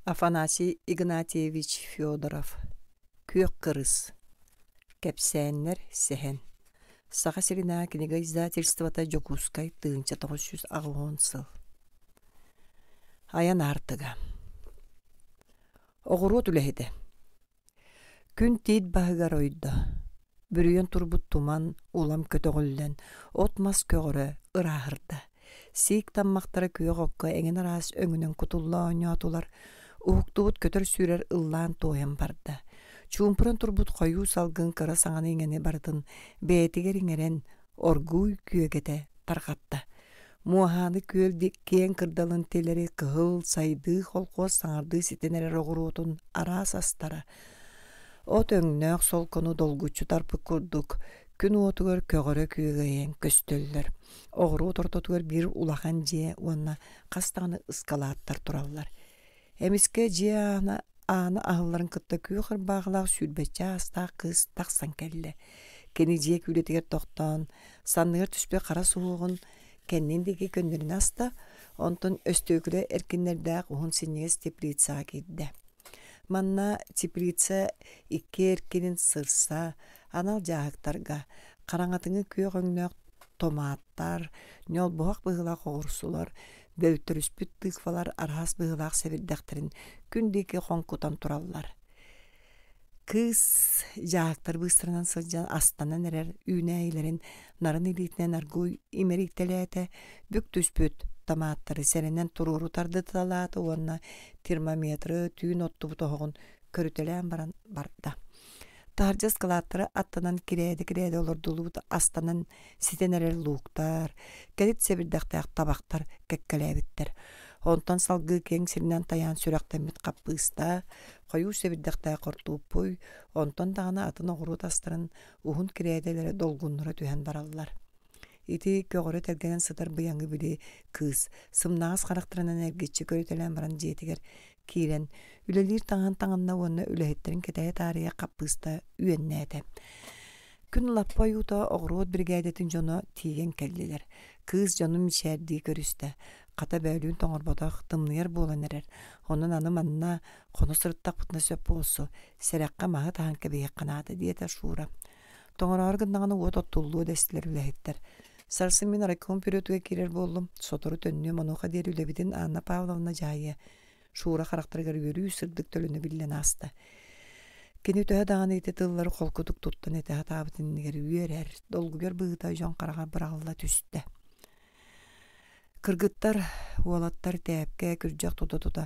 Афанасий Игнатьевич Федоров. Күйек кырыс. Кепсәннер сәһен. Саға сирина книга издательствота Жокускай 1960 сыл. Аян артыга. Оғыру түләхеді. Күн тейд бағығар ойды. Бүрүйен турбут туман, улам көтөғілден, отмас көгірі, ырағырды. Сик таммақтары күйек оққа әңін арас өңінен кутулла ойнатулар, уықтуыт көтір сүйрер ыллан тойын барды. Чумпырын турбут қойу салгын кыра саңаны еңені бардын, бәйтігер еңерен оргуй күйегете тарқатты. Муаханы күйелді кен кырдалын телері кығыл, сайды, холқоз саңарды сетенері оғырутын арас астары. От өңнөк сол кону долгучу тарпы курдук, күн отугар көгөрө күйегейен көстөллөр. Оғыру тортотугар бир улахан же уанна қастағаны ыскалаттар тураллар. Эмиске же аны ағыларын кытта күйеқыр бағылақ сүрбетча астақ қыз тақсан кәлі. Кені же күлетігер тоқтан, саннығыр түспе қара суығын, кәннендегі көндерін аста, онтын өстөкілі әркенлердәқ ұғын сенегіз теплицаға келді. Манна теплица икке эркенин сырса, анал жаактарга, караңатыңы күйөк өңнөк томаттар, нёл боғақ бұғылақ оғырсулар, бөлтөрүспүт тыквалар архас бұғылақ сәбірдәқтерін күндеке қонкутан тураллар. Кыз жаактар быстырынан сылжан астанан әрер үйнәйлерін нарын илитінен аргуй имериктеләті бүк түспөт томаттары сәрінен туруру тарды талаты онна термометры түйін отты бұтоғын көрітелен баран барда. Таржас калаттары аттанан киреді олырдулы бұты астанан сетен әрер луқтар, кәдет сәбірдәқтәқ табақтар кәккәләбіттер. Онтан салғы кең сиринен таян сүрәқтәмет қаппыста, қойу сәбірдәқтәқ қортуып бой, онтан дағына атын оғыру тастырын ұғын кирәделері долғынлары түйен баралылар. Ити көгөрі тәргенен сытар бұяңы білі кыз, сымнағыз қарақтырынан әргетші көрітелен баран жетігер кейрен, үлелер таңан-таңанна оны үләхеттерін кетәйе тария қаппыста үйенне әді. Күн лаппа юта оғыруот бригадетін жоны тиген кәлділер. Кыз жоны мишәрді көрісті. Қата бәлуін тоңырбатақ тымнығыр болан әрер. Оның аны манна қоны сырттақ бұтына сөп болсу. Сәрәққа маға тағын кәбейек қанады дейті шуыра. Тоңыр арғындағаны от оттулуы дәстілер үләхеттер. Сарсын мен райком периодуға керер болдым. Сотыры төнне монуға дер үләбетін Анна Павловна жайы. Шуыра қарақтырғар өрі үсірдік төліні білен асты. Кені төһә дағаны еті тыллары қолқыдық тұттан еті хатабытынығар үйер долгугер бұғыта жон қараға бірағылла түсті. Кыргыттар, уалаттар тәпке күржақ тута-тута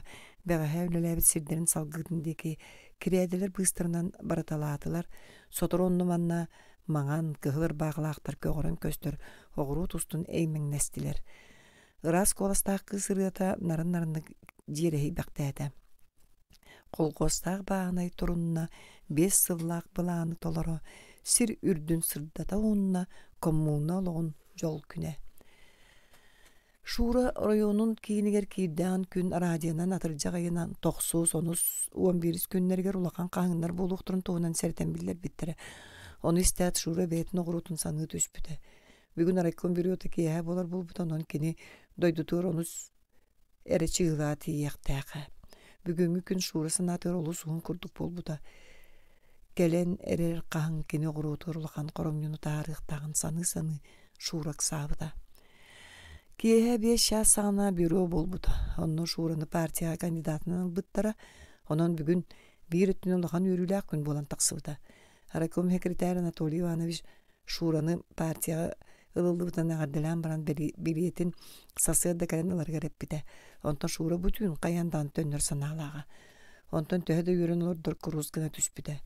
бәғәһә үлеләбіт сирдерін салғытындекі кірәділер бұстырынан бараталатылар, сотыр онны манна маңан кығылыр бағылақтар көгірін көстір оғыру тұстын әймің нәстілер. Ирас коластақ қысырыта нарын-нарынны жерехи бәқтәді. Қолқостақ бағынай тұрынна 5 сыллақ бұланы толары сир үрдін сырдата онына коммуна олығын жол күне. Шура районун кейінігер кейден күн радионан атыржақ айынан 9-11 күннергер улақан қаңындар болуқтырын тоғынан сәртен білдер біттірі. Оны істәт шура бәйтін оғырутын саңы түспіді. Бүгін арайкон бериоты кейі болар бұл бұтан он кені дойдутыр оныз әрі чығыла тиек тәқі. Бүгінгі күн шура сынатыр олы суын күрдік бол бұта. Кәлен әрер қаң кені оғырутыр улақан қорымнуны тарықтағын саны шурак сабыда. Кейі бе ша сағына бюро бол бұта. Оның шураны партияға кандидатынан бұттара, оның бүгін бір өттінен олған өрілі күн болан тақсыбыда. Араком секретарь Анатолий Иванович шураны партияға ылылды бұтан ағардылан баран билетін сасырда кәрін ыларға рәппіді. Онтан шура бүтін қаяндан төннер саналаға. Онтан төхеді өрін олырдыр күрузгіна түспіді.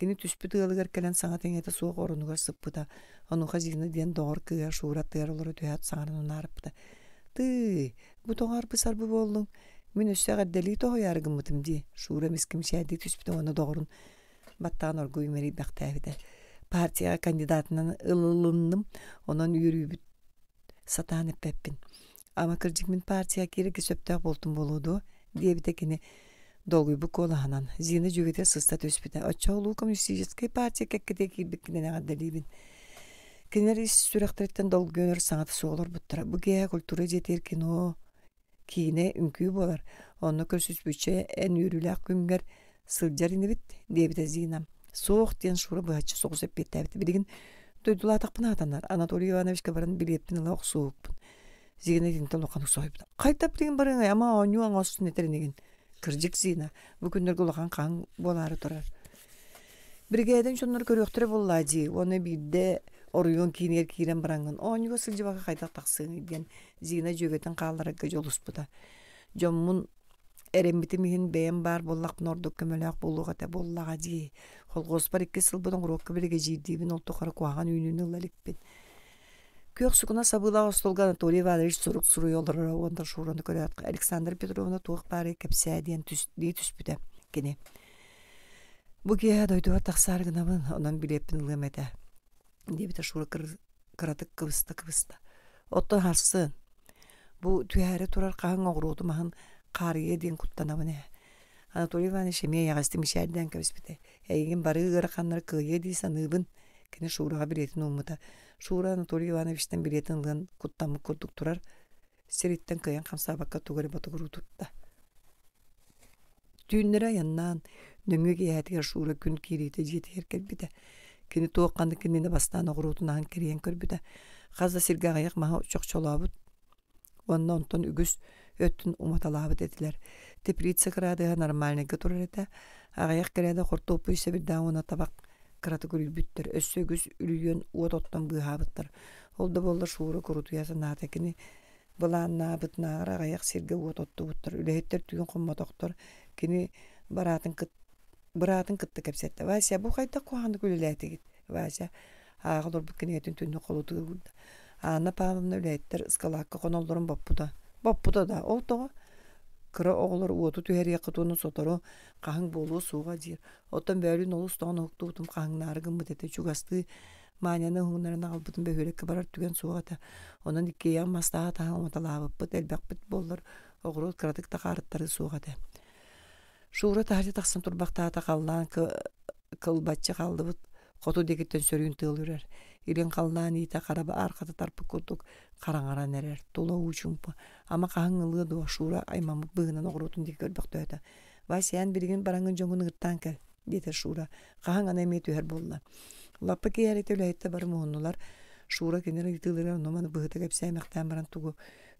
Кені түспіді ылығар кәлін саңатын еті суық орынуға сыппыда. Онуға зігіні ден доғыр күйер шура тыйар олары түйат саңарын ұнарыпты. Ты, бұ тоғар бұсар бұ болдың. Мен өсі ағардәлі тоғы ярығым мұтымди. Шура мискім шәді түспіді оны доғырын. Баттан оргуй мери бәқтәвіді. Партияға кандидатынан ылылынным, онан үйірі сатаны пәппін. Ама кіржік мен партияға кереге сөптәқ болтын болуды, дебітекені долгуй бұқ олағынан. Зені жүгеті сыста төспіді. Отча олу коммунистическай партия кәккеде кейбіккінен ағаддалибін. Кенер ис сүрәқтіреттен долгуйнер саңаты соғылар бұттыра. Бұгея культура жетер кино, кейіне үнкүй болар. Onu kösüsbüçe en yürülük günger sıljar inibit debite zinam. Soğuk diyen şura bıhaçı soğus hep bitti. Bilgin duydular takpın atanar. Anatoliy Ivanoviç kabaran biletpin ila soğukpun. Zigine dinten lokanı soyupda. Kayta bilgin barın ama onu anasın eterinegin. Kırcık zina. Bu günler gulakan kan boları durar. Brigeden şunları körüktüre bollaji. Onu bir de oruyun kiner kiren barangın. Onu sılcı baka kayta taksın diyen zina jöveten kallara jolus buda. Jommun erembiti mihin beyen bar bollak norduk kömelek bolluğa da bollağa ji. Holgos bar 2 yıl budan rokka birge jidibin oltukara kuagan ününü lalipin. Kök sukuna sabıla ostolga Anatoliy Ivanoviç soruk suru yolları onda şuranı körüyat. Alexander Petrovna tuğuk bari kepsaya diyen tüspüde. Gene. Bu giye doyduğa taksar gınamın ondan bilepin ılımete. Diye bir de şura kıratık kıvısta. Otto harsın. Bu tüyere turar kağın oğrudu mahın kariye diyen kuttanamı ne. Anatoliy Ivanoviç emeye yağızdı mişerden kıvıspide. Egin barığı ırakanları kıyı deysen ıbın. Kene şurağa biletin olmadı. Şura Anatoliy Ivanoviç'ten biletin ılığın kuttamı kurduk turar. Seritten kıyan kamsa bakka tuğarı batı tuttu. Düğünlere yandan nöngü giyatiger şura gün kiriyte jeti kelbide. Kene toğuqqandı kenine bastana gurutuna kiriyen körbide. Kazda sirge ayak maha çok çolabıt. Ondan ügüs öttün umatalabıt dediler. Teplitse kıradığa normalnege turar ete. Ayak kırada kortopu ise bir dağına tabak kıratı gülbüttür. Össögüs ülüyön uadottan bıhabıttır. Olda bolda şura kurutu yasa natekini. Bulan nabıt nağıra ayak sirge uadottu buttur. Ülehetler tüyün kumma doktor. Kini Bıratın kıttı kepsette. Vasya bu kayda kuhandı gülületi git. Vasya ağılır bu kiniyetin tünü kolutu burada. Ana pağımın ölehetler ıskalakka konolların boppuda. Boppuda da oldu. Kıra oğulur uotu tüher yakıtını sotoru kahın bolu suğa jir. Otan bölün olus doğan huktuğutum kahın narıgın mıdete çugastı. Manyanı hunlarına albıtın behöre kibarar tügen suğa da. Onun dikkeyen mastağa tahan omatalabıp bıt elbek bıt bollar. Oğurut kıratık takarıtları suğa da. Şura tahri taksın turbaqta kallan kılbatçı kaldı bıt. Kotu dekitten sörüyün tığılırır. İrin kaldan ita karaba arkada tarpı kutuk karangara nerer. Tola uçumpu. Ama kahın ılığı doğa şura aymamı bığınan oğrutun dik görbek döğüdü. Vay sen birgin barangın jongun ırttan kel. Yeter şura. Kahın anaymet üher bolla. Lappa ki yarete üleyette barım oğunlular. Şura kenara yıtılırlar. Nomanı bığıta kepseyemekten baran tugu.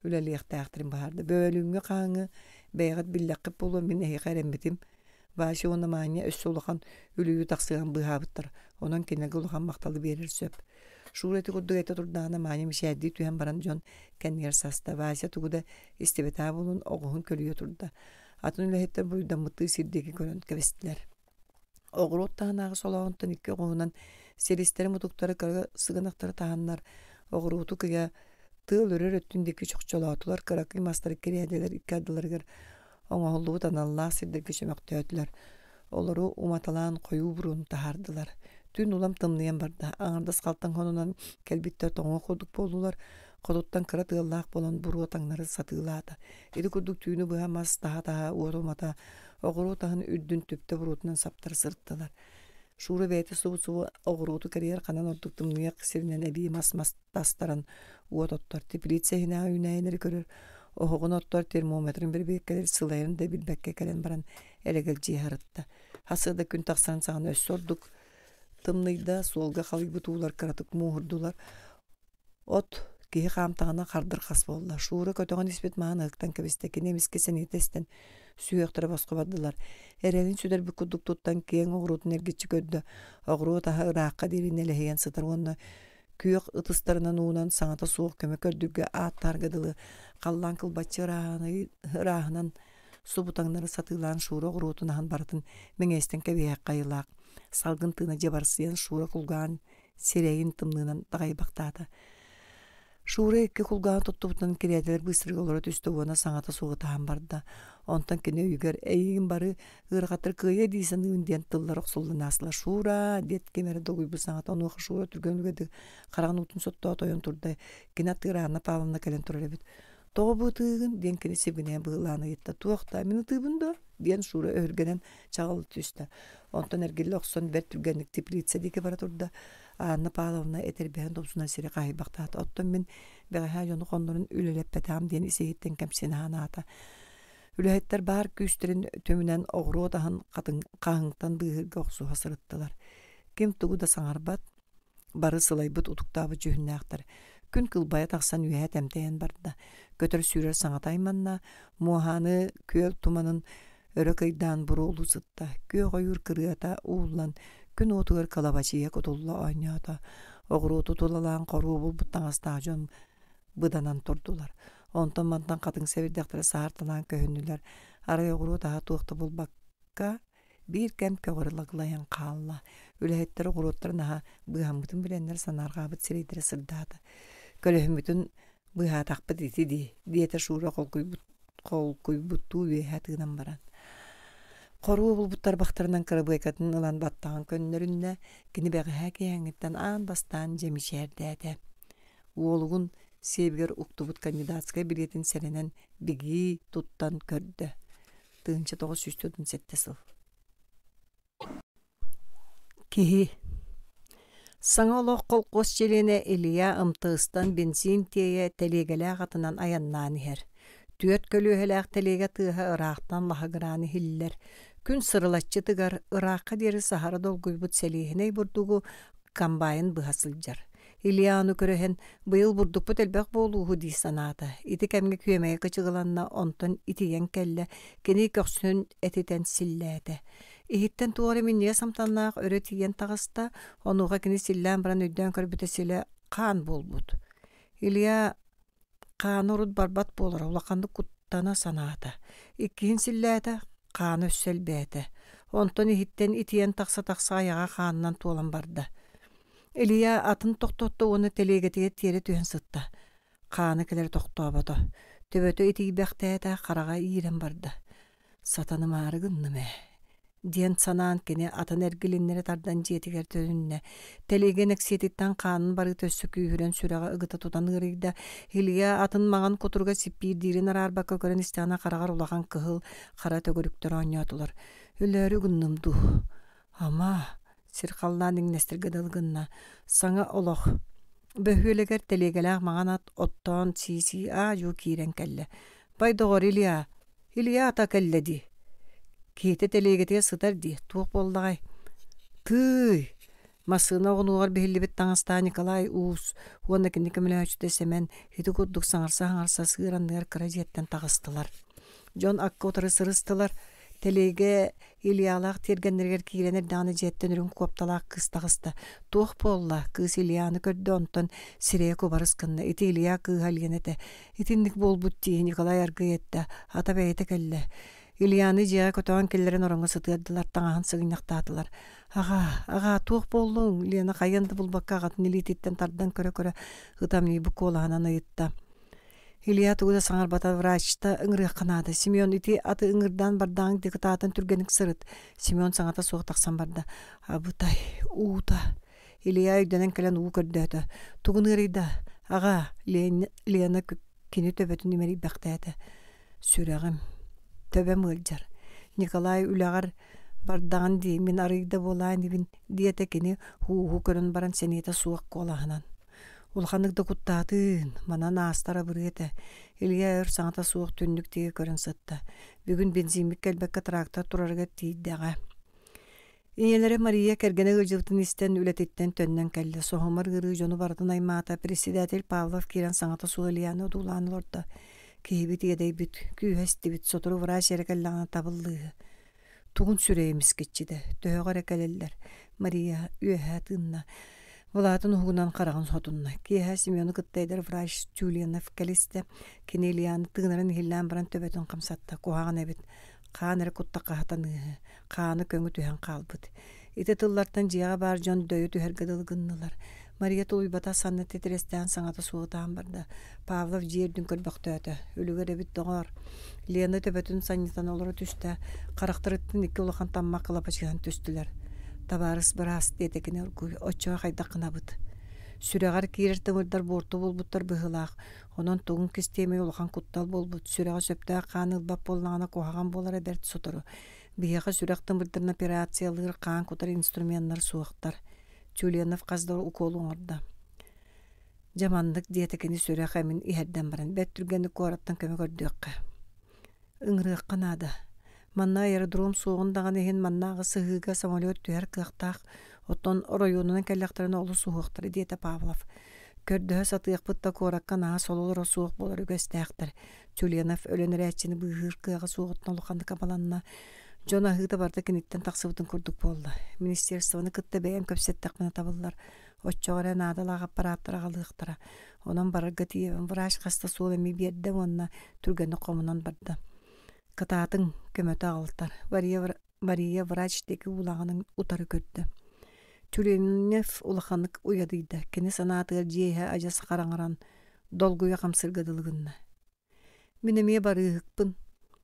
Üleliyekte aktirin bahardı. Bölümü kahını beygat billakip bolu min ehi kayrembetim. Vaşı ona manya össü olakan ülüyü taksıgan bıhabıttır. Onan kenege olakan maktalı verir söp. Şureti kudduk ete turdağına manya mişerdi tüyen baran jon kenyer sasta. Vaşı tuguda istibeta bulun oğuhun kölüyü turda. Atın ülehette buyudan mıttığı sirdeki kölün kevestiler. Oğurut tağınağı solağıntın iki oğunan seristeri mutukları kırgı sıgınakları tağınlar. Oğurutu kıya tığıl örür öttündeki çok çolağıtılar kırakı mastari keriyedeler iki adılar gır. Ona holluğudan Allah sirdirge çömek töğütler. Oluru umatalan koyu burun tahardılar. Tün ulam tımlayan barda. Ağırdas kaltan konunan kelbitter toңo koduk boldular. Koduttan kıra tığıllaq bolan buru otanları satığıladı. Edi kuduk tüyünü bıhamaz daha uğrumata. Oğuru tağın üddün tüpte burutundan saptar sırttılar. Şuru beyti suvu oğurutu kariyer kanan olduk tımlayak sirinen ebi mas dastaran uadottar. Tiplitse hina ünayinleri körür. Oğun ottar termometrin bir bekkeler sılayın da bir bekke kelen baran elegel ciharıtta. Hasırda gün taksan sağın öz sorduk. Tımlıyda solga kalıbı tuğular karatık muhurdular. Ot gihi kamtağına kardır kas bollar. Şuura kötüğün isbet mağına ıktan kebisteki nemiske senitesten süyektere baskıbadılar. Erelin süder bir kuduk tuttan kiyen oğrutun ergitçi göddü. Oğru daha ıraqqa derin eleheyen sıdır onunla. Kүйök ытыстарынан уунан саңата суох көмөк өрдүгө аат таргадылы қаллан кылбаччы раахынан субутаңнары сатыылаан шуура оғруутунахан барытын меңестен кебиэк кайылаак салгын тыына жебарсыян шуура кулгаан сирейин тымнынан дагайбактаата. Шуура экки кулгаан туттубутунан кириэделер быстрыга олора түстөгүнө саңата сугутаан барда. Онтан кene үйгер эйигин бары ыргатыр кыя дейсен үнден тыллар оксулдан асла шуура дет кемери догуй бу саңата онуха шуура түргөнүгө караган утун сотто тоyon турда кина тырана палына келен турар бит. Тоо бу тыгын ден кene себине быыланы етта туакта мени тыбында ден шуура өргенен чагыл түстө. Онтан эргеле оксон бер түргөнлүк теплица дике бара турда. Anna Pavlovna eterbehen topsuna sire kaybaktaat. Ottun min beha jonu kondurun ülelep petam diyen isehitten kemsine hanata. Ülehetler bahar küstürün tömünen oğru odahan kahıngtan bıhırga oqsu hasırıttılar. Kim tuğu da sanarbat, bары sılaybıt utuktabı cühünnäqtar. Күн кылбая тахсан үһэ тэмтэйэн барда. Көтөр сүүрэр саҥатайманна, муаханы күөл туманын өрө кыйдаан буруулу сытта. Күө ойур кырыата уулан, күн отугар калабачия котулла ойнята. Оғруу тутулалаан коруу булбуттаңастаа жон быданан турдулар. Онтон мантан катын себирдектері саарталаан көһүннүлөр. Арай оғруу таha туохта булбакка bir кем көгөрлаглаян каалла. Үлэһеттер оғруоттар наһа быһаммытын билэннер санааргаабыт сирэйдэрэ сырдаата. Көлөһүмүтүн быһаатахпыт ити диэте шуура колкуйбуттуу үөһэ тыынан баран. Коруу булбуттар бахтарынан кырыбыйкатын ылан баттаган көннөрүннэ кини бэгэһэ киһэҥиттэн аан бастаан жемичээрдээте. Уолугун себигер уктубут кандидатска билетин серенен биги туттан көрдө. Тыынча 900 сетте сыл. Киһи Саңолох колкос челене Илия ымтыыстан бензин тие телегеле гатынан аяннан ихер. Түөт көлөһөләк телеге тыыһа ыраактан лахагыраны хиллер. Күн сырылаччы тыгар ыраакка дери сахара долгуйбут селихиней бурдугу комбайн быһасылжар. Илияны көрөһен быйыл бурдукпут элбек болууху дии санаата. Ити кемге күөмэйэ кычыгыланна онтон итиен келле кини көксүн этитен силлээте. Ихиттен туары миннее самтаннаах өрө тиен тагыста онуга кини силлээн баран өйдөөн көрбүтэ силе каан болбут. Илия каан урут барбат болар улаканды куттана санаата. Иккиин силлээте каан өссөлбээте. Онтон ихиттен итиен такса аяга кааннан туолан барды. Илия атын тоқтотто оны телегетиге тиери түһэн сытта. Кааны келер тоқтообото. Төбөтө итигибэхтээtä карага иирен барды. Сатаным аарыгыннымэ. Диэн санаан кини атын эргилиннери тардан жиетигер төнүнне. Телеген эксиетиттен каанын бары төссө күүһүрен сүрэҕэ ыгыта тутан ырыйда. Илия атын маңан кутурга сиппиир диирин араарба көкөрөн истиана карагар улахан кыһыл кара төгөрүктөр оонньоотулар. Үлөөрү гыннымду. Ама сирхаллаан иңнестирге дылгынна. Саңа олох. Бөһүөлегер телегелээх маҥанат оттоон сиси жуу киирен келле. Байдоҕор Илия. Илия ата келледи. Кейте телегетиге сытар ди. Туох болдагай. Тый. Масына оҕунугар биһиллибит таҥастаа Николай уус. Уонна кинники мөлөөчүтэ семен хити курдук саңарса сыыранныгар кыра жиэттен тагыстылар. Жон акка утары сырыстылар. Телеге Илиялаах тергеннергер кииренер дааны жиэттен үрүн куопталаах кыз тагыста. Туох болла кыз Илияны көрдө онтон сирее кубарыскынна. Ити Илия кыыһа илиэнете. Итинник болбут дии Николай аргыйетте. Ата бэйете келле. Илияны жиэҕэ көтөҕөн келлерин ороҥҥо сытыаддылар, таҥаһын сыгыньахтаатылар. Ага, туох боллуң. Лена хайанды булбакка агатын илиититтен тардан көрө ытамнии буккуолаһынан ыйытта. Илия тугуда саңарбата врачта ыңырыахханаада. Симеон ити аты ыңырдан бардаң дикытаатын түргенік сырыт. Симеон саңата суох тахсан барда. Абытай, уута. Илия өйдөнен келен уу көрдөөтө. Тугун ырыйда. Ага, Лена кини төбөтүн имери бактаата. Сүрәгым. Төбөм ылжар. Николай үләгар бардаган ди мен арыйда болайын дибин диете кини хуу көрөн баран сенете суох колаһынан. Улханыкда куттаатын, манан аастара бырыйты. Илия өр саңата суох түннүк тиге көрөн сытта. Бүгүн бензинбик келбекке трактор турарга тииддага. Иелере Мария кергене ылжылтын истен үлетиттен төннөн келли. Соһомар гырыы жону бардын аймаата председатель Павлов кирен саңата суу Илияны удуулааны орда. Киһибит иедейбит, күүһэстибит сотору врач эрекеллаана табыллыы. Тугун сүрэйимис киччиде, төһөгөр экелеллер. Мария үөһэ тынна. Вулатын уһугунан караган сотунна. Киэһэ Семену кыттайдар врач Жулианов келисте. Кини Илияны тыынарын хиллаан баран төбөтүн камсатта. Куһаган эбит. Хаан эре куттаккаһатаныыһы. Хааны көҥү түһэн каалбыт. Ите тыллартан жиэҕэ баар дьон дөйү түһэргэ дылгыннылар. Мария тулуйбата санны тетерестен саңата суотаан барда. Павлов жиэрдүн көрбөктөөтө. Үлүгөр эбит доҕор. Лена төбөтүн саннитан олоро түстэ. Карактырыттын икки улахан тамма кылапачыган түстүлэр. Табарыс барас детекине ургуй. Оччоға хайдаққынабыт. Сүрәгар киирер тымырдар борту болбуттар быһылаах. Онон тугун кистемей улахан куттал болбут. Сүрәга сөптää хаан ылбап боллаҕына куһаган болар эберт сотору. Биһиэхэ сүрэг тымырдарын операциялыыр хаан кутар инструменттар суохтар. Чулианов каздар уколуңарда. Жамандык диетекини сүрэг эмин иһэрдэн баран. Бэт түргенник куораттан көмө көрдүөккэ. ыңырыаккан ада. Манна аэродром суогундаган эһин маннагы сыһыыга самолет түһэр кыахтаах оттон районунан кэллэхтэрэн олу суһуохтары диэтэ Павлов. Көрдөһө сатыахпытта куораккан аа сололоро суох болор үгэстээхтэр. Чульянов өлөнөрээччини быыһыыр кыага суохуттан олуханды кабаланна. Жон аһыыта барда киниттен тахсыбытын курдук болду. Министерствоны кытта бэйэм көпсеттакмына табыллар. Оччоғара наадалаға аппараттара галыықтара. Онан барарга тиебен врач хаста суол эми биэрдэ уонна түргэнни комунан барда. Кытаатын көмөтө агылтар. Мария врач теки улаганын утары көттө. Чуленев улаханнык уядыйда. Кені санаатыгар жиэхэ ажас қараңаран долгуя камсыргадылыгынна. Минемие барыгыкпын.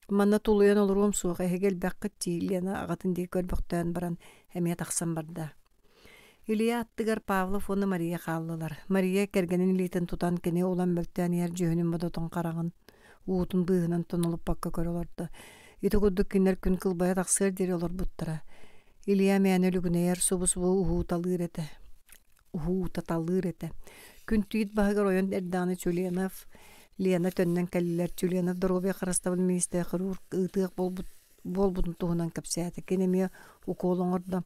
Манна тулуян олуруом суоға хегел бәккіт тиилена ағатын дей көрбөктөөн баран әмие тақсан барда. Илия аттыгар Павлов оны Мария қаллылар. Мария кергенин илитин тутан кені олан бөлттен ер жөһүнүн бодотон қарағын уутун быһынан тонолуп бакка көрөлөрдө. Ити курдук кинер күн кылбая тақсыр дери олар буттара. Илия мәнөлүгүнэ ер субу уһууталыыр эте. Күн түйит баһыгар ойон эрдааны Чуленов Лена төннен кәлләр Чуленов дорогой харастабыл министр хирург ытык болбутун туһунан кепсәте. Кенеме уколоңорда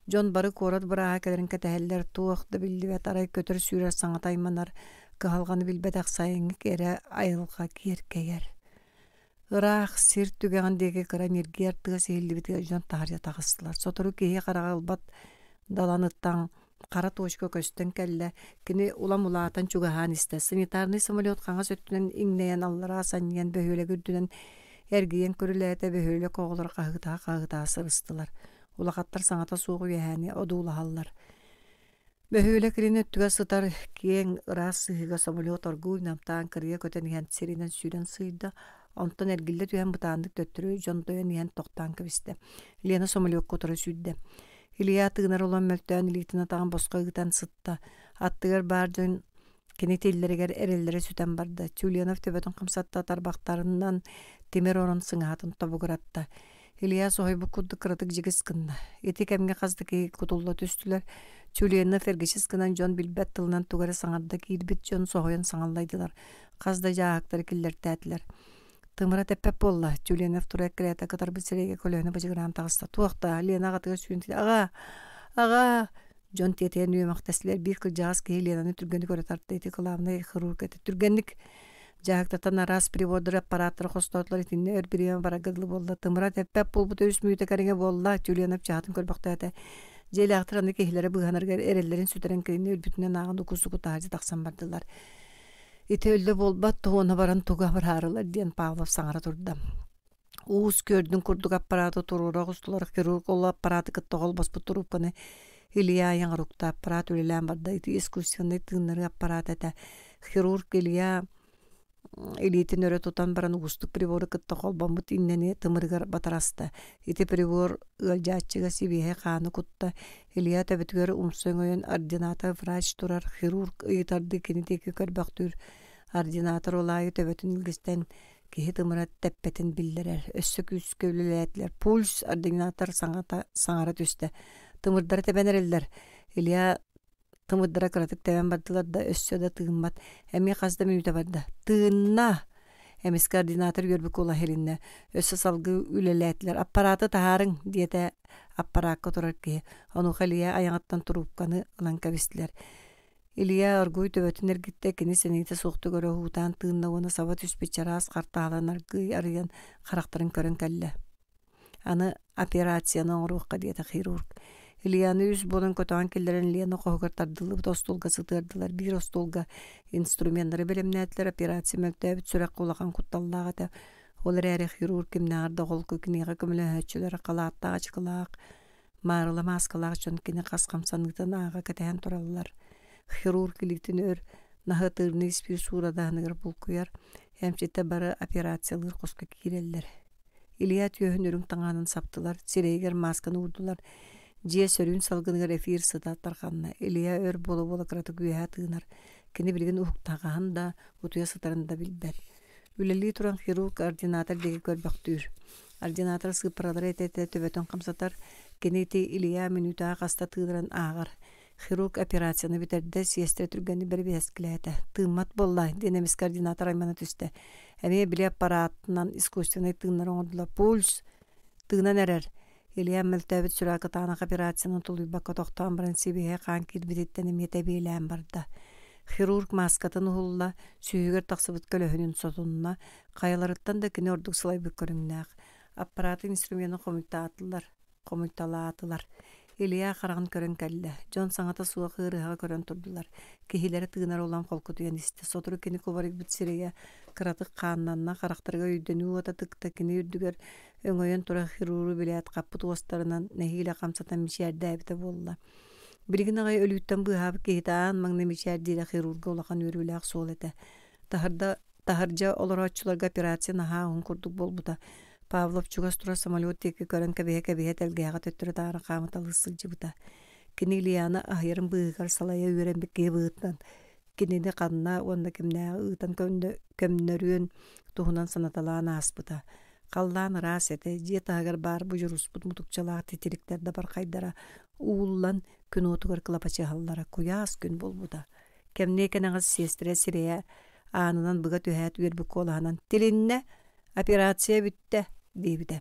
Жон бары корат бара кәләрен кәтәһәлләр туакта билдибе тарай көтөр сүрәр саңатайманар калганы билбет аксайын кере айылга киркәгәр. Рах сир түгәгән деге крамиргер тыгыз эллибите жон тахаря тагыстылар. Сотору кеһе карагалбат даланыттан кара точка көстөн кәллә кини уламулатан чугахан истә. Санитарный самолет каңа сөттүнен иңнәян аллара саньян бөһөле гүрдүнен эргиен көрүләтә бөһөле коголар кагыта сырыстылар. Улахаттар саңата сугу яһани одуулахаллар. Бөһөле кирин өттүгә сытар киен рас сыйга самолет оргуй намтан кырыя көтен ян сиринен сүрен сыйда. Онтон эргилле түһән бутаандык төттүрү жонтойон ян токтан кыбисте. Лена самолет котыры сүдде. Илия тыгынар olan мөлтөөн илитина таган боско ыгытан сытта. Аттыгар бардын кенетеллеригер эреллери сүтен барды. Чуленов төбөтөн кымсатта тарбактарынан темир орон сыңаатын тобугуратта. Илия сохойбу кудды кырытык жигис кынна. Эти кемге каздыки кутулла түстүлөр. Чуленов эргешис кынан жон билбет тылынан тугары саңарда кийдбит жон сохойон саңаллайдылар. Казда жаактар киллер тәтлер. Тымыра теппеп болла. Чуленов турак кирәтә катар бисереге көлөне бажыграм тагыста. Туакта Лена гатыгы сүнти. Ага. Жон тетен үемактаслар бир кыл жаас кейленаны түргөнү көрө тартты. Эти кылавны хирург эти түргөнник жаактатан арас приводер аппараттар хостотлар итинне өрбириен барагыдлы болла. Тымыра теппеп болбут өс мүйтө кареге болла. Чуленов жаатын көрбөктөтө. Желактыраны кейлери быганарга эреллерин сүтөрен киринне өрбүтүнөн агын укусуку таажы таксан бардылар. Ити өлді болбат туғына баран туға барарылар ден Павлов саңара турда. Уыз көрдің күрдік аппараты тұрура құстылар хирург ол аппараты кыттығыл баспы тұрупканы Илия яңырукта аппарат өлелен барда. Ити искусственный тыңнары аппарат әті хирург Илия элитин өрі тұтан баран уыстық приборы кыттығыл бамбыт иннені тымырғар батарасты. Ити прибор ылжатчыға сибихе қаны күтті. Илия төбітгері умсың ойын ординатор врач турар хирург ыйтарды кенетекі көрбақтыр. Ординатор олайы төбетін үлгістен кеһи тымырат тәппетін білдірер. Өссік үскөліләтлер. Пульс ординатор саңара түсті. Тымырдары тәбәнерелдер. Илия тымырдара кыратык тәбән бардылар да өссө да тыгынбат. Әме қазда минута барда. Тыынна! Әмескі ординатор көрбік ола хелінне. Өссө салғы үлеләтлер. Аппараты тахарың диете аппаратқа турар кеһи. Онуха Илия аяңаттан турупканы ылан кәбістілер. Илия оргуй төбөтін әргітті кені сенейті соқты көрі хуутан тыынна оны сава түспечарас қартағалан аргый арыян қарақтарын көрін кәлі. Аны операцияны оңруққа диеті хирург. Илияны үз болын көтіған келдерін Лена қоғығыр тардылы остолға сытырдылар. Bir остолға инструментары білімнәтілер операция мөлтәбіт сүрек қолаған құтталлағады. Олар әрі хирург кемнағырда қол көкінеға көмілі өтшілері қалаттағы чықылақ, марылы маскалақ жон кені қасқамсанығытын аға кәтәйін тұралылар. Хирург иліктін өр нағытырны іспір сураданығыр бұл көйер, әмчетті бары операциялығыр қосқа кейрелілер. Илия түйөһін өрің таңанын саптылар, сирейгер масканы урдулар, жия сөрін салғынығыр эфир сытаттарқанына. Илия өр болы қыраты күйәе тыынар, кені білген ұқтағағын да, ұтуя сытарын да білбәл. Үлелі тұран хирург ординатор деге көрбәқтүйір. Ординатор сыпыралар әтеті төбетон қамсатар, кені те Илия минута қаста тыыдыран ағар. Хирург операцияны битерде сиестре түргәнне бер бескиләтә. Тыммат боллай, динамис координатор аймана түсте. Әме биле аппаратынан искусственный тыннар оңдыла пульс тыгынан әрәр. Илия мөлтәбит сүрәкә тана операцияны тулыйбакка тоқтан баран сибеге кан кирбиттен мете белән барда. Хирург маскатын hulла сүйгер тақсыбыт көлөһүнүн сотунна каяларыттан да кине ордук сылай бик көрүннәк. Аппаратын инструментын комуйталаатылар. Илия караган көрөн кәлле. Жон саңата суга кырыга көрөн турдулар. Кихилери тыгынар улам колку туянисте. Сотру кини кубарык битсиреге кыратык каннанна карактарга үйдөнүү ота тыкта кини үрдүгөр өңөйөн тура хируру билет каппут остарынан нехиле камсатан мишерде бите болла. Билигин агай өлүттөн быхабы кейтаан маңны мишердире хирурга улахан өрүләк сол эте. Тахаржа олорочуларга операция наха он курдук болбута. Павлов чугастура самолет теки көрөн кәбеге тәлгәгә төттүрә тары камыталы сылҗыбыта. Кинилияны ахырын быгар салая үрән бекке быттан. Кинене канна онда кимнә ытан көмнөрүн тухунан санаталана аспыта. Қаллан рас эте жетагар бар бужурус мутукчалар тетириктәрдә бар кайдара ууллан күн отугар клапачы халлара куяс күн болбута. Кемне кенәгә сестре сирея анынан быга төһәт үрбүк коланан тилинне операция битте дебиде.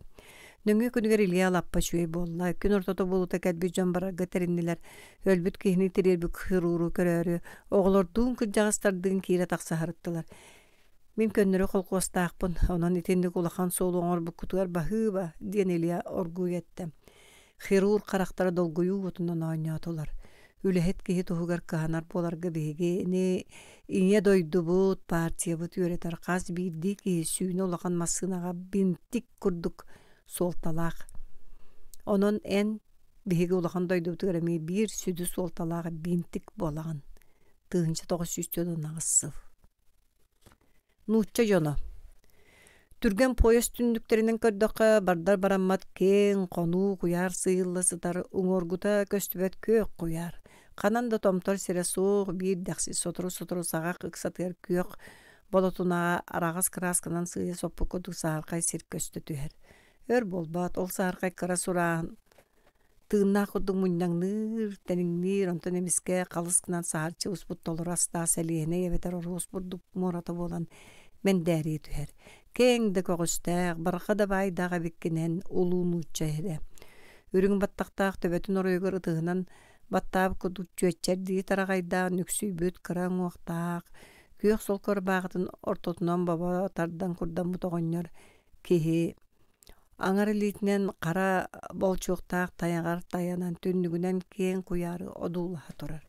Нөңгө күнүгөр Илия лаппа чуй болла. Күн ортото болута кәдби жон бара гетериннилер. Өлбүт кихини тирербүк хируру көрөрү. Оголордун күнжагыстардын кире такса харыттылар. Мен көннөрү колкостаакпын. Онан итинди кулахан соолу оңорбук кутугар бахыба диен Илия оргу етте. Хирург карактары долгую отунан ойнотулар. Үлехет кихи тухугар каханар боларга беге не ине дойдубут партия бут үретер каз бирди ки сүйүнө улахан масынага бинтик курдук солталак. Онон эн беге улахан дойдубут өреми бир сүдү солталак бинтик болаган. Тыгынча 900 нагысып. Нучча жоно. Түрген поезд түндүктеринен көрдөккө бардар бараммат кең кону куяр сыйылы сытар уңоргута көстүбөт көк куяр. Кананда томтор сире суг бир даксы сотру сага кыксатыр көк болотуна арагас красканан сыя соппу кодук сааркай сир көстө түһер. Өр болбат ол сааркай кара сураан тыынна кудук муннаңныр тениңнир онтон эмиске калыскынан саарчы успут толураста селиене эбетер орус бурдук мурата болан мен дәри түһер. Кең де когустак барга да байдага биккенен улуунуча эре. Үрүң баттактаак төбөтүн оройгор ытыгынан баттаап кудук чөччерди тарагайда нүксүйбүт кыраң уактаак күйөк сол көрбаагытын ортотунан баба тардан курдан бутогоннор кихи аңар илитинен кара болчуктаак таягар таянан түннүгүнен кең куяры одуулаха турар.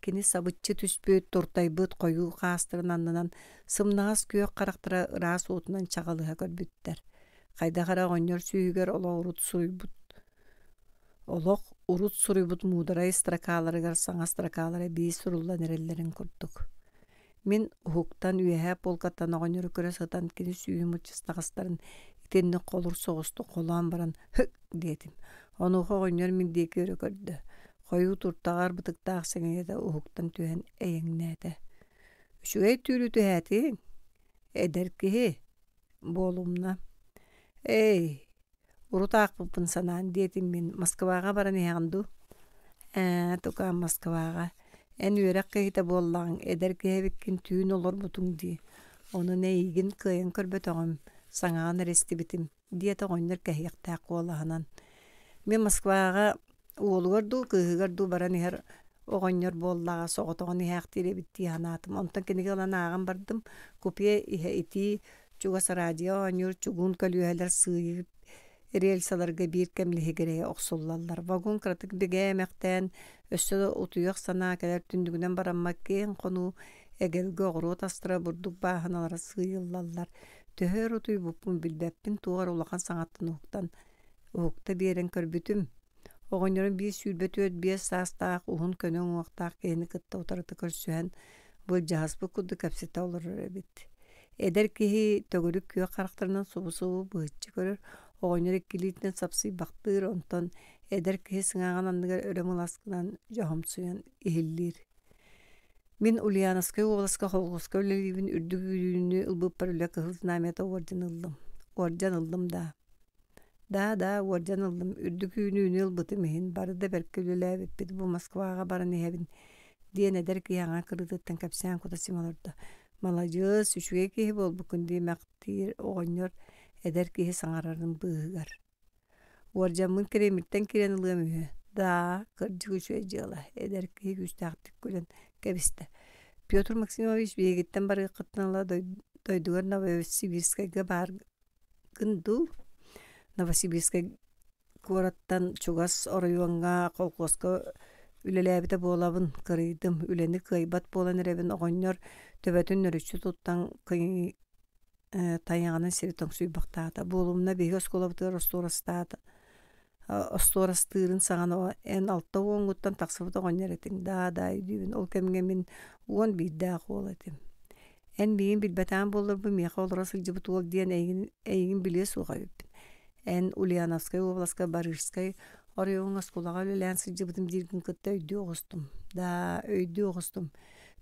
Кини сабытчы түспөт туртайбыт кою каастырынан сымнагас күйөк карактыра ырас утунан чагалыга көрбүттер. Кайда кара гоннор сүйгөр олох урут суруйбут мударай стракаларыгар саңа стракалары бии сурулла нереллерин курдук. Мен ухуктан үйэхэ полкаттан оҕоньору көрө сытан кини сүйүм участагастарын итенни колур соҕусту колаан баран «Хөк» диэтим. Онуха оҕоньор мен диэки өрө көрдө. Хойу туртагар бытыктаах сеңэйэдэ ухуктан түһэн эйэҥнээте. Үчүгэй түүрү түһээти эдер киһи болумна. Эй, урутаакпыппын санаан диэтим мен Москвага баран иһэҕинду. Тукаан Москвага. Эн үөрэх киһитэ буоллаҕың эдер киһэбиккин түүн олорбутуң дии. Онун эйигин кыйын көрбөтөҕүм саҥаҕын эрестибитим диэтэ оҕонньор кэһиэхтээх куолаһынан. Мен Москвага уолугар кыыһыгар баран иһэр оҕонньор буоллаҕа соҕотоҕун иһээхтииребит тииһанаатым. Онтон киниги ыланааҕын бардым купия иһэ итии чугас радио оñур чугуун көлүөһэлэр сыыйып рельсаларга биир кэмлиһигэрэ охсуллаллар. Вагон кратык бигэмэхтэн өссө утуйах санаа кэлэр түндүгүнэн бараммак кең кону эгелге оҕоруу тастыра бурдук бааһыналара сыйыллаллар. Төһөр утуй буппун билбэппин тугар улахан саҥаттан ухукта биэрэн көрбүтүм. Оҕонньорун бии сүүрбөт өт бие саастаах уһун көнөң уактаах киһини кытта утарыты көрсүһэн бул жаһаспы кудду кэпсите олорор эбит. Эдер киһи төгөрүк күө характарынан субу быһыччы көрөр. Оҕоньор иккилиитинен сапсый бактыыр онтон эдер киһи сыҥааҕан анныгар өрөмыласкынан жоһомсуйан иһиллиир. Мин Ульяновская областка холгоска өлелибин үрдүгүүнү ылбыппар үлэ кыһыл знамета орден ыллым да. Да, уоржан ылдым. Үрдүкүүнүүнү ылбыты миһин. Бары да беркөлөлээбиппит бу Москваға барын иһэбин. Диэн эдер киһаҥа кырытыттан кэпсээн кута сималырда. Малажыс, үчүгэй киһи болбукун диэмэхтиир оҕонньор эдер киһи саҥарарын быыһыгар. Уордьаммын киремиттен кирен ылыам үһү. Да, кырдьык үчүгэй дьыала. Эдер киһи күстээхтик күлэн кэбистэ. Петр Максимович биэгиттен барыаххыттанала дойдугар Новосибирскайга бааргын дуу. Новосибирскай куораттан чугас оройуаңга колхозга үлелээбите буолабын кырыйдым. Үлени кыйбат буолан эребин оҕонньор төбөтүн нөрүччү туттан тайяҥанын сири тоҥсуйбахтаата. Буолумна биһиги осколабытыгар остуорастыырын саҕана эн алта уоҥҥуттан тахсыбыт оҕонньор этиҥ. Да, үйдүүбүн. Ол кэмҥэ мин уон биирдээх уол этим. Эн биигин билбэтээн буолларбы миэхэ олоро сылдьыбыт уол диэн эйигин билиэ суоҕа эбиппин. Эн Ульяновскай областка Барышскай оройуоҥ оскулаҕа үлэлээн сылдьыбытым дииргин кытта өйдүү оҕустум. Да, өйдүү оҕустум.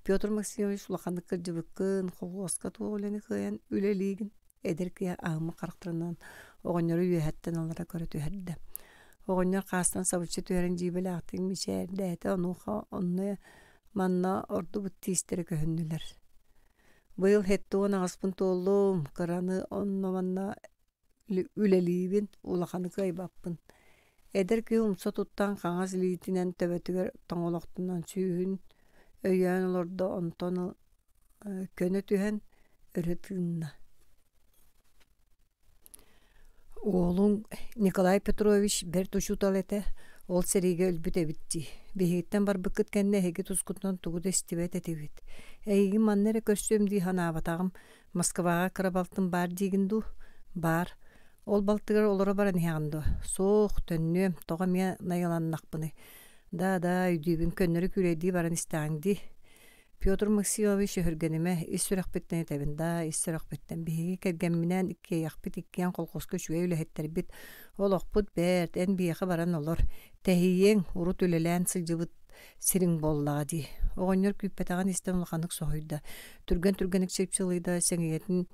Петр Максимович улаханнык кырдьыбыккын холҕуоска туох үлэни кыайан үлэлиигин эдер киэ аһыммы харахтарынан оҕонньору үөһэттэн олара көрөтүһэрдэ. Оҕонньор хаастан сабыччы түһэрэн дьиибэлээхтиҥ мичээрдээте онуха онно манна ордубут тиистере көһүннүлэр. Быйыл хеттуон аҕаспын туоллуум кыраны онно манна үлэлиибин улаханы кыайбаппын. Эдер киһи умса туттан хаҥас лиитинэн төбөтүгэр тоҥолохтунан сүүһүн өйөөн олордо онтон көнө түһэн өрө тыынна. Уолуң Николай Петрович бер тучутал эте, ол сериге өлбүт эбитти. Биһигиттен барбыккыт кэнне эһиги тускутунан тугуда истибэт этибит. Эйиги маннере көрсүөм дии ханаабатагым Москваға кырабалтын бар диигин ду? Бар. Ол балтыгар олоро баран иһаҕындо. Суох төннүөм тоҕо миэ найаланнахпыны. Да, үйдүүбүн көннөрү күрейдии баран истээҥди. Петр Максимович өһөргөниме ис сүрэхпиттэн этебин. Да, ис сүрэхпиттэн. Биһиги кэргэмминэн иккейахпит иккиэн колхозко үчүгэй үлэһэттербит. Олохпут бэрт эн биэхэ баран олор. Тэһийиэң урут үлэлээн сылдьыбыт сириң боллаа дии. Оҕонньор күүппэтаҕын истэн улаханнык соһуйда. Түргэн чипчылыйда сэҥиэтин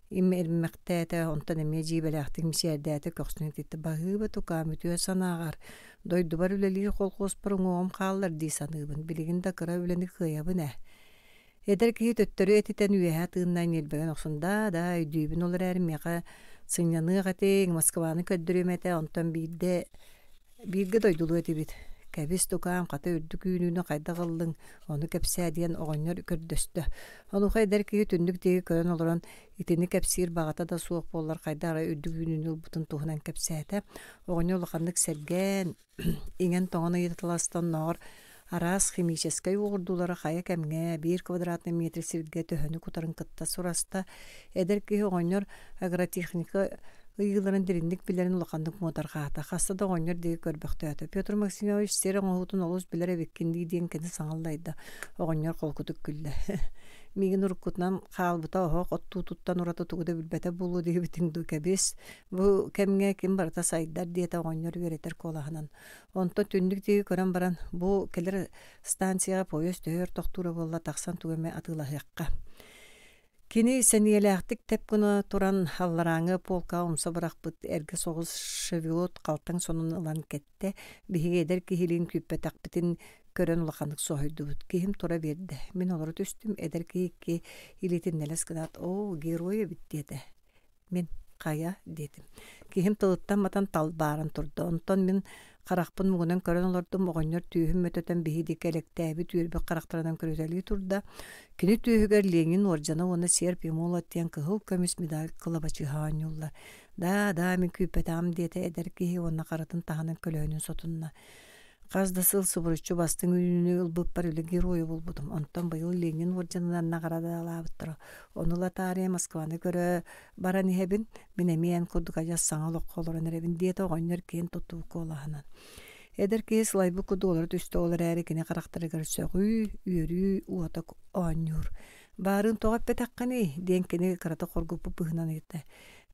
им эрмэхтээте онтон эмиэ дьиибэлээхтик мисиэрдээте көхсүнүн титти. Багыыба тукаамүтүө санаагар. Дойдубар үлэлии холхуоспар уҥуом хааллар дии саныыбын. Билигин да кыра үлэни кыайабын ээ. Эдер киһи төттөрү этитэн үөһэ тыыннаан иэлбэгэн охсон. Да, үйдүүбүн олар эрмиэхэ сынньаныах этиң Москваны көддүрүмэтэ онтон бииргэ дойдулуу этибит. Кэбис тукаам хата үрдүк үүнүүнү хайда кыллыҥ, ону кэпсээ диэн оҕонньор көрдөстө. Онуха эдер киһи түндүк диэги көрөн олорон итини кэпсиир багата да суох буоллар хайдаара үрдүк үүнүүнү ылбытын туһунан кэпсээте. Оҕонньор улаханнык сэргээн иҥэн тоҕоно йытыластан ноор араас химическай уурдулара хая кэмҥэ 1 квадратный метр сиргэ төһөнү кутарын кытта сураста. Эдер киһи оҕонньор агротехника ыйыларын диринник билерин улаханнык муотаргаата. Хаста да оҕонньор диги көрбөхтөөтө. Петр Максимович сер оҥоһутун олус билер эбиккиндии диэн кини саҥаллайда. Оҕонньор холкутук күллэ. Мигин уруккутунан хаалбыта оһоох оттуутуттан урата тугуда билбэте булуу диэбитиң ду кэбис. Бу кэмҥэ ким барыта сайдар диэте оҕонньор үөретер куолаһынан. Онто түндүк диги көрөн баран бу келер станцияга поезд төһөр тохтуура буолла тахсан тугаме атыылаһыакка. Кини сәниелääхтик тепкуна туран халлараңы полка умса барахпыт эрге соҕус шевиот калтаң сонун ылан кетте. Биһиги киһилиин күппэтахпытын көрөн улаханнык соһуйдубут. Киһим тура берди. Мин олоро түстүм эдер киһикки илитин нелес гынат. О, героя бит диэте. Мин кая дедим. Киһим тылыттан матан тал бааран турду. Онтон мин карахпын мугунан көрөн олордум оҕонньор түүһүм мөтөтөн биһидик электээби түүрбү карахтарынан көрөтөлии турда. Кини түүһүгэр Ленин ордена уона Серп Емула тиэн кыһыл көмүс медаль кылабачыһаан юллар. Да, мин күппэтаам диэте эдер киһи уонна каратын таһанан көлөөнүн сотунна. Казда сыл субуруччу бастың үйүнү ылбыппар үле герою болбутум. Онтон быйыл Ленин орденынан нагарадалаабыттара. Онула таария Москваны көрө баран иһэбин, мин эмиэн курдука жассаҥа олоххолорон эребин диэте оҕонньор киин тутуу куолаһынан. Эдер киһи сылайбы куду олар түстө олар эри кини карахтарыгар сөҕүү, үөрүү, уотак оонньуур. Баарын тоҕап бетакканы диэн кини карата хоргуппу быһынан ыйытта.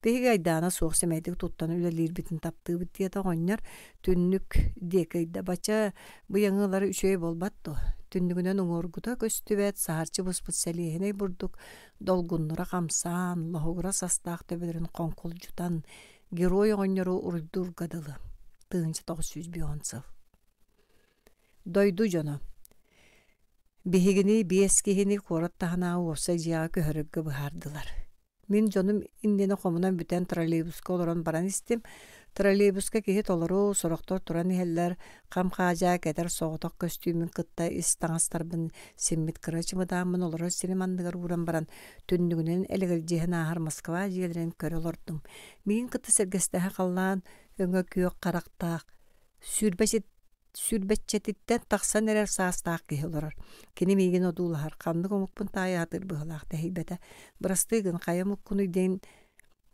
Биһиги айдаана суох семейдик туттан үлэлиир битин таптыыбыт диэте оҕонньор түннүк диэкэйда бача быйаҥыылары үчүгэй болбатту. Түннүгүнөн уҥуоргута көстүбэт саарчы буспут сэлиэһинэй бурдук долгуннура хамсаан, лоһугура састаах төбөлөрүн коңкул жутан Герой оңнору урдур гадылы. Тыынчы 910 сыл. Дойду жоно. Бихигини биескихини кораттахана уоса жия көһөрөггө быһардылар. Мен жонум индени комунан бүтен троллейбуска олорон баран истим. Троллейбуска киһи толору сороктор туран иһэллэр кам хаажа кэдэр соҕотох костюмин кытта истаҥастарбын симмит кырачымыдааммын олоро сиримандыгар ууран баран түннүгүнэн элегилжиһэн аахар Москва дьиэлэрин көрө олордум. Миин кытта сэргэстэһэ халлаан өҥө күөк характаах сүрбэччэтиттэн тахсан эрэр саастаах киһи олорор. Кини миигин одуулаһар ханнык омукпун таайаатыр быһылаах тэһийбэтэ бырастыыгын хайамуккун үйден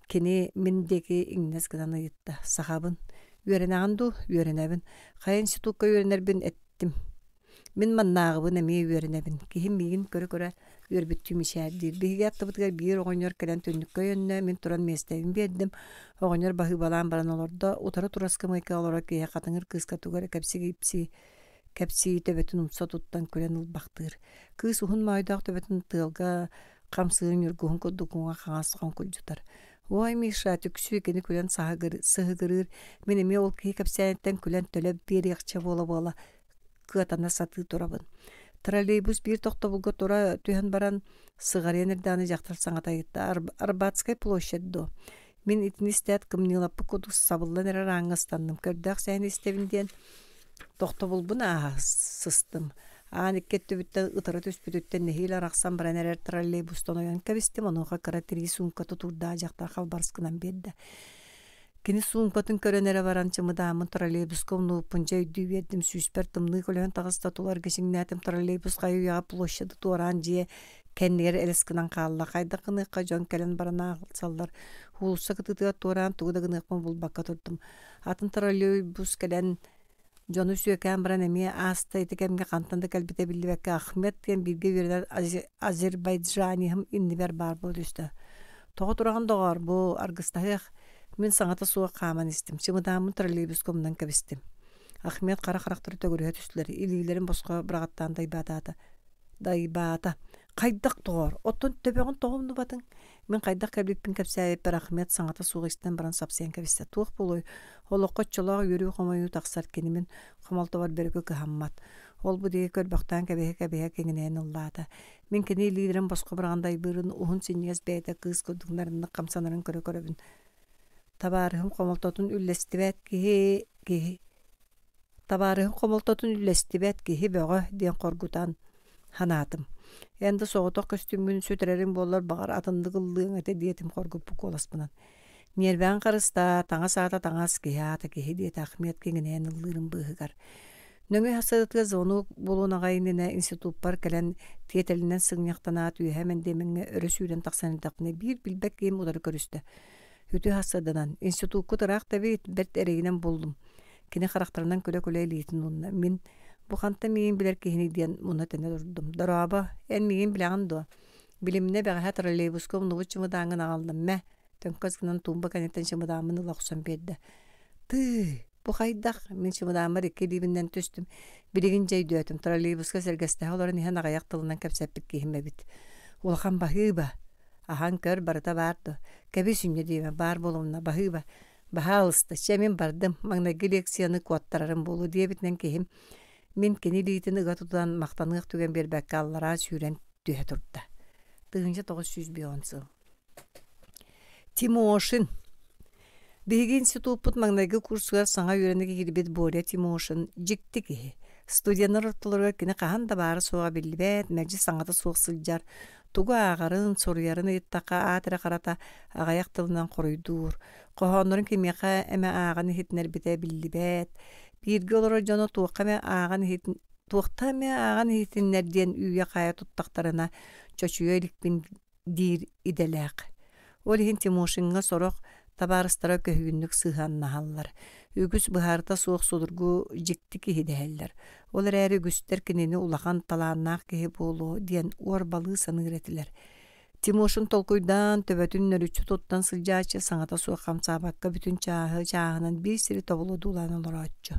кини миндеги иҥнэс гынан ыйытта сахабын үөрэнэҕинду үөрэнэбин хайын ситукка үөрэнэрбин эттим. Мин маннааҕыбын эмиэ үөрэнэбин киһи миигин көрө үөрбүттүм ичээрдиир биһиги аттыбытыгар биир оҕонньор кэлэн түннүккө йөннө мин туран миэстэбин биэрдим. Оҕонньор баһыы балаан баран олордо утары тураска мыйка олоро киһи хатыҥыр кыыска тугар кэпсии төбөтүн умса туттан күлэн ылбахтыыр. Кыыс уһун маайдаах төбөтүн тыалга хамсыын юргуһун курдукуңа хаҥаасоҕон кулдьутар. Ой, Миша, түксүү кини күлэн сыһыгырыыр. Мен эми ол киһи кэпсээниттэн күлэн төлөп биэриэхчэ буола кыатана сатыы турабын. Троллейбус биир тохтобулга тура түһэн баран сыгарыан эрдэаны дьахтар саҥатайытта Арбатскай площадь. Мен итини истэät кымнылаппы кудус сабыллан эрэр ааҥҥастанным. Көрдөөх сэйин истэбин диэн тохтобулбун сыстым. Иккет түбүттэн ытары түспүтүттэн нэһиил арахсан баран эрэр троллейбустан ойон кэбистим. Онуға каратери сумка тутурдаа дьахтар халбарскынан биэрдэ. Кини суункатын көрөнере баран чымыдаамын троллейбуска унууппунча үйдүү биэрдим. Сүүспер тымныы көлөөн тагыста тулар кисиңнээтим троллейбуска үйяга площады туораан жие кэннигер элескынан хаалла. Хайда кыныыкка жон келен баран саллар. Хулуса кытытыга туораан тугуда кыныыкмын булбакка турдум. Атын троллейбус келен жону сүйөкään баран эмие ааста итикемге кантанды кэлбите биллибекке Ахмет кен бирге үөрэнер Азербайджанихым иннибер бар бу түстө. Тоҕо тураган доҕор бу аргыстаһыах мен саҥата суох хааман истим. Чымыдаамын троллейбускомунан кэбистим. Ахмет кара характары төгүрүһэ түстүлэр. Илиилерин боско бырагаттаан дайбаата. Хайдак тоҕор. Оттон төбөҕүн тоҕумну батың. Мен хайдак кэлбиппин кэпсээбиппер Ахмет саҥата суох истен баран сапсыйан кэбисте. Туох болой. Олоққа чолоға үрүү хомойу тақсар кенімін хомалтовар бөрігі кыхаммат. Ол бұ деге көрбақтан кәбеге кеңінен ұллады. Мен кені лидерін босқы бұрғандай бұрын ұхын сенегіз бәйді қыз көдігнарыны қамсанарын көрі-көрібін. Табарығым қомалтотын үллестібәт кеге бөғі ден қоргутан ханатым. Енді соғытық көстүмгін сөтірерін болар бағар атынды қылдығын әте диетім қоргуппу коласпынан. Нербән қарыста таңа саата таңас кеяата кеһи диэт Ахмет кеңинээн ыллыырын быһыгар. Нөҥү хасыдытыга зону болуунагайнына институтпар кэлэн тиэтэлинэн сыҥñахтанаат үөһэ мэндэмиҥҥэ өрө сүүрэн тахсанытакны биир билбэк киим удары көрүстэ. Үтү хасыдынан институтку тыраах табит берт эрегинен болдум. Кини характарынан көлө илиитин унна. Мин буханта миин билер киһини диэн муна тэне дурдум. Дороаба эн миин билэҕин дуо. Билимне бэҕэһэ троллейбуском нугуччумудааңын аҕаллым мэ. Төнкөскінен тумба кәнеттен шымыдаамын ұлақсан берді. Бұ қайдақ мен шымыдаамыр екі дебінден түстім. Бірігін жайды өтім. Троллейбусқа сәргістіғі оларын ихан ағаяқ тылынан кәпсәппіт кейімбе біт. Олған бахы ба. Ахан көр барыта барды. Кәбі сүнне деймін бар болуымна бахы ба. Баха алысты. Шәмен бардым. Маңнағы лекцияны куаттарарым болу дебітнен кейім. Мен кені дейтін ұға тұтудан мақтанық түген бербәкке аллара сүйрен түйе тұрды. 1910 сыл. Тимошин. Биһиги институтпут маңнайгы курсугар саңа үйренеге кирбит Боря Тимошин жикти киһи. Студиянар ортолорга кини кахан да бары суга билбет, мәжи саңата суық сылжар. Тугу ағарын, соруярын ыйыттақа атыра қарата ағаяқ тылынан қоройдур. Қохонларын кемеқа әмә ағаны хитнер бите билбет. Бирге олора жоно туаққа ағаны хитнерден үйе қая туттақтарына чочуя илікпін дир иделәқ. Ол хин Тимошинга сорох табарыстара көһүгүннүк сыһаннаһаллар. Үгүс быһарта суох судургу жикти киһидäһэллэр. Ол эрээри үгүстер кинини улахан талааннаах киһи буолу диэн уорбалыы саныыретилэр. Тимошин толкуйдан төбөтүн нөрүччү туттан сылжаачы саңата суох хамсаабакка бүтүн чааһынан бир сири тобулудуулаан олорооччу.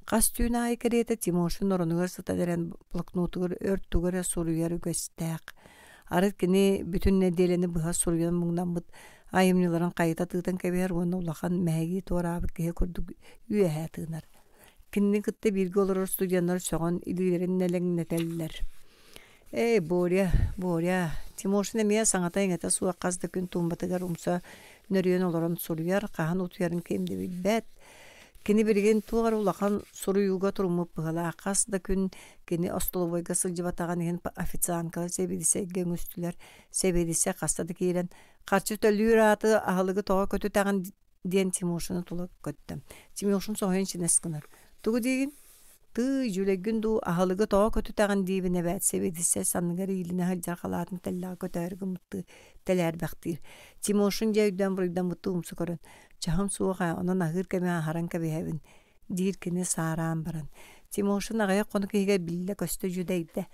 Кас түүн аайы кериэте Тимошин оронугар сытадерен блокнотугар өрттугар суруяр үгөстээк. Арыт кини бүтүн неделени быһа суруян муңнаммыт Ayımnyıların kayıta tığdan keber onu ulakan mägi torabı kehe kurduk üye tığınar. Kinni kıtte birgi olur studiyanlar soğan ililerin nelen neteller. Borya. Timursun emiye sanata ingete suya qazda gün tumbatıgar umsa nörüyen olaran suruyar, qahan utuyarın kemde bilbet. Kini birgen tuğar ulaqan suruyuga turumup bıhala. Qazda gün kini ostolovoyga sılcı batağın egen ofitsianka sebedise gen üstüler. Sebedise qazda kiren qarçı tölüyür atı ahalıgı toğa kötü tağın diyen Timursun'u tula köttüm. Timursun soğuyun çineskinir. Tuğu degin? Tı jülegün du ahalıgı toğa kötü tağın dibine bät sebedise sanıgar iline halcar qalatın tella kötärgü muttu teler baktir. Timursun jeyden buraydan muttu umsu körün. Çaham suğa ona nahır keme haran kabehevin. Dirkini saran baran. Timursun ağaya konu kihiga bille köstü jüdeydi.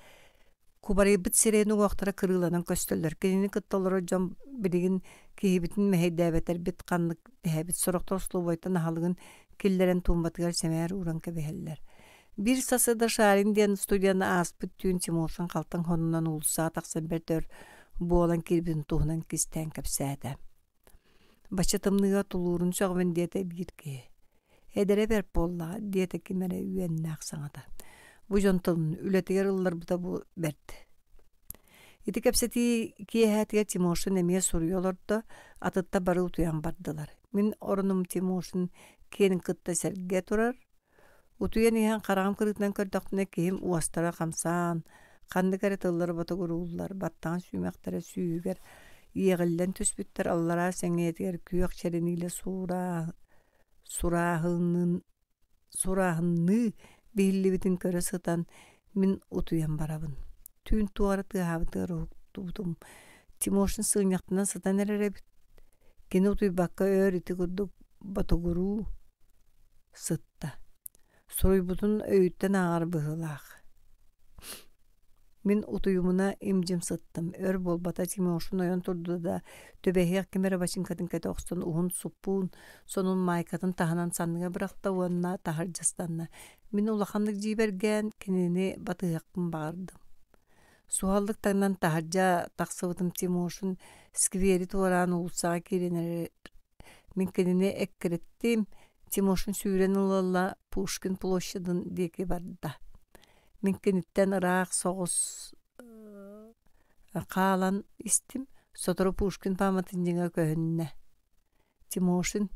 Kubarayı bit sireni uaqtara kırılanan köstüller. Kenini kıttalara jam biligin kihibitin meheydäbeter bit qanlık dehebit soroktor sloboytan ahalığın killeren tumbatıgar semer uran kabeheller. Bir sasıda şarin diyen studiyanı aspıt tüyün Timursun qaltan honundan ulsa taqsan bertör bu olan kirbin tuğunan kisten kapsada. Başatımlığa tulurun şağven diyete bir ki. Edere ber bolla diyete kimere üyenine aqsanada. Bu jontolun ületiger ıllar bu da bu berdi. İti kapsati kiye hatiye Timursun emiye soruyorlar da atıtta barı utuyan bardılar. Min orunum Timursun kenin kıtta serge turar. Utuyan ihan qarağım kırıktan kördaqtına kehim uastara qamsan. Qandı kare tılları bata gurullar. Battan süymaqtara süyüger. Yeğillen tüsbütter allara sengetiger kүйek çereniyle surahını billi bitin köre sıtan min utuyan barabın. Tüyn tuarı tıhavıtı ruh tutum. Timursun sığınyaqtından sıtan erere bit. Gene utuy bakka öğreti kurduk bata guru sıtta. Soruybutun öğütten ağır bıhılaq. Min utuyumuna imcim sıttım. Ör bolbata Timursun oyan turdu da töbehiyak kemere başın kadın kete oqstan uğun supun sonun maykatın tahanan sanlığa bırakta uanna taharcastanna. Min ulaqanlık jibergen kenini batıyakkın bağırdım. Suhallıktandan taharca taqsıvıtım Timursun skveri tuvaran ulsağa kirenere. Min kenini ekkerettim. Timursun süren ulalla Pushkin ploşadın deki barda. Min kenitten ıraq soğuz qalan istim. Sotoro Pushkin pamatınjıga köhünne. Timursun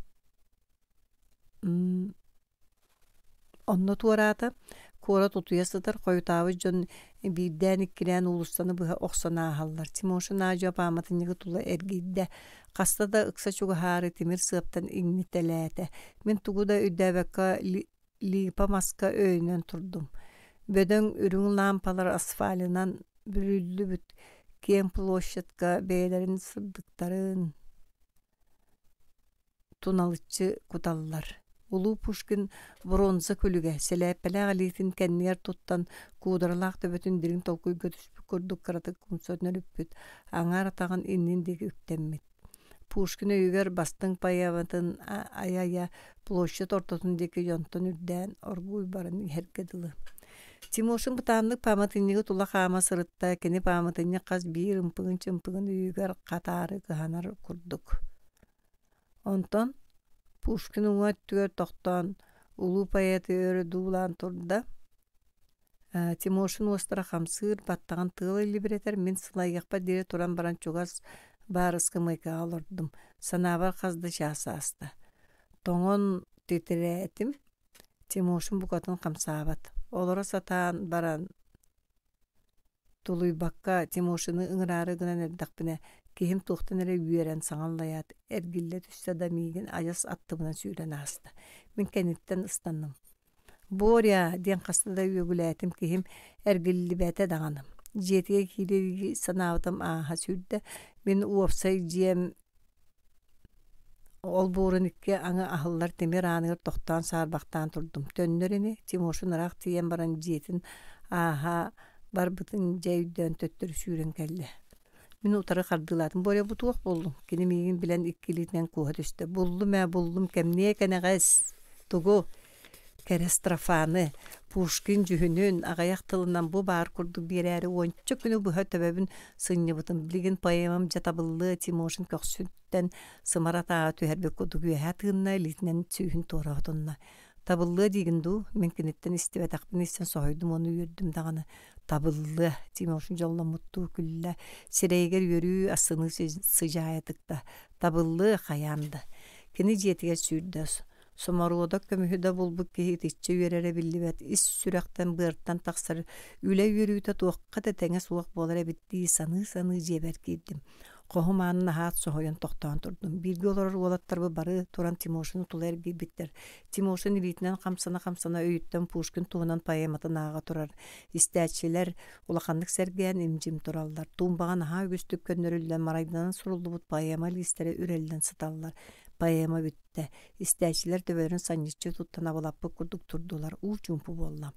onna tuarata kora tutuya sıtar koyutavı jon birden ikkilen ulustanı bıha oqsana hallar. Timursun aja pamatınjıga tula ergidde. Qasta da ıksa çoğu harı timir sığıptan inni telete. Min tugu da üddebekka lipa maska öğünen turdum. Böden ürün lampalar asfalinan bürüldü büt. Ken ploşetka beylerin sırdıktarın tunalıçı kutallar. Ulu Pushkin bronza külüge selepele alitin kenniyer tuttan kudarlaq da bütün dirin tolkuy götüspü kurduk karatık kumsotner üppüt. Aňar tağın innindeki üptemmit. Pushkin öýüger bastın payavatın ayaya ploşet ortasındaki yontun ürden orguy barın herkedilı. Timursun butanlık pamatınlığı tula qama sırıtta keni pamatınlığı qaz bir ımpığın çımpığın öýüger qatarı gıhanar kurduk. Onton Pushkin uňa tüger toqtan ulu payatı öre duulan turda. Timursun ostara qamsır battağın tığılı libereter min sılayyaqpa dire turan baran çoğaz barıskı mayka alırdım. Sanabar qazdı şahsasta. Toňon titretim. Timursun bukatın qamsabat. Olara satan baran tuluy bakka Timursun'u ıngırarı gınan erdaqpine kehim tuğtan ere üyeren saŋallayat ergille tüsse da migin ayas attımına süren hasta. Min kenitten ıstandım. Borya diyen qasta da üyegületim kehim ergilli bete dağanım. Jetiye kiri sanavdım aha sürde. Min uopsay jiyem ol borun ikke aňa ahıllar temir anıgır toqtan sarbaqtan turdum. Tönnerini Timursun araq tiyen baran jetin aha barbıtın jeyden töttür süren kelle. Min utara qardıladım. Borya bu tuaq boldum. Keni migin bilen ikkiliten kuha düştü. Buldum kemniye keneğes. Tugu kerestrafanı. Пушкин жүһүнүн агаяк тылынан бу баар курдук биэрээри уонча күнү быһа төбөбүн сынньыбытын билигин поэмам жатабыллы Тимошин көксүттен сымаратаа түһэрбек курдук үөһэ тыынна илитинен сүүһүн туораһотунна. Табыллы дигинду мен киниттен истибэтакпын истен соһойдум ону үөрдүм даганы. Табыллы Тимошин жолломуттуу күллэ сирэйгэр үөрүү ассыны сыжаайатыкта. Табыллы хаямды. Кини жиэтигер сүүрдөс. Сомаруодак көмүһүдө булбук киһи тичче үерере биллибет ис сүрэхтен быартан тахсар үле үөрүүтэ туокка тэтеңе суак болар эбитти саны жебер киирдим. Кохумаанын хаат соһойон тохтоон турдум. Бирги олорор уолаттарбы бары туран Тимошин тулар биттер. Тимошин илитинен камсана өйүттен Пушкин туунан поэматын аага турар. Истээчилер улаханнык сергеен имжим тураллар. Туумбаган аха үгүстүк көннөрүллен марайдан сурулдубут поэма листере үрелден сыталлар. Поэма бүтте. Истээчилер төбөрүн санниччы туттан абалаппы курдук турдулар. Уу чумпу болла.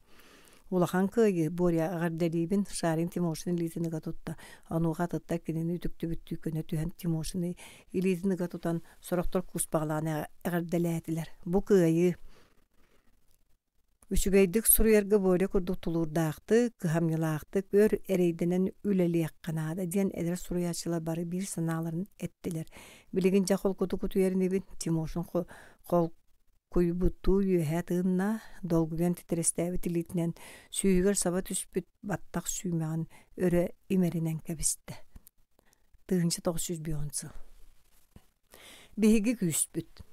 Улахан кыйы Боря агардерибин Шарин Тимошин илитинига тутта. Ануга тытта кинини үтүктүбүттүү көнө түһэн Тимошин илитинига тутан сороктор куспагалааны агарделээдилер. Бу кыйы үчүгейдик суруерге Боря курдук тулурдаакты, кыхамнялаакты көр эрейденен үлелиякканаада диэн эдер суруячылар бары бир санааларын эттилер. Билигин жакол куту еринибин Тимошин кол куйбуттуу үөһэ тыынна долгуген титерестээбит илитинен сүүгөр саба түспүт баттак сүүмэгин өрө имеринен кэбисте. 1909 биһиги күспүт.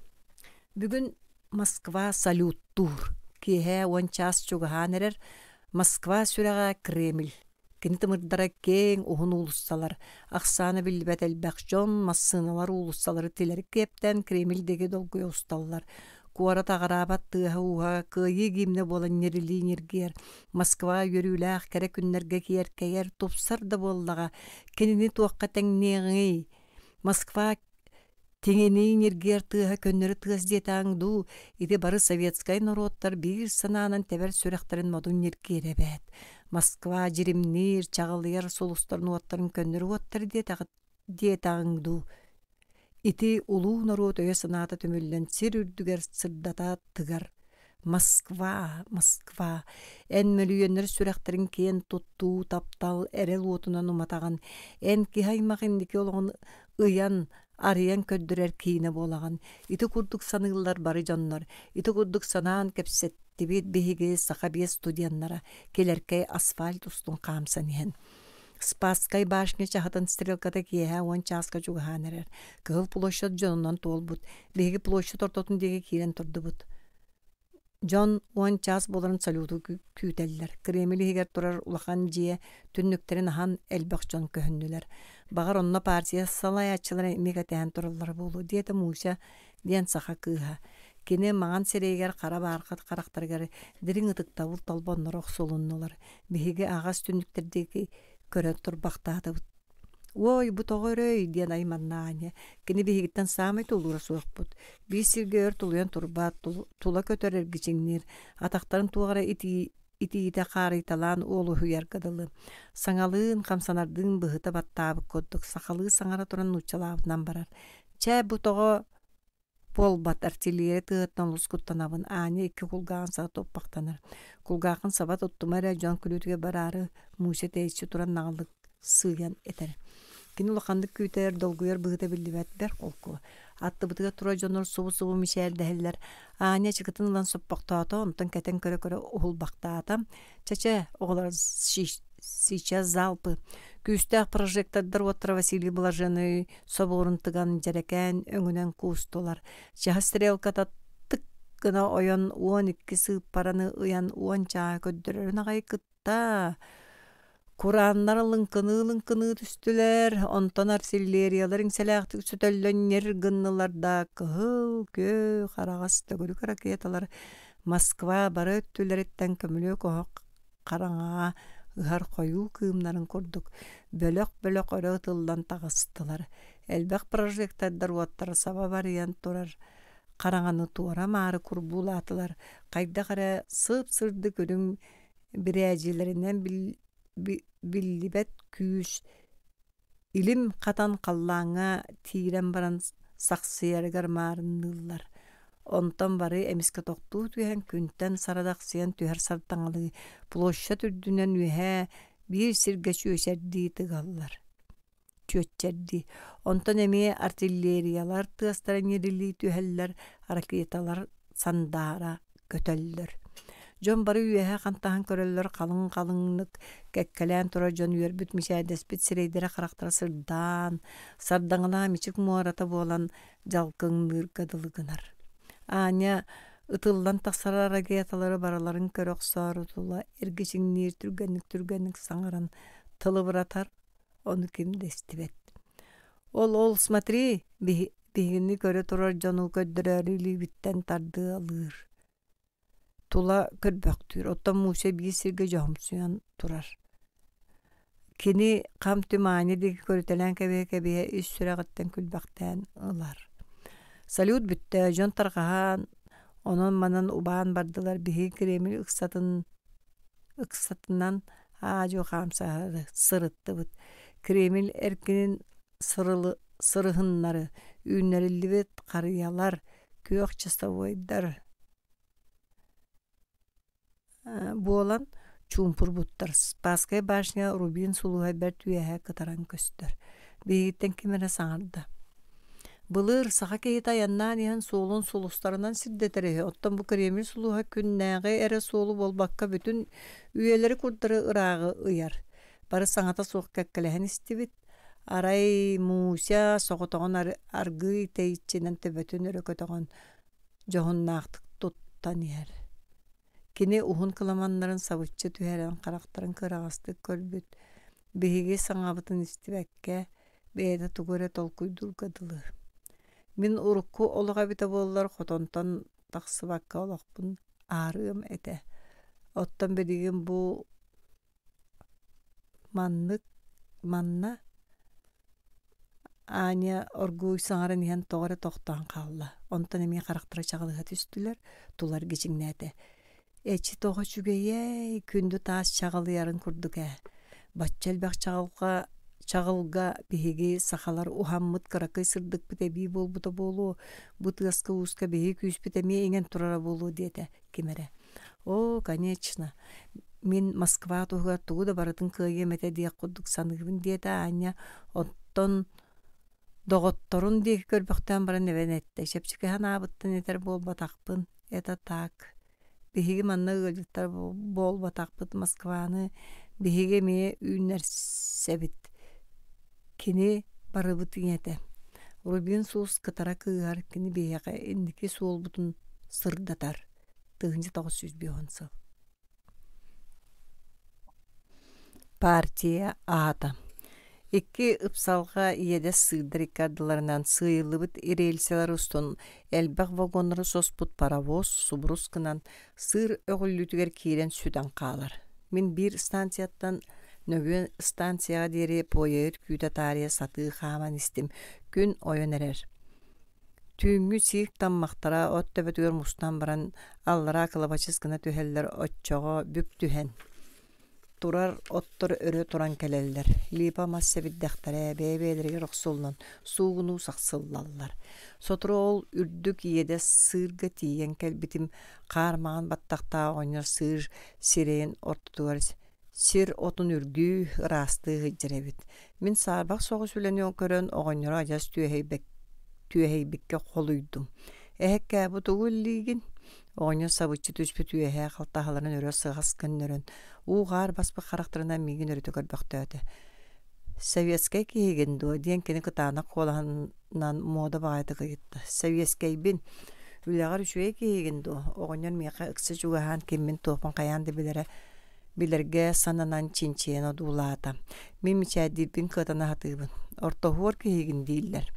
Бүгүн Москва салюттуур. Киэһэ 10 час чугаһаан эрер Москва сүрэҕэ Кремль. Кини тымырдара кең уһун уулуссалар. Ахсаана билбэт элбэх жон массыыналар уулуссалары тилери кептен Кремльдеги долгуя усталлар. Куара тағарабат тыаһа уһа кыйы гимне болан нерилиинергер. Москва йөрүүлээх кэрэ күннерге киэркэйэр тупсар да боллаға. Кинини туаққа тәңнеғый. Москва теңениинергер тыаһа көннөрү тыас диэтааңду. Ити бары советскай народтар бир санаанан тебер сүрэхтарын модун нергеребэт. Москва жиримнир, чағылыяр солустарын уаттарын көннөрү уаттар диэтааңду. Ити улуу народ өйө санаата төмөллен сир үрдүгер сырдата тыгар. Москва. Эн мөлүйөннөр сүрэхтерин кен туттуу таптал эрел уотунан уматаган. Эн кихаймахиндики олоғын ыян арыян көддөрер кийине болаган. Ити курдук саныыллар бары жоннор. Ити курдук санаан кепсеттибит биһиги сахабия студияннара. Келеркей асфальт устун камсан иһен. Спасскай башня чахатын стрелката киэһэ 10 часка чугаһаан эрер. Кыһыл площадь дьонунан туолбут. Биһиги площадь ортотун диэги киирен турдубут. Дьон 10 час боларын салюту күүтэллэр. Кремль иһигэр турар улахан дьиэ түннүктерин ахан элбэх дьон көһүннүлэр. Багар онно партия салаячылары мегатээн тураллар болу. Диэта Муся диэн саха кыыһа. Кини маңан серейгер кара бааркат карактаргар дириң ытыктабыл толбоннорох солуннулар. Биһиги агас түннүктердеги көрөн турбактаатыбыт. Ой, бу тоҕорой диэн айманнааня. Кини биһигиттен саамай тулуура суохпут. Бии сирге тулуян турбаат, тула көтөрөр гичиңнир. Атактарын тугара ити-ите каарыйталаан уолу хуяргадылы. Саңалыын хамсанардыын быһыта баттаабык коддук. Сахалы саңара туран нучалаабынан барар. Чэ бу тоҕо болбат артиллерия тыаттан лускуттанабын. Аня икки кулгаан саа топпактанар. Кулгаакын саба туттумара жон күлүтүгө барары Муся тэйчи туран нагалык сыыян этер. Кини улахандык күйтер долгуяр быһыта биллибэтбер колку. Аттыбытыга тура жонор субу мишээр дәһиллер. Аня чыкытын улан соппактаата, онтон кэтен көрө ухулбактаата. Чача оголар сейчас залпы. Күстәк прожектордар оттара Василий Блаженный соборун тыган жарекән өңүнен кустулар. Жаһа стрелката тык гына ойон 12 сыып параны ыян 10 чаа көддөрөрүн агай кытта. Кураннар лыңкыны түстүлер, онтон артиллерияларын сәләхтік сүтөллөннер гынныларда кыһыл кө харагас төгүрүк ракеталар Москва бары өттүлереттен көмүлө кохок караңаа ыһар койуу кыымнарын курдук. Бөлөк өрө тылдан тагыстылар. Элбек прожектордар уаттар саба барыян турар. Караңаны туара мары курбулатылар. Кайда кара сып-сырды көрүң бирээжилеринен биллибет күүс. Илим катан каллаңа тиирен баран саксыяргар маарыннылар. Ondan bары emiske toqtuu tühen күнтен saradaqsiyan tüher sartaŋalı ploşa türdünen ühe bir sirgeç öşerdi tıgallar. Çöçerdi. Ondan emi artilleriyalar tığastaran yerili tüheller raketalar sandara götöller. Jon bары ühe kantahan köröller kalın kalınlık kekkelen tora jon üyerbüt müşahedespit sireydere karaktara sırdan sardaŋala miçik muarata bolan jalkınlır gadılgınar. Anya ıtıldan taksara raketaları baraların köröksarı tula ergeçinler türgenlik saŋaran tılı bıratar onu kim destibet. Ol смотри bihini köre turar jonu köddürärili bitten tardı alır. Tula körböktür. Ottan Musa bir sirge jahımsuyan turar. Kini kam tümani deki körütelen kebe üst süreğitten külbakten ılar. Salyut bitti. Jon targahan onun manan uban bardılar bihi kremil ıksatından ajo kamsağı sırıttı bit. Kremil erkinin sırıhınları ünlerilli bit karıyalar kök çastavoydar. Bu olan çumpur buttar. Paskay başına Rubin suluha bertüyehe kataran köstür. Beyitten kimere sağırdı. Bılır sağa keyit ayannan yan solun soluslarından siddetere. Ottan bu kremil suluha künnäge ere solu bolbakka bütün üyeleri kurdarı ırağı ıyar. Barı saŋata soğuk kekkelehen istibit. Aray Musa soğutoğun argı teyitçenen tebetün örökötoğun johun nağtık tuttan yer. Kini uhun kılamanların savıtçı tüheren karakterin kırağıstık kölbüt. Behigi saŋabıtın istibekke beyde tugure tolkuydur gadılı. Min urukku oluğa bite bollar xotontan taqsı bakka olaqpın ağrığım ete. Ottan bedigin bu manna Anya orguy saŋaran ihan toğre toqtan qalla. Ontan emi karaktera çağılığa tüstüler, tular geçiŋnäte. Eçi toğa çügeye kündü taas çağılayarın kurduk Batçel bak çağılga bihigi saxalar uhammıt karakay sırdık bite bi bol buta bolu. Bıtıaska uska bihi küs bite mi ingen turara bolu diyete kimere. O, конечно. Min Moskva tuğugar tuğu da baratın kıya mete diye kurduk sanıgın diyete anya ondan doğottorun diye körbükten bara neven ette. Şepçikehan abıttın yeter bol batakpın. Eta tak. Bihigi manna ıgıcıktar bol batakpıt Moskva'nı bihigi meye ünler sebit. Kini barabıtın yete. Rubin sus kıtara kıyar kini bihiga indiki sol butun sırdatar. Tığıncı 901 Partiya Ata. İki ıpsalga iyede sığdır ikadlarından sığılıbıt irelseler ustun elbaq vagonları sosput paravoz subruskınan sığır öğüllütüger kiren süden qalar. Min bir stansiyattan nögün stansiyaga deri poyer küte tarihe satığı xaman istim gün oyon erer. Tüңgü sik tammaqtara ot töbetüger mustan baran allara kalabaçıskına tüheller otçoğa büp tühen. Turar ottor örö turan keleller. Lipa masse biddektere bebeleri roxsolnan suğunu saksıllallar. Sotru ol ürdük yede sırga tiyen kelbitim qarmağın battaqta oynar sır sireyen ortutugar sir otun ürgü rastı hıcrebit. Min sarbaq soğus üleniyon körön oğonyara ajas tüyeheybikke xoluydum. Ehekke bu tuğulligin oğonyar sabıçı tüspü tüyehey qaltahaların örö sığas gönnörön. Uğar basbı karakterine migin örütügör baktöödü. Sovietskay kihigindu, diyen kini kıtağına kolahannan moda bağıdı kıyıttı. Sovietskay bin, üleğar üçüye kihigindu. Oğunyan miqa ıksı jugahan kimmin tohpan kayandı bilirge sananan çinçeyen o duğulata. Min miçadir bin kıtana hatıbın. Orta huor kihigin değiller.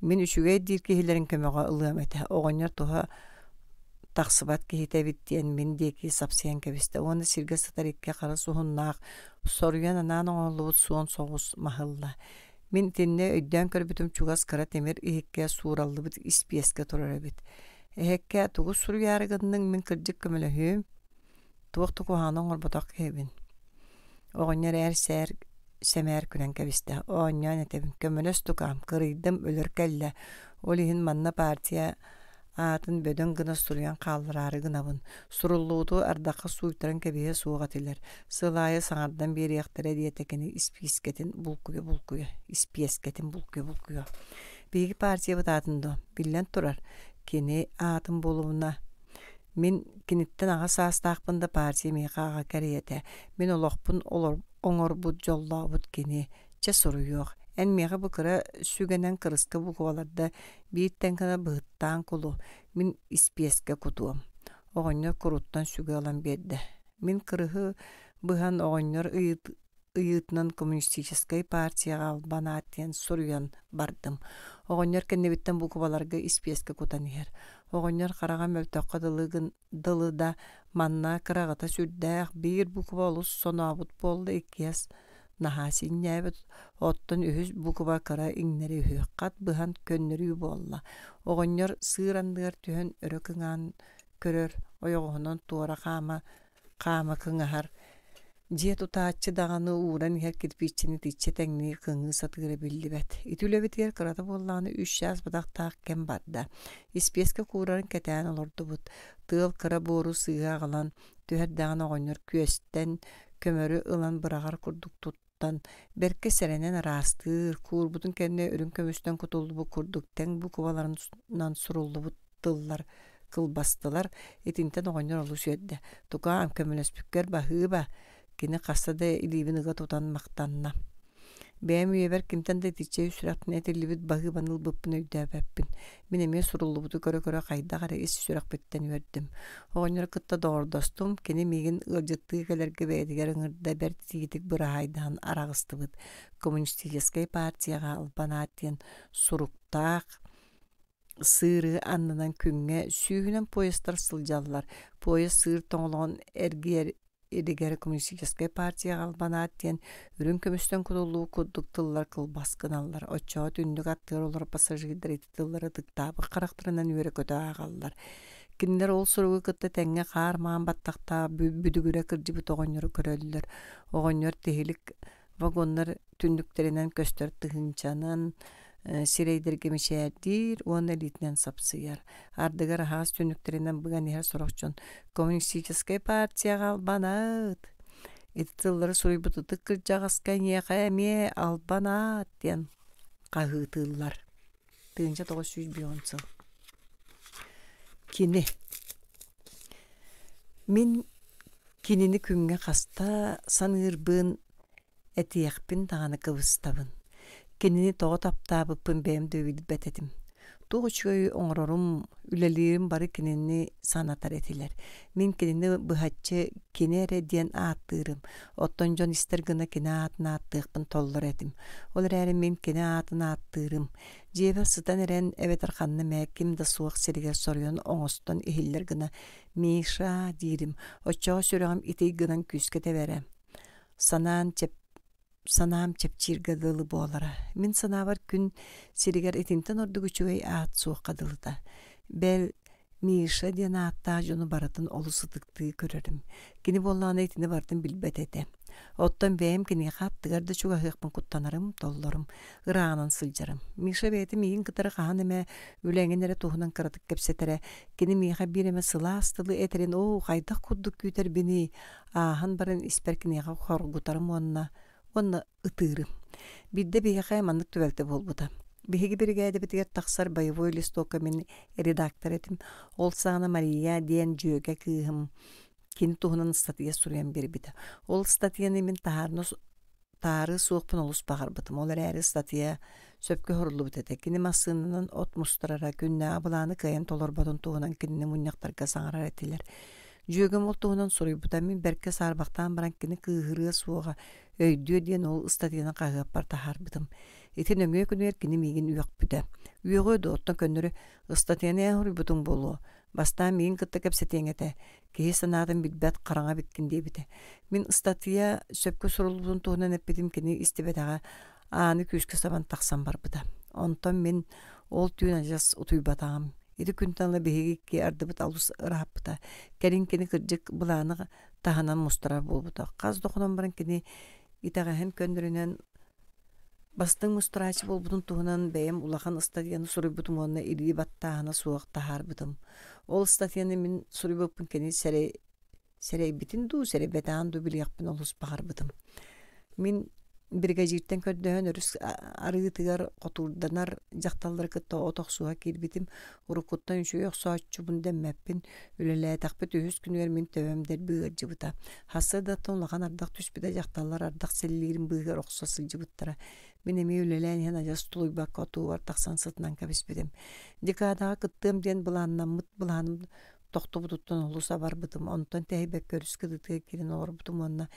Min üçüge dir kihilerin kömeğe ılığım ete. Oğunyan toha taqsıbat kihite bittiyen min deki sapsiyan kebiste. Onu sirge satarikke qara suhunnaq soruyan anan oğulubut suon soğus mahalla. Min tinne öydden körbütüm çugas kara temir ihikke surallыбıt ispiyeske turarabit. Ehekke tuğus suru yargınның min kırcık kömülöhüm tuğuk oğanan orbatak kebin. Oğunlar ser semer küren kebiste. Oğunyan etebin kömülös tukam kırıydım ölür kelle. Olihin manna partiya Атын бөдөн гына суруян қаллырары гынабын. Суруллууду ардаққа суйттарын кебеге суғатилер. Сылайы саңардан бері яқтары диетекені испиескетін булкуя. Испиескетін булкуя. Беги партия бытатынды. Билен турар. Кені атын болуына. Мен кенеттен аға састақпында партия мейқа аға кәрейеті. Мен олақпын оңор бұд жолла бұд кені. Че суруйоқ. Эн мега букара сүгенен кырыска букваларда бииттен кана быттан кулу мин испиеске кутуам. Оғоннор куруттан сүге алан берді. Мин кырыхы быхан оғоннор ыйытынан коммунистической партияға албан аттен суруян бардым. Оғоннор кеннебиттен букваларга испиеске кутан ер. Оғоннор қараға мөлтөққа дылыда манна кырағыта сүрдәқ бир буквалус сонабыт болды иккес нахасин нәбет оттон үһүс букуба кара иңнери үһүккат быхан көннөрү болла. Оғоннор сыырандыгар түһөн өрө кыңаан көрөр ойоғонон туора қама кыңахар. Жие тутаачы дағаны ууран ихер кирпичини тиче тәңни кыңы сатыгыры билди бет. Итүлебитер кырата болланы 3 жас бадақтақ кем барда. Испеске куурарын кәтән олорду бут. Тыл кыра бору сыға қалан түһер дағаны оғоннор күөстен көмөрү ылан бырағар курдук туттан берке серенен арастыр курбутун кенне үрүн көмөстөн кутулду бу курдук тең бу кубаларынан сурулду бу тыллар кылбастылар этинтен оғоннор олу сүйедде тука ам көмөлөспүккер бахыба кини кастада илибиныга тутан мактанна бэм үйебер кимтен да тиче үсүрактын этилибит бахыбан ылбыппын өйдөбөппүн мен эме суруллубуту көрө кайда кара ис сүракпеттен үрдүм оғоннор кытта доордостум кини мигин ылжыттыы келерге бэдигер ыңырда бер тигитик бырахайдан арагыстыбыт коммунистической партияга албанааттен суруктаак сыыры аннынан күңге сүүгүнөн поезддар сылжаллар поезд сыыр тоңолон Эдигер коммунистическая партия албанааттен үрүн көмүстөн кутулуу курдук тыллар кылбаскыналлар. Очоо түндүк аттыр олар пассажирдер тыллары тыктабы карактырынан үйрө көтө агаллар. Киндер ол суругу кытта теңге каар маан баттакта бүдүгүрө кыржыбы тогоннору көрөлүлөр. Огоннор техилик вагоннар түндүктеринен көстөр тыгынчанын сирейдерге мишээрдир, он элитнен сапсыяр. Ардыгар хас түнүктеринен быган ер сорокчон коммунистическая партияга албанат. Этилары суруйбутуты кыржагаска неқаме албанат ден кагытылар. Тыгынча 901 Кини. Мин кинини күнгө каста санырбын этиякпин таганы кыбыстабын. Кинини тоғы таптабыппын бәйімді өйді бәтетім. Туғычкөй оңрорум үлелерім бары кинини санатар етилер. Мен кинини бұхатчы кинере ден аттырым. Оттон жон истер гына кини атын аттықпын толлар етім. Олар әрі мен кини атын аттырым. Жебе сытан әрен әветер қанны мәкім да суық серігер сорыyon оңостон ихиллер гына Миша дирим. Очоға сүріғым итей гынан күскете берем. Санам чепчирге дылы болара. Мен санавар күн сиригер этинтен ордугучугай аат суыққа дылыда. Бәл Миша ден аатта жону баратын олысытыкты көрерім. Кені болланы етini бардын билбет эте. Оттан бәйім кені қаттығарды чуға хықпын құттанарым, толларым, ырағанан сылжарым. Миша бәйті мейін кытары қаған әмә үләңенері туғынан қыратық кепсетері. Кені мейға бір әмә сыла астылы әтерін, о, қайдақ күрдік күйтер бені. Ахан барын іспер кенеға қорғытарым онна ытырым. Бидде бейға мандык түвәлті болбута. Беги бригада битигер тахсар боевой листока мен редактор этим. Ол сана Мария ден жөге кыгым. Кини туһунан статья сурян бербиде. Ол статьяны мен тары суықпын олус бағарбытым. Олар әрі статья сөпке хорулу бітеді. Кини масынынан от мустарара күнне абыланы кайын толорбадын туһунан кинини муньяқтарға саңарар етилер. Жөгім ол туһунан суруйбута мен берке сарбақтан баран кини кыгыры суға өйдү ден ол статьяны қағып барта харбытым. Итин өңө күнер кини мигин үйөк бүдө. Үйөгө да оттон көннөрү статьяны хуруйбутун болу. Баста мигин кытта кепсетеңете. Кеһи санаатын билбет караңа биткиндей бите. Мен статья сөпкө сурулуутун туһунан эппитим кини истебетага ааны күскө сабан таксан барбыта. Онтон мен ол түйүн ажас утуйбатагам. Ити күнтанла беһиги ардыбыт алус ыраппыта. Керин кини кырдык буланы таханан мустарар болбута. Каз дохунан баран кини итагаһын көндөрүнөн Бастың мустурачы болбутун туһунан бэйэм улахан статьяны суруйбутум онна ирии баттаахына суоктахаарбытым. Ол статьяны мин суруйбуппун кени серейбитин дуу, серебетаан дуу билиэхпин олус бахарбытым. Мин бригадиртен көрдөһөн өрүс арыытыгар котурданар жакталлар кытта отоксуга кирбитим. Урукуттан үчү оксооччубун деммеппин. Үлелээтахпыт үһүс күнүгер мин төбөмдер быыржыбыта. Хассыдаттан улахан ардак түспүдэ жакталлар ардак селлиирин быыгар оксосылжыбыттара. Мен эми үлелээн хен ажас тулуйбак отугар тахсан сытынан кэбиспитим. Декадага кыттыам диэн былааннаммыт былааным тохтубутуттан олуса барбытым. Онтон тэйбек көрүскүдүтүгө кирин олорбутум онна.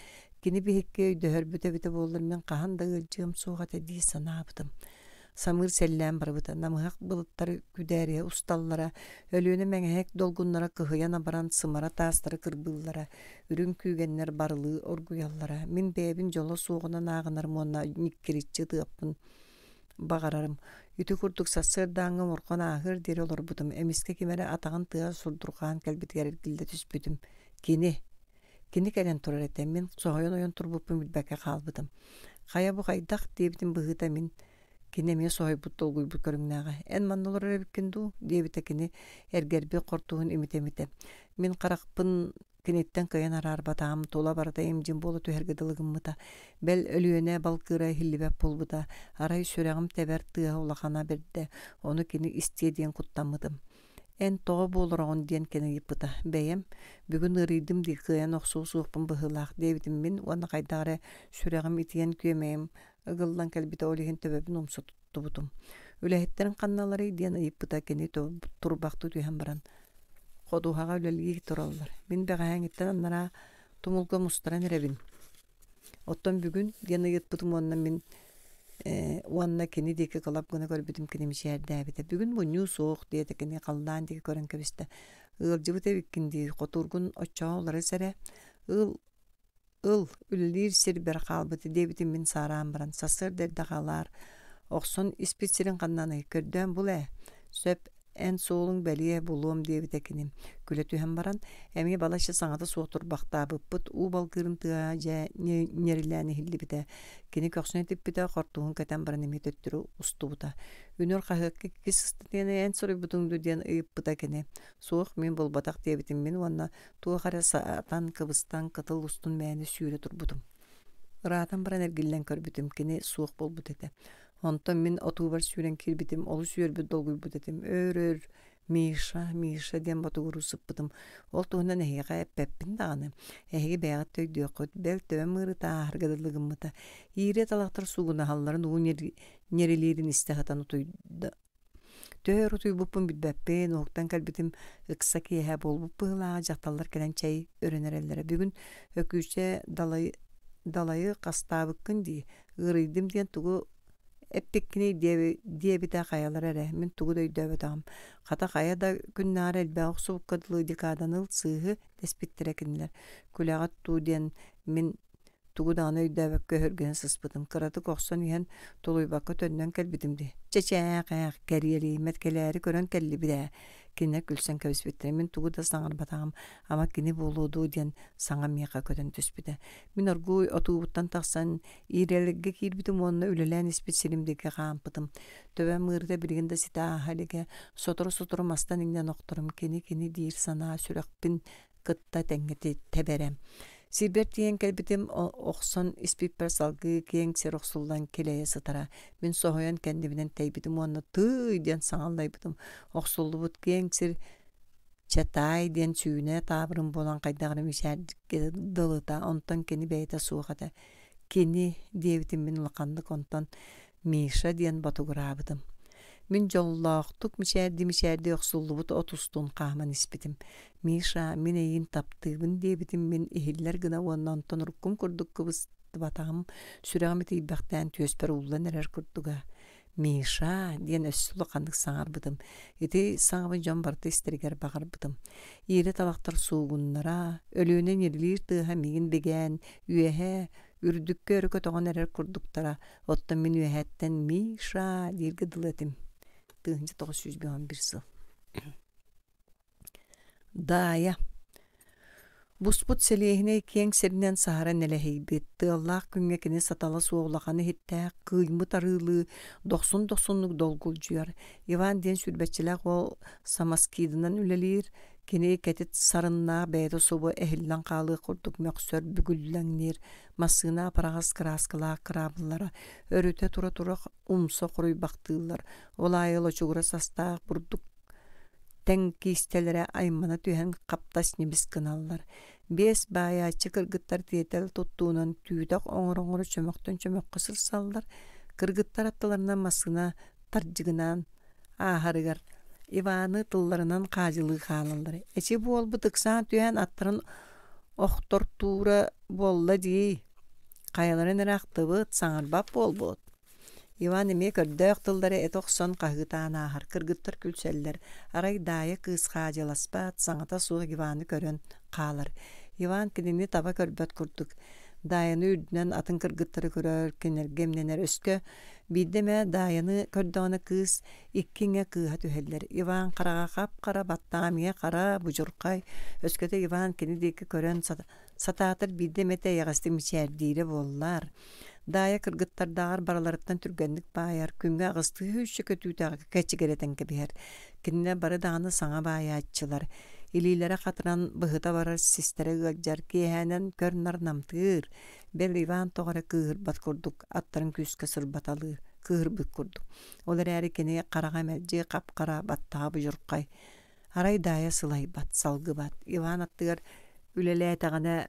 Кини бихикке өйдөһөр бүтө боллар мен кахан да ылжыым сугата дии санаабытым. Самыр селлән барбыта. Намыхак былыттар күдәрие усталлара, өлүөнө меңэхек долгуннара кыһыяна баран сымара таастары кырбыллара, үрүн күүгеннер барылыы оргуяллара. Мин бэбин жоло суугуна наагынар муонна никкириччи тыаппын багарарым. Үтү курдук сассырдааңы моркон аахыр дери олорбутум. Эмиске кимере атаган тыа сурдургаан кэлбитигер эргилде түспүтүм. Кини кэлен турар этем. Мен соһойон турбуппун билбэкке хаалбытым. Хая бу хайдах диэбитим быһыта мин кинеме соһойбут долгуйбут көрүңнээҕэ. Эн маннолор эбиккен дуу диэбите кини эргерби кортуһун имите. Мен каракпын кинеттен кыйан арарбатаам тула барда эмжин болу түһэргедылыгыммыта. Бел өлүөнэ балкыра хиллибэп болбута. Арай сүрэгим тебер тыа улахана берде. Ону кини истие диэн куттаммытым. Эн тоҕо буолорҕун диэн кенигиппыта. Бэйэм бүгүн ырыйдым дии кыйан охсуу суохпун быһылаах диэбитим мин уонна хайдааре сүрэгим итиэн күөмэйим ыгыллан кэлбите олиһин төбөбүн умсуттубутум. Үлэһиттерин канналары диэн ыйыппыта кини турбахту түйэн баран. Ходуһаға үлэлгии тураллар. Мин бэҕэһэҥиттэн аннара тумулга мустаран эребин. Оттон бүгүн диэн ыйытпытым уонна мин уанна кини диэки кылап гына көрбүтүм кини мичээрдээбите. Бүгүн муннуу суох диэте кини калдаан диэки көрөн кэбисте. Ыылжыбыт эбиккин дии хотургун оччоолары сэре ыл үлэлиир сирбер хаалбыты диэбитим мин саараан баран. Сассыр дердахалаар оксон испитсирин каннаны көрдөөн бул сөп эн соолуң бэлие булуом диэбите кини күлө түһэн баран. Эми балашы саҥата суотурбахтаабыппыт уу балгырын тыа же нерилээни хиллибите. Кини көксүнэ типпите хортуһун кэтэн баран эми төттүрү устубута. Үнөр хаһыакки кисыстыны эн соруйбутуңду диэн ыйыппыта кини. Суох мин болбатах диэбитим мин уонна туохара саатан кыбыстан кытыл устун мээни сүүрэ турбутум. Ыраатан баран эргиллен көрбүтүм кини суох болбут эте. Онтон мин отуубар сүүрэн кирбитим, олу сүүрбүт долгуйбут этим. Өр Миша диэн батугуру сыппытым. Ол туһунан эһиэҕэ эппэппин даҕаны. Эһиги бэйэҕит төйдүөккөт, бэл төбөн мыырытаа харгадылыгыммыта. Иирэ талахтар сугуна халларын уу нерилиирин истэхатан утуйда. Төр утуйбуппун билбэппин, уһуктан кэлбитим ыкса киэһэ болбуппыһылааҕа дьахталлар кэлэн чэй өрөнэрэллэрэ. Бүгүн өкүүчэ далайы кастаабыккын дии. Ырыйдым диэн тугу эппиккини диэбитэ хаялар эре. Мин тугу дөйдөбөтөҕүм. Хата хая да күннээри элбээх сууккадылыы дикааданыл сыыһы теспиттэрэ кинилэр. Күлээҕат туу диэн мин тугу даҕаны өйдөбөк көһөргөн сыспытым. Кыраты кохсон иһэн тулуйбакка төннөн кэлбитимди. Чэчэээх кэриэри мэткэлээри көрөн кэллибитэ. Кинэ күлсэн кэбиспиттэрэ. Мин тугу да саҥарбатаҕым. Ама кини буолуудуу диэн саҥа миэхэ көтөн түспүтэ. Мин оргуй отуубуттан тахсан иирэлигге киирбитим уонна үлэлээн испитсиримдиге хаампытым. Төбө мыырыта билигин да ситааһалиге сотору мастан иңнэн окторум. Кини диир санаа сүрэхпин кытта тэҥҥити тэбэрэм. Сирбер тиен кэлбитим оксон испиппер салгы кең сер оксулдан келее сытара. Мин соһойон кэндибинен тэйбитим уонна тый диэн саҥаллайбытым. Оксуллубут кең сер чатай диэн сүүнэ таабырын болан хайдағырым ишээрдикке дылыта. Онтон кини бэйта суохата. Кини диэбитим мин улакандык онтон Миша диэн батугураабытым. Мин жоллоохтук мичээрди оксуллубут отустун хааман испитим. Миша, мин эйин таптыыбын диэбитим мин ихиллер гына уоннонтон руккум курдук кыбыстыбатаҕым сүрэҕим итийбэхтээн түөспэр уулан эрэр курдуга. Миша диэн өссүлү хандык саҥарбытым. Ити саҥабын дьон барыта истэригэр баҕарбытым. Иирэ талахтар суугуннара, өлүөнэн ирилиир тыаһа мигин бэгээн, үөһэ, үрдүккө өрөкө тоҕон эрэр курдуктара. Оттон мин үөһэттэн Миша дииргэ дылытым. 1991 сыл. Дая. Буспут селиэхине кең серинен сахара нелехейбит. Тыаллах күнге кини сатала суоглаханы хиттää кыймыт арыылы дохсун-дохсуннук долгулжуяр. Иван ден сүрбәтчиләк ол самаскидынан үлелир. Кини кетит сарынна бәйді собы эхиллан қалы құрдук мөксөр бүгүлләңнер. Масына парагас краскала крабылара. Өрүтә тура-тура умсо құруй бақтыылар. Олайылы чугура састақ бурдук тәң кистелері аймана түйен қаптас небіс кыналлар. Бес баячы кыргыттар тиетел туттуунан түйдақ оңыр-оңыр чөмөктөн кысыр саллар. Кыргыттар аттыларынан масына таржыгынан ахарыгар. Иваны тылларынан қажылы халалар. Эчи бол бытыксан түйен аттырын охтор тура болла дей. Каяларын ырақтыбыт саңарбап болбут. Иван эме көрдөк тылдары этоксон кагытан ахар кыргыттар күлселлер. Арай дайы кыз хажаласпат саңата суға Иваны көрөн қалар. Иван кинини таба көрбөт курдук. Дайыны үрдүнен атын кыргыттары көрөр кенергемненер өскө. Бидеме дайыны көрдөңі кыз иккиңе кыға түхеллер. Иван қараға қап-қара баттамия қара бужуркай. Өскөте Иван кинидеки көрөн сататыр бидемете яғасты мичердире боллар. Дая кыргыттардагар бараларыттан түргенлик байар, күнгө агысты хүші көтүүтәгы кәчігеретен кебер. Кинне бары дағаны саңа байаатчылар. Илилere қатыран бұғыта барар систері ғалжар кейхәнен көрнар намтыр. Бел Иван тоғары кығыр бат күрдік, аттарын күскі сыр баталы кығыр бұт күрдік. Олар әрі кене қараға мәлже қап-қара баттағы бұжырқай. Арай дая сылай бат, салғы бат. Иван аттығар үлелі әтағана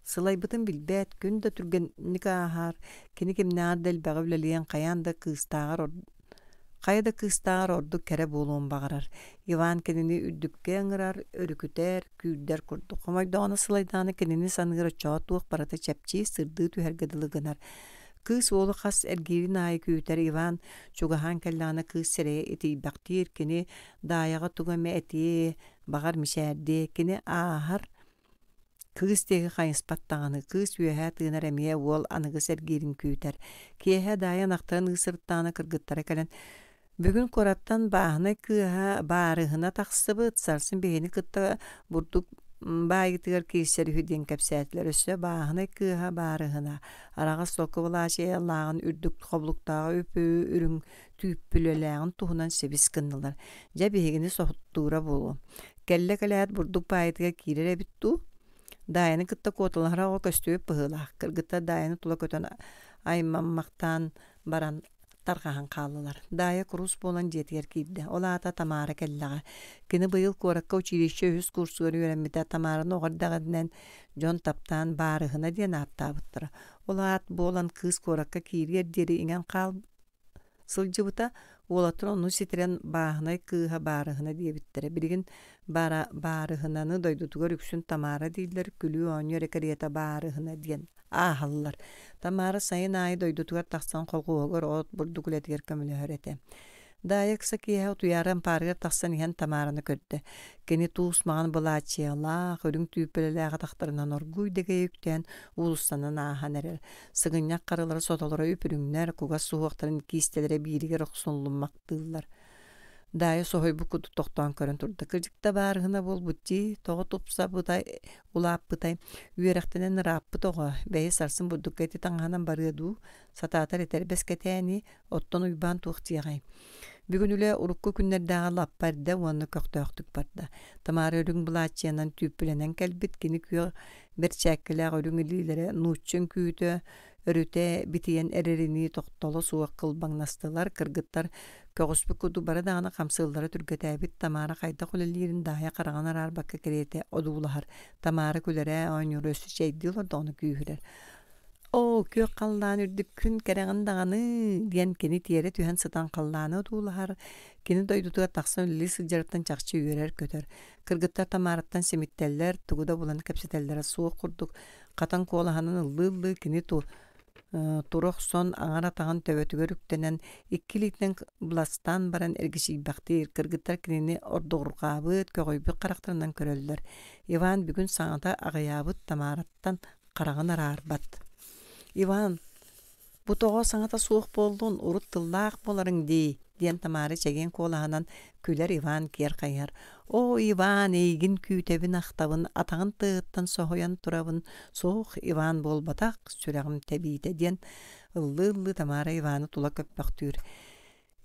сылай бытын билбәт, күнді түргенлік ахар, кені кемнағар дәл бәғі үлеліен қайда кыстағар орды кәрі болуын бағарар. Иван кенini үрдікке аңырар, өрікітер, күйдер күрді. Қомайдағаны сылайдағаны кенini санығыр чоғатуық бараты чәпчі сырды түхәргеділігінар. Кыз олы қас әргерін айы күйтер Иван чуғахан кәллағаны кыз сірее еті бақтир, кені даяға тұғаме әтие бағар мишәрде, кені ахар кыз теги қайынспаттағаны, кыз үйәһә тыынар әмие ол анығы сәргерін күйтер. Кейәһә дайан ақтарын ұсырттағаны кыргыттары кәлін. Бүгін қораттан бағыны кыға барығына тақсыбыт, сарсын бейіні кытта бұрдық байгытыгар кейсер хүден кәпсәтілер өсі бағыны кыға барығына. Араға соқы бұлашы әллағын үрдік қоблықтағы өпі үрің түйіппілеләғын туғынан себіс кыннылар. Жа бейгіні соқтуыра болу. Кәлі кәләт бұрдық байытыға кейлер әбітту. Дайаны кытта котылыра о көстөп пыгылах. Кыргытта дайаны тула көтөн аймаммактан баран таргахан қалылар. Дайы курус болан жетер кийди. Олата Тамара келлага. Кини быйыл коракка училище үз курсугар үйренмите Тамарын оғырдағадынан жон таптан барыгына ден аттабыттыра. Олат болан кыз коракка кийрер дери ingen қал сылжыбыта олатыр onu ситерен бағынай кыға барыгына дебиттері. Бірігін барыгынаны дойдутугар үксін Тамара дейділер күлі оңер екарета барыгына ден. Ахаллар. Тамара сайын айы дойдутугар тақсан қолғы оғыр от бұрдугулетігер көмілі өрете. Дайы кыса кейе утуярын парыгар тақсан иген Тамараны көрді. Кені туыс маған бұлачияла, көрің түйіпіліліға тақтарынан оргуй деге үктен улустанын ахан әрер. Сығынняк қарылары соталары өпіріңнер, куға суғақтарын кейстелері бейрігер ұқсынлымақтылар. Дайы соғой бұқыды тоқтуан көрін тұрды. Кірдікті барығына бол бұтти, тоғы топса бұтай, улап бұтай, үйерақтенен рап бұтоға, бәйі сарсын бұдық кәйті таңғанан барыду, сататар етер бәскәтәні, оттон ұйбан туқтияғай. Бүгін үлі ұрыққы күннердағы лаппарды, оны көқтөқтік барды. Тамары өрің бұлачиянан түйіппіленен кәлбіт, кені күйі бір чәккіләғ өрің үлілері нұтчын күйті, өріте бітейен әреріні тоқтолы суық қылбаңнастылар, кыргыттар көғіспі күді бары дағына қамсылдары түргеті әбіт Тамары қайда құлелерін дағая қарағанар арбаққа кереті одулағар. Тамары күлері ойныр өсі шейділер да оны күйірер. О, көк қалдан үрдік күн кәрәғындағаны ден кені тиері түйен сытан қалданы одулағар. Кені дойдутуға тақсан үлі сылжарыптан чақчы үйерер көтер. Кыргыттар Тамараттан семиттеллер, тұғыда болан кәпсетеллері суық құрдық. Қатан қолағанын ұлы-ұлы кені туруq son аңара тағын төбөтүгөр үктенен иккилийтен бластан баран эргиши бактыр кыргыттар кинини ордугургабыт көгөйбү карактарынан көрөлдөр. Иван бүгүн саңата агыябыт Тамараттан караган арарбат. Иван бу тоо саңата суук болдун урут тыллаак боларың дей. diyen Tamara çegen kolahanan küler Ivan kiyer kayar. O Ivan eygin kütebin ahtabın atağın tığıttan sohoyan turabın soğuk Ivan bol batak süregim tebiyde diyen ıllı Tamara Ivan'ı tula köpbüktür.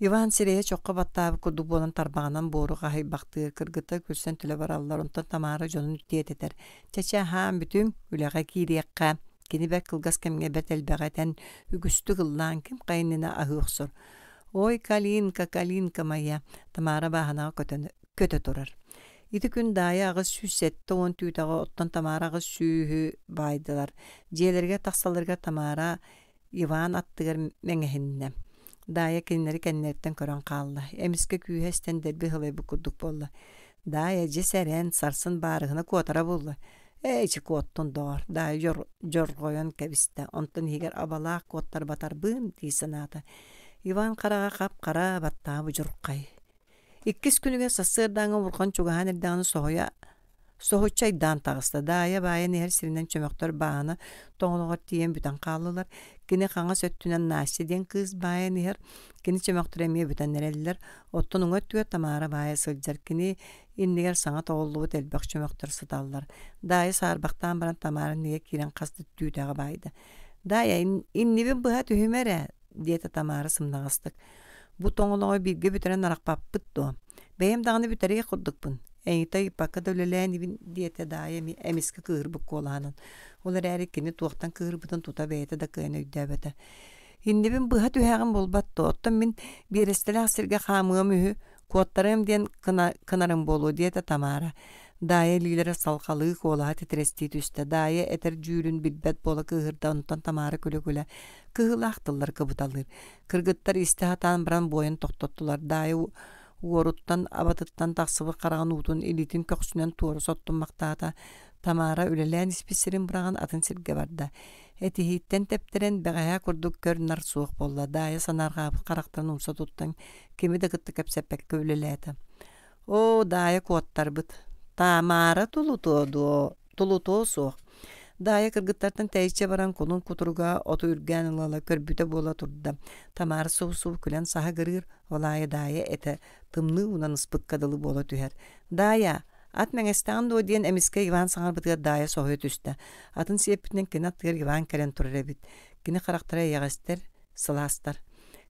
Ivan sireye çokka battabı kudu bolan tarbağından boru qahay baktır kırgıta külsen tüle barallar ondan Tamara jonun ütiyet eder. Çeçe ham bütün üleğe kiriyekka kini bek kılgas kemge betel beğeten ügüstü kıllan kim qaynına ahıqsur. Oy kalinka maya Tamara bahana kötü turar. İti gün daya ağız süsette on tüytağı ottan Tamara ağız sühü baydılar. Jelerge taqsalarga Tamara Ivan attıgar meŋehinne. Daya kinleri kennetten kören qallı. Emiske kühesten derbi hılay bu kudduk bolla. Daya jeseren sarsın barığına kuatara bolla. Eçi kuottun doğar. Daya jor koyan kebiste. Ondan higer abalaq kuottar batar bığın diýsen ata. Ivan qarağa qap qara batta bu jurqay. İkkis günüge sasırdaňa vurgan çugahan erdaňy sohoçaydan tağısta. Daya bayan her sirinden çömöktör bağını toňulugar diýen büten qallılar. Kini qaňa söttünen naşiden kız bayan her kini çömöktör emiye büten nereliler. Ottun öttüge Tamara baya sıljar kini inniger saňa toğulluğu telbek çömöktör sıdallar. Daya sarbaktan baran Tamara niye kiren qasdy tüýtäge baydy. Daya innibin bıha tühümere diýete Tamara sımnagastık. Bu toňulugy birge büteren arakpapyt do. Beýim dagny büterige kurdukpun. Eýtay pakka döleläni diýete daýy emiski kyrbyk kolanan. Olar ärekini tuwaktan kyrbydan tuta beýete da kyna üdäbete. Innibin bıha tühägim bolbatdy. Ottan min bir estele asyrga hamymy mühü kuottarym diýen kynarym bolu diýete Tamara. Daýy lilere salqaly kola titresti üstte. Daýy eter jüýrün bilbet bola kyrdan ondan Tamara köle kıhılaqtıllar kıbıtalır. Kırgıtlar istihatan biran boyun toktattılar. Daýy Uoruttan abatıttan taqsıbı qaragan utun elitin köksünen toru sottunmaqtaata Tamara ülelän ispisirin bıragan atın sirge barda. Etihitten teptiren beğaya kurduk körnar soğuk bolla. Daýy sanarga qaraktan umsa tuttan kimi de gıttık epsepek köylelete. O daýy kuottar bıt. Tamara tuluto soğuk. Daýy kırgıtlardan täýçe baran kolun kuturga otu ürgän ılala körbüte bola turda. Tamara suw külen saha gırır. Olaýy daýy ete tımny unan ıspıkkadılı bola tüher. Daýy at meňestan do diýen emiske Ivan saňar bytyga daýy sohut üstte. Atyn sepitinen kenat ger Ivan kelen turar ebit. Kini qaraktara ýagaster, sılastar.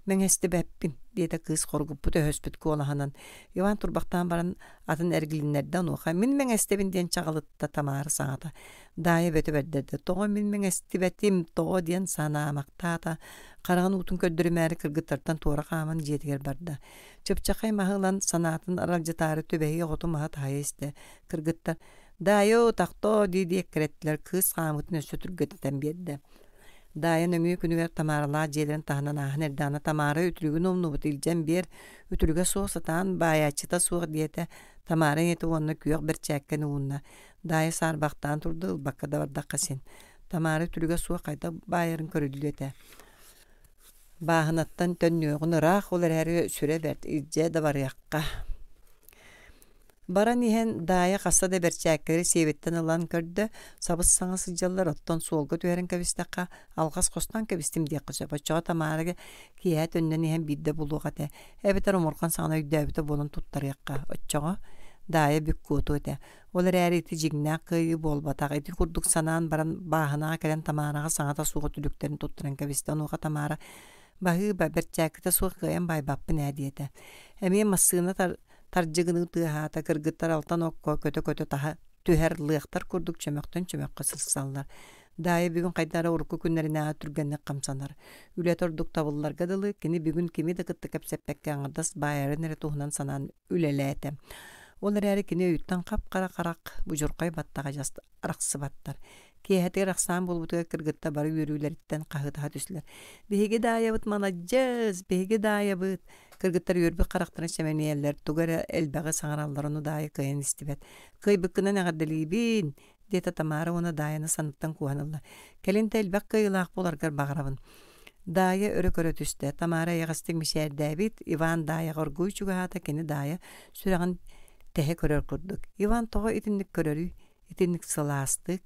Meňesti beppin diýde kız gorgup bu höspüt kolahanan. Ivan turbaktan baran atın ergilinlerden oha. Min meňesti binden çagalytda Tamara saňata. Daýy beti berdirdi. Toğa min meňesti betim toğa diýen sanamakta qaragan utun köddürmäri kırgıtlardan tora qaman jetiger barda. Çöpçaqay mahylan sanatın araljatary töbeýi gotumaha taýysdy. Kırgıtlar daýy taqto diýdi keretler kız qamytyny sötürgeten berdi. Daýy nöňü günüger Tamaralar jelen tahanan ahyn erdana Tamara ütülügün omnubut iljen bir ütülüge soğuk satan baýaçyta soğuk diýete Tamara ýeti onna küýek bir çäkken uğunna. Daýy sarbaktan turdy bakkada barda qasin. Tamara ütülüge soğuk aýda baýaryn körüldüete. Bahanattan tönýögün rak olar her süre berdi. İlje de barýakka. Baran ihen daýy qassa da berçäkleri sebetden alan kördü. Sabys saňa syjallar ottan solga tören kebistakka algas kostan kebistim diýip qysa. Başga Tamaraga kiýät önnen ihen bidde bulugate. Ebeter omurgan saňa üdäbite bolan tuttarýakka. Otçaga daýy bük gotu ete. Olar äriti jignak kyy bolbatak eti kurduk sanan baran bahana kelen Tamaraga saňa da suga tülüklerini tutturan kebistan oga Tamara bahy berçäkte suga gaýan baýbapy nädiýete. Emi masyna tarjygyny tyhata kırgıtlar altan okko kötö taha tüher lyqtar kurduk çömökten çömökkä sılsallar. Daýy bugün qaýdara urku günlerine türgenni qamsanar. Üle turduk tabullar gadaly kini bugün kimi de gıttık epsepekkä aňardas baýary nere tuhnan sanan ülelete. Olar eri kini öýütten qap-qara qarak bujurqay battaga jast araksy battar. Kiýeti raksan bolbutyga kırgıtta bary ýörüleritten qahyta düşler. Bege daýy byt manajjaz, bege daýy byt. Kırgıtlar yürbi qaraktyny semenýärler, tugara elbäge saňarallaryny daýy kayın istibet. Kıybıkına nägaddelibin, diýete Tamara ona daýyny sanatdan kuwanyldy. Kelin elbäk kıylaq bolargar bagrabyn. Daýy örek düşdi. Tamara ýagastyk mişär David, Ivan daýy gorguýçuga hata keni daýy süregin tehe körör kurduk. Ivan toğa itinlik körörü, itinlik salastyk.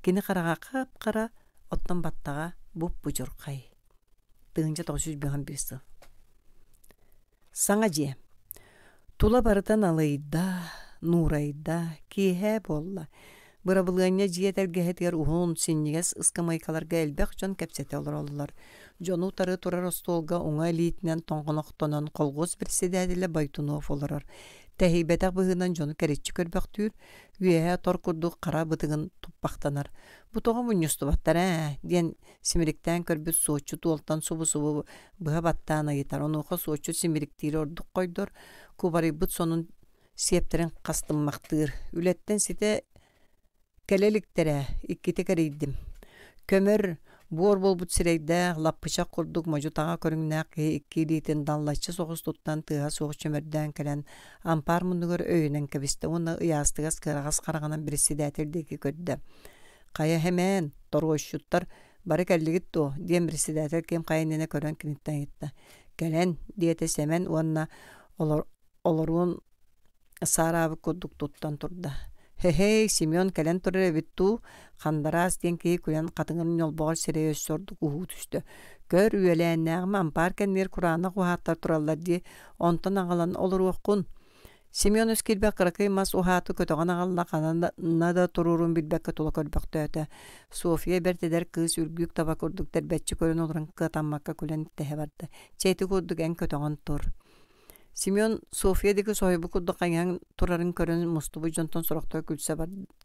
Keni qaraga qap-qara otdan battaga bup bujurqay. Dığınca 901. Sağa je. Tula barıtan alayda, nurayda, kihe bolla. Bırabılığına jiyeter gehetger uhun sinniges ıskamaykalarga elbek jon kepsete olur olurlar. Jonu tarı turar ostolga ona liitnen tonqonoqtonon kolgos bir sedadile baytunov olurar. Tehibetak bıhınan jonu keretçi körbek tür, üyehe torkurdu qara bıtığın tuppaqtanar. Bu toğa munyustu battar diyen simirikten körbüt soğuçu tuoltan subu bıha battana yetar. Onuqa soğuçu simiriktiri orduk koydur. Kubari bıt sonun siyepterin kastınmaktır. Ületten site keleliklere ikkite kereydim. Kömür bor bol but sireyde lappışa kurduk moju tağa körüngnak iki ditin dallaçı soğuz tuttan tığa soğuz çömerden kelen ampar mundugur öyünen kebiste onu ıyastıgaz kırağız karaganan birisi dätirdeki ködde. Kaya hemen torgoş şuttar barı kelligit do diyen birisi dätir kim kaya nene körön kinitten gitti. Kelen diyete semen onna olorun sarabı kurduk tuttan turda. Hey Simeon kelen turre bittu kandaras diyen ki kuyan katıngın yol boğal sereye sorduk uhu düştü. Kör üyeleyenler amparken ner Kur'an'a kuhatlar turallar diye ondan ağalan olur okun. Simeon öskilbek kırakay mas uhatı kötüğün ağalla kanana da tururun bilbek kötülü körbek töyte. Sofya berteder kız ürgük tabak urduk derbetçi körün olurun kıtanmakka kulen ittehe vardı. Çeyti kurduk en kötüğün tur. Simeon Sofya'daki soybu kurdu kanyan turarın körün mustubu jonton sorokta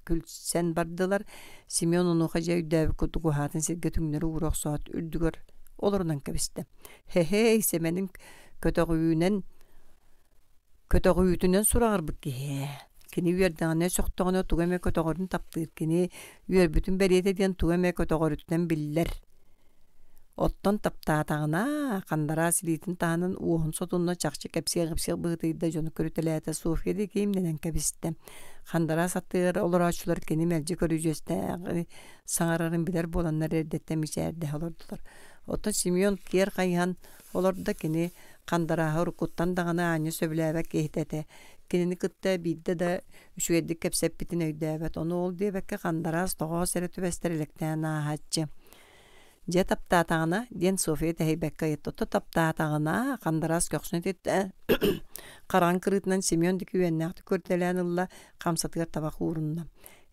külsen bardılar. Simeon onu kaca üddevi kurdu kuhatın sirge tümleri uğrak saat ürdügör olurundan kebiste. Hey semenin kötüğütünden surağır bu ki. Kini üyerdağına soqtağına tuğame kötüğürün taptır. Kini üyer bütün beriyete diyen tuğame kötüğürütünden biller. Otton taptaatağına kandara silitin tağının uğun sotunna çaqçı kepsiye bığıtıyda jonu körüteleyete Sofya'da kiyimdenen kebiste. Kandara sattığır olur açılar keni melci körüceste sağararın biler bolanlar erdettemişe erde olurdular. Otton Simeon kiyer kayhan olurdu keni kandara hurkuttan dağına anı söbülebek ehtete. Kenini kıtta bidde de üşüyeddik kepsep bitin öydebet. Onu ol diye bekke kandaras toğa seretü besterilekten ahatçı. Je taptaatağına den Sofya teheybekka yetti. Oto taptaatağına kandaras köksüne tette. Karan kırıtından Simeon diki üyennakti körtelenilla kamsatıgar tabak uğrunda.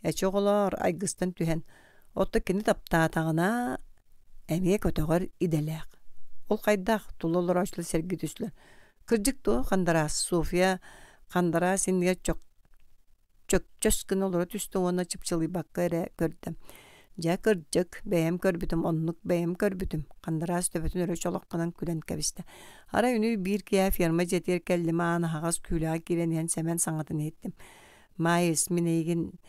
Eçoğular aygıstan tühen. Oto kini taptaatağına emeye kötüğür idelek. Ol kaydaq tulolur açlı sergi tüslü. Kırcıktı kandaras Sofya kandaras indiye çok çöskün olur tüstü ona çıpçılı bakka ere gördüm. Ja kırcık beyem körbütüm onluk beyem körbütüm. Kandaras töbetün öre çolokkanan külen kebiste. Ara ünü bir kiye firma jetir kellime ana hağız külağa giren semen sanatını ettim. Mayıs minegin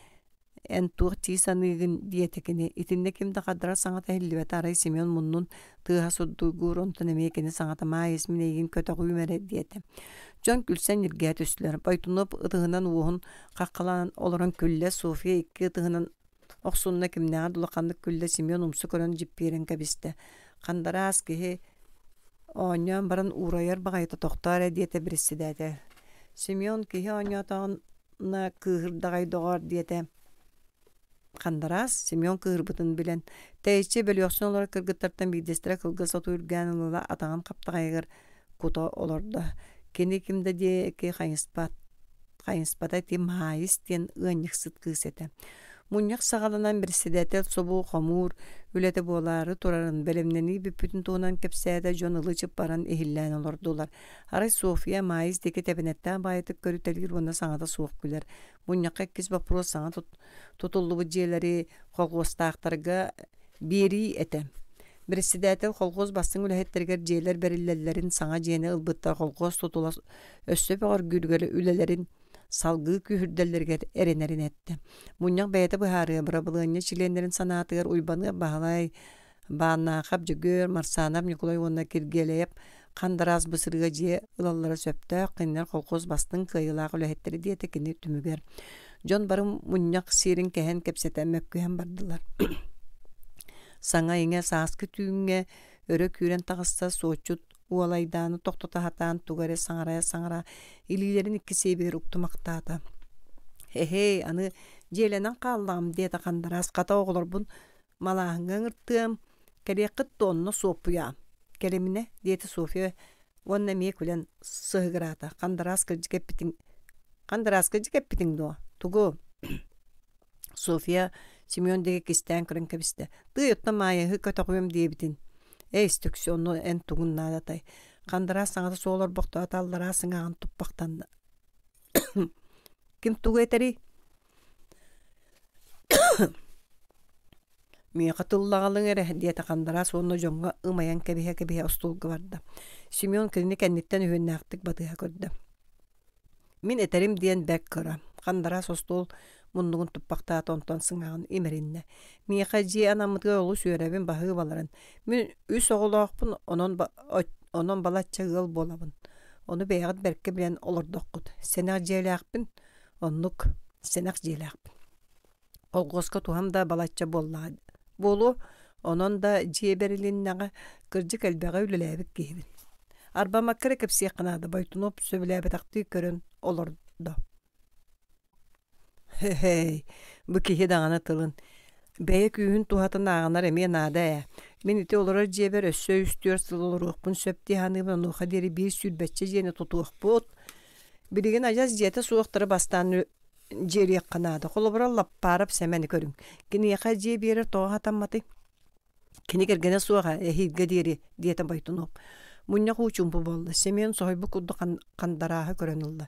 en tuğ tisanıgın diyetekini itinde kimde kadra sanata hillibet aray Simeon munnun tığa suddugur ontun emekini sanata mayıs minegin kötü güymere diyetem. John Gülsen irgiyat üstüler. Baytunup ıtığından uğun kakkalan olurun külle Sofya iki ıtığından oqsunna kimnağa dulakanlık külle Simeon umsu körün jippirin kebiste. Kandaras kihi onyan baran uğrayar bağayta toqtar diyete birisi dede. Simeon kihi onyatağına kıhırdağay doğar diyete. Kandaras Simeon kıhırbıtın bilen. Teyçe bölüyoqsun olarak kırgıtlardan bidestire kılgı sotu ürgənılıla atağın kaptağayır kuta olurdu. Kendi kimde diye ki kayınspata tim hayis diyen ıanyık sıtkı sete. Munyak sağalanan bir sidetel sobu xomur ülete boğaları turarın belemneni bir bütün tuğunan kepsede jonalı çıpparan ehillen olurdular. Aray Sofya mayis deki tebenetten bayatık körütelgir bunda sana da soğuk güler. Munyak ekkis vapuro sana tutullu bu ciyeleri kolgostağıtlarga biri etem. Birisi dätel kolgoz bastın ülehetterger ciyeler berillerin sana ciyene ılbıttar kolgoz tutula össöp ağır gülgölü ülelerin salgı kühürdellerger erenerin etti. Munyak beyete buharıya bırabılığına çilenlerin sanatıgar uybanı bağlay bağına kapcı gör marsanam Nikolay ona kirgeleyip kandaraz bısırıga ciye ılallara söptü kınlar kolgoz bastın kıyılağı ülehetteri diye tekini tümüger. John barım munyak sirin kehen kepseten mökkühen bardılar. Sana yine saskı tüğünge örö küren tağısta soçut ualaydanı toktota hatan tugare sangara ililerin ikkisi bir uktumaktata. Hey anı jelenen kallam diye kandaras kata oğulur bun malahınga ngırttığım kere kıttı onunla sopuya. Kelemine diyeti Sofya Онна мие күлен сыгырата. Кандарас кеппитин до. Тугу София Семен деге кистен көрөн кебисте. Тыйытта майы көтөгөм диебитин. Эстүксө onu en тугун надатай. Кандарас саңа соолор бокто аталдара сыңаган туппактан. Ким тугу этери? Мие катыллагалың эре диете кандарас onu жонга ымаян кебиhe остулга барда. Семен кини кенниттен үйнәктик батыга көрдө. Мин этерим диен бек кыра. Кандарас остул мундугун туппакта тонтон сыңаган имеринне. Мие кажи анамытга олу сүйребин бахы баларын. Мин үс оголоокпун, онон балача гыл болабын. Onu бейгат берке билен олордоккут. Сенак желякпин, оннук сенак желякпин. Олгоска тухамда балача болла. Болу, онон да жеберилиннага кыржык элбеге үлелебик кебин. Арба маккere кепси кынады байтунуп сөбүлебе такты көрөн олордо. Хей, бу кихи дагана тылын. Бәйе күйін тухатын ағанар эме нада. Мен ите олорар жебер өссө үстүөр сылолорукпун сөпти ханыбын нуха дери бир сүлбәтче жені тутуықпут. Билеген ажаз жете суықтыры бастан жери қанады. Қолыбыра лаппарып сәмәні көрін. Кені яқа же берер тоға тамматы. Кені кергене суға эхидге дери диета байтынуп. Мұння құчумпу болды. Семен сойбу кудды қандарағы көрін ұлды.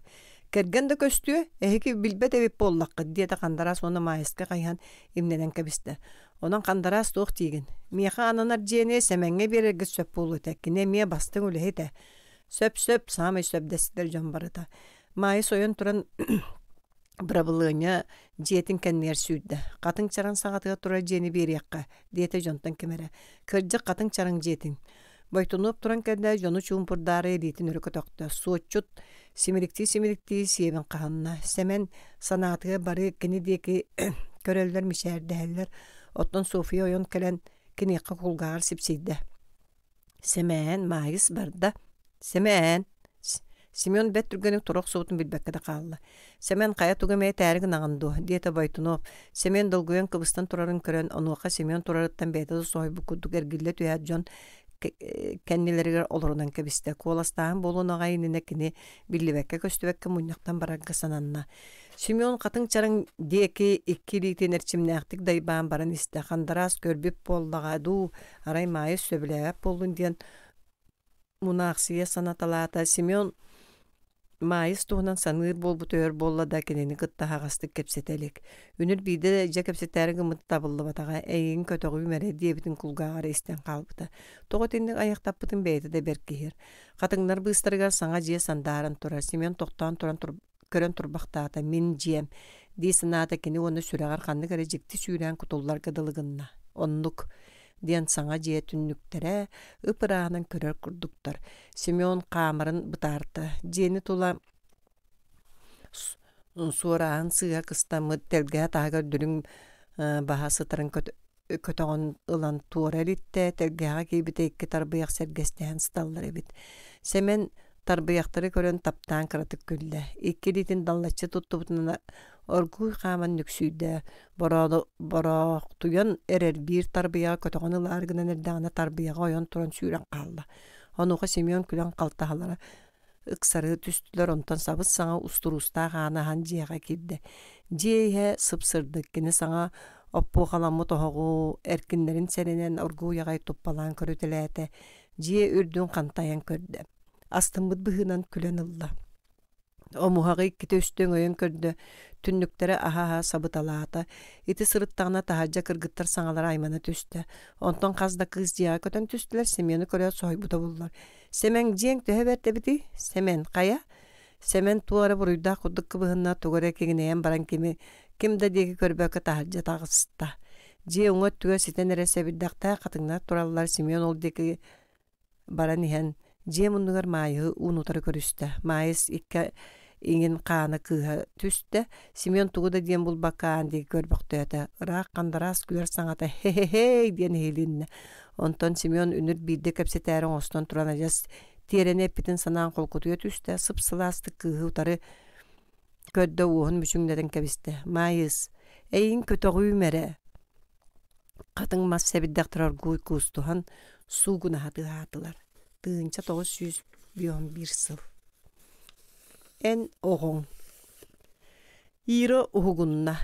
Кергенде көстүө эхики билбет эбип боллакка диета кандарас оны майыска кайхан имненен кебисте. Онан кандарас тоқ тиген. Миха ананар жене семенге берерге сөп болу теккине мие бастың үлехете. Сөп самый сөп дестер жамбарыта. Майы сойын туран брабылыня жетин кеннер сүйдді. Катын чаран сағатыға тура жени берияққа диета жонтан кемере. Кыржы катын чаран жетин. Бойтунуп туран кенде жону чумпурдары элитин өрөкө тоқты. Соочут Симирикти сиебин қағанна. Семен санатыға бары кені деки көрелдер мишәрдәлер. Оттон София ойон кәлен кенеққа құлғағар сипсейді. Семен майыс барда. Семен бәт түргенің тұрақ соғытын білбәккеді қалды. Семен қая түгімей тәрігін ағынду. Диета байтынуп. Семен долгуен кыбыстан тұрарын көрен. Онуақа Семен тұрарыттан бәйтіді сойбы күдді кәргілі түйәд жон кәннелерге олорунан кебисте. Коластаан болуна гайнына кини биллибекке көстүбекке муньяктан барагга сананна. Семен катын чарың деки 2 литин эрчимнактык дайбаан баран исте. Кандарас көрбүп боллагаду арай майы сөбүлөп болдун диен мунаксия санаталата. Семен майыс туһунан саныр болбут өр боллада кенени кытта хагастык кепсетелик. Үнүр биде же кепсеттерге мытта болду батага эйин көтөгү мере диебитин кулгагар истен калбыта. Тоготиндик аяктаппытын бейти де беркихир. Катыңнар быстырга саңа же сандарын тура. Семен токтан туран көрөн турбактаата мен жем. Дисината кени оны сүрөгөр канды кере жикти сүйрен кутуллар кыдылыгынна. Оннук диэн саңа жие түннүктере ыпыраанын көрөр курдуктар. Семен камырын бытарты. Жиени тула суораан сыга кыстамы телге тагар дүрүң бахасы тарын көтөгөн ылан туора элитте телгега кийбитекке тарбыяк сергестен сталлар эбит. Семен тарбыяктары көрөн таптан кыратык күлле. 2 литин даллачы туттубутуна оргуй каман нүксүйдө борок туян эрер бир тарбыя көтөгөн ыларгынан эрдагана тарбыяга ойон туран сүйрен калды. Онуга Семен күлөн калтахалара ыксары түстүлөр онтон сабыз саңа устуруста гана хан жега кирди. Жее сыпсырды кини саңа оппу халамы тохогу эркиннерин серенен оргуй ягай туппалан көрөтелете. Жие үрдүн кантаян көрдү. Астымбыт быһынан күлен ылла. Омуһагы икки өстөн өйөн көрдү. Түннүктері аха сабыталаата. Ити сырыттағына тахаджа кыргыттар саңалар аймана түстө. Онтон казда кыз жия көтөн түстүлер. Семені көрө сойбута буллар. Семен жиң төһө берте бити. Семен кая? Семен туара буруйда куддык кыбыһынна тугара кегинеен баран кимде деги көрбөкө тахаджа тагысты. Жи оңот түгө ситен эресебиддакта катыңнар тураллар. Семен ол деги баран ихен жи мундугар майы унутары көрүстө. Майыс икке иңин қаны кыха түсті. Семен тугуда диен бұл бакаан деги көрбөктөтө. Ыраак кандарас күлөр саңата хе-хе-хей диен хейлинне. Онтон Семен үнүр бидде кепсетээрин остон туран ажас тиерене эппитин санаан колкутуя түсті. Сыпсыласты кыхы утары көддө уухун мүчүңдеден кебисте. Майыс эйин көтөгүү мере катың мас себиддактырар гуй кустухан сугуна хатылар. Тыынча 900 bir sıl. En oğun. İri uhugunna.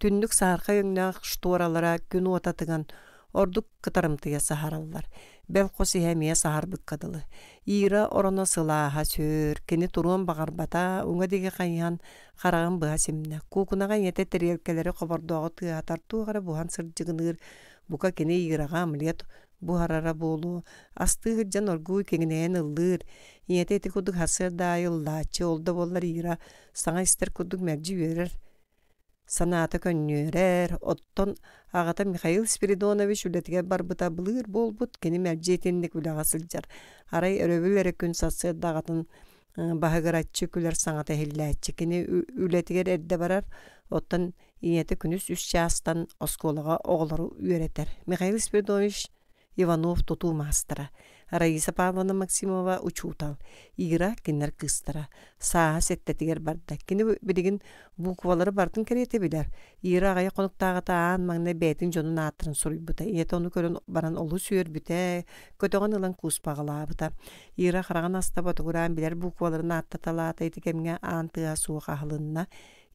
Tünnük sarka yöngna ştuaralara gün otatıgan orduk kıtarımtıya saharallar. Belkosi hemiye sahar bükkadılı. İri orona sılaha sür. Kini turuan bağarbata unga digi kayhan karağın bıha simne. Kukunagan yete teriyelkeleri kobardoğu tığa tartuğara buhan sırcıgınır. Buka kini iraga ameliyat buharara bolu. Astığı hıccan orguy kengineyen ıldır. Yete eti kuduk hasır dayıllaçı olda bollar ira. Sana ister kuduk merci verir. Sanata könnyörer. Otton ağata Mikhail Spiridonovich ületiger barbıta bılır bolbut keni merci etenlik ulağa sılcar. Aray örövülere kün satsı dağıtın bahıgaratçı küler sanata hillatçı. Keni ületiger edde barar. Otton iyete künüs 3 yaştan oskolaga oğları üreter. Mikhail Spiridonovich Ivanov tutu mastra. Raisa Pavlovna Maksimova uçutal. İra kinler kıstara. Sağa settetiger barda. Kini biligin bu kuvaları bartın kerete biler. İra agaya konuktağı ta'an magne betin jonun atırın soruy buta. İyete onu körün baran olu süyer büte. Kötüğün ılan kuspağıla buta. İra xarağın asta batuğuran biler bu kuvaların attatala taytikemine antığa suğa halınna.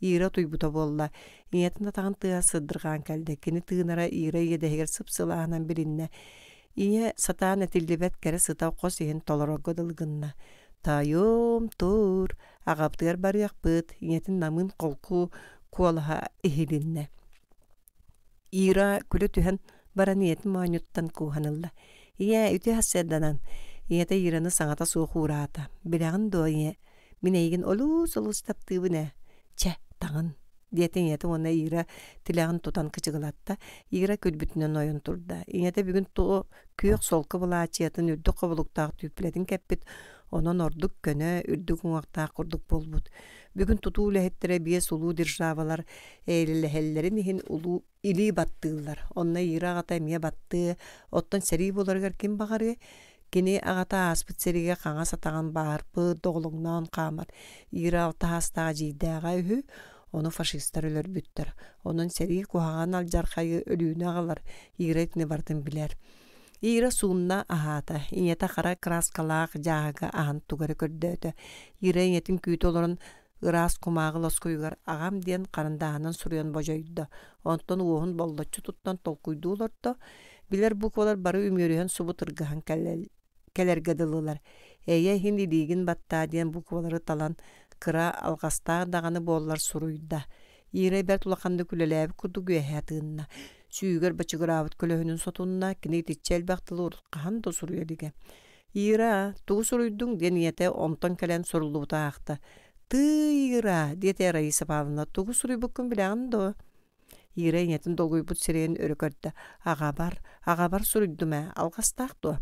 İra tuybuta bolla. İyetin tağın tığa sıdırgan kalde. Kini tığınara İra yedeheger sıpsılağından birinne. İye satan etildibet kere sıta qosihin tolorogo dılgınna. Tayom tur. Ağaptıgar baryak bıt. İyetin namın kolku kualaha ihilinne. İra külü tühen bara niyetin muanyuttan kuhanılla. İye üti hassedanan. İyete İranı sanata soğuk uğrata. Bilağın doğa iye. Mineygin olus taptığı ne? Çe tağın. Diyeten yete ona İra tilağın tutan kıçıgılatta. İra külbütünen oyun turda. İyete bugün tuğu kүйök solka bulaçıyatın ürdük kabuluktağ tüpledin keppit. Onun orduk köne ürdük uğaktağ kurduk bolbut. Bugün tutu lehettere biye sulu dirjavalar eylelehellerin ihin ulu ili battığılar. Onna İra ağata emiye battığı. Ottan seri bolargar kim bağırı? Kini ağata aspit serige kağa satağın bağırpı doğulundan kamar. İra alta hastağa jiydağa ühü. Onu faşistler ölür büttür. Onun seri kuhağın aljarkayı ölüğüne ağalar. İra etini bardım biler. İra suunna ahata. İnyete kara kraskalaq jağıga ahan tugarı kördötü. İra inyetin küyt olurun ıras kumağıl oskuygar ağam diyen karındağının suruyan bojoydu. Ondan uğun boldaççı tuttan tolkuydu olurdu. Biler bu kolar barı ümürüyen subu tırgıhan kelergedılılar. Eye hindi ligin batta diyen bu koları talan kıra algasta dağını bollar suruyda. İre bert ulaqandı küleleyip kudu güyehiyatığına. Süyüger bachıgır avut külöhünün sotunna kini titçel baktılı urtqahan da suruyor dige. İra, tuğu suruydun deniyete onton kelen surulu butağıqta. Ira, diyete Raisa Pavlovna, tuğu suruy bukun bileğin do. İra niyetin dolguy but sireyin örükörді. Ağabar suruydum algastaq do.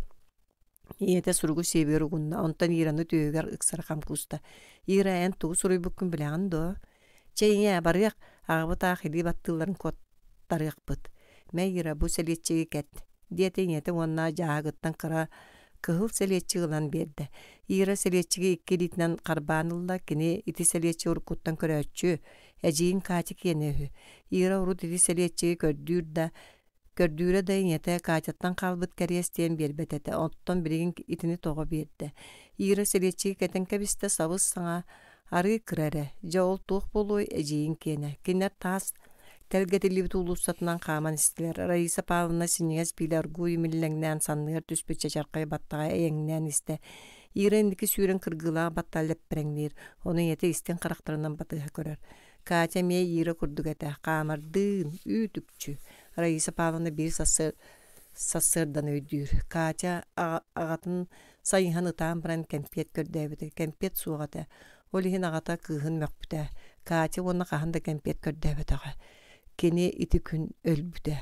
İyete surugu seviyor ugunna, ontan İran'ı tüyüger ıksar kamkusta. İra en tuğu suruy bukun bileğin do. Çeyinye barıyaq, ağabıta xili battıların kottarıyaq bıt. Meyra bu seliyetçiği ket. Diyete niyete onna jağıgıttan kıra kıhıl seliyetçi gılan berdi. İra seliyetçiği iki litinen karbanılla kini iti seliyetçi urkuttan körötçü. Eciğin kaçık yenehü. İra urut iti seliyetçiği gördüğüre de niyete kaçattan kalbıt keriyes diyen berbetete. Ondan birigin itini toğu berdi. İra seliyetçiği keten kebiste savız sana arı kırarı. Jaol tuğ bolu eciğin kene. Kinler tas telgetili bit ulusatından kaman istiler. Raisa Pavlovna siniyaz biler guy millengnen sanlıyor tüspüçe çarkaya battağa eğengnen iste. İrendiki sürün kırgıla battalep prenglir. Onu yete isten karakterından batığa görer. Kaça miye İra kurduk ete. Kamardın, ütükçü. Raisa Pavlovna bir sasırdan öydür. Kaça ağatın sayıhan ıtağın bilen kempiyet gördevdi. Kempiyet suğata. Olihin ağata kıhın mökbüte. Kaça ona kahanda kempiyet gördevdi. Keni iti kün ölbüde.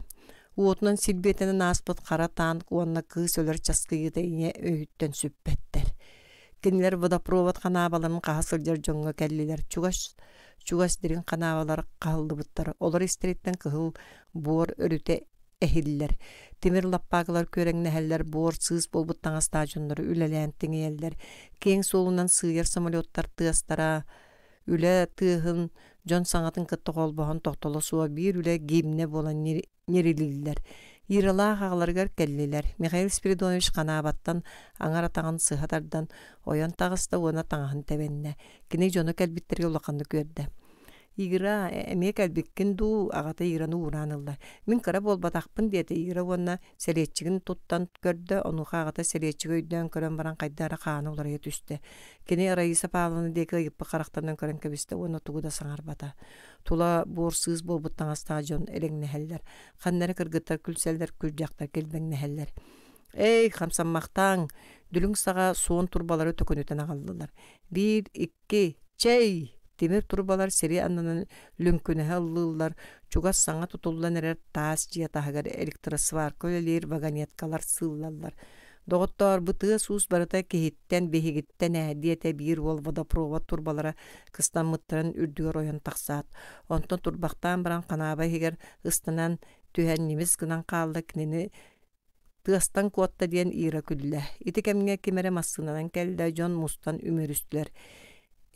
Uotnan silbetene naspıt kara tank uanna kıs ölür çaskıyı da yine öğütten süppetler. Keniler vada provat kanabaların kahasılcar jonga kelliler. Çugas dirin kanabalar kaldı bıttar. Olar isteritten kıhıl buor örüte ehiller. Timir lappağılar körengне heller buor sığız bolbuttan stadionları üleleyen tingeyeller. Keng solundan sığır samolyotlar tığastara üle tığın Jon sanatın kıttı kolboğun tohtolu suğa bir üle gimne bolan nerililer. Иралаах агаларгар келлилер. Михаил Спиридонович канаабаттан аңар атаган сыхатардан ойон тагыста уона таңаһын тебенне. Кини жону келбиттерге улаканды көрдө. Игра эме келбиккин ду агата играны уранылла. Мин кара болбатакпын диэте игра уонна селетчигин туттан көрдө. Онуха агата селетчиги өйдөн көрөн баран кайдара хааны уларыя түстө. Кини Раиса Павловна деки ыйыппы карактардан көрөн кебисте уона тугуда саңарбата. Тула буорсыз болбуттаңаста жон элеңнехеллер. Ханнары кыргыттар күлселдер күлжактар келбеңнехеллер. Эй, хамсаммактаң, дүлүң сага суон турбалары төкөнүтен агалдылар. 1, 2, чей! Темир турбалар сери аннан лүнкүнэһэ аллылар, чугас саңа тутуллан эрер таас жия таһыгар электросвар көлелер вагонеткалар сыллаллар. Доғыттар бытыа суус барыта кехиттен бехигиттен диете бир ол водопровод турбалара кыстан мыттыран үрдүгөр ойон тақсаат. Онтон турбақтан баран қанаба хигер ыстанан түһэн немис гынан қалды кинени тыастан куотта диен ира күллэ. Ити кемге кемере массынанан келді жон мустан үмөрүстүлер.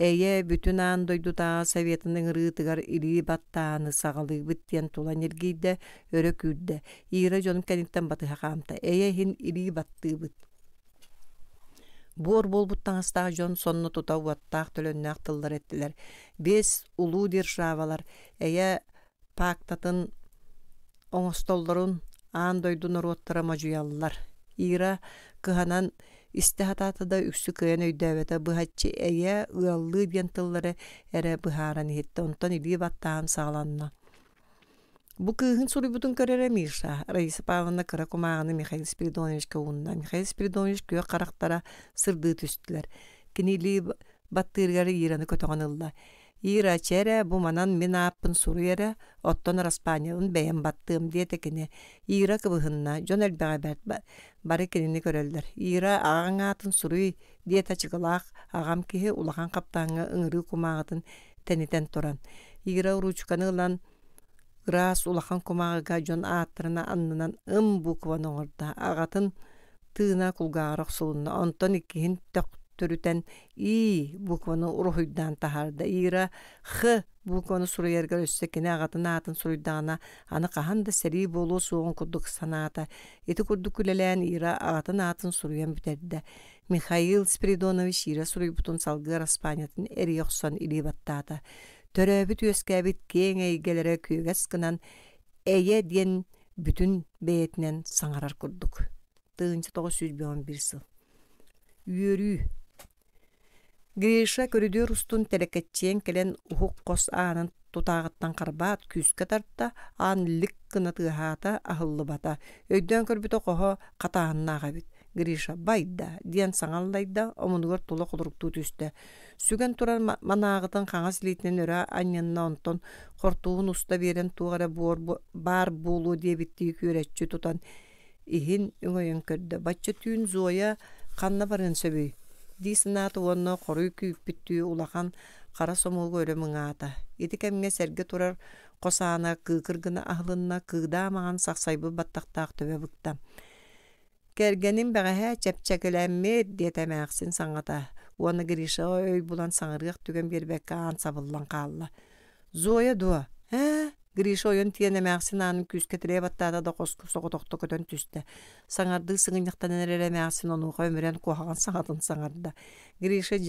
Эйе бүтүн аан дойдутаа советінің рыытыгар илии баттааны сағалығы бүттен тулан ергейді өрі күрді. Ира жонum кәниттен батыға қамта. Эйе хин илии батты бүт. Бор бол буттаңыстағы жон сонны тута уаттақ төлөннәқ тылдар еттілер. 5 улуу державалар эйе пактатын оңостолларын аан дойдун ороттара мажуяллар. Ира кыханан истихататыда үксі кыйан өйдөбеті бұхатчы әйе ұяллы бентыллары әрі бұхаран етті. Онтан илі баттағын сағаланна. Бұ кыйын сұры бұтын көрері Миша. Раиса Павловна кыра кумағыны Михаил Спиридонович кауынна. Михаил Спиридонович көй қарақтара сырды түстілер. Кенелі баттыргары ираны көтіғанылла. Ира чәрі бұ манан мен аппын сұры әрі оттон Распаниялын бәйін баттым дейті кені. Ира кыбығынна жон әлбәға бәрт бары кенені көрелдер. Ира ағаң атын сұры дейті чығылақ ағам кеге улақан қаптаңы ұңыры кумағытын тәнетен тұран. Ира ручканы ұлан ырас улақан кумағыға жон аттырына аннынан букван оңырда. Ағатын тыына кулғарық сұлынна. Онтон иккихин төрүтен букваны урухуйдан тахарда. Ира х букваны суруярга өссө кене агатын атын суруйдана аны каханда сери болу суон курдук санаата. Эти курдук күлелен Ира агатын атын суруян бүтерді. Михаил Спиридонович Ира суруйбутун салгы Распаниятын эри йоксон или баттаата. Төрөбүт өскәбит кең эйгелере күйгәс кынан эйе диен бүтүн беетинен саңарар курдук. 1911 сыл. Үйөрүү Гриша көрүдөр устун телекетчен келен ухук кос аанын тутаагыттан карбаат күскө тарта аан лик кына тыахаата ахыллы бата. Өйдөн көрбүтө кохо катааннага бит. Гриша байда диен саңалдайда омунугар тула кудуруктуу түстө. Сүгөн турар манаагытын каңас литинен өрө аннянна онтон кортуун уста берен тугара бар болуу дебитти күрөччү тутан ихин үңөйөн көрдө. Баччы түйүн Зоя канна барын сөбүй. Дисинаты онно корүй күйіппіттүү улахан қара сомулғы өрі мұңаата. Еті кәмге сәрге тұрар қосаана күйкіргіні ахлынна күйда маған сақсайбы баттақтақ төбе бұқта. Кәргенім бәғәе чәпчәкіләмме детәмәқсін саңата. Оны Гриша өй бұлан саңырғық түген бербәкке аң сабылан қалла. Зоя дуа. Гриша ойын тиенемәқсін анын күскетіле баттада да қосқып соғытоқты көтен түсті. Саңарды сыңынықтан әрелемәқсін онуға өмірен қоғаған саңатын саңарда. Гриша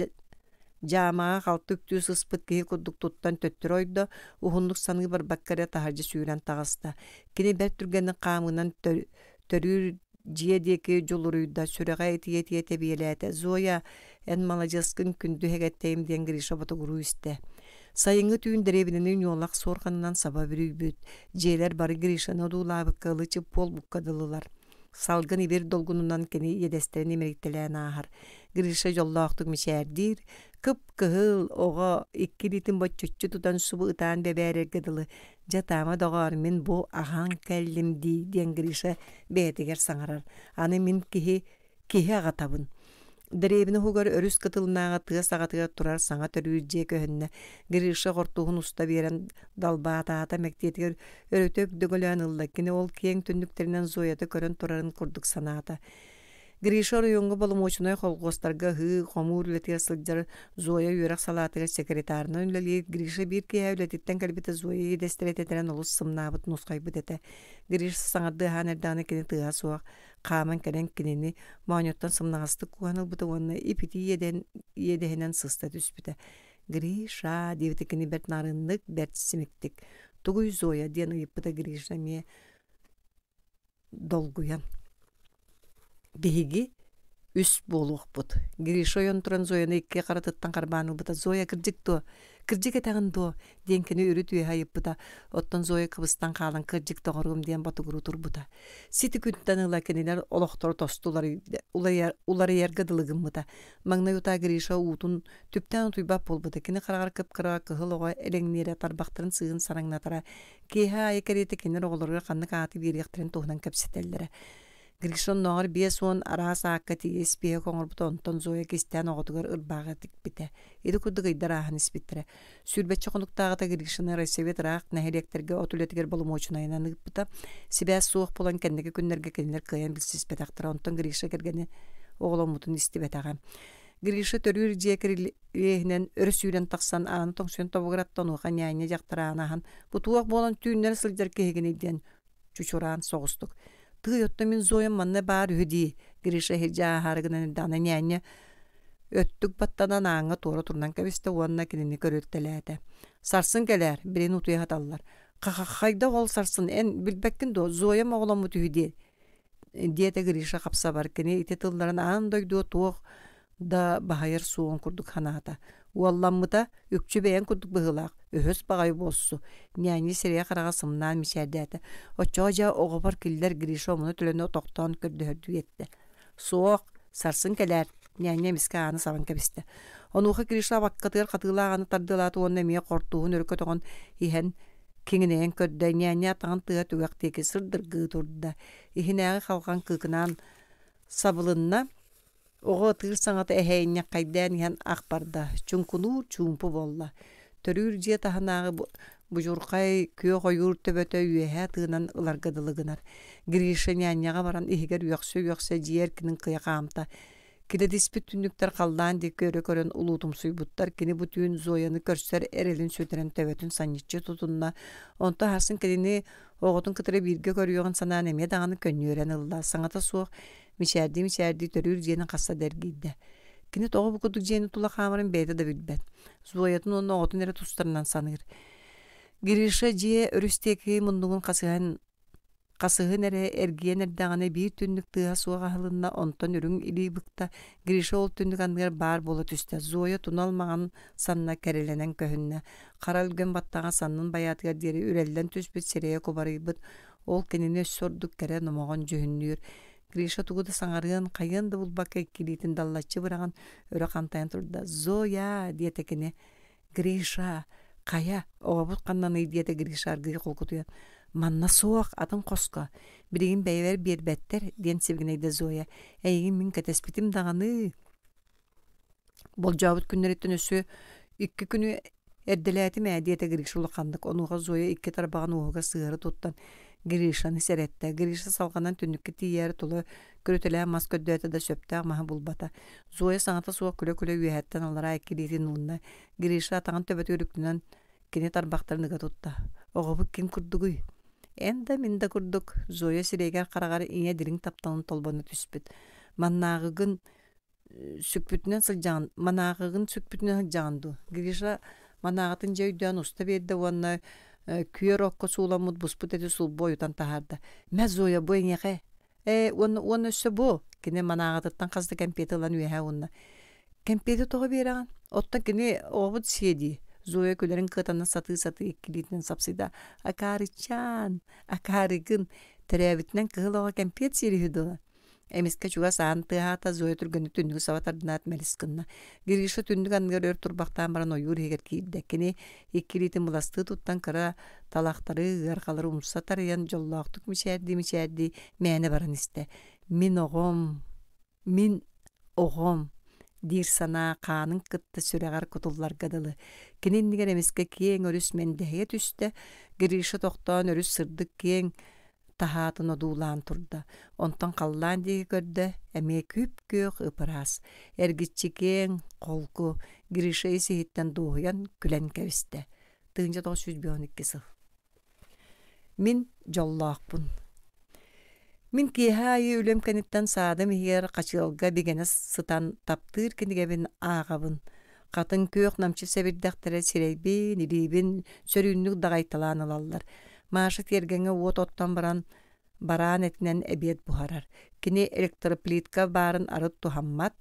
жамаға қалты үктіз ұспыт кейі күрдік тұттан төттір ойды, ұғындық саңы бір бәккәрі тағаржы сүйрен тағыста. Кені бәр түргеннің қамынан төрір жиедекі жолырыйда сүріға еті бейеләті. Зоя ән малажаскын күнді хәгәттейім ден Гриша бұты ғыру істі. Сайыңы түйін дәребінінің йолақ сорғанынан саба бүрүйбіт. Жейлер бары Гришаны дулабыққалы чып пол бұққадылылар. Салгын ибер долгунунан кені едестерін емеріктелән ағар. Гриша жоллақтық мешәрдір. Кып-кығыл оға 2 литин бөтчөтчі тұтан сұбы ұтан бәбәрергеділі. Жатама доғар мен бұл аған кәлім дейден Гриша бәйтігер саңарар. Аны мен кихи ағатабын. Дәребіні хугар өріс кытылынаға тыға сағатыға тұрар саңа төрүйірже көхінне. Гриша қортуғын уста берен далбаатаата мәктетігер өрөтөк дөгілән ылла. Кені ол кең түндіктерінен Зояты көрін тұрарын күрдік санаата. Гриша районга болумочуна холгостарга хы комур летер сылжар Зоя юрак салатыга секретарына үнләли Гриша бир кеһәүләтиттән кәлбите Зоя дәстерәтәдән улус сымнабыт нускайбыт әтә. Гриша саңарды ханерданы кене тыга суак каман кәдән кинени маñоттан сымнагасты куаныл быты онны ипити едәһенән сыста түспүтә. Гриша дивите кини бәт нарыннык бәт симиктик. Тугуй Зоя диен ыйыппыта Гриша ме долгуян. Биһиги үс болуохпут. Гриша ойон туран Зояны икке каратыттан карбааны бута Зоя кырдьыктоо. Кырдьык этагындоо диэн кини үрү түйе хайыппыта. Оттон Зоя кыбыстан каалан кырдьык тоҕоргум диэн батыгыруу турбута. Сити күнтан ыла кинилер олохтор тостулар улары яргадылыгыммыта. Маңна юта Гриша уутун түптен туйбап болбута. Кини карагар кыпкыра кыһыл элеңнере тарбактарын сыын сараңнатара. Кеһа айкарети кинер оголорга канны кааты бирияктерин туһунан кепсетеллере. Гришон ногар биесуон араса аккати еспие коңорбута онтон Зоя кистен оготугар ырбага тикпите. Иди кудугай дарахан испиттере. Сүрбетче конуктагата Гришаны райсовет раак нахилектерге отулетигер болумочунайна ныгпыта. Сибәс суох болан кендеге күннерге кеннер кыян билсиспетактара онтон Гриша кергени оголомутун истибетагам. Гриша төрүр жекерилиһинен өрүсүрен таксан ааны тоңсен тобуграттан уха няня жактараанахан. Бутуак болан түйүннер сылжар кehegениден чучуран согустук. Тыйотта мен Зоя манна бар үди. Гриша хеджа харыгынан дана няня өттүк баттанан аңа тора турнан кабисте уанна кинини көрөттеләте. Сарсын келер, бирен утуя хаталлар. Кахайда ол сарсын эн билбеккин до Зоя моголому түйди. Диете Гриша капса бар кини ите тылларын андойду туох да бахайыр суон курдук ханата. Уалламмыта үкчү бэйэн курдук быһылаак, өһөс багай болсу. Няни сирия карага сымнан мишәрдәте. Очожа оғопар киллер Гриша омуну төлөнө тоқтон көрдөһөрдү етте. Соок сарсын келер, няня миске аны сабан кебисте. Онуха Гриша баккатыр катылаганы тардылаты онна мие кортуун өркө тогон иһен кеңинен көрдө няня тагын тыга түгәктеки сырдыргы турда. Иһинәгы халган кыкынан сабылынна Оға тыыр саңаты әхейінне қайдан ен ақпарда, чүнкунур чүмпу болла. Төрүр же таханағы бұжурқай күйе қойыр төбөті үйеһә тыынан ыларгадылыгынар. Гриша нянняға баран ихигер үйақсы жиер кінің қия қамта. Киле диспит түннүктер қалдан де көрі-көрін улутум суйбуттар, кини бұтүйін Зояны көрсер әрелін сөтерен төбөтін санничче тутунна. Онта харсын килини оғытын кытыры бирге көрüyoğun санан эме дағаны көннүрен ылла. Саңата суық мишәрди төрүр жені қасса дәргейді. Кини тоғы бұқыдық жені тула қамырын бәйді да білбәт. Зоятын оның оғытын әрі тұстарынан саныр. Гриша же өрістекі мұндығын қасығын әрі әргиен әрдағаны бейт түндік тыға суға қағылынна онтан үрің илі бұқта. Гриша ол түндік андығар бар болы түсті. Зоя туналмаған санна кәреленен көхінна. Қара үлген баттаға санның баятығар дері үрелден түспет серея кобары бұд. Ол кеніне сордық кәрі номаған жүйіннүйір. Гриша тугуды саңарыган кайынды булбакка килитин даллачы быраган өрө кантайын турда. Зоя диетекене Гриша кая оғабыт қаннаны диете Гриша аргы қолкутуян. Манна соақ атын қосқа. Бірегін бәйвер бербәттер ден севгінейді Зоя. Әйгін мен кәтеспетім дағаны. Бол жауыт күннереттен өсі 2 күні әрделәтім диете Гриша ұлықандық. Онуға Зоя 2 тарбаған оғыға сығыры туттан. Гришаны сәретті. Гриша салғанан түннікке тиер тұлы көрөтелі мас көддөйті да сөпті ағмаға бұлбата. Зоя саңата суға күлі-күлі үйәттен алара әкелейтін ұлына. Гриша атаған төбәті өріктінен кене тарбақтарыныға тұтта. Оғыбы кен күрдігүй. Әнда мінді күрдік. Зоя сирегер қарағары ине дирин таптанын толбаны түспіт. Манағығын сүкпүтінен сылжағанду. Гриша манағытын жайдуан ұста берді уанна күйер оққа суыламыд бұспыт әді сул бойытан тахарда. Мә Зоя бойын еқе? Оны өсі бо. Кене манағытыттан қазды кәмпеті ұлан үйе онна. Кәмпеті тоғы бераған. Оттан кене оғыбыд седи. Зоя көлерін қытанын саты-саты еккелетінен сапсыда. Акарычан, акарыгын тәрәбітінен қығыл оға кәмпет серігіді. Эмиске чуга саан тыхата Зоя түргөнү түндүгү сабатардынаат мелискынна. Гриша түндүк ангар өр турбактан баран ойур егер кийдеккени иккилитин буласты туттан кара талактары ыркалары умсатар ян жоллоктук мишерди мэне баран исте. Мин огом дир сана канын кытты сүрегар кутуллар гадылы. Кининдигер эмиске кең өрүс мендеге түстө. Гриша токтон өрүс сырдык кең tahatın odulağın turda. Ondan kallan diye gördü, eme küp gök ıpıras. Ergitçikeen, kolku, girişeyi sihitten doğuyan gülen keviste. Tığınca 912 sıl. Min jollaqpun. Min kihayi ülem kanitten sadım hiyer qaçılga bigene sıtan taptır kendigebin ağabın. Qatın kök namçı sebirdektere sireybin, iribin, sörünnük dağaytalan alallar. Maaşıt yergenge uot ottan baran etinen ebiyet buharar. Kini elektroplitka barın arıt tuhammat,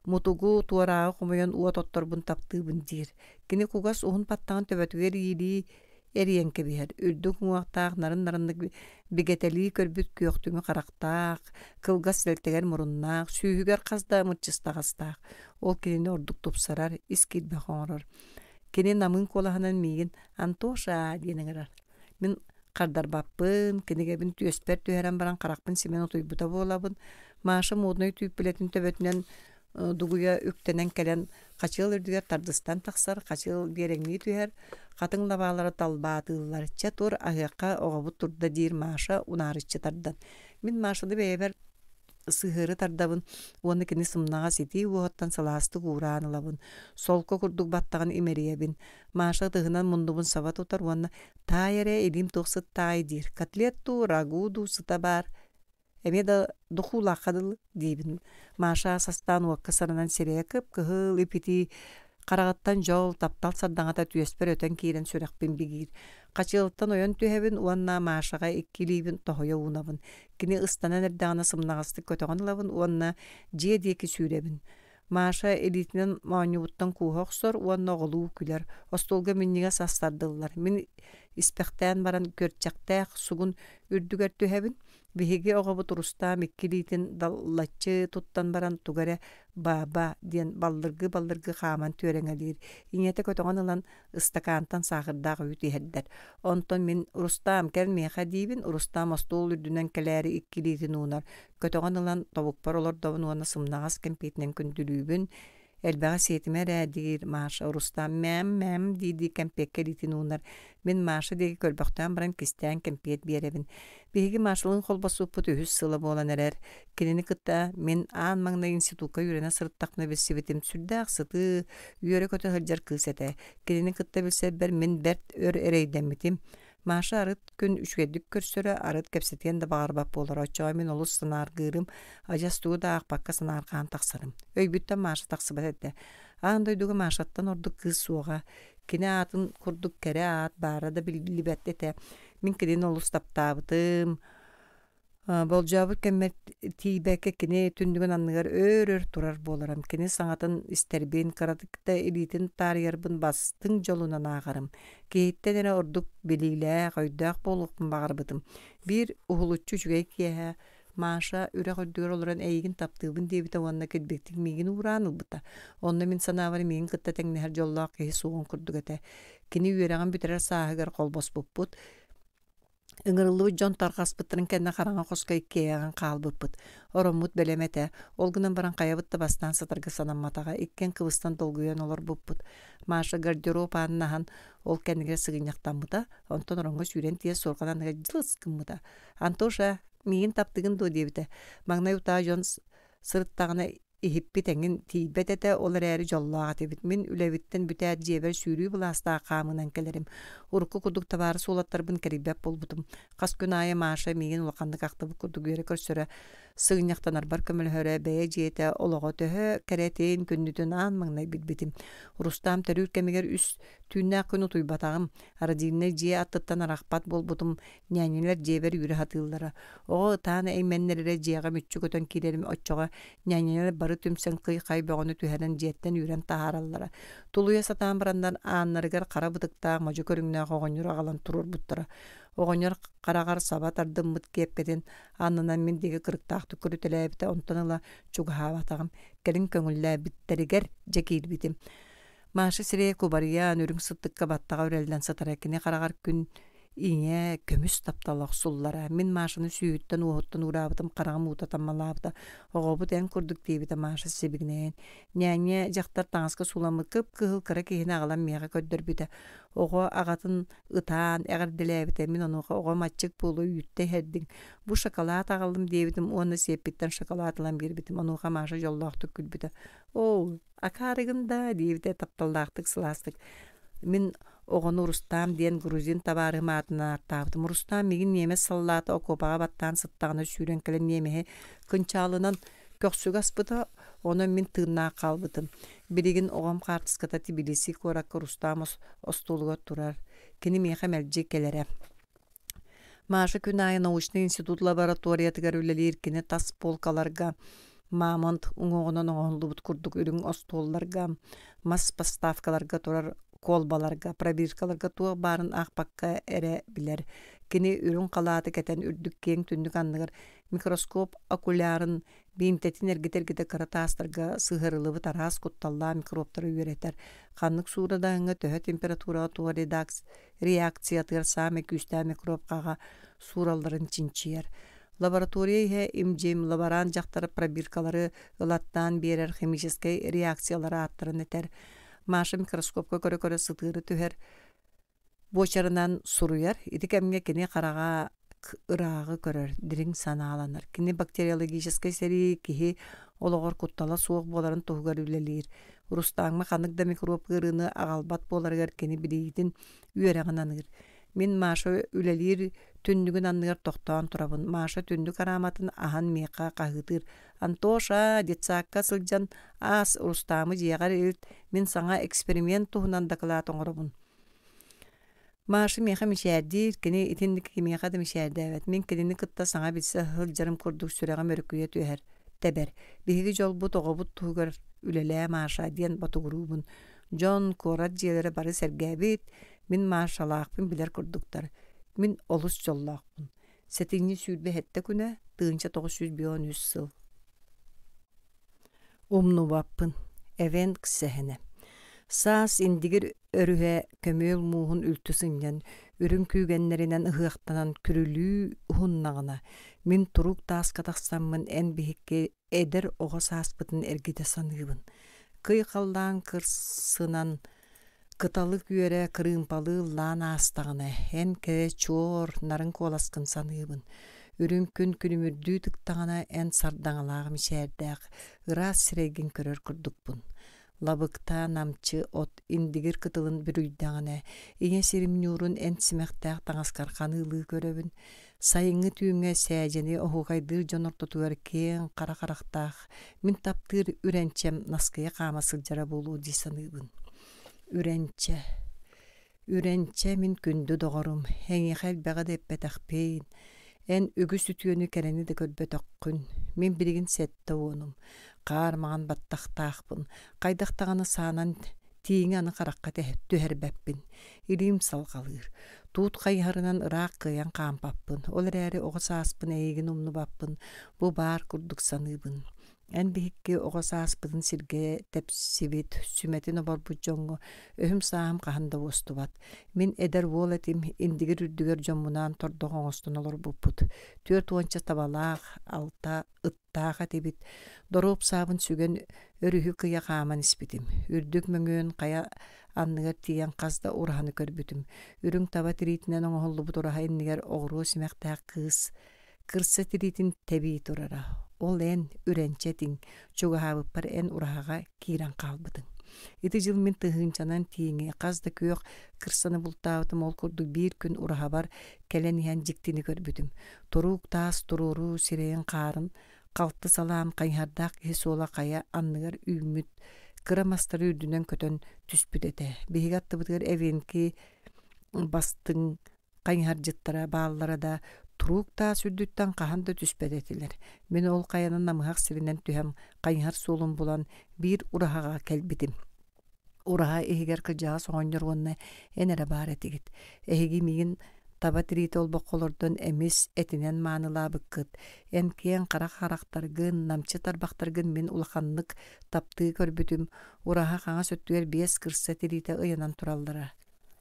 mutugu tuarağı kumuyon uot ottorbun taptıbın dir. Kini kugas uhun pattağın töbetüger yili eriyen kebiher. Ürdük muaqtaq narınlık bigeteli körbüt köktüğü qaraqtaq, kılgas selteger murunnaq, sүйhüger qazda mıtçıstaqastaq. Ol kinini orduk tupsarar, iskil baxonrar. Kini namın kolahanan migin Antosha diyenegerar. Min qardar bappın, kinigebin tüesper tüheren baran qaraqpın simen otuybuta bolabın. Maaşı modnoy tüyüp biletin töbetinden duguya üktenen kelen qaçıl ürdüger tardıstan taqsar, qaçıl berengli tüher, qatın labaları talbatıllar. Çatur ahıqa oğabu turda dir maaşa unarıçı tardan. Min maaşıdı beyber sığırı tardabın, onu kini sımnağa seti, uottan salasты uğrağını labın. Solko kurduk battağın imeriyebin. Maaşa tığınan mundubun sabat otar, onu tayere elim toqsıt tay dir. Katlettu, ragudu, sıta bar. Eme da duxula qadıl dibin. Maaşa sastan uakka saranan sereye kıp, kıhıl ipiti, qarağıttan jol taptal sardağata tüesper öten kiren sürekpin bigir. Qaçılıttan oyan tühebin uanna maaşaga ikkilibin tohoya unabın. Kini ıstanan erdağına sımnağısты kötöğanılabın uanna jedeki sürebin. Maaşa elitinen maanyubuttan kuhoqsor uanna oğulu küler. Ostolga minniga sastardıllar. Min ispekten baran körçaqtaq sugun ürdüger tühebin. Bihigi oğabut Rustam ikkilitin dallatçı tuttan baran tugare baba diyen ballırgı xaman töreŋelir. İňete kötöňen ılan ıstakantan sağırdağı üti hedder. Onton min Rustam kelmeha dibin, Rustam ostol ürdünen keläri ikkilitin unar. Kötöňen ılan tobukpar olar dabın uana sımnagas kempetinen kündülübün. Elbağa setime rədir maaşa Rustam mem didi kempek kelitin unar. Min maaşa degi kölbaqtan baran kistän kempet berebin. Bihigi maaşılığın kolbası uput ühüs sıla bolan erer. Kinini kıtta min an mangna institutka yürene sırttaqna bilsibitim sürdaq sıtı yöre kötü hıljar kısete. Kinini kıtta bilse min bert ör ereydemitim. Maaşa arıt gün üçgedik körsöre arıt kepsetiyen de bağırbap bolar. Açağı min olus sınar gırım. Ajastuğu da akbakka sınar qan taqsarım. Öybütten maaşa taqsıbat etdi. Ağındaydığı maaşattan orduk kız suağa. Kine atın kurduk kere at barada bilibet ete. Min kidin olus taptabıtım. Bolcabı kemmet tibeke kine tündüğün anlıgar ör turar bolaram. Kine sanatın isterbin karadıkta elitin tariyarbın bastın jolunan ağarım. Kehitten ene orduk biliyle qaydaq bolukpun bağırbıtım. Bir uhulutçu çügey kiyehe maaşa üre ördüger olaran eygin taptığın debita wanna kedbektik migin uğranıl bıta. Onda min sanavari migin kıtta teŋne her jollaq kehi suğun kurduk ete. Kini üyereğen bitirer sahigar kolbos bupput. Ingırıllı jon tarqas bıttırın kenne qaraŋa qoska ikkeyagan qaal bupput. Oromut belemete. Olgunan baran qayabıtta bastan satarga sanamataga ikken kıvıstan dolguyan olur bupput. Maaşa garderop annahan ol kenniger sıgınyaqtan bıta. Onton oronga süren tiye sorqanan jılıskın bıta. Antosha migin taptığın do debite. Magna yuta jon sırıttağına ihippi teŋin tibet ete olar eri jollağa tebit. Min ülevitten bütäät jeber sürüy bulasta qamınan kelerim. Urku kuduk tabары solattarbın keribep bolbutum. Qas gün aya maaşa migin ulaqandık aqtabı kurduk yöre körsöre sığınyaqtanar bar kömül höre beye jete ologo töhö keretin künnütün anmaŋnay bilbitim. Rustam terür kemiger üs tünnä күn utuybatağım. Aradinne je attıttan araqpat bolbutum. Nyanyeler jeber yürü hatıllara. O tana eymennerere jeğe mütçü kötön kilerim otçoğa. Nyanyeler barı tümsen qıy qaybeğonu tüheren jetten yüren taharallara. Tuluya satan barandan anlarıgar qara bıtıqta moju körüŋnä qoğonyur agalan turur buttara. Oğonyur qaragar sabat ardımmıt keppedin annanan min degi kırıktaqtı körüteläbite ontanıla çugahabatağım. Kelin köŋüllä bitteriger jekil bitim. Maaşı sireye kubariya nörüŋ sıttıkka battaga örelden satarakine qaragar gün иңе көмүс тапталак суллара. Мен машыны сүйүттен уоттан урабытым карагым утатамалабыта. Огобут эн курдук дейбите машы себигнен. Нянья жактар таңаска суламы кып кыһыл кыра киһине агалам мега көддөрбүтэ. Ого агатын ытаан эгерделебите мен онуга ого мачык болу үтте хердиң. Бу шоколад агалым дейбитим, оны сеппиттен шоколад алам бербитим. Онуга машы жоллоктук күлбүтэ. О, акарыгында дейбите тапталдактык сыластык. Мен оғону Рустам диен грузин табарым атына артабытым. Рустам мигин немес саллаты окопаға баттан сыттағына сүйрен келен немеhe кынчалынан көксүг аспыта, оны мен тыынна қалбытым. Бірігін оғам қартыската Тбилиси коракка Рустам остолуға турар. Кені меха мәлже келере. Маша күн научный институт лабораториятыгар үлелер кені тас полкаларга, мамонт уңоғынан оғылыбыт күрдік үрің остолларга, мас поставкаларга турар колбаларга, пробиркаларга туа барын ақпаққа әрі білер. Кені үрін қалаты кәтен үрдік кең түндік анныгар микроскоп окулярын бейімтетін әргетергеті қаратастырға сығырылыбы тарас құтталла микробтары үйретер. Қанлық сурадағыңа төхі температура туа реакция тырсам екүсті микробқаға сураларын чинчияр. Лаборатория имжем лаборан жақтары пробиркалары ылаттан берер химическай реакциялары аттырын етер. Маша микроскопка көрө сытыры түһер бочарынан суруяр. Ити кемге кини карага ырагы көрөр, дирин санааланар. Кини бактериологической сери кихи ологор куттала суок боларын тугар үлелир. Рустаңма каныкда микроб ырыны агалбат боларгар кини билигитин үйөрөгөнаныр. Мен Маша үлелир түндүгүн анныгар токтоон турабын. Маша түндүк араматын ахан мека кагытыр. Антоша детсакка сылжан ас Рустамы жиягар элт мен саңа эксперимент туһунан доклад оңорбун. Маша меха мишәрдир, кини итиндик меха да мишәрдәвет. Мен кидини кытта саңа билсе хылжарым курдук сүрәгә мөркүе түһәр. Тебер. Биһиги жол бу тогобут тугар үлеле Маша диен батугурубун. Джон Корат җеләре бары сәргәбит. Мен Машалаакпын билер курдуктар. Мен олус жоллаакпын. Сетигни сүрбе хетте күнә 1913 сыл. Умнубаппын. Эвен ксехене. Саас индигер өрүһэ көмөл муһун үлтүсүннен үрүн күйгеннеринен ыһыактанан күрүлүү ухуннагына мен турук тааскатаксаммын эн бихикке эдер ого сааспытын эргите саныыбын. Кый калдаан кырсынан кыталык үйөрэ кырыымпалы лаан аастагына эн кээ чоор нарын коласкын саныыбын. Үрүн күн күнүмүрдүү тыктагына эн сардаңалаагым шээрдээх ыраас сиреген көрөр курдукпун. Лабыкта намчы от индигер кытылын бүрүйдәңіне, ине сиримнюрун эн симэхтээх таңаскарқаны ылыы көрөбүн. Сайыңы түйіңе сәжені оғуғайдыр жонортотуар кең қара-қарақтақ, мен таптыр үренчем наскыя қамасыл жара болу дисаныбын. Үренче мен күнді доғырым, әңе қәл бәға деппетақпейін. Эн үгіс үтүйені кәрені де көрбет оққын. Мен бірігін сәтті оным. Қар маған баттақтақпын. Қайдақтағаны саанан тиіңі аны қараққа түхәрбәппін. Илим салғалыр. Туут қайғарынан ырақ қиян қампаппын. Олар әрі оғыс аспын әйгін умны баппын. Бұ бар күрдік саныбын. Ән бігікке оғыс аспыдын сирге тәпсібет сүметін обар бұ жоңғы. Өхім сағым қағында осты бат. Мен әдер ол әтім индігер үрдігер жомынан тордоғын остын олар бұппыд. 4-10 табалақ, алта, ыттақ әтебет. Дороп сабын сүген өрүхі қия қаман іспетім. Үрдік мөңін қая анныгар тиян қазда ураханы көрбүтім. Үрің таба тиритінен оңғылы бұт ураха иннігер оғыру сімәқтәқ қыз. Кырса тиритін тәбей тұрара. Ол эн үренчетин чугахабы пар эн урахага киран қалбыдың. Ити жыл мен тыхынчанан тиңе қазда көк кырсаны бултаутым ол курду бир күн ураха бар келен ян жиктини көрбүтүм. Турук таас туруру сирен қарын қалты салам қайхардақ хесола қая анныгар үймүт кырамастары үрдүнен көтөн түспүдете. Бейгатты бұдығыр эвенки бастың қайхар жыттара баалара да турук таа сүрдүттен қаханды түспедетилер. Мен ол қаянын намыхақ сиринен түхем қайхар солун булан бир урахаға келбитим. Ураха эхигер кыжаға соғоньорғонна энере бар этигит. Эхиги мигин таба тирити олбоққолордон эмис этинен маныла быккыт. Эн киен қарақ-қарақтаргын, намчы тарбақтаргын мен улаханлык тапты көрбүтүм. Ураха қаңа сөттүгер 5 кырса тирити ыянан туралдыра.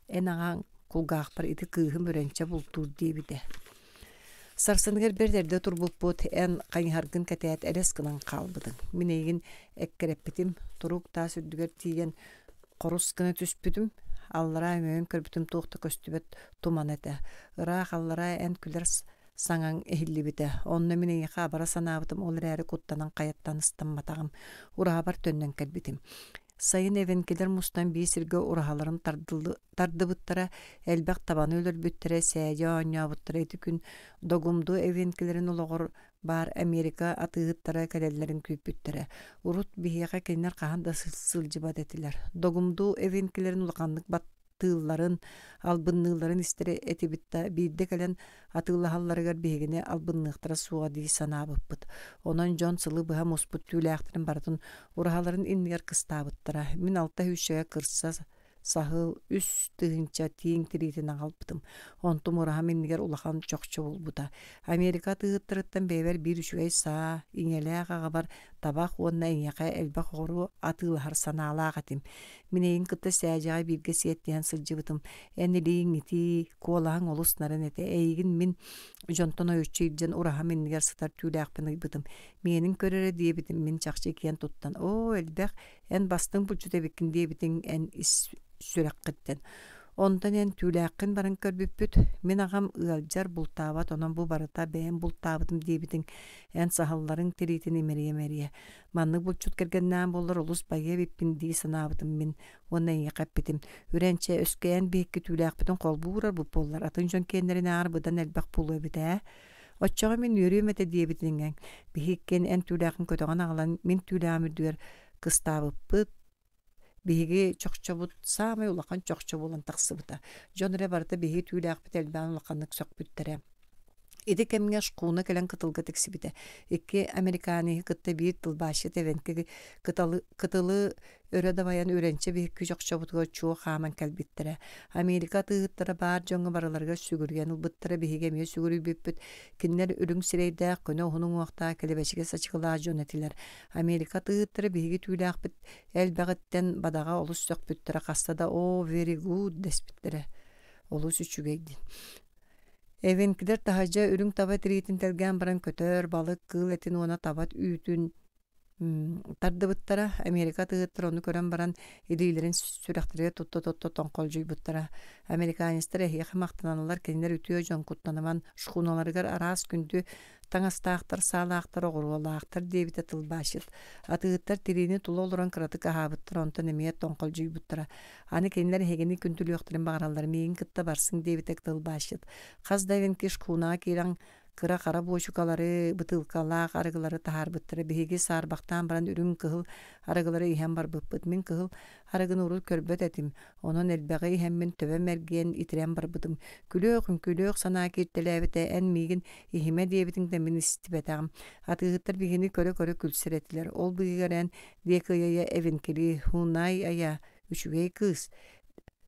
Эн ағаң kulgaqpar iti kıhım örençe bultur diýbide. Sarsыныгар бердерде турбуппут эн кайнаргын катаят элес кынан калбыдың. Минегин эккереппитим турук та сүрдүгер тиген корус кына түспүдүм. Аллара мөөн көрбүтүм туукта көстүбөт туман эте. Ыра аллара эн күлер саңаң эхиллибите. Онны минеги хабара санабытым ол рәри куттанан каяттан ыстамматагым. Урабар төннен келбитим. Sayın evenkiler mustan bisirge urahalарын tardыбыттара элбек табаны өлөрбүттөрө сәҗә оňňabıттара etükün dogumdu evenkilerin ulagor бар Америка атыгыттара калеллерин küpüttörө. Урут биһиэхэ кеннер каһан да сылжыбат этилер. Dogumdu evenkilerin ulaqanlık battыылларын, албынныыларын истере этибитта биирде кэлен атыыллаһалларыгар биһигини албынныктара суга дии санаабыппыт. Онон Джон сылы быһа муспут түүлээхтэрин бартын ураһаларын иннигер кыстаабыттара. Мин алта хүччэгэ кырса сахыл үс тыгынча тииң тиритин агалбытым. Онтум ураһам иннигер улахан чокчо болбута. Америка тыгыттырыттан бэбер бир үчүгэй саа иңелээх агабар табах уонна иңэхэ элбэх ору атыылахар санаалаагатым. Минейин кытта сәжаға бирге сиеттиһэн сылжыбытым. Энилииң ити куолаһаң олуснарын эте. Эйигин мин жонтон ойуччуйден ураһам иннигер сытар түүлээхпин ыйбытым. Менин көрөрө диэбитим мин чахчы киэн туттан. О, элбэх эн бастың булчут эбиккин диэбитин эн ис сүрэккиттен. Ондан эн түүлээккин баран көрбүппүт. Мен агам ыалжар бултаабат, онон бу барыта бээн бултаабытым диэбитин эн сахалларын тиритин имерие. Маннык булчут кергеннään боллар олус байы биппин дии санаабытым мин. Онна иңэкэппитим. Үрэнче өскээн биекки түүлээкпитин колбуурар бу боллар. Атын жон кеннерин арбыдан элбэх пулу эбитэ. Оччоҕо мин үөрүөм эте диэбитиңэн. Бихиккен эн түүлээкин көтөҕөн агалан мин түүлээмүрдүгэр кыстаабыппыт. Биһиги чохчобут самай улахан чохчо болан тахсыбыта. Жонре барда биһи түүлээкпит элбээн улаханнык сөкпүттэрэ. Иди кемге шкуна келен кытылга тексибите. Икки американы кытта бир тылбашы тевенки кытылы өрөдө баян үренче бихикки жокчобутуга чуу хааман келбиттере. Америка тыгыттара бар жоңго бараларга сүгүрген улбыттара биһиге мие сүгүрүбүппүт. Киннер үрүң сирейде көне хунуң уакта келебечиге сачыгылаа жонетилер. Америка тыгыттара биһиги түүлээкпит элбэгиттен бадага олус сөкпүттера кастада о very good деспиттере. Олус үчүгейди. Эвенкидер тахажа үрүң таба тиритин телген баран көтөр балык кыл этин уона табат үтүн тардыбыттара Америка тыгыттар ону көрөн баран илилерин сүрөктөргө тутто тоңколжуйбуттара. Американистер эхиэх мактаналар кеннер үтүө жон куттанаман шхуналарыгар арас күндү таңастаактар саалаактар огуруулаактар дебите тылбашыт. Атыгыттар тирини тула олорон кыраты кахабыттар онтон эмие тоңколжуйбуттара. Аны кеннер хегени күнтүлүөктөрүн багаралар мейин кытта барсың дебитек тылбашыт. Каздайвен киш куунаа киран кыра кара боочукалары бытылкалаак арыгылары тахарбыттары биһиги саарбактаан баран үрүң кыһыл арыгылары иһэн барбыппыт. Мин кыһыл арыгын урут көрбөт этим. Онон элбэги иһэммин төбө мергиен итирен барбытым. Күлөөх санаа киртелээбите эн мигин иһиме диэбитиң да мин истибетагым. Атыгыттар биһини көрө күлсеретилер. Ол быгыгарен диэкыйа эвенкили хунай ая үчүгэй кыз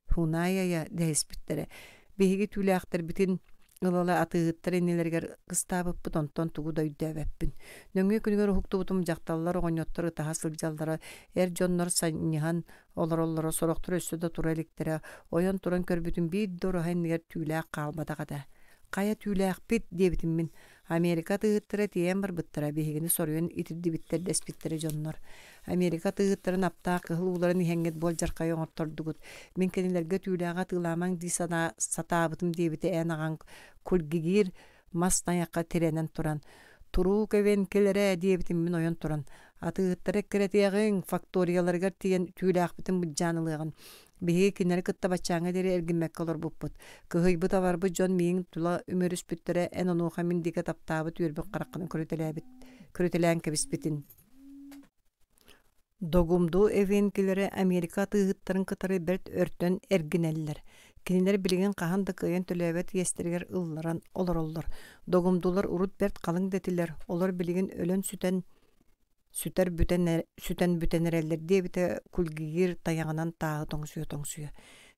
хунай ая дэспиттере. Биһиги түлээхтер битин ылала атыгыттар энелергер кыстаабыппыт онтон тугу дөйдөбеппин. Нөңгө күнүгөр хуктубутум жакталлар оҕоньоттор ытаха сылдьаллара эр дьоннор саньыхан олороллоро сороктор өссөдө тура эликтере ойон туран көрбүтүм биир дороха эннигер түүлээх каалбатагата. Кая түүлээхпит диэбитим мин. Америка тыгыттара тиэн барбыттара биһигини соруйан итирдибиттер деспиттере дьоннор. Америка тыгыттарын аптаа кыһыл ууларын иһэҥҥит буол жаркай оҥортордугут. Мин кэнилэргэ түүлээҕэ тыылаамаҥ дии сатаабытым диэбите эн аҕаҥ кулгигиир мас таñакка тирэнэн туран. Туруу кэбэн келэрэ диэбитим мин ойон туран. Атыгыттара керетиэҕиҥ факторияларыгар тиэн түүлээхпитим буджаанылыаҕын. Биһиги кинери кытта бачааҥа диэри эргиммэкке олорбуппут. Кыһыйбыт абарбыт дьон мииҥ тула үмөрүспүттэрэ эн онуоха мин дигэ таптаабыт үөрбүк хараххына көрүтэлээн кэбиспитин. Догумду эвенкилери Америка тыгыттарын кытары берт өртөн эргинеллер. Кинилер билген кахан да кыйын төлөбөт естергер ылларан олороллор. Догумдулар урут берт калың детилер. Олар билген өлөн сүтен бүтенереллер дебите кулгигир таяғынан тағы тоңсуя.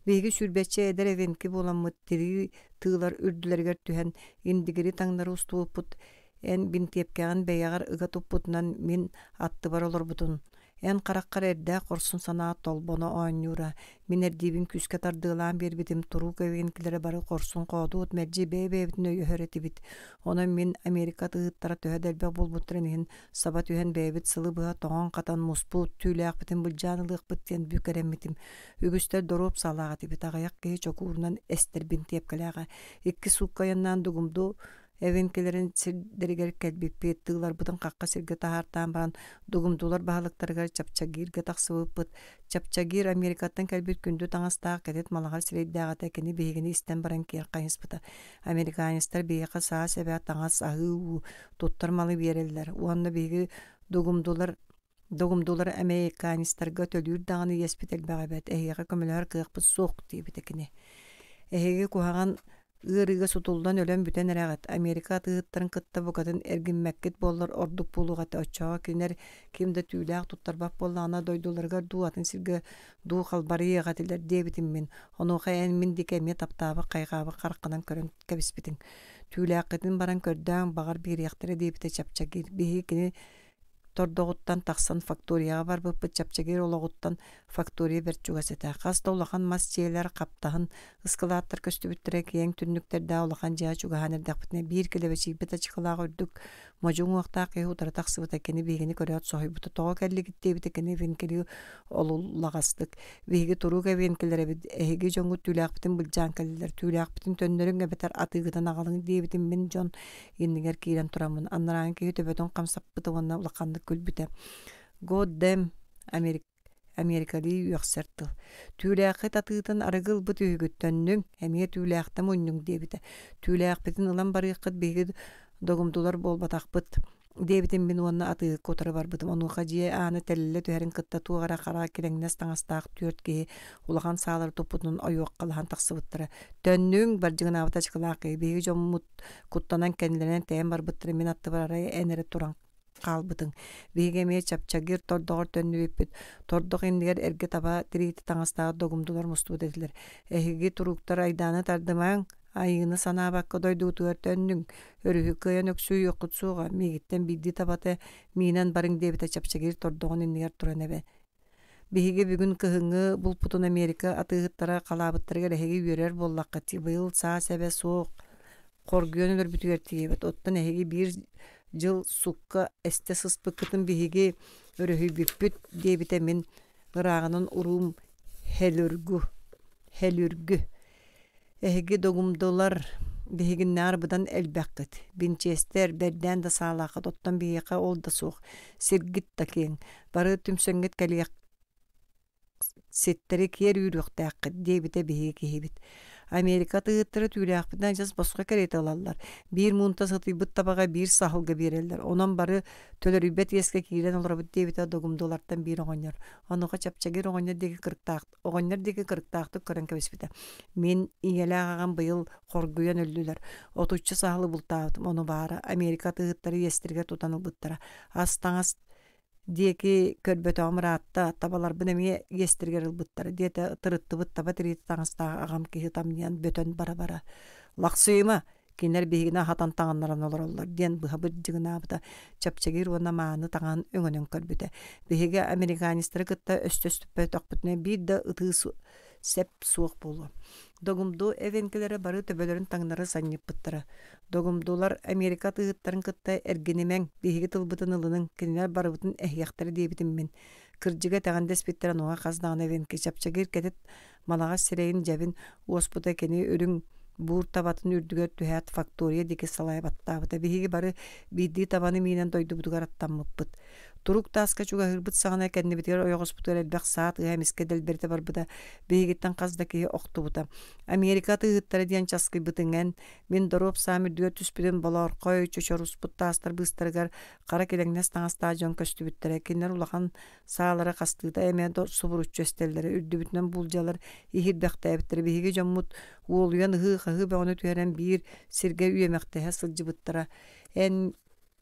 Беги сүрбетче эдер эвенки боламыт тири тыылар үрдүлергер түһэн индигири таңнары устууппут эн бин тепкеған бэйягар ыга туппутунан мин атты бар олорбутун. En qaraqqar erde qorsun sana tolbono oonyura. Min erdibin küske tardığılan bir bitim turuk evinkilere barı qorsun qoğdu merci bebebitin öyöhöreti bit. Ona min Amerika tığıttara töhe delbe bulbuttırenihin sabat ühen bebit sılı bıha toğan qatan musput tüylaq bitim bulcanılıq bitten bükeremitim. Ügüster dorup salağati bit ağayak gehi çok uğrunan ester bin tepkalağa. İkki sukkayandan dugumdu evinkilerin sirderiger kelbipet tığlar bıdın qaqqa sirge tahartan baran dugumdular bahalıktargar çapçagirge taqsıbıpıt. Çapçagir Amerikattan kelbit gündü taŋastaq kedet malagar sireydağata keni behigini isten baran kiyer qayıspıta. Amerikanistar behiqa sağa sebe taŋas ahı tuttar malı bereliler. Uanna behigi dugumdular Amerikanistarga tölür dağını yespitel bağabet. Ehiyaqa kömüler kıqpıt soğuk diyebitekini. Ehege kuhagan ıırıga sutuldan ölen büten eragat. Amerika tığıttарын kıtta bukatın erginmekkit bollar orduk buluğata oçağa kiner kimde tüylaq tuttarbak bollağına doydulargar duatın sirge du qalbari yağatiler debitin min. Onuqa en min dikemye taptabı qayqabı qarqanan körün kebispitin. Tüylaqetin baran kördağın bağır bir yaqtara debite çapçagir. Bihi kini tordoğuttan taqsan faktoriyaga bar bıppı çapçagir olağuttan faktoriya berçugaseta. Qasta olağan mas çeyler qaptahın ıskılaattar köstübüttire kiyen tünnüklerdə olağan jağa çugahanerdaqbıtine bir kilebeçik bita çıqılağı ördük. Mocuğun vaqta qeyhu tara taqsıbıta keni bigini körüat sohuybuta toğa kelli gitti bita keni vinkeli olulağastık. Bigi turuq evinkilere bid ehigi jongu tüylaqbitin bulcan kelliler. Tüylaqbitin tönnörün gebetar atıgıdan ağalın diyebitin min jon yenniger kiren turamın. Annaran ki töbeton qamsapbıta onna ulaqandık külbüte. God damn Amerikalı yuqsartı. Tüylaqı tatıgıdan aragıl bıt ügüttönün emiye tüylaqta munnun debite. Tüylaqbitin ılan barıqıt bigi dogumdular bolbataqbıt. Debitin bin onna atıgı kotara barbıtım. Onu qajiye anı tellile tüherin kıtta tuğara qara kirengnes taŋastaq türtgeyi ulağan sağlar toputunun oyuq qalahan taqsıbıttıra. Tönnün barjığın avata çıqılaqı bigi jommut kuttanan kendilerine teyen barbıttırı min attı bararaya enere turan qalbıtın. Bigeme çapçagir tordoğor tönnü bipit. Tordoq indiger erge taba tiriti taŋastaq dogumdular mustu dediler. Ehigi turuktar aydanı tardımaň ayını sana bakka doyduutugar tönnün örühü kıyan öksüyü yokutsuğa migitten biddi tabata minan barın debite çapçagir tordoğun indiger turan ebe. Bihige bugün kıhıngı bulputun Amerika atıgıttara qalabıttara ehigi yörer bollaqati bıyıl sağa sebe soğuk korguyon ölür bütüger tiyebet. Ottan ehigi bir jıl sukka este sıspıkıtın bihigi örühü büppüt debite min gırağının urum helürgü. Ehigi dogumdular bihigin narbudan elbaqit. Binchester berden da salaqat ottan bihiqa ol da soğuk. Sirgit takin. Barı tümsöngit kaliyaq setteri kiyer yürüq daqit debite bihigi kihibit. Amerika tığıttırı tüylaqbidan jas bosqa kerete alallar. Bir munta satybıt tabaga bir sahılga bererler. Onan barı tölörübet yeske kiren olrabıt debite dogumdulardan bir oğanlar. Onuqa çapçagir oğanlar degi kırıktaqt. Oğanlar degi kırıktaqtı kören kebespite. Men iňelağagan bıyıl qorguyan öldüler. Otuçça sahılı bultağıtım onu bara. Amerika tığıttırı yestirge tutanılbıttara. Astaňas dieki körbötö amratta tabalar binemiye yestirgeril buttara diete tırıttı buttaba tiriti taŋasta agam kihi tamniyan bötön bara laqsıyma kinler bihigine hatan taŋanlaran olorlar diyen bıha bıjjıgına bıda çapçagir ona maany taŋan öňünün körbüte bihige amerikanisteri kıtta östöstüpö tokputne bir de ıtığı sep suwak bolu. Dogumdu evenkilere barı töbelerin taŋnары sanyıp bıttara. Dogumdular Amerika tığıttарын kıtta ergenimen bihigi tılbıtın ılıның kinler barıbıtın ehyaqtары debitin min. Kırjıga taŋan despitteran oğa qazdağın evenki çapçagir kedet malaga sireyin jabin ospota keni örüň buur tabatın ürdüger tühät faktoriya diki salaya battabıta. Bihigi barı biddi tabanı minen doydu budugar attanmıppıt. Turuk taska çuga hırbıt sağına kendi bitiger oyoğusput elbaq saat ıhamiske delberite barbıda bihigitten qazdaki oktubuta. Amerika tığıttara diyen çaskı bıtıngən min dorop samir düge tüspüden bolar koy çöçorusput tastar bıstargar qara kelengnes taŋasta jon köstübüttere kinler ulaqan sağlara qastıda eme suburuç çöstelleri ürdübütünen buljalar ihirbaqta ebittere bihigi jommut uoluyan hıqı onu tüheren bir sirge üyemektehe sılcıbıttara. En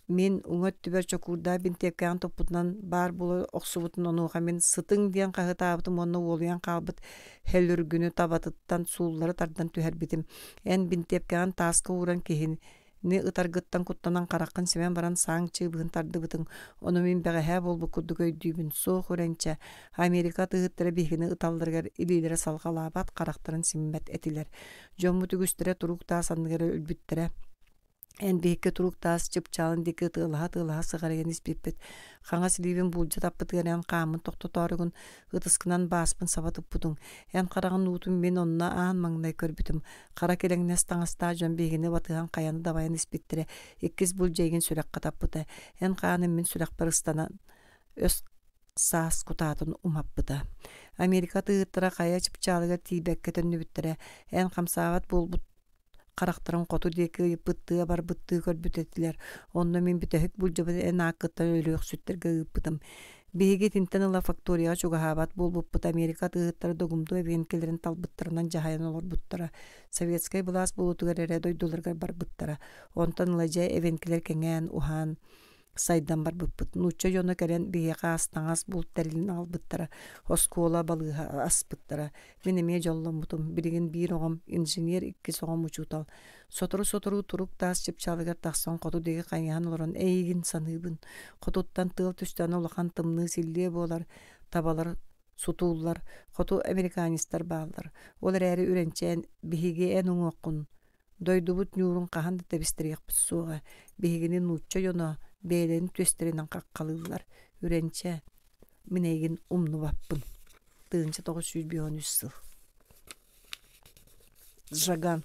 min uňat tüber çokurda bin tepkan toputnan bar bulu oksubutun onuğa min sıtın diyen qahıtabıtım onu uoluyan qalbıt helürgünü tabatıttan suulları tardan tüher bitim. En bin tepkan taska uğran kihin Ne ıtargıttan kuttanan karakın semen baran sağın çığbığın tardı bıtın. Onu min bəgəhə bolbu kudduk öydübün soğuk örençe. Amerika tığıttıra bihini ıtaldırgar ililere salgalabat karakterin simmet etiler. Jommu tügüstüre turuk da sandıgara ülbüttüre. En bihike turuk taas çıpçalın deki tığlaha sığarayan ispipet. Xaňa silibin bulca tappıtgaren qamın toqtotorugun ıtıskınan baspın sabatıp budun. En qarağın utun men onna ağın maŋnay körbütüm. Qara kelengnes taŋasta jon bihini batıhan qayanı dabayan ispittire. Ikkiz bulcaygin sürek qatappıta. En qanın min sürek barıstanan öz saas kutatın umappıta. Amerika tığıttıra qaya çıpçalıga tibekke tönnübüttire. En qamsavat bulbut karakterin qotu deki bıttığa bar bıttığı körbüt ettiler. Onda min bitehik bulca en akıttan ölüyük sütterge ıppıdım. Bihigi tinten ıla faktoriya çoga habat bulbupпыт Amerika tığıttara dogumdu evenkelerin talbıttırından jahayan olur buttara. Sovetskay bulas bulutugar ere doydulargar bar buttara. Ondan ılaca evenkeler kengen uhan saydan bar bıppıt. Nuça yonu keren bihe qaastaŋas bult terilin al buttara. Hoskola balığa as buttara. Meneme jollomutum. Birigin bir oğum inженер ikki soğum uçutal. Sotoru turuk taas çıpçalıgar taqson qotu degi qayahan oloran eygin sanıbın. Qotuttan tığıl tüstan olakan tımnı silliye bolar. Tabalar sutullar. Qotu amerikanistar bağlar. Olar eri ürençen bihige en uŋoqun. Doydubut nurun qahan da tebistiriyak suğa. Bihiginin nuça yonu beğenin tösterinden qaqqalırlar. Ürençe minegin umnu bappın. Tığınca 913 yıl. Jagan.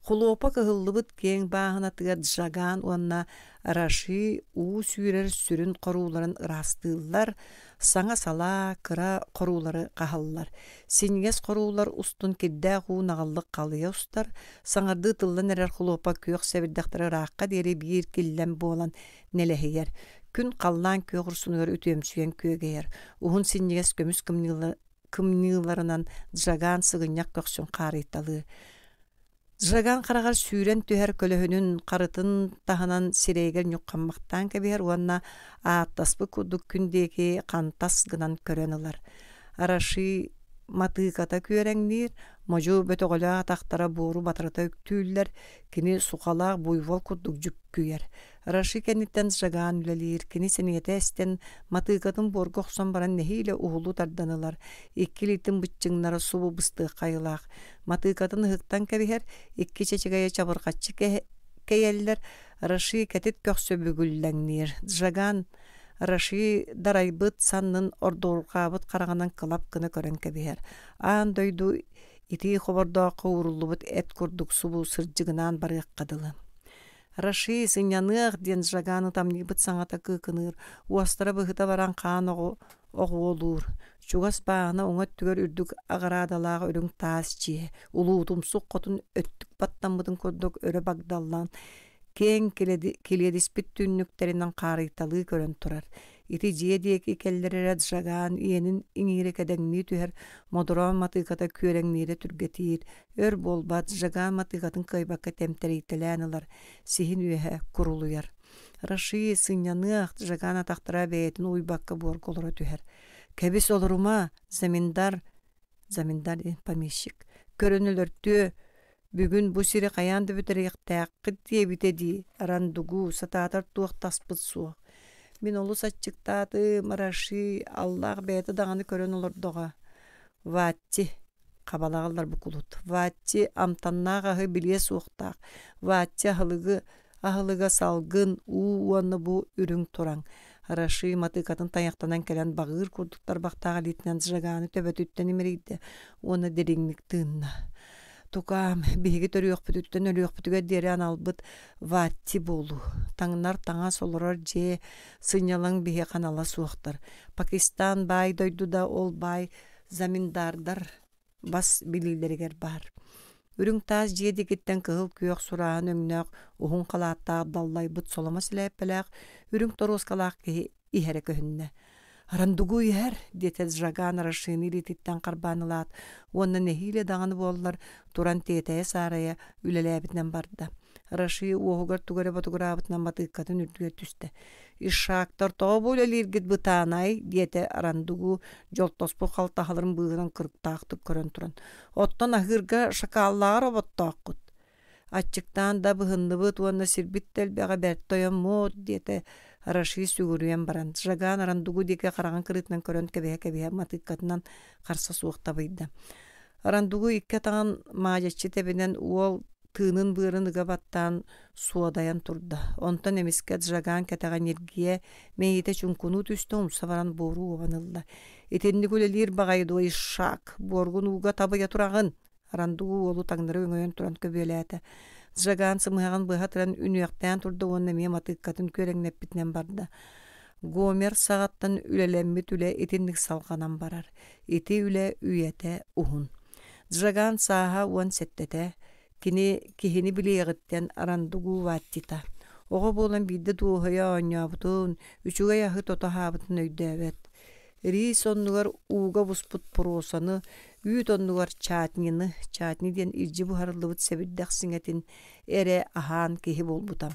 Xuluopa kıhıllıbıt keň bağına tıgar jagan onna araşı u sürer sürün qoruların ırastığıllar. Saŋa sala kıra qoruları qahallar. Singes qorular ustun kiddä u nağallık qalıya ustar. Saŋardı tıllan erer xuluopa kök sebirdäktara raqqa deri bir killem bolan neleheyer. Kün qallan kök ursunugar ütemsüyen kögeyer. Uhun singes kömüs kımnılarынан jagan sığınyak köksün qaritalı. Jagan qaragar süren tüher kölöhünün qarıtın tahanan sireger ñuqqammaqtan kebiher onna aataspı kuduk kündeki qantas gınan körenilar. Araşı matığata köreňdir, moju bötögöla taqtara boru batırata öktüller, kini suqalaq buýwal kuduk jükküyer. Araşı kenitten jagan ülelir, kini seniyete esten matığatın borgu oqson baran nehiyle uhulu tardanylar. Ikki litin bıççıňnara subu bıstığı qayılaq. Matığatın hıqtan kebiher, ikki çeçigaya çabırqatçı keyeller, araşı ketit köksöbügüllenir. Jagan araşı daraybyt sannın ordolqabıt qaraganan kılap kını kören kebiher. An doydu iti xoborda qowurulubut et kurduk subu sırjıgınan barıqqadılı. Araşı sınyanıq den jaganı tamnibıt saŋata kıkınır. Uastara bıhıta baran qan oğu olur. Çugas bağına oňa tüger ürdük agaradalağı örüň taasçı. Ulu tumsuq qotun öttük battanbıdın kurduk öre bagdallan. Keň keledispit tünnükterinden qarıtalı kören turar. Iti jiedeki kellere jagan ýenin iňire kedeňni tüher modoran matykata köreňnire türgetir. Ör bolbat jagan matykatyň kaybaka temteritelänler. Sihin ühe kuruluyar. Raşy sınyanıq jagana taqtıra beýetin uýbakka borgolara tüher. Kebis oluruma zamindar pamishik. Körünülörtü Bugün bu siri qayandı bitirek taqit diye bitedi. Arandugu satatar tuaq taspıt suaq. Min olu satçıktadı maraşı Allah beyta dağını kören olur doğa. Vatti qabalağlar bu kulut. Vatti amtannağı bilye suqtaq. Vatti ahılıga salgın uanı bu ürün turan. Araşı matykatın taýaktanan kelen bagır kurduklar baqtağı litinen jaganı töbetütten imeriydi. Onu deriňlik tığınna. Tukam bihigi törüýök bütütten ölüýök bütüge deren albyt vatti bolu. Taňnar taňa solorar je sınyalan bihe kanala suwaktar. Pakistan bay doydu da ol bay zamindardar bas bilileriger bar. Ürüň taz je dikitten kıhıl köyök surahan öňnök uhun qalatda dallay but solama siläpelek ürüň toroskalak ihere köhünne. Arandugu yer dete jagan araşyny lititten qarbanylat. Onda nehile dağını bollar turan teteye saraya üleläbitden barda. Araşy oğugar tugara batugarabytnan matykatyn ürdüge tüste. Işaktar toğa bolelir git bıtanay dete arandugu joltospu qaltahalyryn bığıran kırıktaqty kören turan. Ottan ahyrga şakallara bottaqut. Açıktan da bıhınlıbıt uanna sirbittel bäga bertoyam mod diete araşı sügürüyen baran. Jagan arandugu dike karagan kırıtnan körön kebehe matıkkatından karsa suuqta bıydı. Arandugu ikke tağın majaççı tebinen uol tığının bığırыныga battan suadayan turda. Ontan emisket jagan ketagan yergiye meyite çunkunu tüstü umsa varan boru ovanılda. Etenli gülelir bagaydı işşak. Borgun uga tabı yaturağın. Arandugu olu tagnırı öngöyen turan köbelete. Jagan sımıgan bıhatıran ünüyaktayan turda onunla miye matıkkatın körengnep bitnen barda. Gomer sağattan ülelemmit üle etinlik salganan barar. Eti üle üyete uhun. Jagan saha uan settete. Kihini bileğitten arandugu vattita. Oğa bolan bidde tuğaya anyabutun. Üçüge yahı tota habıtın öydevet. Ris onlugar uga busput porosanı. Üyüt onlugar çatnini. Çatni diyen irci buharılıbıt sebirdek singetin. Ere ahan kihi bolbutam.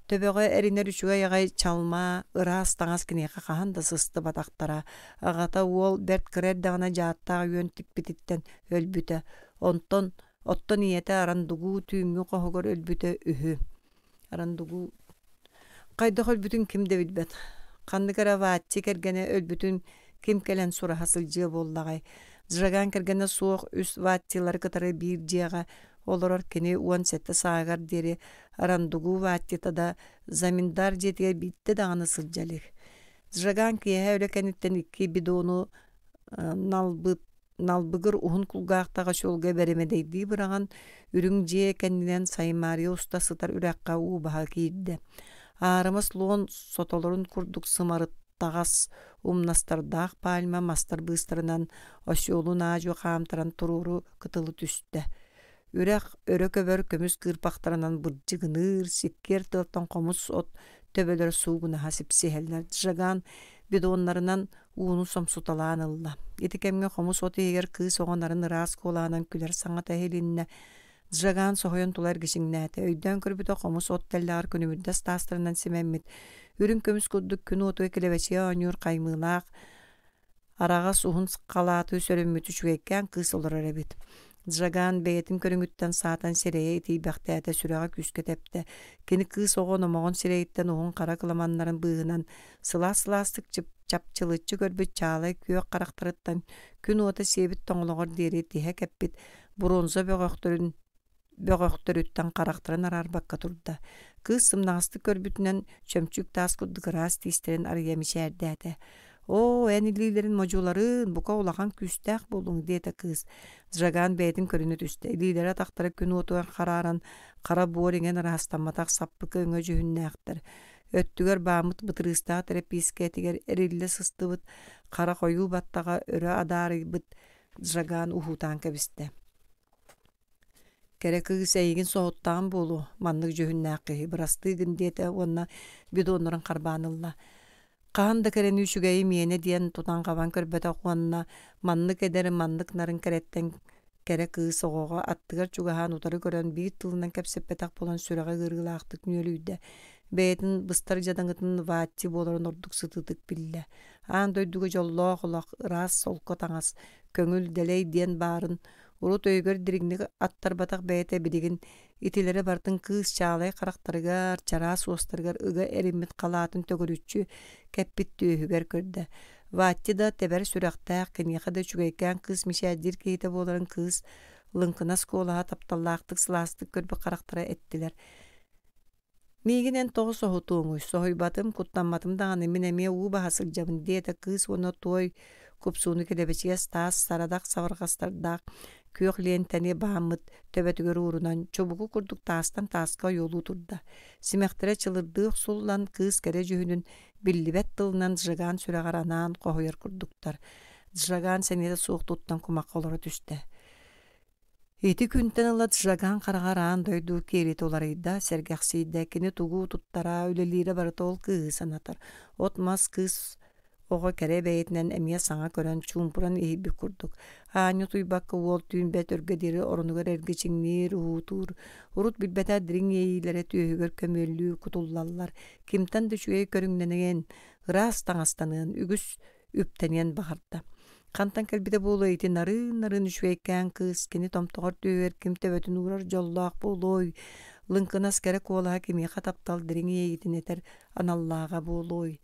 Töbeğe eriner üçüge yagay çalma. Iras tağız kineka kahan da sısты bataktara. Ağata uol bert kırer dağına jaattağı yön tipbititten ölbüte. Otto niyete arandugu tüyüngü qohogor ölbüte ühü. Arandugu qayda ölbütün kimde bilbet. Qandı kara vaatçı kergene ölbütün kim kelen sura hasılcığı bollagay. Jagan kergene soğuk üst vaatçıları kıtarı bir ciyaga oloror kene uan sette sağar deri arandugu vaatçıta da zamindar jetiye bitti dağını sılcalık. Jagan kiye öyle kenitten iki bidonu nalbıgır uhun kulgaqtaga şolga beremedeydi bıragan ürüngje kendinden saymariya usta sıtar ürekka ubaha kiydi. Ağrımız loğun sotolorun kurduk sımarıt tağas umnastardağ palma mastar bıstarınan oşyolun ağacı qamtaran tururu kıtılı tüstte. Ürek örök öbör kömüs kırpaqtaranan bırcı gınır, sikker tıltan komus ot töbeler suğuna hasip siheller. Jagan bidonlarından uunu somsutalan ılda. Etikemge komus ot eger kız oğanların ras kolanan küler saňa tehelinne. Jagan sohoyon tular gişiňnäte. Öýden körbüte komus ot tellar künümüdde stastırından simemmit. Ürün kömüs kudduk günü otu ekilebeçiye oňur qaymylaq. Araga suhun qalaty sörümmütü çügekken kız olur erebit. Jagan beyetin körüngütten saatan sereye eti baxtata süraga küske tepte. Keni kız oğon omoğon sereyitten oğun qara kılamanların bığınan sılastık çapçılıççı görbüt çağlay köyök qaraktarıttan kün ota sebit toňulogor deri tihe keppit bronza bögöktörütten qaraktaran arar bakka turda. Kız sımnagasty körbütünen çömçük tas kuddu gras tisteren arıyamişerdäte. O enililerin mojuların buka ulakan küstək bolun diyete kız. Jagan beytin körünü tüste. Elilere taktara künü otuğan qararan qara boringen rastamataq sappıkı öňe jühünnäkdir. Öttüger bamıt bıtırısta terapiske etiger erille sıstıbıt qara koyu battaga öre adary bıt Jagan uhutan kebiste. Kere kız eýigin soğuttan bolu manlyk jühünnäki birastygyn diyete onna bidonlaryň qarbanylla. Qahan da kereni üçügeyi miyene diyen tutan qaban körbete okuanna manlık eder manlık narın keretten kere kığı soğuğa attıgar çugahan utarı gören bir tılından kepseppetak bolan sürağa gırgılaqtık nölüyde. Beytin bıstar jadangıtın vaatçı boların orduk sıtıdık bille. An doydugu jolloq olaq ras solko taňas köngül deley diyen barın urut öýgör dirigni attar batak beyte bidigin itilere bartın kız çağlay qaraktarıgar çara sostarıgar ıga erimit qalatın tögürüççü keppit tühüger körde. Vaatçı da teber süraqtaq keniyaka da çügeyken kız mişadir keyte boların kız lınqınas kolaha taptallaqtık sılastık körbe qaraktara ettiler. Miginen toğu sohutuğumuş, sohuybatım kutlanmatım dağını minemiye uğba hasıl jabın diyete kız onu toy kupsunu kedebeçiye stas saradak savargastardak kök lenteni bahamıt töbetüger uğrunan çobuku kurduk tastan taska yolu turda. Simektere çılırdıq sullan kız kere jühünün billibet tılından Jagan süregaranan qohoyar kurduktar. Jagan senede soğuk tuttan kumak olara tüste. Eti күнтен ылат Jagan qaragaran doydu kerit olarıyda sergaqsiyde tugu tuttara ülelire barıta ol kız sanatar. Otmas kız oğa kere beyetinden emiye sana kören çumpuran ehibi kurduk. Hanyu tuybakka uol tüyn bet örgediri orunugar ergeçinir uhutur. Urut bilbeta dirin eyilere tüyügör kömöllü kutullallar. Kimten de şüye körünlenegen ras taŋastanıyan ügüs üptenyen baharda. Kantan kelbide buluy iti narınüşveyken kız kini tomtoğor tüver kim tebetün uğrar jollaq buluy. Lınкын askere kola kimi kataptal dirini yegitin eter anallağa buluy.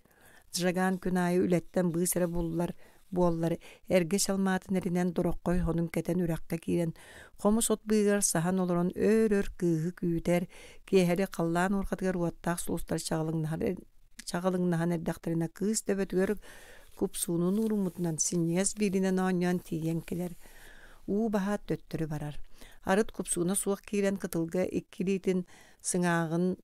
Jagan günayı ületten bısere bullar bolları erge şalmatın erinen doroqqoy honun keten ürakka kiren qomus ot bıygar sahan oloron ör kıhı küter keheri qallan orqatgar uattaq sulustar çağılыңнаhan erdaktarına kız tebetüger kupsunun urumutnan sinyas birinen anyan tiyenkiler u bahat töttürü barar. Arıt kupsuna suaq kiren kıtılga ikkilitin sыңağın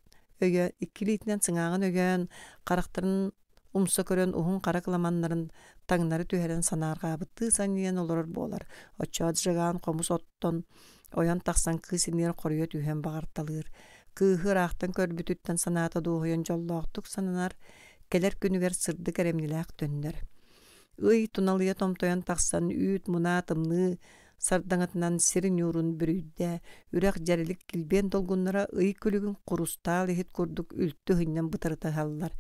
ögön qaraqtırın umsa körön uhun qaraklamanların taňnary tüheren sanarga bıtты sanýan olor bolar. Oçad jagan qomus otton oyan taqsan kısinler qoryo tühen bagartalyr. Kıhır ahtan körbütütten sanata doğuyan jollaqtuk sananar keler günüger sırdı keremliläq dönner. Uy tunalıya tomtoyan taqsan üt munatımny sardaňatnan sirin ýurun bürüdde ürek jerilik kilben dolgunlara uy külügün qurustal hit kurduk ültü hynnan bıtırta hallar.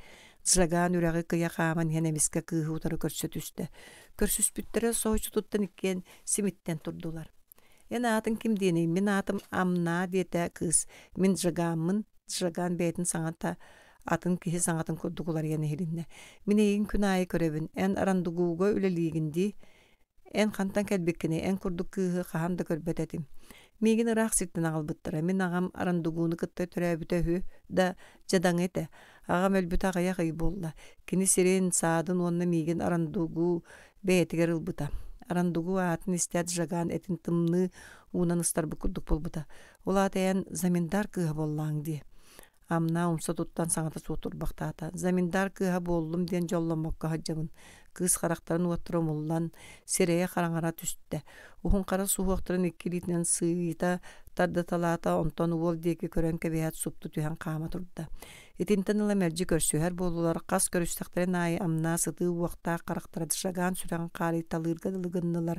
Jagan üregi kıya qaman henemiske kıhı utarı körsötüste. Körsüspüttere soğuçu tuttan ikken simitten turdular. En atın kim diyeneyim, min atım amna diyete kız. Min jagamın, jagan beytin saňata atın kihi saňatın kurdugular yene hilinne. Min egin künayı körevin, en aranduguga üleligindi, en kantan kelbekkini, en kurduk kıhı qahamda körbetetim. Migin ıraq sirtin ağılbıttıra. Min ağam arandugunu kıttay türäbüte hü da jadaň ete. Ağam ölbüt ağaya qıyı bolla. Kini sirin saadın onna migin arandugu beyetiger ılbıta. Arandugu atın istiyat jagan etin tımны unan ıstarby kurduk bolbuta. Ola atayan zamindar kıha bollaň di. Amna umsa tuttan saňata sotur baktata. Zamindar kıha bollum diyen jollamakka hajjamın. Kız qaraktarın oturumullan sireye qaraňara tüstde. Uhun qara suwaqtyryn ikkilitinen sıyta tarda talata onton wol diýeki körenke beýat suptu tühen qama turda. Etinten ila merji körsüher bolular qas görüşdükleri ay amna sıtığı wagta qaraktyra jagan süren qari talyrgylygynlar.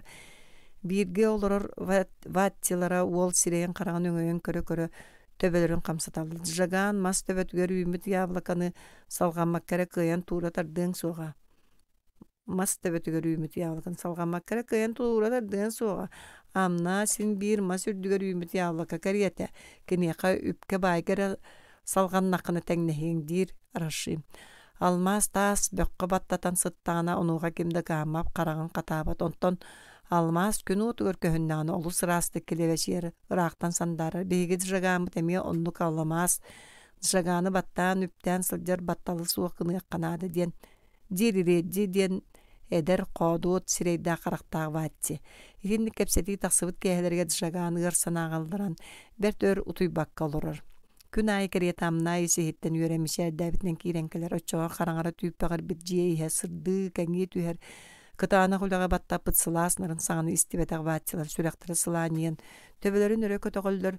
Birge oloror vattilara wol sireyen qaraňan öňeň köre töbelerin qamsataldy. Jagan mas töbetger ümit ýablakany salganmak kerek kıyan tura tardyň soğa. Mas töbetger ümit ýablakany salganmak kerek kıyan tura tardyň soğa. Amna sin bir mas ürdüger ümit ýablaka keriyete. Kiniqa üpke baýgara salgan naqını teňnehindir araşym. Almas tas böqqe battatan sıttana onuğa kimde gamap qaragan qatabat onton almas günü otur köhünnany olus rasty kileveşer ıraqtan sandara begi jagamy temi onnuk almas jagany battan üpten sıljar battalı suwaqyny yakkanady diyen jirireji diyen eder qodut sireyda qaraqtaq vatsi. Indi kepseti taqsybyt kehelerge jagany gırsana galdyran bertör utuy bakkalorur. Günay keriyetamna isi hitten yüremişe David'nin kirenkeler oçoğa qaraňara tüýüp bagar bir jiýe sırdy kengi tüher. Kıtana hulaga battap sılasnarın saňy istibetag batçylar sürektere sılanýan. Töbelerin öre kötögüller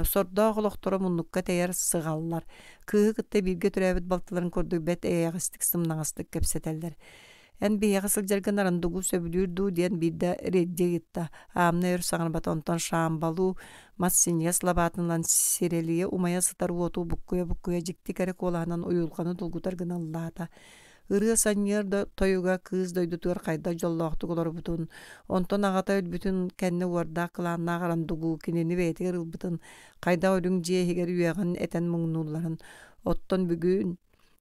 sorda goloqtora munnukka teýer sygallar. Kıhı kıtta birge türäbit baltylaryň kurdy bet eýagistik symnaňystyk kepseteller. En beýe syljargan arandugu söbülürdu diýen birde redde gitti. Amna ör saňy batonton şambalu massinýas labatyndan sireliye umaya sıtar wotu bukkuya jikti kerek olanan uyulgany dulgutar gynallata. Irı sanýar da toyuga kız doydu tur qayda jollaqty golar butun. Onton agata bütün kenne warda kılanna arandugu kinini beýtir butun. Qayda ölüň jehiger üýägen eten muňnullaryň otton bugün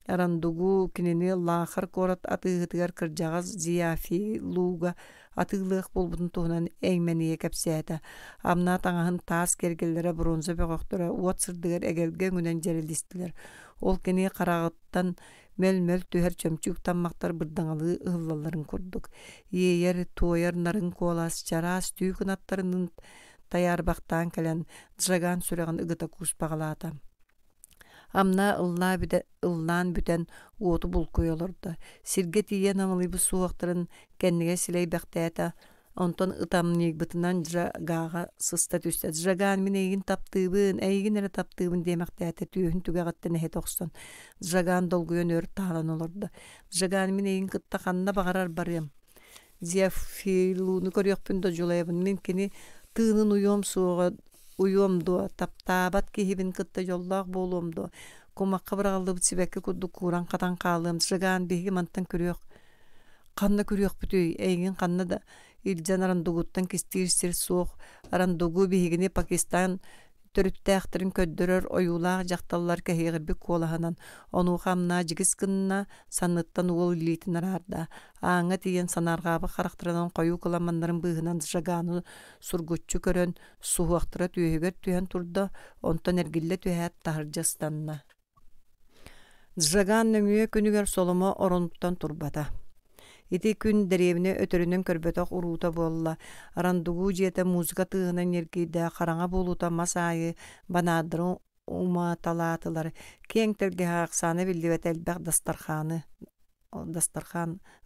arandugu kinini lahar korat atygytygar kırjagaz ziyafi luga atyglyk bolbutun tohnan eýmeniye kepsäte. Amna taňahyň tas gergellere bronza bögökdere uwat sırdygar egerge günen jereldistiler. Ol kini qaragattan mel tüher çömçük tammaktar bırdaňaly ıhıllaryň kurduk. Ýeýer toýar naryň kolas çaras tüýkün atlarynyň taýarbaktan kelen jagan süregen ıgıta kuspagalat. Amna ıllan büten otu bulkuyorlardı. Sirget yiyen amalı bu suwaqtyryn kendine siley bektäte. Onton ıtamnyk bytynan jagaga systa tüste. Jagan min egin taptybyn, egin ere taptybyn demektäte tüýün tügegatdan he 90. Jagan dolguyon ör talan olurdu. Jagan min egin kıtta kanna bagarar barym. Ziyafiluny görýärpin da jolaýabyn min kini tığının uyumdu, taptabat kihibin kıtta jollaq bolumdu. Komakka bırağıldı bu sibekki kuddu kuran qatan qalım, jagan bihi mantan körüyor. Qanna күрүөх бүтүй эйгин qanna da илжан арандугуттан кистиирсир суох арандугу бихигини Пакистан төрүттээхтерин көддөрөр оюлаах жакталлар кэһиэгирбик куолаһынан онуухамнаа жигис гынна санныттан уол илиитин араарда ааҥа тиийэн санааргаабы харахтарынан хойуу кыламаннарын быыһынан Жагааны сургуччу көрөн суһуахтара түөһүгэр түһэн турда онтон эргиллэ түһээт таһырдьастанна. Жагаан нөҥүө күнүгэр соломо оронуттан турбата. Ити күн деревине өтөрүнөн көрбөтөх уруута буолла. Арандугуу жиэте музыка тыыһынан эргийдэ хараҥа буолута масаайы банаадыры уматалаатылар. Кең телгэһаахсааны биллибэт элбэх дастархан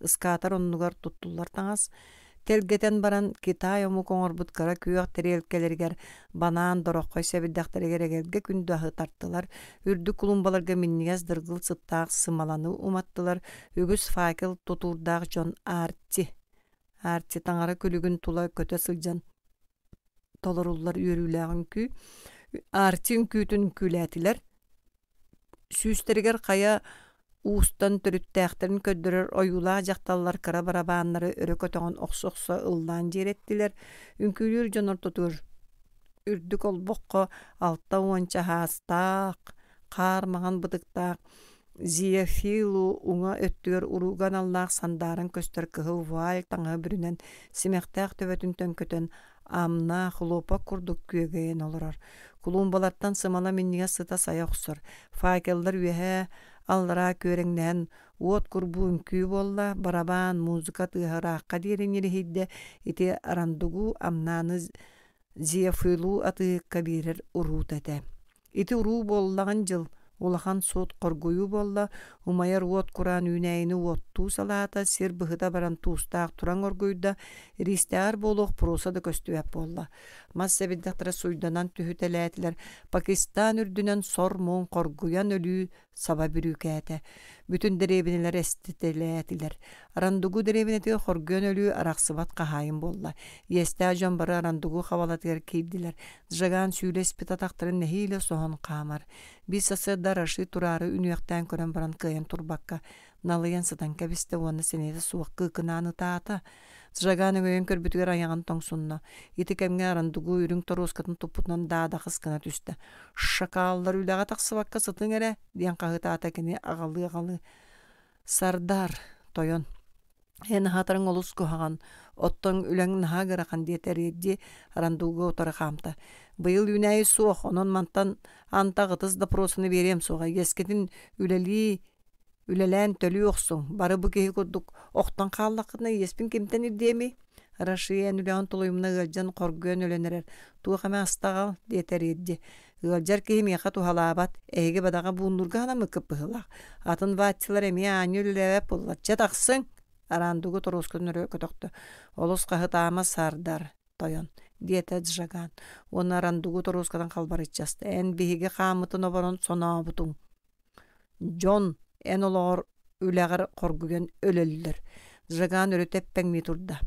ыскаатар оннугар туттуллар таҥас. Телгетен баран Китай ому коҥорбут кара күөх терелкелергер банаан дороххой себиддахтерегер эгерге күндү тартылар. Үрдүк кулумбаларга миннигес дыргыл сыттаах сымаланы уматтылар. Үгүс факел тутурдаах жон Арти таңара күлүгүн тула көтө сылжан толоруллар үйөрүлээгин күү. Артин күүтүн күлэтилер. Сүүстергер кая уустан төрүттээхтерин көддөрөр оюлаа жакталлар кара барабааннары өрөкөтөҕөн охсохсо ыллаан диэреттилэр. Үңкүүлүүр дьонор тутуур үрдүк олбоххо алта уонча хаастаах каармаҕан бытыктаах зиэфилу уҥа өттүгөр уруган аллаах сандаарын көстөр кыһыл вуаль таҥа бүрүнэн симэхтээх төбөтүн төңкөтөн амна хлопа курдук күөгэйэн олорор. Кулуумбалаттан сымала минниге сыта сая охсор. Факеллар үөһэ аллара көреңнән уот курбуун күү болла барабаан музыка тыһараахха диэрин ирихидде ити арандугу амнааны зиэфилу атыыкка биирэр уруут эте. Ити уруу боллаган жыл улахан суот коргуйуу болла умайар уот кураан үүнэйини уоттуу салаата сир быһыта баран туустаах тураң оргуйда ристээр болуох проса да көстүбэп болла. Мас себиддактара суйданан түһүтэлээтлер Пакистан үрдүнэн сор муун коргуян өлүү саба бүрүүкээте. Бүтүн деребинелер эстителээтлер. Арандугу деребинети хоргуян өлүү арахсыбат кахайын болла. Естää жон бары арандугу хавалатыгар кейдилер. Жагаан сүүлес питатактарын нехиле соһон камар. Бис асы дарашы турары үнүяктан көрөн баран кыйын турбакка. Налыян сытан кабисте уонна сенеде суак кыкынааны таата. Жагааны өйөн көрбүтүгөр аяган тоңсунна. Ити кемге арандугу үрүң торуускатын туппутунан даада кыскына түстө. Шакаллар үлэҕэ тахсыбакка сытың эре диэн каһытаата кини агалы Сардар тойон. Эн хатарың олус кухаган оттон үлэң наһа гырахан диэтэриэдди арандугу отары хамта. Быйыл үнэйи суох онон мантан анта гытыс да просыны берем суга. Ескетин үлэлэн төлүү оксуң. Бары бу кеһи курдук охтон хааллакына еспин кимтен ирдеми. Рашиен үлээн тулуйумна гылжан коргуен үлэнерер. Туухаме астагал диэтэриэдди. Гылжар кеһи меха тухалаабат. Эйге бадага бууннурга хана мыкып быһылаах. Атын ваатчылар эми ааню үлэлэбэп буллачча тахсың. Арандугу торуускун өрө көтөктө. Олус каһытаама Сардар тойон. Диэtä Жагаан. Уонна арандугу торуускадан халбарычаста. Эн биһиги хаамытын оборон сонообутуң. Жон эн олоор үлэҕэр коргуген өлөллөр. Жагаан өрөтеппэҥ турда.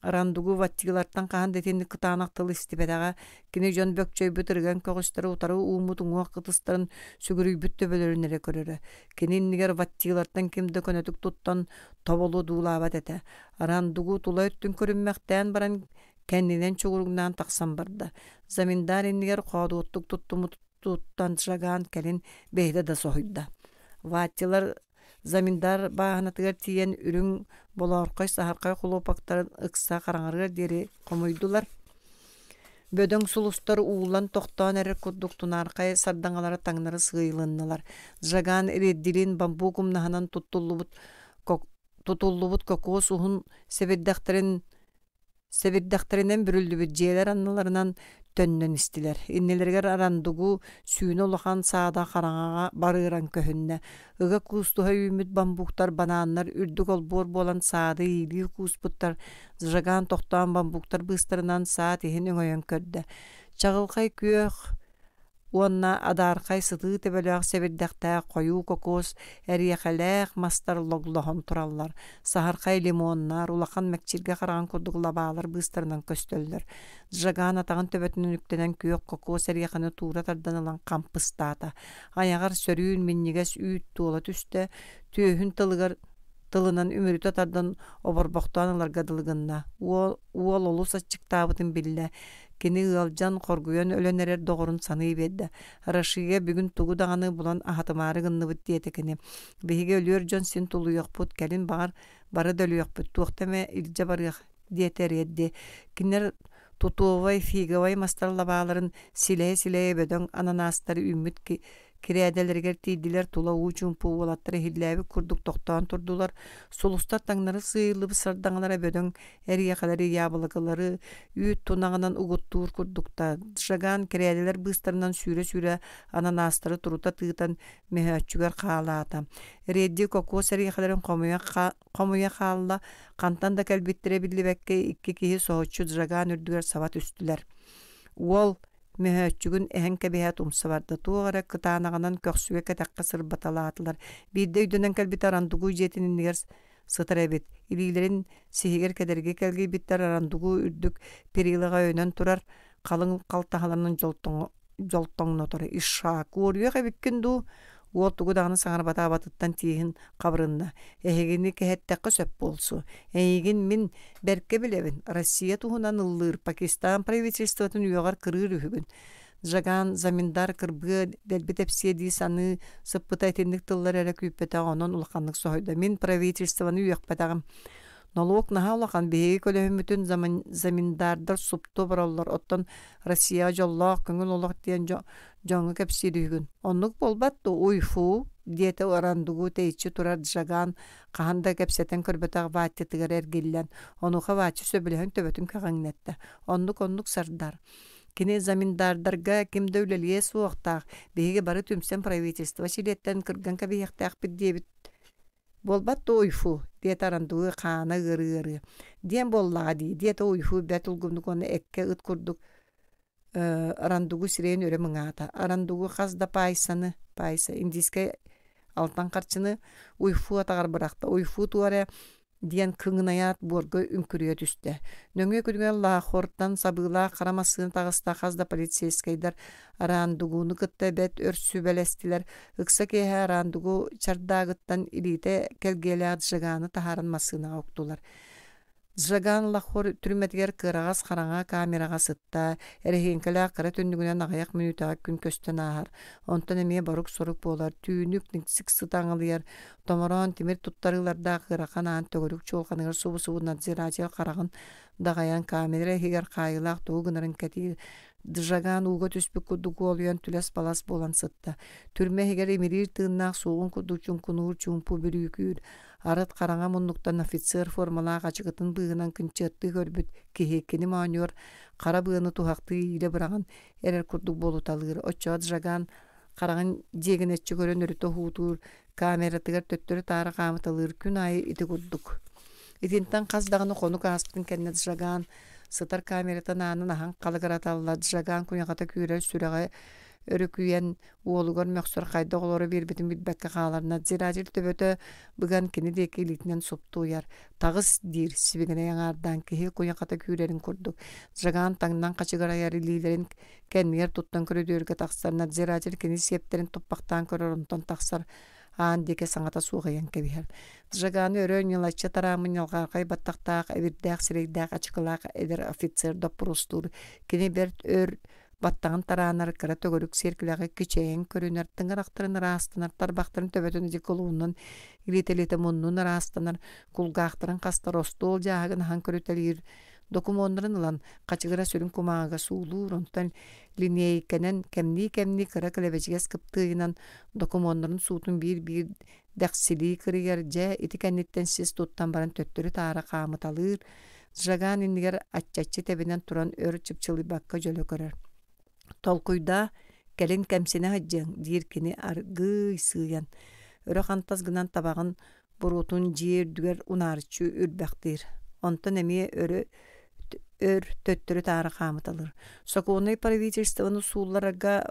Арандугу ваттигылартан кахан детинни кытаанактыл истибэтэҕэ кини дьон бөкчөйбүт ырыган көҕүстары утары уумут уҥуох кытыстарын сүгүрүйбүт төбөлөрүнэре көрөрө. Кини иннигэр ваттигылартан кимде көнөтүк туттан тоболу дуулаабат эте. Арандугу тула өттүн көрүммэхтээн баран кэннинен чугуругнаан тахсан барда. Заминдар иннигэр хоодуоттук туттумут туттан Жагаан кэлин бэйдэ да соһуйда. Ваттилар заминдар бааһынатыгар тиийэн үрүң болоорхой саһархай хулуупактарын ыкса хараҥарыгар диэри хомуйдулар. Бөдөң сулустар уулан тохтоон эрер курдук тунаархай сардаҥалары таҥнары сыйылыннылар. Жагаан иреддилин бамбуу кумнаһынан тутуллубут кокуос уһун себирдэхтеринен бүрүллүбүт дьиэлэр анналарынан төннөн истилэр. Иннелергер арандугу сүүнү улахан саада хараҥаҕа барыыран көһүннэ. Ыга куустуһа үүмүт бамбуктар банааннар үрдүк олбуор буолан саады иилии кууспуттар. Жагаан тохтоон бамбуктар быыстарынан саат иһин өҥөйөн көрдө. Чаҕылхай күөх уонна адаархай сытыы тэбэлээх себирдэхтээх хойуу кокуос эриэхэлээх мастар логлоһон тураллар. Саһархай лимоннар улахан мэкчиргэ хараҕан курдук лабаалар быыстарынан көстөллөр. Жагаан атаҕын төбөтүнөн үктэнэн күөх кокуос эриэхэни туора тардан ылан кампыстаата. Аяҕар сөрүүн миннигес үүт туола түстэ түөһүн тылыгар тылынан үмүрүтө тардан оборбоктан аларга дылыгынна. Уол олус ачыктаабытын билле. Кини ыалжан коргуян өлөнерер догорун саный бедде. Рашиге бүгүн тугу даганы булан ахатымары гынныбыт диетекини. Биһиге өлүөр жон син тулуйокпут, келин багар бары дөлүйокпут. Туохтаме илже барыах диетериедди. Кинер тутуовай, фиговай мастарлабааларын силее бөдөң ананастары үмүт кирээделергер тийдилер тула уучумпу уолаттары хиллээби курдук токтоон турдулар. Сулустар таңнары сыйлы сардаңлара бөдөң эрияхалары ябылыгылары үйт тунагынан угуттуур курдукта. Жаган кирээделер быстарынан сүүрө ананастары турута тыытан мөһөччүгер хаалаата. Редди кокос эрияхаларын комуя хаалла кантан да келбиттере биллибекке икки киһи сооччу жаган үрдүгер сабат үстүлер. Уол мөһөччүгүн эһен кебиһэ умса барда туогара кытаанагынан көхсүгэ кэтакка сырбаталаатылар. Биирдэ үйдөнөн келбит арандугу жетининнигер сытарабит. Илиилерин сихигер кедерге келгейбиттер арандугу үрдүк перилага өйнөн турар калың калтахаланын жолтоңнотор. Ишаа куорюя кебиккен ду уол тугу даганы саңарбата батыттан тиихин кабырынна. Эхегини кэһэттекке сөп болсу. Эйигин мин берке билебин. Россия туһунан ыллыр Пакистан правительствотун үйөгар кырыр үһүгүн. Жаган заминдар кырбыга делбит эпсиеди саны сыппыта этинник тыллар эре күйппете онон улаканнык сойда. Мин правительствону үйөкпетагым. Налог наха улахан беги көлөһүмүтүн заминдардар супту бараллар. Оттон Россия жоллоох көңүл олох диен жоңы кепсирүүгүн. Оннук болбатту уйфу диете орандугу тейчи турар жаган каханда кепсетен көрбөтаг вааттетигер эргиллен. Онуха ваачы сөбүлөһөн төбөтүн кагаңнетте. Оннук сардар. Кини заминдардарга ким дөүлелие суоктаах беги бары түмсен правительство силеттен кырган кабиехтаах биддебит. Болбатту уйфу диете арандугу каана ыры. Диен боллага диете уйфу бетулгумдук оны экке ыт курдук. Арандугу сирен өрө мыңаата. Арандугу хазда пайса индиске алтан карчыны уйфу атагар быракта. Уйфу туаре диен кыңынаят борго үңкүрүө түстө. Нөңө күргөн лахорттан сабыла карамасын тагыста хазда полицейскайдар арандугуну кытта бет өрсү белестилер. Ыкса кеһе арандугу чардагыттан илите келгелеат жаганы тахарын масына октулар. Жаган лахор түрметгер кырагас караңа камерага сытта, эрехинкеле кыра төндүгүнөн агаяк минутага күн көстөн ахар. Онтон эме барук сорук болар, түйүнүк никсик сытаңылыяр, томорон тимир туттарыларда кырахан аан төгөрүк чолканыгар субу надзиратель карагын дагаян камера хигер кайылак тугунарын кети Жаган уга түспүк кудук олуян түлес балас болан сытта. Түрме хигер эмирир тыыннаак сугун кудучун кунуур чумпу бүрүүкүүр. Арат караңа муннуктан офицер формалаак ачыгытын быгынан кынчыатты көрбүт кихеккини маанюор кара быыны тухакты иле быраган эрер курдук болуталыр. Оччоот Жаган караган жегенетчи көрөн өрүтө хуутуур камератыгар төттөрү таары камыталыр күн айы ити курдук. Итинтен каздаганы конук астын кеннет Жаган сытар камератан анын ахан калыгараталла Жаган кунягата күрер сүрәгә өрүкүйен уолугар мөхсөр кайда олору бирбитин билбекке кааларына зиражил төбөтө быган кини деки илитинен суптууяр. Тагыс дир сибигене яңардан кихи кунягата күрерин курдук. Жаган таңнан качыгараяр илилерин кеннер туттан көрөдөргө таксарына зиражил кини септерин топпактан көрөрөнтон таксар аан деке саңата сугаян кебихер. Жаганы өрөн ялача тарамын ялгакай баттактаак эбирдак сирейдак ачыкылаак эдер офицер допрустур кини берт өр баттаган тараанар кыра төгөрүк серкилеге кичейин көрүнөр тыңарактарын раастынар тарбактарын төбөтөн жеколуунун илителете муннун раастынар кулгаактарын кастар остол жаагын хан көрөтөлүр документтарын ылан качыгыра сүрүн кумаага суулуур онтан линейкенен кемни кыра келебежигес кыптыйынан документтарын суутун бир даксили кырыгар же итикенниттен сиз туттан баран төттөрү таара камыталыр. Жаган индигер аччачы тебинен туран өр чыпчылы бакка жөлө көрөр. Толкуйда келин кемсине хаджың диркини аргый сыян. Өрө хантас гынан табагын бурутун жер дүгер унарчу үрбәктир. Онтон эми өр төттөрү таары камыталыр. Сокуунай правительствону сууларга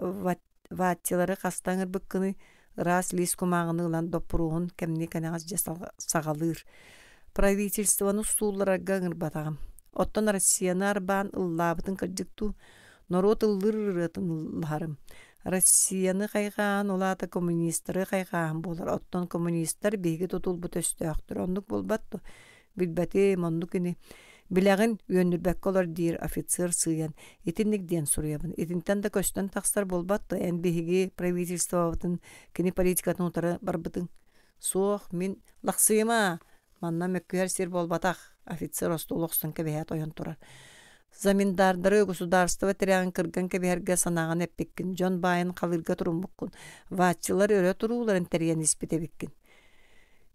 ваттилары кастаңыр быккыны рас лис кумагыны ылан доппуруун кемни канагас сагалыр. Правительствону сууларга ыңырбатагам. Оттон Россияны арбаан ыллаабытын кырдьыкту Норот ыллырырытын ылларым. Россияны кайгаан улаата коммунисттары кайгаан болар. Оттон коммунисттар биги тутулбут өстөктөр. Оннук болбатту. Билбати моннук ини билягын үйөнүрбәк олар дир офицер сыян. Итинник ден сурыябын. Итинтен да көстөн таксар болбатту. Эн биги правительствоватын кини политикатын утары барбытын. Суох мин лаксыйма. Манна мөккүер сир болбатах. Офицер остолокстон кебеят ойон турар. Заминдардары государство терягын кырган кеберге санаган эппиккин. Жон байын калырга турумбуккун. Ватчылар өрө туруларын терген испитебиккин.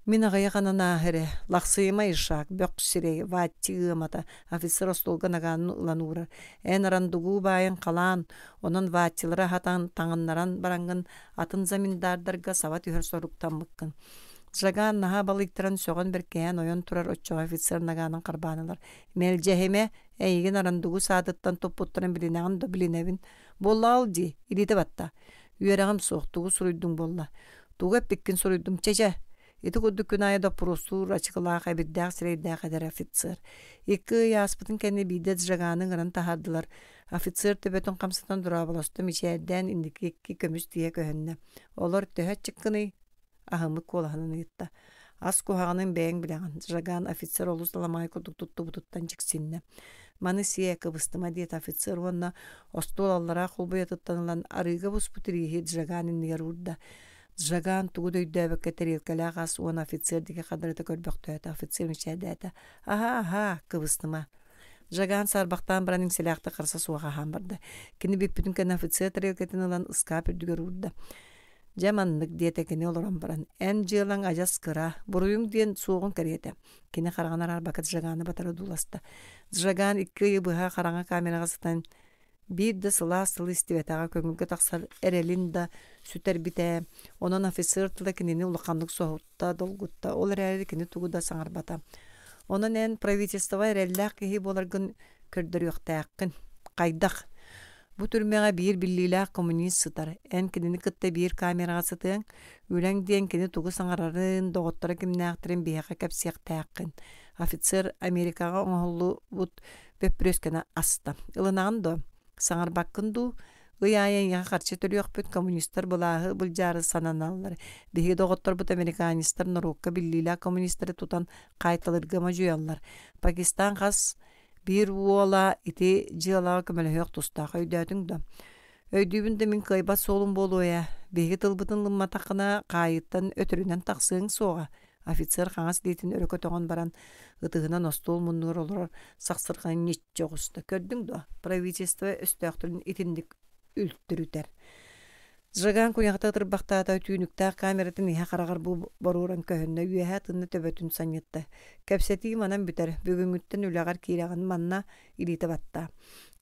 Мин агая канана хере лаксыйма ишак бөк сире ватчыгымата офицер остолга наганны ыланурар. Эн арандугу байын калан, онон ватчылары хатан таңыннаран барангын атын заминдардарга сават үһөр соруктан быккын. Жаган наха балыктыран сөгөн беркеен ойон турар отчо офицер наганын карбанылар. Мелжехеме эйген арандугу саадыттан топпуттарын билинаган да билинебин. Болла алди, илите батта. Үйерагам соқтугу суруйдуң болла. Туга пиккин суруйдуң чече. Ити куддуккун айда пурустур ачыкылаах абиддаах сирейдаах эдер офицер. Икки яспытын кенне бийдет жаганын гынан тахардылар. Офицер төбөтүн камсытан дура болосту мичээдден индики икки көмүс тие көһөннө. Олар төһө чыккыны ахымык колаханын ыйтта. Ас кухаганын бэйин биляган. Жаган офицер олус таламай кудук тутту бутуттан чиксинне. Маны сие кыбыстыма диет офицер онна остол аллара холбуятыттанылан арыга буспутирихи жаганын нигер урда. Жаган тугу дөйдөбөкке терилкалаагас уон офицер диге кадрыта көрбөктөтө офицер мичээдээте. Аха, кыбыстыма. Жаган сарбактан бранин селякты кырса суага хамбарды. Кини биппүтүн кен офицер терилкетин ылан ыска пүрдүгөр урда. Жаманнык диете кини олорон баран. Эн жылаң ажас кыра. Буруюң диен суогун керете. Кини караганар арбакат жаганы батары дуласта. Жаган икки быха караңа камерага сытан bir de sılı istivetağa köngülge taksar erelin da süter bite. Onun ofisir tılda kinini ulakanlık soğutta, dolgutta. Ol ereli kini tuğu da sanar bata. Onun en pravительство erellak kihi bolargın kördür yoktayakın. Kaydak. Bu türmeğe bir billilak komünist sıtar. En kinini kıtta bir kamerağa sıtığın. Ülen diyen kini tuğu sanararın, doğuttara kimnaktirin biyaka kapsiyak tayakın. Ofisir Amerikağa oğullu bud böpröskene asta. Ilınağın da Sangar bakkındu, ıyayen yağa karşı törü yok büt komünistler bulahı bulcarı sananallar. Bihi doğutlar büt Amerikanistler Norukka billila komünistleri tutan kaytalırgama juyallar. Pakistan kas bir uola iti jiyalağı kömele yok tustağı öydüdün da. Öydübün de min kaybat solun boluya. Bihi tılbıtın lımma takına kayıttan ötüründen taksığın soğa. Офицер хаңас дейтін өрөкө тоғын баран ытығынан остол мұннығыр олар сақсырған нет жоғысты. Көрдің до, правительство өстөқтірін итіндік үлттірітер. Жаган куяқта тырбақтата түйінікта камератын иха қарағар бұл баруран көхінна үйәхә тынны төбөтін санетті. Кәпсеті манан бүтер, бүгінгіттен үләғар кейраған манна илеті батта.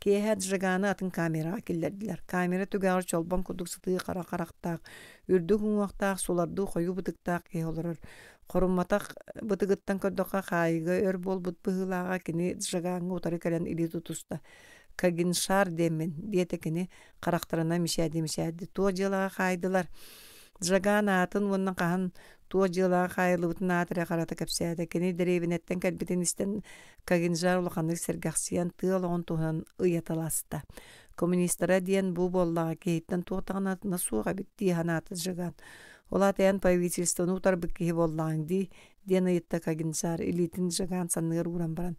Кейәхәт жаганы атын камераға келдерділер. Камера түгәғыр чолбан кудықсыты қара-қарақтақ, үрді құңуақтақ, соларды қойу бұдықтақ кей олырыр. Qorummatak bıtıgıttan kördöka kayıgı ör bol bıt bıhılağa kini jagаңы utары kalen ili tutusta. Kagin şar demin diyete kini karakterına mişedi. Tuo jılağa kaydılar. Jagan atın ondan kahan tuo jılağa kayılı bıtın atıra karata kapsaydı. Kini derevinetten kalbitin isten kagin şar ulaqanlık sergaksiyan tığalağın tuğan ıyatalasta. Komünistara diyen bu bollağa kehitten tuğtağın atına suğa bitti hanatı jagan. Олатаян правительствону утарбыкки боллаңди ден ыйытта кагинсар илитин жаган санныгар уран баран.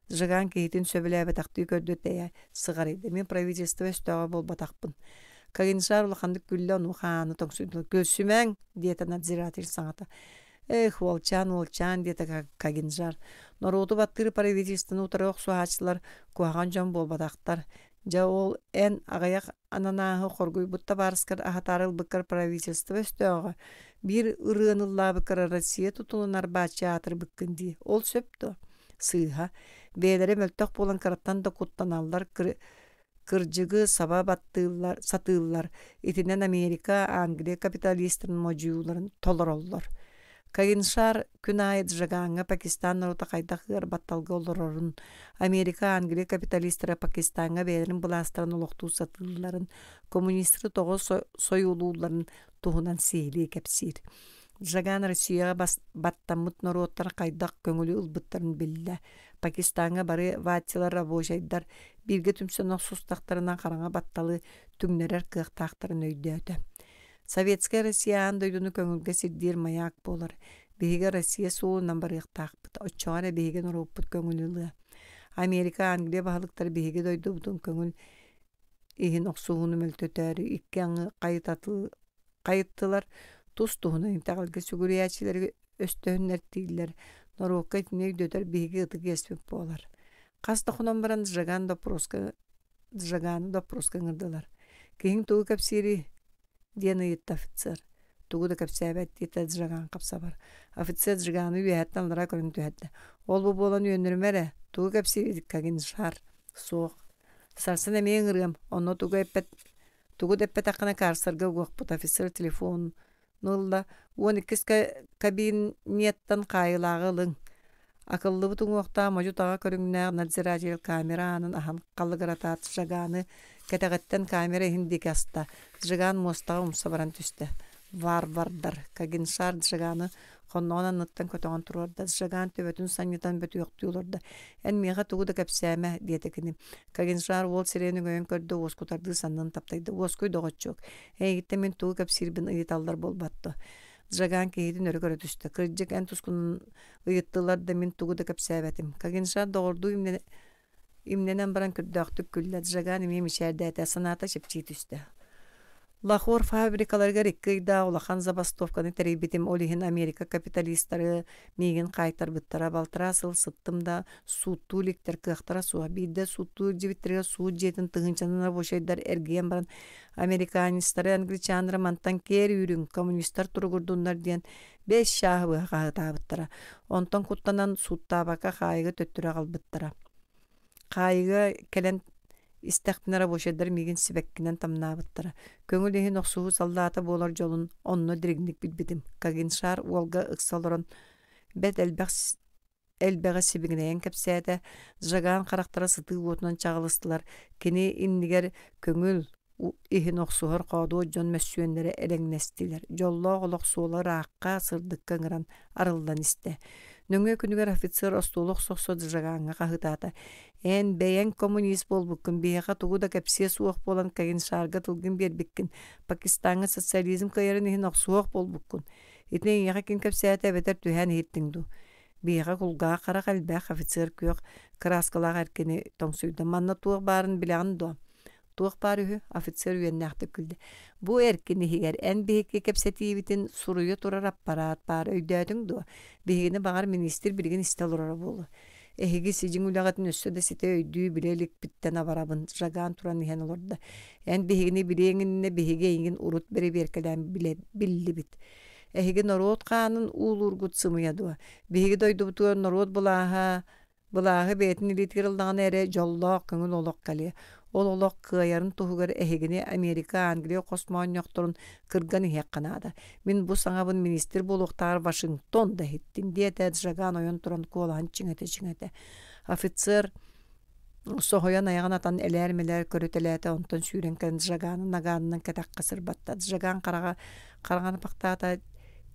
Жаган кейтин сөбіләбі тақты көрдөтәйә сығар еді. Мен правительство өстөға болбатақпын. Кагинсар улақандық күлі ону қаны тоңсүйді. Көлсүмәң диета надзиратель саңата. Волчан диета кагинсар. Нороту баттыры правительствону утары оқсуғачылар куаған жан болбатақтар. Ja ol en agayaq ananağı qorguy butta barskar ahatarıl bıkkar правительство өстөға. Bir ırığınılla bıkkar Россия tutulunar bahçatır bıkkın diye. Ol söptü. Sığha. Beylere möltök bolan karattan da kuttanallar kırcıgı saba battığılar, satığılar. İtinden Amerika, Angliya kapitalistinin mocuyuların tolar oldular. Kagınşar künayet jagaŋa Pakistan'la ota kaydakır battalgı olurorun. Amerika, Angliya kapitalistleri Pakistan'a beylerin bulastıran oluqtuğu satılıların, komünistri toğu soyuluların tuğunan seyliği kepsir. Жаган Россияга баттаммыт нороттар кайдак көңүлү ылбыттарын билле. Пакистанга бары ватилар рабочайдар бирге түмсөнөк сустактарынан караңа батталы түңнерер кыактактарын өйдөтө. Советская Россиян дойдуну көңүлгө сирдир маяк болар. Биге Россия суунан барыктакпыт. Очоора биге нороппут көңүлүлү. Америка, Англия баалыктар биге дойдубутун көңүл ихин оксууну мөлтөтөр. Икки аңы кайыттылар. Тус туһуна интагалга сүгүрүячилерге өстөһүннер тииллер. Норокка тине өйдөтөр биге ытык еспек болар. Кастахунан баран Жаганы допроска ыңырдылар. Киһин тугу капсири диэн ыйытты офицер. Тугу да капсиабет диэтэ Жаган капса бар. Офицер Жаганы үйәттен лара көрін түйәтті. Ол бу болан үйөнірмәрі тугу капсири диккагин шар соқ. Сарсын әмейін ыргам. Онно тугу деппет ақына карсырга уақпыт офицер телефон нылда. 12 кабинеттен қайылағылың. Акыллы бутун уақта мажутаға көріңнәғ надзиратель камеранын ахан қалыгыратат Жаганы кәтәғеттен камера хиндик аста. Жаган мостаға умса баран түсті. Варвардар. Кагиншар Жаганы қоннуғынан ныттан көтіған тұрарда. Жаган төбетін санитан бөті өқтіуларда. Ән меға туғы да кәпсәмә диетекіні. Кагиншар ол сиренің өйін көрді оскутарды саннын таптайды. Оскуй доғыт жоқ. Әйгітті мен туғы кәпсірбін ыйыталдар болбатты. Жаган кейдін өрі көрі түсті. Кырджик ән тұскунын ыйыттылар да мен туғы да кәпсәбәтім. Кагиншар доғырду имненен баран күрді күлләд. Жаган име мишәрді әті саната шепчей түсті. Лахор фабрикаларга риккыйда улахан забастовканы теребитим олихин Америка капиталисттары меген кайтар быттара балтыра сыл сыттымда сутту ликтер кыактара суа бидде сутту жибиттерге суу жетін тыгынчанына бошайдар эрген баран американистары англичанры мантан кер үрүн коммунисттар тургурдундар диен 5 шахыбы каатабыттара. Онтон куттанан суттабака кайгы төттүрө калбыттара. Кайгы келен истәхтинара бошайдар меген сибеккинен тамнабыттара. Көңүл эхин оксуу салдаата болар жолун онно диригник билбитим. Кагиншар уолга ыксалорон бет элбеге сибигинен кепсәтә Жаган карактара сыты отунан чагылыстылар. Кени иннигер көңүл эхин оксугар каадуу жон мәссүеннәре элеңнестилер. Жолло олоксуулар акка сырдыкка гыран арылдан исте. Нөңө күнүгер офицер остуулук соксо Жаганга кахытата. Эн бэйэн коммунист болбуккын бияга тугу да кепсие суох болан Кагиншарга тылгын бербиккин. Пакистанга социализм кайарын ихин оксуох болбуккын. Итне яга кин кепсиэте бетер түhän хиттиңду. Бияга кулга кара калбах офицер күйөк краскалага эркени тоңсуйда. Манна туох барын билягын до. Туох барыхы офицер үйеннәхті күлді. Бу эркини хигер эн бихикке кепсетиибитин суруйу турар аппарат бар өйдөтүң до. Бихигини багар министр билген истел урара болу. Эхиги сижин үлягатын өссө да сите өйдүү билелик биттен абарабын. Жаган туран ихен олорда. Эн бихигини билеңинне бихиге иңин урут бери беркелен билли бит. Эхиги норот қанын уулургут сымыяду. Бихиги дойдубутуа норот булаға бетін илиткерілдаған әрі жоллоқ көңіл олық кәлі. Ол олық кыайарын тұхығыр әхегіне Америка, Англия қосмауын yoqturun кырган ихек қанады. Мен бұ саңабын министр болуқтар Вашингтон да хеттін дейті Жаган ойын тұран қолан чыңеті. Офицер соғойан аяғын atan әләрмелер көрітеләті онтан сүйренкен Жаганын наганынан кәтәк қасыр баттады. Жаган қараған пақтата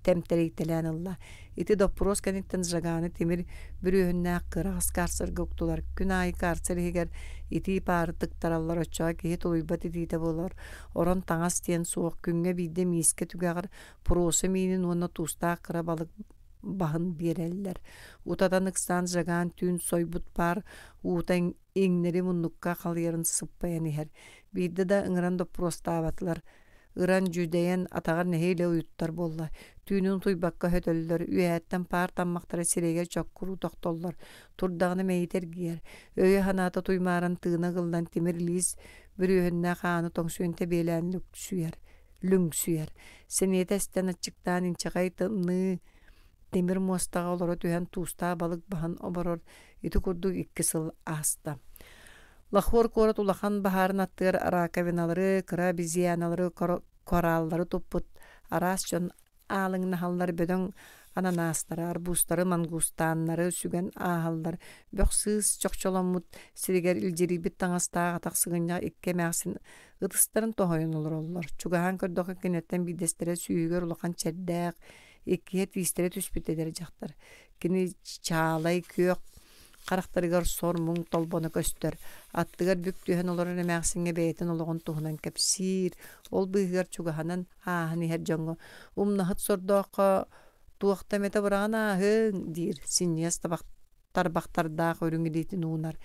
темтерейтелән ылла. Ити допрос кәнеттен Жаганы темир бүрүһүннә кырас карсырга уктулар. Күн ай карсыр егер ити партык тараллар оча ки толуйбат итите болар. Орон таңас тен суық күнгө бидде миске түгәгәр просы минин онна туста кыра балык бахын береллер. Утадан ыксан Жаган түн сойбут бар утан иңнери муннукка калыярын сыппаян ихер. Бидде да ыңран допрос табатлар. Иран жүдейен атағар нәхейле уйуттар болла. Түйнің туйбаққа хөтөллөр, үйәттен пар таммақтары сирегер чоккуру тоқтоллар. Турдағыны мәйтер гияр. Өйе ханата туймаран тыына ғылдан темір лиз бір өйінна қаны тоңсуенте бейлән люң сүйер. Сенеті әстен атчықтан инчағай тымны темір мостаға олары түйен туыста балық бағын оборор. Иті күрдік 2 сыл аста. Лахор корот улахан бахарын аттыр раковиналары, крабизианалары, кораллары туппут, арас жон алың нахаллар бөдөң ананастары, арбустары, мангустаннары, сүген ахаллар, бөксіз чокчоламут, сиригер илжерибит таңастаға тақсығынға икке мәқсін ытыстарын тоғайын олар олар. Чугахан көрдіғі кенеттен бидестере сүйігер улахан чәрдәқ, Ikkiye tistere түспүтелер жактар. Кини чаалай күйөк карактарыгар сормуң толбону көстөр. Аттыгар бүктүһен олар эмәксиңе бейтен ологон туһунан кепсир. Ол быгар чугаханан аахни хер жоңго. Умнахат сордоққа туақта мете бурана хын дир. Синьяс табактарда көрүңү дейтин уунар.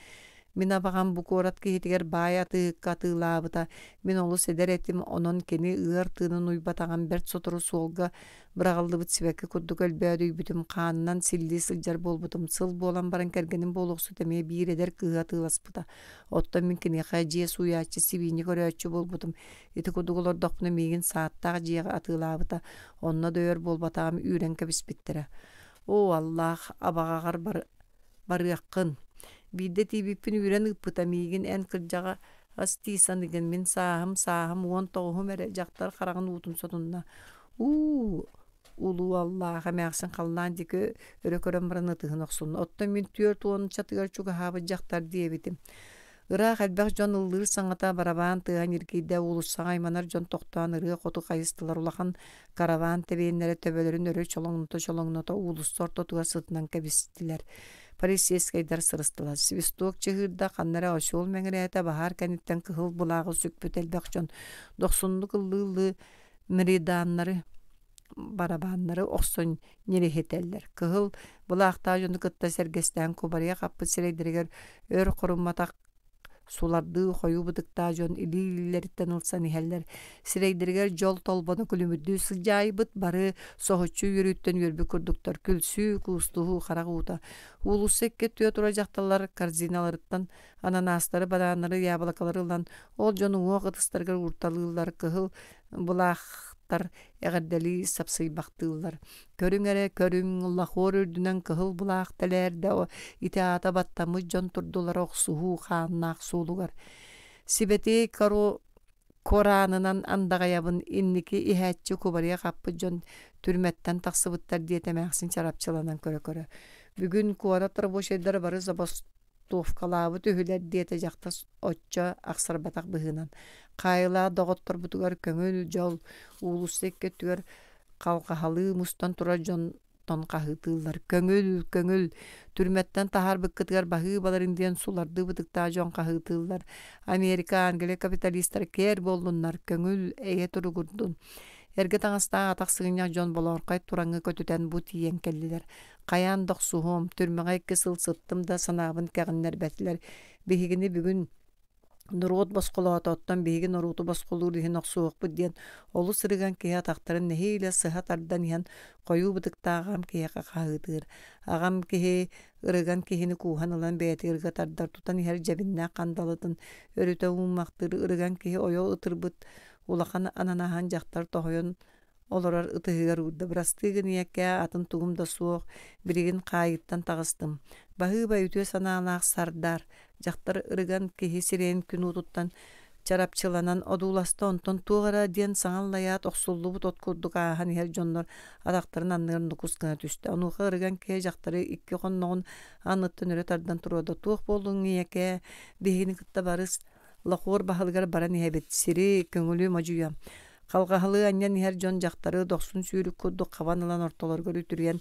Мен абаган бу корат киһитигер баая катылаабыта. Мен олу седер этим онон кени ыар тыынын уйбатаган берт сотору суолга бырагалдыбыт сибекке курдук өлбөөдөй бүтүм хаанынан силли сылжар болбутум. Сыл болан баран кергенин болохсу темее бир эдер кыга тыласпыта. Оттон мен кени жие суячы сибини көрөөчү болбутум. Ити курдуголор докпуна мегин сааттага жиега атылаабыта. Онна дөөр болбатагам үрен кебиспиттере. О Аллах абагагар барыаккын. Бидде тибиппин үрен ыппыта мигин эн кыржага астисаныген мен саахым уон тоғым эре жактар карагын утун сотунна. Улу Аллаха мәксин қаллан деке өрөкөрөн баран ытыгын оксун. Оттон мен түөр туонун чатыгар чуга хабы жактар диебитим. Ыра халбак жон ыллыр саңата барабан тыган иркейде улуссаң айманар жон токтоан ыры коту кайыстылар улахан караван тебейнере төбөлөрүн өрө чолоңното улуссорто туга сытынан кебистилер. Полицейскайдар сырыстылар. Свисток чыгырда каннара ошол меңрете бахар каниттен кыхыл булагы сүкпөтелбек жон 90 ыллы мериданнары барабаннары оксон нерехетеллер. Кыхыл булакта жонду кытта сергестен кубария каппы сирейдергер өр курумматак суларды хою бутыкта жон илилерден ылсан ихеллер. Сирейдергер жол толбону күлүмүдүү сылжайбыт бары сохочу үрүттен үрбү курдуктар күлсүү кустуу карагуута. Улусекке түйө тура жакталар корзиналарыттан ананастары бананары яблокаларылан ол жону оогытыстарга урталыылар кыхыл булактар эгердели сапсый бактыылар. Көрүң лахор үрдүнөн кыхыл булак телерде итаата баттамы жон турдулар оксуу хааннаак суулугар. Сибети Коранынан андагаябын инники ихэтчи кубария каппы жон түрметтен таксыбыттар диетемэксин чарапчыланан көрө. Бүгүн куаратар бошайдар бары забастовкалабы түйүлер диете жактас отчо аксарбатак быһынан. Кайла доготтор бутугар көңүл жол улуссекке түгөр калкахалы мустан тура жон тон кахытылар. Көңүл түрметтен тахар быккытыгар бахы баларын диен суларды бытыкта жон кахытылар. Америка Англия капиталисттар кер болдунар. Көңүл эге туругурдун. Эрге таңастаа атаксыгыня жон болоркай тураңы көтүтен бу тиен келлилер. Каян доксуһум түрмөгө кысыл сыттым да санабын кагыннар бәтлер. Бигини бүгүн Нурут басколоототтан биги нуруту басколуур диһин оксуокпут диэн олу сырыган киһи атахтарын нэһиилэ сыһа тардан иһэн койуу бытыктаагам киһиэка хаһыытыыр. Агам киһи ырыган киһини кууһан ылан бээтыырга тардар тутан иһэр дьэбиннээх хандалытын өрүтэ ууммахтыр ырыган киһи ойоо ытырбыт улахан ананаһан дьахтар тоһойон олорор ытыһыгар уурда бырастыыгын иэккэ атын тугум да суох биригин хаайыттан тагыстым. Баһыыба үтүө санаалаах сардар жактар ырыган киһи сирээн күн утуттан чарапчыланан одууласта онтон тугара диэн саҥаллаят оксуллубут от курдук аахан иһэр дьоннор атактарын анныгын нукус гына түстэ. Онуха ырыган киһи жактары икки хонноҕун аныттан өрө тардан туруода туох болуң иэкэ биһигини кытта барыс лохуор баһылыгар баран иһэбит сири көҥүлүү мажуя. Калгаһылыы аньян иһэр дьон жактары 90 сүүрүк курдук хабан ылан ортолоргор үтүрүен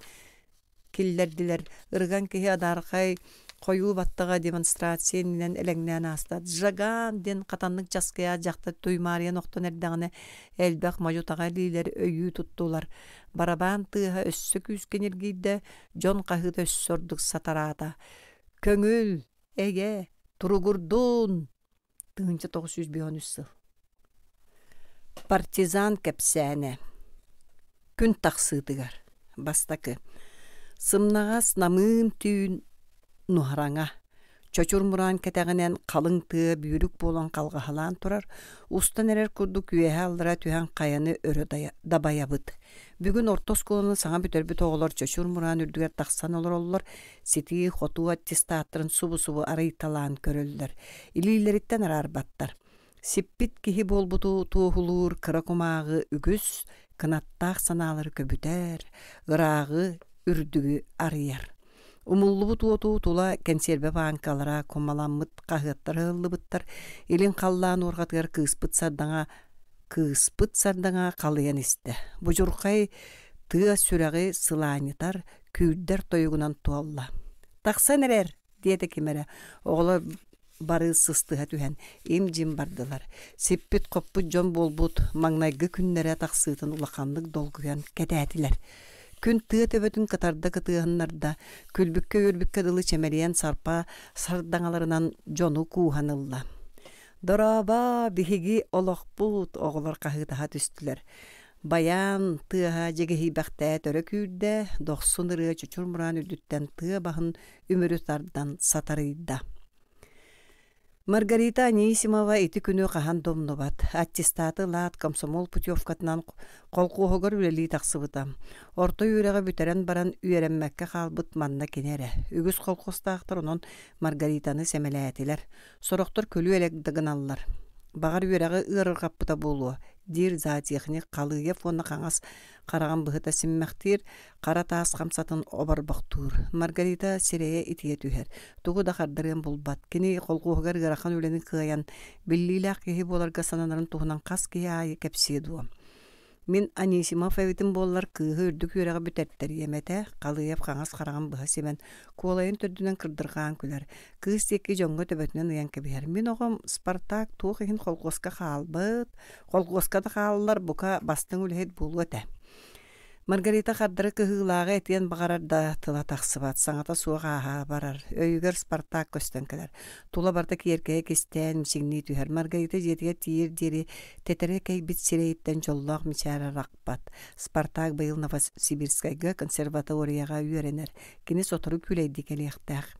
киллердилер. Ырыган киһи адархай койуу баттага демонстрациянен элеңнән астат. Жаган ден катаннык жаская жакта туймарыян октон эрдәгенә элбәк мажутага лилер өйүү туттулар. Барабан тыга өссө күскенергейде жон кахыт өссөрдүк сатарата. Көңүл эге туругурдун 1993 сыл. Партизан кепсәне. Күн таксыытыгар. Бастакы. Сымнагас намын түйүн нухараңа. Чочур муран кетегенен калың тыа бүйрүк болан калгаһалаан турар. Устан эрер курдук үеһе алдыра түһэн каяны өрө дабаябыт. Бүгүн ортос колуну саҥа бүтөрбүт оголор чочур муран үрдүгер таксан олор сити хоту аттестааттарын субу арыйталаан көрөллөр. Илиилериттен арарбаттар. Сиппит киһи болбуту туохулуур кыра кумаагы үгүс кынаттаах санаалары көбүтер, ыраагы үрдүгү арыяр. Умуллубут уоту тула консерве банкалара комаламмыт кахыттар ыллыбыттар илин қаллаан оргатыгар кыыспыт сардаңа калыян исте. Бужуркай Тыа сүрәгы сылаанитар күйдер тойугунан туалла. Тақсан эрер, диете кемере. Оғылар бары сыстыға түһен, им жим бардылар. Сеппит қоппут жон болбут, маңнайгы күннері тақсыытын улақанлык долгуян кәдәтилер. Күн тыа төбөтүн катарда кытыахыннарда, күлбүккө өрбүккө дылы чемериен сарпа сардаңаларынан жону кууханылла. Дораба биһиги олохпут оғылар қағытаға түстілер. Баян тыаха жегеһи бәхтә төрө күйдә, дохсун ыры чучур муран үдүттен тыа баһын үмүрү тардан сатарыйда. Маргарита Анисимова ити күнү кахан домнобат. Аттестаты лаат комсомол путевкатынан колкуогор үлели таксыбыта. Орто үйрәгә бүтерен баран үйрәнмәккә халбыт манна кенере. Үгүс колкустаактар онон Маргаританы семеләтилер. Сороктор көлү элек дыгыналлар. Багар үйрәгә ырыр каппыта болуа. Дир заатехник калыйы фонна каңас караган быһыта симмәхтир, кара таас камсатын обарбактуур. Маргарита сирее итие түһер. Тугу да хардырын булбат. Кини колкуогар ырахан үлени кыян биллилак кеһи боларга сананарын туһунан кас кеһи айы кепсиедуа. Мин Анисимов эвитин боллар кыыһы үрдүк үйрәгә бүтәттер емете, калыйып каңас караган быһа семен куолайын төрдүнен кырдыргаан күләр. Кыз теки жоңго төбөтүнен ыян кебиһер. Мин огом Спартак туох ихин колгоска хаалбыт, колгоска да хааллар бука бастың үлэхет булуэте. Маргарита хардыры кыһыылааға этиен бағарарда тыла тахсыбат, саңата суаға аға барар, өйгөр Спартак көстөн келер. Тула барда киеркеге кестен мисигни түһер. Маргарита жетиге тиир дери тетере кей бит сирейттен жоллоох мичара ракпат. Спартак быйыл Новосибирскайга консерваторияға үйренер. Кини сотору күлейди келиэхтаах.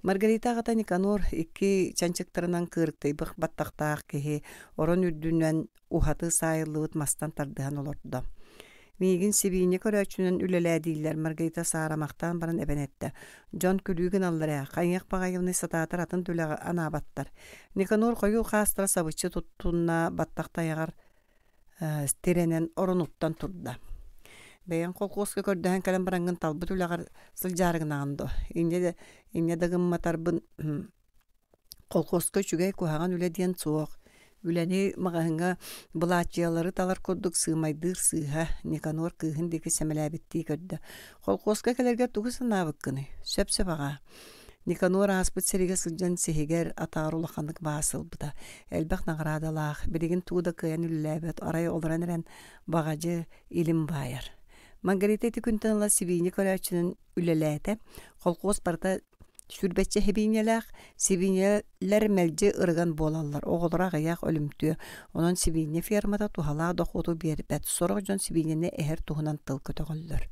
Маргарита агата Никанор икки чанчыктарынан кырыктайбык баттактаах кеһи орон үрдүнөн ухаты сайыллыбыт мастан тардыхан олордо. Мигин сибине көрөчүнөн үлеләдилер Маргарита саарамактан баран эбенетте. Жон күлүгүн аллара, кайяк багайыны сатаатар атын түләгә анабаттар. Никанор кою хастра сабычы туттунна баттактаягар стеренен оронуттан турда. Бәян колкоска көрдөһөн калам барангын талбы түләгәр сылжарыгына андо. Инне дагым матарбын колкоска чүгәй куһаган үле диен суок. Үләни мағаһыңа булаачыялары талар көрдүк сыымайдыр сыыха Никанор кыыһын деки сәмеләбитти көрдө. Колкоска келерге тугу сынаабыккыны. Сөп-сөп аға. Никанор аспыт сериге сылжан сехигер атаарулаханнык баасылбыта. Элбэх нағарадалаах. Билигин тууда кыян үлләбет. Арай олранырен бағажы илим байар. Маргарита эти күнтанла сибине көрәчүнүн үлеләте. Колкос барда сүрбәтче хебинеләк, сибинеләр мәлҗе ырган болалар. Оғылыра гаяк өлүмтү. Онон сибине фермада тухала дохоту бербәт. Сорог жон сибинене эхер тухунан тыл көтөгөллөр.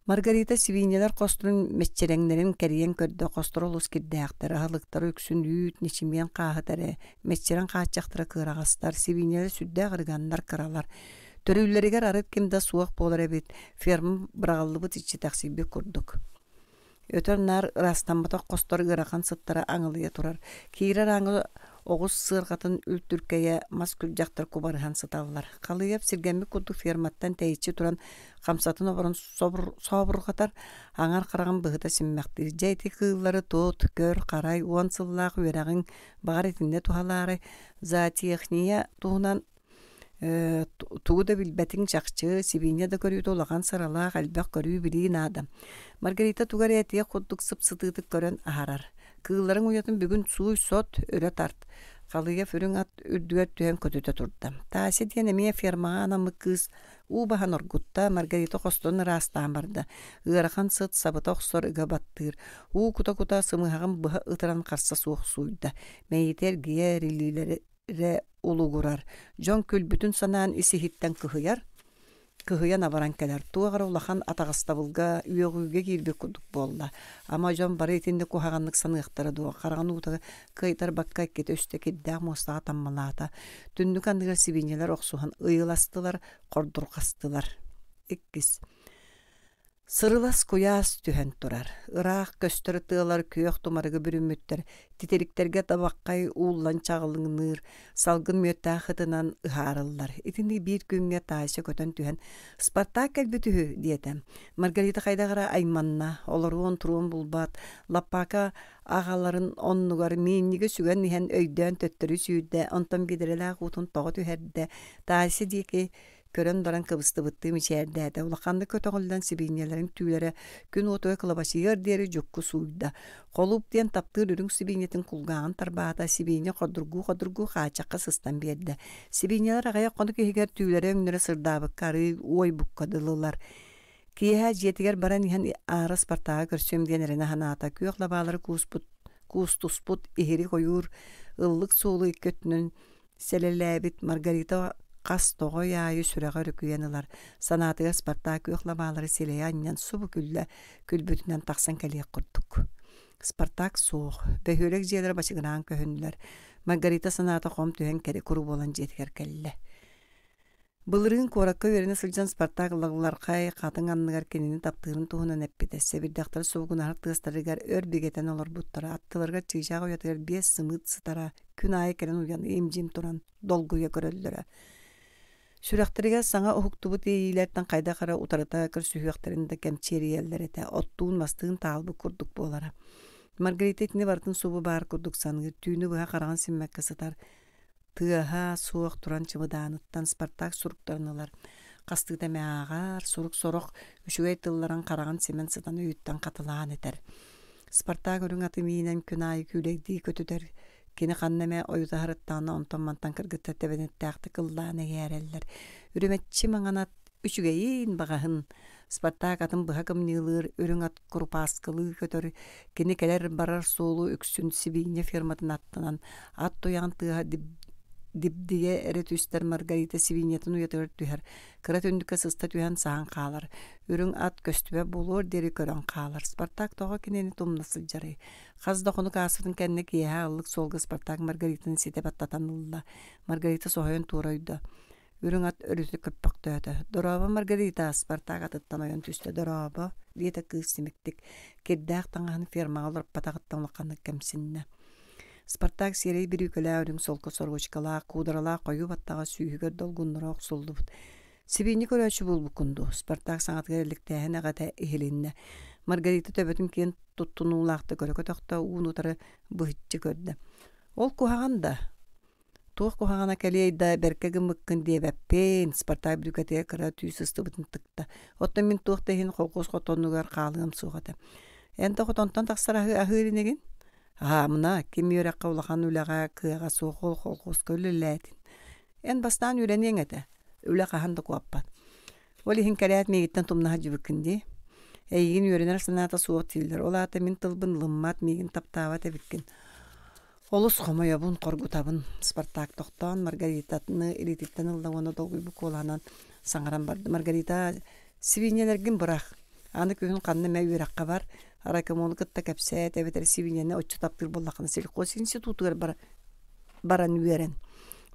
Маргарита сибинеләр кострун меччереңнерин кәриен көрдө костролус киддәктер, халыктар үксүн үйт ничимен каһатары, меччерен каачактыра кырагастар, сибинелер сүддә гырганнар кыралар. Төрүлләргә арып кимдә суак болар бит. Ферма брагаллыбыт ичи таксиби курдук. Өтөрнар растамбата костор гырахан сыттара аңылыя турар. Кийрер аңыл оғыз сырғатын үлтүркәйә маскүл жақтар кубарыхан сыталлар. Қалыяп сиргәмі курдук ферматтан тәйчі туран қамсатын обырын собырғатар аңар қараған бұғыта симмәқті. Жәйті кыыллары тот, көр, қарай, уан сыллақ өрағын бағар етінде тухалары заатиехния туғынан тууда билбетин чакчы сибине да көрүтө олаган саралаак албак көрүү билигин адам. Маргарита тугар этие куддук сыпсытыытык көрөн ахарар. Кыылларын уятын бүгүн сууй сот өрө тарт. Калыга фөрүн ат үрдүгөр түһен көтөтө турда. Таасы диэн эмие фермага анамы кыз убахан оргутта Маргарита костон растаан барды. Ыарахан сыт сабыта оксор ыга баттыр. Кута-кута сымыхаган быха ытыран карса суох суйда. Мейитер гие рилилери улугурар. Жон күл бүтүн санаан исихиттен кыһыян абаран келер. Туагар улахан атагастабылга үйөгүгө кирбек курдук болла. Ама жон бары этинде кухаганнык саныктары дуа. Караган утага кыйтар бакка кет өстө киддә мостага таммалата. Түндүк андыгар сибинелер оксухан ыйыластылар, кордуркастылар. Иккис. Сырылас куяс түһен турар. Ыраак көстөрө тыалар күйөк тумарыгы бүрүмүттер. Титериктерге табаккай уулан чагылыңныр. Салгын мөттахытынан ыхарыллар. Итинди бир күнгө таайса көтөн түһен. Спартак келбүтүһү диетем. Маргарита кайдагара айманна. Олоруон туруун булбат. Лаппака агаларын оннугар минниге сүгөн иһен өйдөн төттөрү сүйдө. Онтон бидерелаак утун того түһерде. Таайса диеки Көрөн баран кыбысты быттым içeride. Улаканды көтөңөлдөн сибинелерин түүлері күн отуя кылабашыгар дери жокку суйда. Колуп ден таптыр үрүң сибинетин кулгаган тарбаата сибине кодургу хачакка сыстан берди. Сибинелер агая кону кегер түүлері өңнөрө сырдабык кары ой буккадылылар. Киеха жетигер баран ихан ары Спартага көрсөм денерine ханата күйоклабалары куустуспут ихири коюр ыллык суулу көтүнүн селелебит Маргарита кас того яйы сүрәгә рүкүянылар. Санатыга Спартак күйоклабалары селея аннан субу күлбүтүнөн таксан калия курдук. Спартак соох бөһөлөк жерлер башыгынан көһүнлөр. Маргарита саната ком төһен кери куру болан жетигер келле. Былырын коракка верене сылжан Спартак лагларкай катын анныгар кенини таптырын туһунан эппитесе бирдактар сугунар тыстарыгар өр бигетен олар буттара аттыларга чыжага уятыр 5 сымыт сытара күн айы керен уян эмжим туран долгуя көрөллөрө. Сүрәхтерге саңа ухуктубут ийлерден кайда кара утарыта кыр сүйөктеринде кемчериеллер эте оттуун мастыгын таалбы курдук болара. Маргарита итини бартын субу бар курдук саңы түйүнү буга караган симмекке сытар. Тыаха суох туран чымыданыттан Спартак суруктарынылар. Кастыгда мягар сурук сорок үшүгей тылларан караган семен сытан үйүттан катылаан этер. Спартак өрүң аты миинен күн айы күлегди көтүтер. Кини каннеме оютахарыттаана онтон мантан кыргыттар тебенеттаакты кылдааны гээреллер. Үрүметчи маңанат үшүгейин багахын. Спартак атын быха кымнылыр өрүң ат курпаскылы көтөр. Кини келер барар соолу үксүн сибине ферматын аттанан ат тоян тыа дибдие эретүстер Маргарита сибинетин уятыр түһәр. Кырат өндүккө сыста түһән саан каалар. Үрүң ат көстүбө болор дери көрөн каалар. Спартак тога кинени тумнасы жары. Каз дохуну каасытын кенне кия аллык солга Спартак Маргаританы сите баттатанылла. Маргарита сохойон туройду. Үрүң ат өрүтү көппак төтө. Дороба Маргарита Спартак аттан ойон түстө дороба. Диета кыстымыктык. Кеддак таңган ферма алып патагыттан лаканы кемсинне. Спартак серей бир үкөлө өрүң солко соргучкала кударала кою баттага сүйүгөр долгуннурок солдубут. Сибини көрөчү булбукунду. Спартак саңатгерликтен агата эхилинне. Маргарита төбөтүн кен туттунулакты көрөкөтөктө уунутары быхытчы көрдү. Ол кухаганда туох кухагана келейда беркеге мыккын дебеппен Спартак бүкөтө кыра түйсүстүбүтүн тыкта. Оттон мен туохта хин колкос котоннугар каалыгым сугата. Энто котонтон таксарагы ахыринеген мына ким юракка улахан үлага кыага соокол колкос көллөләтин. Эн бастан үренең эте. Үле каханды куаппат. Оли хин калят мегиттен тумна жибикинди. Эйгин үренер саната суот тилдер. Олата мин тылбын лыммат мегин таптава тебиккин. Олус хомоябын коргутабын Спартак токтон Маргаританы элититтен ылдаганы долгуй буколанан саңаран барды. Маргарита сивинелерген бырак. Аны күн канны мәйүракка бар. Аракамолы кытта кәпсә тәбетер сивинене оччу таптыр боллакны сельхоз институтугар баран үерен.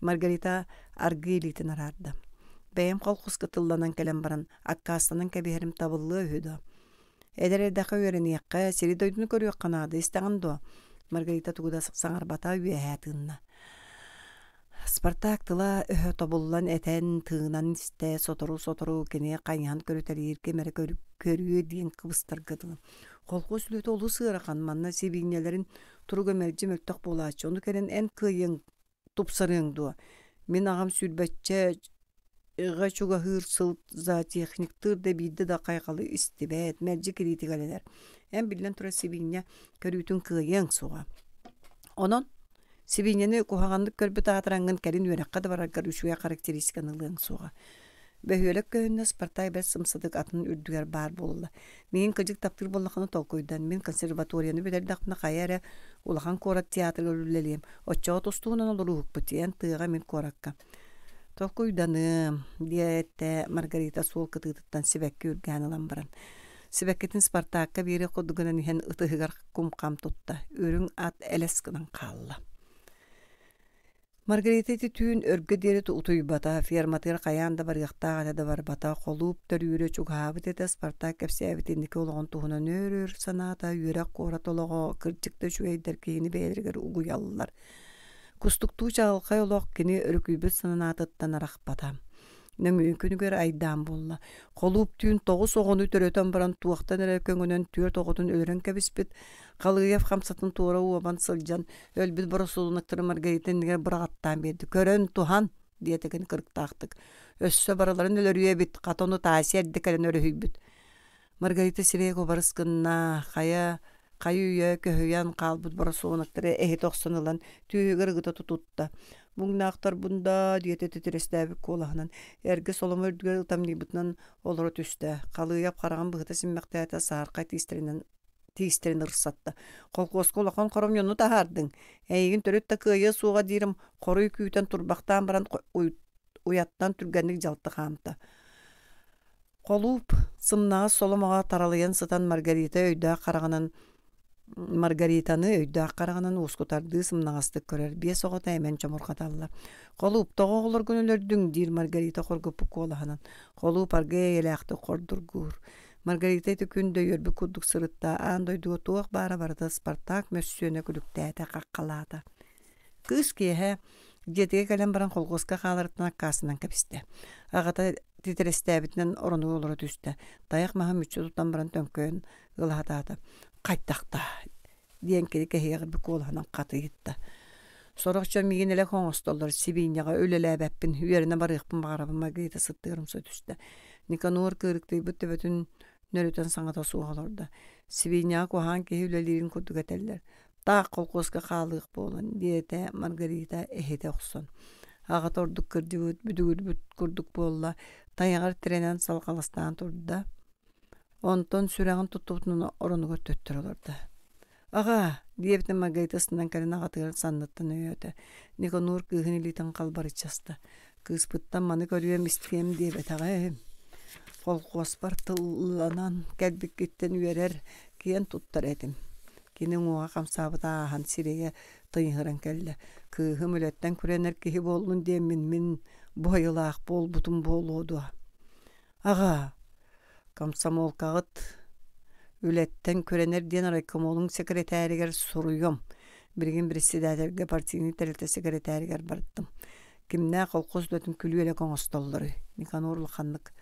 Маргарита аргылитин арарды. Бәйем колкус кытылланан келем баран аккастанын кәбиһерим табыллы өйдө. Эдерердәкы үеренияққа сери дойдуну көрүөк канады истагандо. Маргарита тугуда саңар бата үәһәтынна. Спартак тыла өһө тобуллан этен тыынан исте сотору кене кайнан көрөтөрүр кемере көрүө диен кыбыстыргыды. Колкус үлөтө олу сыыракан манна сибигнелерин туруга мелжи мөлтөк болачы. Ону керен эн кыйын тупсарыңду. Мен агам сүрбәтче ыга чуга хырсыл за техниктыр да бидде да кайгалы истибет мелжи критикалелер. Эн билен тура сибигне көрүтүн кыйын суга. Онон сибигнени кухагандык көрбүт атырангын керин үрәккә да барар көрүшүгө характеристиканылыгын суга. Бөһөлөк көнне Спартак бес сымсыдык атын үрдүгөр бар болду. Мен кыжык таптыр боллакны толкойдан мен консерваторияны бедердакны каяра улахан корак театр өрүлелем. Оччо тостуунан олурук бутен тыга мен коракка. Толкойданы диете Маргарита сол кытыттан себекке үргәнелен баран. Себеккетин Спартакка бири кодугунан хен ытыгар кумкам тутта. Өрүң ат элескинен калла. Маргарита түйін өргө дері утуй бата, ферматыр қаянда бар яқтаға да бар бата, қолуып түрүрі чуғабыт еті Спартак кәпсәбітіндікі олығын туғынан өрір саната, үйрек қорат олығы, кірчікті шуайдар кейіні бәліргер ұғыялылар. Кустуктуу чағылқай олық кені өркүйбіт санатыттан арақ бата. Нөмүйінкінігер айдан болла. Қолуып түйін 9 оғыны төрөтен баран туақтан әрі көңінен 4 оғытын өрен кәбіспет, Қалыгев қамсатын туора уабан сылжан, өлбіт бұрысылынықтыры Маргаритен негер бұрағаттан берді. Көрін тухан, диетеген кырықтақтық. Össө baraların ölөрüye bit, katonu taasi erdikelen örühüybüt. Margarita sireye kobarıskınna, kayı üye köhüyen kalbut bara soğunaktırı ehi toqsanılan tüyügür gıta tututta. Mugnaqtar bunda diyete titrestäbik kolahынан. Erge solom ördüger utamnibutnan oloro tüste. Qalıyap qarağın bıhıta simmaqtayata saarqa tiisterin ırsatta. Kolkoska ulaqan qorom yonu tahardın. Eygin törüt ta kıyı suğa dirim qoruy küyten turbaqtan baran uyattan türgenlik jaltı qamta. Qolup sımnağı solomağa taralayan sıtan Margarita'nı öйдө qarağынан uuskutardığı sımnağastık körer. Biye soğuta hemen çomurqatallar. Qolup toğa olur günülördün dir Margarita qorgupuk olahanan. Qolup argaya yelaqtı qordurgur. Margarita tükün döyörбү kudduk sırıtta an doyduğu tuğaq bara barada Spartak mössüne külüktäätä qaqqalaata. Kız kihe Jetege kalen baran kolgoska qalartına kasından kapiste. Ağata titrestäbitinen oronu olora tüste. Dayak maha mütçü tutan baran tönkön ılhatata. Qaytaqta diyen kedi kehiğe bir kolhanan qatıyıtta. Sorakça migin ele konostollar Sibinyaga ölelääbäppin hüyerine barıqpın bağırabıma geyte sıttığırım sötüste. Nikanor kırıktı bütte bütün nörüten saŋata suğalarda. Sibinyaga kohan kehi ülelirin kudduk eteller. Dağ kolgoska qalıq bolan diyete Margarita ehete oqson. Ağat orduk kırdıvıt büdügül kurduk bolla. Tayagar trenen salqalastan turdu da. Onton süreğin tuttuğunu orunu götüttür olurdu. Ağa, diyebtin Margaritasından kalın ağatıgar sandıttın öğüte. Niko nur kığın iliten kalbar içastı. Kız pıttan manı görüyem isteyem diyebet ağa. Kol kospar tıllanan gelbik gitten üyerer kiyen tuttar edim. Kinin oğa kamsabıda ağan sireye tıyıhıran kelle. Kığım ületten kürener kihi bolun diye min boyılaq bol butun bol odu. Ağa, Komsomol kağıt ületten körener diyen raykomolun sekreteriger soruyum. Birgin birisi däderge partini telte sekreteriger barıttım. Kimne kolkoz dötüm külüyle konostolları. Nikanor xanlık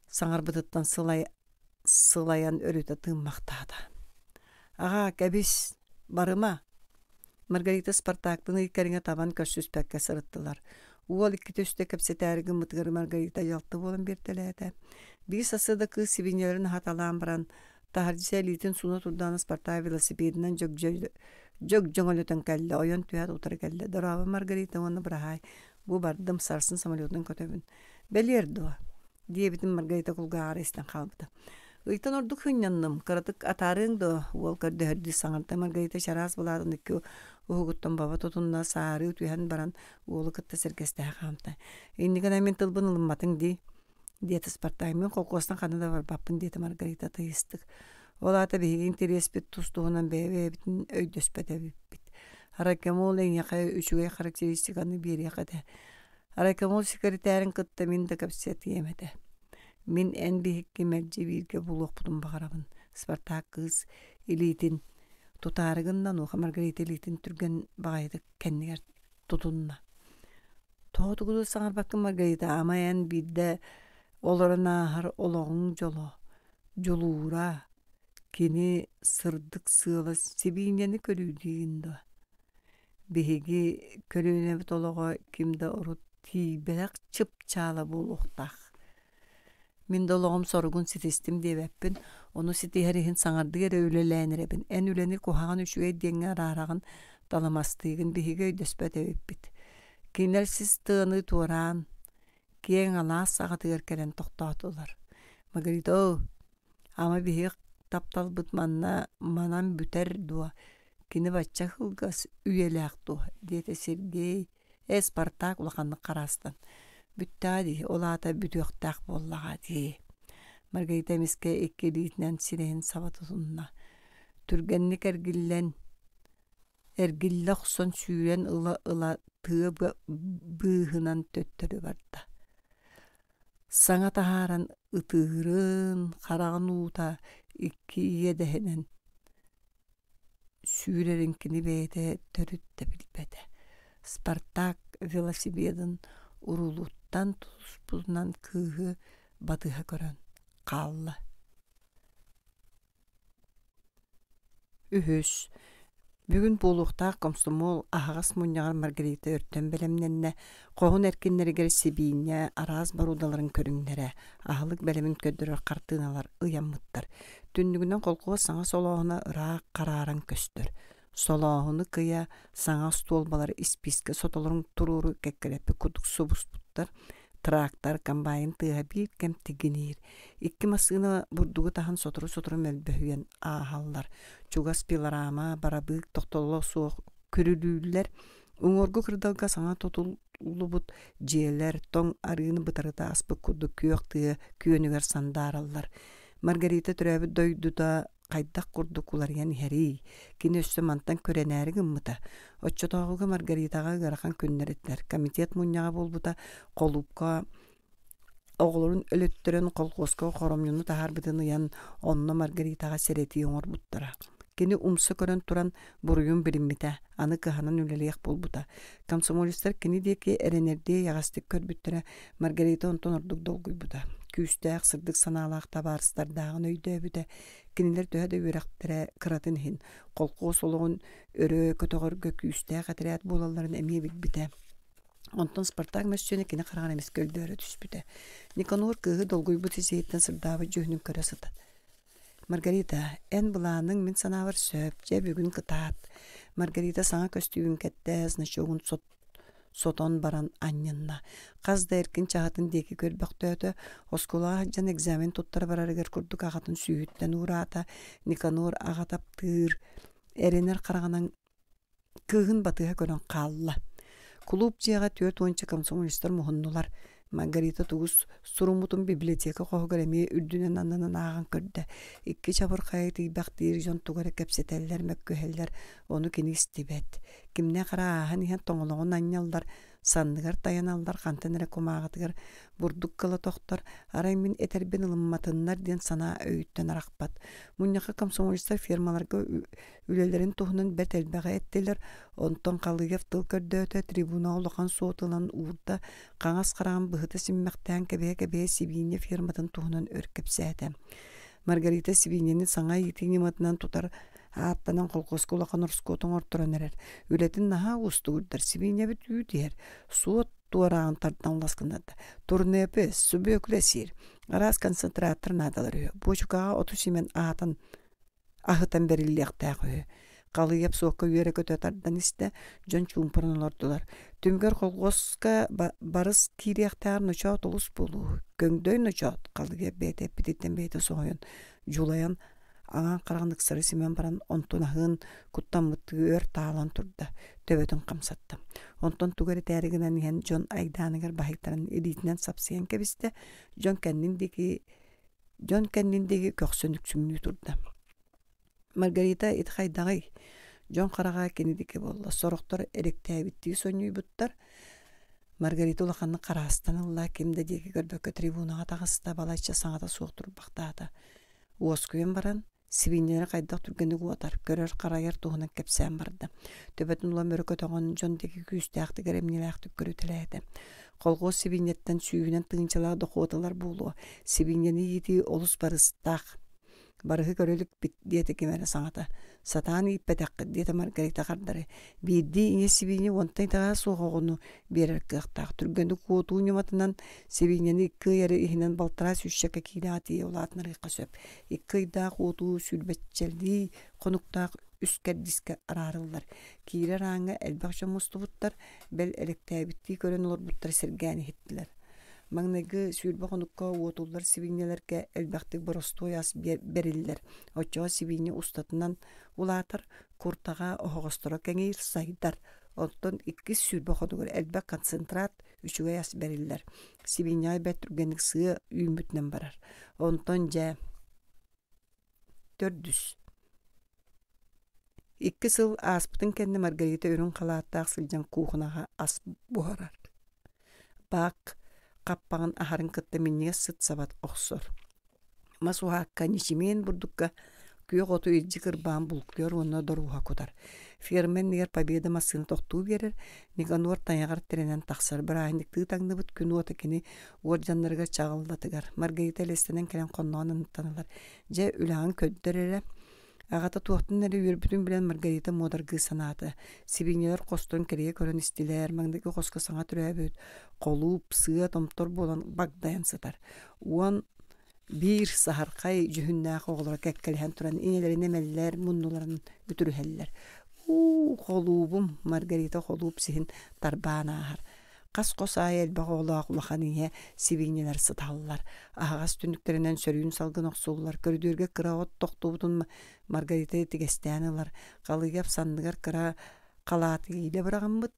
saŋar bıtıttan sılayan örüte tığmaqtada. Ağa kebis barıma. Margarita Spartak'tın ilkerine taban köşsüz pekka sırıttılar. Uol iki töste kapseterigi mıtgırı Margarita yaltı bolun bir telete. Bir sasıda kız Sibinyelerin hatalan baran taharcısı elitin suna turdan Spartak velosipedinden jog jongolöten kelle oyon tüyat otur kelle. Dorava Margarita onu bırahay. Bu bardım sarsın samalyotunun kötövün. Belirdi o. Diye bitin Margarita kulga ağrısından kalbıdı. Uytan orduk hünyanım. Karatık atarın da uol kardı hördi sanırda Margarita şaras buladın iki uhuguttan baba tutunna sarı tüyhan baran uolu kıtta serkeste hakamta. İndikan emin tılbın ılınmatın di. Diyete Spartaymen kokostan kanada var bappın diyete Margarita tayıstık. Ola da bir interes bit tustuğundan bebe bitin öydöspede bit. Harakamol en yakaya üçüge karakteristikanı bir yakada. Harakamol sekreterin kıtta min de kapsiyat yemede. Min en bir hikkimelci birge buluq budum bağırabın. Spartak kız elitin tutarıgından oğa Margarita elitin türgen bağaydı kendiger tutunna. Toğutuğudu sağır bakın Margarita ama en bir de olara nahar olağın jolura kini sırdık sığla Sibinyeni körüydüğünde. Bihigi körüyüne bit olağa kimde oru tibelak çıp çala buluqtaq. Min dolağım sorugun sitestim diyebeppin, onu siti herihin saŋardı gere üleläänirebin. En ülenir kuhağın üçüge denge ararağın dalamastığın bihigi öydöspet ebeppit. Kinersiz tığını tuğran, kiyen alas sağıtı erkelen toqtatılar. Margarita ama bihig taptal bıtmanna manan büter dua. Kini batça hılgas üyelak dua. Diyete Sergey Spartak ulaqanlı qarastan. Büttadi olata bütüqtaq bollağa diye. Margarita miske ekkeliğinden sirehin savatısınna. Türgenlik ergille son süren ıla tığı bıhınan töttörü vardı. Saŋa taharan ıtığırın qarağın uğuta iki yedehenen sürerinkini beyde törütte bilbede. Spartak velosipedin uruluttan tutuspundan kığı batığa görön qallı. Ühüs Бүгүн булуктаах комсомол ахагас муньягар Маргарита өрттөн белемненне коһун эркиннеригер сибиинне араас баруудаларын көрүңнере ахылык белемин көддөрөр картыналар ыяммыттар. Түндүгүнөн колкуга саңа солоохуна ыраак карааран көстөр. Солоохуну кыя саңа столбалар исписке сотолорун турууру кеккелеппи кудук субуспуттар. Трактор, комбайн тыга бир кем тигинир. Икки масыына бурдугу тахан сотору мөлбөһүйен аахаллар. Чугас пилорама, барабык, тоқтолло суох күрүлүүлер. Уңоргу кырдалга саңа тотулубут жиэлер, тоң арыыны бытарыта аспы куду күйөктыгы күйөнүгер сандараллар. Маргарита төрөбү дойдута кайдак курдук уларыян хери. Кини өссө мантан көренääри гыммыта. Отчотоогуга Маргаритага ыарахан күннереттер. Комитет муньяга болбута колупка оголорун өлөттөрөн колкоско хоромнуну тахарбытын ыян онно Маргаритага серети оңор буттара. Кини умса көрөн туран буруюн билиммите, аны кыханан үлелиях болбута. Комсомолистер кини деки эренерде ягастык көрбүттөрө Маргарита онтон ордук долгуйбута. Күстәк сырдык санаалаах табарыстардагын өйдөбүтэ. Кинилер төһөдө үрәктәре кыратын хин. Колкоо сологун өрө көтөгөргө күстәк атрят болаларын эми битбите. Онтон Спартак мәсчөне кини караган эмес көлдөрө түспүтэ. Никанор кыгы долгуйбут изеттен сырдабы жөһүнүн көрөсөт. Маргарита, эн буланың мин санавар сөп, же бүгүн кытаат. Маргарита саңа көстүүн кетте, значогун сотон баран аннынна. Казда эркин чагатын деки көрбөктөөтө, оскула жан экзамен туттар барарыгер курдук агатын сүйүттен урата, Никанор агатаптыр, эренер караганан кыгын батыга көрөн калла. Клуб жига 4 онча комсомолисттер мухуннулар. Маргарита тугус сурумутун библиотека кохгереми үрдүнен аннан аган көрдө. Икки чабыр кайты бактыр жон тугара кепсетеллер мөккөһеллер, ону кини истибет. Кимне кара ахан иһен тоңологон аннялдар, санныгар таяналдар, кантенере комагатыгар бурдук кыла токтор, арай мин этербен ылымматыннар ден сана өйттен аракпат. Муньяка комсомолисттер фирмаларга үлелерин тухунун бет элбеге эттелер, онтон калыгев тыл көрдөөтө трибуна улахан соотылан уурда каңас караган быһыты симмектен кебе сибине фирматын тухунун өркөпсәтә. Маргарита сибинени саңа йитиңиматынан тутар аттанан колкоскулахан орскотон ортуранерер. Үлетин наха устуурдар сибине бит үтер. Суот туаран тардан ласкынат. Турнепе субөклесир. Арас концентратор надалар. Бочукага отусимен атын ахытан бериликтагы. Калыйып соққа үйері көтөтардан істе жон чумпырын ордылар. Түмгер қолғосқа барыс кирияқтағыр нөчаут олыс болу. Көңдөй нөчаут қалыйып бейте пететтен бейте соғайын. Жулайын аңан қарағындық сыры симен баран онтон ағын құттан мұтты өр тағалан тұрды. Төбетін қамсатты. Онтон тугары тәрігінен ен жон айданығыр бағиқтарын элитінен сапсиян кебісті жон кәнніндегі көксөнік сүңні тұрды. Маргарита итхайдагай жон карага кенедике болла. Сороктор эректәбитти сонюй буттар. Маргарита улаханны карастан улла кемде деги көрбөккө трибунага тагыста балайча саңата суоктур бактаата. Уоскуен баран сибиннери кайдак түргенди гуатар. Көрөр карайар туһунан кепсән барды. Төбөтүн ула мөрөкө тогон жон деги күстәкти геремниләкти көрүтеләде. Колго сибиннеттен сүйүнен тыгынчалар дохоталар болу. Сибиннени йити олус барыстак барыгы көрөлүк бит диете кемере саңата. Сатаны иппетак диете Маргарита кардары. Бидди ине сибине онтай тага согогону берер кыктак. Түргөнү куутуу ньоматынан сибинени кыйары ихинен балтара сүшчеке килати улатнары касөп. Иккыйда куутуу сүлбетчелди конуктак үскер диске арарылар. Кире раңга элбакча мустубуттар бел электебитти көрөн олор буттар сергени хиттилер. Маңнайгы сүйірбі қоныққа уотулар сибинелерге әлбәқтік бұрыстой ас берілдер. Очоға сибине ұстатынан улатыр куртаға оғыстыра кәңейір сайдар. Онтон икки сүйірбі қонығыр әлбәк концентрат үшіге ас берілдер. Сибине айбәт түргенік сығы үймітінен барар. Онтон жа 400. Икки сыл аспытын кәнді Маргарита өрін қалааттақ сылжан кухынаға ас бұғарар. Бақ каппаган ахарын кытта миннеге сыт сабат оксор. Масухакка ничимен бурдукка күйөготу иржи кырбаан булкер онна доруха кутар. Фермен нигер победа масын тохтуу берер, Никанор таягар теренен таксар бирайник тыытаңныбыт күнү отакини уоржаннарга чагылдатыгар. Маргарита лестенен келен конноонун танылар. Же үлаан көддөреле Агата туохтун эре үрбүтүн билен Маргарита модаргы санааты. Сибинелер костон кереге көрөн истилер, маңдагы коска саңа түрәбөт, колуп, сыа томтор болан багдаян сытар. Уан бир сахаркай жүхүннәк оғылар кәккәлһән туран инелерин эмеллер, муннуларын бүтүрүһәлләр. Колубум Маргарита колуп сихин тарбаанахар. Кас косай элбақ оғылақ улаханыя сибинелер сыталлар. Ағас түніктерінен сөрүйін салгын оқсулар. Көрдүрге кыра от тоқтуутун Маргарита тигестәнылар. Қалыгап сандыгар кыра қалааты иле бұрағын бұд.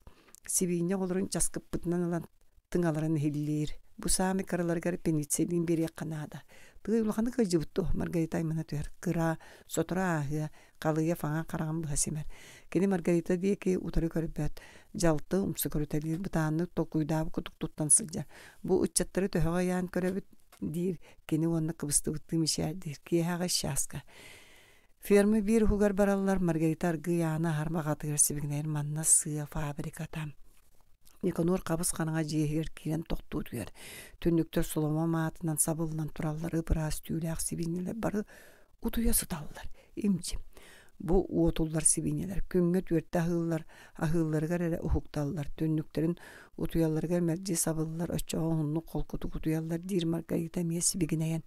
Сибине оларын жасқып бұдынан алан тыңаларын хиллер. Бу сами кыраларгар пенициллин бере канада. Тыгы улаханы кыжыбытту Маргарита аймана түер. Кыра сотура ахы қалыга фаңа қарағын бұға семер. Кені Маргарита дие ки утары көрбөт. Жалты умсы көрөтелер бытаанны токуйдабы кутук туттан сылжар. Бу уччаттары төһөға яан көрөбіт дир. Кені онны кыбысты бұтты мишәрдир. Киеһаға шаска. Фермы бир хугар бараллар Маргарита аргы яана хармағатығыр сибігнайыр манна сыя фабрикатам. Никонор қабыс қаныңа жиегер кирен тоқтуытуер. Түндіктер солома маатынан сабылынан тураллары бұрас түйіләқ сибинелер бары утуя сыталлар. Имчим. Бу уотуллар сибинелер. Күнге түртті ахылларғар әрі ұхуқталлар. Түндіктерін утуялларғар мәрджи сабыллар, өтчоғынны қолқыты утуяллар дир Маргарита мие сибигінайын.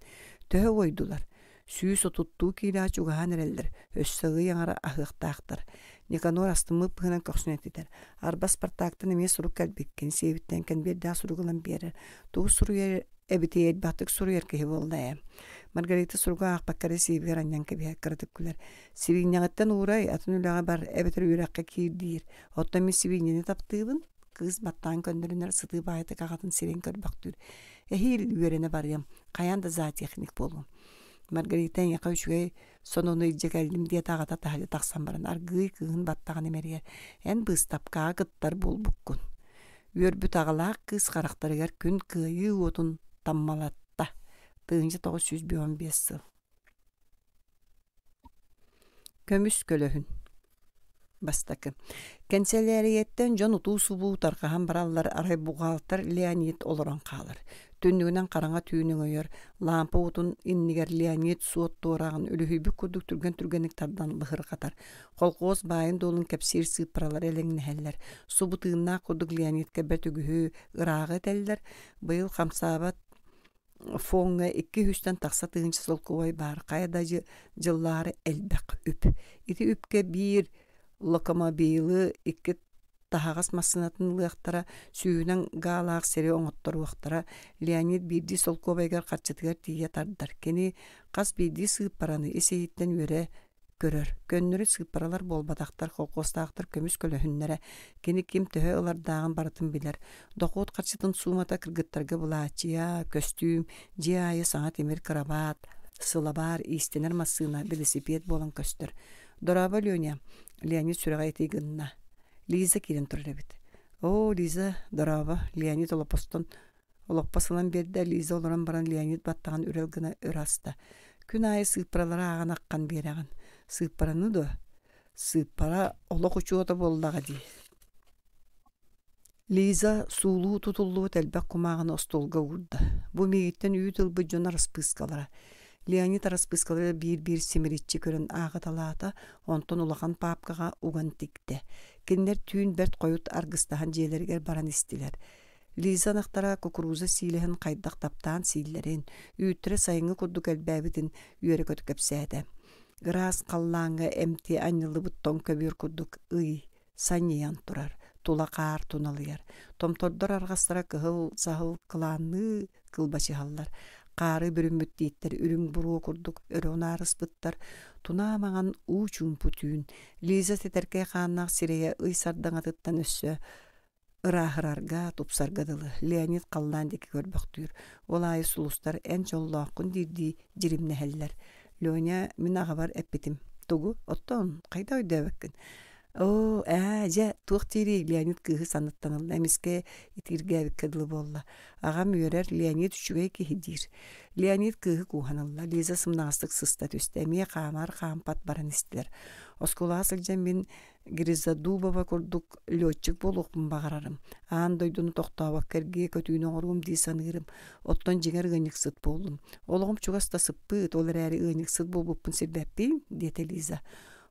Төхі ойдулар. Сүйіс отуттуу кийлач угахан әрелдер. Өссігі яңара ахықтақтар. Никанор астымы пығынан көксін әтетер. Арбас партақтын еме сұрук кәлбеккен, севіттен кән берді сұруғылан берер. Туғы сұруер әбіте әлбаттық сұруер кеге болды. Маргарита сұруға ақпаққары севігер аннан кәбе қырдық күлер. Севігнағыттан урай атын үліға бар әбітір үйраққа кейдейір. Оттан мен севігнені таптығын, кыз баттан көндірінер сыты байты қағатын сирен көрбақтыр. Әхил үйеріне барым, қаян да за техник болуым. Маргарита яқа үшігей сононы иджекәлдім де тағата тағылы тақсан баран аргый кығын баттаған емерер. Ән бұстапқа ғыттар бол бұққын. Өрбі тағылақ қыз қарақтарығар күн күйі отын таммалатта. 1915 сыл. Көміс көлөхін. Бастакы. Кәнселерiyеттен жон утуу субуу тарқахан бараллар арай буғалтар Леонид олоран қалыр. Түннігінен қараңа түйінің өйер, лампа отын иннигер Леонид суот тоорағын үліхүйбі күрдік түрген тардан бұхыр қатар. Қолқоз байын долын кәпсер сыпыралар әліңін әлілер. Субытығына күрдік Леонидке бәт үгіхі ұрағы тәлілер. Бұйыл қамсабат фонға 2-3-тен тақса тығыншы солқуай бар. Қайда жыллары әлбәқ үп. Иті үпке бір локомобилы 2 тахагас массынатын лыақтара сүйінен галақ сере оңыттар уақтара Леонид бирди солковайгар қатчытыгар тие тардар. Кені қас бирди сыпараны есейттен өре көрөр. Көннөрі сыпаралар болбадақтар, қолқостақтар көміс көліхіннері. Кені кем төхі олардағын барытын білер. Доқуыт қатчытын сумата кіргіттарға бұлачия, көстюм, жиайы саңа темір карабат, сылабар, истенер массына, велосипед болан көстір. Дораба Леонид сүріға етейгінна. Лиза кирен тұрды бит. О, Лиза, дораба, Леонид олаппасынан берді, Лиза оларан баран Леонид баттаған үрелгіна үраста. Күн айы сыппаралары аған аққан береген. Сыппараны да, сыппара олық ұчуота болдаға дей. Лиза сулуу тутулуу тәлбәк кумағын остолға урды. Бу мегиттен үйт ылбы жона распыскалара. Леонид распыскалары bir семиритчи көрін ағы талаата, онтон улахан папкаға уган тикті. Кеннер түйін бәрт қойыт аргыстахан жейлергер баран істілер. Лиза нақтара кукуруза силehen қайдақ таптан силерін, үйттірі сайыңы күрдік әлбәбітін үйері көтік әпсәді. Грас қаллаңға әмте аннылы бұттон көбір күрдік үй, саниян тұрар, тула қар туналыяр. Томтордар арғастара кығыл, сағыл, қыланы, қылбачы халлар. Қары бүрін бүттейттер, үрін бұру күрдік, өрін арыс бұттар, туна маған ұчын пүтүйін. Лиза тетерке қаннақ сирея ұйсардан атыттан өссі, ырахырарға тупсаргадылы. Леонид қалдан декі көрбақтүйір. Ол айы сұлыстар ән жоллақын дирді жиримне әлілер. Леоня, мен аға бар әппетім. Тугу, оттон, қайда өйді әбәккін. О, жа туох тири Леонид кыһы саныттанылла эмиске итиргээбик кыдылы болла. Ага мүйөрер Леонид үчүгэй киһидир. Леонид кыһы кууханылла. Лиза сымнаастык сыста түстэ. Эмие хаамар хаампат баран истилер. Оскулаа сылдьан мин Гризадубова курдук лётчик болуқпун багарарым. Аан дойдуну тохтообак кэргие көтүүнү оҥоруум дии саныырым. Оттон жиңер ыаник сыт болдум. Олоҕум чугаста сыппыт, ол эрээри ыаник сыт болбуппун сирбэппин, диэте Лиза.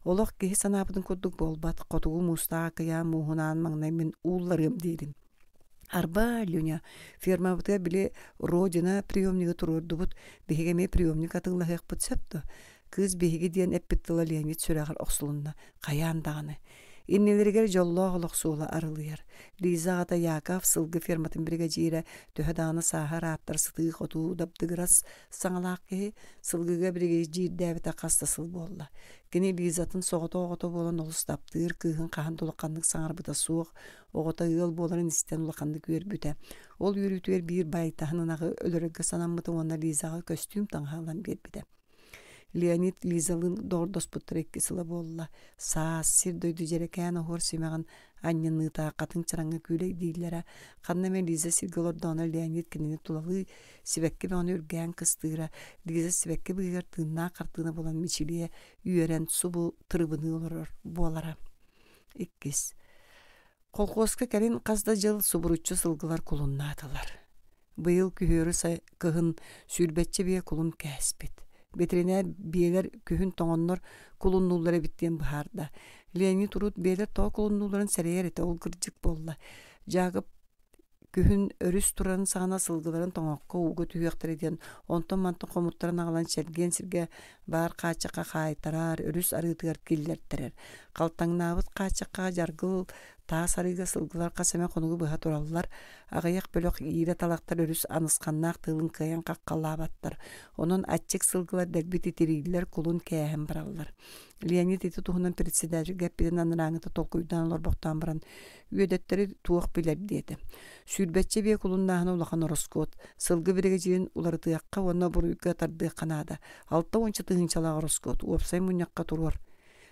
Олох киһи санаабытын курдук болбат, хотугу мустаа кыяа муухунаан маҥнай мин уулларым диирим. Арба Люня фермабытыга били Родина приемнига турурдубут, биһигеме приемник атыыллаһыахпыт сөптө. Кыз биһиги диэн эппиттыла Леонид сүрэҕэр охсулунна, хайаан даҕаны. Иннелеригер жоллоох олохсуула арылыйар. Лиза ата Яков сылгы ферматын бригадире төһө даана сааһа рааттар сытыы хотуу дабдыгырас саҥалаах киһи сылгыга бригадирдээбите хаста сыл буолла. Кини Лизатын соҕото-оҕото буолан олустаптыыр кыыһын хаһан тулаканнык саҥарбыта суох, оҕото ыал буоларын истен улаканнык үөрбүтэ. Ол үөрүтүгэр биир байтаһынынагы өлөрөггө санаммыты уонна Лизага костюм таҥаһаалан биэрбитэ. Леонид Лизалын дордоспуттар экки сыла болла. Саас сир дойду жерекээн оһуор симэгэн анньыныытаа катын чараңҥа күлэй дииллэрэ. Ханнаме Лиза сирголордоона Леонид кинини тулалы сибэкки бэҕэни үргээн кыстыыра. Лиза сибэкки быыгар тыыннаах хартыына болан мичилие үөрэн субу тырыбыны олорор буолара. Иккис. Колхозка кэрин казда жыл субуруччу сылгылар кулуннаатылар. Быйыл күһүөрү кыһын сүүрбэччи бие кулун кээспит. Ветеринер биелер күһүн тоҥоннор кулуннуллары биттиэн быһаарда. Леонид урут биелер тоо кулуннулларын сэрийэр эте ол кырдьык болла. Жаагып күһүн өрүс турарын саҕана сылгыларын тоҥокко уга түһүөхтэр диэн онтон мантон хомуттарын аҕалан сэргиэн сиргэ баар хаачакка хаайтараар өрүс арыытыгар киллэртерер. Халтаҥнаабыт хаачакка жаргыл таас арыыга сылгылар хасаме хонугу быһа тураллар. Аҕыйах бөлөх иире талахтар өрүс анысханнаах тыылын кыайан каккалаабаттар. Онон аччык сылгылар дэрбит итирииллэр кулун кээһэн бараллар. Леонид ити туһунан председатель гэппитин анырааҥыта толкуйдаан олорбохтоон баран үөдөттери туох билэр диэти. Сүүрбэччи бие кулуннааһына улахан ороскоот. Сылгы биригажиин уларытыахха уонна буруйга тардыахханаада. Алта уонча тыһынчалаах ороскоот. Уопсай муньякка туруор.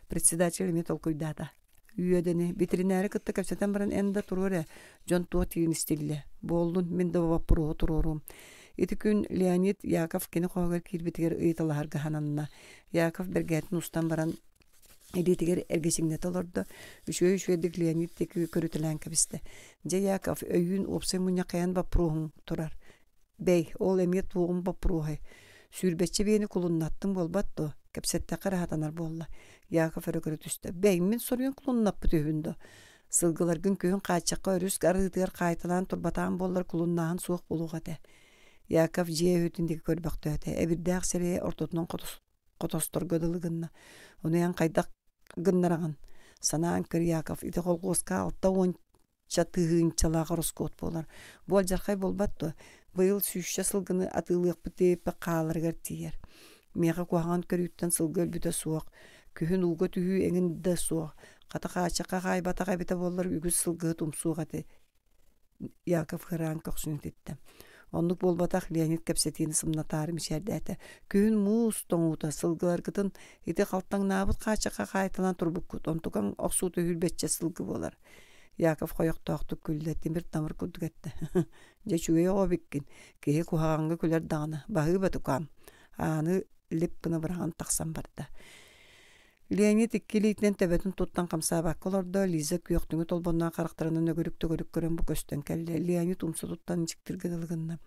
Председатель эми толкуйдаата. Үөдөни ветеринары кытта кэпсэтэн баран энда туруоре. Дьон туох тиин истиллэ. Боллун мен да баппуруу турорум. Ити күн Леонид Яков кини хоогар киирбитигер ыйталаһар гаһананна. Яков бергэтин устан баран элитигер эргесиңнете олордо. Үчүөйдик Леонид теки көрүтэлэн кэбисте. Дьэ Яков өйүүн уопсай муньякаян баппуруһун турар. Бэй, ол эмиэ туогун баппуруһай. Сүүрбэччи биэни кулуннаттың болбатто. Кэпсэттээхэ раһатанар буолла. Яков өрөкөрө түстө. Бэй, мен соруйун кулуннаппы төһүндө. Сылгыларгын көһүн хаачакка өрүс арыытыгар хаайталаан турбатаан боллар кулуннааһын суох булууга де. Яков жие өтүндеги көрбөктөөтэ. Эбирдээх серие ортотунан котосторго дылыгынна. Онуян кайдак гыннараган. Санаан көр Яков ити колгоска алта онча тыһыынчалаах ороскоот болар. Буол жархай болбатто. Быйыл сүүшчэ сылгыны атыылыахпы тээппэ хааларыгар тиер. Мега куһаҕан көрүүттэн сылгы өлбүтэ суох. Күһүн уга түһүү эҥин да суох. Хата хаачакка хайбата хайбата боллар үгүс сылгыһы тумсуугаты. Яков хыраан көхсүнүтүттэ. Оннук болбатах Леонид кэпсэтиини сымнатаары мичээрдээте. Күһүн муус тоҥуута сылгыларгытын ити халтаҥнаабыт хаачакка хайталан турбуккут. Онтукаң охсуу төһүлбэччэ сылгы болар. Яков хойохтоохтук күллэ тимир тамыр курдугатта. Жечүгэй оҕобиккин. Киһи куһаҕаҥҥа күлэр даҕаны. Баһыыба тукаам. Ааны липпына быраҕан тахсан барда. Леонид иккилиитинен төбөтүн туттан камсаабакка олордо Лиза күйөктүңү толбонноо карактарынан өгөрүк көрөн бу көстөн келле. Леонид умса туттан ичиктирге дылыгынна.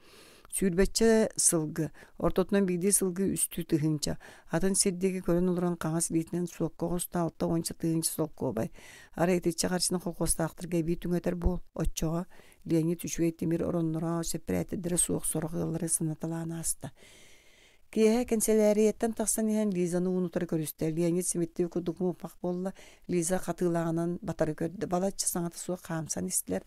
Сүүрбэччэ сылгы, ортотунан биди сылгы үстү тыһынча. Атын сирдеги көрөн олорон каңас илиитинен суоккогуста алта онча тыһынча солкообай. Ара этичче карчыны колкостаактырга бии түҥөтер буол. Оччоҕо Леонид үчүгэй тимир оронноро сепирээтэддере суох сорогыылары сынаталаана аста. Киэһэ канцелярияттан тахсан иһэн Лизаны уунутары көрүстэ. Леонид симиттиби курдук муупах болла. Лиза хатыылааҥынан батары көрдө. Балаччы саҥата суох хаамсан истилэр.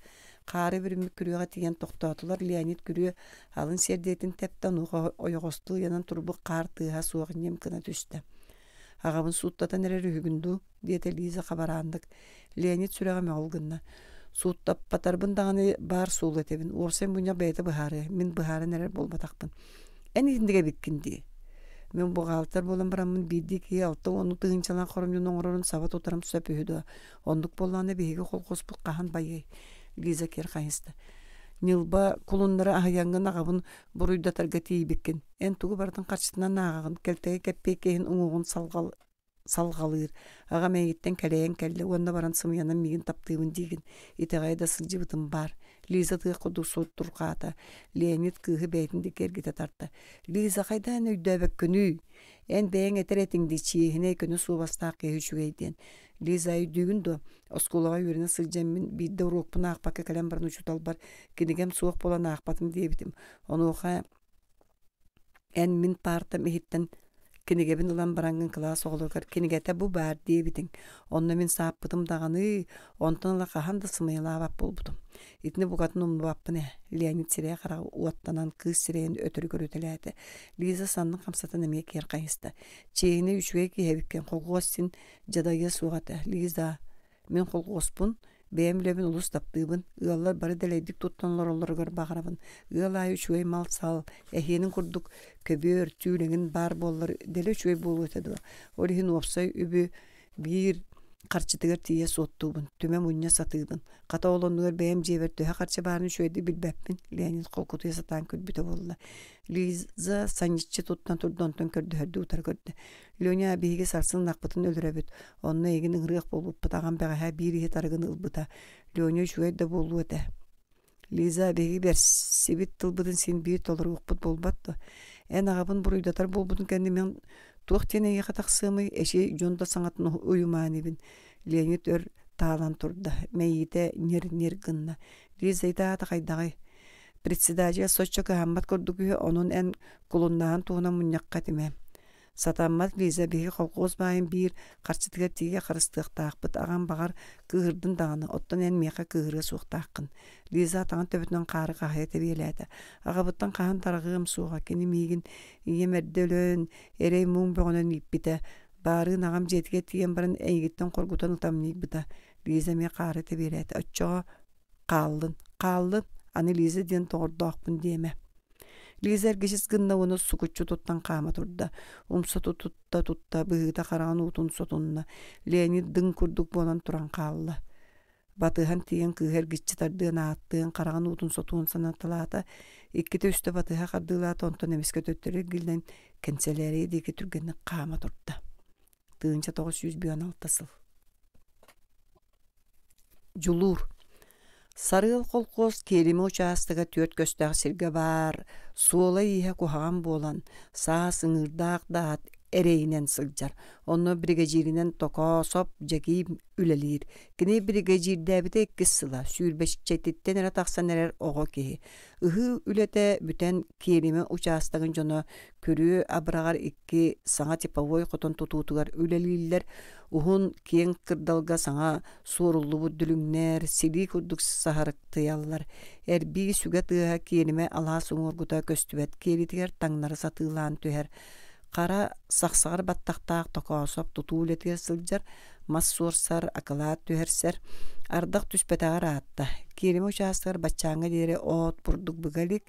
Хаары бириммик күрүөҕэ тиийэн тохтоотулар. Леонид күрүө алын сердиэтин тэптэн уха ойоҕостуу янан турбук хаар тыыһа суоҕунньям кына түстэ. Аҕабын сууттатан эрэр үһүгүндүү диэтэ Лиза хабараандык. Леонид сүрэҕэ мөҕөлгүнна. Сууттаппатарбын даҕаны баар суул этебин. Уорсен буня бэйэте быһаары. Мин быһаарын эрэр болбатахпын. Эн индиге биккинди. Мен buğaltar bolan baramın biddi ki altta onu tığınçalan korumyun oңорорун сабат отарым сөпүһүдө. Ондук болланы биһиги колкоспут кахан байы. Лиза Керхайста. Нилба кулуннары ахаяңгын агабын буруйдатарга тийбиккен. Эн тугу бардын каршысынан агагын келтеге кеппекейин уңугун салгалыр. Ага мейиттен калейен келли онда баран сымыянан мигин таптыыбын дигин. Итегайда сылжыбытым бар. Лиза тыгы куду турката. Леонид кыгы бейтинди кергите тарта. Лиза кайдан өйдөбөк күнү. Эн бэйэн этеретиңди чиехине күнү суубастаак кehүчүгейден. Лиза үйдүгүндө осколага үйрүнө сылжаммин бидде урокпун акпакка калем барны учутал бар. Кинигем суок болан акпатым дебитим. Онуха эн мин парта мехиттен кинигебин улан барангын класс оголоргар кинигете бу бар дебитин. Онна мен сааппытым даганы онтон ла каханда сымыйлаабап болбутум. Итне бугатын умнубаппыне. Леонид сирее карагы уаттанан кыз сиреен өтөрү көрөтөләте. Лиза санның камсатын эмие кер кайыста. Чейине үчүгө киебиккен колгоссин жадайга сугата. Лиза мен колгоспун бээмлебин улус таптыыбын. Ыаллар бары делейдик туттанлар олоргор багарабын. Ыалай үчүгөй мал сал. Эхиенин курдук көбөр түүлеңин бар боллар деле үчүгөй болу өтөдү. Олихин опсай үбү бир карчытыгар тие соттуубун. Түмө мунья сатыыбын. Ката олонугар бэм жебертөһө карчы барын үчүгөйдү билбеппин. Леонид колкутуя сатан көрбүтө болла. Лиза санчычы туттан турдонтон көрдүһөрдү утар көрдү. Лёня биһиги сарсын накпытын өлүрөбүт. Онна эгин ыңрык болуп пытаган бэгэһэ бир ихи тарыгын ылбыта. Лёня үчүгөй да болу өтө. Лиза биһиги берсибит тылбытын син бир толорукпут болбатту. Эн агабын буруйдатар болбутун кенди мен туохтене якатаксымый эши жонда саңатын уюмааныбын. Леонид өр таалан турда. Мейите нер гынна. Лиза итаата кайдагы. Председатель соччо кахаммат көрдүгү онун эн кулуннаан туuna муньякка тиме. Сатаммат Лиза биһиги колгоос байын бир карчытыгар тиге карыстыктаакпыт аган багар кыырдын даганы оттон эн мияка кыыры суктааккын. Лиза таган төбүтүнөн кары кахая тебиелээте. Агабыттан кахан тарагым сууга кени мигин иемерделөн эрей муң бөгөнөн иппите. Бары нагам жетиге тиген барын эйгиттен коргутан утамник бита. Лиза ми кары тебиелээте. Оччоо каллын. Аны Лиза ден тоордоокпун деме. Лиза эргесис гынна уну сукуччу туттан каама турда. Умса тутта быгыта караган утун сотунна. Леонид дың курдук болан туран калла. Батыхан тиген кыгергиччи тардыын ааттыын караган утун сотуун санатылаата. Икките үстө батыха кардыылаата онтон эмиске төттөрү гилден кенселери деки түргенни каама турда. Тыынча 916 сыл. Жулур. Сарыл колкос келиме участыга төт көстәк сирге бар. Суола иһе кухаган болан. Саа сыңырдаак даат эрейинен сылжар. Онно бригадиринен токосоп жаки үлелир. Кини бригадирдәбите иккис сыла. Сүүрбешчеттен эре таксан эрер ого кеһи. Ыһы үлете бүтән келиме участыгын жоно көрү абрагар икки саңа типовой котон тутутугар үлелиллер. Ухун киен кырдалга саңа соруллубу дүлүңнер, сили курдук сахарыктыяллар. Эрби сүгө тыга келиме алаа суңургута көстүбет келитигер таңнары сатыылаан түһер. Кара саксагар баттактаак токоосоп тутуулетиге сылжар, мас суорсар, акылаат түһерсер. Ардак түспетагар аатта. Келиме участыгар баччаңа дере от бурдук быгалик,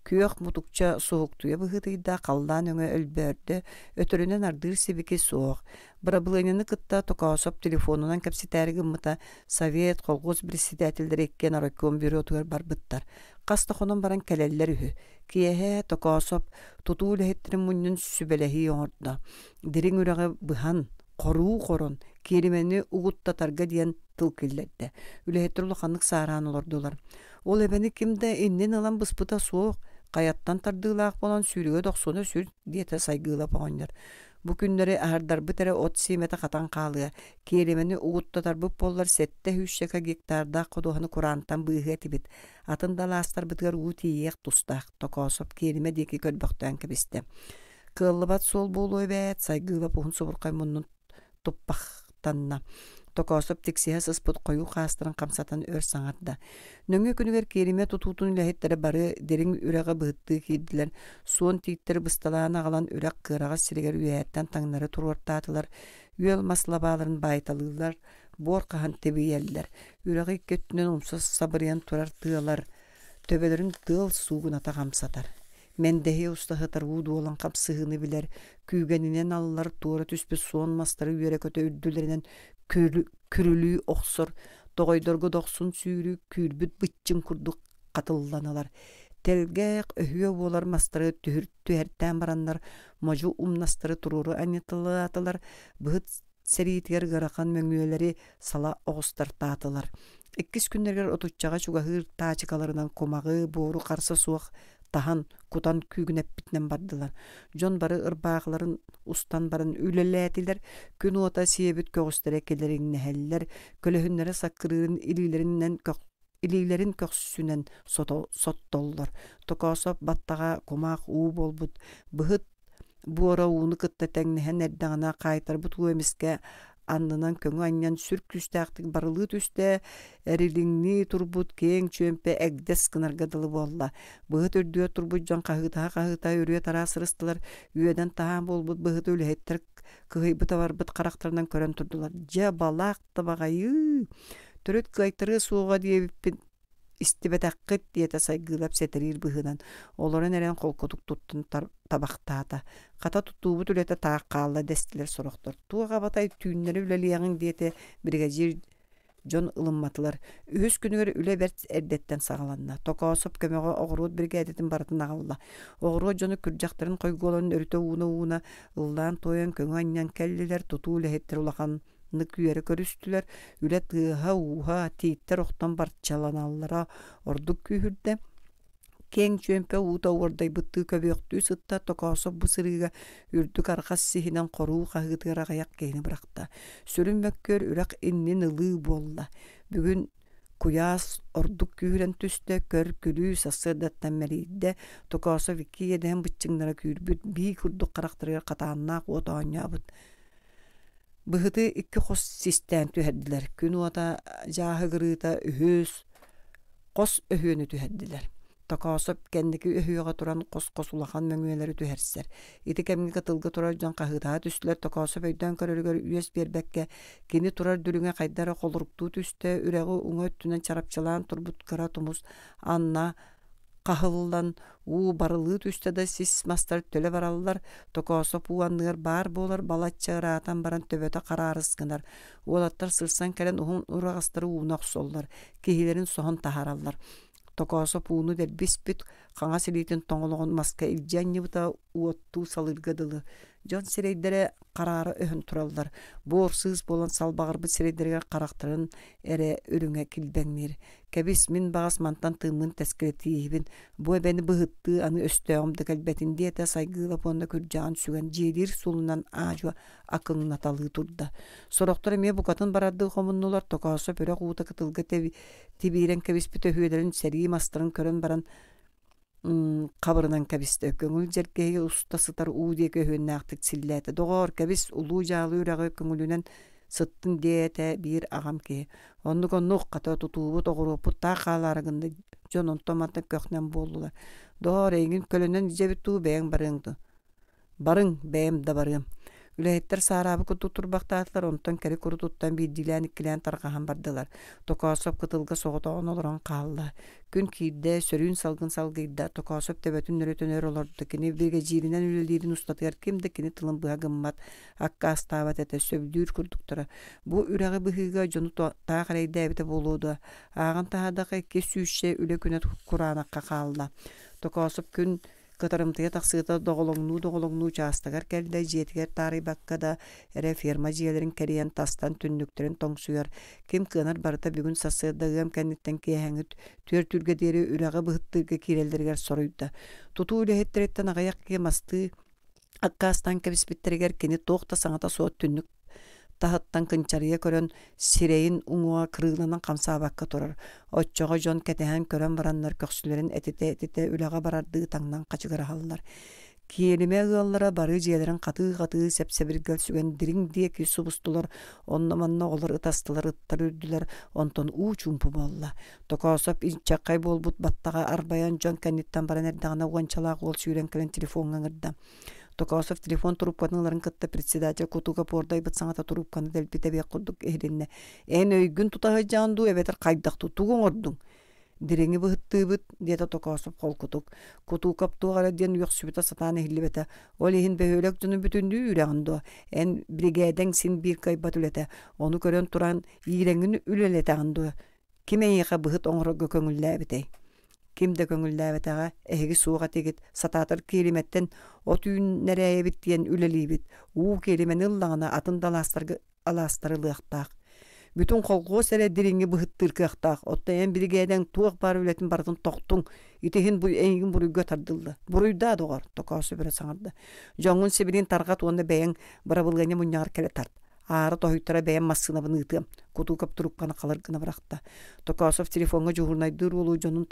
күйөк мутукча соуктуя быгытыйда калдан өңө өлбөрдө, өтөрүнөн ардыр сибики соок. Брабылыйныны кытта токоосоп телефонунан капситари гыммыта совет, колгоз председательдер эккен аракон бюротугар барбыттар. Кастахонон баран келеллер үһү. Киэһэ токоосоп тутуу лэхеттерин муннун сүбэлэхи оңорда. Дириң үрәгы быхан, коруу корон, келимени угуттатарга диен тылкиллерде. Үлэхеттер улаханнык саараан олордулар. Ол эбени кимде иннен алан быспыта соок, каяттан тардыылаак болан сүүрүгө доксуна сүр диете сайгыылап оҕоннар. Бу күннери аһардарбы тере от сиимете хатан каалыга, келимени угуттатарбыт боллар 700 гектарда кодуһаны кураантан быыһыа тибит. Атын далаастар бытыгар уу тиийек тустаах, токоосоп келиме диэки көлбөхтөөн кэбисте. Кыаллыбат суол буолуой бэät, сайгыылап уһун собуркай муннун туппахтанна. Токоосоп тиксиһэ сыспыт койуу хаастырын камсатан өр саңарда. Нөҥү күнүгер келиме тутуутун үлэһиттери бары дириң үрэҕэ быһыттыы киирдилэр. Суон тииттери бысталаан аҕалан үрэк кыырага сиригэр үээттэн таҥнары туруортаатылар. Үөл маслабааларын баайталыылар, буор хаһан тебиэллэр. Үрэҕи көттүнэн умсус сабырыан турар тыалар. Төбөлөрүн тыал суугуната камсатар. Mendehe ustahıtar uğdu olan kapsığını biler. Kügeninen allar tuğra tüspü son mastarı üyere kötü ürdülerinden kürülüğü oksor. Doğaydorgu doksun sürü kürbüt bıççın kurduk katıllanalar. Telgek öhüye bolar mastarı tühertten baranlar. Maju umnastırı tururu anyatılı atılar. Bıhıt seriyetger garakan möngüyeleri sala oğustar tatılar. İkis günlerger otutçağa çugahır taçıkalarından komağı boru karsa suak tahan kutan kügünep bitnen bardılar. Jon barı ırbağların ustan barın üleletiler. Gün ota siyebit köğüstere kelerin neheller. Kölehünlere sakırırın ililerin köksüsünen sot dollar. Tokosop battağa komaq uğu bolbut. Bıhıt bu ara uğunu kıtta tengnehen erdağına kaytar bu tuğemiske andınan köngü anyan sürküstääktик barılı tüste erilingni turbut keң çömpe egdes kınargadalı bolla. Bıhıt ördüö turbut jon kahıta örüö tara sırıstılar. Üyeden tahan bolbut bıhıt ölehettir kıhıybıta barbıt karakterden kören turdular. Ja balaq tabagayı töröt kaytarı suuğa diye istibetakıt diyete saygılap setirir bıhınan. Olaren eren kolkoduk tuttun tabaqtaata. Kata tuttuğu tülete taqalla destiler soroktor. Tuğa batay tüynleri üleliyanın diyete brigadier John ılımmatılar. Ühüs günüger üle bert erdetten sağalanna. Tokaosop kömeğe oğruğut brigadetin baratın ağılla. Oğruğu John'u kürcakların koygolanın örüte uğuna ıldan toyan köngü anyan kelliler tutu lehettir ulaqan küyere körüstüler. Üle tığha uha tiitter oktan barçalanallara orduk kühürde. Keң çömpe uta orday bıttığı köböktüğü sıtta tokaosop bu sırıga ürdük arkas sihinen koruğu kahıtığıra ayak keyni bıraktı. Sölün mökkör ürak innin ılığı bolla. Bugün kuyas orduk kühüren tüste kör külü sasırdattan meriyde tokaosop iki yeden bıççınlara kürbüt bir kurduk karaktırıya katağına otağına bıt. Bıhıtı iki kos sistem tüherdiler. Gün oda jahı gırıta ühüs kos öhüönü tüherdiler. Tokaosop kendiki öhüyoga turan kos ulakan möngüyeleri tüherser. İti kemgi katılgı turar jon kahıtaha tüstüler. Tokaosop öyden körölügör üyes berbekke kini turar dülüňe kaydara koluruktu tüste üreği uňa öttünen çarapçalan turbut kara tumuz anna kahıllan barılı tüste de sis mastar töle barallar. Tokaosop uanlıgar bar bolar balatçağı atan baran töbete kararıskınar. Olattar sırsan kelen uhun urağastары uğunak sollar. Kehilerin soğun taharallar. Tokaosop uunu der bispit kaňa silitin toňologon maska iljanny buta uottu salırgadılı. Jon sireydere kararı öhün turallar. Borsuz bolan salbagırby sireyderge karakterın ere örüňe kilbenmir. Kebis min bagas mantan tığmın teskiretiýibin. Bu beni bıhıttı anı östöğümde kelbetin diyete saygılap onda kürjağın sügen jelir sulunan ajo akılın atalığı turda. Soroktor me bu katın barardığı homunnular Tokaosop örek uğuta kıtılgı tibiren kebis bite hüyelerin seri mastırın körün baran kabarınan kebiste köngül jerkeği usta sıtar uğdiye köhünne aktık sillete. Doğar kebis ulu jağlı üreği köngülünen sıttın diyete bir ağam ki. Onluk kata tutuğu doğrupu ta kalarıgında Jonon tomatın köknen boldular. Doğar egin kölünen jebittu beğen barıngdı. Barıng beğem da barıngım. Ülehetler sarabı kutu turbaqtaatlar ondan keri kuru tuttan bir dilen ikilen tarqahan bardılar. Tokaosop kıtılga soğutoğun oluran qallı. Gün kirde sörüün salgıyda Tokaosop tebetün nörötönör olurdu. Kini birge jirinen ülelirin ustatıyar kimde kini tılın bıha gımmat. Akka astavat ete söbdür kurduktora. Bu üreği bıhıga jonu tağarayda evde boludu. Ağın tahadaki iki süyüşe üle künet kuranakka qallı. Tokaosop gün Katarımtıya taksıda doğolongnu çastagar kelde jetiger tari bakkada ere firma jiyelerin keriyen tastan tünnüklerin tongsuyar. Kim kınar barıta bugün sasıdağım kenditten kehengit tür deri üreği bıhıttırga kirelderger soruyda. Tutu ülehetteretten ağayak kemastı akkastan kebisbitteriger keni toğta sanata soğut tünnük tahattan kınçarıya körön sireyin uňuğa kırılanan kamsa bakka turar. Otçoğa jon ketehen körön baranlar köksülerin etite üleğe barardığı taňdan kaçıgara hallar. Kielime ığallara barı jiyelerin katı sepsebir göl sügen diriň diye ki subustular. Onnamanna olar ıtastılar ıttar ürdüler. Onton uçumpu bolla. Tokaosop inçakay bolbut battaga arbayan jon kennitten baran erdağına uançalaq ol süren kelen telefonga ŋırda. Tokaosop telefon trubkanıların kıtta председатель kutuga porday bit saňata trubkany delpite bek kurduk ehrinne. En öýgün tutahajandu ebeter kaýdak tutugun ordun. Direngi bıhıttığıbıt diyete tokosop kol kutuk. Kutu kaptuğara diyen yoksubita satana hillibete. Olihin behölek cunun bütündüğü yüreğindu. En brigeden sin bir kaybat ülete. Onu gören turan yirengini ülelete andu. Kime yıka bıhıt onra gököngüllәbitey. Kim de köngüllәbetega ehigi suuga tegit satatır kelimetten o tüyün nereye bittiyen ülelibit. U kelimenin ıllağına atın alastarılığıqtaq. Bütün kolgu sere diringi bıhıttır kıqtaq. Ottayan birigeden tuğ bar ületin barıtın toqtun. İtihin bu engin buruy götardıldı. Buruy da doğar. Tokası bire sanardı. Jongun sibilin targat onda beyen barabılganya munyar kele tart. Ağrı tohuytara beyen masına bunu ıtığım. Kutu kaptırıp kana kalır gına bıraktı. Tokasov telefonga juhurnaydır olu jonun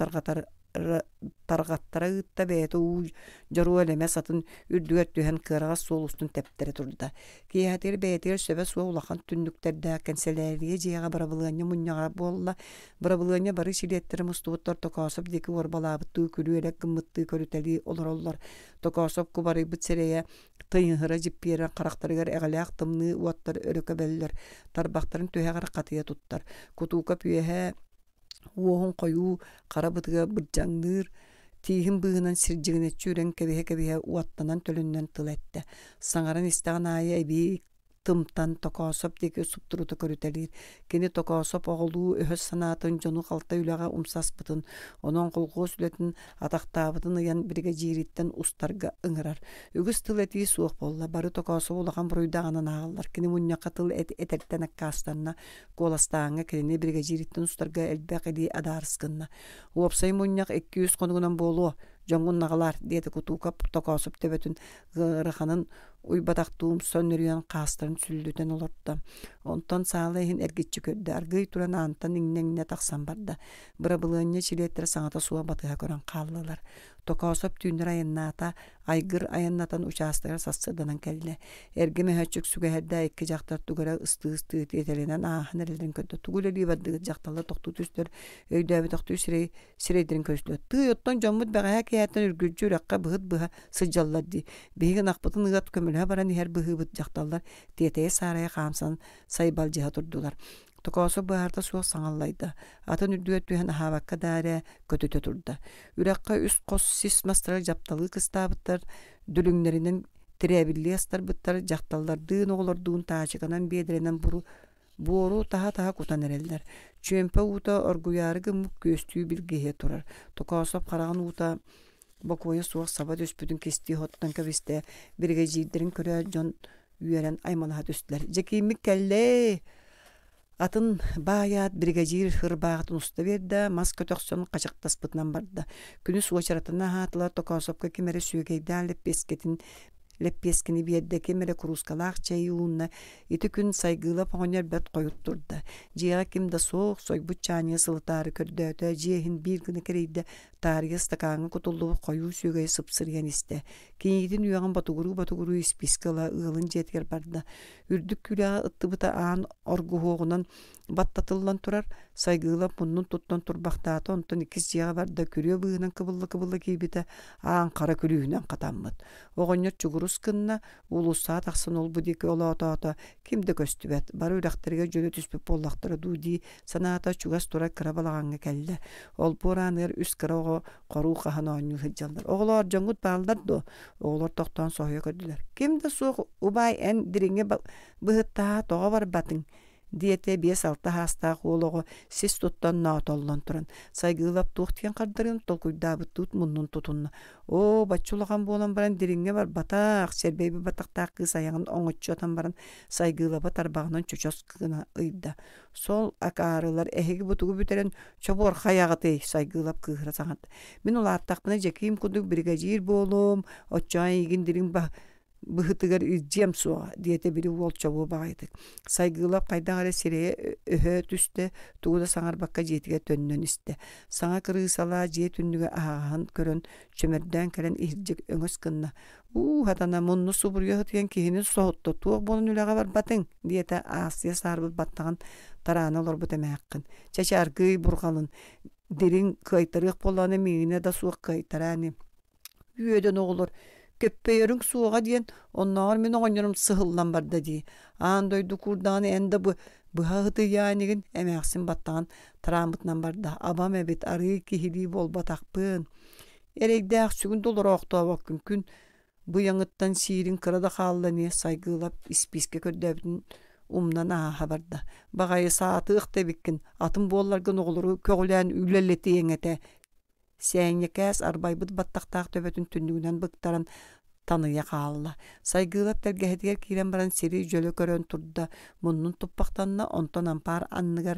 targattara ıtta beyete u jaru eleme satın ürdüget dühen kırağa sol ustun teptere turdu da. Kiyatir beytir söbe suğa ulaqan tündükterde kenseleriye jiyaga barabılganya munyaga bolla. Barabılganya barı şiletleri mustuvutlar Tokasov deki orbalabıttığı külü elek gımmıttığı körüteli olur. Tokasov kubarı bütsereye tıyınhıra jippiyeren karakteriger eğaleyak tımlı uatlar öröke beller. Tarbakların tüheğara katıya tuttar. Kutuka püyehe uohun koyu karabıtıga bırcandır. Tihim bığınan sircigine çüren kebehe uattanan tölünden tıl etti. Sangaran istağın aya ebi tımtan Tokasop deki supturutu körütelir. Keni Tokasop oğlu öhöz sanatın jonu kalta ülaga umsas bıtın. Onun kulgu sületin ataqtabıtın yan birge jiritten ustarga ıngırar. Ügüs tıl eti suuq bolla. Barı Tokasop ulağan buruydağının ağıllar. Keni munyaka tıl etertten akkastanna kolastağına keni birge jiritten ustarga elbek edi adarıskınna. Uopsay munyak 200 konugunan bolu. Jongun nağalar diyeti kutukap Tokasop tebetün gırıqanın uybadaqtuğum sönürüyen qastарын süldüten olurdu. Ondan sağlayın ergitçi köddü. Argıy turan antan inne taqsan barda. Bırabılığınca çiletleri sanata suğa batığa gören qallılar. Tokasop tündür ayannata, aygır ayannatan uçastığır sassıdanan kelli. Ergime höçük süge hedda ekki jaqtar tugara ıstı etelenen ahın erelerin köddü. Tugule libaddığı jaqtalı toqtu tüstür. Öydäbi toqtu sireydirin köslü. Tı yottan jommut bagaya kiyatan ürgücü raqqa bıhıt bıha sıcalladdı. Bihigin aqbıtın ıgat kömülha baran her bıhı bıt jaqtallar. Tiyeteye saraya qamsan saybal jiha turdular. Tokasop baharda suaq sanallaydı. Atan ürdüget tühen havakka dara kötüte turdu. Ürakka üst qos sis mastara japtalı kıstabıttar. Dülünlerinden tirebilli astar bıttar jaqtallar dığın oğlarduğun taçıkanan bedirenen boru taha kutan ereller. Çömpe uta orguyarı gımuk göstüğü bir gehe turar. Tokasop qarağın uta Bakoya suaq saba döspüdün kesti hottan kaviste birge jiddirin köre jon üyeren aymalıha döstüler. Jekimik kelle atın bayat brigajir hırbağıtın usta verdi. Mas kötöksön qaçaqtas bıtnan bardı. Günü suğa çaratına hatılar Tokasopka kimere süyegeyden Leppeskini biyedde kemere kuruskalaq çayuunna iti gün saygıla pağınar bet koyutturdu. Jiyaga kimde soğuk soy bu çaniye sılıtarı kördötö jiyahin bir günü kereyde tarihe stakağını kutulduğu koyu sügeye sıpsırgen iste. Kinyidin uyağın batuguru ispiskala ığılın jetger bardı. Ürdük külağa ıttıbıta ağın orguhoğunan battatıllan turar. Saygıla bunun tuttan turbaqtatı ondan ikiz jiyaga barda körüyor bığınan kıbılla kibite ağın kara külüğünden katanmıd. Oğunyar çugurus kınna ulusa taqsan ol budiki olata kimde köstübet. Barı üraqtırıga jölü tüspüp bollaqtırı dudi sanata çugas tura kıra balağanға kelle. Ol buranır üst kıra oğu qoru qahana onyu hıcallar. Oğular jongut bağlılar do. Oğular toqtan soğuya kördüler. Kimde soğuk ubay en diringe bıhıttaha toğa var batın. Diyete 5-6 hasta oğluğu siz tuttan naatollan turan. Saygılap tuğtiyan qardarın tolkuydabı tut munnun tutunna. O batçulağan boğulan baran diringe var bataq. Serbeybi bataqtaq kız ayağın oңutçu atan baran saygılapa tarbağынан çöçöz kığına ıydı. Sol akarılar ehegi butugu büteren çobor hayağıtı saygılap kığıra sanat. Min ola artaqbına jekim kuduk brigajir boğulum. Otçağın egin dirin bıhıtıgar izcem suğa diyete biri wol çobu bağıydık. Saygılap kaydağara sireye öhöt üstte tuğda sanar bakka jetige tönnön iste. Sana kırıysala jet ünnüge ağahan körön çömerden kelen ihircek öngöz kınna. Hatana munnu suburya hıtıyan kihinin soğuttu. Tuğ bunun ülaga var batın diyete Asya sarbı battağın tarağına olur bu demekkın. Çaçar gıy burgalın derin kaytarıq bolanı meyine da suğ kaytarani. Üyeden oğulur köppeyörün suğa diyen onlar men oňarym sıhyllan barda di. Andoydu kurdany ende bu hahıdı yanigin emäksin battan trambytnan barda. Abam ebet ary kihili bol batakpyn. Eregdäk sügün dolar oqta gün bu yaňyttan şiirin kırada hallany saygylap ispiske kördäbin umnan habarda. Bagayı saatı ıqtebikkin atın bollargın oğluru kögülän ülelleti yeňete. Säňekäs arbaýbyt battaqtaq töbetün tündügünden bıktaran tanıya kalla. Saygılap dergehediger kiren baran seri jölö körön turda. Munnun tuppaqtanna onton ampar anныгар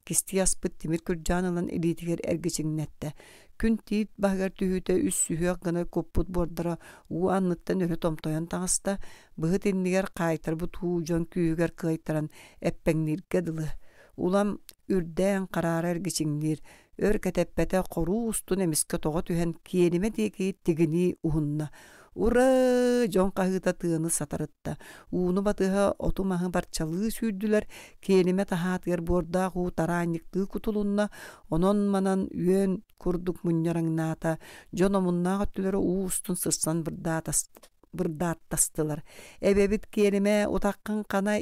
kistiyaspıt timir kürjanylan elitiger ergeçinnette. Gün tiit bahgar tühüte üs sühüyak gana kopput bordara u anныттан örü tomtoyan taňysta bıhıt inniger qaytar bu tuğujon küyüger kaytaran eppeňnirge dılı. Ulam ürdän qarar ergeçinnir ör keteppete qoru ustun emiske toga tühen kiyenime deki tigini uhunna. Ura jon kahıta tığını satarıtta. Uunu batıha otumahı barçalığı sürdüler. Kiyenime tahatır borda hu taranyıktığı kutulunna. Onon manan üyen kurduk munyaran nata. Jonomunna gatülere ustun sırsan bırdaat tastılar. Ebebit kiyenime otakkın kana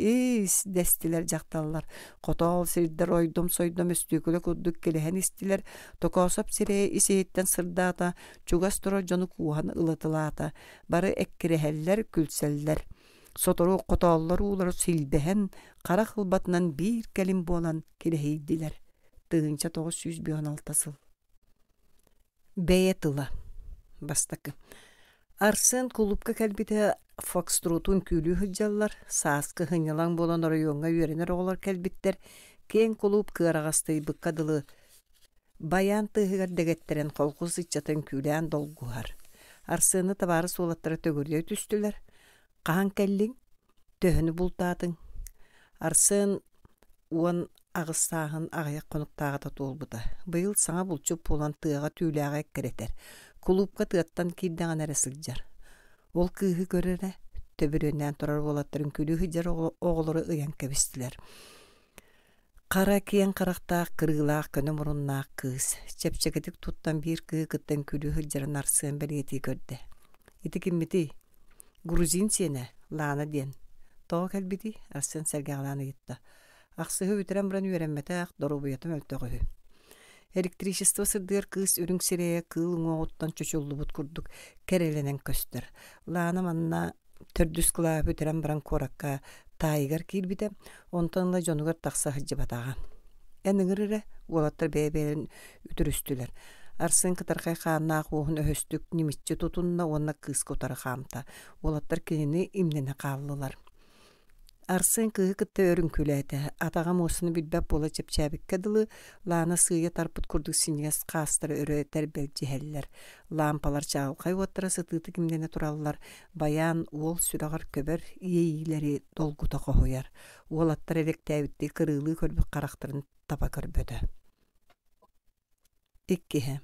destiler jaktallar. Kotol sirder oydum soydum üstüküle kudduk kelehen istiler. Tokosap sireye iseyitten sırdata. Çugas tora jonu kuhan ılatılata. Barı ekkireheller külseller. Sotoru kotollar uğları silbehen. Kara kılbatından bir kelim bolan keleheydiler. Tığınca 916 yıl. Beyetıla. Bastakı. Arsın kulupka kelbite Foxtrot'un külü hıcallar, saskı hınyalan bolan orayonga yörener oğlar kelbitler, ken kulup kırağastay bıkkadılı, bayan tığıgar degetteren kolkuz içatan küleyen dolguhar. Arsını tabarı solatlara tögürlüğü tüstüler, qahan kellin, töhünü bultatın. Arsın uan ağıstağın ağayak konuktağıda tolbuda. Bıyıl sana bulçup olan tığağa tüyləğe ekkereter. Kulupka tığattan kiddağın arasılcar. Ol kıhı görere, töbüründen turar olatların külü hıcar oğulları ıyan kebistiler. Kara kiyen qaraktaq kırılaq könüm urunnaq kız. Çepçekedik tuttan bir kıhı kıttan külü hıcarın arsığın beliyeti gördü. İti kimmiti? Gruzin sene, lana diyen. Toğa kelbiti, arsığın sergağlana gitti. Aqsıhı üteren buran ürenmete dorubuyatım öltöğühü. Elektrişisto sırdır kız ürün sireye kılın oğuttan çöçüldü but kurduk. Kerelenen köstür. Lana manna tördüs kılap üteren buran korakka taygar kirbite. Ontanla jonugar taqsa hıcı batağan. Eningirire olattar bebelerin ütürüstüler. Arsın kıtarkay qanna qoğun öhöstük nimitçi tutunna onna kız kotarı qamta. Olattar kenini imnene qallılar. Arsın kıhı kıtta örün küläte. Atağam osunu bilbep bola çepçäbik kadılı. Lana sığıya tarpıt kurduk sinyas qastara öröter belciheller. Lampalar çağılqay ottara sıtıtı kimdene turallar. Bayan ol sürağar köber yeyileri dolguta qohoyar. Olattar elek täbitti kırılı kölbük qaraktarın tapa körbödü. Ikkihe.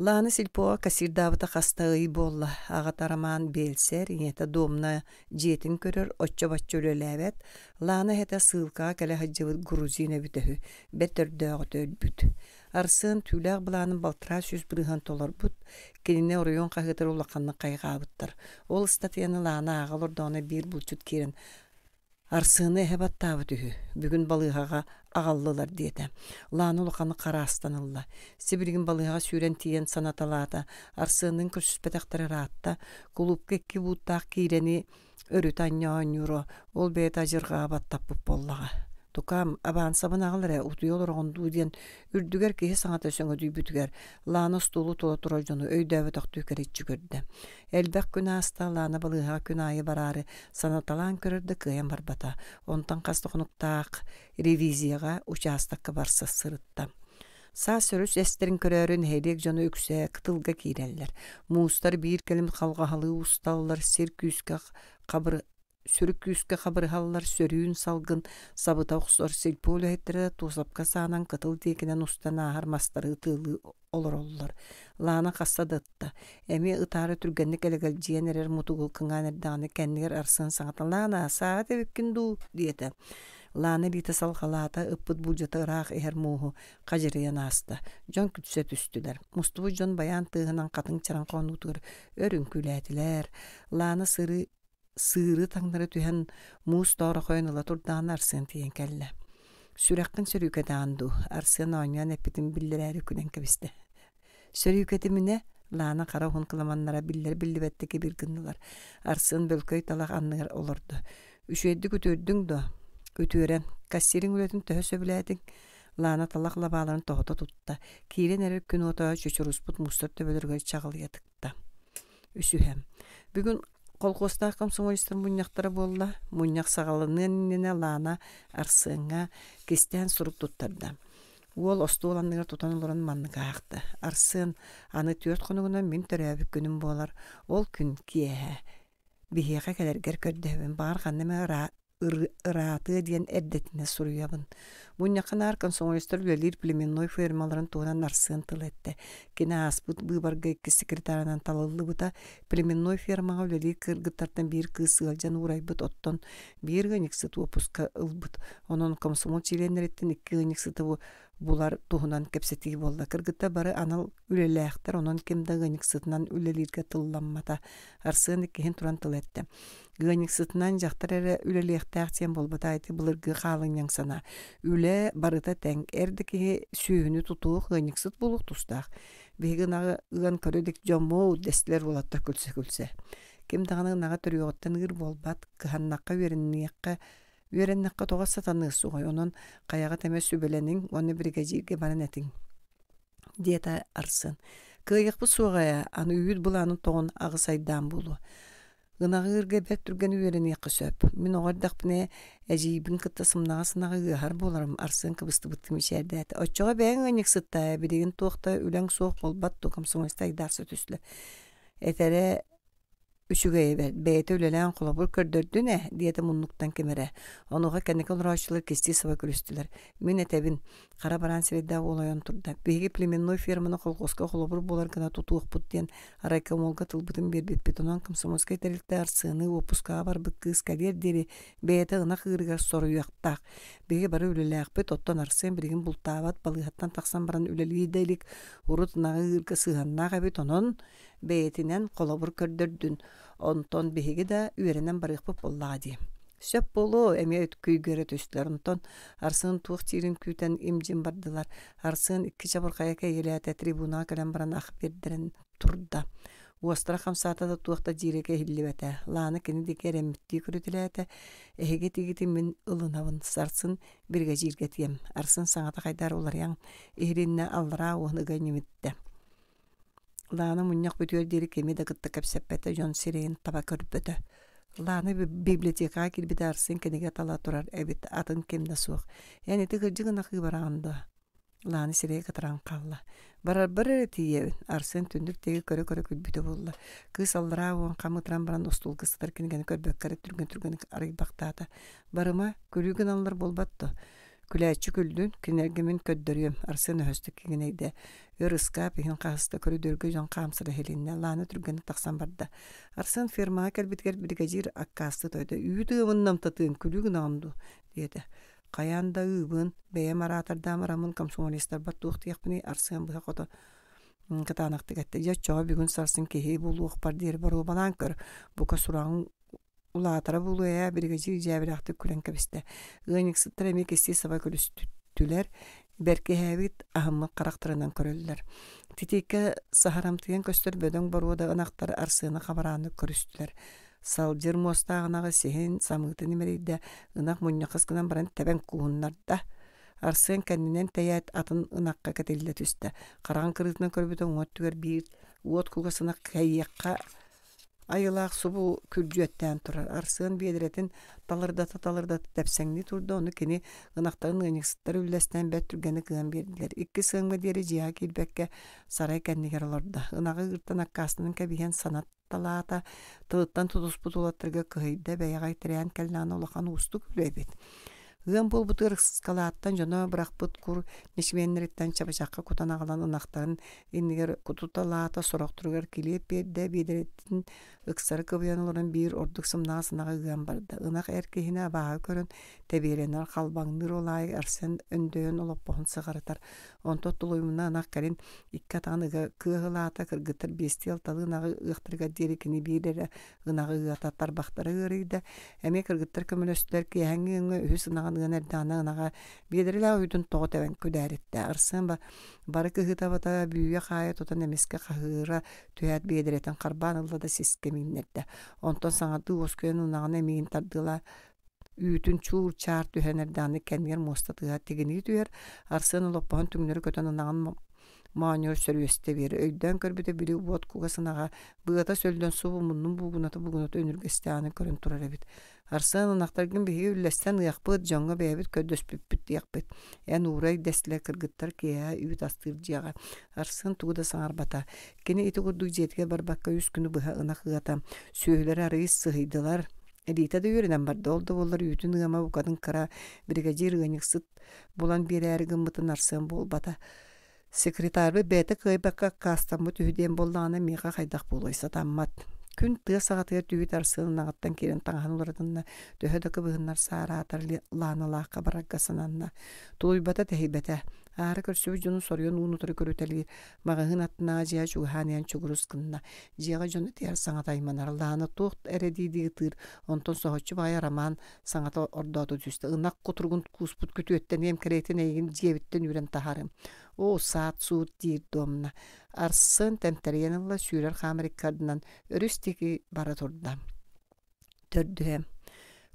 Lana silpoa kasir davata qastağıyı bolla. Ağataraman belser, yeta domna jetin körür, otça batça öleläbet. Lana heta sığılka kele hajjavı gruzine bütehü. Better dağıt ölbüt. Arsın tüylaq bulanın baltıra süz bırıhan tolar but. Keline orayon qahıdır ulaqanını qayğabıttar. Ol statiyanı Lana ağalır dağına bir bulçut kerin. Arsını hebat tağı tühü. Bugün balığağa ağallılar diyete. Lana ulaqanı qara astanılla. Sibirgin balığağa süren tiyen sanatalata. Arsının kürsüspetaqtara rahatta. Kulupka ekki buttaq kireni örüt anyan yuro. Ol beyt ajırga battapıp bollağa. Tukam aban sabın ağalara utuyorlar ondu diyen ürdüger ki sanata söngö dübütüger. Lana stolu tola turajonu öydäve taqtüker içi gördü. Elbek günü hasta Lana balığağa günayı bararı sanatalan körürdü kıyan barbata. Ondan kastoqnuktaq reviziyaga uçastakka barsa sırıtta. Sa sörüs esterin körörün heyrek jonu ökse kıtılga kireller. Muustar bir kelim qalgahalı ustallar serküske qabır sürüküske qabırhallar sörüün salgın sabıta oqsor silpolu ettere tosapka sanan kıtıl tekinen ustana harmastarı tığlı olurollar. Lana qassadıtta. Emi ıtarı türgenlik elegel jiyenerer mutugu kıngan erdağını kendiler arsın sağıtan Lana saat evikkindu diyete. Lana bita salxalata ıppıt bulcata ırak eher muhu qajırıyan asta. Jon kütse tüstüler. Mustubu jon bayan tığınan katın çaran konutur. Örün kületiler. Lana sırı tanları tühen mus doğru koyunula turdan arsın tiyen kelle. Sürekkin sürükete andu. Arsın oynayan epitin bildileri künen kebiste. Sürüketimine Lana kara hun kılamanlara billi betteki bir gındılar. Arsın bölköy talak anlar olurdu. Üşüyeddi kütürdün da. Ötüren kassirin ületin töhö söbüledin. Lana talakla bağlarını tohota tutta. Kiilen erer gün otağa çöçürüsput mustart töbölürgöy çağılayatıkta. Üsühem. Bugün kolkostaa komsomolistler munyaktara bolla. Munyak sağalının nene Lana arsınga kisten surup tuttardı. Ol ostu olanlar tutan oluran manlık ayaktı. Arsın anı tört konuğuna min töröbük günüm bolar. Ol gün kiyehe. Biheğe kadar gerkördüğün bağır kanneme ıratı diyen eddetine suruyabın. Munyakın arkan soğuystur ülelir pliminnoy firmaların tuğunan arsın tıl etti. Kine asbut bıbarga iki sekretarinan talallı buta pliminnoy firmaga ülelir kırgıttartan bir kız sığalcan uğraybıt otton bir gınyık sıtı opuska ılbıt. Onun komsomol çilenler ettin iki gınyık sıtı bular tuğunan kepsetiği bolda. Kırgıtta barı anal üleleyaktar onun kimde gınyık sıtınan ülelirge tıllanmata. Arsın ikihin turan tıl etti. Gınyık sıtınan jaktar ere üleleyakta aktiyen bolbataydı bulırgı kalın yansana. Üle barıta teng erdeki süyünü tutuğu gınyık sıt buluk tustaq. Begin ağı ıgan körödük jomu destiler olatta külse. Kim dağının ağa törüyoğuttan ığır bolbat kıhannaqqa Verennaqqa toğa satanığı suğay. Onun qayağa teme sübelenin onu brigajirge baran etin. Diyeta arsın. Kıyık bu suğaya anı üyüd bulanın toğun ağı saydan bulu. Gınağırga bet türgen üyerini söp. Min oğardaq bine ejibin kıttasımnağı sınağı gıhar bolarım arsın kıbıstı bıttım içerdeydi. Oçoğa beğen gınyık sıtta. Bidigin toğta ülen soğuk bol bat dokam soğusta gidarsa tüslü. Etere Üçüge beyte ülelen kulabur kördürdü ne diyete munnuktan kemere. Onuğa kendike uğraşçılar kestiği sava külüstüler. Min etebin kara baran sireda olayan turda. Begi pliminnoy firmanı kolkoska kulabur bolar gına tutuğuk put diyen arayka molga tılbıtın bir bit onan kımsamoska iterildi arsını opuska var bıkkız kalir deri beyte ınak ırgar soru yaktaq. Begi barı ülelek bit ottan arsın birigin bultavat balıgattan taksan baran üleliği delik urut nağı ırga sığannağa bit onan beytinen kolabur kördürdün. Onton bihigi de üyerenen barıqpıp ollağa di. Söp bolu eme ötküy göre töstüler. Onton arsın tuğ tirin küten imcin bardılar. Arsın iki çaburqayaka geliyate tribuna kalen baran aq berdiren turda. Uastara xamsata da tuğta jireke hillibete. Lana keni dike remmitti kürütilete. Ehegeti giti min ılınavın sarsın birge jirgetiyem. Arsın sanata qaydar olar yang ehrinne allara oğunu ganyimitte. Lana munyak bütüyor deri kemi de gıtta kapsepete jon sireyin taba körbötö. Lana biblioteka kilbide arsın kenige tala turar ebit atın kemde soğuk. Yani ti gırcıgın akı barağında. Lana sireye kataran kalla. Barar etiye arsın tündük tegi köre külbütö bolla. Kız allara oğun kamıtıran baran ostul kısıtar kenigeni körbökkare türgen arayı baktata. Barıma külügün allar bolbattı. Küläççi küldün, kinergimin köddörüyüm. Arsını höstük kigineyde. Örüska pihin qahısta körüdörgü jon qamsıra helinne. Lana türgeni taqsan barda. Arsan firma kelbitger brigajir akkastı toyda. Üyüdü ıvınnam tatığın külügün andu. Diyede. Qayanda ıvın, beyem aratarda maramın komsomolistler bat tuğti yakbini arsan bıha qoda. Katanaqtı gette. Ya çoğa bir gün sarsın kehi buluq par diyeri baru balan kör. Buka surağın Ulatara buluya brigajir jabiraxtı külen kabiste. Gınyık sıtır emek kesti sava külüstüler. Berke hevit ahımı qaraktarından körüldüler. Titike saharamtıyan köstür bödön baruda anaqtar arsını qabaranı körüstüler. Salcır mostağınağı sihin samıtı nimeriyde ınak munyaqıskınan baran teben kuhunlarda. Arsın kendinen teyat atın ınaqqa katelde tüste. Qarağın kırıtına körbütön ottüger bir uot kugasına kayyaqqa ayılaq subu külcüetten turar. Arsın biediretin talırdata tepsengni turdu. Onu kini ınaqtağın ınyıksıtları üllesten bet türgeni kıyan berdiler. İkki sığınma deri jiha kilbekke saray kendiger olurdu. Inağı ırtan akkasının kebihen sanat talata tığıttan tutusput olattırga kıydı. Beyagay tereyan kelnana olaqan ustu külebet. Гын бул бутыр скалааттан жона быракпыт кур нешменнерден чабачакка кутана калан ынактарын иннигер кутуталаата сороктургар килип берде бидереттин ыксары кыбыянуларын бир ордук сымнаасынага ыган барды. Ынак эркехине баа көрөн теберенер халбаңныр олай арсен өндөөн олоппоһун сыгарытар. Онто тулуймуна ынак карин икка таныга кыгылаата кыргытыр бестиал талынагы ыктырга дерекини бидере ынагы ыгататтар бактары ырыйда. Эме кыргыттар көмөлөстөр киһәңги үс ынаган ынердана ынага бидереле уйдун того тебен күдәритте. Арсын бары кыгытабата бүйе хая тотан эмеске кахыра түят бидеретен карбан ылда сиске миннерде. Онтон саңаты оскөн ынаган эмин тардыла үтүн чуур чаар түһэнерданы кемер мостатыга тигини түер. Арсын олоппон түңнөр көтөн ынаган мааньор сөрүөстө бери өйдөн көрбүтө бири бот кугасынага быата сөлдөн субу мунун бугунаты өнүргестяны көрүн турар эбит. Арсын ынактаргын биги үллестен ыякпыт жоңго бэбит көдөспүппүт диякпыт. Эн урай дестле кыргыттар кия үт астыр жиага. Арсын тугуда саңарбата. Кени ити курдук жетиге барбакка 3 күнү быха ынак ыгата сүйөлөр арыйыс сыйдылар. Эдита да юренен барды олды болар үтүн ыгама букадын кара бригадир ыгыныксыт булан берәргин мытын арсын болбата. Секретарбы бәті кайбакка кастамы түйден боллағына меға қайдақ болойса таммат. Күн тыа сағатығыр түйіт арсының ағыттан керен таңған олардынна төхөдөкі бұғынар сара атар ланалаққа барагасынанна. Тулуйбата тәхейбәті. Ары көрсөбі жону сорыйон уынутыры көрітәлі мағығын аттына жия чуғаниян чуғырыскынна. Жияға жону тияр саңат айманар. Ланы тоқт әрәдейдегі тыр. Онтон соғытчы бая раман саңата ордады түсті. Инақ құтырғын куспут күтуеттен ем керейтін әйгін жиевіттен үрен тахарым. О саат суут дейір домна. Арсын тәмтәренілі сүйрер қамыриккардынан өрістегі бара тұрда. Төрдіғем.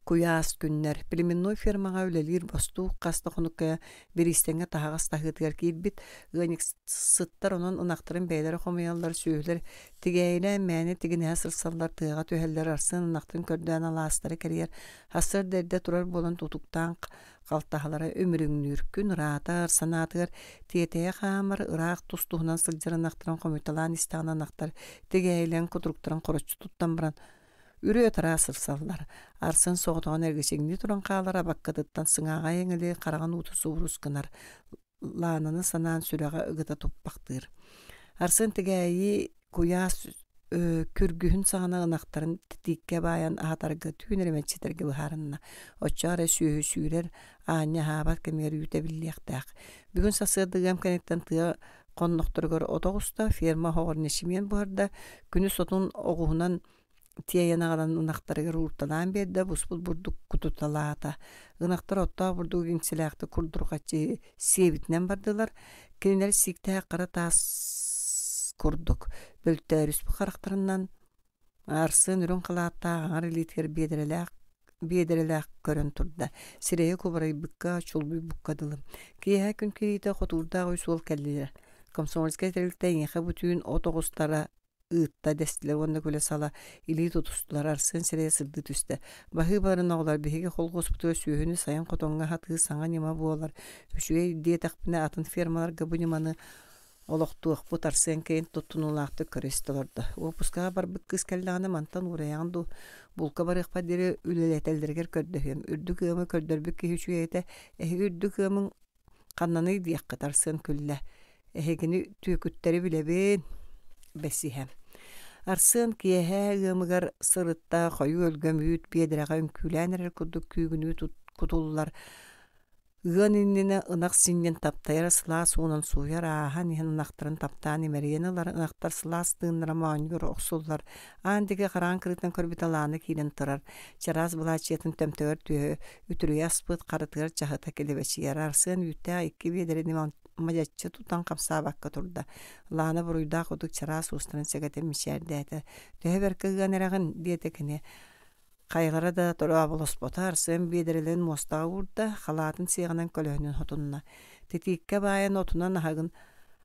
Куяс күннер. Племенной фермаға өлелер босту қасты құныққа берістенге тағас тағытығар кейбіт ғаник сыттар онын ынақтырын бәйлері қомиялар сүйілер тігейлі мәне тігіне сырсалдар тыға төхелер арсын ынақтырын көрден аластары кәрер хасыр дәрді тұрар болын тұтуқтан қалтағалары өміріңнүр күн ратар санатығыр тетея қамыр ұрақ тұстуғынан сылжырын ақтырын қомиталан истағынан ақтар тігейлен құтырықтырын қорочы тұттан бұран үрі өтара сырсалдар. Арсын соғытығын әргесеңіне тұран қалара баққадыттан сыңаға еңілі қараған ұтысы ұрысқынар. Лананы санан сүріға ұғыта тұппақтыр. Арсын тігәйі куяс күргүхін сағына ынақтарын тікке баян ағатарға түйінеріметчетерге бұхарынна. Отчары сүйрер аня хабат кәмер үйті біліяқтақ. Бүгін сасырдығым кәнеттен тұға қоннықтырғыр отоғыста ферма хоғыр нешімен бұғарда күні сотын оғуынан тияянағадан ынақтарығыр ұрталан берді, бұспыл бұрдық күтуталаата. Ынақтар отта бұрдық үңселяқты күрдұрғачы севітінен бардылар. Кенелер сикті қара тас күрдік. Бөлттер үспі қарақтарынан арсын үрін қалаатта аңар елеткер бедіреләк көрін тұрды. Сирeye көбірай бұққа, чулбүй бұққадылым. Кейі күн кейті қотурдағы үсуол кәлілер. Комсомольская тәріліктен еқі бүтін отоғыстара ытта дестилер онда көле сала или тутустулар арсын сирeye сырды түсті. Бахы барын оғылар бігеге қол қоспытуы сүйіні сайын қотонға хатығы саңа нема болар. Үшуе диетақпіне атын фермалар габынеманы олықтуық бұт арсын кейін тұттынулақты көрестілерді. Опусқаға бар бұк кыз кәлдіғаны мантан ұраяңды бұлқа бар иқпа дері үлелетелдергер көрдіхем. Үрдік ғымы көрдірбік ке үшуе еті әхі үрдік ғымын қаннаны дияққы тарсын күлі. Әхегіні түйекүттері білебен бәсиһәм. Арсын киэһэ ыамыгар сырытта хойу өлгөмүйүт биэдэрэҕэ үҥкүүлээнэрэр курдук күүгүнүү кутуллар. Ыан иннина ынак синнен таптайар сылаас уунан сууяр аахан иһэн ынактарын таптаан имэриэнылар ынактар сылаас тыыннара мааньгөр охсуллар. Аан диге хараан кырытын көрбүталааны киилен турар. Чараас булаачиэтин төмтөгөр түһө үтүрүй аспыт карытыгар чахыта келебечиер. Арсын үттэ икки биэдэрини мажаччы тутан камсаабакка турда. Лаана буруйда кудук чараас устарын сегетен мишээрдээте. Төһө беркыганерагын диэтекине Кайгара да тора болоспота арсын бедерелен мостаға урда халатын сиғанан көлөһүнүн хотунна. Тетикке байан отунан ахагын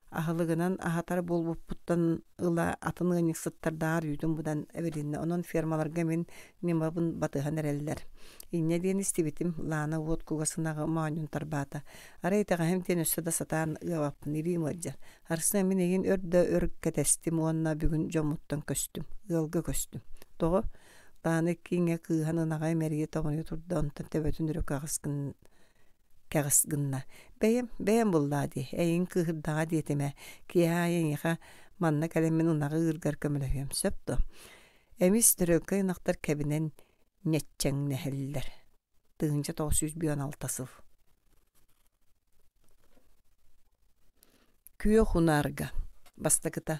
ахылыгынан ахатар болбуппуттан ыла атын ыңыксыттардар үйдүн будан эбелинне. Онон фермаларга мен немабын батыхан эреллер. Инне ден истибитим лаана вот кугасынагы маанюн тарбата. Арайтага hem тен өссө да сатаан ыабаппын ирим ыджар. Арсына мен эгин өрдө өрккетестим уонна бүгүн жомуттан көстүм. Ылгы көстүм. Того Тааны кинге кыыхан ынагай мэрие тоҕону турда онтан төбөтүн үрөк агыскын kağıs gınna. Beyem bulla di. Eyin kıhırdağa diyetime. Kiyayen yaka manna kalemin unağı ırgar kömülüyüm söptü. Emis dörökü naqtar kebinen netçen neheller. Tığınca 916 sıl. Küyo hunarga. Bastakıta.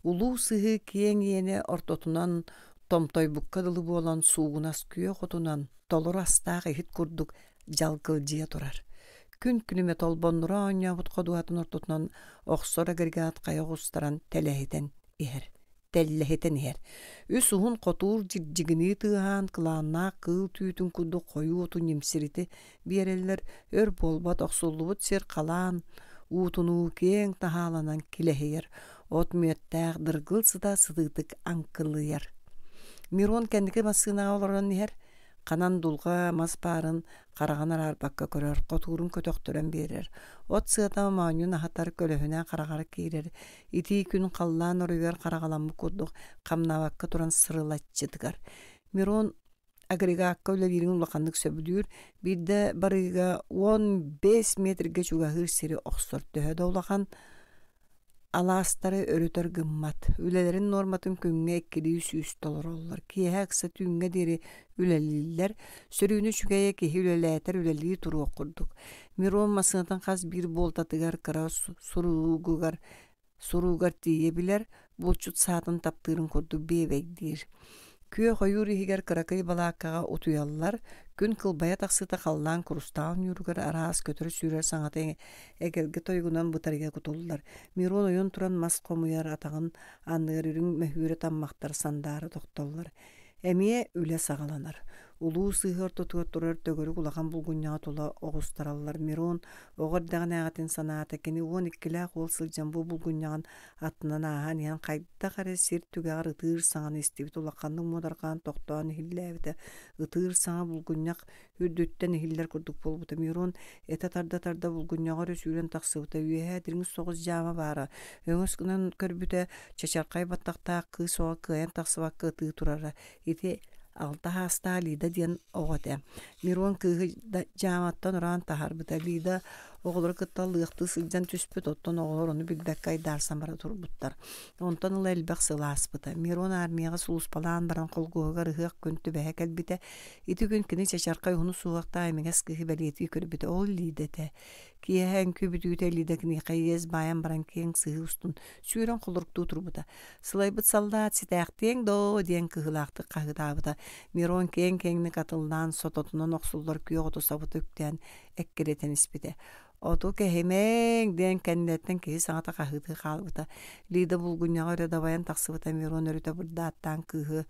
Ulu sıhı kiyen yene ortotunan tomtoy bukkadalı bolan suğunas küyo xotunan tolur astağı hit kurduk jalkılcıya durar. Gün günüme tolbonura oynabut koduatın ortotunan oxsora gergat kaya gustaran telehiten iher. Tellehiten iher. Üs uhun kotur jigini tığan kılana kıl tüytün kudu koyu otun yemsiriti biyereller ör bolbat oxsullubut ser kalan utunu keng tahalanan kileher. Ot müettağ dırgıl sıda sıdıdık ankılıyar. Miron kendiki masığına olaran niher, kanan dulga masparın karaganar arbakka körör, koturun kötöktörön berer. Ot sığata manyun ahatar kölöhüne karagar keirer. İti gün kallan oruyar karagalanmı kurduk, kamnavakka turan sırılatçıdıgar. Miron agregakka ölevirin ulakanlık söbülür, bir de barıga 15 metrge çuga hır seri oksor töhöde ulakan, Alastarı örütör gımmat. Ülelerin normatın künge $200 ollar. Kiye kısa tünge deri üleliler. Sörüğünü çükeye ki üleleter üleliği turu okurduk. Miron masınatan kas bir boltatıgar kara surugar diyebilir. Bolçut saatın taptırın kurdu bebekdir. Küye koyur ihiger karakay balakağa otuyallar. Gün kılbaya taksıta kallan kurustağın yürüger aras kötürü sürer sanatı egelge toygunan butarıga kutullar. Miron oyun turan mas komuyar atağın anlayar ürün mehüre tammaktar sandarı doktorlar. Emiye üle sağalanar. Ulu sığır tutuyor durur dögörü kulağın bulgunyağı tola oğustarallar. Miron oğurdağın ağatın sanatı keni 12'lak ol sılcan bu bulgunyağın atından ağan yan kayda kare sir tügağır ıtır sağın istibit ulaqanның modarqan toqtağın hillevde ıtır sağa bulgunyak hürdütten hiller kurduk bolbuta. Miron eta tarda bulgunyağır ösüren taqsıbıta üyehe diriniz soğuz jama bara. Öngüs kınan körbüte çaçarqay battaqta qı soğa kıyan taqsıbaqqa ıtı turara. Iti alta hasta lida diyen oğate. Miron kıhı jamattan oran taharbıta lida oğulur kıttalığıqtı sılcan tüspüt ottan oğulur onu bilbekkay darsan bara turbuttar. Ontan ıla elbaq sılaspıta. Miron armiyaga sulus palan baran kolguğuga rıhıq küntü behek elbite. İti gün kini çaçarqay onu suğaqta aymeges kıhı beliyeti körbüte ol lidete. Kiye hen kübütüte lidekini qayyez bayan baran keng sıhı ustun süren kuluruktu turbuta. Sılaybıt saldat sitaqtien do diyen kıhılaqtı qahıdabıta. Miron kengni katıldan sototunan oqsullar küye otu sabıt ökten ekkereten ispite. Otu kehemen den kennetten kehi sanata qahıdı qalbıta. Lida bulgunyağı örede bayan taqsıbıta Miron örüte burdattan kıhı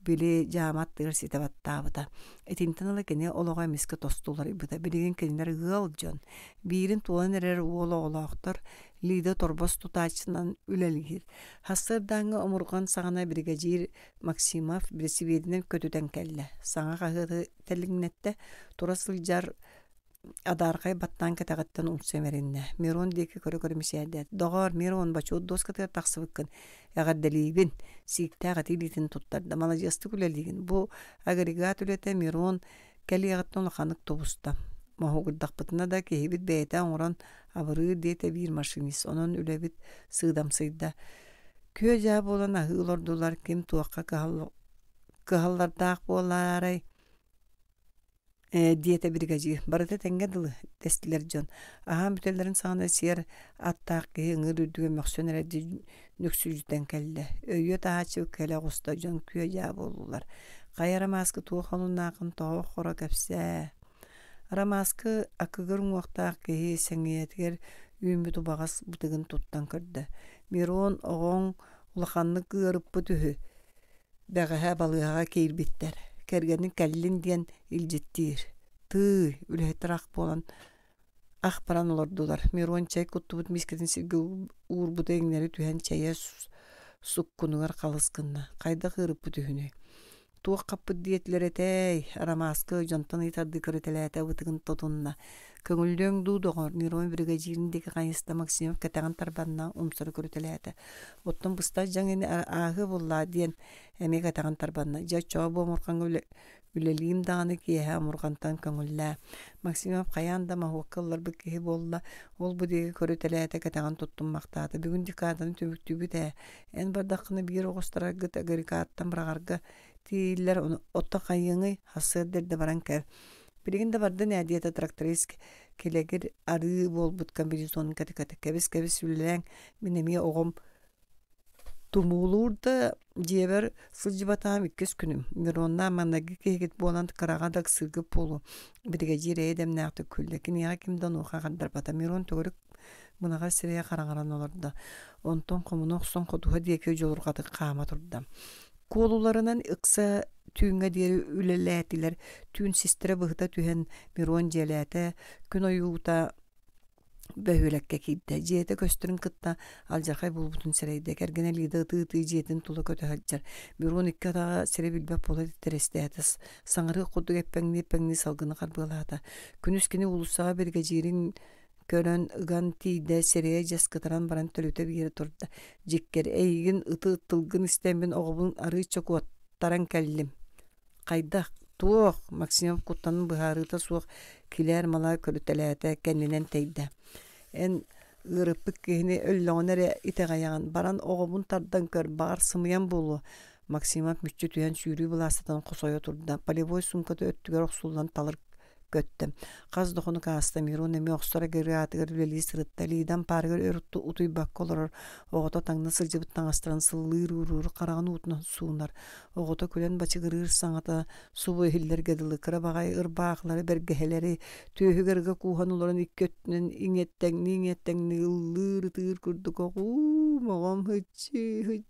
bili jamattır site battabıta. Etinten ala kene ologa miske tostular ibıta. Biligen kenler gılcan. Birin tuğan erer uola olaqtar. Lida torbos tutaçından üleligir. Hasırdanğı omurgan sağına brigadier Maksimov birisi verinden kötüden kelle. Sağa qahıdı tellignette turasıljar adarqay battan ketaqattan umsemerinne. Miron deki körü misyadet. Doğar Miron baçu dos katı taqsıbıkkın. Agar delibin siktağı tilitin tuttarda malajasты kuleligin. Bu agregat ülete Miron kelli yağıttan lakanık tobusta. Mahugurdaqpıtına da kehibit beyten oran avarı dete bir maşinis. Onun ülebit sığdamsıyda. Köy jabı olan ahılordular kim tuaqqa kıhallardaq bolaray. Diyete brigadier. Barıta tengedalı testiler jon. Aham bütellerin sağına siyer attaq ki ıngır ürdüge möksönere nüksücüden kelle. Öyöt ağaçı kelle gusta jon köy jabı olurlar. Qayara maskı tuğalun naqın toğu xora kapsa. Aramaskı akıgırın vaqtaq ki sengiyetger ümbütü bağas butıgın tuttan kırdı. Miron oğun ulaqanlık gırıp bütühü. Dağıha balığa keyrbitter. Kergenin kellin diyen ilcittir. Tı ülehetraq bolan akbaran olurdular. Miron çay kutubut misketin silge uğur buteğinleri tühen çaya sukkunugar qalıskınna. Qayda gırıp bütühüne. Tuğ kapı diyetler etey. Aramaskı jantan itardı kırıtelete vıtıgın totunna. Köngüldöň duduğor Miron brigadierindeki qayısta Maksimov ketağın tarbanna umsarı kırıtelete. Ottan bısta jangeni ahı bolla diyen emek ketağın tarbanna. Ja çoğa bomurkan üleliyim dağını kiyeha murgantan köngüllä. Maksimum kayan da mahvakkallar bu kihi bolla. Ol bu degi körü telete katağın tuttum maktadı. Bugün dikadını tübüktübü de en bardakını bir oğustara gıt agırikattan bırakarga tiyiller onu otta kayını hasır derdi baran ker. Biriginde barda nadiyata traktorisk kelegir arı bol but kombinizonun katikati kebis ülelen minemiye oğum tumulur da jeber sılcıbatam ikkes günüm. Mironna managi kehget bolan karagadak sırgı polu. Birige jire edem naqtı küllekin ya kimden oqa qaddar bata miron toguruk bunaga sireye qaragaran olurdu. Onton komunok son koduha diyeke jolur qatı qama turdu. Kolularından ıksa tüğüne diğeri üleletiler. Tüğün sistere bıhta tühen miron jelete gün oyuğuta böhülekke kidde. Jete göstürün kıtta aljarkay bulbutun sereyde. Kergene lida tığ jetin tula kötü haccar. Miron ikka da sere bilbep bola terestetis. Sanırı kudu gepengni salgını karbılata. Günüskini ulusağa bir gecirin körön ıgan tiyde sereye jaskıtaran baran tölüte bir yere turdu. Jikker eygin ıtı ıttılgın istemin oğubun arı çok ottaran kellim. Kaydak tuğ maksimum kuttanın bıharıta soğuk kiler mala körütelete kendinen teyde. En ırıpık kihini öllüğünere iteğayan baran oğubun tardan kör bağır sımıyan bulu. Maksimum müççü tüyen sürü bulasatan kosoya turdu. Paliboy sunkatı öttüger oksuldan talır göttüm. Kaz dokunu kasta miron emi oxsara geriatı veli sırıtta lidan pargır örüttü utuy bakk olur. Oğota tangna sılcıbıttan astıran sıllıır urur qarağını utuna suunar. Oğota külen başı gırır sanata su hiller gedili kıra bağay ırbağları bergeheleri tühü gırga kuhan olan ikkötünün ingetten ıllıır tığır kurduk oğu mağam hıçı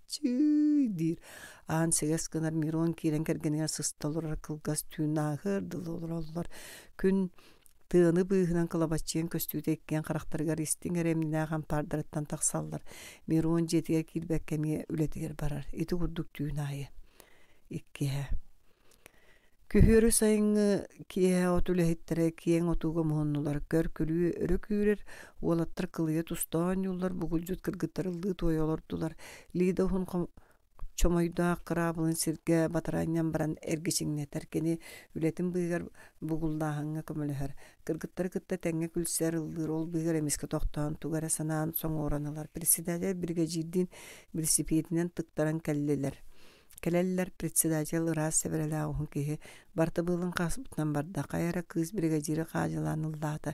dir. Ağın seges kınar miron kiren kergeniya sıstalır kılgaz tüğün ağır dılı olur. Gün tığını bıhınan kılabatçıyan köstüğüde ekken karaktergar istin eremine ağam pardarattan taksallar. Miron jetiye kilbek kemiye ületiger barar. Eti kurduk tüğün ayı. İkkihe. Kühürü sayını kiye otulu hittere kiyen otuga muhonnular. Kör külüyü örük yürür. Olattır kılıya tustağın yollar. Bugulcut kırgıttarıldığı toyolordular. Lida hun çomoyda kırabılın sirge bataranyan baran ergişinne terkeni ületin bıygar buguldahanga kömülüher. Kırgıtları kıtta tenge külser ıldır ol bıygar emiske tohtan tugara sanaan son oranılar. Presidatel birgeciddin birisipiyetinden tıktaran kelleler presidatel ıraz severele ahun kihi barta bılın kasbıtnan barda kayara kız birgeciri kajalanıldağıta.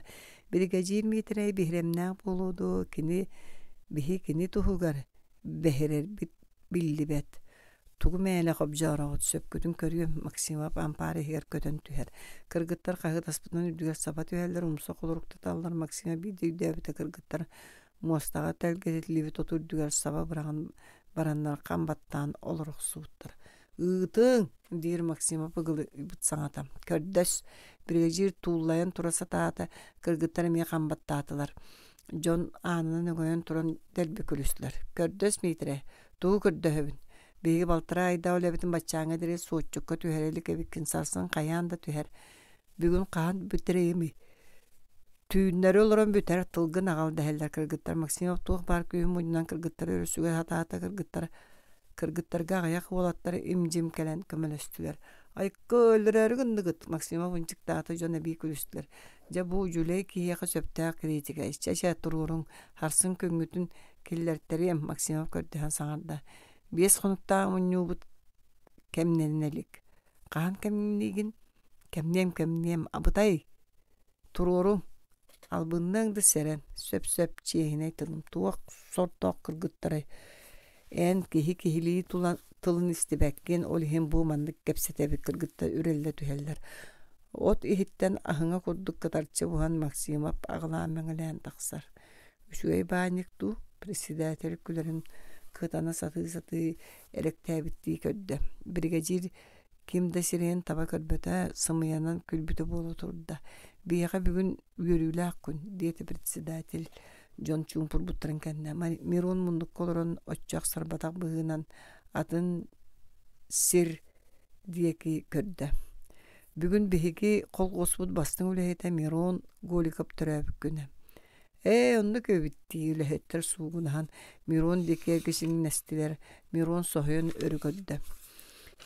Birgecir mitrey bihremna buludu kini tuhugar beherer billi bet. Tugu meyle xobjara ot söpkütün körüyor maksimap ampare her kötön tüher. Kırgıtlar kahıt aspıtnan üdüger sabat üheller umsak olurukta tallar maksima bir de üdübete kırgıtlar muastağa telgezetlivi totur üdüger saba baranlar kambattan oluruk suuttar. Iğtın dir maksimap ıgılı bıtsaŋatam. Kördös birgecir tuğlayan turasa taata kırgıtlar emiye kambattatılar. John anına ögoyan turan delbi külüsler. Kördös mitre tuğu kördöhöbün. Begi baltıra ayda olebitin bachçaŋa dire soğutçukka tüherelik ebikin sarsan kayan da tüher. Bugün kahan bütereyimi. Tüğünleri oluran büter tılgın ağal deheller kırgıtlar. Maksimum tuğ bar köyüm ucundan kırgıtları örüsüge hata kırgıtlarga ayak olatları imcim kelen kömölöstüler. Aykı öldürer gındıgıt. Maksimum unçık dağıtı jona bir külüstüler. Ja bu jüley kiyeğe söptää kritika. İşçe tururun harsın köngütün killerteri maksimum kördühen saŋarda. Bies konukta munyubut kemnenelik. Kahan kemnigin kemniyem abıtay tururun albından da seren söp çiğhine tılım tuğak sortok kırgıtları en kihiliği tılın istibekken olihin bu mandık kepsetebi kırgıtta ürelle tüheller. Ot ihitten ahıŋa kurduk katarçı buhan maksimap ağla meŋelen taksar. Üçüey banik du presidatelik külerin kıtana satı elekte bittiği ködde. Brigacir kimde sireyen taba körbete sımıyanan külbüte bolu turda. Biyaga bugün yürüyle akkun diyeti presidatel John Chumpur buttarın kendine. Miron munduk koloron oçak sarbatak bığınan atın sir diyeki ködde. Bugün bihiki kol gosbut bastın ülehete miron goli kaptırabık güne. Onu köbitti ülehetler suğunahan miron dike kişinin nestiler miron sohyon örgödde.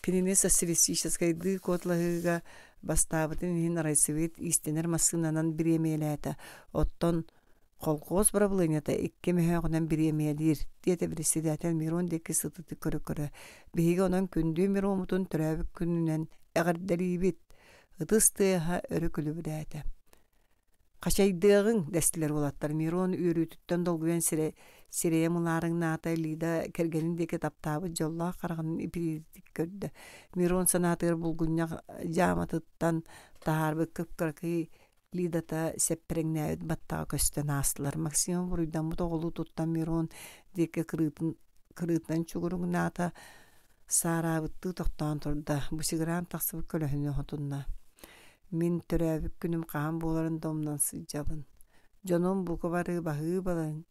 Кинене социалистической котлahыга бастабытын ин райсовет истенер масынанан биремеләтә. Оттон колхоз проблемата 2 миллионнан биремелер. Диете председатель Мирон деке сытыты көрө-көрө. Биге онан күндү Миромутун төрәбик күнүнән әгәрдәрибит. Ыдыстыга өрөкүлү бидәтә. Качайдыгын дәстилер булаттар. Мирон үрүтүттөн долгуен сирее муларың ната лида кергениндеки таптабы жолла караган ипиритик көрдө. Мирон санатыр булгуння жаматыттан таарбы кыпкыркы лидата сеппереңнәйт баттага көстөн астылар. Максимум буруйдан тоголу туттан Мирон деке кырытан чугуруң ната сарабытты токтон турда. Бу сиграм таксыбы көлөһүнө хотунна. Min törәбик күнүм каан боларын домнан сыйжабын. Жонон буку бары бахы балан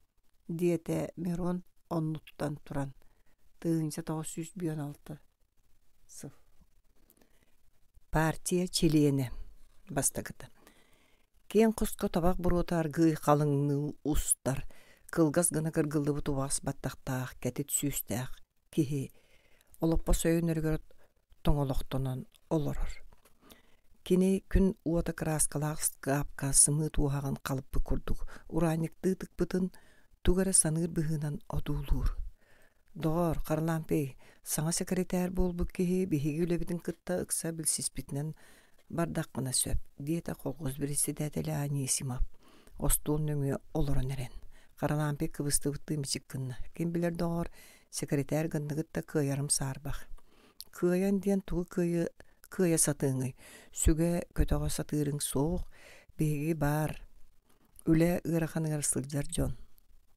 диете Мирон оннуттан туран. 1996 сыл. Партия чилиене бастагыта. Кен куско табак буротар гый калыңны устар. Кылгас гына кыргылды бутубас баттактаак кетит сүүстәк. Кихи олоппа сөйөнөргөр тоңолоктонон олорор. Кини күн уата краскаласка апкасымы туһаган калыппы курдук. Ураникты тыкпытын тугара саныр быһынан одуулур. Доор карлампей саңа секретарь болбу кихи биһиги үлебитин кытта ыкса билсиспитинен бардаккына сөп. Диета колгоз председатель Анисимов. Остуул нөңө олорон эрен. Карлампей кыбыстыбытты мичиккынна. Ким билер доор секретарь гындыгытта кыярым саарбах. Кыян диен тугу кыя сатыңы. Сүгэ көтөҕө сатырың соох, беги бар. Үле ыраханыгар сылжар жон.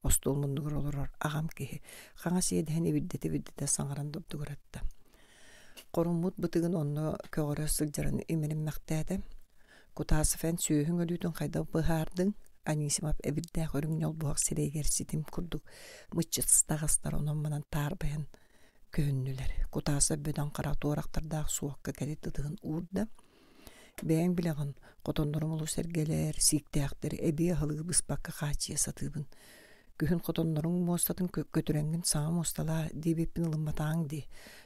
Остол мундугар олорор агам кихи. Хаңа сиедәһен биддете саңаран дурдугуратта. Коруммут бытыгын онно көгөрө сылжарын имерин мәктәдә. Кутасыфен сүйүһүң өлүтүн кайда быһардың. Анисимов эбиддә көрүң жол буак сирегер ситим курдук. Мычытстагастар онон менен тарбын. Көннүлер. Кутасы бөдөн кара тоорактардаак суакка келет тыгын уурда. Бээн билегин котондорумулу сергелер, сиктээктер эбие хылыгы быспакка каачия сатыбын. Күхүн котондорун мостатын көтүрөнгүн саң мостала дибиппин ылымматаң ди.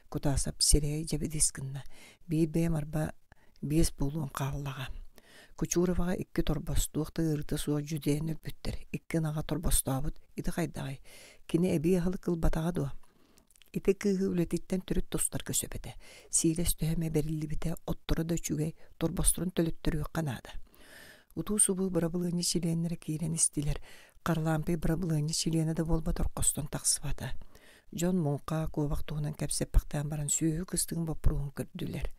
Кутасап сирей жебедискинна. Бир бэм арба бес болуун кааллага. Кучуровага 2 торбостуакты ырыты суа жүден өлбүттер. 2 нага торбостуабыт ити кайдагай. Кини эбие хылык ылбатага дуа. Ите кыгы үлетиттен түрүт тостар көсөбете. Сийлес төһөмө берилибите оттора да чүгей торбострун төлөттөрү канада. Утуу субу брабылыны чиленнере кийрен истилер. Карлампы брабылыны чилене да болба торкостон таксыбата. Жон Монка кубактуунан кепсеп пактан баран сүйүү кыстыгын бопруун көрдүлер.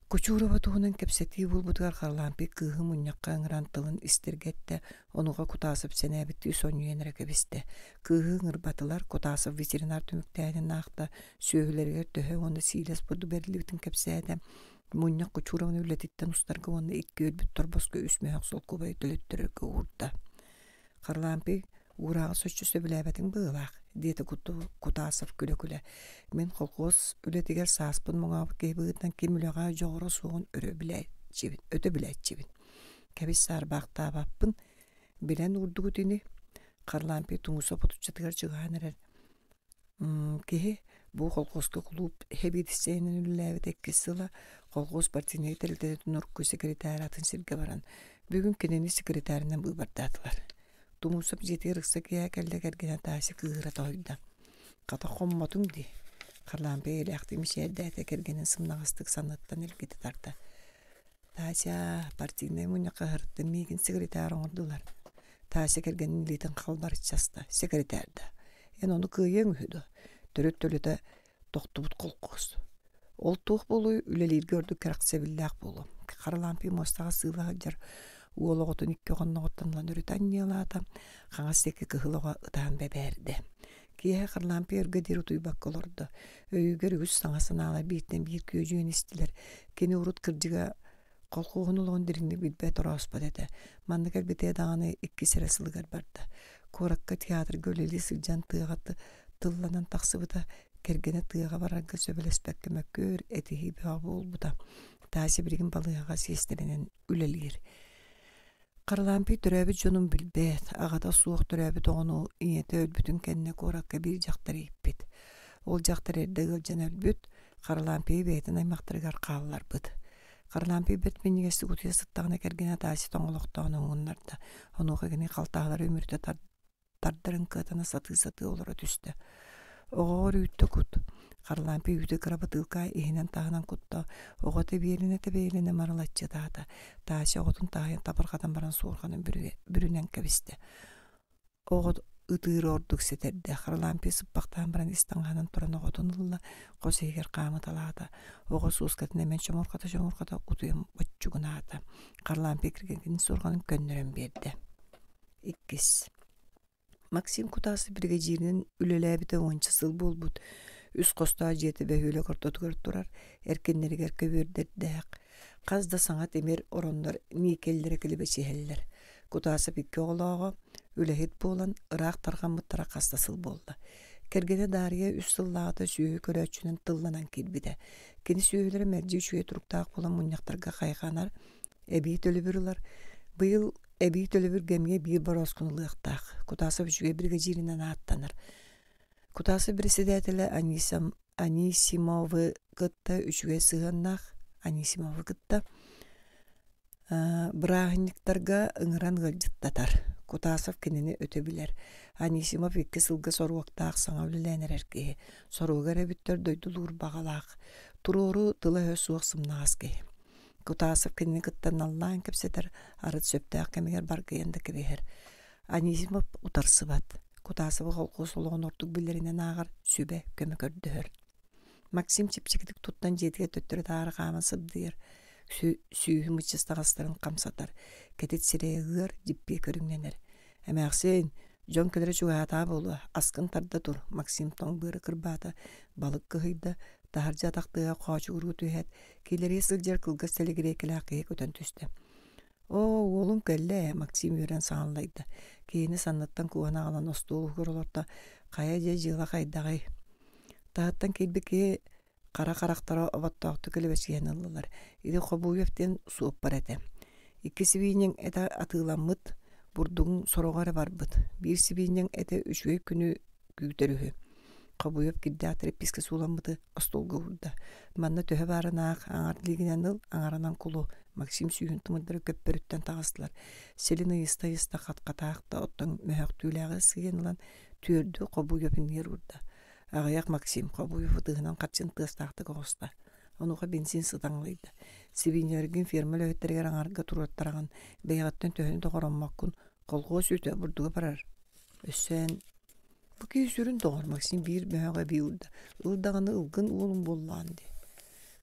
Кучурова туунан кепсети булбутугар Карлампы кыгы муньякка ыңран тылын истергетте, онуга кутасып сенебитти сонюенере кебисте. Кыгы ыңырбатылар кутасып ветеринар түмүктәйнен акта сүйөлөргө төһө онда сийлес бурду берилибитин кепседе. Муньяк Кучурованы үлетиттен устарга онда 2 өлбүт торбоска үсмөк сол кубай төлөттөргө урда. Карлампы урага сөччүсө билебетин быылак. Диете кутасов күлө-күлө. Мен колхоз үлетигер сааспын моңабы кейбыгытан кемүлөга жогору суун өтө билетчибин. Кебис сарбакта баппын билен урдугутини Карлампы туңусо потучатыгар чыгаанер. Кеһи бу колхозго клуб хебидисенин үлләбит 2 сыла колхоз партийный телетунурку секретаратын сирге баран. Бүгүн кенени секретарынан быбардатылар. Тумусап жетер ыксакия келдегерген таасы кыыра тойда. Ката хоммотум ди. Карлампы элякты мишердәте кергенен сымнагыстык санаттан элгете тарта. Тааса партийный муняка хыртты мигин секретар оңдулар. Таасы кергенен литен калбар часта секретарда. Оны кыйын хүдө. Төрөттөлөтө токтубут колкос. Ол тух болуу үлелер көрдү кераксебиллак болу. Карлампы мостага сыйла жар уологотун 2 гонноготтан үрүтанниялата хаңастеки кыхылога ытаан беберди. Кие Карлампы өргө диру туйбак колорду. Өйгөр үс саңасынаалар биттен бир көжүн истилер. Кени урут кыржыга колкугун улгон диринди билбе тораспа деди. Мандыгар бите даганы 2 сересылыгар барды. Коракка театр гөлели сылжан тыгаты тылланан таксыбыта кергене тыга баранга сөбелеспекке мөкөр этихи бабул бута. Таасы бирин балыга сестеренен үлелер. Карлампы төрөбү жонун билбет, агата суок төрөбү тону иете өлбүтүн кенне коракка бир жактар иппит. Ол жактар эрдеги жана өлбүт, Karalampi beytin aymaqtırgar qallar bıd. Karalampi bet menigesi gutiya sıttağına kergene taasi toңолоқтоон onlarda. Onuğa gene qaltağları ömürde tardarın kıtana satı olara düştü. Oğor üttü kut. Karalampi üyde karabatılka ihinen tağınan kutta. Oğa tebeyeline maralatçı dağda. Taasi oğutun tağıyan tabarqadan baran soğurganın bürünen kebiste. Oğut ıtır orduk seterde. Karalampi sıppaqtan baran istanğanın turan oğutun ılla qoseger qamı talada. Oğa suuskatın hemen çomurqata utuyam batçugunada. Karalampi kirgenkin soğurganın könnörün berdi. İkkis. Maksim kutası brigajirinin ülelebite onçısıl bulbut. Üst kosta jeti behüle kortotugar turar. Erkenleri gerke verderdeğik. Qazda sanat emir oronlar nikellere kilibeçi heller. Kutası pikki oğlağı ülehit bolan ıraq targan mıttara qastasıl bolda. Kergene dariye üst sıllarda süyü köröçünün tıllanan kilbide. Keni süyülere merci süyü turuktağ bolan munyaqtarga qayğanar. Ebi tölübürülar. Bıyıl ebi tölübür gemiye bir baroskunuluqtaq. Kutası büçüge brigajirinden attanır. Kutası presidentele Anisimov'u gıtta üçüge sığannaq. Anisimov'u gıtta brahniktarga ıngıran gılcıttatar. Kutasov kenini ötebiler. Anisimov iki sılga soruaqtaq saŋavlilener erkehe. Soruğara büttör doydulur bağalaq. Turoru tıla höz suaq sımnaas kehe. Kutasov kenini gıttan Allah'ın kepseter arıt söptaq kemeger bargayanda kebeher. Anisimov utarsıbat. Kutasov'a holqu soluğun ortuk billerinen ağır sübe kömökördühör. Maksim çipçikidik tuttan jetiге töttürü tağırı qamın sıbdıyır. Süyühü mıçыстағастарын qamsatar. Ketit sireğir jippi körünglenir. Emeğsin, John kölere çuğata bolu. Askın tarda dur. Maksim toң bırı kırbata. Balık kıhıyda. Taharca taqtığa qoğaçı urgu tühet. Kileri sılcar kılgaz telegire kilaqiye kötön tüstü. Oğlum kelle. Maksim yören sağlaydı. Kiyini sannattan kuğana alan ostoğu hırolorda. Qaya je jığla qaydağay. Tahattan kelbeki qara qaraqtara abattaqtı kelebeçiyen ıllılar. İdi Qobuyev'ten suup barete. İki sibiyinin ete atılanmıt, burduğun soruğarı barbıt. Bir sibiyinin ete üçüge günü gügdörühü. Qobuyev giddatırı piske suulanmıtı astolga urda. Manna töhe baranaq, aŋardiliğinen ıl, aŋaranan kulu. Maksim süyün tımıdırı köppörütten tağıstılar. Selina yısta qatqataqta ottan möhöq tüylağı sığen ılan tüyördü Qobuyev'in yer urda. Ağayak Maksim Qobuyev dığınan qaçın tığıstaqtı qoğusta. Onuğa bensin sıdanlıydı. Sibinlergin firmalı ötterger aŋarga turattaragan beygattan töhünü doğranmakkun kolğu sütü burduğa barar. Össen bu ki sürün doğar Maksim bir möhöge bir urda. Ildağını ılgın oğlum bollandı.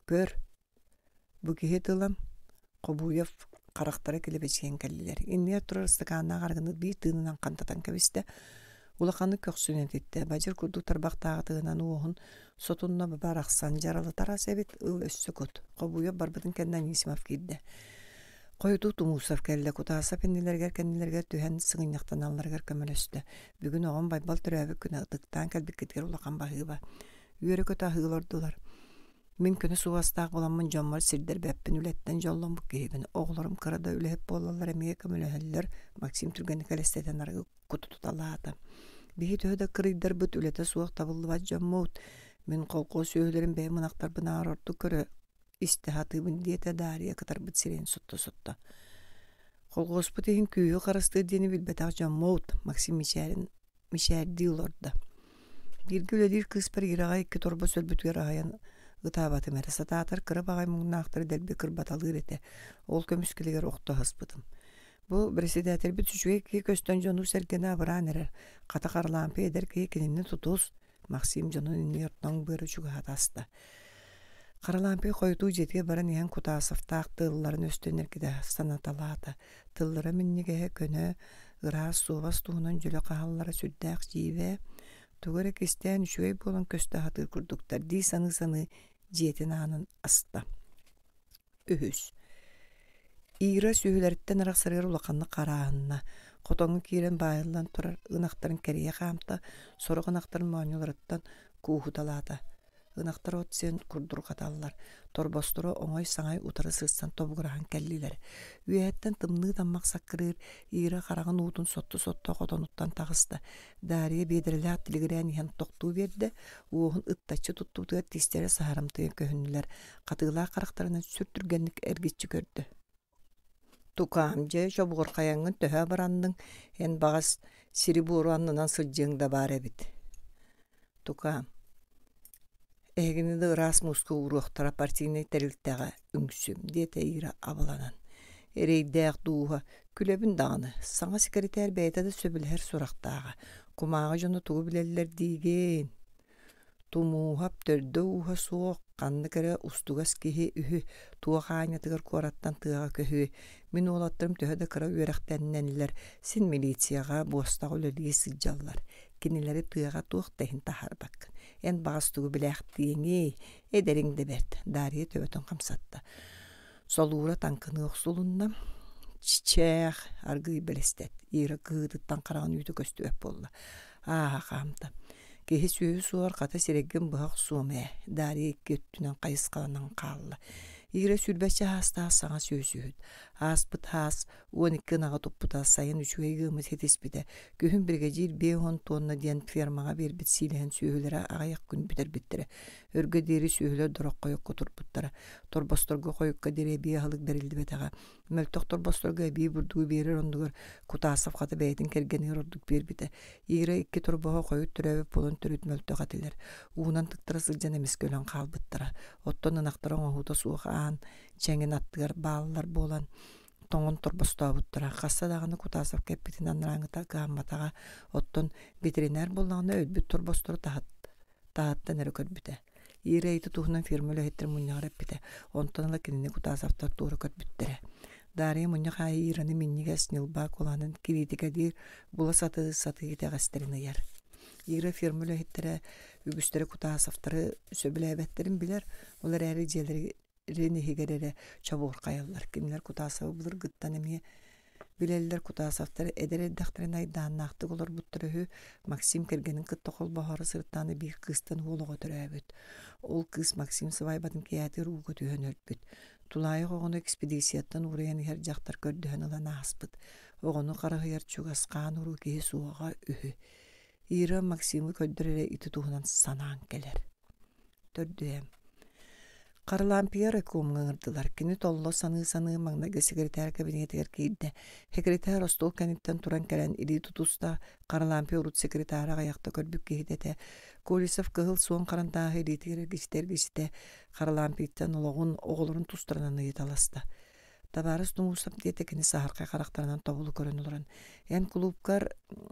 Gör. Bu ki hetilam Qobuyev qaraqtara kelebeçiyen kelliler. İnniye turar ıstıkanına qargını bir tığından qantatan kebiste ulaqanı köksünen etti. Bacır kurdu tarbaqtağı tığınan oğun sotunna babaraqsan jaralı taras ebit ıl össü kut. Qobuyev barbadın kendan Anisimov girdi. Qoydu Tumusov kelle kutasa kendilerger tühen sığınyaqtan allargar kömölöstü. Bugün oğun baybal türäbik güne ıtıktan kelbik ketger ulaqan bahıba. Yörü kötü ahılardılar. Min köne suvastaq bolanman jommar sirder beppinületten jollan bu kehibin. Oğlarım kırada ülehep bolalar emeye kömölöheller. Maksim Türgen'i kalesteden argı kutu tutaladı. Bihi töhöde kırıydar büt ülete suaq tabıllı bat jommut. Min kolqo söğülerin bey mınaqtar bina arordu körü. İstihatı bin diyete dariye kadar büt siren sutta. Kolqos bütehin kүйü qarastı deni bilbetaq jommut. Maksim Mişer diyorlardı. Bir güledir kıspar irağa iki torba sölbütger ağayan ıtabatı merasa tatar kırı bağay muğnaqtırı delbi kırbatalır ete. Ol kömüskiliger oqtu haspıdım. Bu presidentel bir tüşüge ki köstön jonu sergene abıran erer. Qata qarlampi eder ki kenini tutuz. Maksim jonun inni yortnan bırı çuga hatasta. Qaralampi qoyduğu jetge baran ihan kutasıftaq tılların östönlergide sanataladı. Tıllara minnige könö ıras suvas tuğunun jüle qahallara süddaq jive. Tuğarek isteyen şüvey bolan köste hatır kurduktar. Di sanı jetin anın asta. Ühüs. İra sühüleritten araq sarıgar ulaqanlı qarağınna. Qotoңu kiren bayıllan turar ınaqtarın kereye qamta, soru ınaqtarın manyolarattan kuğutalada. ынактар от сен курдур каталлар. Торбостуро оңой саңай утары сырсан тобугурахан келлилер. Үйәттен тымны таммак саккырыр, ира караган уутун сотто котонуттан тагыста. Дария бедереле аттилигерен ихан токтуу берди, уохун ыттачы туттуутуга тистере сахарамтыгын көһүннүлер. Катыгылаа карактарынан сүртүргенник эргиччи көрдү. Тукаам же чобугур каяңын төһө барандың эн багас сири буруаннынан сылжыңда бар эбит. Тукаам эгини Расмуску уруохтара партийный терилтега үңсүм диете ира абаланан. Эрейдәк дууга күлөбүн даганы. Саңа секретарь бәйтәдә сөбүлһәр сурактага. Кумага жону тугу билеллер диген. Тумуһап төрдө уха суок канны кере устугас кихи үһү туаханя тыгар кораттан тыга көһү. Мин олаттырым төһөдө кыра үерәхтәннәнләр. Син милицияга боста үлелиге сылжаллар. Кинилери тыга туох тәһин тахарбак. Эн багастугу биләх тиңи эдериңде берт. Дария төбөтөн камсатта. Солура танкыны оксулунна чичэх аргый белестет. Ира кыдыттан караган үйдө көстүбөп болла. Камта. Кеһи сүйү суар ката сирегген бак суме. Дария көттүнөн кайыскаланан калла. Ира сүрбәче хаста саңа сөйсүт. Аспыт хас 12 нага топпута сайын үчүгейгымыз хетеспиде. Көһүн бригадир 5 тонна диен фермага бербит силен сүйөлөрө аяк күн битер биттире. Өргө дери сүйөлөр дорок коюк котурбуттара. Торбосторго коюкка дере биялык берилди бетага. Мөлтөк торбосторго би бурдуу берер ондугар Кутасов каты бейтин кергени ордук бербите. Ира 2 торбого коюп төрөбүп болон төрүт мөлтөк атылар. Уунан тыктыра сылжан эмес көлөн калбыттара. Оттон ынактарың огута суукаан чеңин аттыгар баалар болан тоңон торбостабыттара. Касса даганы Кутасов кеппитин анраңыта гамматага оттон ветеринар боллагына өлбүт торбостор тааттан эрөкөрбүтэ. Ира ити тухунан фирмөлө хеттер муньягар эппите. Онтон ала кинини Кутасовтар тууру көрбүттэрэ. Дария муньяга ираны минниге снилба коланын критика дир була саты гитегастерин ыяр. Ира фирмөлө хеттере үгүстөрө Кутасовтары сөбүлэбеттерин билер. Олар эри желери ренихигерере чабур каяллар. Кинилер Кутасов булыр гыттан эми билеллер Кутасовтары эдере дактырын айдааннаакты олар буттырыхы Максим кергенин кыттокол бахары сырттаны бир кыстан уолого төрөбүт. Ол кыз Максим Сывайбатын кияты руuга түйөн өлбүт. Тулайы огону экспедицияттан ураян хер жактар көрдөһөн алан аспыт. Огону карахыяр чугаскаан уру кии суага үһү. Ира Максимы көддөрөрө ити туһунан санаан келер. Төрдөм. Карлампиер экомыңырдылар. Кини толло саны маңнага секретарь кабинетигер кийди. Секретарь остол каниттен туран келен ири тутуста Карлампиер урут секретарга аякта көрбүк кийдете. Колесов кыгыл суон карантагы иритигер гисте Карлампиеттен ологун оголорун тустуранан ыйталаста. Табарыс нуусап диетекини сахарка карактарынан тобулу көрөнүлөрөн. Эн клубкар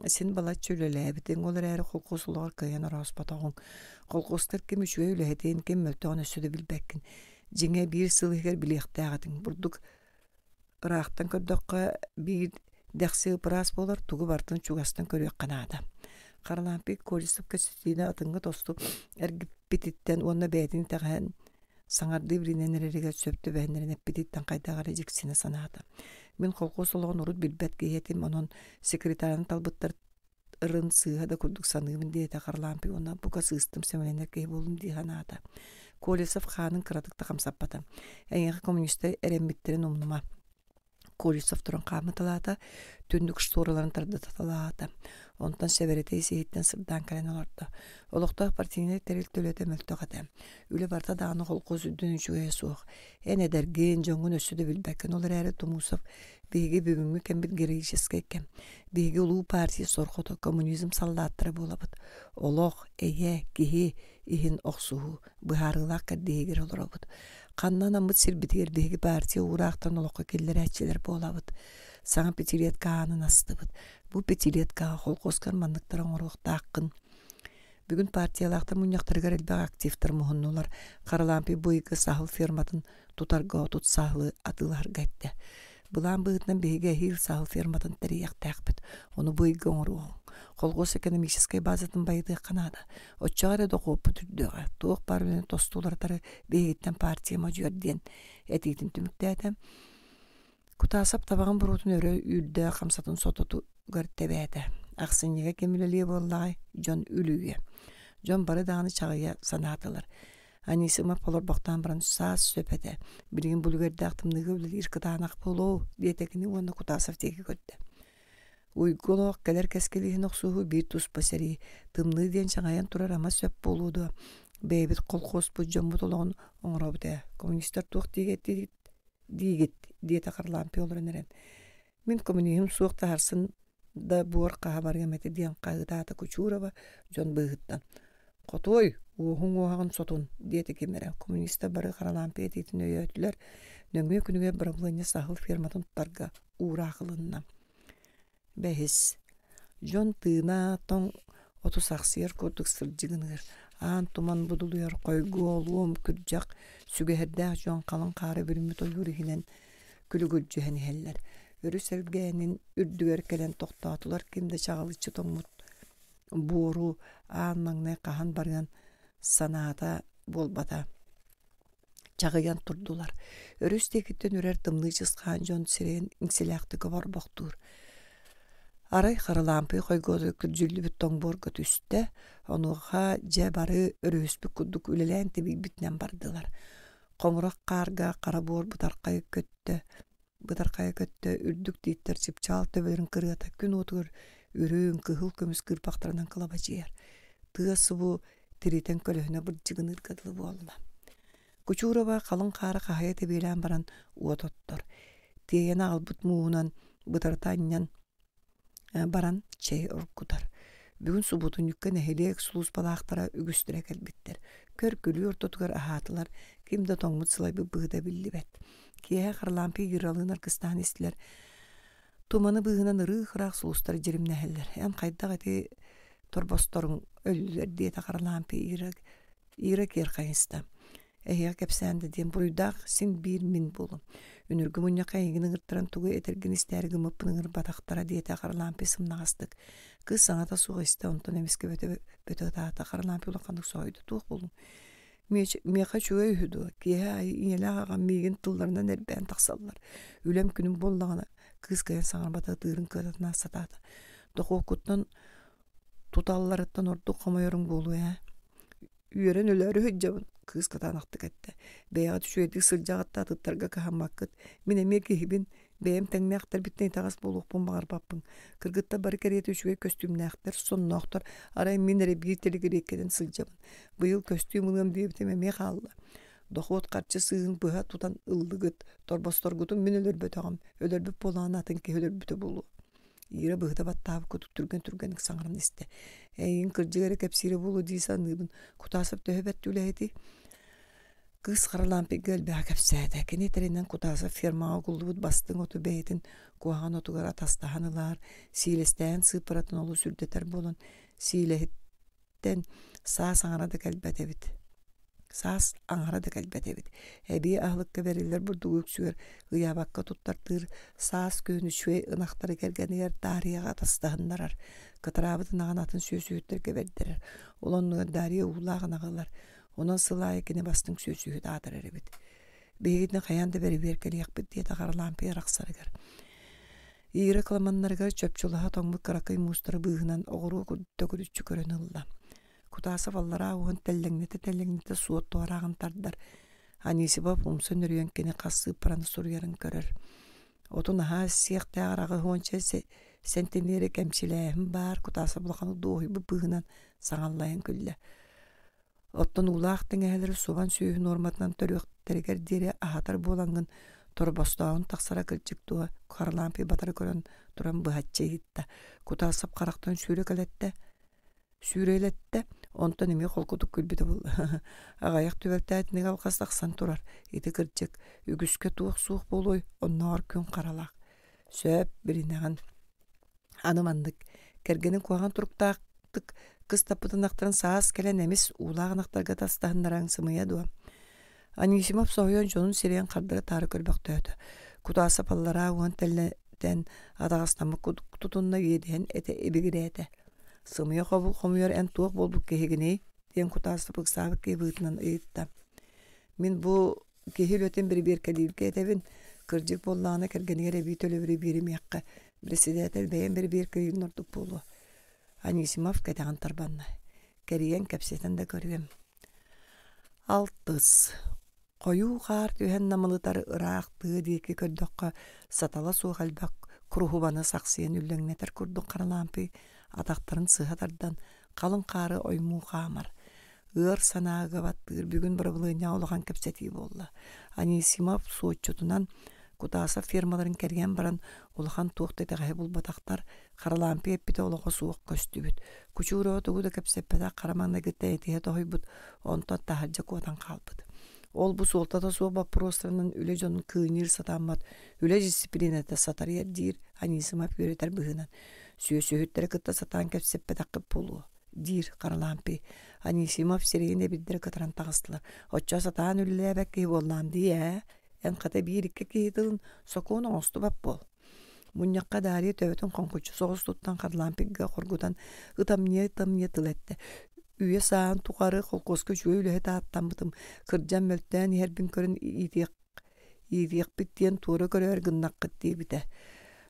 сен бала чөлөлөбүтүн олар әрі колкосулар кыян араспатагын. Колкостар ким үчүгө үлехетен ким мөлтөгөн өсүдө билбеккин. Жиңе бир сылыгер билектагатын. Бурдук рахтан көрдөккө бир дәхси прас болар тугу бартын чугастан көрөк канада. Карлампик Колесов көсүтүнө атыңга тоступ эргиппититтен онна бетин таган саңарды бириненереге сөптө бәннерин эппититтен кайдагары жиксине санаата. Мен колкосулгон урут билбет киетим онон секретарын талбыттар ырын сыга да курдук саныымын диете Карлампик онна бука сыстым семеленер кей болум диханаата. Колесов ханын кыратыкта камсаппата. Эңеги коммунисттер эреммиттерин умнума. Колесов туран камыталаата, түндүк штораларын тардаталаата. Онтан северете сеиттен сырдан кален оларда. Олоқта партийне терил төлөтө мөлтөгөтө. Үле барта даганы колкоз үдүнүчүгө суох. Эн эдерген жоңун өсүдө билбеккен олар әрі Тумусов биги бүгүнгү кембит героический экен. Биги улуу партия сорхото коммунизм салдаттыры болобут. Олох эйе кихи ихин оксуу быхарылак каддегер олоробут. Каннан амыт сирбитигер биги партия ураактан олокко келлер ачылар болобут. Саңа пятилетка анын астыбыт. Бу пятилетка колкоскар мандыктарын оруқта аққын. Бүгін партиялақтар муньяқтаргар элбек активтар мухыннулар. Карлампи буйгы сахыл ферматын тутарга тут сахылы атылар гайтты. Булан быгытнан беге хил сахыл ферматын терияқ тәқпіт. Оны буйгы оңруғын. Колгос экономической базатын байды қанада. Отчағары доқуып түрдіға. Туық барылыны тостулартары бегеттен партия мажуерден әтейтін түміктәді. Кутасап табағын бұрутын өрі үрді қамсатын сототу көрттебәді. Ақсынеге кемілелі боллағай жон үліге. Жон бары дағаны чағыя санатылар. Анисыма полорбақтан баран саас сөпете. Билген бүлгерді ақтымныгы білі иркытанақ болу, диетекіні оны Кутасов теги көтті. Уйгулоқ кәлер кәскелігін оқсуғы бір тұс басари, тымны ден шаңаян тұрар ама сөп болуды. Бәйбіт қолқос бұджам бұтылығын оңырауды. Коммунистер туық дегет, диета қарлампи олырын әрен. Мен коммунизм суықта харсын да буар қаға барған мәті ден қағыдаты Кучурова жон бұғыттан. Қотой, оғын оғағын сотун, диета кемері. Коммунистер бары қаралампи ететін өйетілер, нөңге күніге бір бұлыне сағыл ферматын тұттарға ура ақылынна. Бәхіс, жон тыына тоң отусақсияр көрдік сырджығынығыр. Аан туман будулуяр қойгу олуым күрджақ сүгәһәрдәк жон қалын қары бірімі тойгурихинен күлігүлжіхен хәлләр. Өрі сәргәнін үрдігер кәлен тоқтатылар кемді чағалычы тоңмут бору аан маңнай қахан барған саната болбата. Чағыян тұрдылар. Өрі стекеттен өрер тымны жысқан жон сирен инселяқтығы бар боқтур. Арай қаралампы қойгоды күрджүлі бүт тоңбор көтүсті, онуға жа бары өрөспі күддік үлелән тебек бітнен бардылар. Қомырақ қарға қарабор бұтарқайы көтті, үрдік дейттер чипчал төбелерін кырғата күн отығыр үрін кығыл көміс кырпақтарынан қылаба жер. Тығасы бұ тіритен көліхіне бір жығын ұрғадылы болла. Кучурова қалың қары қағая тебелен баран уат оттыр. Тегені албыт мұғынан бұтартаннан баран чей ұрқудар. Бүгін субутун юккен әхелек сулус балақтара үгістірек әлбіттер. Көр күлі ортотығар ахатылар, кемді тоңмыт сылай бұғыда білі бәт. Кея қарлампи гиралын арқыстан естілер. Туманы бұғынан ұрық-ұрақ сулустар жерімне әлілер. Әм қайдақ әте торбосторын өлілер дейті қарлампи ирек ерқайынста. Әйя кәпсәнді дем бұруйдақ сен бір мин болу. Үніргі мұньяқа егінің ұрттыран тұғы етірген істәргі мұппының ұр батақтара дейті қарлампи сымнағастық. Кыз саңата суға істі онтан әмеске бөті тағата қарлампи ұлақандық соғайды туық болу. Меқа чуға үйді, кеге ай инелі ағаған меген тылдарынан әрбән тақсалылар. Үлем күнім болдағына кыз кәйін саңар бата дырын көтатына сатады. Доқу құттан тұталыларыттан орды қомайырың болу, үйерен өләрі хөджабын. Кыз катанақты кәтті. Бәйға түшуедік сылжағатта тұттарға қағамаққыт. Мен әме кейбін бәйім тәңіне ақтар біттен тағас болуқпын бағар баппын. Кыргытта бары кәреті үшуе көстюміне ақтар, сонны ақтар, арай мен әрі бір телегер екеден сылжабын. Бұйыл көстюм ұлым дейбітім әме қалды. Доқуот қарчы сығын бұға тұтан ұлдығыт, торбастор ғытын мен өлір бөтіғам. Өлір бүп болаған атын ке өлір бүті болу. Ира бұғыда баттабы көтіп түрген саңырын істе. Әйін кіржігері кәпсері болу дейсан ұйбын. Кутасып төхебәт түләйді. Кыз қаралампи гөлбәға кәпсәді. Кенетерінен Кутасып фермаға құлды бұд бастың оты бәйтін. Куаған отығар атастағанылар. Сийлестән сыпыратын олу сүрдетер болын. Сийлеттен саас аңарады кәлбәт әбіт. Саас аңарады кәлбәт әбіт. Әбей ағылыққа бәрелер бұрды өксүгер. Ұябаққа тұттартыр. Саас көні шөй ынақтары кәргенігер дарияға атастағынларар. Кытырабыдын аған атын сөзүйеттерге бәрдерер. Олонныға дария ұлағын ағылар. Онан сылай екені бастың сөзүйет адырар әбіт. Бейгідіне қаянды бәрі беркелі яқпыд дейті қаралампи рақсарығар. Иірі қыламанларығар чөпчулаға тоңмы қарақай мұстары бұғынан оғыру күрді көрін ұлла. Кутасов аллара оғын тәлләңнеті суот туарағын тардар. Анесі бап ұмсын үрген кені қасы пыраны сұрыярын көрір. Отын аға сияқтай арағы ғонча сентенері кәмшіләйім бар. Кутасов бұлқаны доғи бұғынан саңаллайын күлі. Оттын улақтың әлірі суған сүйін орматынан төріқтергер дере ағатар болаңын торбастауын тақсара кірчік туға қарлампи батары көрін тұран бұғатча етті. Кутасов қарақтан сүйрелетті, онтан еме қолқұдық күлбеті бұл. Ағаяқ түбәлті әтінеге алқастақсан тұрар. Еті кірчік, үгіске туық суық болуй, оннағар күн қаралақ. Сөп бірінеған анымандық. Кәргенің қуаған тұрықтақтық қыз таппытын ақтырын саас кәлен әмес улағын ақтарға тастағындаран сымыя дуа. Анисимов соғыйон жонын серен қардығы тары көрбақ төйді. Кутасы паллара оған тәлінен адағастамы тұтынна еден әті әбігірі әті. Сымыя қобыл қомыйор ән туық болбық кехегіне, ден Кутасы бұқсабы кебігітінен ұйытта. Мен бұл кехел өтен бір беркелілге әтәбін, кіржік боллағына кәргенігер әбей төлі бірі берім яққа, бірісіде әтәл бәйен бір беркелілін ұрдық болу. Анисимов кәтіған тарбанна. Кәріген кәпсетен де көргем. Алтыс. Қою қар түйен намылытары ырақтығы дейкі көрдіққа сатала суғалбақ күрухубаны сақсиен үлләңнетер күрдік қаралампы атақтарын сығатардан қалың қары ойму қамар. Ыр санағы баттыр бүгін бір бұлыня олған кәпсеті болла. Анисимов суытчутунан кутаса фермаларын кәрген баран улахан туқтайды ғай бұл батақтар қаралампы еппіті олығы суық көстібіт. Күчуыры тұғыда кәпсеппеті қарамаңна гітті әйтіе тоғай бұд, онтан тахаджа куатан қалбыд. Ол бұл солтата суық бапыростарынан үлі жонын күйінер сатамат, үлі дисциплинеті сатар ердейір Анисимов өретер бұғынан. Сүйөсөйттері кытта сатан кәпсеппеті қып болуы. Дир қаралампы. Анисимов серейіне білдері кытаран тағыстылар. Отча сатан үлі әбәк кей боллам дей, ән қата бейрікке кейтілін сокуын оңысты бап бол. Мұньяққа дария төбетін қонқучы соғыз тұттан қаралампыға қорғудан ытамне тылетті. Үйе саан туқары қолқосқы жөй үлі аттан бұтым. Кырджан мөлттен ербін көрін ириек біттен туыры көрер гыннақ қытты біті.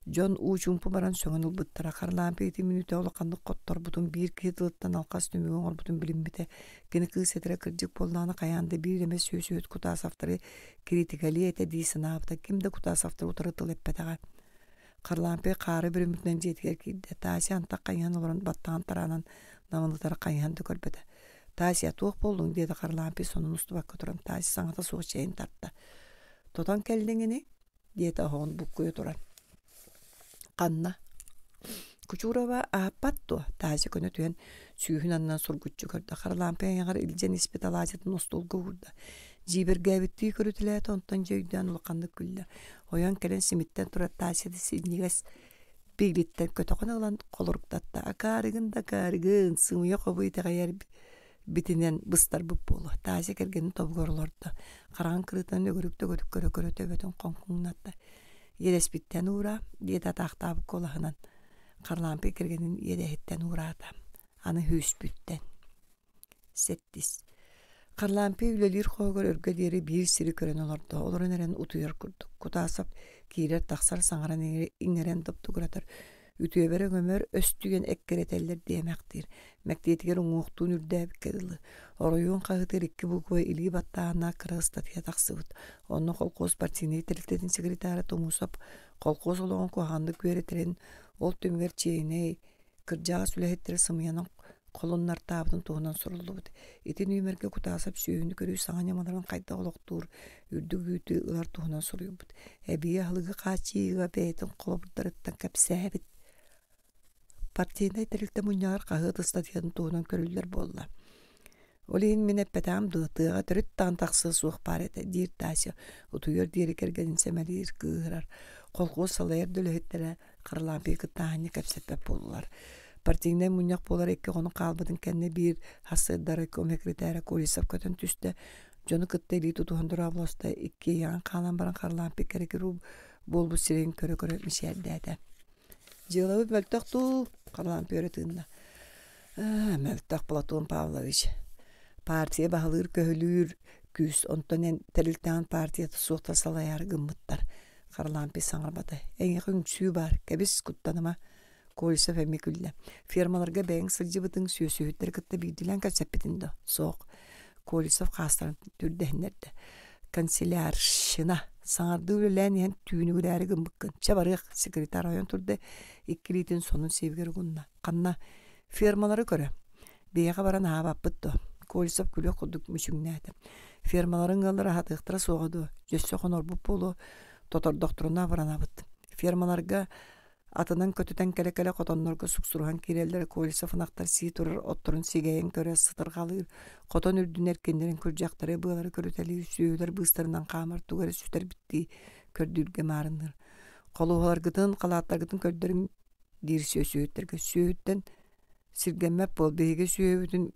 Жон учумпу баран сөңін ұлбыттыра. Қарлампы еті минуты олыққандық қоттар бұтын бір кейтіліттен алқас түміген ор бұтын білім біті. Кені қыз етірі кірдік болнаны қаянды бір емес сөз кутас авторы критикали еті дейсін абыта. Кімді кутас авторы ұтыры тыл еппетіға. Қарлампы қары бір үмітінен жетігер кейді. Тасы антақ қаян оларын баттаған таранан намылытары қаян ды көрбеді. Тасы туық болдың деді Қарлампы сонын ұсты баққа тұран. Тасы саңата соғы чайын тартты. Тотан кәлдіңіне деді оғын бұққойы тұран. Қанна. Күчурава апатту тасы көні түйен сүйін аннан сұргүтчі көрді. Қарлампы аңғар илжен испиталазетін ұстолғы ұрды. Жибір гәвітті көрітіләді онтан жөйден ұлықанды күлді. Оян кәлін симиттен тұрат тасыды сиднегес бейлеттен көтіғын ұлан қолырықтатты. Акарығын да карығын сымыя қобыйты ғайар бітінен бұстар бұп болу. Тасы кәргенін тобы көрілорды. Қараған кырытан өгірікті көрі төбетін қонқыңнатты. Ереспіттен ұра, еді атақтабы қолағынан. Қарлампы кіргенін едәхеттен ұрады. Аны хүспіттен. Сеттіс. Қарлампы үлелер қоғыр өргедері бір сірі көрін оларды. Оларын әрен ұтуер күрдік. Кутасап кейлер тақсар саңаран еңерен дұпты күратыр. Үтөбері өмір өстіген әккеретелер демәқтір. Мәктетігер ұңуқтуын үрдәбі кеділі. Оройуын қағытыр екі бұғой илгі баттағына қырғыстатия тақсыбыд. Оны қолқоз партийный тәрілтетін секретары Томусап қолқоз олығын қоғанды көретерін ол төмгер чейіне кіржаға сүләхеттері сымыянын қолыннар табытын туғынан сұрылды бұд. Етен өмірге құтасап сүйіні көрі саған ямаларын қайта олықтуыр, үрдік үйті ұлар туғынан сұрый бұд. Әбейе алығы қачиыға бәйтін қолабырдарыттан кәпсәбіт. Партийнай тәрілті мұнияғыр қағыт ұстатиядан туғынан көрілдер болла. Олейін мен әппәтәм дұғытыға түріт тағын тақсы суық бар еті. Дир тасы, ұтуер дері кәргенін сәмәлейір күйірар. Қолқоз салайыр дөліхеттері Қарлампы кіттағаны кәпсәтпәп болулар. Партийнай мұнияқ болар екі қоны қалбыдың кәнне бір хасыдары көмекретәрі Колесов көтін түсті. Жоны кітті елі тұтуғындыр абласта екі яғын қалан баран Қарлампы кәрекеру болбы сирен көрі мішердәді. Жылауы мөлтақ тұл Қарлампы өретігінна. Мөлтақ Платон Павлович. Партия бағылыр көхілір күз. Онтан тәрілтән партияты соқта салайар ғыммыттар. Қарлампы саңырбады. Әңе күнсүй бар. Кәбіс күттаныма Колесов әмі күлі. Фермаларға бәйін сылжы бұтың сөйттер күтті бейділен кәсәппетінді. Соқ. Колесов қастарын түрдәхінерді. Канцеляршына саңарды өлілән ең түйіні өрәрі ғымбыққын. Чабарық секретар ойын тұрды. Иккілейтін сонын sevgер ғынна. Қанна фермалары көрі. Бейға баран аға баппытты. Колесов күлі құдық мүшіңнәді. Фермаларын ғылыр ағатықтыра соғыды. Жөссі қонор бұп болу. Тотор докторына баран абыт. Фермаларға атынан көтітен кәлі-кәлі қотонларға сұқсұрған керелдері Колесов нақтар сей тұрыр, оттырын сегейін көрі сытыр қалыр. Қотон үрдін әркендерін көржақтары бұғалары көрітәлі сүйелер бұстарынан қамыр туғары сүтер бітті көрдірге марыныр. Қолуғаларғытын, қалаттарғытын көрдерін дер сөйеттерге сөйеттен сіргенмәп бол, бейге сөйетін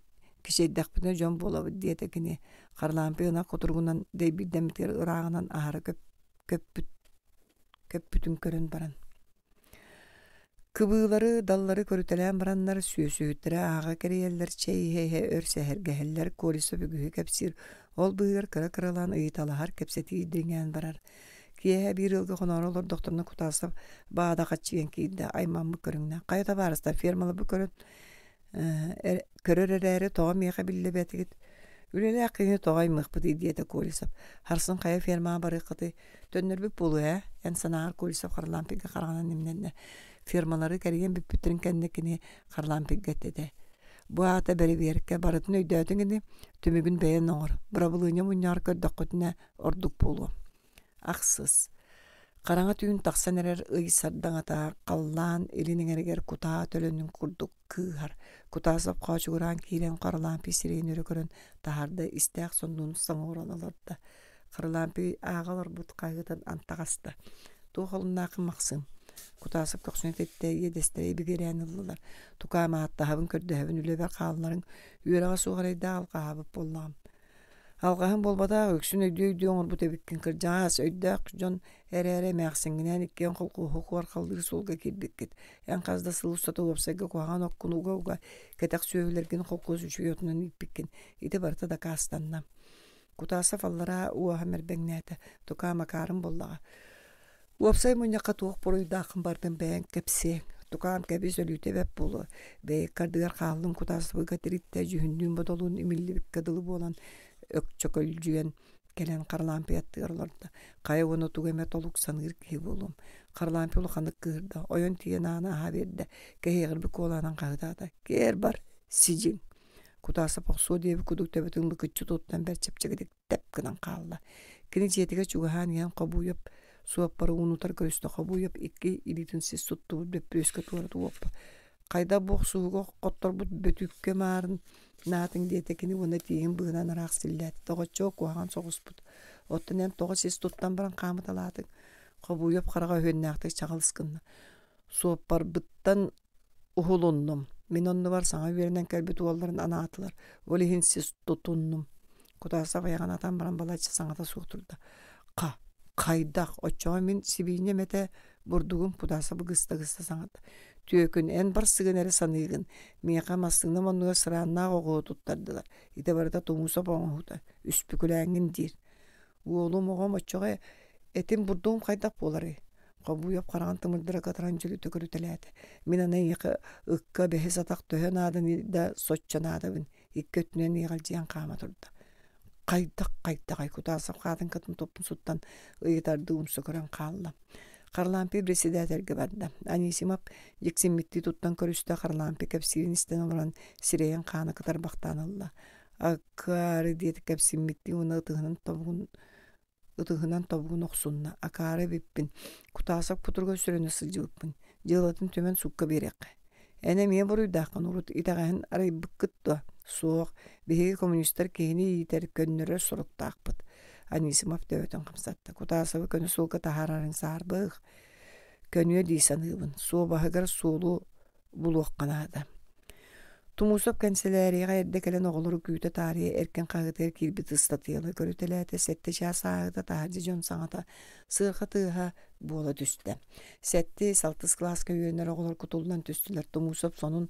кішейдақпына жон болабы дейдекіне. Қарлампығына қотырғынан дейбілдәміттер ұрағынан ағары көп бүтін көрін баран. Кыбылары, даллары көрүтелән бараннар сүйөсүйттірі аға кәрейелер чейхейхе өрсәхергәхеллер Колесов үгігі кәпсір. Ол бұйыр кыры-кырылан ұйыталағар кәпсеті идіріңен барар. Кие bir yılgı konarlar doktoruna kutasab bağda kaçıyan kiydi ayman bu körüngna. Kayda barısta firmalı bu körün körörere toğum yaqa bille betigit. Үлеле ақыны тоғай мықпыды диета Колесов. Харсын қая ферма бары қыты төннербіп болу ән санағар Колесов қарлампеге қарғанан немненне. Фермалары кәрген бүппіттірін кәннекіне қарлампеге деді. Бу ата бәрі берікке барытын өйдәдіңіне түмігін бәйін оңыр. Бұра бұлыне мұньяр көрдік құтына ордық болу. Ақсыз. Қараңа түйін тақсан әрер ұйсардан ата қаллан елінің әрігер құта төлінің күрдік күйхар. Құтасып қачығыран кейлен қарлампи сирейін өрі көрін тахарды істәқ сондуын саңы оран алырды. Қарлампи ағалар бұт қайғыдан антағасты. Тоқылын ақын мақсым. Құтасып көксіне тетті едестері бігерен ұлылар. Тұқама аттағабын көрді әвін үлебер қалынларын үйераға суғарайда алға абып боллағым. Алғағын болбада өксін өйді оңыр бұт әбіккен кіржағас өйдәқ жон әрі мәқсіңінен еккен құлқы хоқуар қалдығы солға келбеккет. Ән қазда сылы ұстаты опсайға қоған оққын ұға кәтәқ сөйлерген құлқыз үші өтінен иппеккен. Иті барты да қастанна. Құтасып аллара уаға мәрбәңнәті тұқама қарын боллаға. Опсай мұньяқа туық бұрыйда ақын бардың бәйін кәпсе. Тұқам кәбі сөліте бәп болу. Бәйік қардығар қалын құтасып ғатыритті жүхінден бодолуын имілі біккадылы болан өкчөкөл жүйен келен қарлампи аттығырларды. Қайы оны тұғыме толық санғыр кей болуым. Қарлампи ұлықаны кырда, ойын тиен ана аға берді. Кәйгір бүк оланан қағдады. Кер бар, сижин. Құтасып оқсу дейбі күдік төбітіңді күтчі тұттан бәр чепчегедек тәпкінен қалды. Кені жетіге чуғахан ен қобуйып, суап бары ұнутар көрісті қобуйып, икки илитінсіз сұтты бұд бөп өске туарады опы. Қайда боқ суығы қоттар бұд бөтүкке марын наатын детекini оны тиген бұғынан арақ сілләді. Тоғы чоқ уаған соғыс бұд. Оттын ән тоғы сес тұттан баран қамыт аладың. Қобуйып қарға хөннәқтік чағылысқынны. Суап бар бұттан ұхылынным. Мен онны бар саңа верінен кәлбі туаларын ана атылар. Олихин сес тұтынным. Құтаса баяған атан баран балайчы саңата суқтырды. Қайдақ, отчоға мен сибейіне мәті бұрдығын құдасы бұғысты саңаты. Түйекін ән бар сығын әрі санығын. Меқа мастығына мұнығы сыранна оғы тұттардылар. Иті барда тұңыса боңғыда. Үспі күләңін дейір. Олым оғым отчоға әтін бұрдығын қайдақ болары. Қобуйып қараған тымырдыра қатыран жүлі түкірі тіләді. Мен ана еқі ұққа бәхес атақ төхен адын да сотчан адыбын. Икі өтінен еғал жиян қама тұрды. Қайдақ құтасып қадын қытын топтын сұттан ұйытарды ұмсы көрін қалды. Қарлампи председательге барды. Анисимап жексенметті тұттан көрісті Қарлампи кәпсирін істен оларан сирейін қаны қытар бақтанылды. Акары деті кәпсенметті оны ұтығынан тобығын оқсынна. Акары беппін. Құтасып құтырға сүрені сылжылыппын. Жылатын төмен сұққа берек. Әне мен бұр үйдақын ұрыт итағайын арай бұққытты. Соқ, бейгі коммунистер кейіне етер көннері сұрықтақпыд. Анисимов дөтін қымсатты. Құтасывы көні солға тахарарын сарбық. Көнуе дейсан ұйбын. Со бағығыр солу бұл оққанады. Тумусоп канцелярияға әрді кәлін оғылыры күйті тария әркен қағытыр келбіті ұстатыйлы. Көрітіләті сәтті жас ағыда тағырды жон саңата сырға тыға бола түсті. Сәтті салтыс класқа үйенер оғылыр күтулынан түстілер. Тумусоп сонын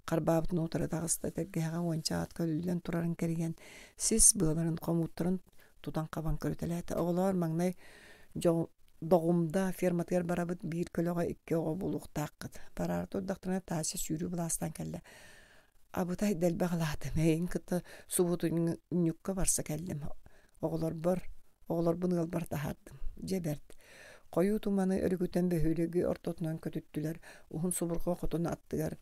қарбабытын отыры тағысты тәргеға онча атқа үлілен тұрарын кәрген. Сіз бұғыларын қомуттырын тұтан қабан көрітіләті. Оғылар маңнай доғымда ферматығар барабыт бір көліға үкке оға болуқ таққыд. Барарды одақтырына тасы сүйрі бұластан кәлі. Абытай дәлбі қалады. Мәйін күтті субуты үнікке барса кәлдім. Оғылар бұнығыл бар тахардым. Жеберді. Қойу туманы өргітен бөхөлігі ортотынан көтіттілер. Уғын субырға қотыны аттығар.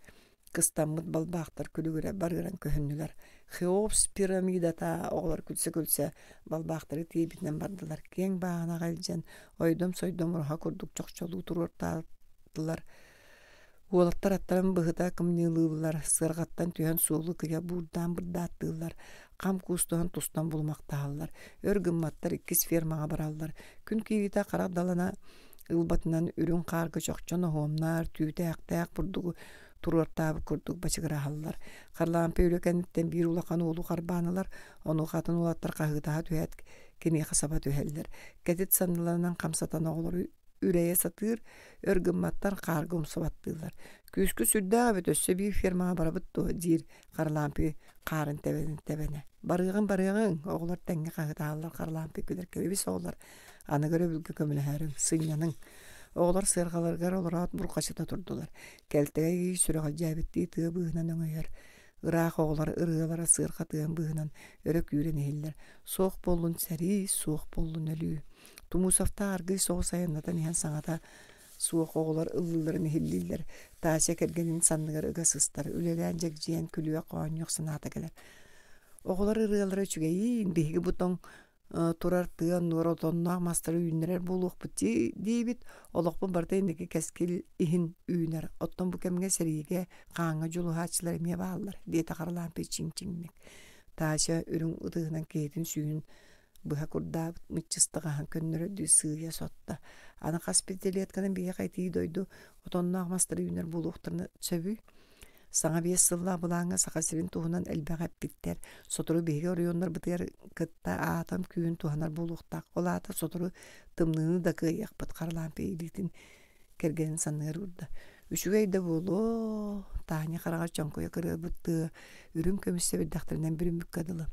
Кыстамыд балбақтар күлігірі барғыран көхінілер. Хеопс пирамидата оғылар күлсе балбақтары тейбітінен бардылар. Кен бағана қалжан ойдым-сойдым ұрға күрдік жоқчолу тұрырталдылар. Уолаттар аттарын бұғыда кімнелылылар, сырғаттан түйен суылы күйе бұрдан бұрдаттылар, қам күстіған тұстан болмақтағылар, өргімматтар иккіз фермаға баралылар. Күн кейвита қарақ далана ұлбатынан үрін қарғы жоқчаны хоомнар, түйті әқтәк бұрдығы тұрыртабы күрдік бачығыра қалылар. Қарлампы өлікәнеттен бір ұлақан олу қарбанылар, оны қатын олаттар қағыдаға түйәт кене қасаба түйәлілер. Кәдет сандыларынан қамсатан оғылар үрәйе сатыр, өргімматтар қарғы ұмсабаттылар. Күскі сүрді өтөсі бір фермаға барабытты дейір Қарлампы қарын тәбәне. Барығын, оғылар тәңге қағыдағылар Қарлампы көдер көбес оғылар. Аны көрі бүлгі көмілі әрін, сыйнаның. Оғылар сырғаларғар олар ат бұрқашыта тұрдылар. Кәлтіге ей сүріғал жәбітті тұғы бұғынан өңейер. Irak oğulları ırığalara sığırkatığın bığınan örök yüreni hiller. Soğuk bollun seri, soğuk bollun ölü. Tumusafta argı soğuk sayanlatan ihan sanata soğuk oğular ıllıların hilliller. Taşa kergenin sandıgar ıgasıstar. Ülelenecek ciyen külüye koğan yok sanata geler. Oğular ırığalara çügeyin. Bihgi buton turar tığan nurodonnağı mastarı üyünler buluq bıçı deyibit. Olokpun barda indiki keskil ihin üyünler. Otton bu kemge serige qaanga julu haçlar emiye bağlılar. Diyete qaralan pe çing-çinglik. Taşa ürün ıdığınan keydin suyun bıha kurda mıçıstıqahan könnörü dü sığıya sotta. Ana qaspiteliyetkinin biye qaytiyi doydu. Otonnaq mastarı üyünler buluqtırını çöbü. Sana bir sılla bulanga sakasirin tuğunan elbağap bitter. Soturu bege oruyonlar bıtıyar kıtta atam küyün tuğanar buluqtaq. Ola ata soturu tımlığını da kıyak bıt qarlan peylitin kergenin sanır urda. Üçügeyde bulu tahni qarağa çonkoya kırı bıttı. Ürün kömüsse bir daktarinden bir ümmük kadılı.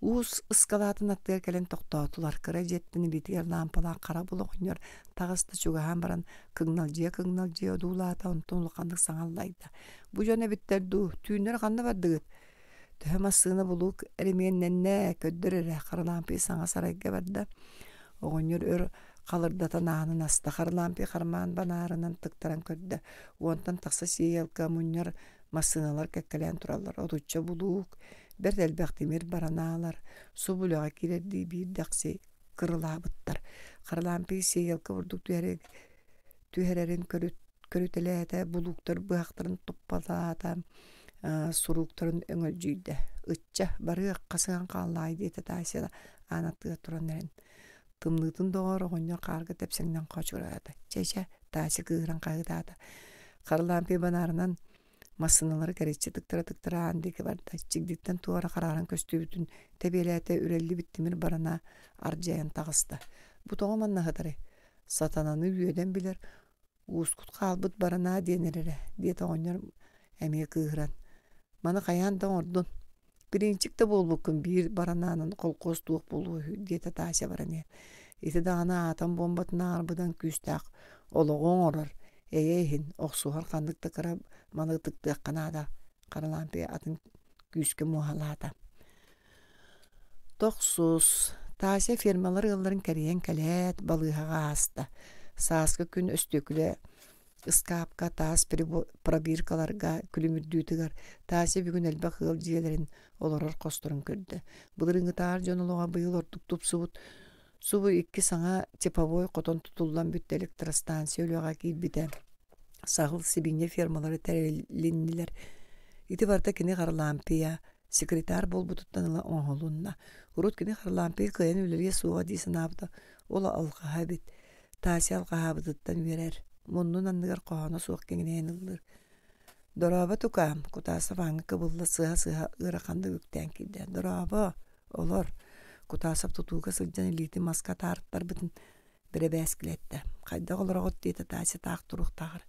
Uus ıskalatın attıya kelen toqtatular. Kıra jettini bitiger lampalar qara buluq ünyor. Tağısты çugahan baran kıgnalcıya oduulata ontonluqandık saŋallayda. Bu jone bitterdu. Tüynler qanna bardıgıt. Töhem asığına buluk erimiyennenne köddürere qaralampi saŋa sarayga barda. Oğunyor ör qalırdata nağının asta. Qaralampi qarmaan banarынан tıktaran kördü. Ondan taqsa siyelka munyor masınalar kekkelen turallar. Oduça buluk. Bir elbaqtimir baranalar. Su bulağa girerdi bir daqsi kırılabıttar. Qaralampi siyelka vurduk tühererin körütelete buluktar bıaqtırın tuppalata suruktarın öngölcüydü. Itça barı qasıgan qallaydı ete taşıda anattığı turanların. Tımlıtın doğru oğunyor qargı tepsinden qoçuradı. Çeşe taşı kığıran qağıdadı. Qaralampi banarından masınaları gereççi tıktıra andiki barda. Çigdikten tuğara qararan köstü bütün tebelete ürelli bittimir barana arcayan tağısta. Bu toğaman nahadarı. Satananı üyeden bilir. Uskut qalbıt barana denirere. Diyete oğunyor emeye kığıran. Mana qayan da ordun. Birinçik de bolbukun bir barananın kol kostuğuk bolu diyete taşa barane. Iti dağına atan bombatına arbadan küstaq. Oloğun orar. Eyhin oqsuğar qandıkta kıra manıqtıqtı qanada. Qaralampi atın küske muhalada. Toqsus. Taşa firmalar yılların kariyen kalet balığa asta. Saskı gün östöküle ıskapka tas probirkalarga külümürdütügar. Taşa bir gün elbaq hıl jiyelerin olorar kosturun kördü. Bılırıngı tar jonuluğa bıyıl ortup subut. Subu iki sana çepaboy koton tutuldan büt elektrostansiya ölüğa kilbide. Sağıl sibinye firmaları terelindiler. İti barda kini qaralampiya sekreter bol bututtanıla onholunna. Urut kini qaralampiya kıyan ölüye suğa disin abda. Ola alqaha bit. Taşa alqaha bıtıttan verer. Munnun andıgar qoğana suq kengine ıldır. Doraba tukam. Kutasa fangı kıbılla sıha ıraqanda ökten kildi. Doraba olur. Kutasap tutuga sılcan iliti maska tarıttar bütün bire beskilette. Qayda olara ot diyete taşa taq turuq tağır.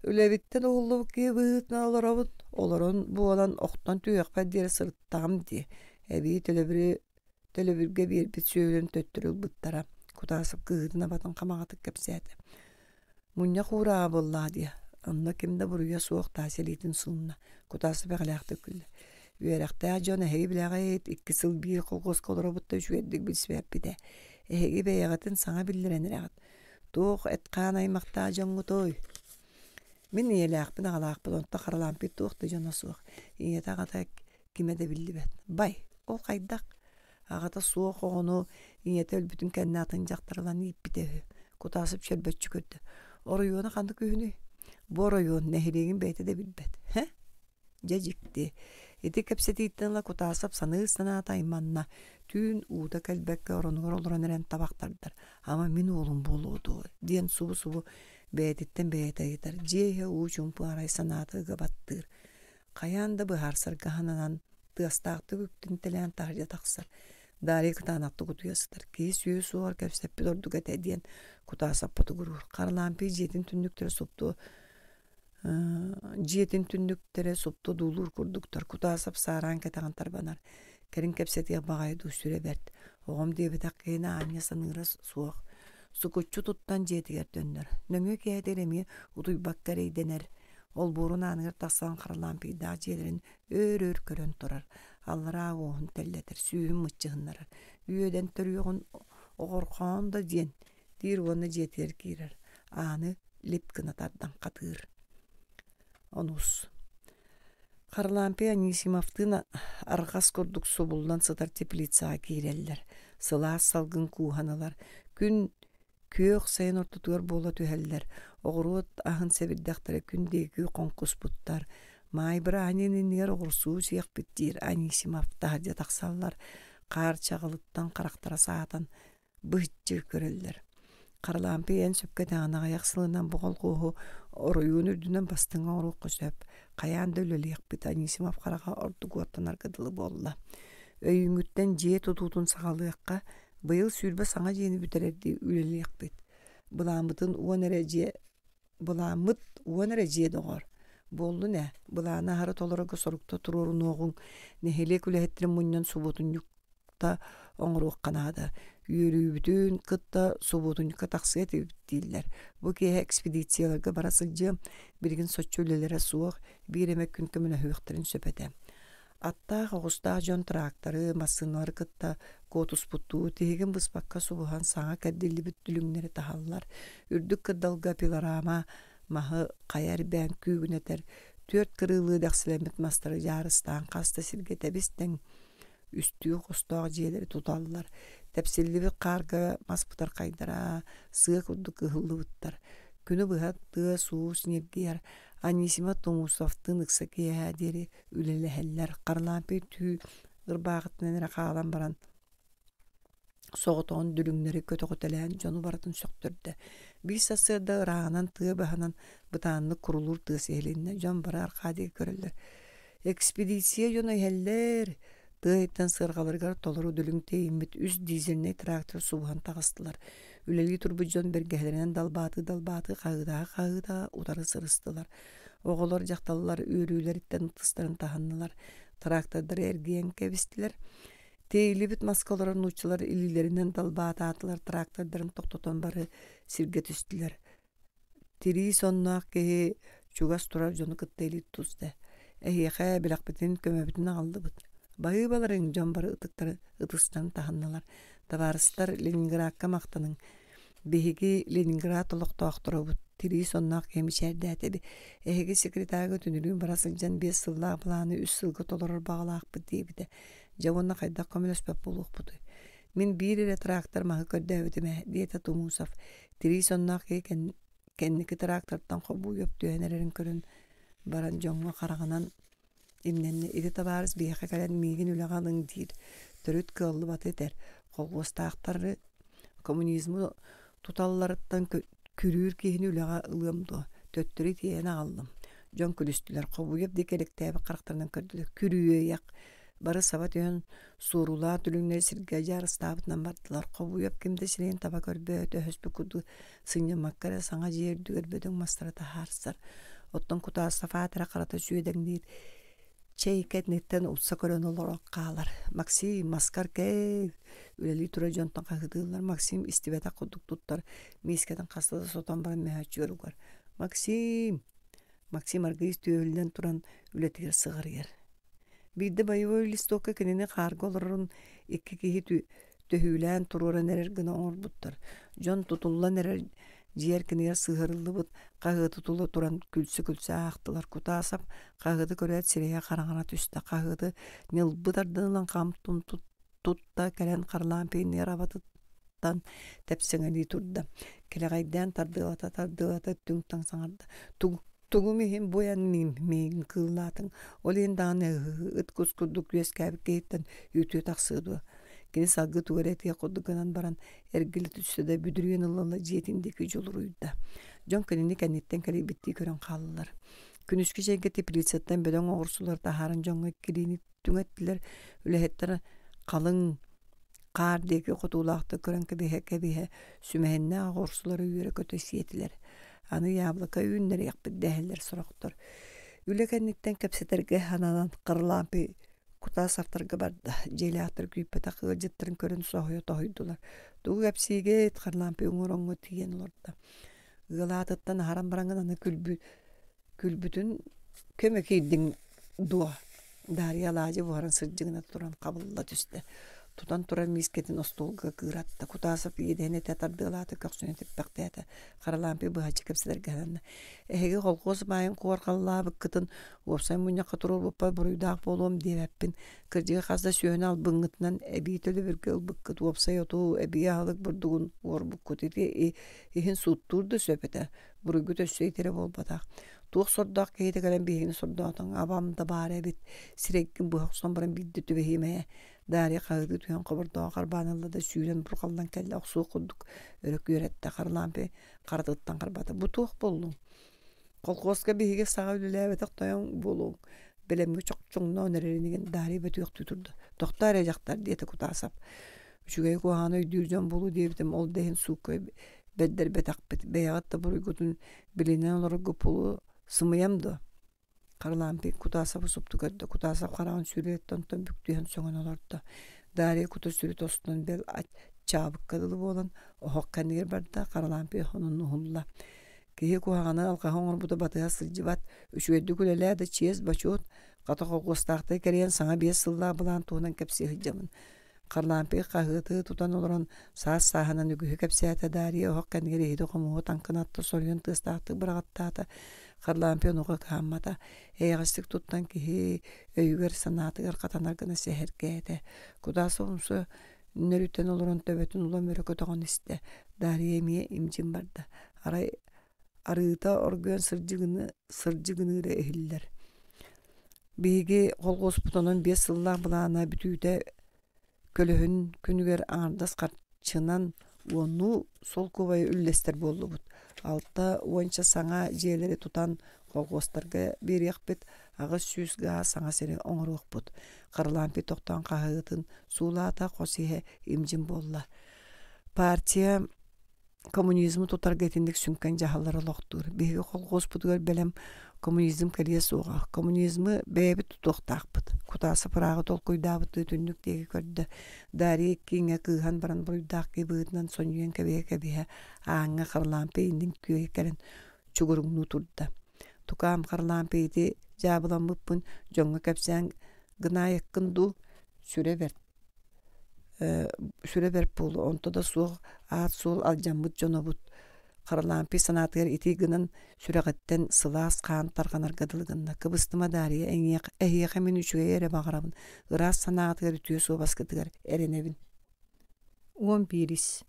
Öle bitten oğullu ki bıhıtna olara ot. Olaron bu olan oqtan tüyaqpa deri sırıttağım diye. Ebi telebirge bir bit söylün töttürül bıttara. Kutasap kığıdına batın qamağatık kepsiyete. Munya qura abullah diye. Anna kimde buruya soğuk taşa litin sunna. Kutasap eqlaq döküldü. Üyerekte jona hegi bileğet ikkisıl bir kolgos kolara butta şüeddik bilsibep bide. Hegi beyagatın sana bildirenir. Tuğ etqan aymaqta jongu toy. Min iyelaq bina qalaq bulonta qaralampi tuğda jona soğuk. İyeta qata kime de bildi bet. Bay, ol qaydaq. Aqata soğuk oğunu iyeta ölbütün kendine atın jaqtaralan iyip bide. Kutasıp şerbetçi kördü. Oruyona qandık ühünü. Bu oruyun nehirigin beyti de bilbet. He? Cacikti. Eti kepsetiyitten kutasap sanığı sanata imanna. Tün uğda kelbekke oranıgar oluran eren tabaktardır. Ama min oğlum boludu. Diyen subu beyetitten beyete yeter. Cihe uçun puaray sanatı gabattır. Kayan da bıhar sargahananan tıastağıtı büktün telen tarja taksar. Dari kıtanakta kutuyasıdır. Kis yüğü suğar kepsep bilorduk ete diyen kutasap patu gurur. Karlampi jetin tündükleri soptu. Jiyetin tündüktere sopto dulur kurduktar. Kutasap saran keteğan tarbanar. Kerin kepsetiye bağay düşüre bert. Oğum diye betak keyine anya sanıra soğuk. Sukutçu tuttan jiyetiger dönler. Nöngö keye deremiye uduy bakkarey dener. Ол бурун аныр тақсан қарылан пейда желерин өр көрөн турар. Аллара оғын теллетер, сүйін мұтчығынларар. Үйеден түріғын оғырқан да ден, дир оны жетер кейрер. Аны лепкінатардан қатыр. Онус. Қарлампе Анисимовтың арғас көрдік собулдан сытар теплицаға кейрелдер. Сылас салгын куханалар. Күн көк сайын ортытуар бола түхелдер. Оғырот ағын сәбірдіқтары күндегі қонқус бұттар. Майбыра аненінер оғырсу сияқ біттер Анисимовта hadя тақсалар. Қар чағылыттан қарақтара саатан бұхытчыр көрелдер. Қарлампе ән сөпке дағанаға яқсылынан бұғыл қоғы оройуын үрдінен бастыңа ору қөсөп. Қаян дөлілі яқпет Анисимов қараға ордығы оттанар қыдылы болла. Өйіңіттен же тұтутын сағалыққа бұйыл сүрбі саңа жені бүтерерді үлелі яқпет. Бұламыт уон әреже доғыр. Болду не? Бұланы ағары толырығы сорықта тұрорын оғын нехеле күләхеттірін мұннан субутын юқта оңыруық қанады. Үйірі бүтін қытта субутын юққа тақсы етіп дейілер. Бұл кейі экспедицияларға барасылжы біргін сотчы өлелері суық бір емек күн көміне хүйіқтерін сөпеді. Аттақ оғыстақ жон тракторы, масынлары қытта котус бұтту, тегін бұспаққа субуған саңа кәдделі бүттіліңнері тағалылар. Үрдік қыддалға пиларама, мағы қаяр бән күйгін әтер, 4 кырылы дәқсілемет мастары жарыстан қаста сірге тәбістен үстігі қостағы жиелері тұталылар. Тәпсілі бір қарға маспытар қайдара, сыға күрдік ұғылы бұттар. Күні бұғатты суу снеггер, Анисима Томусовтың ықса кейәдері үлелі әллер. Қарлампе түй ғырбағытнен қағалан баран. Соғытығын дүліңнері көті қөтелән жону баратын сөқтірді. Bir sasırda rağanan tığ bahanan bıtanını kurulur tığ sehlinne jön bara arqadegi körüller. Ekspedisiya jonu heller tığ etten sırgalargar toluru dülüngte immit üz diziline traktör subhan tağıstılar. Üleli turbu jon bergehlerinden dalbatı qağıda utarı sırıstılar. Oğular jaktalılar üyrüler itten ıtısların tahanlılar. Traktörleri ergiyen kebistiler. Teyli bit maskaların uçular ililerinden dalbatı atılar traktörlerin toqtoton barı sirge tüstüler. Tiri sonnak kehe çugas turar jonu kıttaylı tuzda. Ehiyeqe bilaqbitin kömebitini aldı bit. Bayı baların jon barı ıtıkları ıtıstan tahanlılar. Tabarıslar Leningrad'a maqtanın. Behigi Leningrad oluqtoqturu bit. Tiri sonnak kemişerde etedi. Ehegi sekretarga tünülüğün barasılcan 5 sıllığa bulanı 3 sılgı tolurur bağlaq bit deyibide. Javonna qayda qamilashpap buluq budu. Min bir ile traktör mağı kördäwdime diýete Tumusov. Tiri sonnak kenniki traktordan qobu ýop dönererin körün baran joňa qaraganan imnenni ide tabarys beýe kalen migin üle galyň diýir. Törüt kıllı bat eder. Qolgostaqtary kommunizmi tutallardan kürür kehini üle ılymdy. Töttüri diýene aldım. Jon külüstüler qobu ýop dekeliktäbi qaraqtardan kördüler. Kürüýe ýaq Barı sabat yön surula tülünleri sirge jarıstabıtnan bardılar. Qobu yap kimde şireyin taba körbötü hösbü kudu sınca makkara sana jerdü görbödün mastara taharsar. Ottan kuta safatara qarata süyeden deyir. Çeyket netten utsa körön olarak qalar. Maksim maskar kev. Üleli tura jontan qahıdığılar. Maksim istiveta kuduk tuttar. Miskeden qastada sotan barın mehach yorugar. Maksim argayız tüyölden turan ületigir sığır yer. Bir de bayıvı listoka kenini qarga olurun iki kihi töhülen turura nerer gına or buttar. Jon tutulla nerer jiyer keniyar sığırıllı but. Qahı tutullu turan külsü aqtılar kutasap. Qahıdı körät sireye qarangana tüste. Qahıdı nil bıdardığılan qamtun tutta kelen qarlan peyni rabatıttan tepsengeli turda. Kele qaydan tardığata tüngtan sanarda. Tugu mehim boyan mehim kıllatın. Olen dağını ıtkuzkuduk yüzkabik geyitten yütüye taqsıdı. Kini salgı tuvaletiye kuduganan baran ergili tütsüde büdürüyen ılala jetindeki joluruydu. Jon kenini kennetten kele bitti kören qallılar. Күнүскү жайга теплицаттан бөлөң оғырсулар тахарын жоңга кирини түңеттилер. Үлеһеттер қалың қар деги кутулақты көрөн кебеhe сүмәһенне оғырсулар үйөрө көтөсиетилер. Аны яблыка үйүннер яқпыт дәһеллер сұрақтыр. Үлекәнниттен кәпсетерге ханадан қырлапы кута сафтарга барды. Желяқтыр күйіппе тақығы жеттірін көрін соғыя тоғыдылар. Туғы кәпсеге қырлапы оңыр тиген оларда. Ғылатыттан харам бараңын аны күлбі Külbütün kömekiydin dua. Darya lacı varan sırcığına turan kabılla tüste. Tutan turan misketin ostolga kıratta. Kutasap yedene tatardılatı kaksuyun teppaktayata. Karalampi bıhacı kepsiler galanna. Ehege kolkoz bayan kuvarkalla bıkkıtın. Vopsay munya katurul voppa buruydak bolum diyeppin. Kırcığı kazda süyön al bıngıtından ebitölü virgül bıkkıt. Vopsay otu ebiye halık burdugun vor bukkut iti. Ehin sutturdu söpete. Buruygu tösseytere bolbadak. Tuğ sordak kehite gelen bihini sordatan. Abam da bare bit. Sirekkin buhak sonbaran bildi tübehimeye. Dari kağıdı tüyen kabardağı karbanılla da süylen burkaldan kelle aksuğu kudduk. Örük yörette karlampi kardıgıttan karbata. Bu tuğ bolun. Kolkoska bihige sağa ülülevetek dayan bolun. Belemge çok çoğunna önerenigin dari ve tüyek tuturdu. Doktor arayacaklar diyete kutasap. Üçügeyi kuhana ödüyürcan bolu diyebitim. Ol dehin suğu bedder betak bet. Beyagat da burayı kutun bilinen olarak gupulu sımıyamdı. Karlampi kutasapı suptu gördü. Kutasap karağın sürüyet tonton büktüyen soğun olurdu. Dariye kutu sürüyet ostunun bel çabuk kadılı bolan. O hokkan yer barda karlampi onun nuhulla. Kehe kuhağına alkağı onu bu da batıya sılcıvat. Üçüyeddi külelerde çiğez başot. Katak o kostaqta keriyen sana bir sılla bulan tuğunan kepsi hıcamın. Karlampi kahıtı tutan oluran saat sahanan ügühü kepsiyata dariye hokkan yeri hidi komuğu tankınattı soruyon tыстaqtı bırağıttağıta. Karlampi onuğa kahammata. Eğastık tuttan ki öyüger sanatıgar katanargına seherkeyde. Kudası onsu nörüten oluran töbetün ulan mörü kötüğün iste. Dariye miye imcin barda. Arıta orgön sırcıgını da ehiller. Bigi kolgos butonun bir sıllah bulağına bütüyde kölühün künüger ağırdas karçınan onu sol kovaya üllester bollu bud. Altta onça sana jeleri tutan kolgostarga bir yakbet ağız süzga sana seni oңruq bud. Karlampi toktan kahıtın sulata kosihe imcin bolla. Partiya komünizmi tutar getindik sünken jahalları loqtur. Bigi kolgos budgar belem komünizm kariye soğa. Komünizmi bebi tutoqtaqpıt. Kutası pırağı tolkuydabıtı tünnük degi kördü. Dari kinge kıhan baran buruydak gibıdından sonyen kebehe ağına karlampi indin köye keren çugurunu turda. Tukam karlampi iti jabılan bıppın jonga kepsen gına yakındu süre ver pulu. Onto da soğuk ağat sol aljambıt jonobut. Karlampi sanatgar iti gının süreqetten sılas kan tarqanar gadılgında. Kıbıstıma dariye ehiye hemin üçüge ere bağırabın. Iras sanatgar ütüye soğuk baskıtıgar erenevin. 11.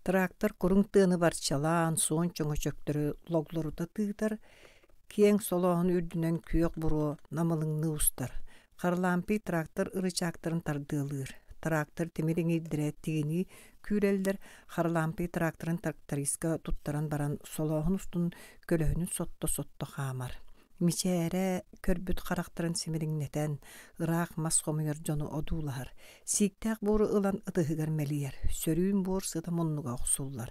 Traktor kurun tığını barçalan, soğun çoğu çöktürü logloru da tığdır. Kien soloğun ürdünen kүйök buru namılın ustar. Karlampi traktor ırıçaktırın tardığılır. Traktor temirin idire tigini kürelder. Karlampi traktorun traktoriska tuttaran baran soloğun ustun kölöhünün sotto hamar. Miçere körbüt karakterin simiringneten ırak maskomuyor jonu odulahar. Siktak boru ılan ıtıhıgar meliyer. Sörüün bor sıda monnuga oxsullar.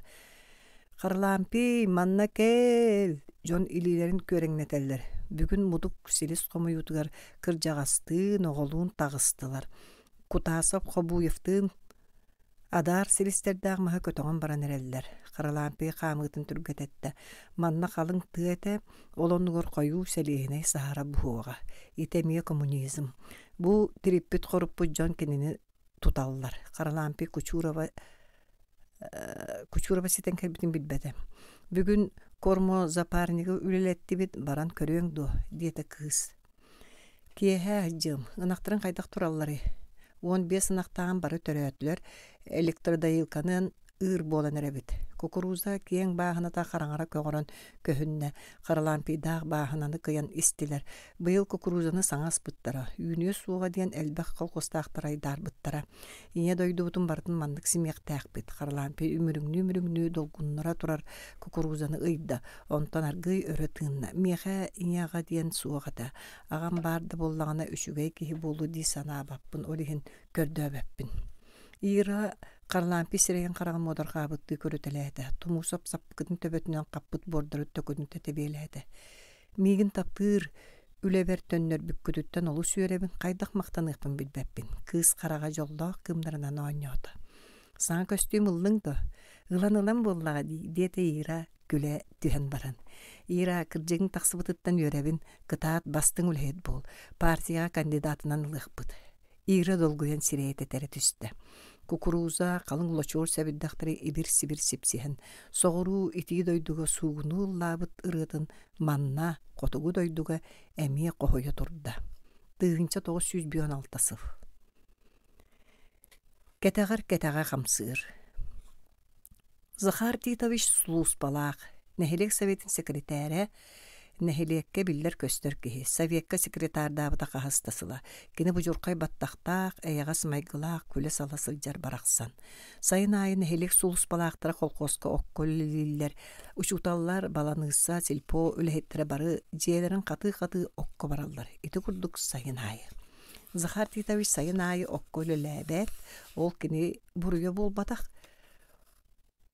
Karlampi manna kel. Jon ililerin körengneteller. Bugün muduk silis komuyutugar kırjagastı noğoluğun tağıstılar. Kutasap Xobuyevtın adar silisterdağ maha kötoğun baran ereller. Karalampi qamıtın türgetette. Manna qalın tığete olonugor koyu selihine sahara buhuğa. İtemiye komünizm. Bu trippit qorup jon kenini tutallar. Karalampi kuçuraba siten kerbitin bilbede. Bugün kormo zaparnigi üleletti bit baran körüön do diyete kız. Kiyehe hacım. Anaqtırın qaydaq turallari. 15 sınaqtağın barı törötler elektrodayılkanın ır bolan erebit. Kukuruza kiyen bağına ta qarangara köğoran köhünne Karalampi dağ bağınanı kıyan istiler. Bıyıl kukuruzanı saňas bıttara. Yünüye suğa diyen elbaq kalkostaqtaray dar bıttara. İne doydu butun barıtın mandık simyaq taqbit. Karalampi ümürüngnü dolgunlara turar kukuruzanı ıyda. Ontan argıy öretığınna. Meğe ineğa diyen suğa da. Ağam bardı bollağına üşügey kihi bolu di sana bappın. Olihin kördö beppin. Ira Karlampi sireyen karağın modar qabıttı körüteleydi. Tumusap sapkıdın töbötünen qappıt bordarı töküdün tetebeleydi. Migin taptır üleber tönner bükküdütten olu süyerebin qaydaq maqtanıqpın bilbeppin. Kız qarağa jolda kımlarından oynıyordu. Sana köstüm ıllın da Ыlan боллаға диете Ира күле түһен баран. Ира кырдьыгын тахсыбытыттан йөрәбин кытаат бастың үлһет бол. Партияға кандидатынан ылыхпыт. Ира долгуян сиреет этере түстэ. Кукуруза қалың лочор сәбиддақтары ибир-сибир сипсиһен. Соғыру итии дойдуға суғыну лабыт ырытын манна қотугу дойдуға әмие қохойо турда. Тыгынча 916 сыв. Кетағар қамсыр. Захар Титович Слус балақ. Нәхелек Советин секретәрі Нәхелекке биллер көстөр киһи. Советка секретарда бата қағыстасыла. Кені бұжурқай баттақтақ, әйіға сымайғылақ, көлі сала сылжар барақсан. Сайын айы Нәхелек Слус балақтыра қолқосқа оққоллилер. Учуталлар баланығыса сельпо өліхеттірі бары жиелерін қаты-қаты оққо баралдар. Иті күрдік сайын айы. Захар Титович сайын айы оққолы ләбәт, ол кені бұруя бол батақ.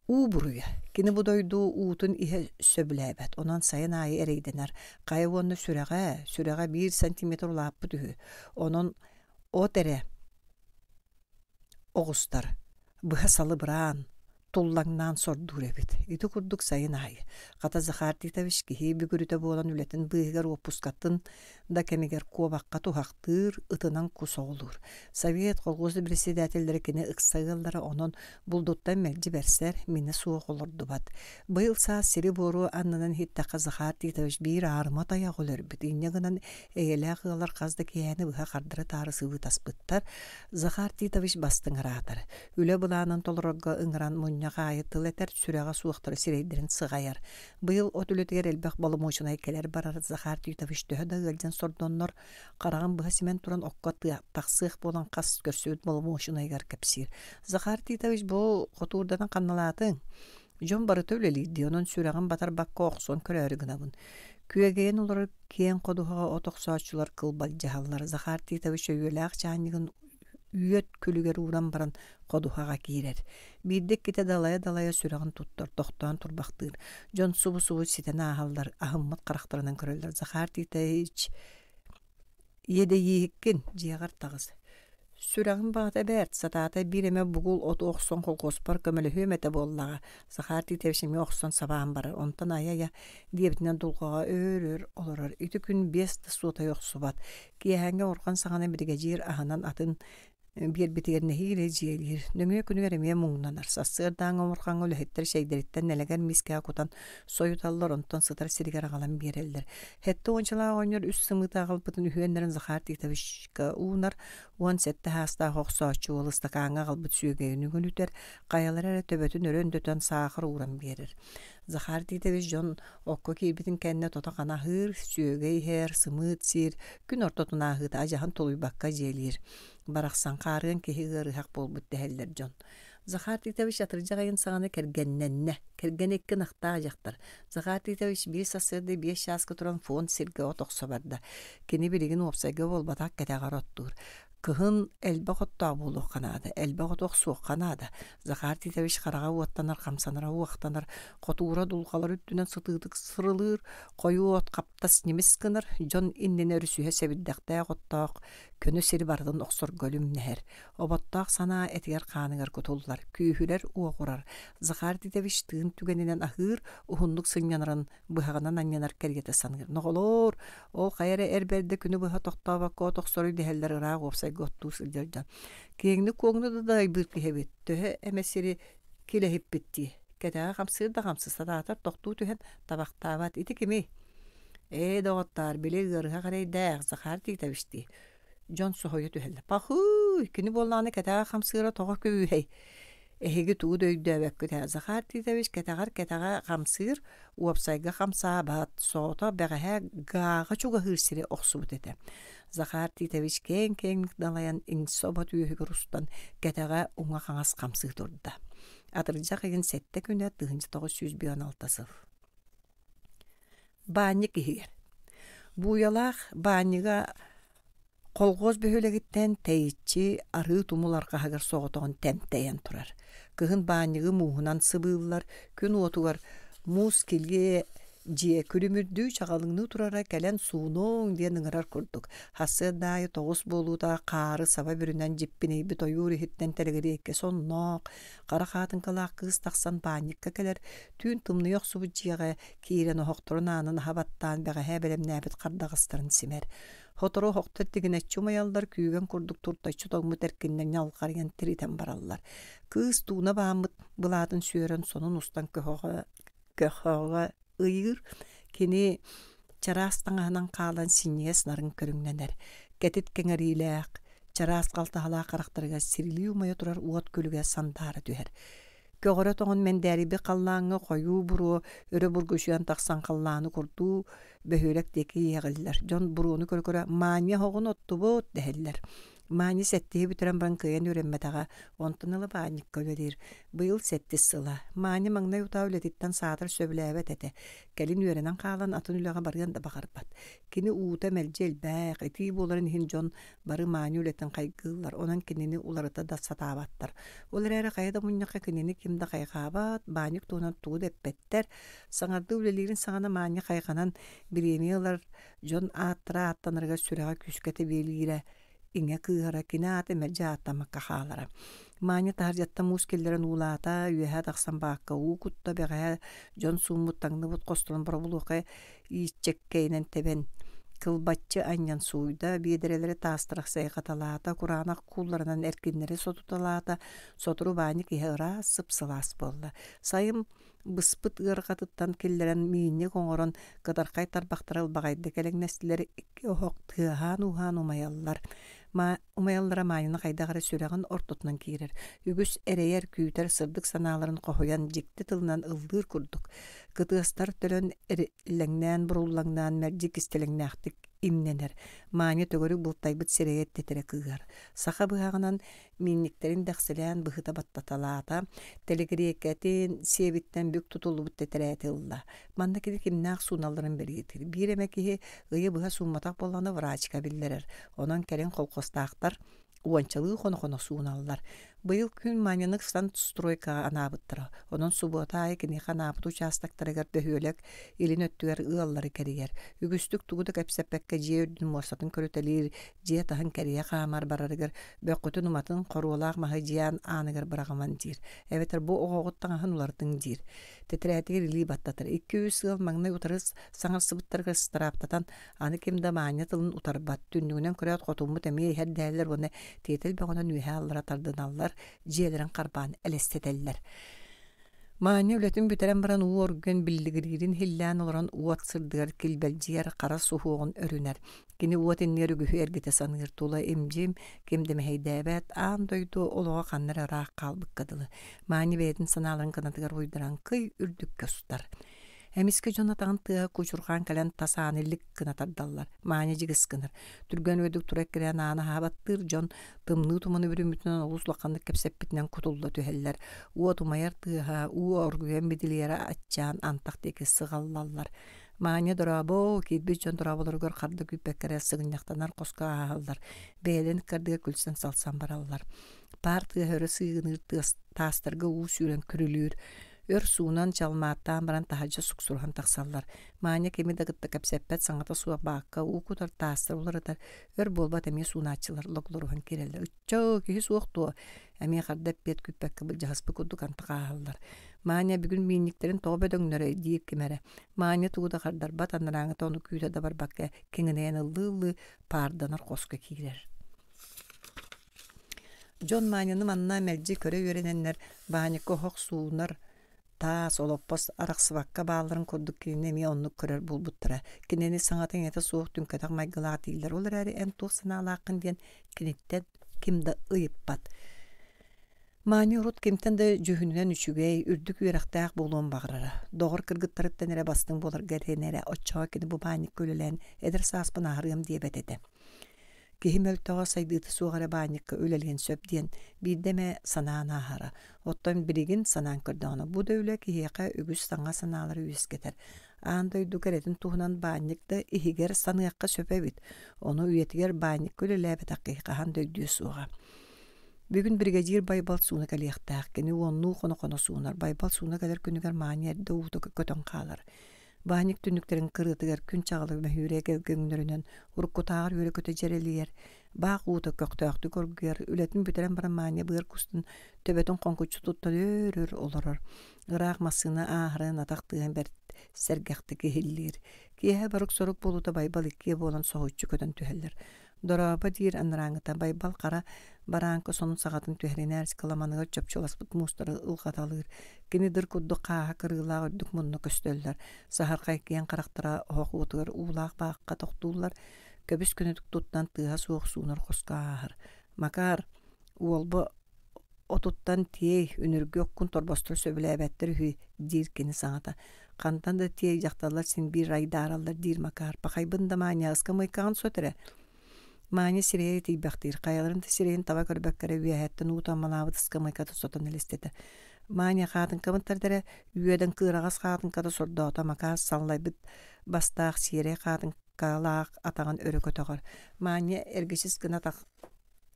Буруя. Кини будойду уутун ihe сөбіләбәт. Онан сайын айы әрейденер. Қайы онны сүрәға 1 сантиметр лаппы түхі. Онын от әрі оғыстар. Бұға салы бұран. Туллаңнан сордур эбит. Ити курдук сайын айы. Қата Захар Титович кихи бүгүрүтө болан үлетін бұйығар опускаттын да кемегер куабаққа тухақтыр, ытынан кусоғылыр. Совет қолғызы председательдері кені ықсағылдары онын бұлдуттан мәлжі бәрсер мені суық олырды бат. Бұйыл саа сири бору аннынан хиттақа Захар Титович бір арыма таяқ олыр біт. Иннегінен әйелі қығылар қазды кейәні бұға қардыры тарысы бұтаспыттар. Захар Титович бастың аратар. Үлі бұланын толырға ыңыран мұньяға айытыл әтер сүрәға суықтары сирейдерін сығайар. Бұйыл от үлетігер әлбәқ балымошын айкелер барар Захар Титович төхі да сордоннор қарағын бұға семен туран оққа тақсық болан қас көрсөд болмошын айгар кәпсир. Захар Титович бұл қотуырдан қанналатын. Жон бары төвлелейді, онын сүрәғын батар баққа оқсон көрәрі гынабын. Күйегейін олар кейін қодуға отоқсаатшылар қылбал жағалар. Захар Титович өйеләқ чағынығын үйет күлігер уран баран қодуғаға кейрер. Биддек кете далая сүрәғын туттар, тоқтан турбақтыр. Жон субу ситен ағалдар, ағыммат қарақтарынан көрелдер. Захар Титович еді ейіккен жиғар тағыз. Сүрәғын бағыта бәрт, сатата биреме бұғыл от оқсон қолқоспар көмілі хөметі боллаға. Захар Титовичеме оқсон сабағын барар. Онтан ая дебітінен дұлғаға өр олырар. Үті күн 5 суыта yoqsu bat. Кейәңге орған сағаны бірге жер ағынан атын bir bitigerne hile jiyelir. Nömüye günü veremeye muğnanar. Sassırdan omurkan ölühetler şeyderitten neleger miske akutan soyutallar ondan sıtar sirigar ağalan bir eldir. Hette onçala oynuyor üst sımıta ağalpıtın ühüyenlerin Захар Титовичка uğunar. Uan sette hasta hoqsa açı olıstak ağa ağalpıt süyegeyini günüter. Qayalara töbötün öröndöten sağır uğran verir. Захар Титович жон окко кирбитин кенне тотaqana hır, süyegey her, sımıt sir, gün ortotuna hıt ajahan toluybakka jelir. Baraqsan qarın kehi gırıhaq bolbut deheller jon. Захар Титович atırjağayın sağına kergennenne, kergenekki naqta ajaqtar. Захар Титович bir sasırdı 5 yaşka turan fon sirge otoqsa barda. Keni biligin opsayga bolbatak ketağar ottur. Kıhın elbe qotta bulu qanadı, elbe qotoq suq qanadı. Захар Титович qarağa uattanar, qamsanara uaqtanar, qotuğura dulqalar üttünen sıtıdık sırılır, qoyu ot qaptas nemis kınar, jon innene rüsühe sebiddaqtaya qottaq, könü seri bardan oqsor gölüm neher. Obattaq sana etiger qanıgar kutullar, küyhüler uaqurar. Захар Титович tığın tügeninen ahır, uhunduk sınyanıran, bıhağınan anyanar kergete sanır. Noğolor, ol qayara erberde künü bıha toqtabak otoq soru deheller ıraq opsa gottu sıljarjan. Kengni koğunu da bir kihebet. Töhe emesiri kilehip bitti. Ketağa qamsır da qamsız sadatar toqtu tühen tabaqtabat iti kimi. Doğattar bile gırığa qaray dağ Захар Титовичti. Jon sohoyu tühelle. Paxuy, kini bollanı ketağa qamsıra toqa kövühey. Ehegi tuğu döydü əvəkkütə. Захар Титович ketağa qamsır, uapsayga qamsabat, soğuta bəğəhə qağa çuğa hırsiri oqsubut ete. Захар Титович ken dalayan insobat üyühü rustan ketağa uğa qangas qamsığı durdu. Atırcaq egin sette küne 1916 sıv. Banyı kihiger. Bu yalaq banyıga Kolgoz böhölegitten teyitçi arı tumular qahagar soğutoğun temteyen turar. Kıhın banyığı muğunan sıbığılar, kün otugar muz kilge Жие күрүмүрдүү чагалыңны турара кэлен сууноң диэн ыңырар курдук. Хасы дайы тоғус болууда қары саба бүрүнен жиппинейби тойуур ихиттен телегерекке сонноқ. Қара хатын калаақ кыз тақсан баникка келер түүн тымныйоқ субуджияға киирен оһоқтурун анын хабаттаан бэҕэһэ белемнээбит хардағыстарын симер. Хотору хоқтар тигинеччу маяллар күүген курдук туртайчу тоғмут эркиннен ялқарыган тиритен бараллар. Кыз туuna баамыт былаатын сүйөрөн сонун устан көһөҕө ыйыр кини чараастаңаһынан каалан синьес нарын көрүңненер. Кетит кеңерилээк чараас калтаһалаа карактарыга сирилүү мая турар уот көлүгө сандаары түһэр. Көгөрө тоңон мендээриби қаллааҥҥа хойуу буруу өрө бургушуян тахсан қаллааны курдуу бөһүөлек теки иэҕиллэр. Дьон бурууну көркөрө мааньа хоҕун оттубут дэһэллэр. Маани сеттиһи бүтэрэн баран кыйан үрэммэтэҕэ онтонылы баанньыкка өлөрир. Быйыл сеттис сыла. Маани маҥнай утаа үлэтиттэн саатар сөбүлээбэт этэ. Кэлин үөрэнэн хаалан атын үлэҕэ барыан да баҕарбат. Кини уута мэлдьи элбээх, этии буоларын иһин дьон бары маани үлэтэн хайгыыллар. Онан кинини уларыта да сатаабаттар. Олар эрэ хайда мунньака кинини кимда хайгаабат, бааник туунан туу деппеттер. Саҥарды үлэлиирин саҥана маани хайганан бириэмиылар дьон ааттара аттанырга сүрэҕэ күскэти биэлиирэ. Иңе кыыһара кина аты мэлдьи ааттамакка хаалара. Маани таһардьатта муускеллерин уулаата үөһэ тахсан баакка уукутта бэҕэһэ дьон сууммуттаҥныбыт костурун барабулуохэ ииччеккэйинэн тебен. Кылбаччы аньян суйда, биедерелери таастырах сайхаталаата, кураанах куулларынан эркиннери сотуталаата, сотуру бааник иһыра сыпсылаас болла. Сайым быспыт ыргатыттан киллерен миинне коңорон кыдаркай тарбахтарыл багайды келеңнестилери охок тыахан ухан умаяллар. Умаяллара маанины кайдагары сүрэгин ортотунан киирер. Үгүс эрейер күүтер сырдык санааларын кохуян жикти тылынан ылдыр курдук. Кытыастар төлөн эрилеңнään буруллаңнaan мэрдик истелеңнээхтик имненер. Маани төгөрү бултайбыт сирэйет тетере кыыгар. Саха быһаҕынан минниктерин дахсылаан быһыта баттаталаата, телегриекетин сиэбиттен бүк тутулубут тетерээти ылла. Манна кини кимнаах сууналларын бериитир. Биреме киһи ыйы быһа сууматах болланы врачка биллерер. Онон келин холкостаахтар уанчалыы хоно-хоно сууналлар. Быйыл күн мааньянык стант стройка анаабыттара. Онон суббота кини ханаабыт участактарыгар дөһүөлек илин өттүгэр ыаллары кэригэр. Үгүстүк тугуда кэпсэппэкке жие үрдүн морсатын көрөтэлиир, жие таһын кэрие хаамар барарыгар, бөккөтүн уматын корулаах маһы жиан aanыгар бырагаман дир. Эбетер бу огоғуттаҥаһын улардың дир. Тетерэтигер илии баттатар. 200 ыл маҥнай утарыс саҥарсыбыттарга стараптатан аны кимда маанья тылын утарбат. Түннүгүнен көрөт хотуммут эмиэ иһэрдээлэр уонна тиетел бөҕөнөн үөһэ аллара тардыналлар, жиэлэрин карбаан элестетеллер. Маанья үлэтин бүтерэн баран уу оргuen биллигириирин хиллээн олорон уот сырдыгар килбэлдьиэр кара суһуоҕун өрүнэр. Кини уот иннер үгүһү эргите саныыр тула эмдиим кемдемэһэйдээбэт аан дойду олоҕо ханнар ыраах хаалбыккадылы. Маанья бэйэтин санааларын канатыгар уйдаран кый үрдүккэ сутар. Эмиске жона тагын тыа кучургаан кэлэн тасааныллик кынатардаллар. Маанья жигис кынар. Түргөн өйдүк туреккерен аана хаабаттыр жон тымныы туманы бүрүмүтүнөн олуслакканнык кепсеппитинен кутулла түһэллэр. Уо тумайар тыаха уо оргуен бидилиэра аччаан антактеки сыгаллаллар. Маанья дорабо киирбит жон дораболоргор харды күппеккере сыгыньяктанар коска ааллар. Бээлен кардыга күлсен салсан бараллар. Пар тыахөрө сыгыныр таастарга уу сүүрен көрүлүүр. Өр суунан чалмааттаан баран таһаджа суксурхан тахсаллар. Маанья кеми дагытта кэпсэппэт саҥата суа баакка уукутар таастар уларытар өр болбат эмиэ суунааччылар логлорухан киреллер. Үччөө киһи суохтуо эмиэ хардап бет күппэкке былдьаһаспы курдук антакааһаллар. Маанья бүгүн биинниктерин тоҕо бөдөҥнөрө диип кимере. Маанья тугуда хардарбат аннарааҥыта ону күүтэ да барбакка киҥинээн ыллыы паарданар коска киирер. Дьон мааньяны манна мэлдьи көрө үөрэнэннэр бааникка хоқ суунар таас олоппос арахсыбакка бааларын курдук кинини эми оннук көрөр булбуттара. Кинини саҥатын эте суох түнкэтэх майгылаат ииллэр. Олар эри эн туох санаалааккын диэн киниттен кимда ыйыппат. Маанья урут кимтен да жүһүнүнэн үчүгэй үрдүк үөрэхтээх болуон багырара. Доҕор кыргыттарыттан эре бастың болар гэрэнэре оччоҕо кини бу бааник көлөлэн эдер сааспын аарыам диэбэтете. Киһи мөлтөҕө сайдыыты суоҕара бааникка үлэлиэн сөп диэн бииддеме санаанаахара. Оттон биригин санаан көрдөҕөнө. Бу да үлэ киһиэхэ үгүс саҥа санаалары үөскетер. Аан дойду кэретин туһунан бааникта иһигэр саныакка сөпэбит. Ону үйэтигэр бааник көлөлээбэт аккыйкаһан дойдуу суоҕа. Бүгүн бригадир байбал сууна кэлиэхтээх кини уоннуу хоно-хоно суунар. Байбал сууна кэлэр күнүгэр маанья эрдэ ууту көтөн хаалар. Banik tünüklerin kırıtıgar gün çağılır mehüre gelgönlörünün urkutağır yöre köte jereliyer. Baq uta köktöktü görgüyer. Ületin büteren bara manya bığır kustun töbetin konkuçu tuttan örür olurur. Irak masına ahırın ataqtığın ber sergaqtaki hillir. Kiye barık soruk boluta baybal ikkiye bolan soğuççu köten tüheller. Doraba dir anrangıta baybal qara baranka sonun sağatın tüheriner skalamanıga çöpçolasbıt mustara ılqatalır. Kini dır kuddu qaha kırılağı öddük munnu köstöller. Sahar qaykiyen qaraktara hoq utugar uulaq baqqa toqtullar. Köbüs künüdük tuttan tığa soğuk suunur qoska ahır. Makar uolba otuttan tiyey ünürgök kun torbostur söbülebettер hüy dir kini sağata. Kantan da tiyey jaktallar sin bir ay darallar dir makar. Pakaybın da manya ıska mıykan sötere. Manya sireye tiybaktir. Kayaların da sireyin tava körbökkere üyehetten utanmalabıt ıska mıykatı sotan elistedi. Manya qatın kamıntardara üyeden kırağız qatın kada sordota makar sallaybıt bastaq sire qatın kalaq atağın örü kötögөр. Manya ergesiz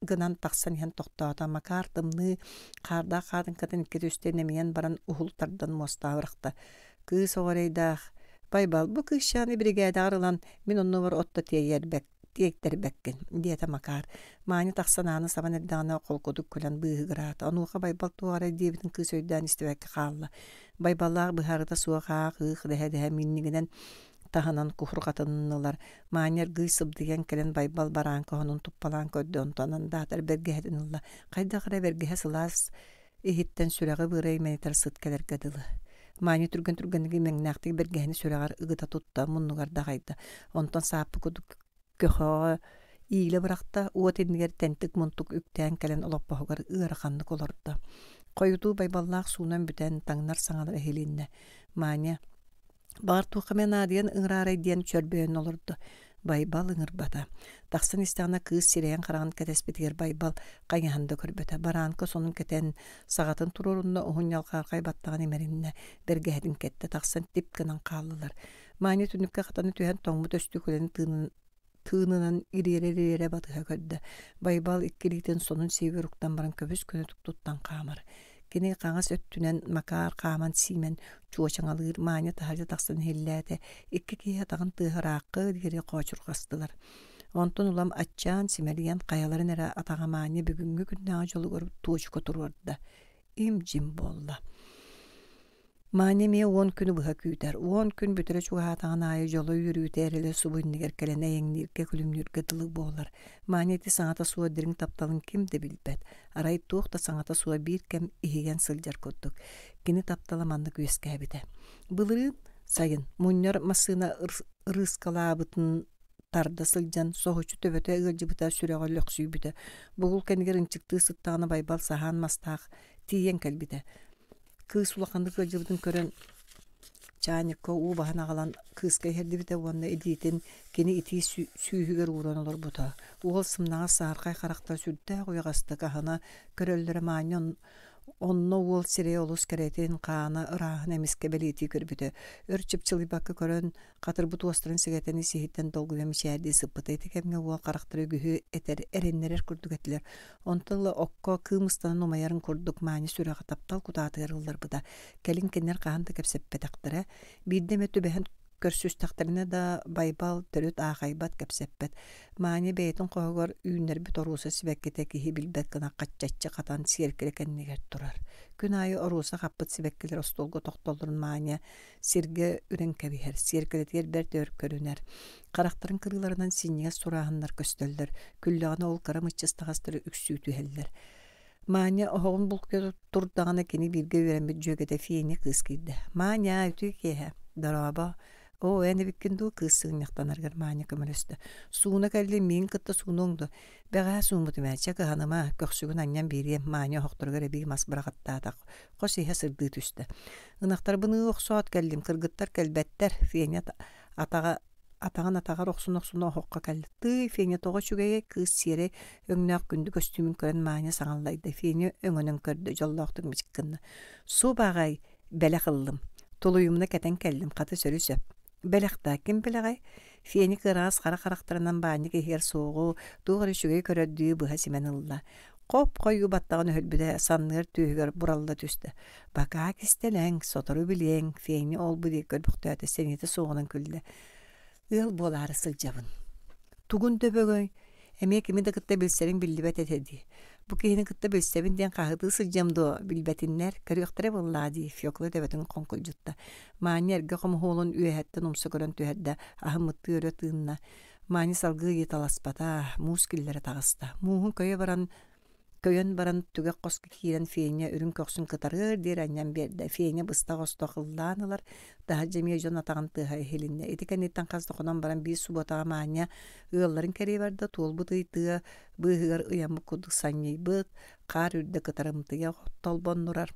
gınan taqsan yan toqtota makar tımны qarda qatın kadın ikki üstenemeyen baran uhultardan mostavırıqta. Kız oğraydaq. Baybal bu kız şanı brigada arılan min onu var otta tiyekleri bekken diyete makar. Manya taqsananı saban erdana qolkoduk kulan bığı gırat. Onuqa baybal tuara diyebitin kız öyden istevekki qalla. Bayballar bıharda suaqa qıq dehe minniginen tahanan kuhur qatınlılar. Manyer gıysıb diyen kelen baybal baranka honun tuppalan köddü ontanan dağıtar bergehedinilla. Qayda qara bergehe sılas ihitten süreği bıray meniter sıt keler gadılı. Manya türgün mengnaqtı bergehini süreğar ıgıta tutta munnugar dağayda. Ontan sapı kuduk köhö iyile bırakta uat ediniger tentik muntuk üktän kelen olappahogar ıaraqanlık olurdu. Koyudu bayballar suunan büten tangnar sağalar ehelinne. Manya Bar tuqamen adiyan ıngrar diyen çörböön olurdu. Baybal ıngırbata. Taqsan istana kız sireyen qarağın ketespetiger baybal qaýahanda körböte. Baranka sonun keten sağatın tururunda ohun yalqarqay battağın emerinne bergehedin kette. Taqsan tipkinan qallılar. Manya tünükka qatanı tühen toңmut östükülenin tığınınan irere batığa köddü. Baybal ikkilikten sonun seviruktan baran köbüs könütük tuttan qamar. Kini qaňas öttünen makar qaman simen çuoçaň alır manya taharja taqsan hellete ikki kiýe tagyn tıhıraqı digeri qoçur qastılar. Onton ulam atçan simeliyen qayaların era atağa manya bugünkü günna jolu görüp tuoç kotururdu. Imjim bolla. Manya me 10 günü bıha küter. 10 gün bütüre çuğatağın ayı jolu yürüter ele subunniger kelene yeňnirke külümnürke dılı bolar. Manyeti saňata suwa dirin taptalın kim de bilbet. Aray tuğda saňata suwa bir kem ihigen sıljar kodduk. Kini taptalamandyk üskebide. Bılırın sayın munyor masyna rıskalabıtın tarda sıljan soğuçu töbete ıgıcıbıta süreğe löksübüde. Bugul kenigerin çıktığı sıttağına baybal sahan mastaq tiyen kelbide. Kız ulaqandık ıgıcıbıtın körün Çaniko u bahana qalan kızga herdi bite wanda editin keni iti sühüger uğran olur buta. Uol sımnağa sarqay qarakta südde qoyaqasta kahana köröllere manyon onno uol sire olus keretin qaana ırahın emiske beliti körbüte. Örçüp çılı bakı körön qatır butu ostran sigeteni sihitten dolgu ve mişerdi sıppıta eti kemge uol qaraktırı gühü eter erennerer kurduk ettiler. Ontalla okko kımıstanın umayarın kurduk mani süre taptal kutatı yarılır buda. Kelin kenner qahanta kepseppe taqtıra. Biddeme tübehen körsüs taqtırına da baybal törüt ağaybat kepseppet. Mani beytin qoğugor üynler bir orusa sibekketeki hibilbet gına qaççatçı qatan sirkerekenniger turar. Gün ayı orusa qappıt sibekkeler ostolgu toqtoldurun mani sirge ürenkebiher. Sirkeletiger ber dörk körüner. Qaraktırın kırılarından sinniye surahınlar köstöller. Küllağına ol karamıççız tağastırı üksütü heller. Manya oğun bulkyo turdağına keni bilge öğrenmek jögede fiyeni kız girdi. Manya ütü kehe. Daraba. O ene bikkindu kız sığınyaktan argar manya kömölöstü. Suuna kalli min kıtta suunungdu. Beğa suumutu merçe kıhanıma köksügün anyan biriyem manya hoqturgar ebi mas bıraqattadak. Qosihe sırdı tüstü. Inaqtar bunu oqsuat kallim kırgıttar kelbetter fiyeni atağın oqsun oqqa kalli. Tı fiyeni toğa çügeye kız sire öngnak gündü köstümün kören manya sağallaydı. Fiyeni öngönün kördü jollaqtın miçikkinni. Su bağay bele qıldım. Toluyumna keten keldim qatı sörüsöp. Belekta kim belegay? Fiyeni kıras qara qaraktarından bañyk eher soğu, doğru şügey köröddüğü bıha simenilla. Qop koyu battağın hölbüde sannır tüyüger buralda tüstü. Baka kistelen, sotoru bilen, feyni ol bu diye görbüktüğüde seniyeti soğunan külde. Il boları sılcabın. Tugun töbögöy, emek kimi de kıtta bilserin billibet etedi. Bu kihini kıtta bilsebin diyen kahıdı sılcamdı bilbetinler, karyoktara valladi, fiyoklu devetin konkulcutta. Mani erge komuholun üyehetten umsa görün tühedde, ahımıttı öğretığınna. Mani salgı yetalasbata, muskillere tağısta. Muhun Köyön baran tüge qoski kiren feyne ürün köksün kıtarır der annem berde. Feyne bısta qosta qıllanılar. Daha cemiye jon atağın tıha ehelinde. Etiken etten qazda qonan baran bir subata manya. Iğalların kere varda tol bıdıydı. Bıhıgar ıyamı kuduk sanyay bıt. Qar ürde kıtarımtıya tolbon nurar.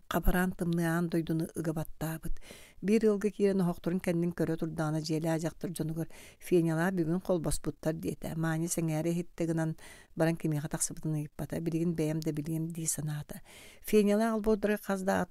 Qabaran tımnıyan doydunu ıgabattabıt. Bir yılgı kiren hoqturun kendin körü turdağına jeli ajaktır jonugur. Fenyala bugün kol basbuttar diyete. Mani sengeri hitteginan baran kemiğe taqsıbıtını yıppata. Birigin beyem de biliyem di sanata. Fenyala albodları qazda at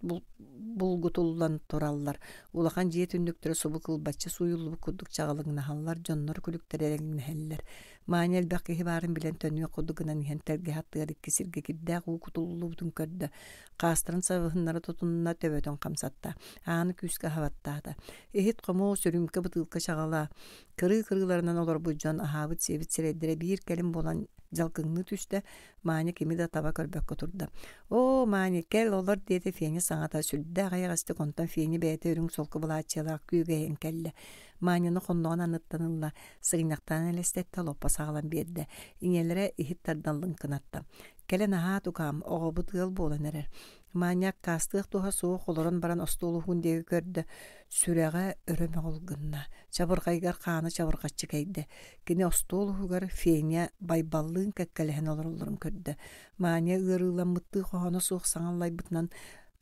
bulgutullan torallar. Ulaqan jiyet ündüktürü subu kılbatçı suyullu kuduk çağılığına hallar. Jonlar kulükter erengin heller. Mani elbaqi hibarın bilen tönüye kudugunan ihen tergihattığır ikkisirge giddaq uqutullu butun körde. Qastırın savıhınları tutununa töbötön qamsatta. Anı küske havattaada. Ehit qomu sürümke bıtılka şağala. Kırılarından olur bu can ahabıt sevit sireddire bir kelim bolan jalkıngны tüste mani kimi de taba körbek oturdu. O mani kel olur dedi feni saňata süldä gaýgasty kontan feni bete ürün solku bulaçyalak küge enkelle. Manini qonnoğun anıttanılla sığınaktan elestette loppa sağlam berdi. İnelere ihit tardanlın kınatta. Kelen aha tukam oğubu tığıl bolan erer. Manyak kastıq tuha soğuk oloran baran ostoluğun degi gördü. Süreğe öreme olgunna. Çabırgaygar kanı çabırgatçı kaydı. Kine ostoluğugar feyne bayballığın kekkelihen olurulurun kördü. Manya ığırılan mıttı kohana soğuk sanallay bıtnan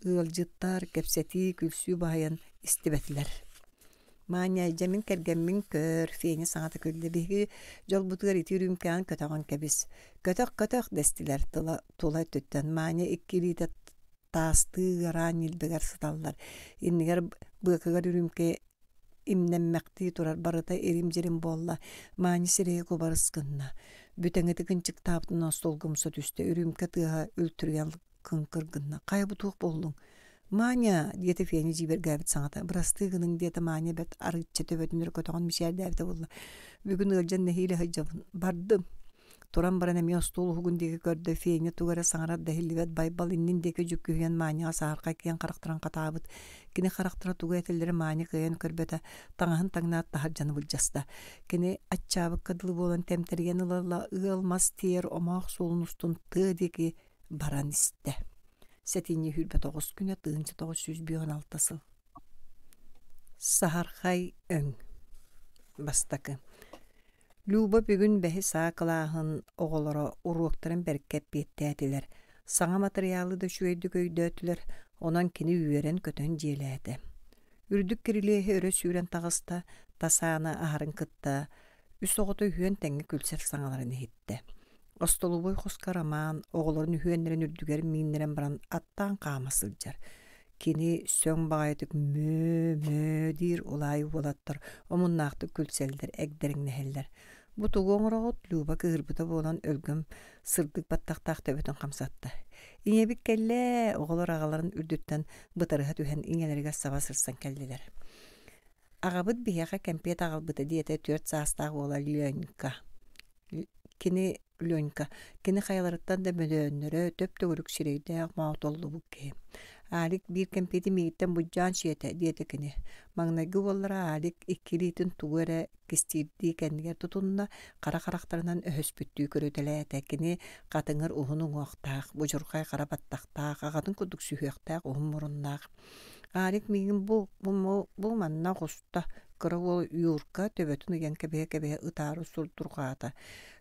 ığılcıttar, kepseti, külsü bahayan istibetiler. Manya jamin kergemmin kör feyni sanata köldü begi jol butugar iti rümkan kötağın kebis. Kötök destiler tula tütten. Manya ikkili de tastı garan ilbegar sıtallar. İnnigar bıkıgar ürümke imnemmekti turar barıta erimcirim bolla. Manya sireye kobarıskınna. Bütengeti kınçık taptın astolgumsa düştü. Ürümke tıha ültürgen kınkırgınna. Kaya butuq bollun. Manya diyete fiyeni jiber gabit sanata. Brastığının diyete manya bet arıtça töbötünür kötağın mişer davda bolla. Bugün ılcan nehiyle hıcabın. Bardım. Turan baran emi ostol hugun degi gördü fiyeni tugara sanara dahillivet baybal innin degi jüküyen manya saharqa kiyen karakteran katabıt. Kini karaktera tuga etelleri manya kiyen körbete tangahın tangnat taharcanı bulcasta. Kini atçabık kadılı bolan temterigen ılalla ığılmaz tiyer omaq solun ustun tığ degi baran iste. Setinye hülbe 9 güne tığınca 916 Saharqay öň. Bastakı. Luba bugün behi sağılahın oğulara uruqtарын berkep bettediler. Sağa materialı da şüyedi göydötüler. Onan kini üyeren kötön jeledi. Ürdük kirilehi öre süren tağısta, tasağına aharın kıtta, üs oğutu hüyen tengi külser saŋalarını hitti. Ostolu boy qoskaraman, oğuların hüyenlerin ürdügerin minlerin baran attan qamasılcar. Kini söň bağaydık mö dir olay bolattır. Omunnaqtı külseldir, egderin neheller. Bu tuğun roğut luba kıhırбыта bolan ölgüm sırdık battaq töbötün qamsattı. İňebik kelle oğular ağaların ürdütten bıtarıha tühen iňelerge saba sırsan keldiler. Ağabıt biheqa kempet ağalbıta diyete 4 saastaq ola Lyonka. Kini xayalarıttan da mölönlörö töp tögürük sireyde mağtollu bu ki. Alik bir kempeti miyitten buccan şiyete diyete kini. Magnagı bollara alik ikkilitin tuğere kistirdi kendiger tutunna qara qaraktarından öhöspüttüğü körötelete kini qatıngır uhunun oqtaq, bujurqay qarabattaqtaq, ağadın kuduk sühüyaqtaq uhun murunnaq. Alik miyin bu manna qosta kıravol yurka töbötün uyan kebehe ıtarı surdurqata.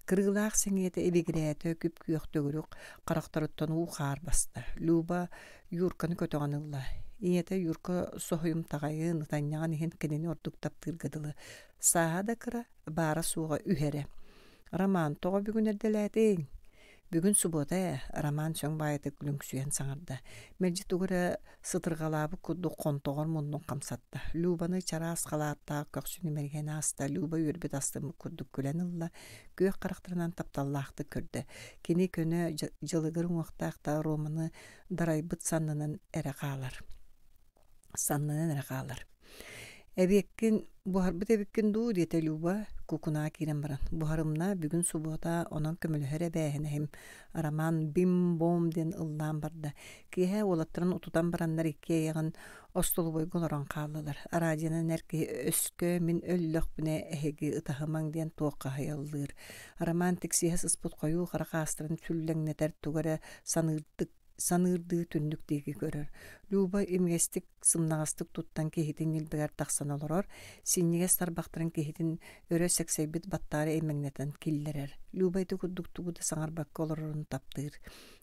Kırgılaq sengete ebigirete küp küyok tögürük qaraktarıttan uğar bastı. Luba yurkanı kötöğanılla. İyete yurka sohuyum tağayın tanyagan ihen keneni orduk taptırgadılı. Saha da kıra bara suğa ühere. Raman toğa bugün erdeletin. Бүгүн субота роман сөң байыты күлүңсүйен саңарда. Мерджи тугура сытыргалабы курду контогор мундун камсатта. Любаны чараас халаатта көксүнү мерген аста Люба үрбүт астымы курду күлен ылла көк карактарынан тапталлаахты көрдө. Кини көнө жылыгыр уңактаакта романы дарайбыт саннынан эре каалар. Эбеккин буһарбыт эбеккин дуу диэте Люба кукунаа киирен баран. Буһарымна бүгүн субота онон көмөлөһөрө бээһинэһим роман бим-бом ден ыллаан барда. Киэһэ уолаттарын утутан бараннар икки эйэҕин остолубойгун орон хааллылар. Арадьянан эрки өскө мин өллөхпүнэ эһиги ытаһымаң диэн туокка хайаллыыр. Роман тиксиэһэ сыспыт хойуу харакаастарын сүллэҥнэтэр тугара саныырдыы түннүк диги көрөр. Люба имгестик сымнагастык туттан кихитин илбегер тахсан олорор, синнигес тарбактарын кихитин өрө сексейбит баттары эмеңнетен киллерер. Люба ити курдуктугуда саңарбакка олорорун таптыыр.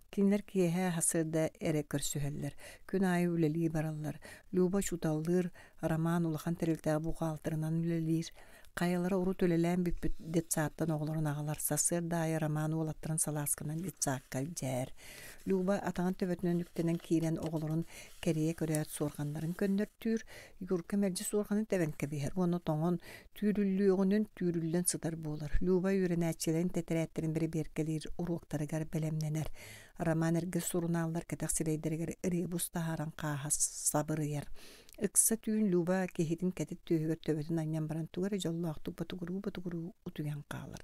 Кинлер киэһэ хасырда эре көрсүһэллер. Күн айы үлелии бараллар. Люба чуталлыыр, роман улахан терилтää бугаалтырынан үлелиир. Кайалара урут үлелээн биппит детсааттан оҕолорун аҕалар. Сасырда айы роман уолаттарын салааскынан детсаакка дьээр. Люба атаан төбөтүнөн үктенен киирен оҕолорун керие көрөөт суорганнарын көннөртүүр. Юрка мерджи суорганын тебенке биһэр. Уону тоҥон түүрүллүөҕүнүн түүрүллэн сытар буолар. Люба үөрэнээчилэн тетэрээттэрин бери биэркелиир уруоктарыгар белемненер. Роман эрге сурунааллар кэтэх сирэйдэригэр ырыыбус таһааран каахас сабырыйар. Ыкса түүн Люба киһитин кэтит түүһүгэр төбөтүн аньян баран тугара жоллоохтук батугуруу утуян каалар.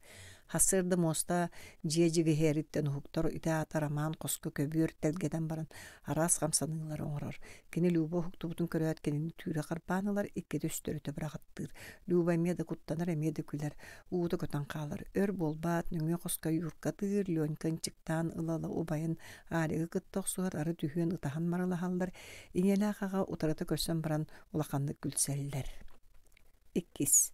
Хасырда моста жиэжиги хэриттен уһуктор итаата роман коско көбүөр телгеден баран араас хамсаныылар оҥорор. Кини Люба уһуктубутун көрөөт кинини түүрэ харбаанылар иккети үстөрүтө бырагаттыыр. Люба эмиэде куттанар эмиэде күлэр ууту көтөн каалар. Өр болбаат нүҥүө коско юркатыыр Лёнькан чыктаан ылала убайын аарыгы кыттохсугар ары түһүөн ытахан марылаһаллар. Иñелээхага утарыта көрсөн баран улаханны күлсэллэр. Иккис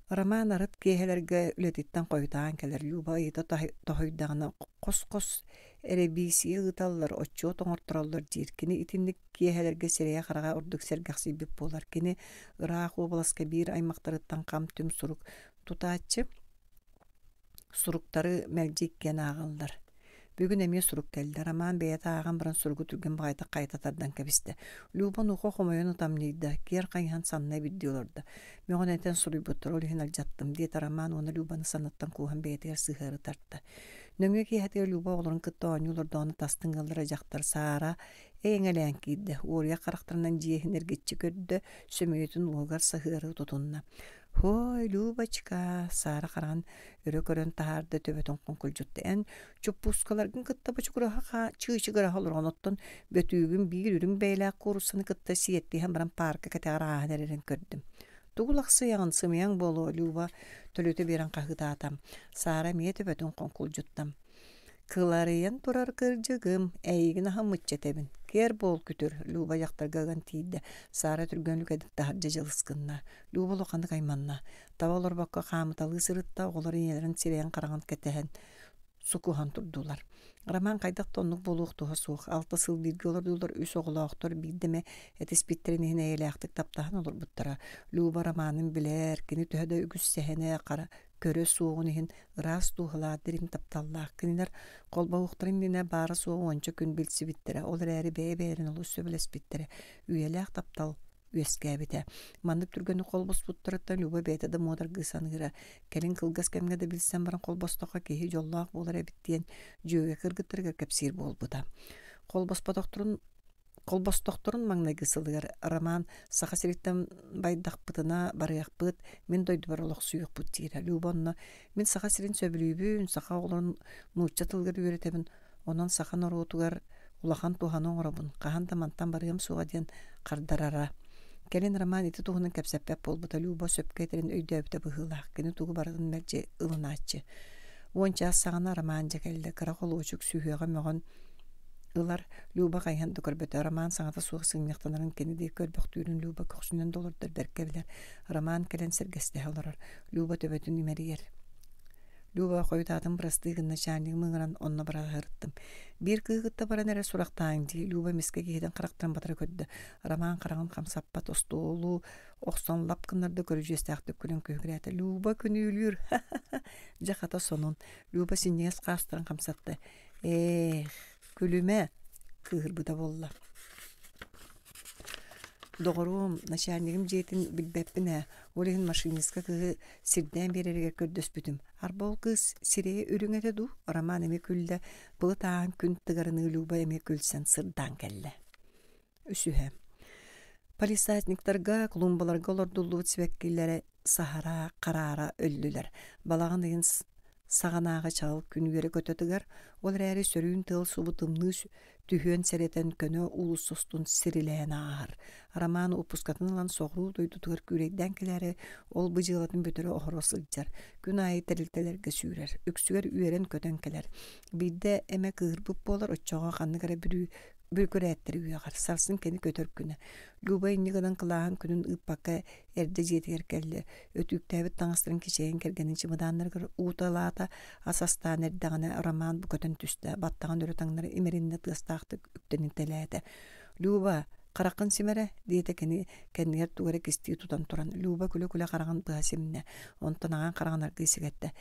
роман арыт киэһэлэргэ үлэтиттэн койутаан келэр. Люба ыйыта тохойдагана кос-кос эребиси ыыталлар, оччуо тоҥортураллар диир. Кини итинник киэһэлэргэ сирэйэ харага урдук сэргэхсийбит буолар. Кини ыраах уобаласка биир аймактарыттан хам түм сурук тутааччы суруктары мэлдьи иккен ааҕаллар. Бүгүн эмиэ сурук келди. Роман бэйэта ааган баран суругу түрген баҕайта кайтатардан кэбисте. Люба нуха хомойон утамнийда, киэр хайыхан санна бидди олорда. Мөҕөн этен суруйбуттар олиһин алдьаттым диэта Роман уона Любаны санаттан кууһан бэйэтигэр сыыһары тарта. Нөҥүө киэһэтигэр Люба олорун кытта ооньуулордоonu тастыҥҥаллара дьахтар Саара эйэҥэлээн киирдэ. Уорьа харахтарынан дьиэһин эргиччи көрдө сөмүйөтүн уогар саһыары тутунна. Хой, Любочка, Сара харан өрө көрөн таһаарда төбөтөн конкулжутта. Эн чуппускаларгын кытта бачугураха чыычыгара холороноттон бөтүүгүн биир үрүң бэйлээх курусаны кытта сиэттиһэн баран парка категарааһын эререн көрдүм. Тугулаксы яғын сымыяң болу Люба төлөтө берен кахытаатам. Сара мие төбөтөн конкулжуттам. Кыларыйан турар кыржыгым, әйгін ахамытча тебін. Кер бол күтір, Люба яқтаргаган тиидді. Сара түргөнлік әдік тахарджа жылыскынна. Люба лоқанды кайманна. Тавалар баққа қамыталы сырытта оғылар енелерін сирейін қараған кәтәхін сукухан турдулар. Роман кайдак тоннук болук туha суох. 6 сыл бирге олордулар үс оғылаақтар биддеме этис биттерин эйлэхтик таптахан олор буттара. Люба романын билер, кини төһөдө үгүс сэхене кара көрө суоғунихин ырас туһалаадырин тапталлаах. Кинилер колбауқтарын дине бары суоғ онча күн билси биттере. Олар әри бәйбәрин олу сөбілес биттере. Үйелээх таптал үескәбите. Мандып түргөнү колбос буттарыттан Люба бәйтеді модар гысаныгыра. Кәлин кылгас кәмге де билсен баран колбостоқа кейі жоллаақ болар әбіттен жөге кыргыттырға кәпсир болбыда. Колбостокторун маңнайгы сылыгар. Роман сахасириттен байдақпытына барыяқпыт, мен дойду баролық сүйіқ бұт тиира. Любонна, мен сахасирин сөбілүйбін, саха оларын нуча тылгар үйретебін, онан сахан оруутугар улахан туханы оңырабын. Қахан тамантан барыям суға ден қардарара. Кәлен Роман ити туғының кәпсәппәп болбыта. Люба сөпкәйтерін өйдөбіті бұғылақ. Кені туғы барығын мәрже ылынаачы. Онча сағана Роман жекәлді. Қарақол очук сүйіға мөғін ылар Люба қайхан дүкірбеті. Роман саңата суғы сыңнықтанарын кенеде көрбіқ түйрін Люба көксінен долырдар дәркәбілер. Роман кәлен сәргесті алырар. Люба төбетін имәрігер. Люба койдатын брастыгынна чааныг мыңыран онна бара хырттым. Бир кыгытта бара нере сурактаан ди Люба миске киһиден карактыран батара көддө. Рамаан карагын камсаппат остолу оксон лапкыннарды көрүжестәкте күнүн көгрәте. Люба күнүлүр. Жахата сонун. Люба синнес кастыран камсатты. Күлүмө кыгырбыда болла. Doğrum, naşanigim jetin bilbepine, olehin maşiniska kığı sirden bererger kördöspütüm. Arbol kız sireye ürüngete du, araman eme külde, bılı tağın kün tıgarını luba eme külsen sırdan kelle. Üsühe. Palisatniktarga, klumbalarga olordullu tüvekkillere sahara, karara öllüler. Balağın dayın sağanağı çalıp günügere kötötüger, olar äri sörüün tıl subutımlı tühön sereten könö ulusustun sirileyen ağır. Araman opuskatın lan soğru doydutugar kürekden kilere ol bıcılatın bütürü ohoro sılcar. Gün ayı teriltelerge sürer. Üksüger üyeren kötenkeler. Bir de eme kırbıp bolar öççoğa kanlıgara bir körettiri üyegar. Sarsın kendi kötörk güne. Luba inni gıdan kılağın günün ıppaka erde jetiger kelle. Ötüktebit tanıstırın kişeyin kergenin çımıdanlargar uğutalata asastan erdağına araman bu köten tüste. Battağın örütanları imerinne tığıstaktık üptenin telete. Luba Karakın simere diyete kendiler tuğarek istiyor tutan turan. Luba küle karakın tığasimne. Ondan ağan karakın arkası gette.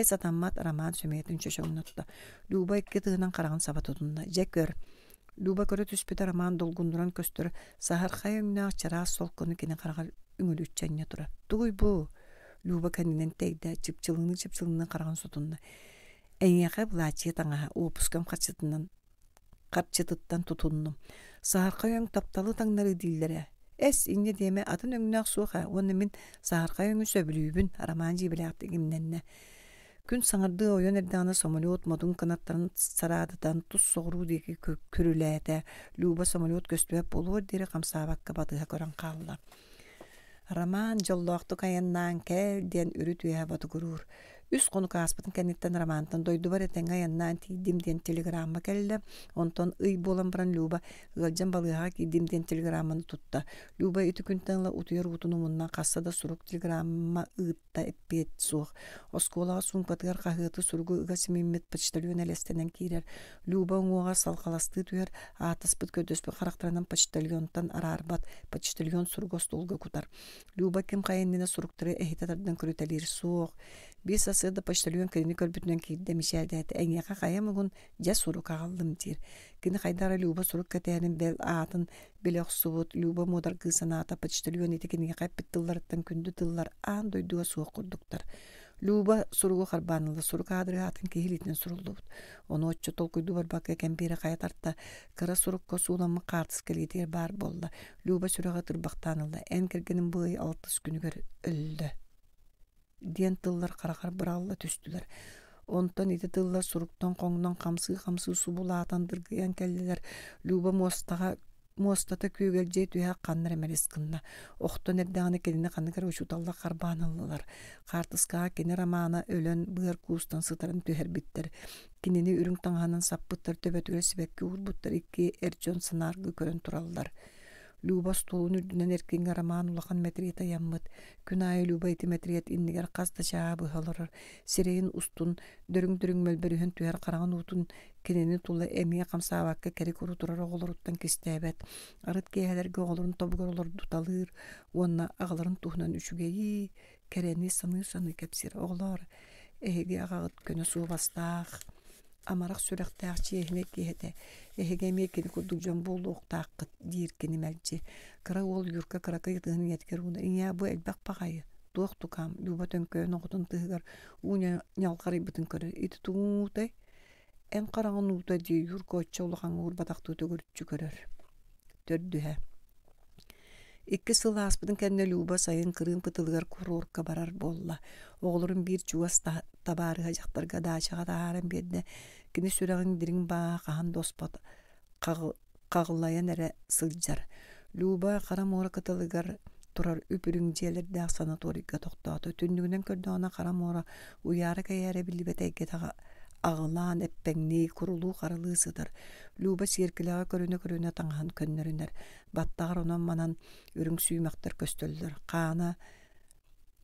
Satanmat araman sümeyetin çöşeğine tuta. Luba iki tığınan karakın sabat tutunda. Jekör. Luba körü tüspüt araman dolgunduran köstürü. Sahar kayımna çara solkunu kene karakın üngülü üççenye tura. Tuğuy bu. Luba kendinen teyde çıpçılığını karakın sotunda. En yakı bulaçıya tanaha. O puskam kapçıtıttan tutundum. Saharkayın taptalı tangları dillere. İnne deme atın öngünak suğa. Onu min saharkayın söbülübün aramancı bilaktı gimnenne. Gün sanırdığı oyan erdağına somaliyot modun kanatlarının saradıdan tuz soğru diye kürülete. Luba somaliyot göstüyep olur deri kamsabakka batığa koran kaldı. Raman jolloqtu kayannan kel diyen ürütüye batı gurur. Üst konu kaspatın kennetten ramantan doydu var eten kayannan tidim diyen telegramma kelle. Onton ıy bolan baran Luba ılcan balığa ki dim diyen telegrammanı tutta. Luba ütü küntenla utuyar utunumunna kassada suruk telegramma ıtta eppet soğuk. Oskolağa sunpatıgar kahıtı surugu ıga simimmet paçtalyon elestenen kirer. Luba uğağa salkalastı tüyer. Ataspıt ködöspü karakterinin paçtalyontan ararbat paçtalyon surugos dolga kutar. Luba kim kayennine surukları ehitatardan körütelir soğuk. Bir asırda paçtalyon kelini körbütünen kirde mişerdeydi. En yaka kayamıgun ja suruk ağaldım dir. Kini kaydara Luba suruk kateğinin bel ağatın belok subut. Luba modar kısanata paçtalyon eti kini yakayıp bittillarıttan kündü tıllar ağın doyduğa soğuk kurduktar. Luba surugu karbanılı suruk ağdırı atın kehilitinen suruldu. Onu oççu tolkuydu var bakya kempiri kayatartta kara suruk kosuulanma kartız keliyetiger bar bolla. Luba surağa tırbaktanıldı. En kergenin bığı 6 günüger öldü. Diyen tıllar karakar bıralla tüstüler. Ondan iti tıllar suruktan koңdan kamsı su bulatan dırgıyan kelliler. Luba mostata kögelce tüya kanlar emelis kınna. Oxton erdağını kelini kanıkar uçutalla karbanıllılar. Kartıska keni ramana ölen bığır kuustan sıtarın tüher bitter. Kinini ürün tanğanın sappıttar töbetüle sibekki uğurbuttar iki erçön sınargı körün turallar. Luba stolun ürdünen erkeğin araman ulakan metriyeta yammıt. Günayı Luba iti metriyet inniger kasta çaabı halarar. Sireyin ustun, dörüng mölberühün tüyer karağın utun, kenini tulla emiye kamsavakka kerik uruturar oğuluruttan kistebet. Arıt geyelerge oğulurun tobugar olur tutalır. Onna ağların tuğunan üçügeyi, kereni sanı kepsir oğlar. Ehege ağağıt könü su bastağ. Amarak sürektaaq çiğehmek gehete. Ehegemi keni kurdukcan bolu oqtaqıt dirkeni melci. Kara ol yurka karaka yıtığını yetker una. İnya bu elbaq paqayı. Tuaq tukam. Luba tönkö noqutun tığıgar. Uña ñalqarı bütün körü. İti tuğutay. En qarağın uğutay diye yurka oçça ulaqan uğur bataqtı tögürtçü körür. Tördühe. İki sılı aspıdın kendine Luba sayın kırın pıtılgar kururka barar bolla. Oğulurun bir çuvas tabarı hacaklarga daçağa dağarın bedne. Kini süreğin dirin bağa qahan dospat qağılayan ere sılcar. Luba qaram ora katılıgar turar üpürüngceler dağ sanatorika toqtaatı. Tündüğünden kördü ona qaram ora uyarı kayare billi beteyge tağa ağılan eppenni kurulu qaralığı sıdır. Luba sirkilağa körüne tanğan könneriner. Battağır onan manan ürün süymaqtar köstöldür. Qaana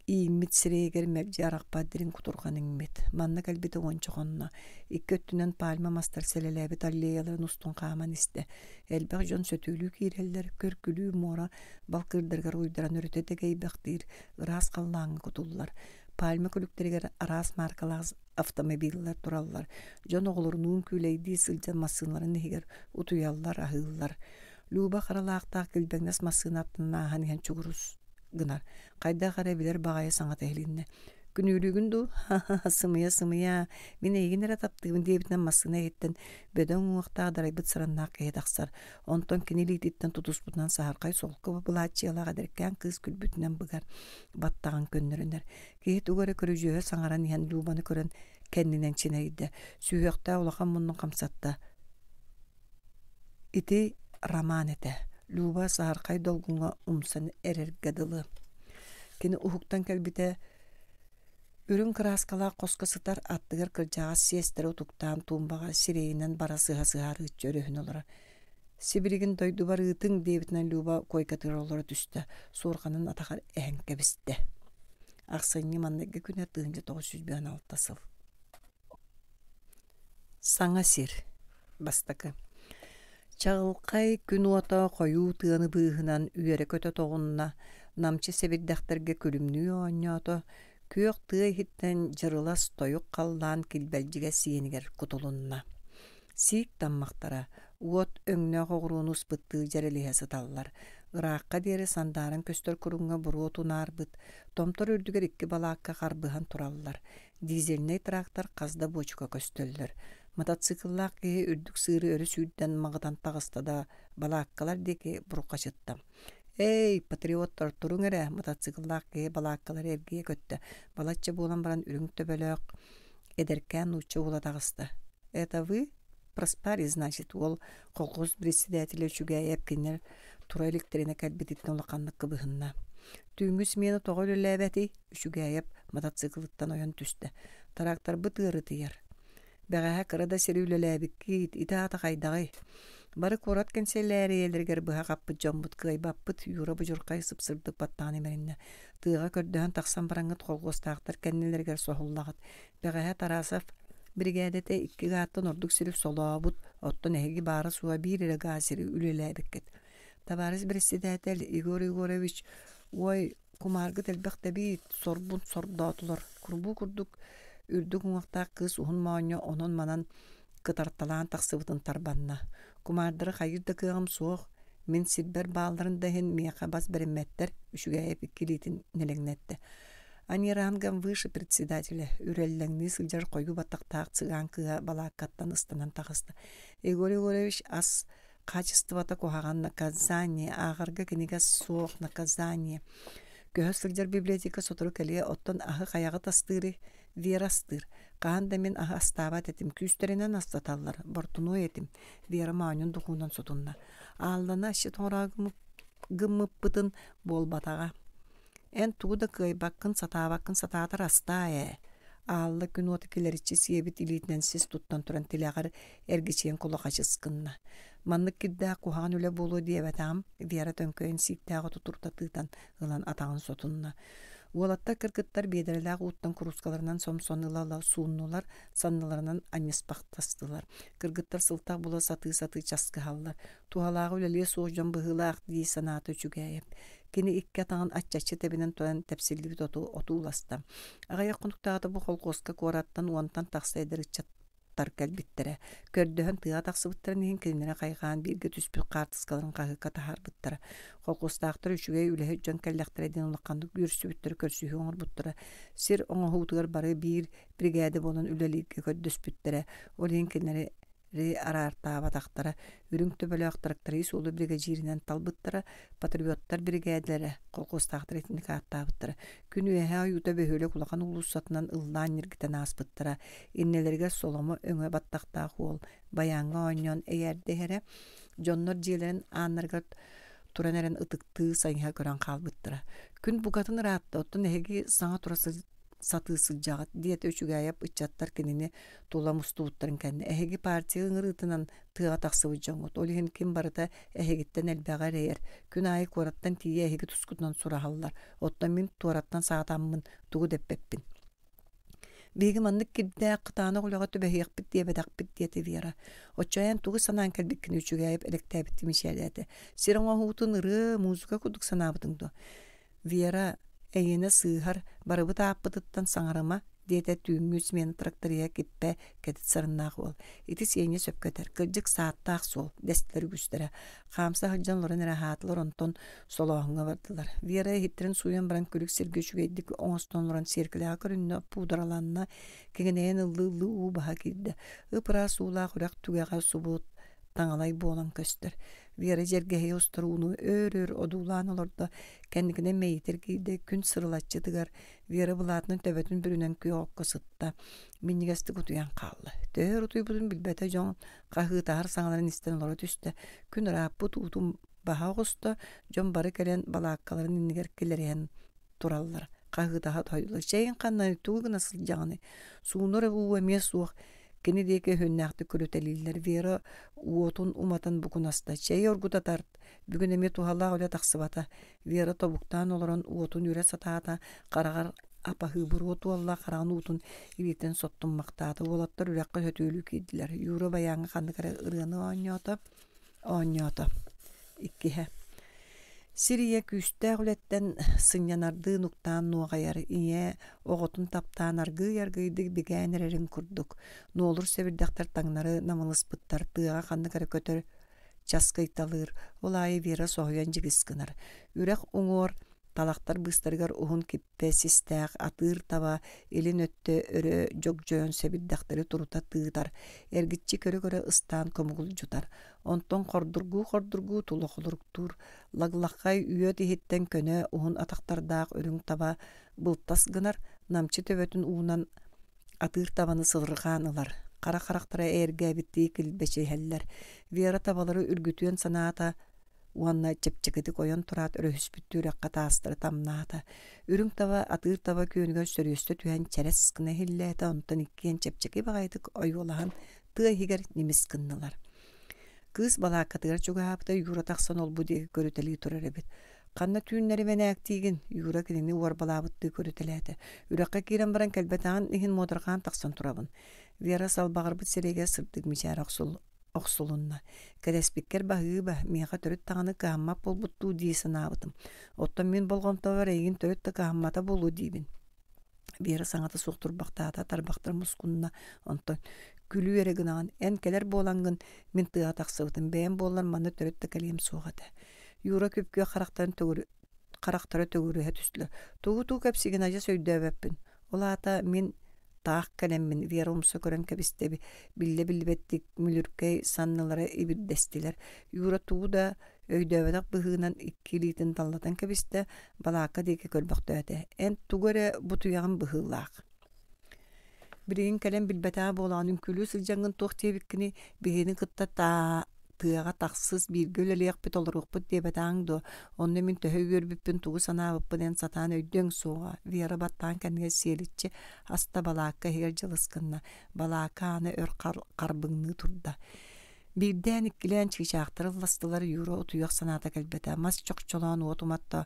İğme Иммит сирейгер мебжи арақпаддырын кутурған иммит. Манна кәлбеті ончоғонна. Икки өттінен пальма мастар селеләбі таллияларын устун қаман істе. Әлбәқ жон сөтүлүү киреллер, көркүлүү мора, балкырдыргар уйдаран өрөтеті гейбәқтир, ырас қаллаңы кутуллар. Пальма күліктерігер арас маркалағыз автомобиллар тураллар. Жон оғылырнуын күлейді сылжан масынларын егер утуяллар, ахыллар. Люба қаралақтақ кілбәңнес масын аттына ағанген чугурус гынар. Қайда қара білер бағайы саңат әйлінне. Күнүлүгүндү сымыя мен эгинер таптыгын дебитнен масына еттен бөдөн уақта дарайбыт сырынна кыйдаксар. Онтон кинилититтен тутуспутнан сааркай солкы булачыялага деркен кыз күлбүтүнөн быгар баттаган көннөрүнөр. Кейт угары көрүжөө саңаран ян Любаны көрөн кеннинен чинейди. Сүйөкта улахан мунун камсатта. Ити роман эте. Люба сааркай долгунга умсан эрергадылы. Кини ухуктан келбите үрүн краскала коска сытар аттыгар кыржага сестер утуктан тумбага сирейинен бара сыга-сыгары жөрөһүн олора. Сибиригин дойду бар ытың дебитнен Люба койкатыр олора түстө. Суурганын атахар эһенкебисте. Аксыйны манныгы күнө 1906 сыл. Саңа сир бастакы. Чагылкай күн ота кою тыаны быыгынан үйөрө көтө тогунна намчы себирдахтерге күлүмнүү оньото күйөк тыа хиттен жырылас тоюк каллаан килбелжиге сиенигер кутулунна. Сик таммактара уот өңнө когурунус бытты жерелиhe сыталлар. Ыракка дери сандарын көстөр курунга буруу тунаарбыт. Томтор үрдүгер 2 балаакка карбыхан тураллар. Дизельный трактор казда бочка көстөллөр. Мотоцикллак кеhe үрдүк сыыры өрі сүйден мағыдан тағыстада балааккалар деке бурукка чыттым. Эй, патриоттар туруң эре, мотоцикллак кеhe балааккалар эргие көттө. Балачча болан баран үрүң төбөлөк эдеркен учча ула тағысты. Это вы? Проспали, значит, ол колхоз председателя чугайып кинер тура электерине кәлбетитин улаканнык кыбыһынна. Түйүнгү смена тоголу ләбәти чугайып мотоциклыттан ойон түстө. Трактор бытыры тыяр. Бәғәһә кырада серүлеләбиккит итаата кайдагы. Бары корат кенселәре елергер быһа каппыт жомбут кыйбаппыт юра бужуркай сыпсырдык баттааны меринне. Тыга көрдөһөн таксан бараңыт колгостаактар кеннелергер сохуллагыт. Бәғәһә Тарасов бригадете 2 гаттан ордук сирif солообут оттон эги бары суа бирире газири үлеләбиккет. Товарищ председатель Игорь Егорович ой кумаргы телбекте бит сорбун сордатулар. Курбу курдук үрдүк уңакта кыз уһун мааньо онон манан кытарталаан таксыбытын тарбанна. Кумардыры хайырда кыгам суох, мен сирбер бааларын дахин мияка бас беремметтер үшүгәйеп иккилитин нелеңнетти. Они рангам выше председателя, үрелләңни сылжар койгу баттактаак цыган кыга балааккаттан ыстанан тагысты. Игорь Егорович ас качеството кухаган наказание, агарга книга суох наказание. Көһөс сылжар библиотека сотору келе оттон ахы каягы тастыры, верастыр. Каанда мен ахы астабат этим, күстеринен астаталлар, бортуну этим, вера маанын духунан сотунна. Аллана ши тоңрагымып гыммыппытын болбатага. Эн тууда кыйбаккын сатаабаккын сатаатар астаа. Алла күн отыкелеричи сиебит илитнен сис туттан туран тилягар эргичен кулакачыскынна. Маннык кидда кухаган үле болу диебетам, вера төнкөйн сиктагы тутурта тыытан ылан атагын сотунна. Уолатта кыргыттар бедереләг уттан курускаларынан сомсонылала сууннулар, санныларынан аньеспактастылар. Кыргыттар сылтак була саты-саты часкыхаллар. Тухалагы үлеле соожон быһылаак дии санааты чүгәйеп. Кини икке таңын аччачы тебинен туан тепсилли отууласта. Агая конуктааты бу колкоска кораттан уантан таксайдыр чаттар кэлбиттере. Көрдөһөн тыа таксыбыттарын иһин кинилере кайгаан бирге түспүт картыскаларын кагыкка тахарбыттара. Колкостаактар үчүгэй үлэһэ жон келлехтереден улаккандык үрсүбүттөр көрсүһү оңорбуттара. Сир оңоһуутугар бары бир бригада болон үлеликке көддөспүттере. Ол иһин кинилере арартаабатактара үрүң төбөлөктөрү сулу бригадиринен талбыттара патриоттар бригадалары колкостаактар этинник аттаабыттара күнү эһэ аюта бөһөлө кулакан улуссатынан ыллаан ниргитен аспыттара иннелерге соломо өңө баттактаа хуол баяңга оньон эйердеһере жоннор жиелерин ааннарга туранерен ытыкты сайга көрөн калбыттара күн бугатын ыраатта оттон эһиги саңа турасы satısıljagat diyet öçügayap ıçattар кинини тула мустууттарын кэнне эһиги партия ыңырытынан тыа тахсыбыжжоңот олиһин ким барыта эһигиттен элбэҕэр эйэр күн аайы куораттан тиийэ эһиги тускутунан сураһаллар оттон мин туараттан саатааммын тугу деппеппин биги маннык кирдээк кытаана гулага төбэһиэхпит диэбэдэхпит диэти Вера оччоян тугу санаан кэлбиккини үчүгайып электээбитти мишэлээти сироҥоһуутун ырыы музыка кудук санаабытыңдо Вера эйине сыыһар барыбыт ааппытыттан саҥарыма диэтэ түүммүс мен трактория киппэ кэтит сарыннаах уол ити сиэҥэ сөпкөтөр кырдьык сааттаах суол дэстилэр үгүстэрэ хаамса хылдьан лорон эрэһаатылар онтон солооһуҥа бардылар Вера хиттерин суйан баран күлүк сиргэ үчүгэйдик оҥостон лорон сиэркилээх көрүннө пуудараланна кеңэнэйэн ыллыы уу баһа киирдэ ыпыраа суулаах үрэх түгэҕэ субуут таҥалай буолан көстөр Вера жергеһи устуруunu өөр одуулаан олордо кэнникинен мэйитер киирдэ күн сырылаччытыгар Вера булаатынын төбөтүн бүрүнэн күйоокко сытта миннигести кутуян хаалла төөр утуйбутун билбэтэ жоң хаһыытаһар саҥаларын истэн олоро түстэ күн ырааппут уутун баһа оҕусто дьон бары кэлэн балааккаларын иннигэр килэриэн тураллар хаһыытаһа тойдулар чэйин ханна тугу гына сылдьаҕаны суунур уу эмиэ суох кини диэки хүннээхти көрөтэлииллэр Вера уотун уматан букунаста чэй оргутатарт бүгүн эми тухаллаах өля тахсыбата Вера тобуктаан олорон уотун үрэ сатаата карагар апаһыыбыр уотуалла караан уутун илиитен соттуммактаата уолаттар үрэкка хөтүүлүү киирдилэр Юра баяаңы ханныгара ырыаны оонньоото иккиһэ Сирия күстää үлэттэн сыннянардыы нуктаан нуоҕайар ийэ оҕотун таптаан аргыы яргыйдык бигээнэрэрин курдук нуолур сэбирдэхтэр таҥнары намылыспыттар тыаҕа ханныгара көтөр часкыйталыыр улаайы Вера соһуйан дьигискынар үрэх уҥуор талахтар быстарыгар уһун киппэ систээх атыыр таба илин өттө өрө дьогдьоон сэбирдэхтэри турута тыытар эргиччи көрө ыстаан көмүгүлжутар онтон хордургуу тулохолуруктуур лаглаххай үйө тиһиттэн көнө уһун атахтардаах өрүң таба былтас гынар намчы төбөтүн уунан атыыр табаны сылрыгаан ылар кара-карахтара эргээбиттии килбэчиһэллэр Вера табалары үргүтүөн санаата уанна чепчекети койон тураат өрөһүспүттүүрэкка таастары тамнаата үрүң таба атыыр таба күүнүгөр сөрүөстө түһэн чэрес кына хиллээте онтон иккиэн чепчеки багайтык ойуолаһан тыаһигэр нимис кыннылар кыыс балааккатыгар чугаапта Юра тахсан олбу диэки көрүтэлии турар эбит ханна түүннэри мэнээктиигин Юра кинини уорбалаабыттыы көрүтэлээте үрэкка киирэн баран кэлбэтаан иһин модоргаан тахсан турабын Вера салбаҕарбыт сирэйгэ сырдык мичээр охсулунна кэдэспиккер баһыыба миэха төрүт таҕаны кыһаммап болбуттуу дии санаабытым оттон мин болгомтобор эйигин төрүт да кыһаммата болуу диибин Вера саҥата суохтурбахтаата тарбахтар мускунна онтон күлүү эре гынаҕын эн келер буолангын мин тыа тахсыбытым бэйэм буоллар манна төрүт да кэлиэм суоҕата Юра күпкүө харахтары төгүрүһэ түстүлэр тугу кэпсигин ажа сөйдөөбөппүн улаата мин таах кэлэммин Вера умса көрөн кэбистеби биллибеттик мүлүркэй саннылары ибирдестилэр Юра тугу да өйдөөбэтэх быһыынан иккилиитин таллатан кэбисте балаакка диэки көрбөхтөөтэ эн тугуэре бутуяҕын быһыылаах Биригин кэлэн билбэтаа буолаанын күлүү сылдьаңҥын туох тиэбиккини биһини кытта тыаҕа тахсыс бииргэ өлөлиэхпит олоруохпут диэбэтааҥ дуо онно мин төһө үөрбүппүн тугу санаабыппын эн сатаан өйдөҥ суоҕа Вера баттаан кэннигэ сиэличчи аста балаакка иһигэр дьылыскынна балаакка аны өр харбыҥныы турда биирдээн иккилээн чыычаахтар ылластылар Юра утуйах санаата кэлбэтэ мас чохчолоон уот уматта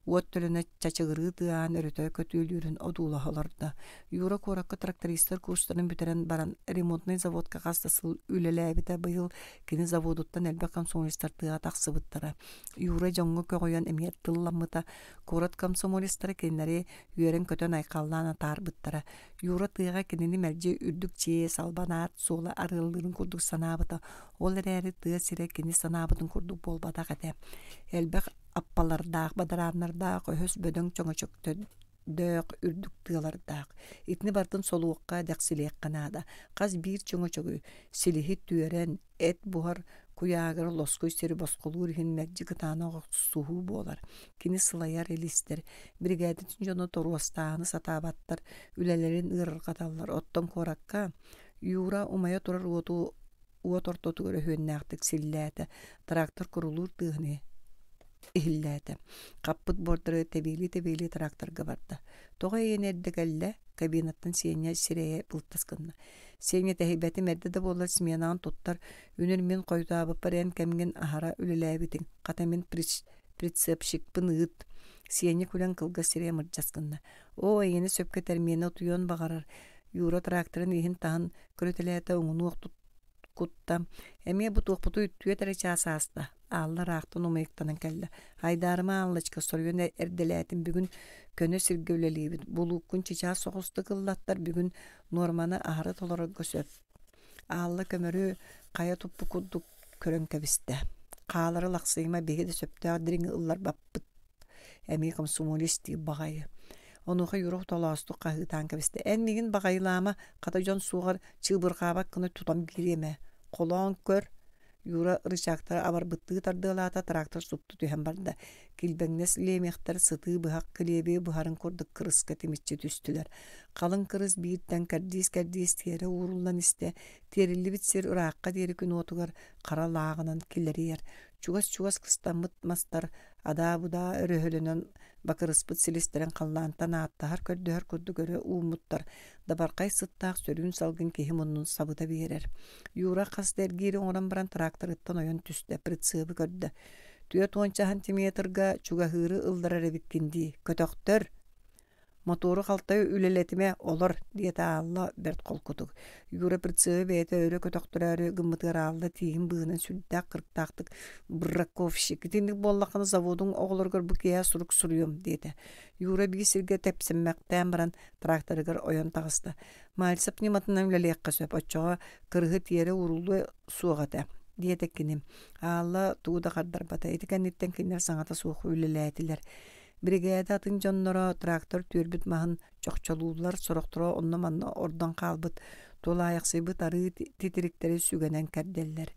уот төлөнө чачыгырыы тыаан өрөтө көтүүлүүрүн одуулаһолорда Юра куоракка трактористтер курстарын бүтэрэн баран ремонтный заводка хастасыл үлэлээбитэ быйыл кини заводуттан элбэ комсомолисттар тыа тахсыбыттара Юра жоҥҥо көҕөйөн эмиэ тылламмыта куорат комсомолисттары кинилэри үөрэн көтөн айхаллаана таарбыттара Юра тыаҕа кинини мэлдьи үрдүк чие салбанаат суола арыыллыырын курдук санаабыта ол эрээри тыа сире кини санаабытын курдук буолбатах этэ элбэх аппалардаах бадарааннардаах өһөс бөдөҥ чоҥочөктөдөөх үрдүк тыалардаах итини бартын солуукка дьахсилиэкканаада хас биир чоҥочогу силиһи түөрэн эт буһар куяагар лоскуй сири босхолуур иһин мэгдьи кытаана оҕохсуһуу буолар кини сылайар элистэр бригадитин дьоно торуостааны сатаабаттар үлэлэрин ыарырҕаталлар оттон куоракка Юра умайа турар уот ортотугар өһүөннээхтик силлээте трактор курулуур тыаһыны иһиллээте каппыт бордоры тебили тракторга барда тоҕо ийэнэрдикэллэ кабинаттан сеня сирeye бултаскынна. Сеня тәһибәте мәддә дә булар сменаан туттар. Үнер мен койтабы парен кемген ахара үлеләбитин. Катамен прицепщик пыныт. Сеня күлән кылга сирeye мырҗаскынна. О, эне сөпкә термине туйон багарар. Юра тракторын иһин таһын көрөтеләтә уңну кутта. Эме бу тохпуту үттүе часаста. Алла рахтын умыктанан келди. Айдарыма аллачка сорюн эрделәтин бүгүн көнө сиргөлелибит. Булуккун чича согусты кыллаттар бүгүн норманы ахары толорго сөп. Алла көмөрү кая туппу куддук көрөн кебисте. Каалары лаксыйма беге сөптө дирин ыллар баппыт. Эми комсомолисти багайы. Онуха юрук толасту кагытан кебисте. Эннигин багайлама ката жон сугар чыбыркабак кыны тутам биреме. Колон көр юра рычактар абар бытты тардылата трактор супту түһәм барда. Килбеңнес лемехтер сыты быхак килебе бухарын курдык кырыска тимитче түстүләр. Калын кырыс бииттен кардис тере урулдан исте. Терилли битсер уракка дери күн отугар кара лагынан килерер. Чугас кыстамыт мастар ада буда өрөһөлөнөн бакырыспыт силистерен каллаантан аттар көрдөөр курду көрө уумуттар. Дабаркай сыттаак сөрүн салгын кехим оннун сабыта берер. Юра кастергири оран баран тракторыттан ойон түстө прицебы көрдө. 4-10 сантиметрга чуга хыры ылдырары биккинди. Көтөктөр мотору халтай үлелетиме олор диета алла берт колкутук. Юра прицебы бете өрө көтөктөрөрү гыммытыр алда тиим быгынан сүлдак кырктактык бракковщик. Тиндик боллаканы заводун оголоргор букия сурук суруйум диете. Юра бисирге тепсинмектен баран тракторыгар ойон тагыста. Мальсап ниматынан үлелekka сөп оччога кыргы тиере урулду сугата. Диетеккиним. Алла тууда кардарбата. Этикенниттен кинер саңата суох үлелетилер. Бригада атын жоннора трактор түрбүт маһын чокчолуулар сороктора онна манна ордан калбыт. Толаяқсыбыт ары титириктери сүгенен кәрделлер.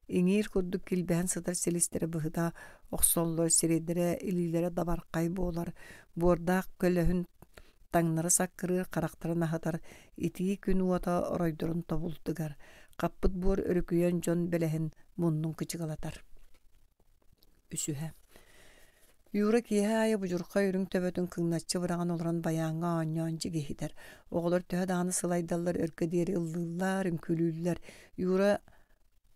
Иңир курдук килбәһен сытар селистері быһыта оқсоллор сиредере илилere дабарқай болар. Бордақ көлөһүн таңнары саккырыр қарақтарын ахатар итии күн уата оройдорун тобултугар. Каппыт бор өрүкүйөн жон белеһин муннун кычыгалатар. Үсүһэ. Юра киһэ айы бужурка үрүң төбөтүн кыңначчы быраган олоран баяңга оньончы киһитер. Оголор төһө дааны сылайдаллар өркө диэри ыллыыллар, үңкүлүүллер. Юра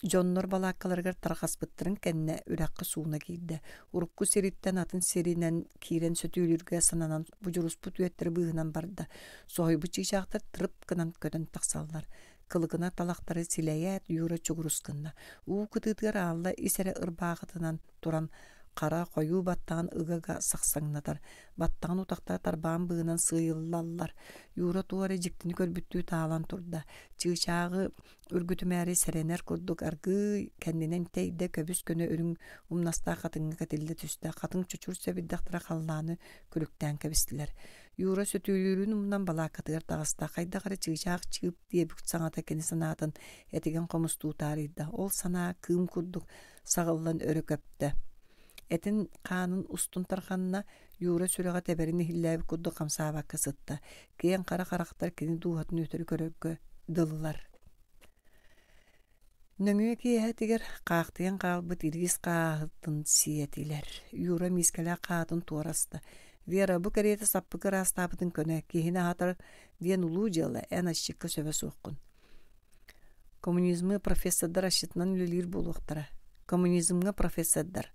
жоннор балаккаларгар таргаспыттырын кенне үракка сууна киирде. Урукку сериттен атын серинен киирен сөтүүлүргө сананан бужуруспут үеттер быһынан барда. Сойбу чыгачактар тырып кынан көтөн таксаллар. Кылыгына талактары силеят юра чугурускынна. У кытытыр алла исере ырбаагытынан туран кара кою баттаган ыгага саксаңнатар. Баттаган утакта тарбаан быынан сыйыллаллар. Юра туары жиктини көрбүттүү таалан турда. Чыгачагы үргүтүмәри серенер курдук аргы кендинен тейде көбүс көнө өрүң умнаста катыңга катилде түстө. Катың чучур себиддактыра каллааны күлүктен кебистилер. Юра сөтүүлүүрүн умнан балакатыгар тагыста кайда кара чыгачак чыгып диебүк саңата кени санаатын этиген комустуу тарыйда. Ол сана кым курдук сагыллан өрө көптө. Этин канын устун тарханна юра сүрөга теберини хилләбі курду камсаабакка сытта. Кейен кара карактар кени дуухатын өтөрү көрөккө дылылар. Нөңүе киэһэ тигер каактыен каалбыт иргис каахытын сиетилер. Юра мискалаа каатын туораста. Вера бу кариэте саппыгы растаабытын көнө киһине хатар диэн улуу жылы эн ашчыкка сөбө суоккун. Коммунизмы профессордар ашытынан үлелир болуктара. Коммунизмга профессордар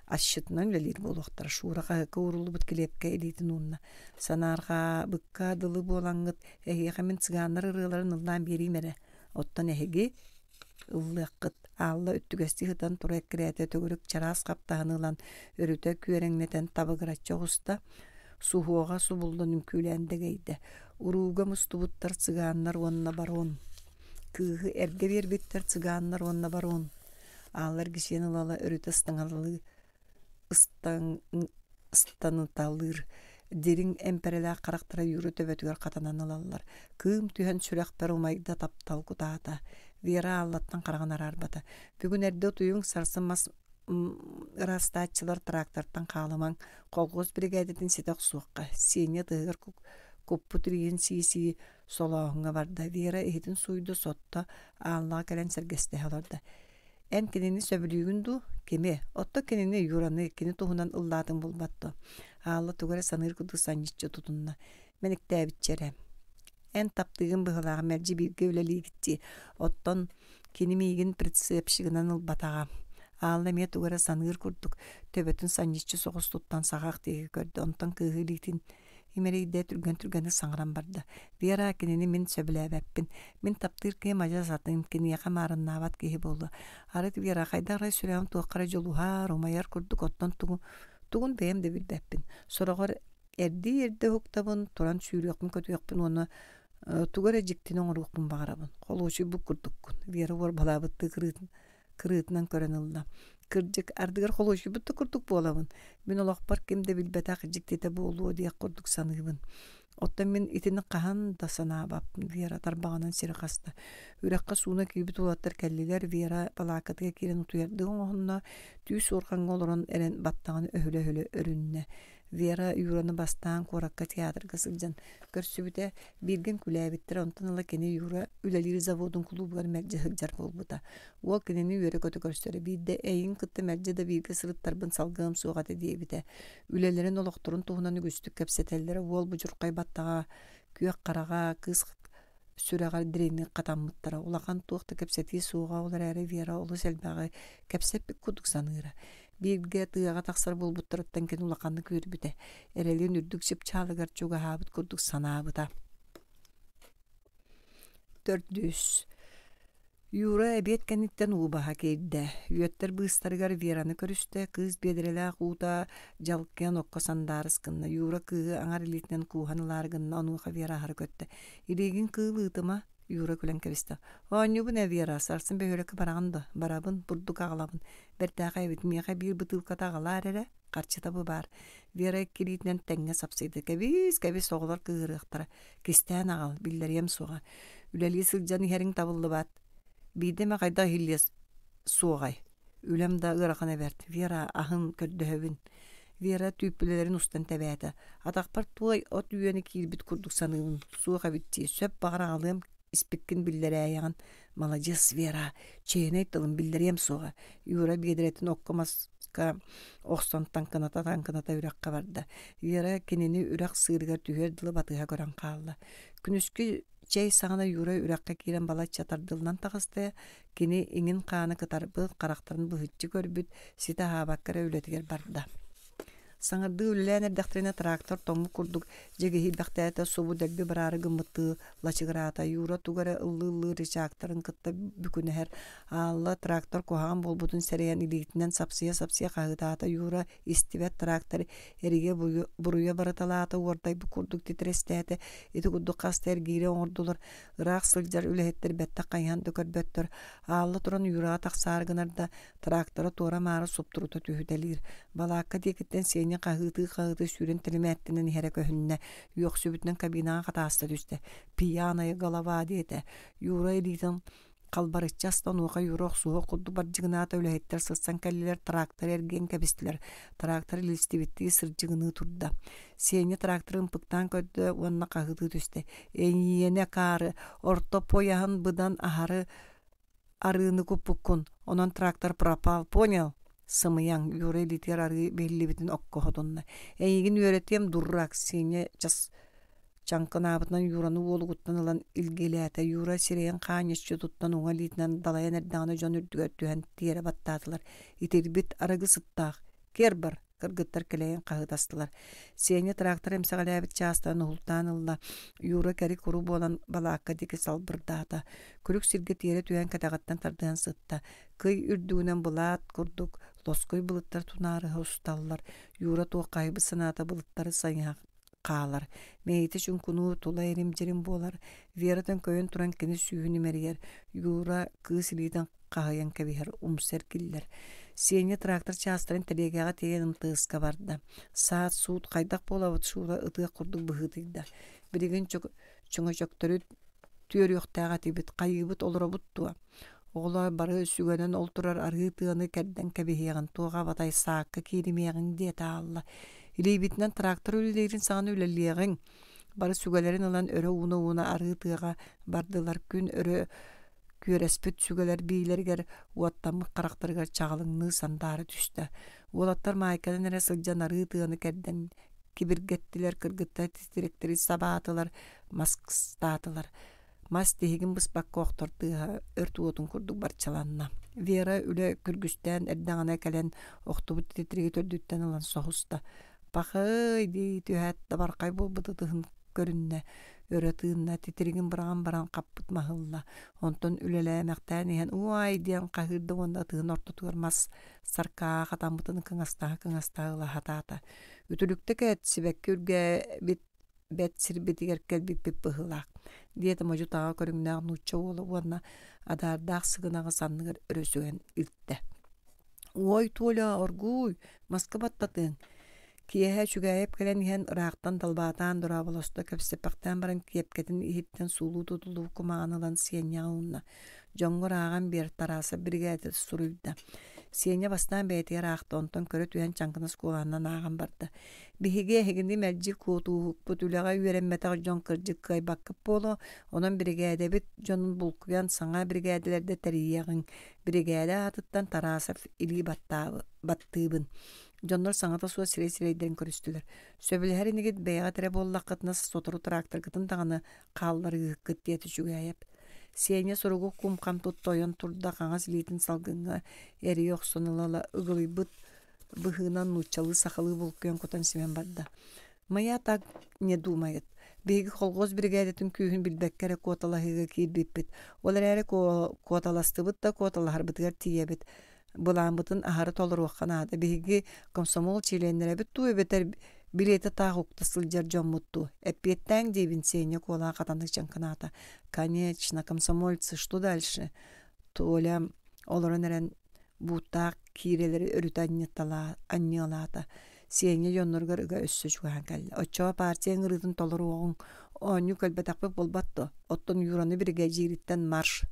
ашытынан үлелир болуктара. Шуурага хыкка урулубут келепке элитин уунна. Санаарга быкка дылы болаңгыт эхиэхэмин цыгааннар ырыыларын ыллаан беримере. Оттон эхиги ыллыаккыт алла өттүгөсти хытан туреккирээте төгүрүк чараас каптаанылан өрүтө күөреңнетен табыгыраччы уста сухуога субулдун үмкүүлэндегейде. Урууга мустубуттар цыгааннар онна баруун. Кыыхы эрге бербиттер цыгааннар онна баруун. Аллар кишиен ылала өрүтө станыталыр. Дерин эмперелää карактара юру төбөтүгөр катанан ылаллар. Кыым түһөн сүрөкпер умайда таптал кутаата. Вера аллаттан караган арбата. Бүгүн эрде туюң сарсымас растаачылар трактортан кааламаң колгоз бригадатын ситак суокка. Сеня тыгыр куппутриен сиси солоңга барда. Вера эхитин суйду сотта алла келен сергесте халарда. Эн кенени сөбүлүгүндү кеме отто кенени юраны кени тухунан ыллаатын булбатты. Алла тугара саныр куду санччы тутунна. Меник дәбитчере. En taptığın bıhılağı merci birge üleliği gitti. Otton kini migin pritsepşiginen ılbatağa. Ağla met uğra sanır kurduk. Töbötün sanjitçi soğuz tuttan sağaq degi gördü. Ondan kıhılitin İmereyde türgeni sаңран barda. Vira kinini min söbülebeppin. Min taptır ki maja satın kini yaka marınnavat kihi boldu. Arit vira kaydara süreyam tuğakara joluha romayar kurduk ottan tuğun beyem de bilbeppin. Sorağır erdi huktabın turan sürüyakın kötü yakpın onu tuğara jiktinin oruqpun bağırabın. Koloşu bu kurdukkun. Vira var balabıttı kırıtından körenildi. Kırcık ardıgar holoşu bütü kurduk bolabın. Min olaqpar kimde bilbetak jiktete bolu diye kurduk sanıbın. Ottan min itini qahan da sanabapın. Vira tarbağanan siri qasta. Ürekka suuna kibit ulattar kelliler vira balakatıga kiren utuyardığın oğunna tüys orkan oloran eren battağını öhüle örünne. Vira yuranı bastan korakka teatrga sılcan. Körsübüte birgen külabittir ontan ala kene yura üleleri zavodun kulubugar merce hıccar bolbuda. O keneni yöre kötü görstöre bide eyin kıttı merce da birge sırıttarbın salgığım suğatı diye bide. Ülelerin olokturun tuğunanı güstük kapsetellere wol bucur qaybattağa kүйek qarağa kız süreğal direni qatamıttara. Ulaqan tuğta kapseti suğa olar әрі vira olu selbağı kapsep bir kuduk sanıra. Birge tığağa taqsar bolbuttarıttan ken ulaqanı körübüde. Erelin ürdük şip çalıgar çoga habıt kuduk sanabıda. 400 Yura ebet kenitten ubaha keydde. Üyetter bııstarıgar viranı körüste, kız bedirela kuta jalkyan okka sandarız kınna. Yura kığı angar ilitnen kuhanılar gınna onuğa vira harkötte. İregin kığı ıtıma Yura külen keriste. Onyu bu ne vira sarsın behöreki barağındı. Barabın burduk ağlabın. Bertağa evet miyaqa bir bıtılka tağalar ere. Qarçıta bu bar. Vira kilitnen tenge sapsaydı. Kebis oğlar kığırıqtara. Kisten ağal, billeriyem soğa. Üleli sılcanı herin tabıllı bat. Bideme qayda hilyas soğay. Ülem da ırakana verdi. Vira ahın kördöhövün. Vira tüpülelerin ustan tebeyata. Ataqpar tuğay ot üyeni kilbit kurduk sanığın. Soğuğa bitti. Söp bağıra alığım ispikkin billere ayağın. Malacız Vira. Çeyene ettalım billeriyem soğa. Yura bediretin okkamazka oqsantan tankınata ürakka vardı. Vira kenini ürak sığırgar tüher dılı batığa gören qaldı. Күнүскү чей саңана юра үрәккә кирен бала чатардылынан тагысты, кини иңин кааны кытарбы карактарын быһытчы көрбүт, сита хабаккара үлетигер барда. Саңырды үллән эрдәхтеріне трактор тоңму курдук, жеге хидбәхтәті собу дәлбі барары гымыты, лачыгырата, юра тугара ыллы речактарын кытта бүкінәһәр. Алла трактор кохаған болбутун сәриян илийтінен сапсия қағытата, юра истибет трактор эриге буруя бараталата, уордай бу курдук титрестәті, еті курдук қасты әргейре оңырдулар, ырақ сылжар үләхеттер бәтті қайхан дөкөр бөттір. Алла туран юра тақсарғынарда трактора тора мары суптурута түйүдәлир. Балаққа декеттен сені қағыты сүрен тілімәттінің хәрі көхінне, үйоқ сөбітінің кабинаға қатаста түсті. Пиянайы голова дейті. Юра елейтін қалбарычастан оға юроқ суға құдды баржығыната өләйттер сылсан кәлілер трактор әрген кәбістілер. Трактор елістебетті сыржығыны тұрды. Сені тракторын пықтан көдді, онына қағыты түсті. Әйіне қары, орто пояғын бұдан ахары арыны көппіккін. Онан трактор пропал, понял? Сымыяң юре литерары белли битин окко ходунна. Эйгин үйрөтем дуррак сене час чанканабытынан юраны олугуттан алан илгеләтә юра сирен канечче туттан уңа литнан далаян эрдәганы жон үрдүгөр түһән тиере баттатылар. Ителбит арагы сыттак. Кербер кыргыттар келейин кагытастылар. Сене трактор эмсагалабит частан ултан ылла юра кери куру болан балакка дике салбырдата. Күрүк сирге тиере түһән катагаттан тардыган сытта. Кый үрдүгүнен булат курдук. Лоской булыттар тунары хосталлар. Юра туа кайбы сыната булыттары сайга қалар. Мейті чүн куну тула еремжерим болар. Вератан көйін туран кені сүйіні мәрігер. Юра кыз илиден қағаян кәбихер умсер киллер. Сене трактор частарын тәрегеға теген ымтығысқа барды. Саат суут қайдақ болавыт шура ытыға құрдық бұғытыйда. Біреген чүңі чөктөрі түйер yoқтаға тибет қайыбыт олыра бұттуа. Оғла бары сүгенен олтурар арғы тыаны кәрден кәбихеғін туға батай саққы керемеғін деді Алла. Илейбітінен трактор өлілерін саған өлелеғін. Бары сүгелерін олан өрі уна арғы тыға бардылар күн өрі көрәспет сүгелер бейлергер уаттамы қарақтырғар чағылыңны сандары түсті. Олаттар майкадан әрі сылжан арғы тыаны кәрден Kibirgettiler, kırgıtta titrektiri sabatılar, maskstatılar. Mas dehigin bısbak koqtordığa örtüotun kurduk barçalanna. Vera üle kürgüsten erdağına kalen oqtubut titregi tördütten alan sohusta. Baxay di tühet dabarqay bolbıdıdığın görünne. Öretığınna titrigin baran qappıt mahılla. Onton ülelemeqten ihan uay diyen qahırdı onda tığın orta tuğurmaz. Sarka qatamıtını kıngastağıla hatata. Ütülükte kät sibek kürge bet sirbetiger kelbip bıhılaq. Diyete moju tağa körüngnağı nuçça oğlu ona adardağ sığınağı sannıgır örösügen iltte. Oy tola orguy, maska battatın. Kiyehe çügayep gelen ihan ıraqtan dalbatan durabalosta köpsepaktan baran kiyepketin ihitten sulu tutulu kumağanılan siyenyağınna. Jongor ağan bir tarasa brigadet suruyda. Siyenya bastan beytiye raqta onton körü tüyen çankınas kulağından ağan barda. Bihige hegindi melci kutu putulaga yürenmetağı jon kırcık kay bakıp bolu. Onun brigade bit jonun bulkuyan sana brigadelerde teriyağın. Brigade atıttan tarasa ili battığın. Jonlar saňata suwa sire-sireýden körüstüler. Söbüler inigit beýa tere bollaqyt nasy sotoru traktor gıtın taňyny qallary ýykyt diýeti şügäýep. Siýeňe sorugu kum kam tuttoýan turda gaňas litin salgynga eri ýoksunylala ıglybyt bıhynan nuçaly sahaly bulkyan kotan simen barda. Maya tak ne dumayet. Begi holgoz brigadetin kühün bilbekkere kotalahyga kirbipit. Olar ere kotalastybyt da kotalaharbытыгар tiýebit. Bulanbıtın aharı tolur vakkanada. Bihigi komsomol çilenlere bittu beter bileti tağukta sılcar jommuttu. Эппеттен дебин сене кола катандык чанканата. Конечно, комсомольцы, что дальше? Толя олорон эрен бутак киреleri өрүт анньалата. Сене жонноргар ыга өссө чуган калды. Очо партияң ырытын толор оғын. Оню көлбетакпы болбатты. Оттон юраны бирге жириттен марш.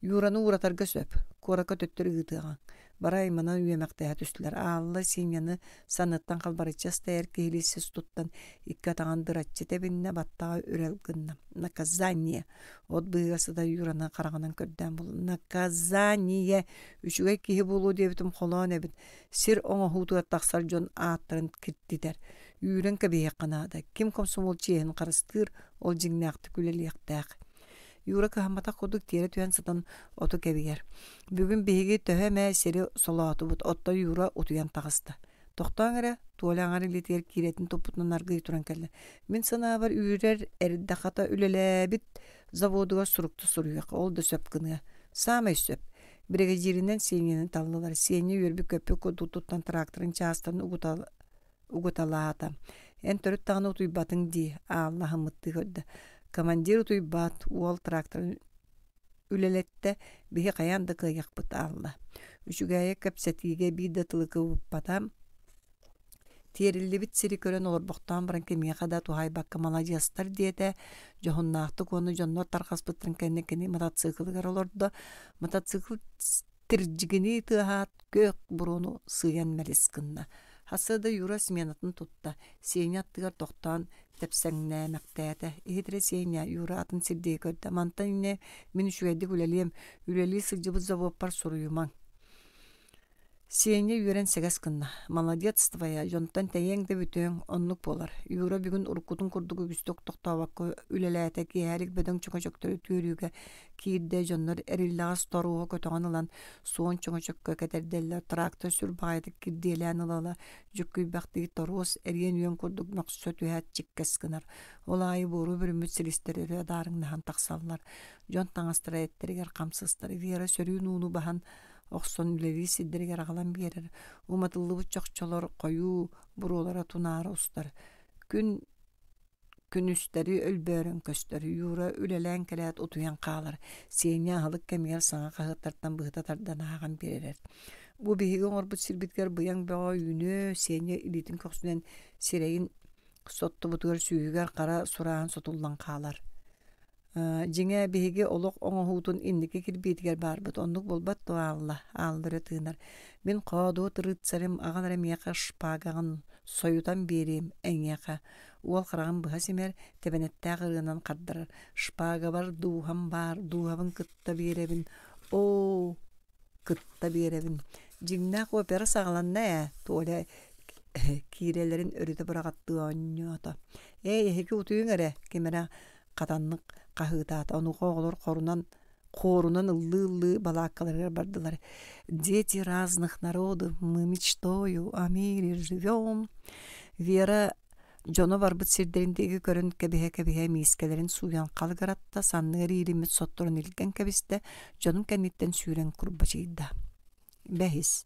Юраны уратарга сөп. Корaka töttür ıtıgan. Baray mana üyemekte üstüler. Allah sinyani sanattan kalbarıças değer kehilisiz tuttan ikkatağın dıratçı tebinne battağı ürelgınna. Nakazaniye. Od bıgası da yurana karağınan körden bulun. Nakazaniye. Üçüge kihi bulu devitim kolağın ebit. Sir ona hutuğa taksar jon ağıttırın kirttider. Yürün kebeğe kanada. Kim komsomol çiğen karıstır ol jignaqtı küleliyaqtaq. Yura kahamata koduk tiere tüyen satan otu kebiger. Bugün bihigi töheme seri solatı but otta yura otuyan tağısta. Toqtan gara tuolangara liter kiretin toputnan argı turan kelle. Min sana var ürer erdakata ülele bit zavoduga suruktu suruyaq. Ol da söpkınıya. Samay söp. Brigajirinden senyenin tallılar. Senye yürbi köpü kodu tuttan traktörün çağıstan ugutalata. En törüt tağını otuy batın di. Allah'ım mıttı gördü. Komandir utuy bat uol traktörün ülelette bihi qayandı kıyaq bıt Allah. Üçügaya kapsatiga bida tılıkı batam. Tierilli bit siri kören olur boqtan baran kemiye kada tuhay bakka malajastar diyete johonnaqtı konu jonlar tarqas bıtırın kennekeni mototsiklgar olurdu. Mototsikl tirjigini tıhat gök burunu sığyan meliskınna. Hasada yura smenatın tutta. Seýňattygar toqtan tepseňne maqtäte. Ehidre seýňa yura atın sirdiği ködde. Mantan ine min şüwedi güleliyem. Üleli sılcıbı zavopar soruyuman. Seýňe yüren seges kınna. Молодец твоя. Jontan teýeň de bütöň onluk bolar. Yura bugün urkutun kurdugu güstok toqtabakka üleläte kiýärik beden çöňçöktörü tüýrüge kiýde jonlar erillagas toruğa kötöňen alan soň çöňçökkä keterdeller traktor sürbaýdy kiýdelän alala jüküy bakty torus erien ýön kurduk maksat tühät çikkes kınar. Olay boru bir mütsilisteri radaryndan taqsallar. Jontan astraetteriger kamsıztary wera sörüň unu bahan Oqson ülevi siddirger ağalan berer. Umatıllı bu çokçalar koyu burulara tunara ustar. Gün üstleri ölbörün kösteri. Yura ülelen kelet otuyan qalar. Seýňe halyk kemiyel saňa qahıtlardan bıhtatardan ağan berer. Bu bihigi orbut sirbitger bıyan bağa yüne seýňe ilitin köksünden sireyin sottu butugar süýüger qara surağın sotullan qalar. Jiňe bihigi olok oňa hutun indiki kirbitger barbıt onluk bolbat da Allah aldyra tığnar. Min qadu tırıtsarym agalara meýa şpagaň soýutan berim eňeqa. Ol qaragan bıhasimer tebenette gyrgynan qaddyrar. Şpaga bar duham bar duhabyn kıtta berebin. O kıtta berebin. Jiňna opera saglanna tola Kirelerin örüte bıragattığı annyota. Heki utuyun ere kimera katanlık kahıtat. Onu qoğulur korunan ıllı balakkaları bardılar. Дети разных народов, мы мечтою о мире живем. Вера Жоно барбыт сирдериндеги көрін кәбіхе мискелерин суян қалғаратта саннығыр иримет сотторын илген кәбісті жонун кәнниттен сүйрен курбачыйда. Бәхис.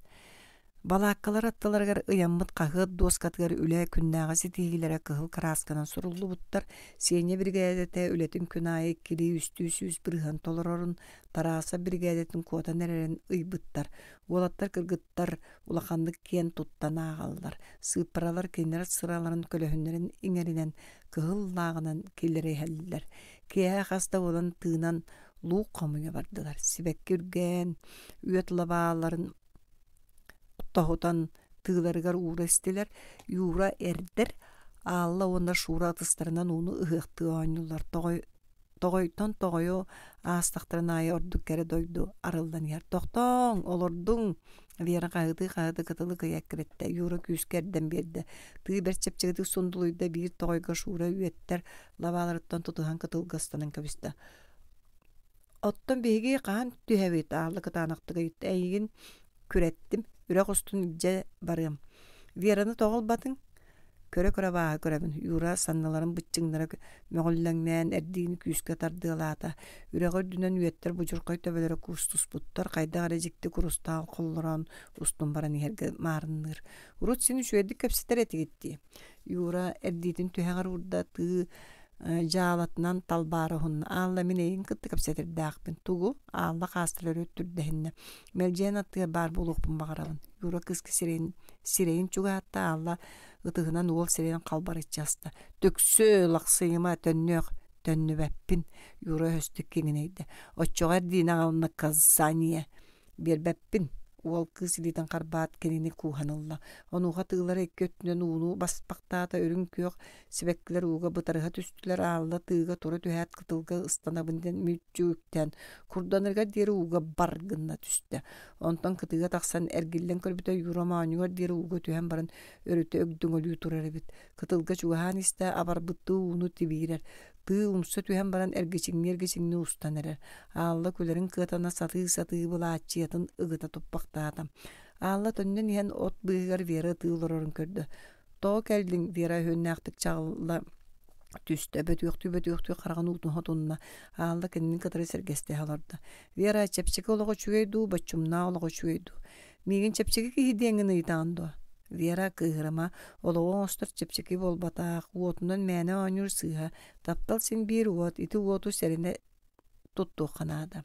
Балаккалар атталаргар ыяммыт қағыд доскатгар үлі күннағы сетигилері кығыл карасканан сурулу буттар сене бригадете үлетін күнайы кили үстүсүс бірған толорорун тараса бригадетін кота неререн ыйбыттар. Олаттар кыргыттар улахандык кен туттан ағалдар. Сыппаралар кенер сыраларын көлөһүннерин иңеринен кығыл лағынан келері хәлілер. Кея хаста olan тыынан луқ қомуя бардылар. Сибекке үрген үйет лабааларын Тохотан тыыларыгар ура истелер, юра эрдер, алла онда шура атыстарынан уну ыхықты анюлар. Тогойо астақтарын айы ордуккері дойду арылдан яр. Тоқтон, олордың вера қағыды кытылы кыяккіретті, юра күйіскерден берді. Тыы бір чепчегіді сундулуйда бір тогойға шура үйеттер, лаваларыттан тутуған кытылғастанын көбісті. Оттон беге қаан түйәвет ағылы кытанақтығы етті, әйгін күреттім. Үрек ұстын ije барым. Вераны тоғыл батын, көрі баға көрәбін. Юра санналарын бұтчыңлары мөғілләңнән әрдейіні күйіске тардығылата. Үрек өрдінен үйеттер бұжырқай төбелері күстус бұттар, қайда ғарежікті күрістағыл қолыран ұстын баран ерге марыныр. Урут сені шөйді көпсетер еті кетті. Юра әрдейтін түйәғар ұрда тұғы жалатынан талбары hun алла минейин кытты капсетирде акпин тугу алла кастырыр өттүрдехинне мелжен атты бар болукпун багарабын юра кыски сирейин чугатта алла ытыгынан ол сирейин калбар ичаста төксө лаксыйма төннүбәппин юра höстүк кеңинейди оччогар динагалны казания бербәппин ол кысилитен карбаат кенини куханылла. Онуға тыылар эккөттүнөн уну баспактаата өрүн күйөк сибеккилер уга бытарыга түстүлер алла тыыга туру түһәт кытылга ыстанабынден мүчүүктен курданырга дери уга баргынна түстө. Онтон кытыга таксан эргиллен көрбүтө юрамаанюгар дери уга түһән барын өрүтө өгдөңөлүү турар бит. Кытылга чугахан исте абар бытты уну тибирер. Тыы умса түһән баран эргечиңни устанырыр. Алла күлерин кытана саты булаачыятын ыгыта туппактаатам. Алла төннен иһэн от быыгар вера тыылорорун көрдө. Тоо кэлдиң вера хөннäктик чагылла түстө бөтүктү караган утун хотунна. Алла кеннин кытары сергесте халарда. Вера чепчеке олого чугейду, бачумна олого чугейду. Мигин чепчеке кихидеңин ыйтаандо. Вера кыгырама олоон остор чепчеки болбатаак уотунан мэне оонюр сыыха таптал син бир уот ити уоту серине тутту ханада.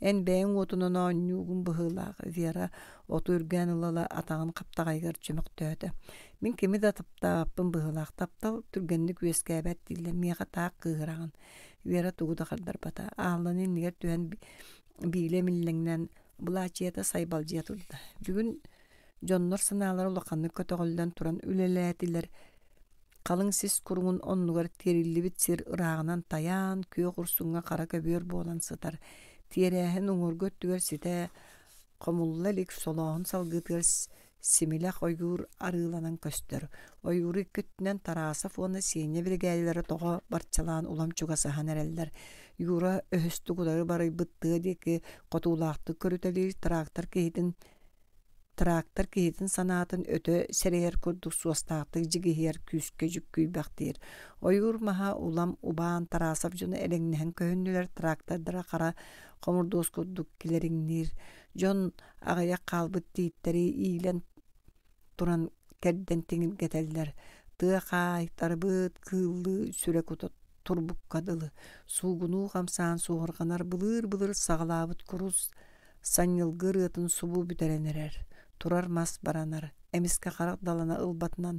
Эн бэйн уотунан оонюгун быһыылаах Вера оту үргэн ылала атагын каптагайгар чөмөктөөтө. Мин кими да таптааппын быһыылаах таптал түргенни күескээбэт дилле миэха таак кыгыраган. Вера тугуда хардар бата. Аалланын нигер түһэн бииле миллэңнэн булаачиэта сайбалжия турда. Бүгүн Жоннор санаалар улаканны көтөгөлдөн туран үлелетилер. Калың сис куруңун оннугар терилибит сир ыраагынан таян күйө курсуңга кара көбөр болан сытар. Тиерэхин уңургөт түгер сите комуллалик солоон салгытыр симилах ойгур арыыланан көстөр. Ойгуры көттүнен тарааса фона сиене бригадилери тога барчалаан улам чугаса ханереллер. Юра өһөстү кудары бары бытты деки котуулаакты көрүтөлүр Трактор киһитин санаатын өтө серейер курдук суостаактык жигиһер күскө жүккүй бактыр. Ойур маха улам убаан тарасап жона элеңнэһэн көһүннүлер трактордара кара комурдуус курдук килериңнир. Жон агая калбыт тииттери иилен туран керден тиңилгетеллер. Тыакай тарбыт кыыллы сүрэ кутот турбуккадылы. Сугунуу хамсаан сугорганар былыр сагалаабыт курус саннылгыр ытын субу бүтеренерер. Турар мас баранар. Эмиске карак далана ылбатынан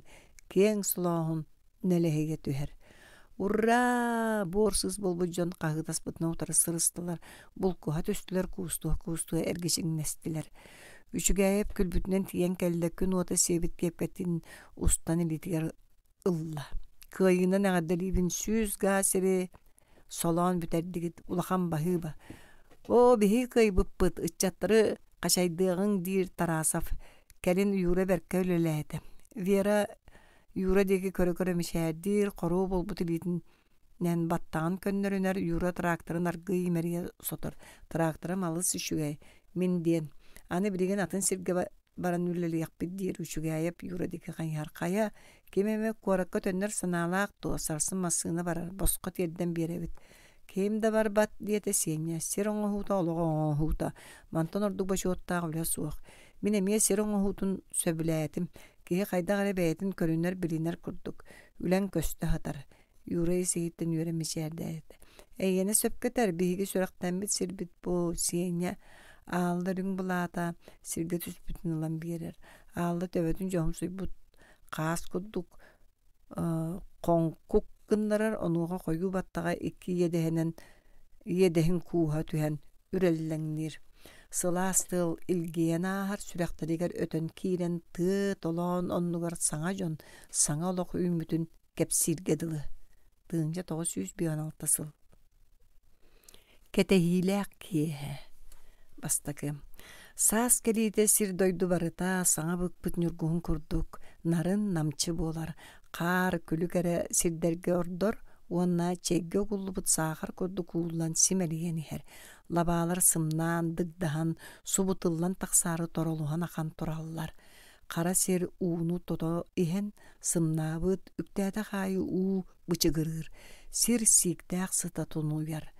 кең сулоохун нелеһиге түһэр. Ура! Борсыз болбу жон кагытас бытына утары сырыстылар. Булкуха төстүлер куустуа эргичиңнестилер. Үчүгэйеп күлбүтүнен тиен келле күн ота себит кепкетин устан илитигер ылла. Кыйынан агадалибин сүз гасери солон бүтердигит улахан бахыба. О биһи кыйбыппыт ыччаттары качайдыгын дир тарасав келин юре берке өлелээте. Вера юра деги көрө мишәдир, кору болбут илитин нән баттаган көннөрүнөр юра тракторын аргый мерия сотор. Тракторы малыс үшүгәй. Мен ден. Аны билеген атын сирге баран үллели якпит дир үшүгәйеп юра деги кайяр кая. Кемеме коракка төннөр саналак то сарсын масыны барар. Боско терден беребит. Кем да бар бат диете сеня. Сироңо хута олого хута. Мантон ордук башы оттагы үле суак. Мен эме сироңо хутун сөбүләтим. Кеhe kayda gare beytin körünler bilinler kurduk. Ülen köstü hatar. Yüreği seyitten yüremiş yerdeydi. Eyyene söpketer bihigi sürekten bit sirbit bu siyenya. Ağlı rün bulata sirge tüspütün olan bir yer. Ağlı tövetün johumsuy but kas kurduk. Konkuk gındarar onuğa koyu battağa iki yedehin kuha tühen ürellenir. Sılastıl ilgiyen ahar sürekteriger ötön kiren tı tolon onnugar sana jon sana olok ümmütün kepsirgedili. Tığınca 916 sıl. Ketehilek kiye. Bastakı. Sas kelide sir doydu barıta sana bıkpıt nürguhun kurduk. Narın namçı bolar. Kar külükere sirderge ordor. Onna çegge kullubut sağır kurduk uğulan simeliyeni her. Labalar sımnan, dıgdahan, subutullan taksarı toroluhan akan torallar. Kara ser uunu toto ihen sımnabıt, üktede kayı uu bıçıgırır. Sir sikdaq sıta tunuyar.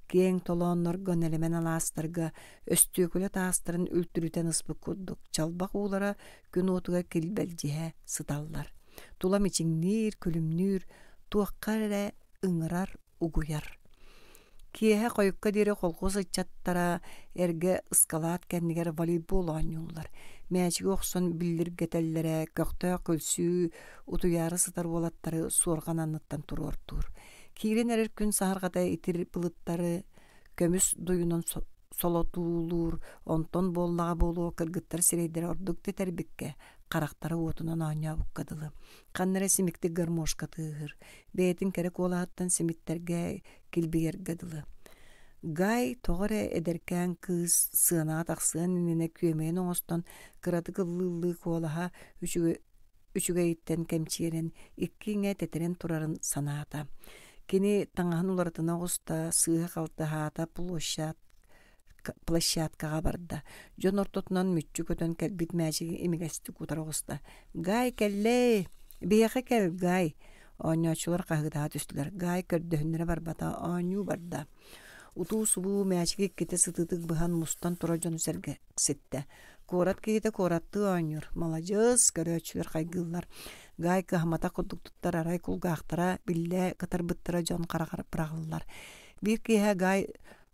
Keң tolonlar gönelemen alastarga, östüküle taastırın ültürüten ısbı kurduk. Çalbaq uğlara gün otuga kilbelcihe sıtallar. Tulam için nir, külümnür, tuakkare ıngırar, uguyar. Kiyehe koyukka dire kolkoz ıçattara erge ıskalat kendiger voleybol oynayollar. Mäçigi okson bildirgetellere, köktö kölsü, utuyarı sıtar bolatları sorgan anıttan turortur. Kiren erer gün sahargada itir pılıtları, kömüs duyunun solotulur, onton bollağa bolu kırgıttar sireydere orduk teterbikke, karaktara otunan anya bukkadılı. Kannere simikti garmoşka tığır, beytin kerek olahattan simitterge kilbiyergadılı. Gay toğare ederken kız sığına taksığın inine küyemeyen oğustan kıratı kıllılığı kolaha üçüge itten kemçiyerin ikkine teteren turarın sanata. Kini tаңаһын улартына оста сыыһа калтаһаата площадкаға барда. Жон ортотунан мүччү көтөн кэлбит мәжиги эмигести кутара оста. Гай келле, бияха кел гай. Оñoочулар кагыдаа түстүлөр. Гай көрдөһүннөрө барбата оñуу барда. Утуу субуу мәжиги кете сытытык быхан мустан тура жон серге сетте. Корат кийите коратты оñур. Молодец, көрөөчүлөр кайгылар. Гай кахмата кудуктуттар арай кулгаахтара билле кытарбыттара жон каракарып бырагыллар. Бир киһэ гай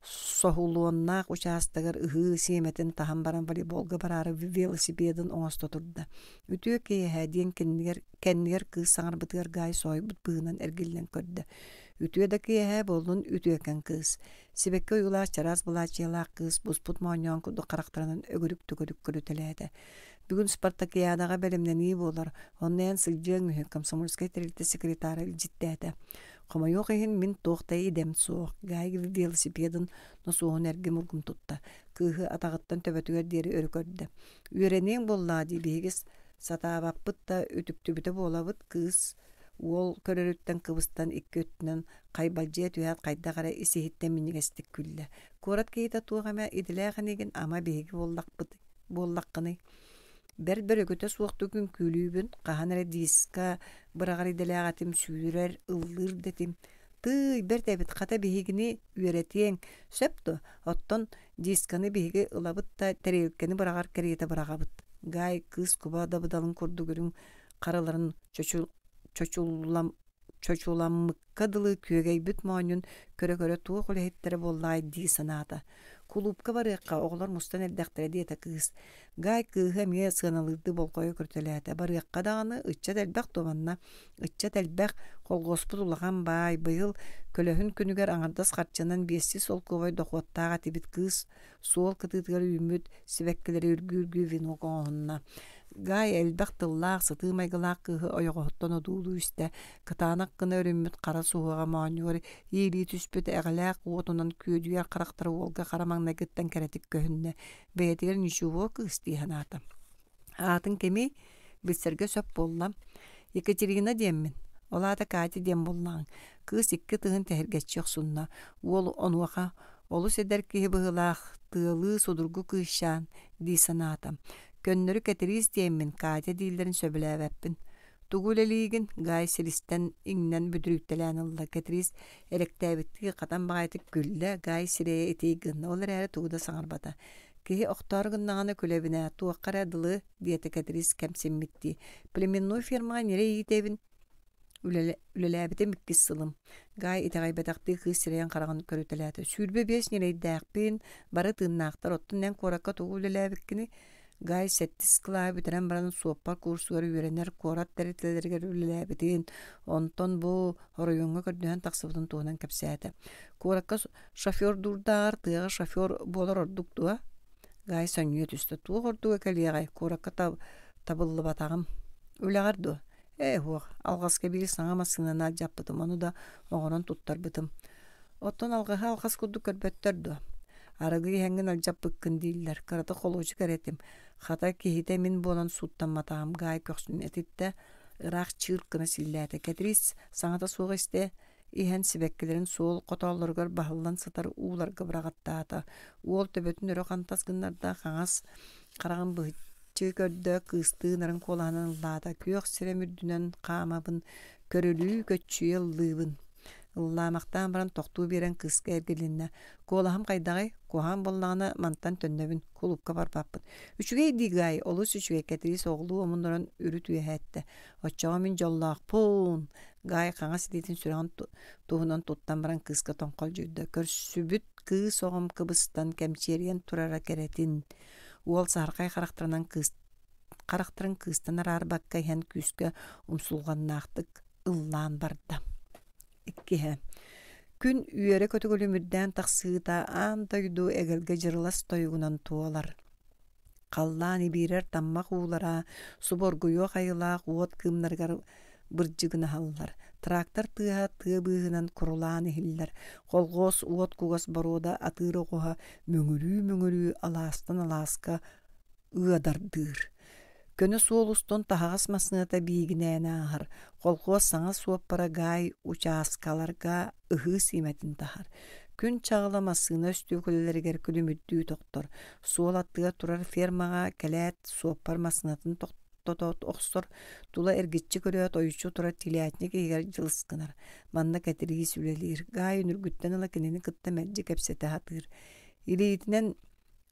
соһулуоннаах учаастагар ыһыы сиэметин таһан баран волейболга барары велосипедин оҥосто турда. Үтүө киһэ диэн кеннигер кыыс саҥарбытыгар гай сойбут быынан эргиллен көрдө. Үтүө да киһэ болун үтүөкен кыыс. Сибекке уйулаас чарас булаачыялаах кыыс буспут мооньоон курдук карактарынан өгүрүк көрүтэлээде. Бүгүн Спартакиадаға белемнени болар. Оннан сылжың мүхі комсомольскай тәрілті секретары илжиттәді. Қомайоқ ехін мен тоқтай идем соқ. Гайғы велосипедін носуғын әрге мұргым тұтта. Кыхы атағыттан төбәтігер дері өркөрді. Үйренең болла дейбегіз сатабаппытта өтүктүбіті болабыт кыз. Ол көрөрүттен кыбыстан икки өттінен қайбалжия түйәт қайдағара исехиттен минигестік күлі. Корат кейта туғама иділәғанеген ама беги боллаққыны. Бер өкөтө суокту күн күлүүбүн каханары диска бырагары делегатим сүүрер ыллыр детим тый бер дебит ката бихигини үйрөтең сөптө оттон дисканы биһиги ылабыт та терелкени бырагар керете бырагабыт. Гай кыз куба да быдалын курдугүрүн караларын чочуламмыккадылы күөгей бүт моонун көрө туу колехеттери боллай ди санаата. Кулупка барыакка оглор мустан элдактыра диэте кыз. Гай кыыһа мие сыаналырды болкойо көртөлээте. Барыакка даганы ычча дэлбэх туманна. Ычча дэлбэх колгоспут улаган бай быйыл көлөһүн күнүгер аңардас харчынан биэсси сол кубай дохуаттаага тибит кыз суол кытыытыгар үймүт сибеккелери үргү вино коонна. Гай элбэх тыллаах сытыымайгылаах кыыһы ойоҕоһоттон одуулуу истэ кытаанак гына өрүммүт кара суһуга маанньугар иили түспүт эгэлээх уотунан күөдүгэр карактары уолга карамаҥнагыттан кэретик көһүннэ бэйэтигэр ничего кыыс диэһэн аата. Аатын кеми Bilserge söp bollam. Yekaterina diemmin. Olata Kati diem bollan. Kız ikki tığın tehergetçek sunna. Ol onuaqa olus eder ki bıhılaq tığılı sudurgu kışan di sanatam. Könnörü keteris diemmin Kati dillerin söbüleveppin. Tuguleliğin gay silisten innen büdürüktelen ılla keteris elektäbittiği qatan bağaytık gülle gay sireye etiğin. Olar ere tuğda sanarbata. Kihi oktar gınnağını külebine tuğaqqar adılı diyete keteris kemsinmitti. Plemennoy firma nere yitebin ülelebite mikkis sılım. Gay iteğaybetaqtı kız sireyen qarağın körütelete. Sürbe beş nere iddeğpin barı tığınnaqtar ottunnen korakka tuğu ülelebikkini gay settis kılaa bitiren baranın soğuppar kursuları ürener korat teritelerger ülelebitin. Onton bu horoyunga kördüğen taqsıbıtın tuğunan kepsiyete. Korakka şoför durdağır tığa şoför bolar orduktuğa. Gay sönüyor tüstü. Tuğu orduğa keliye gay korakka tabıllı batağım. Üleğardu. Hoğ, alğaska bir sana masınana jappıtım, onu da oğunan tuttar bıtım. Otton alğas kudu körböttördu. Aragı hengin aljap bıkkın değiller. Karata kolocu karetim. Hata kehite min bolan suttan matağım gay köksün etitte. Irak çırkını sillete. Ketris sanata soğuk iste. Ihen sibekkilerin soğul qotallargar bahıllan satar uğlar gıbrağattağıta. Uol töbötün örü kantas gınlarda kangas qarağın bıhıt. Çökördö kıstığınların kolağının lada kök siremürdünen qamabın körülü köççü yıldığın. Illamaqtan baran toqtuu beren kıska ergelinne. Kolahım qaydagay, koham bollağına mantan tönnöbün, kulupka barbappın. Üçüge idigay, olus üçüge ketiris oğlu omundoran ürü tüyehette. Oçağa min jollaq, pun! Gay qağa sidetin sürağın tuğunan tuttan baran kıska tonqol jürdü. Körsübüt kıs oğum kıbıstan kemçeriyen turara keretin. Uol sarqay qaraqtırın kıstan arar bakka hen küske umsulğannaqtık ıllan barda. Ikkihe. Gün üyere kötügülümüdden taqsıda anda yudu egelge jırlas toyugunan tuolar. Qallani birer tammaq uğlara, suborguyo qayılaq uot kımlargar bırjıgına hallar. Traktor tığ bığınan kurulan ehiller. Kolgos uot kugas baroda atırı qoha möngürü alastan alaska ıadardır. Könü soğuluston tahas masnata biginäne ahar. Kolgos sana suoppara gay uçaskalarga ıhı simetin tahar. Gün çağlamasına üstügüleriger külümüddüğü doktor. Suol attığa turar fermaga kelet suoppar masnatın totot oxsor tula ergitçi köröt oyuçu tura tilyatnik eger jılsqınar. Manna ketiri sülelir. Gay nürgütten ala kenini kıtta medci kepsete hatır. İliğitinen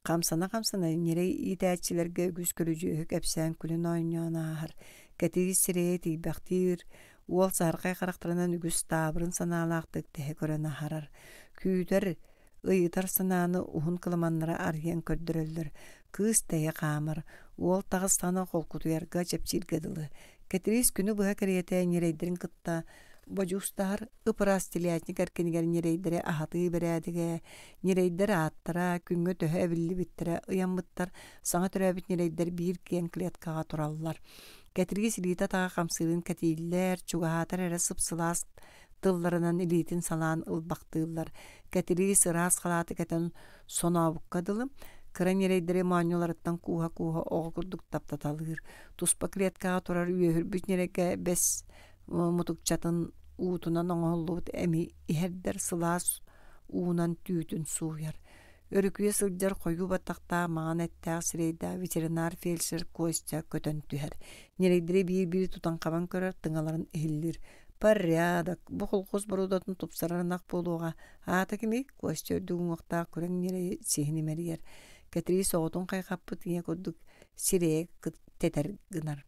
kamsana nere itaatçilerge güz körücü kepsen külün oynayan ahar. Ketiri sireye tiybaktir. Uol sarqay qaraktıranan ügüs tabırın sanalaqtık tehe gören aharar. Küyder ıyıtar sananı uhun kılamanlara aryen kördüröller. Kız teye qamar. Uol tağыстana kolkutuyarga jepçilgedilı. Ketiris günü buha keriyete nereydirin kıtta bojustar ıpıras tilyatnik erkeniger nereydire ahatı beredige nereydir attara küngö töhö ebilli bittire ıyambıttar sana töröbit nereydir bir kiyen kliatkağa turallar. Ketiris ilita tağa kamsırın ketiller çugahatar ere sıpsılas tıllarından ilitin salan ılbaktığıllar. Ketiris ras kalatı keten sona bukkadılım. Kıran yereydere manyolarıttan kuha oğa kurduk taptatalır. Tuspa kliatkağa turar üyehür büt nerege bes mutukçatın uğutunan oğulluğut emi iherder sılas uğunan tüytün suğyar. Örüküye sılcar koyu batakta mağan ettağ sireyda veterinar felser koysca kötön tüher. Nereydire bir tutan kaban körer tıngalarin ehillir. Parriyadak bu kolkoz barudatın tupsaranak boluğa. Hata kimi koysca ördüğün oqta kören nere sihini meriyer. Ketiri soğutun kayqapı tiye koduk sireye teter gınar.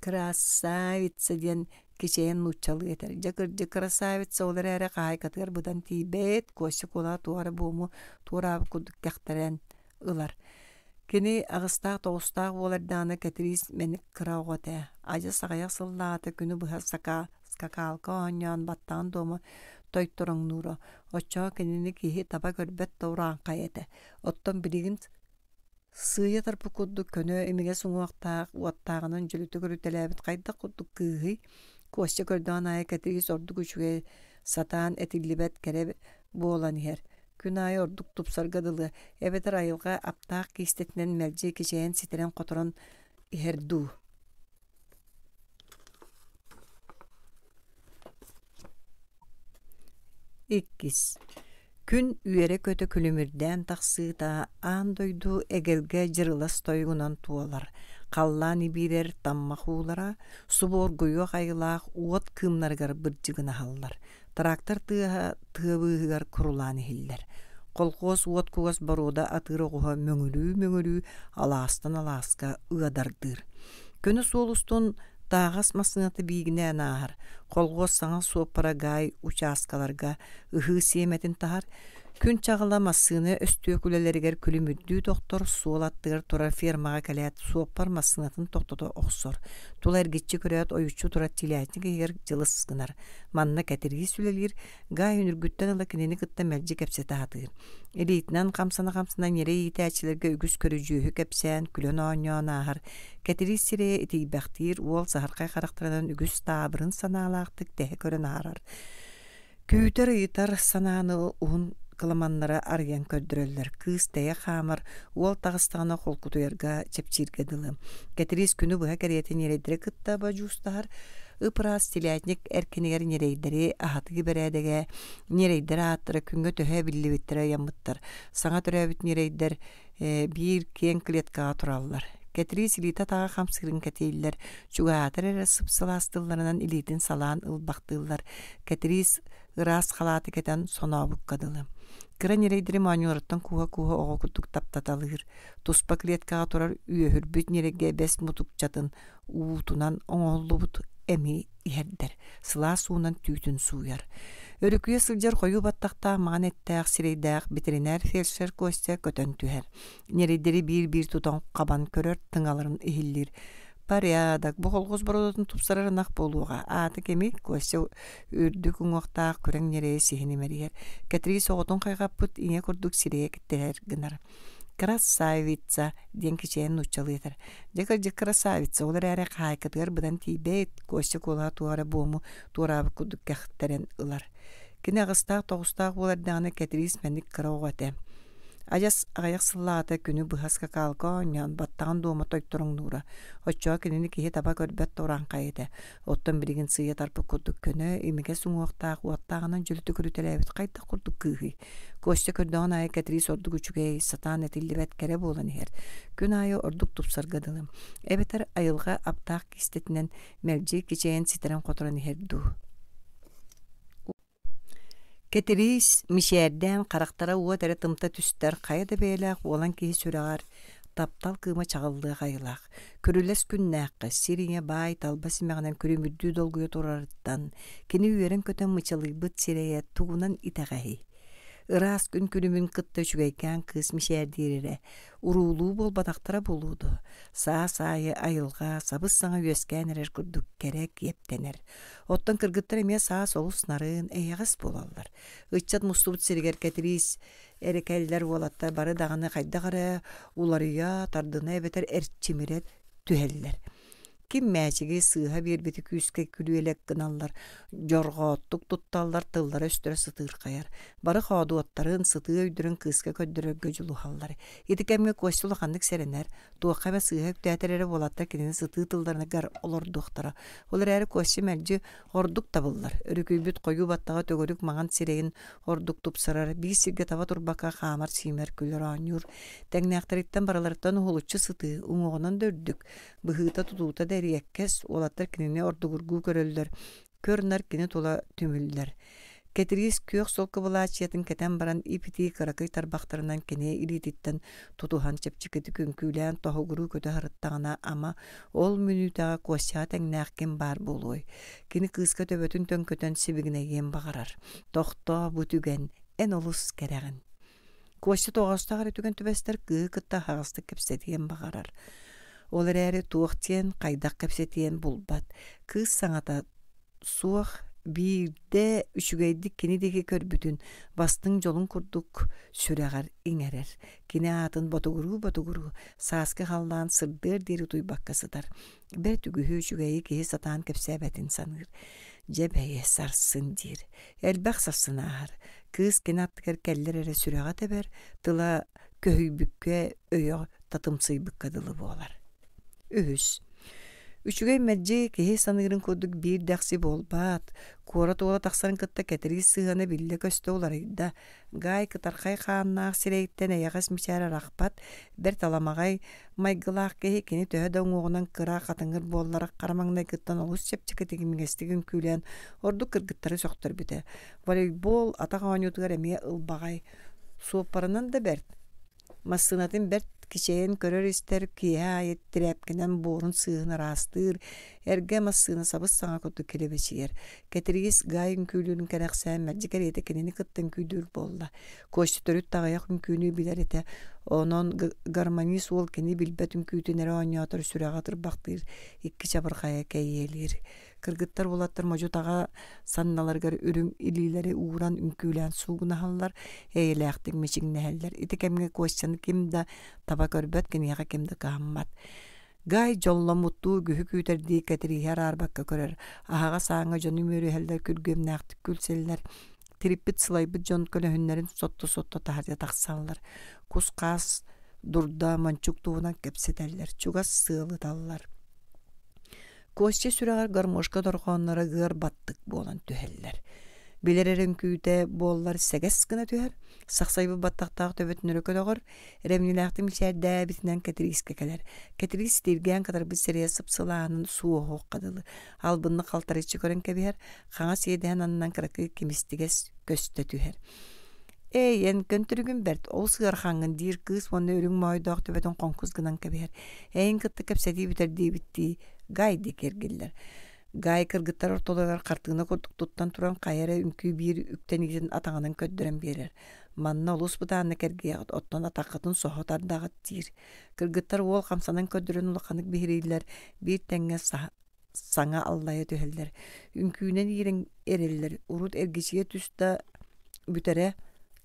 Krasavitsa diyen kişiyen nuçalı yeter. Jakır krasavitsa olar ere qahay katır budan tibet koşu kola tuara bomu tuara kuduk kaktaren ılar. Kini ağıstaq toğustaq olardana ketiris menik kıragote. Aja sağayak sıllatı günü buha skakalka onyan battan domu toyturun nuru. Oço kinini kihi taba görbet doğran qayete. Otton birigin sığya tarpı kudduk könü emige sunuaqtaq uattağının jülütü görütelebit qayda kudduk kıhi. Koşça gördüğün aya ketiris orduk üçüge satan etillibet kere boğulan iher. Gün ayı orduk tupsargadılı. Evet ayılga aptaq kistetinen melci kişeyen sitiren kotoran iher du. İkkis. Күн üyere kötü külümürden taqsıda an doydu egelge jırılas toygunan tuolar. Қаллан ибирер таммахуулара суборгуйу хайылаах уот кымнаргар бырдьыгына халлар. Трактор тыабыыгар курулааны хиллер. Колхоз уот кугас барода атыры оҕуһа мөҥүлүү алаастан алааска ыадардыыр. Көнө суолустун таагас масыҥаты биигинэ анаахар. Колхоз саҥа суоппара гай участкаларга ыһыы сиэметин тахар. Күн чағыла массыны өстүө күлелеригер күлүмүрдүү доктор суолаттыгар турар фермага кэлэät суоппар массынатын токтото охсор. Тула эргиччи көрөөт ойуччу турар тилээтник эгер жылысгынар. Манна кэтирги сүлелир гай үнүргүттен ыла кинини кытта мэлжи кэпсете хатыыр. Элиитинан камсана нере иитээчилерге үгүс көрүжүүһү кэпсээн күлөн ооньоонаахар. Кэтири сирээ итийбэхтиир уол саһаркай характарынан үгүс таабырын санаалаактык тэһэ көрөн аарар. Күүтер ыйтар санааны уун кыламаннара арыян көрдүрөллөр. Кыз тәйе хамар уол тағыстағына холкутуярга чепчиргедылы. Кәтірис күні бұға кәриеті нерейдері кытта бажустағар. Ыпырас тилятник әркенегер нерейдері ахатығы бәрәдеге нерейдері аттыры күнгі төһе білі біттірі ямыттар. Саңа түрәбіт нерейдер бір кен клеткаға тураллар. Кәтірис илита таға қамсырын кәтейлер. Чуғатыр әрі сыпсыластыларынан илитін салаан ылбақтылар. Кәтірис ырас халаты кетен сонабық кадылы. Кыра нерейдері маанюларыттан куға оға күттік таптаталығыр. Туспа клеткаға турар үйөхір бүт нерегге бәс мутук чатын уутунан оңолу бұт әмей ердер. Сыла суынан түйтін суяр. Өрікуе сылжар қойу баттақта маған әттәқ сирейдәқ ветеринар фельдшер Костя көтөн түхер. Нерейдері бір тутан қабан көрөр тыңаларын ихиллер. Порядок. Бұл қолғыз барудатын тупсарарынақ болуға. Аты кемек, көсі үрдік ұңықтақ көрің нерeye сихini мәрігер. Кәтірі соғытын қайғап бұт, ине күрдік сирeye кіттелер гынар. Красавица ден кечейін ұчалы етір. Жекір красавица, олар әрі қайқытығар бұдан тейбет, көсі қолға туғары бомы туғырабы күрдік кәқтірен ұлар. Кіне ғыстақ, тоғыстақ олардағаны кәтіріс мәндік қыра оғаты. Ажас ағаяқ сыллаата күні бұхасқа қалға оңян баттаған дома тойттырың нура. Отчуа кенені кейе таба көрбәт торан қайыды. Оттан бірігін сыя тарпы күрдік күні, емеге сұңуақтақ уаттағынан жүліті көрітеләбіт қайта күрдік күйі. Көсті көрдіған айы кәтірис ордық үчігей сатан әтілі бәт кәрі болан ер. Күн айы ордық тұпсарғадылым. Әбетер айылға аптақ кестетінен мәрджи кечейін ситерен қотыран ерду. Кәтірис мишерден қарақтара уа тәрі тымта түстер қайда бәйләқ олан кейі сүрағар таптал кыма чағылды қайылақ. Көрілес күннәққа сиріңе бай талбасы мәғінен көрімірді долгуя тұрарыттан кені үйерін көтен мычалы бұт сирeye туғынан итағай. Ырас күн күнімін қытты жүгейкен кыз мишердерері урулу бол батақтара болуды. Саа-саайы айылға сабыз саңа өскен әрер күрдік керек ептенер. Оттан кыргыттар еме саа солуснарын әйіғыз болалар. Үтчат мұстубыт сиргер кәтірис әрекәлілер олатта бары дағаны қайдағары уларыя тардына әбетер әрчимерет түхелілер. Ким мәчіге сыға бербеті күске күлуелек гыналлар, жорғоттық тұтталлар тыллар өстірі сытыр қаяр. Бары қадуаттарын сыты өйдірін кысқа көддірі жүлу халлар. Едікәмге көстілі қандық сәрінер, туаққаме сыға өктәтірері болаттар кенені сыты тылдарына ғар олордуқтара. Олар әрі көсті мәлжі ордук табылар. Өрікүйбіт қойу баттаға төгірік маған сирейін ордук тұпсарар. Бір сирге таба тұрбақа қамар симер күлір анюр. Тәңнәқтарыттан бараларыттан ұғылычы сыты, ұңығынан дөрдік. Бұхыта тұтуыта дәрiyəkkəs олаттар кинини ордугургу көрөллөр. Көрнар кини тола түмүллөр. Кәтіргіз көк солқы бұлачиятын кәтен баран ипити қарақай тарбақтарынан кене илититтен тутухан чепчикеті күнкүлән тоғығыру көті харыттағына ама ол мүнітаға қосия тәңнәқкен бар болуй. Кені қысқа төбөтін төн көтен сибігіне ен бағарар. Тоқто бұтүген ән олыс кәрәғін. Қосия тоғастағар өтіген төбәстер қытта хағысты кепсетіген бағарар. Олар әрі туақтен қайдақ кәпсетен бұлбат. Кыз саңата суақ бірде үшігейдік кенедегі көрбүтін бастың жолын күрдік сүрәғар еңерер. Кене атын ботугуру саскы қалдан сырдыр дері туйбаққасыдар. Бір түгіхі үшігейі кейі сатан кәпсәбәтін саныр. Жебәйе сарсын дир. Әлбәқ сарсын ағар. Кыз кене аттығар кәллер әрі сүрәға тәбәр, тыла көйбікке өйі татымсый бұққадылы болар. Үхіс. Üçügey merci kehe sanırın koduk bir daqsi bolbat. Kora tola taqsarın kıtta ketiri sığana bille köste olarıydı. Gay kıtarkay xaannaq sireyitten ayagas miçara raqpat. Bir talamagay maygılaq kehe keni töhe da oğunan kıra qatıngır bollarak qaramangna kıttan olus çepçiketigi mingestigin külen ordu kırgıttары soqtur bite. Voleybol ata qanyutugar emeye ılbagay. Soğuparının da bert. Masınatın bert kişeyen körör ister ki ayet trepkenen borun sığına rastır. Erge masını sabız sana kodu kelebeçiyer. Ketirgis gayın küylünün kenaksen merci keriyete kenini kıttın küydür bolla. Koştu törüt tağayak ünkünü biler ete. Onun garmani sol keni bilbet ünküytünere oynatır süreğatır baktır. İkki çabırkaya keyelir. Kırgıttar bolattır mojotağa sannalargar ürüm ilileri uğran ünkülen suğunahallar. Eylektik meçin neheller. İti kemge koşçanı kim da taba körbet keniyaga kim da kahammat. Gay jolla mutlu gühü küterdi ketiri her arbakka körer. Ahaga sağına jonu mürü helder külgüm naktik külseller. Tripit sılaybıt jon kölöhünlerin sotto taharya taksallar. Kuskas durda mançuk tuğuna kepseteller. Çugas sığılı dallar. Koşça süreğer garmoşka dorğanlara gır battık bolan tüheller. Bilererin küyte bollar seges gına tüher. Saksaybu battaqtaq töbet nörökö dogor. Remnilaqti milçer bitinden ketirgis kekeler. Ketirgis dirgen kadar bir seriye sıpsılağının suğu hoqqadılı. Albınны qaltar içi kören kebiher. Xaňa siedehen annan kırakı kimistiges köste tüher. En köntürügün bert ol sığarxaňyn dir kız onu örüň moýdoq töbeten qonkuz gınan kebiher. En kıtty kepsedi biterdi bitti. Gay dikergiller. Gay kırgıttar ortolalar kartığına koduk tuttan turan kayara ünkü bir üktenigin atağının köddüren berer. Manna olus budanı kergeye ottan atakatın sohotar dağıt dir. Kırgıttar ol kamsanan köddüren ulakanık bihiriller bir tenge sana Allah'a tüheller. Ünkünen yiren eriller. Urut ergeciye tüsta bütere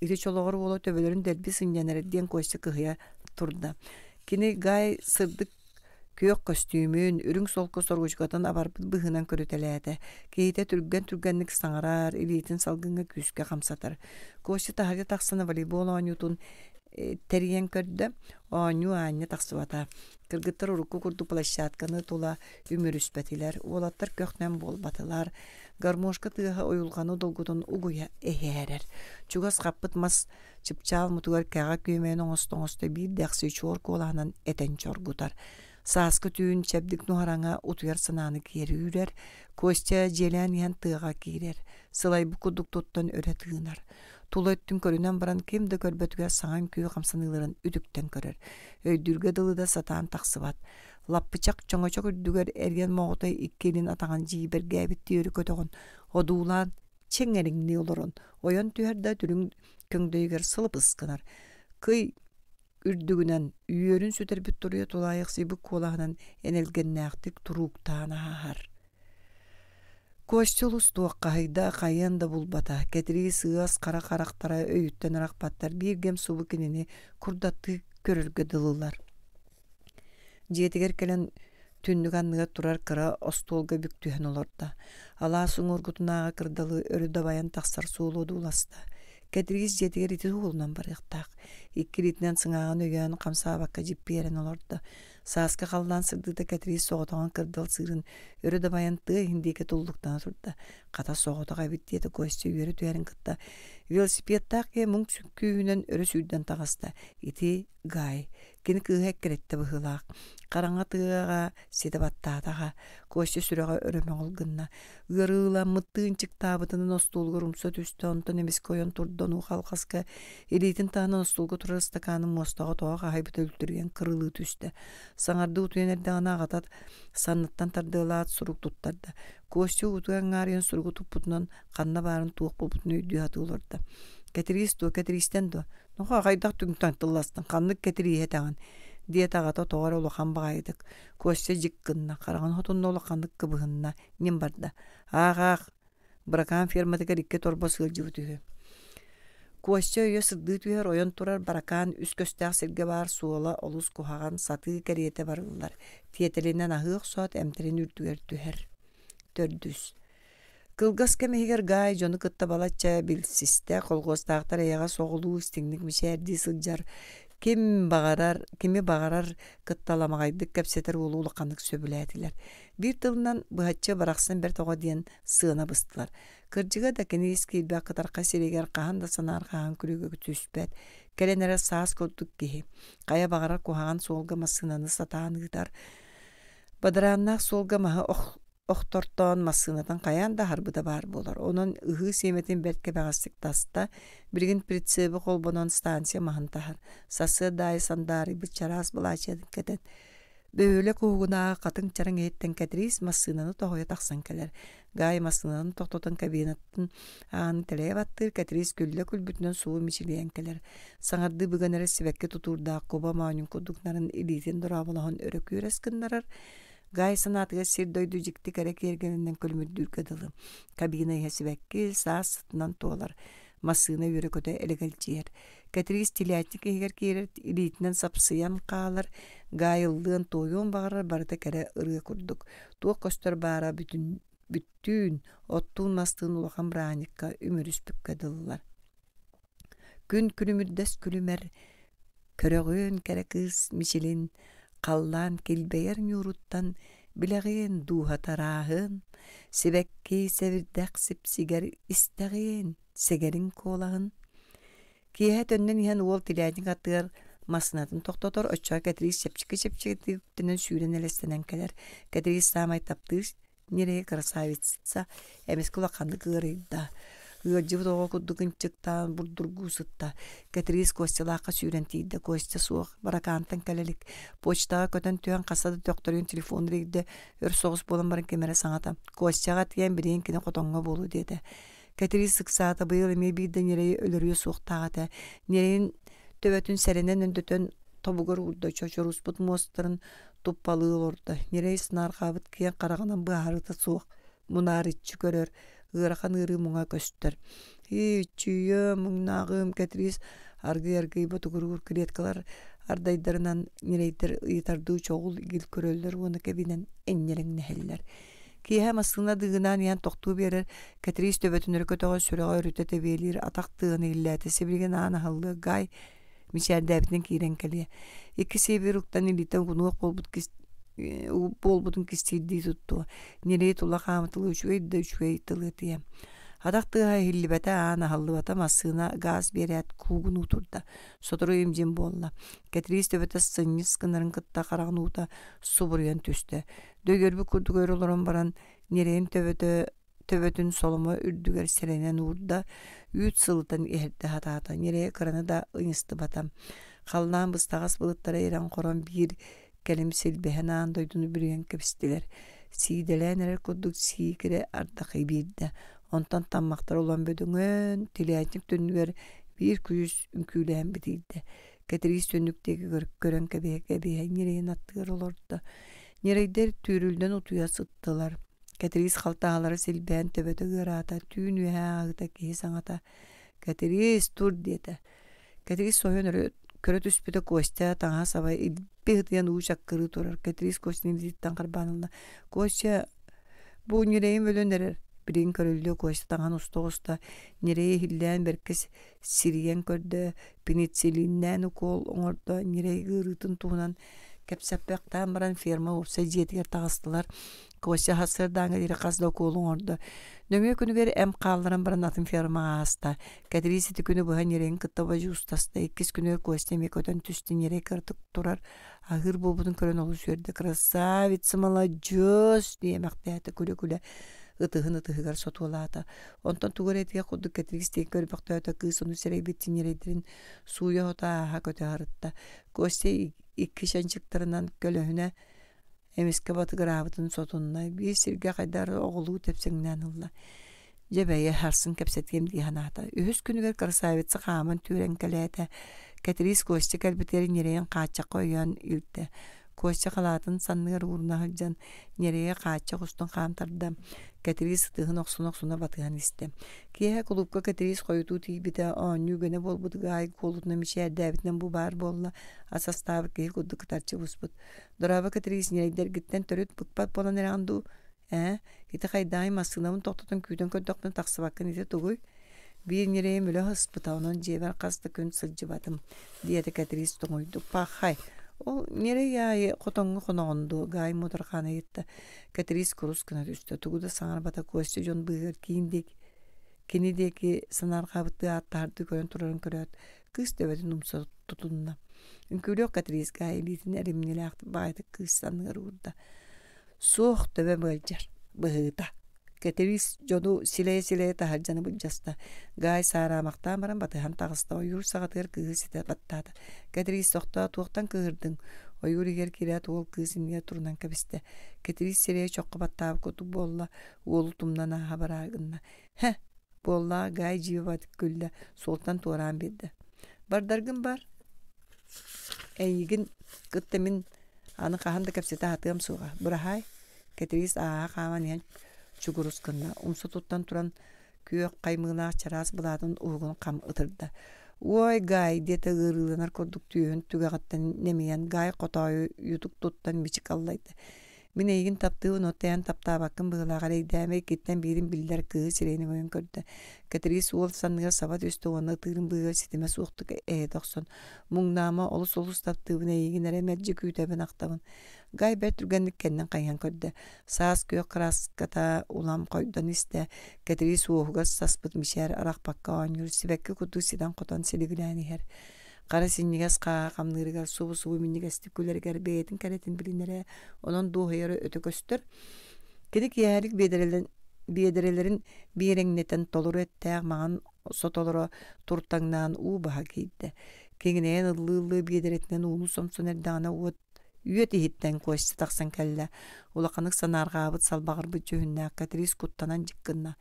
iti çoloğur ola töbelerin delbi sınyanere diyen koştu kıhıya turda. Kini gay sırdık köyök kostümün, ürün solko sorguçgatan abarpıt bıhınan körüteleyete. Keyite türgenlik sangarar, elitin salgınga küske kamsatar. Koştu taharya taksana voleybol oynutun teriyen körde, oynu anya taksıvata. Kırgıttar urukku kurdu plaşatkanı tola ümür üspetiler, olatlar köknen bol batılar. Garmoşka tığa oyulganı dolgutun uguya eherer. Çugas kapıt mas çıpçal mutugar kağa köymeyen oңosta bir däksi çorku olanan eten çorgutar. Saskı tüyün çepdik nuharaňa utuyar sınanı keri ürer, koşça jelen yan tığa kirer. Sılay bu kuduk tuttan öre tığınar. Tula öttün körünen baran kim de körbetüger saňan köy kamsanıların üdükten körer. Öydürge dılı satan taksıvat. Lappıçak çoňoçok ürdüger ergen moğutay ikkelin atagan jiber gäbit yörü kötögün. Odulan çeňeriňli olorun. Oyan tüherde türün köňdöýger sılıp ıskynar. Kıy ürdügünen üýörün süter bit duruya tolaýyk sibik kolahынан enelgennäktik turuktan ahar. Koşçulus tuaqqahayda qayanda bulbata, ketiri sığas qara qaraqtara öýütten raqpattar bir gem subu kinini kurdatty körülge dılılar. Jetiger kelen tünnüganныga turar kıra ostolga büktühen olorda. Ala suňurgutunaga kırdalı örü dabayan taksar suuludu ulasta. Ketirgis jetiger iti huğulnan barıqtaq. İkkilitinden sıŋağın öýän kamsa bakka jip beren olorda. Saska qaldan sırdıda ketirgis soğutoğan kırdal sığırın örü dabayan tığı hindike tulduktan turda. Qata soğutoğa bittiyete koşça üyeri tüyerin kıtta. Velosipettaq ke mung küýünen örü süýden tağasta. Iti gay. Kini kıhek kerette bıhılaq. Qaraňa tığaga sede battataga. Koşça süreğe örömeň olgynna. Yrılan mıttığın çıktabıtının ostolga rumsa tüstü ondan emis koyan turdan u halkaska. Elitin tağынан ostolga turar stakanın mostağa toğa haybıt öldürgen kırılı tüstü. Saňardy utuyan erdağına ağatat sannyttan tardılat suruk tuttardı. Koşça utuyan ağrıyan surugu tupputunan qanna barın tuğuk bulbutunu üdüy atı olurdu. Ketiristen do. Noqa qaydak tüngtan tıllastan qanlık ketiriye tağın. Diye tağata toğar oluqan bağaydık. Koşça jikkınna, qarağın hotunna oluqanlık kıbıhınna nim barda. Ağaq, bırakan fermatıka dikke torba sığırcı ütühü. Koşça öye sırdığı tüher oyan turar barakan üst köstəq serge bar suola olus kuhagan satı keriyete barıllar. Tiyetelinden ahıq suat emterin ürtüger tüher. Tördüs. Kılgas kemehiger gay jonu kıtta balatça bilsiste kolgostağtar eyaga soğulu istinglik mişerdi sıljar. Kimi bağarar kıttalamagaydık kepseter ulu uluqanlık söbülädiler. Bir tılынан bıhatça baraqsan bir toğa diyen sığına bıstılar. Kırcıga da kenis kilbä kıtarqa siriger qahan da sanar qahan külüge tüspet. Kelenere saas kodduk gihi. Qaya bağara kuhagan solga masınanı satağın gıtar. Badırannak solga maha Oxtorton masınatan qayan da harbıda bar bolar. Onun ıhı semetin bertke bağıstık tasta birgin pritsebi kolbonon stansiya mahın tahar. Sası dayi sandari bıçaras bılaçedin kedet. Böyle kuğuna katın çarın etten ketris masınanı tohoya taqsan keler. Gay masınanı toxtotan kabinattın ağını teleye battır ketris külle külbütünün suğu miçileyen keler. Sanardı bıganere sivekke tuturda koba maunun kudukların ilitin durabılağın örök yüreskındarar. Gay sanatıga sir doydu jikti kerek yergeninden kölmüddür kadılı. Kabina hesivekke sağ sıtından toğlar. Masına yürek öte elegalciyer. Ketris tilayetlik eger kirer ilitinden sapsıyan qağlar. Gayıldığın toyun bağırar barıda kere ırıya kurduk. Tuğ kostar bağıra bütün ottuğun mastığın ulağın brağanikka ümürüspük kadılılar. Gün külümürdes külümer. Körögün kere kız mişilin. Qallan kilbeyer yuruttan bileğin duha tarahın. Sebekki sevirdek sipsiger isteğin. Segerin kolağın. Kiyehet önnen ihan uol tilayetlik attıgar. Masınatın toxtotor öçüğa ketiriz şepçiki tenen suyren elestenen keler. Ketiriz samay taptır. Nereye karasavitsitsa emes kulaqandı kığırıyda. Gıcıvı toğa kuddukun çıktan burdurgu sıtta. Ketiriz koşçalaqa suyren tiyde koşça soğuk barakantan kelelik. Poçtağa köten tüyen kasada doktorun telefonları gide ör soğuz bolan barın kemere sanatam. Koşçağa tiyen bireyin kine kotonga bolu dedi. Ketiriz sıksaata bıyıl eme bir de nereye ölürüyor soğuktağıda. Nereyin töbetün serenen öndötön tobugar urda çoçorus but mostların tuppalığı orda. Nereye sınar qabıt kiyen qarağanan bağırıda soğuk. Munar içi görür. Gırakan ırı muğa göster. Hiççiyim, muğnağım, ketiriz. Argı botugur kiretkalar. Ardaydarından nereydir yitardığı çoğul gil köröller. Onu kebinen enyerin neheller. Ki hem aslında dığınan yan toqtuğu verir. Ketiriz töbetünleri kötüğü süreğe örütete verir. Ataqtığını illete sebilgen ana hallı gay. Mişer debitinin kiren keliye. İkisi bir uktan iliten kunuğuk bolbutun kistiydi tuttu. Nereye tulla qamatılı üçüye ittilı diyem. Adaqtığa hillibete ana hallıbata masına gaz beriyat kuğun uturda. Soturu imcim bolla. Ketiriz töbete sınnis kınarın kıtta qarağın uta suburuyan tüste. Dögörbü kurdu görülürün baran nereyin töbetün soluma ürdüger serenen uğurda. Üç sılıtan ehirde hatata. Nereye kırana da ıngıstı batam. Qallan bıstağas bılıttara eren koran bir kelim silbehen ağın doydunu bürüyen kepistiler. Sideler kurduk sikire ardaqı birde. Ondan tammaqtar olan bödüngön tilayetlik dönüver bir kuyuz ünküleyen bitiydi. Ketiriz dönükteki gören kebehe nereyen attıgar olurdu. Nereyder tüyrülden utuya sıttılar. Ketiriz qaltağaları silbehen töbete görata tüynü ağıda kehi sanata. Ketiriz dur dedi. Ketiriz soyun köröt üspüde koşta tağa sabay ilbihdiyan uçak kırı turar. Ketiriz koştun ilittan karbanılda. Koşça bu nereyin bölönderer. Birin körüldü koşta tağın usta nereye hillen berkes siriyen kördü. Penitsilinden ukol oңorda nereye gırıtın tuğunan kepsepekten baran firma olsa jetiger tağıstılar. Koşça hasırdan gədiri qazda ukolun orada. Nömüye günü veri em qaldıran baran atın firma ağasta. Kedrisiti günü buha nereyin kıttabacı ustasta. İkis günü koşta mekodan tüstü nereye kırtık turar. Ahır bobudun körün oluşuyordu. Krasavitsi malajos diye maqtayatı küle. Itıhıgar sotuolata. Ondan tuğur etiye kuduk ketrisiti körü baktayata kız onu serey bitin nereydirin suya hota aha kötü harıtta. Koşta iki şançıklarından kölöhüne emiske batı grabıtın sotunna bir sirge kadar oğlu tepsinden ulla. Cebeye harsın kepsetkem diye hanata. Ühüs günüger karsavetsi qaman türen kelete. Ketiriz koşça kelbeteri nereyen qaça koyan ilte. Koşça qalatın sanныгар uğruna hılcan nereye qaça kustun qamtarda. Ketiriz sıtığın oqsuna batıhan istem. Kiye kulupka ketiriz koyutu tibide anyu gene bol budu gay kolutna mişer debitnen bu bar bolla asas tabir kiye kudu kıtarçı usput. Doraba ketiriz nereyder gitten törüt bukpat bolan erandu. Ite qaydaym asınamın toqtatın küyden köddoktan taqsı bakın ite tuguy. Bir nereye müle hıspıta onun jeber qasta kön sılcı batım. Diyete ketiriz tuğuyduk. Paxay. Ол нере яйы қотоңғы қонағынды гай модырқаны етті. Катерис құрус кына түсті. Тугуда саңар бата көсті жон бұғыр кейіндек. Кенедеки санар қабытты аттарды көрін тұрарын көрет. Кыз дөбетін ұмса тұтынна. Үнкөлек Катерис гай елетін әремнелі ақты байды кыз санығыр ұрда. Соқ дөбе бөлжер. Бұғыда. Катерис жоду силе-силе тахаржаны бұджаста. Гай сарамақтан баран батыхан тағыста ойыр сағатығыр кыз сеті баттады. Катерис соқта туақтан кығырдың. Ойыр егер керет ол кызынге тұрынан кәбісті. Катерис сирее чоққа баттабы көту болла. Олы тұмнан аға барағынна. Болла гай жиі батып көлді. Солтан туаран берді. Бардаргын бар. Әйгін күттімін аны қағанды кәпсеті атығым суға. Бұрахай. Катерис аға қаман ең чугурусканна. Умса туттан туран күйек қаймығына чарас бұладың уғын қам ұтырды. Ой гай дете ғырылынар көрдік түйін түгіғаттан немейен гай қотайы ютук туттан бичік аллайды. Мен егін таптығын оттаян таптабақын бұғылағар ейдәме кеттен берін білдер кығы сирейні өйін көрді. Катерис ол санныға сабат өсті оны тығырын бұғы сетіме суықтық әйдіқсон. Мұңнама олыс-олыс таптығын егін әрі мәджі күйтәбін ақтабын. Гай бәр түргенлік кәннен қайын көрді. Саас көй қыраската улам қойдан істі. Катерис оғыға саспыт мишер арақ баққа оңыр. Сибәккі күту сидан қотан селігіләні хер. Қара сеннігес қаға қамнырығар суы міннігес түкілергер бейетін кәретін білінері onun doğayarı öte göster. Kedik yərik bederelerin birengnetten tolur ettiğ mağan sotoluru turtangnan u baha giydi. Kegineyen ıllı bederetinden unu somson erdağına uot üyeti hitten koştu taqsan kelle. Ulaqanık sanarga abıt salbağır bu cühünna Katiris kuttanan jikkınna.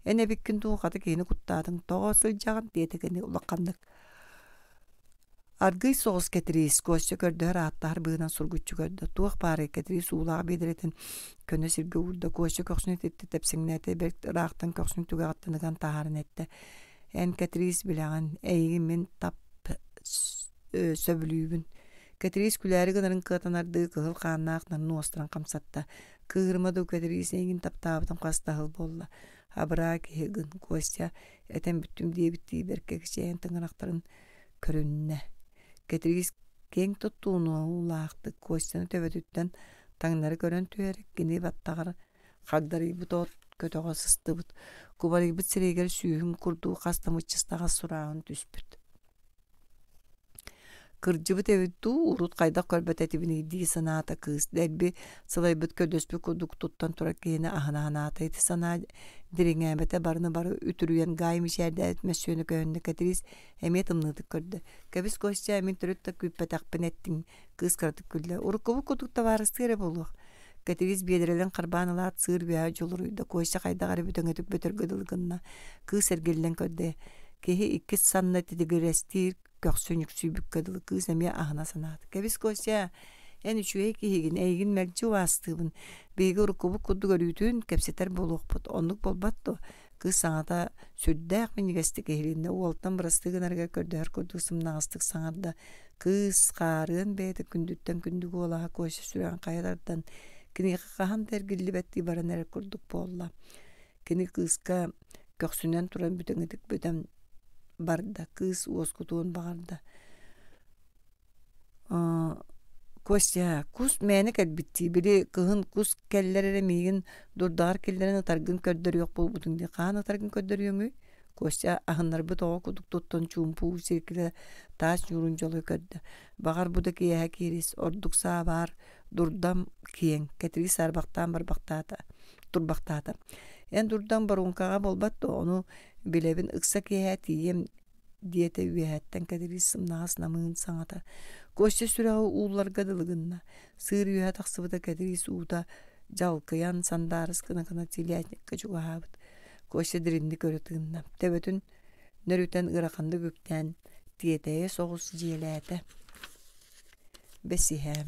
Ene bikkin tuğadı keyini kuttadın toğasıl jağın deyetegeni ulaqandık. Argıy soğuz Katiris koştu gördü rahatlar bığınan surgutçu gördü. Tuğ bari Katiris ulağı bederetin köne sirge urda koştu köksünü etti tepsingnete berk rağıttan köksünü tügağıttınıgan taharın etti. En Katiris bilağın eğimin tap söbülübün. Katiris küləri gıdırın kıtanardığı kığıl qanağından nostran kamsatta. Kığırmadı Katiris eğin taptabıdan qastahıl bolla. Habra kehegin koşya eten büttüm diye bitti berkekşeyen tыңырақтарын körünne. Katiris keng tuttuğunu ulağıktı koşyanı töbetütten tаңнары көрөн tüyerek gini battağır qagdarı butot kötöğü sısты bud. Kubarı bud sireger sүйhün kurduğu qastamıçıstağı surağın tüspüt. Kırcıbıt evittu urut qayda körbet etibini di sanata kız derbi sılaybıt ködöspü kuduk tuttan turak yeni ahana eti sana diringäbete barını barı ütürüyen gaymış yerde etmez yönü köyünde Katiris emiyet ımlıdık gördü. Kabis koşça emin türüt da küppe takpın ettin kız kırtık gülle. Urukubu kudukta varısı ere buluq. Katiris biyedirilen kırbanılar sığır biya joluruyda koşça qayda garı bütün ötük bötür gıdılgınna kız sergililen ködde. Kehi ikis sannati digrestir köksün yüksübük kadılı kız emye ahına sanatı. Kebis koşya en üçüye kihigin eygin melci vastıbın. Beygi urukubu kudu görüytün kepseter boluq bud. Onluk bolbatto. Kız sanata süddäq minigesti kehilinde uoltan bırastığın arga kördüğer kurdusum nağıstık sanarda. Kız qarığın beyde kündütten kündügü olaha koşa süren kayalardan kini qahan tergilli betti baran ere kurduk bolla. Kini kızka köksünden turan bütün edik bütün barda kız oskutun bağırda. Koşya, kus menek elbitti. Biri kıhın kus kellere meyin durdar kellerin atargın ködderi yok bol budun diye. Kaan atargın ködderi yok mu? Koşya, ahınlar bu toğa kuduk tuttan çumpu sirkile taş yuruncalı ködde. Bağır budaki yaha kiris, orduk sağ var, durdam kiyen. Ketiri sarbaktan barbaktada, turbaktada. En durdan barunkağa bolbatto onu bilebin ıksak yaha tiyem diyete üyehetten Katiris sımnağız namığın sanata. Koşça sürağı uğullar gadılığınna. Sığır üye taksıbıda Katiris uğda jalkıyan sandarız kına tiliyatnik kaçuğa habıd. Koşça dirindik öğretığınna. Tebetün nörüten ırakandı gökten diyeteye soğuz jiyelete. Besihem.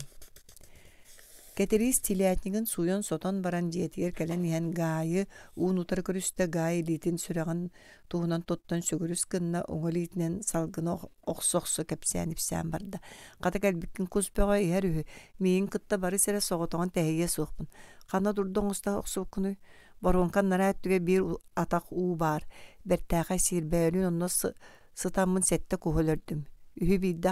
Katiris tiliyatnikin suyon soton baran jiyetiger kelen ihan gayı uğunutar körüste gayı litin sürağın tuğunan tottan sögürüs kınna oğul itinen salgını oqsoqso kepsen ipsen barda. Qata kalbikkin kuzpeğa eher ühü. Meyin kıtta barı sere soğutoğun tehiye soğpun. Qana durdan usta oqsoqunu. Baronkan nara ettüge bir atak uğu bar. Bertağa sirbəyölün onunla sıtamın sette kuhulördüm. ühübide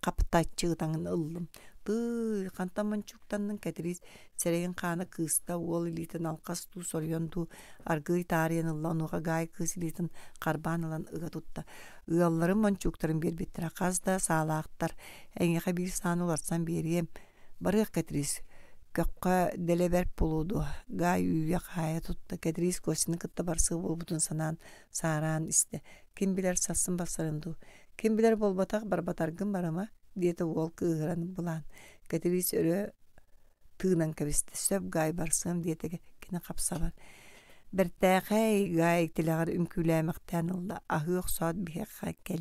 kaptaççıdan ıllım. Tı kantaman çuktanın ketriz seregen kana kısta ol ilitin alqas tu soryandu argı tariyan Allah nuga gay kız ilitin qarban alan ıga tutta. Ialların mançukların bir bittira qazda sağlaqtar. Enge bir sanı varsan beriyem. Barıq ketriz kökka deleberk buludu. Gay üye qaya tutta ketriz koşini kıtta barsı bulbutun sanan saran iste. Kim biler sassın basarındu. Kim biler bolbatak barbatargın barama diyete wol kıgıran bulan. Ketriz örü tığnan kabiste söp gay barsım diyete kine kapsabar. Bertaqay gay tilagar ünkülemekten oldu. Ahıq saat bihe kel.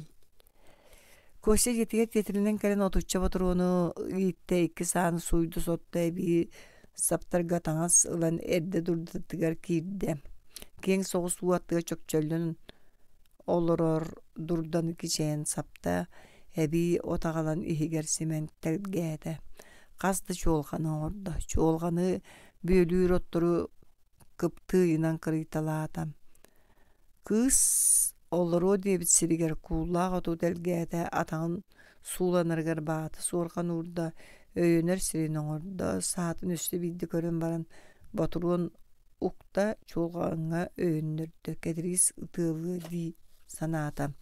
Koşa yetiget getirilen kelen otutça oturuğunu gitte 2 saat suydu sotta bir saptarga tanas ulan erde durdu tıgar kirde. Ken soğus uattığı çok çöllünün olurur durdan kişen sapta ebi otağalan ihiger simentel gede. Qazdı çoğulğanı orada. Çoğulğanı bölür otturu kıptı inan kırıtalatam. Kız olur o diye bitsiriger kullağa tutel gede atağın sulanırgar batı. Sorğan orada öyüner sirinin orada saatin üstü bildi körün baran baturuğun ukta çoğulğanına öyünürdü. Kediriz ıtılı di sanatam.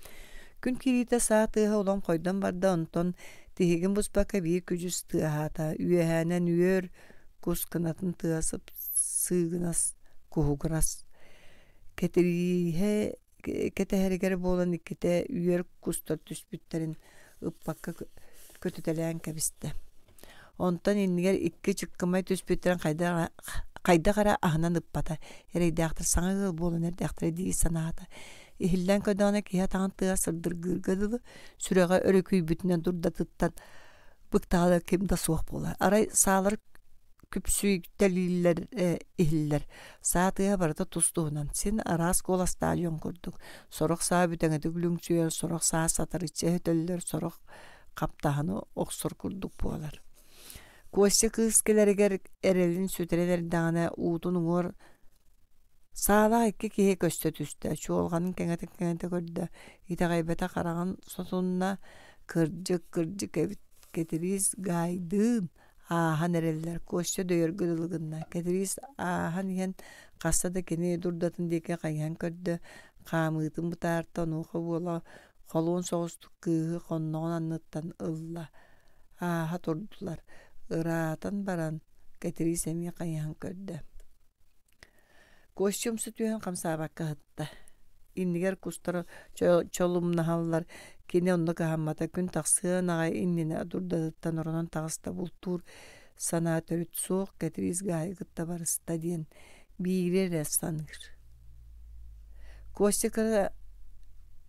Gün kirite saat ıha olan koydan barda onton tihigin busbaka bir kücüs tıhata. Üyehenen üyer kus kınatın tıhasıp sığınas kuhuguras. Ketirihe herigeri bolan ikite üyer kustar tüspütlerin ıppakka kötüteleyen kebiste. Ondan inniger 2 çıkkımay tüspütlerin kayda kara ahnan ıppata. Hereyde aktır sana gıl bolan erde aktır ediyi sanata. İhillen kadana ki hatan tığa sırdır gırgadılı sürega örüküy bütünen durda tıttan bıktağlar kimde soğuk bolar. Aray sağlar küpsüy deliller ihiller. Saatıya barada tustuğunan. Sen aras kola stalyon kurduk. Sorok sağa bütene düglüngsüyer, sorok sağa satar içe hötöller, sorok kaptahanı oksor kurduk bolar. Koşça kızkeleri erelin sütreler dağına uğdun uğur sağla iki kihe köstet üstte. Çoğulğanın kengete gördü. İte gaybete karağın sotunna kırcık evit getiriz gaydın. Ahan ereller koşça döyür gırılgınna. Getiriz ahan ihen kastada kene durdatın deke kayhan kördü. Kamıtın bu tartan oku bola kolon soğustuk kığı konnoğun anıttan ılla. Aha tordular. Iratan baran getiriz emi kayhan kördü. Koşçum sütüyen kamsabakka hıtta. İndiger kustara çolumna hallar. Kine onda kahammata gün taksıya nağay innine durdadıttan oranan tağısta bultur. Sana törüt soğuk getiriz gayı gıtta barısta diyen biri ressanır. Koşçakara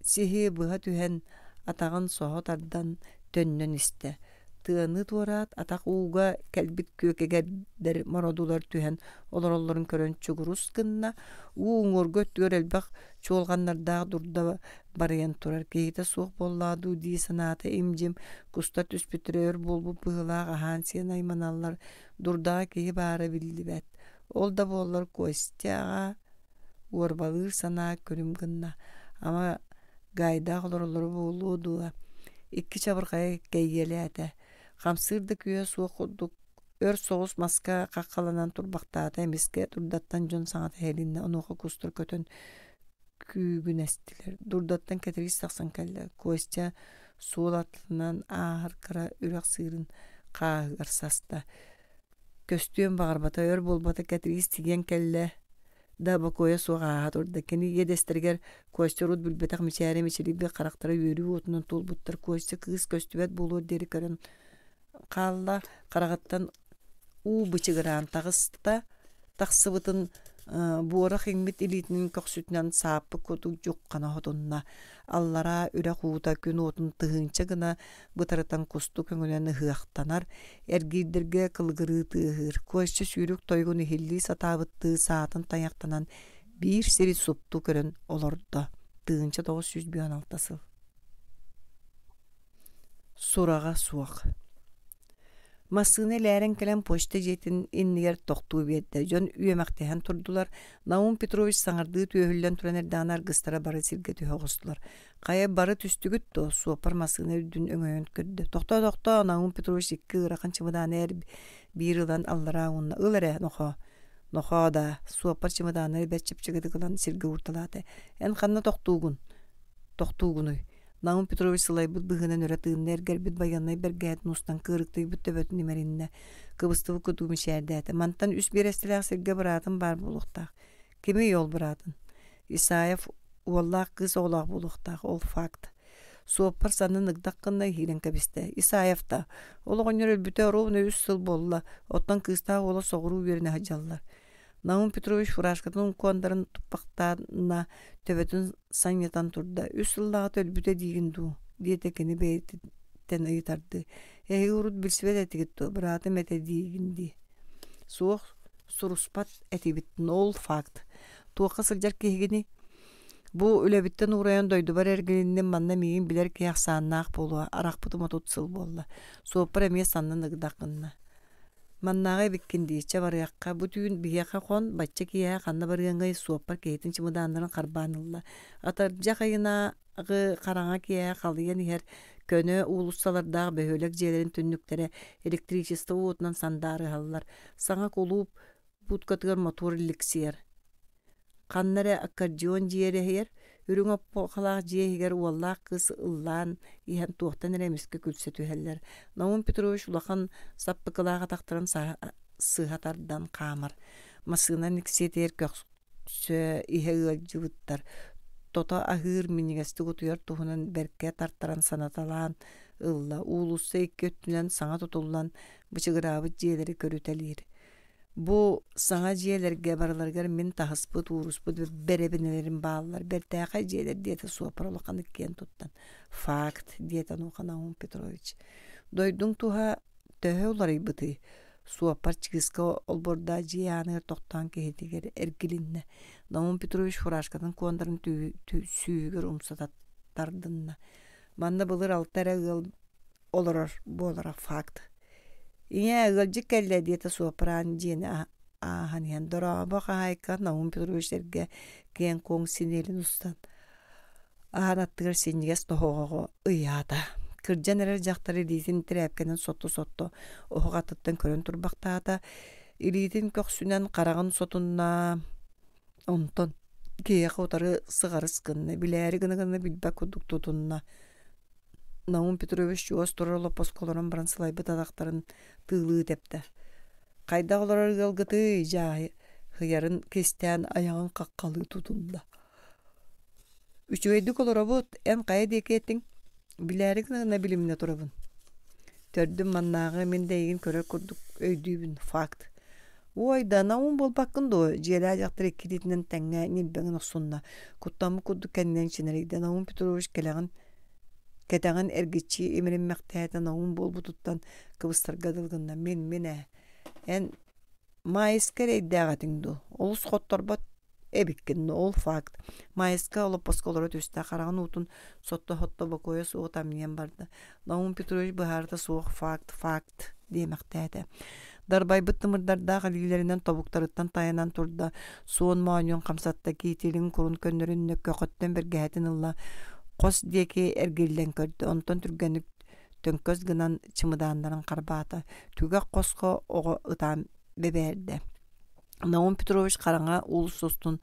sihi bıha tühen atağın soğut ardan dönnön iste. Tığını tuarat atak uğga kelbit kökeger der maradular tühen olların körön çugurus kınna uğur göttür elbaq çoğulganlarda durda barayan turar kehite soğuk bolladu di sanata imcim kustar tüspütürör bolbu bığılağı ahansiyen aymanallar durda kehi bara bildi bet. Ol da bollar koştağa uğurbalır sana körüm kınna ama gayda olurları boludu. 2 çabırgaya geyyelete. Kamsırdı köye soğuk olduk. Ör soğus maska kakalanan turbaqtaata emiske durdattan jon saňat helinne onuqa kustur kötön kügün estiler. Durdattan keteris saksan kelle. Koşça suulatlınan ahır kara ürek sığırın qağır sasta. Köstüyen bağırbata ör bolbata keteris tigen kelle. Da bakoya soğa turda keni yedesterger koşça rud bilbetak miçare miçili bir karaktara yürü otunun tulbuttar koşça kız köstübet bulur deri körün qalla qaragattan u bıçıgıran tağısta taqsıbıtın buora hingmit ilitinin köksütünen sapı kotu joqqana hotunna allara üre quuta gün otun tığınça gına bıtaratan kustu köngülen hıaqtanar ergirdirge kılgırı tığır koşça sürük toygun ihilli satabıttığı saatin tayaqtanan bir seri suptu körün olurdu tığınça 916 Surağa suaq Masını leren kelen poçta jetin inniger toxtuu biyette. Jon üyemektehen turdular. Naum Petrovich sanardığı tüyöhüllen turan erdanar gыстara barı silge tüyöğüstüler. Kaya barı tüstügüt do suopar masını dün öngöğün kördü. Toxta Naum Petrovich ikki ırakın çımıdan bir yılan allara unna. Ilere noxo da suopar çımıdanları betçip çıgıdı kılan silge urtaladı. En kanna toxtuğunu. Naum Petrovich sılay bıhınan öğrettiğin erger bir bayanay bergayet nustan kırıktığı büttöböt nimerinne kıbıstıvı kutuğumu şerdeydi. Mantan üst bir estilah silge bıratın bar buluqtaq. Kimi yol bıratın? Isayev uallaq kız oğlaq buluqtaq, ol fakt. Suopar sanın ıgdaqқынна hirin kabiste. Isayev da. Olu gönür ölbüte oruğuna 3 sıl bolla. Ottan kıztağı ola soğuru verine hacallar. Naum Petrovich furaşkatın kuandarın tuppaqtaana töbetün sanyatan turda. 3 sıldağı tölbüte digindu. Diyetekeni beytitten ayıtardı. Urut bilsibet etikittu. Bıratım ete digindi. Soğuk suruspat etibittin. Ol fakt. Tuğqa sılcar kehgini bu ülebitten uğrayan doydu bar ergelinden manna miyin biler ki yaxsannaq boluğa. Araq putuma tutsıl bolla. Soğupar emeye sannan ıgdaqınna. Mannağa bikkindi barıyaqqa bu tüyün biyaqa kon batça kiyağa qanna barıyangay suopar keytin çımıdanların qarbanılla. Atarca qayına qarağa kiyağa qalıyan her könö ulussalardağı behölek jelerin tünnüklere elektrичество uutnan sandarı hallar. Sağa kolup butkatığır motor liksiyer. Qannare akkordion jiyere her ürün oppo qalaq jiyehiger uallaq qız ıllan ihan tuğtan eremiske külsetü heller. Naum Petrovich ulaqan sappıqılağa taqtıran sıhatardan qamar. Masına nikseter köksö ihe ılcıvıttar. Tota ahır minigesti kutuyar tuhunan berke tartaran sanatalan ılla. Ulussa ikkö sana tutullan bıçıgırabı jiyeleri körütelir. Bu sana jiyelerge baralargar min tahaspıt uruspıt ve berebinelerin bağlılar. Bertaya jiyeler diyete suaparalıqan ikken tuttan. Fakt diyete nuqa Naum Petrovich. Doydun tuha töhe olary bıtı. Suapar çıgıska olborda jiyanır toqtan kehetiger ergilinne. Naum Petrovich furaşkatın kuandarın süyüger umsatatardınna. Manna bılır altara ıl oloror bu olarak fakt. İya gılcık kelle diyete suaparan jiyene ahaniyan dora baqa hayka Naum Petrovich'lerge kiyen kong sinelin ustan. Ahanattır sinjes tohoğo ıyada. Kırcan erer jaqtar elitin tirepkenen sotto ohoqatıttan körön turbaqtaata elitin köksünen qarağın sotunna onton kiye qotarı sığarıskınna bileri gını bilbek kuduk tutunna. Naum Petrovich juos torolo poskoloran bransılay bıtadaqtarın tığlığı tepte. Qayda olar gılgıtı jahi hıyarın kesteyen ayağın qaqqalı tutunda. Üçüydik olar abut en qayda eketin bilerik ne bilimine turabın. Tördüm mannağı men deyin körer kurduk öydübün fakt. Oyda Naum bolbaqın do jela jaqtar ekiditinden tenge nilbeğin osunna. Kuttamı kurduk kendinden çineriydi. Naum Petrovich Ketağın ergiçi emirin meqtayata Naum bolbututtan kıbıstar gadılgında mene. En maisker eddağatındu. Olus xottorbat ebikkinno ol fakt. Maiska olup poskolara tüste qarağın utun sotta hotta bakoya soğuk tamniyen bardı. Naum Petrovich baharda soğuk fakt diye meqtayata. Darbay bıttımırdarda qalilerinden tobuktarıttan tayanan turda soğun maanyon qamsatta kiitilin kurun könnörün nökköqötten bir gəhətin illa qos diyeki ergillen kördü. Ondan türgenlik tönköz gınan çımıdanların qarbata. Tüge qosqa oğu ıtam beberdi. Naum Petrovich qarağa ulus sostun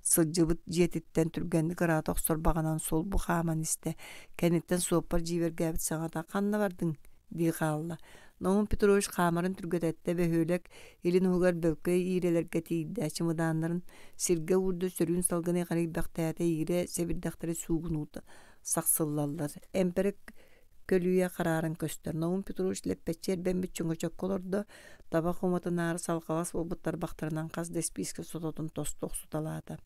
sılcıbıt jetitten türgenlik arataq sorbağanan sol bu xaman iste. Kenitten soğupar jiver gäbit saňata qanna bardın diye qalla. Naum Petrovich qamarın türgedette ve hölek elin hugar bölkey irelerge tiydi. Çımıdanların sirge vurdu sörün salgını qarib baqtayata ire sebirdaqtari suğunudu. Saqsıllallar. Emperek kölüye qararın köster. Naum Petrovich leppeçer ben bütçüngü çökkolordu. Tabaq humatı narı salqalas obuttar baqtarından qaz despiske sototun tostoq sutalada.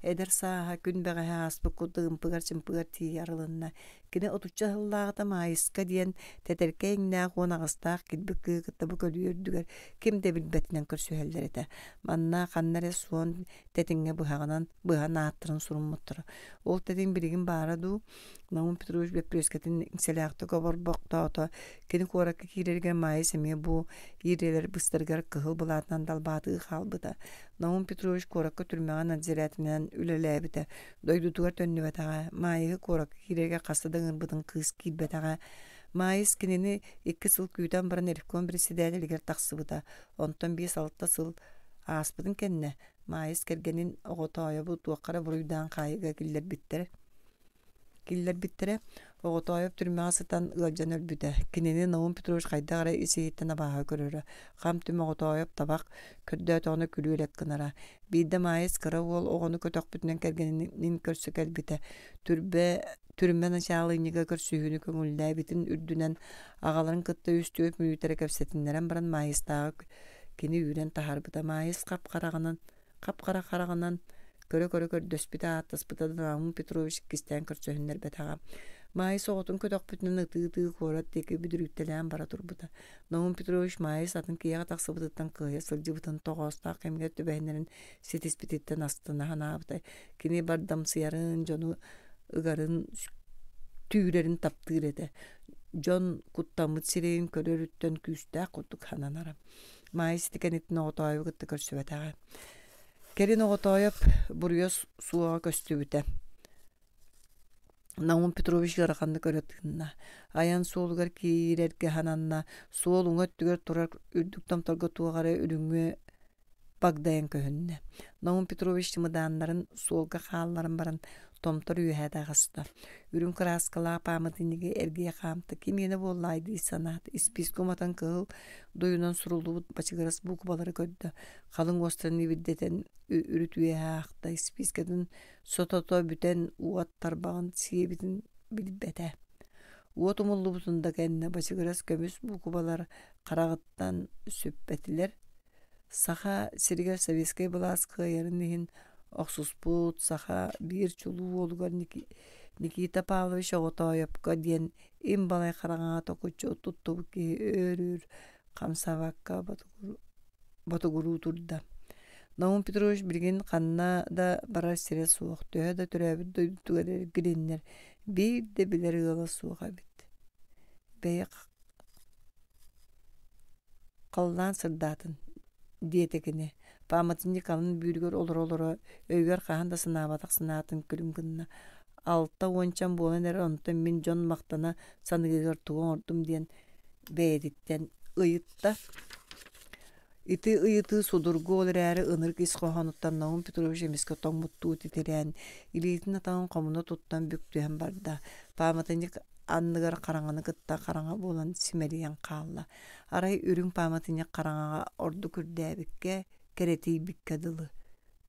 Eder saha gün beğe aspı kudığım pıgar çımpıgar tiyi aralınna. Kine otutça hıllağıda mayıska diyen teterke eğnağ onağıstağ kilbik kıgıtta bu kölüyördüger kim de bilbetinden körsüheller ete. Manna kannare suon tetinge bıhan attırın surunmuttara. Ol tetin birigin baradu Naum Petrovich Bepresketin inselakta kabar bakta kini korak kirergen mayıs eme bu yireler bыстыргар kıhıl bulatnan dalbatı halbıda. Naum Petrovich korakka türmeğe nadziratinden ülelebide. Doydutugar tönnübetağa mayığı korakka kirerge kastada ırbıdın kız kilbetağa. Mayıs kinini 2 sıl küyden baran erifkon birisi dädeliger taksıbıda. Ondan 5-6 sıl aspıdın kenne. Mayıs kergenin oğutaya bu tuakara buruydan kayıga Killer bittere oğutayıp türmeğasıtan ılcan ölbüde. Kinini Naum Petrovich kaydağara isihitten abaha görürü. Kam tüm oğutayıp tabak kördöt onu külüylek kınara. Bide mayıs kıra ol oğunu kötök bütünen kergeninin körsük elbite. Türmen aşağılığınıga körsühünü köngüldäy bitin ürdünen ağaların kıtta üstü öp müyütere köpsetinleren baran mayısdağı kini üren taharbıda mayıs kapkara karağınan Körö döspütä attaspıta da Naum Petrovich kisten körsöhünler betağa. Mayıs oğutun kötök bütünen ıtığı korat teki büdürütteleyen bara turbuda. Naum Petrovich mayıs atın kiyağa taksıbıtıttan kıya sılcı bıtın toğastağ kemget tübähnerin sitis bititten astına hanabıda. Kini bardam sıyarın jonu ıgarın tüylerin taptığır ede. Jon kuttamıt sireyin körörütten küstää kutuk hananara. Mayıs tikenetin oğutayı gıttı körsöbetağa. Kerin oğutayıp buraya suğa köstübüte. Naum Petrovich yarakandı körötünna. Ayan soğulgar kirerke hananna. Soğulun öttüger turar ürdük tamtarga tuğara ürüngü bagdayan köhünne. Naum Petrovich mıdanların soğulga xaalların baran tomtar üyhädä gasta. Ürün kıraskala pamadinige ergiye kamtı. Kim yene bollaydı sanat. İspiskomatan kıl doyunan suruldu başıgaras bu kubaları köddü. Kalın gostranı biddeten ürüt üyhä akta. İspiskedin sototo büten uat tarbağın siyebitin bilbete. Uat umullu butunda kenne başıgaras kömüs bu kubalar karağıttan süppetiler. Saha Sergey Sovetskay Blaskı yarın Oxusput saha bir çulu olgar Nikita Pavlovich oğutayıpka diyen en balay karağa tokuçu tuttu ki örür kamsavakka batuguru turda. Naum Petrovich bilgin kanna da barar sire soğuk töhe da türebi doydutugarer girenler bir de biler yıla soğuğa bit. Bey kallan sırdatın diyetekine. Pamatınca kalın büyürgör olur öyger kahan da sınabatak sınatın külüm kınna. Altta onçan bolan ondan min jon maktana sanıgıgar tuğun ordum diyen beyditten ıyıtta. Iti ıyıtı sudurgu olur eri ınırk iskohanuttan Naum Petrovich emiske ton muttu titeren. İliyitin atağın komuna tuttan büktüyen barda. Pamatınca anныгар karangany gıtta karanga bolan simeriyen kalla. Aray ürün pamatınca karanga ordu kürdäbikke kereti bikkadılı.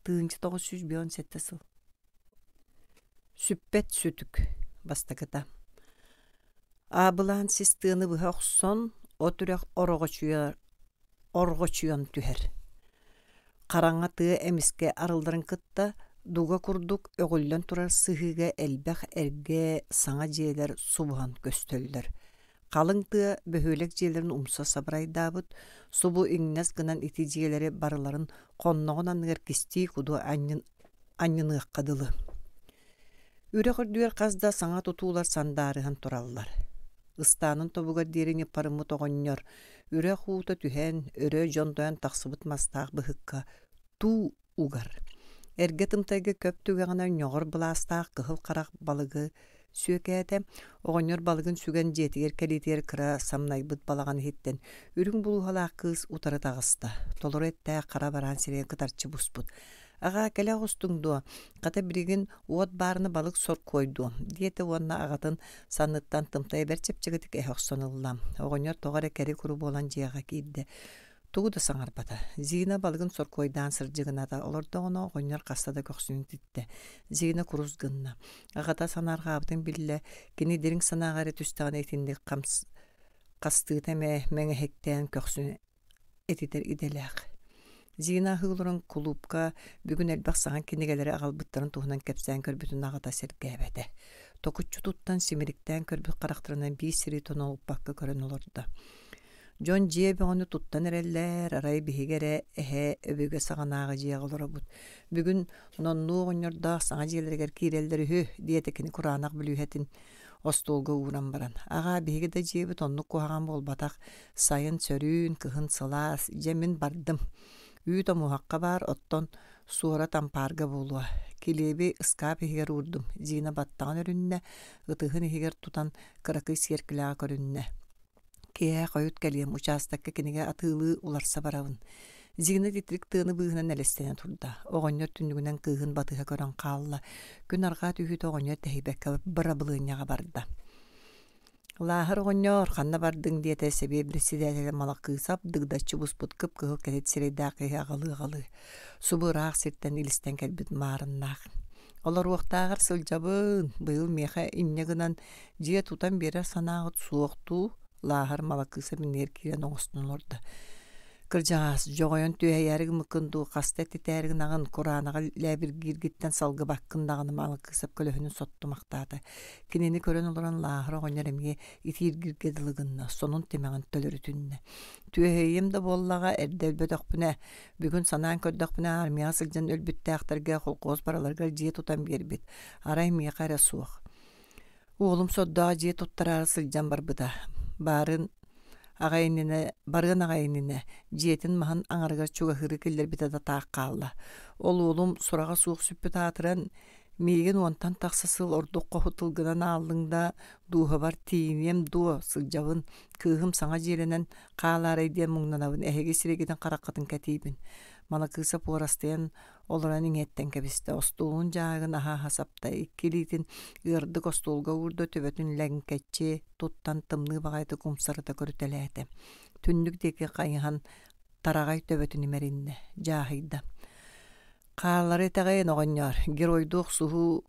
Tığınçı 917 sıl. Süppet sütük bastakıta. Abılan siz tığını bıhakson o türek orgoçuyon tüher. Karanga tığı emiske arıldırın kıtta duga kurduk ögüllen turar sıhıga elbэх erge sana jeler subuhan köstöller. Kalın tığı böhölek jelerin umsa sabraydabıt, subu ingnes gınan iti jeleri barıların konnoğunan erkisti kudu anyını kadılı. Üre kurdüyer kazda sana tutular sandarıhan turallar. Istanın tobuga derini parımı toğonyor. Üre huuta tühen, üre jondoyan taksıbıt mastaq bıhıkka. Tu ugar. Erge tımtayga köp tügağına ñoğur bılastaq kıhıl qarak balıgı süökәtә. Oğonyor balığın sügen jetiger kelitiger kıra samnaybıt balağan hitten. Ürün buluğala kız utarı tağısta. Tolur ette qara baran sireye kıtarçı busput. Ağa kele ağustungdu. Kata birigin uot barını balık sor koydu. Diyete onna ağatın sanıttan tımtay berçep çıgıtık ehoqsonullam. Oğonyor toğara keri kuru bolan jiyağa kiydi. Tuğu da saŋar bata. Zina balığın sor koydan sırcığına da olurdu onu oğonyor kastada köksünü titti. Zina kuruzgınna. Ağata sanar qabıtın bille kini derin sanağarı tüstağına etindi kastığı teme mene hekten köksünü etiter ideleğ. Zina hıgılırın kulupka bugün elbaq sağın kinigeleri ağalbıttарын tuğunan kepsen körbütün ağata sergäbede. Tokutçu tuttan simirikten körbüt karakterinen bir siri ton olup bakka körön olurdu. John Jebe onu tuttan ereller, arayı bihigere ehe öbüge sağanağı jiyağı olurabut. Bugün nonnu oynyorda sağa jiyelerger kirelleri hüh diyetekini Kur'anak bilühetin ostolga uğran baran. Ağa bihige de Jebe tonnu kuhağan bol batak sayın sörün, kıhın salas, jemin bardım. Üyüt o muhakka bar, otton suara tamparga boluğa. Kilebi ıska bihiger urdum. Zina battağın örünne, ıtıhın ihiger tutan kırakıs yerkilağa körünne. Kiye koyut geliyem uçastakka kinige atılığı ularsa baravın. Zigine titrik tığını bığınan elestene turda. Oğonyor tündügünen kığın batıha kören kalla. Gün arga tühüt oğonyor tehibekka barabılığın yağa barda. Lahar oğonyor kanna bardın diyete sebeblisi diyete malak kıysap dıgdaççı busput kıp kıhıl kelet sireydağı ağalı. Subıraq sirten ilisten kelbit marınnaq. Olar uaqtağır sılcabın, bıyıl mexe innegınan jiye tutan beri sanağıt suoqtu. Lahar malakısa binler kiren oğustun olurdu. Kırcağız, joğayon tüheyerigi mıkındu, kastetti tәрigin ağın Kur'anağa läbir girgitten salgı bakkındağını malakısap kölöhünün sottu maqtadı. Kineni kören oluran lahar oğonyor emge itir girgedilігінna, sonun temeğin tölürütünne. Tüheyem de bollağa erdel bödökpüne, bugün sanan köddökpüne armiya sılcan ölbütte aktarga kolkoz paralarga jiye tutan berbit. Aray miqara suaq. Oğlum soddağa jiye tuttararı sılcan barbıda. Barın ağaynine, jiyetin mahan aŋargar çuga hırı killer bitada taq qalla. Ol oğlum surağa suuq süppü tatıran, megen ontan taqsasıl orduq qohutulgınan aldığında duha bar tiiniyem duha sılcavın kığım sağa jirenen qalaray diye muŋnanabın ehege siregiden qaraqatın katibin. Malakısa porastayan olaran iňetten kebiste. Ostuğun jağın aha hasapta ikkilitin ırdık ostulga urdu töbötün länketçi tuttan tımlı bağaydı kumsarıda körüteläti. Tündükteki qayıhan taragay töbötün imerinne jahıyda. Qaalary tegeýen oňar, giroýduq suhu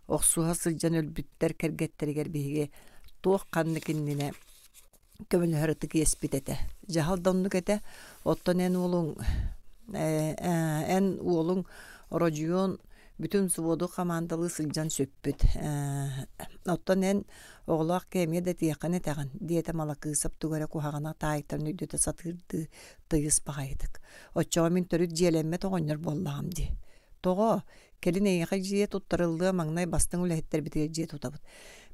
oqsuha sıljan ölbütter kergetteriger bihige tuoq qannykinnine kömül hırıtık yespit ete. Jahal donnuk ete, otton en uolun orojuyon bütün suvodu kamandalı sıljan söppüt. Otton en oğlaq kemiye de tiyakan eteğen. Diyete malakısap tugara kuhağına taýyktaryn üdüte satırdı tıyыс bağaydık. Otçağa min törüt jiyelenme toğonyor bollağım di. Toğo, kelin eýeğe jiye tuttarıldığı maňnay bastın ülehetler bitire jiye tutabıt.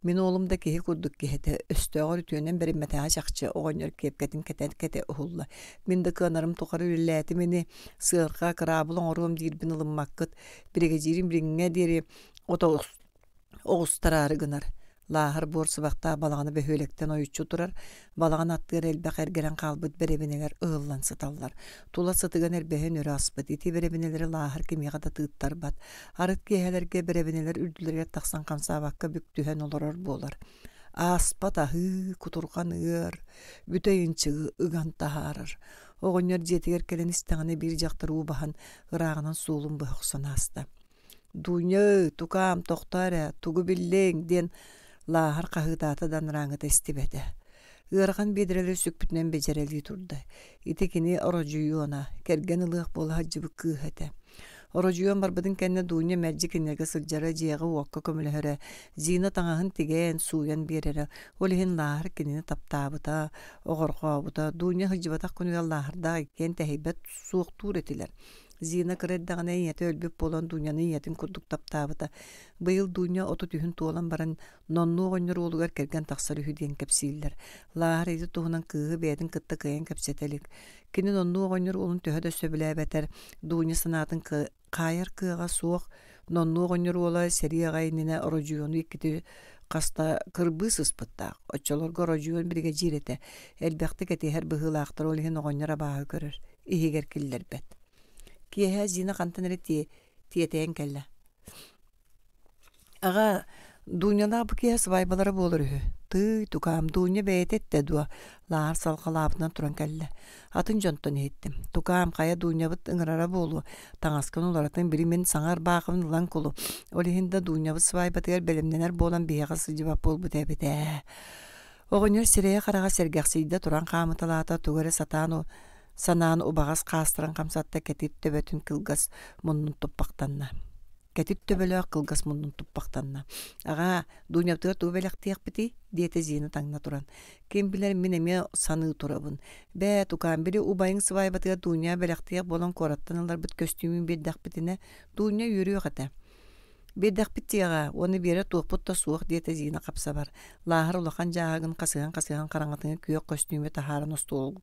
Min oğlum da kehi kurduk kehete östöğür ütüyönen berim metağa çakçı oğonyor kepketin kete uhulla. Min de kınarım toqarı ülläti meni sığırqa kırabılın orum dirbin ılınmakkıt. Birege jirim birine deri oğuz tararı gınar. Lahar borsu vaqta balağını behölekten oyuçu durar. Balağın attığı elbaq ergeren kalbıt berebineler ığıllan sıtallar. Tula sıtıgan erbehen örü asbıt. Iti berebineleri lahar kemiğe da tığıttar bat. Arıt gehelerge berebineler ürdülerge taqsan kamsa vakka büktühen olorar bolar. Aspat ahı kuturgan ığır. Büteyin çığı ıgan taharır. Oğunyor jetiger kelen isteğine bir jaktır ubahan ırağının suulun bıhıqsan hasta. Dunya, tukam, tohtara, tugu billeň den lahar qahıdatadan raňyta istibede. Yrgan bedreli sökpütnen bejereli turdy. Itekini orojuyona, kergen ılık bola hajyby kıhete. Orojuyon barbadın kenne dunya merjik energe sıljara jiyağı wokka kömülhere, zina taňahyň tegen suyan berere, olihin lahar kinini taptabyta, ogorqabyta, dunya hajybatak köňe laharda ken tehibet suuq tur etiler. Zina kreddagyna ýeti ölbüp bolan dunyany ýetin kurduk taptabyta. Byýyl dunya otu tühün tolan baran nonnu oňor olugar kergen taksary hüdien kepsiller. Lahar edi tuhunan kığı bädin kıtta kıyan kepsetelik. Kini nonnu oňor olun töhede söbüle beter. Dunya sanatyn qaýar kığa suuq nonnu oňor ola seri gaýnyna orojuyonu ikkiti qasta kırbys ispytda. Oçolorga orojuyon birge jirete. Elbäqde kete her bıhılaqtar olihin oňora baha görür. Ihiger killer bet. Kiyehe zina kantanere tiyeteyen kelle. Ağa, dunyada bu kiyehe sıvaybalara bolur ühü. Tıy tukam, dunya beytet de dua. Lahar salqalabından turan kelle. Atın jonton ettim. Tukam, kaya dunya bıt ıngırara bolu. Taňaskan olaratın biri men saňar bağımın ulan kolu. Olihinda dunya bıt sıvaybatıgar belimdener bolan biyağa sıcıbap bol bu debede. Oğunyor sireye qarağa sergaqsıyda turan qamıtalata tugare satano sanaan ubagas qastıran kamsatta ketip töbötün kılgas munnun toppaqtanna. Кәтит төбөлө кылгас мунун туппактанна. Ага, дуньяптыга тубелектиек бити, диете зина таңна туран. Кем билер мен эме саны турабын. Бә тукан бири убайың свайбатыга дунья белектиек болон кораттанылар бит костюмин бердак битине дунья йөрү гата. Бердак биттига, оны бере тууппутта суак диете зина капса бар. Лахар улахан жаагын касыган караңатыгы күйөк костюме тахарын остол.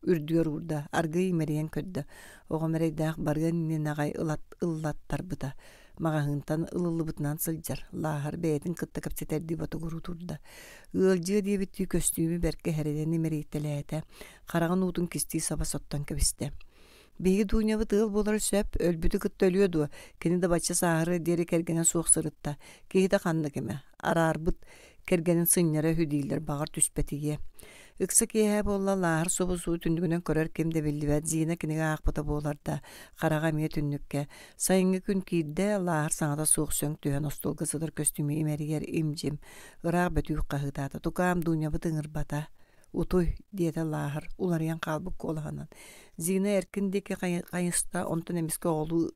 Үрдүөр урда, аргый мериен көдді. Оғамерейдақ барған ненағай ыллаттар бұта. Мағағынтан ылылы бұтынан сылжар. Лахар бәйетін кытты капсетерді баты ғыру тұрда. Үлжі дебетті көстүйімі бәрке хәрелені мерейтелі әті. Қарағын ұтын кісті саба соттан көбісті. Беги дуня бытыл болар сөп, өлбүтү кытты өлүөду. Кені да бача сағыры дері кергенен суық сырытта. Кейі да қанды кеме. Арар бұт кергенен сыннары хүдейлер бағар түспетіге. Икса кеһә болла лахар собусу түндүгүнөн көрөр кемде белдибет зина кинеге акпыта боларда карага мие түннүкке сайынгы күн кийде лахар саңада суuk сөң түйөн остолга сыдыр көстүмү имеригер имжим ырак бөтүк кагытата тукам дуня бытыңыр бата утуй диете лахар уларыян калбык колаганан зина эркиндеке кайыста онтон эмиске оолу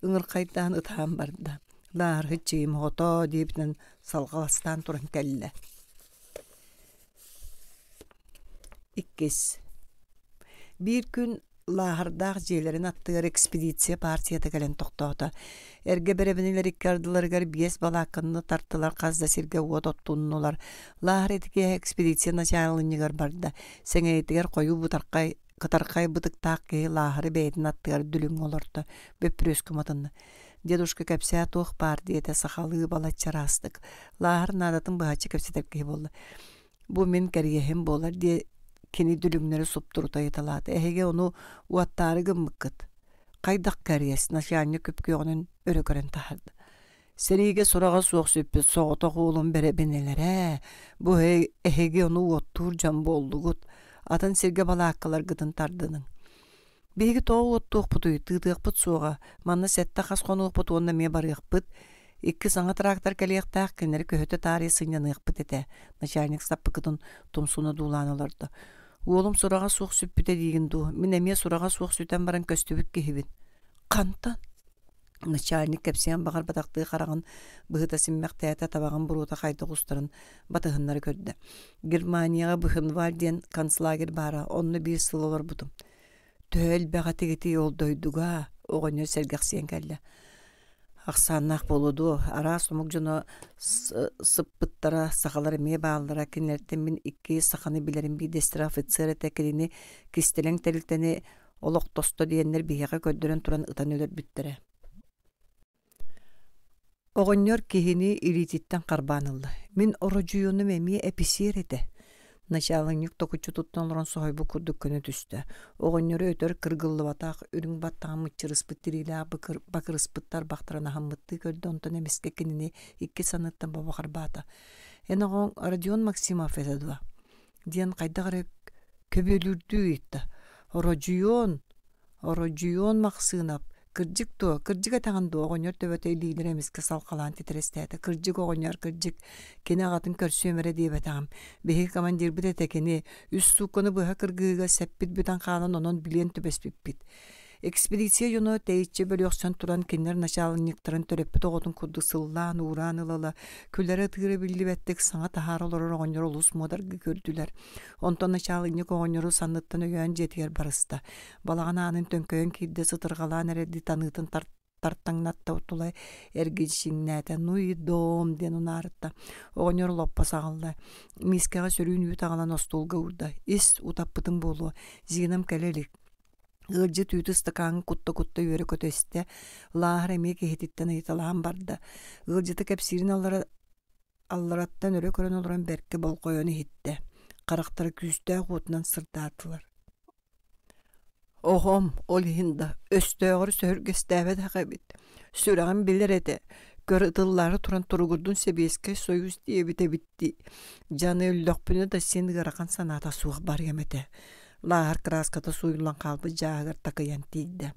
ыңыр кайдан ытаан барда лахар хычыйым хото диэбитен салгаластан туран келле. Ikkis. Bir gün lahardağ jelerin attığır ekspedisiya partiyata gelen toqtoğda. Erge berebiniler ikkardılar gar biyes balakını tarttılar qazda sirge uot ottunnular. Lahar etike ekspedisiya naçanılınıgar barda. Sene etiger koyu butarqay Кытарқай бытык тааққи лахары бәйдін аттығар дүлің олырды. Бөппір өскіматынны. Дедушка кәпсә тоқ бар дейті сақалы балатчар астық. Лахар надатын бұғачы кәпсетепкей болды. Бұ мен кәргехем болар де кені дүліңнері сұптұрыта еталады. Әхеге оны уаттары гыммыққыт. Қайдақ кәргес нашанны көпке оғының өрі көрін тахарды. Сәнеге сұраға соқ сөппет соғыта қолын бәрі бенелер. Бұ әхеге оны уаттур жан болды ғыт. Атын серге бала аққалар ғыдын тардының. Беги тоғы оттуық бұтуй, тыдық бұт соға. Манна сәтті қасқонуық бұт, онна ме барық бұт. Икки саңа трактор кәлеқтақ кенері көһөті тария сынянық бұт еті. Начальник саппы қытын тұмсуны дуланыларды. Олым сұраға соқ сөппіте дейін ду. Мен әме сұраға соқ сөйтен баран көстібік кехібін. Қантан? Начальник кәпсиян бағар батақты қарағын бұғыта сіммәқтәйті табағын бұруыта қайды құстарын батығынлары көрді. Германияға бұхынвальден канцлагер бара, онны бір сыл олар бұтым. Төл бәғатегеті олдойдуға, оғынyo сәргәқсиян кәлі. Ақсаннақ болуду, ара сомық жоны сыппыттара, сақалары ме бағалара кенерден мен икки сақаны білерін бейдестір офицері тәкеліні кестелен тәрілтені олық тосто дейенлер бейеға көддірен тұран ұтан өлер біттірі. Оғынyor кехini ирититтен қарбанылды. Мен орожуйону мәмие эписер еті. Началыңник токучу туттанлырын соғайбы күрдік көні түсті. Оғынyorы өтөр кыргылы батақ, үрің баттаған мұтчырыспыттырилі бақырыспыттар бақтырана хаммытты көрді онтан әмеске кеніне икки саныттан бабақар бата. Ен оғын Родион Максимов етедуа. Диен қайдағыры көбелүрді етті. Орожуйон мақсынап. Кырджик то, кырджига тағанды оғынyor төбөтөй лидеремізгі салқалан титрестәді. Кырджик оғынyor, кырджик кені ағатын көрсөмірі дейбет ағым. Беге командир біт әтекені, үс суқыны бұға кыргыға сәппіт бүтін қалын онын білен төбес біппіт. Экспедиция юно тәйітчі бөлі оқсан туран кенлер началынниктарын төреппіт оғытын күрді сыллан, уран ылала, күллері тығыры білді бәттік саңа тахар олар оғынyor олыс модарғы көрділер. Онтан началынник оғынyorу санныттан өйен жетігер барыста. Балаған анын төнкөйін кейді сытырғалан әреді танытын тарттаңнатта ұтылай әргіншіңнәті нұй дом ден ұнарытта. Оғынyor лоппа сағылды. Мискаға сөрін үйт ағалан остолға ұрда. Ис ұтаппытың болу. Зинам кәлелік. Ылжы түйті стакан кутта үйері көтесті. Лағыр әме кехететтен айталаған барды. Ылжыты кәпсирін аллараттан өрі көрін олырын бәркі бол қойыны хетті. Қарақтары күзді ғотынан сырда атылар. Оғым, ол хинда, өстөғыр сөргестәбет хақабет. Сөрағын білер әді. Көр ытыллары туран тұрғырдың себеске союз дие бітті. Жаны өллөқпіні да сен ғараған саната суық бар еметі. Лағар краската суйлан қалбы жағыр тақыян тейді.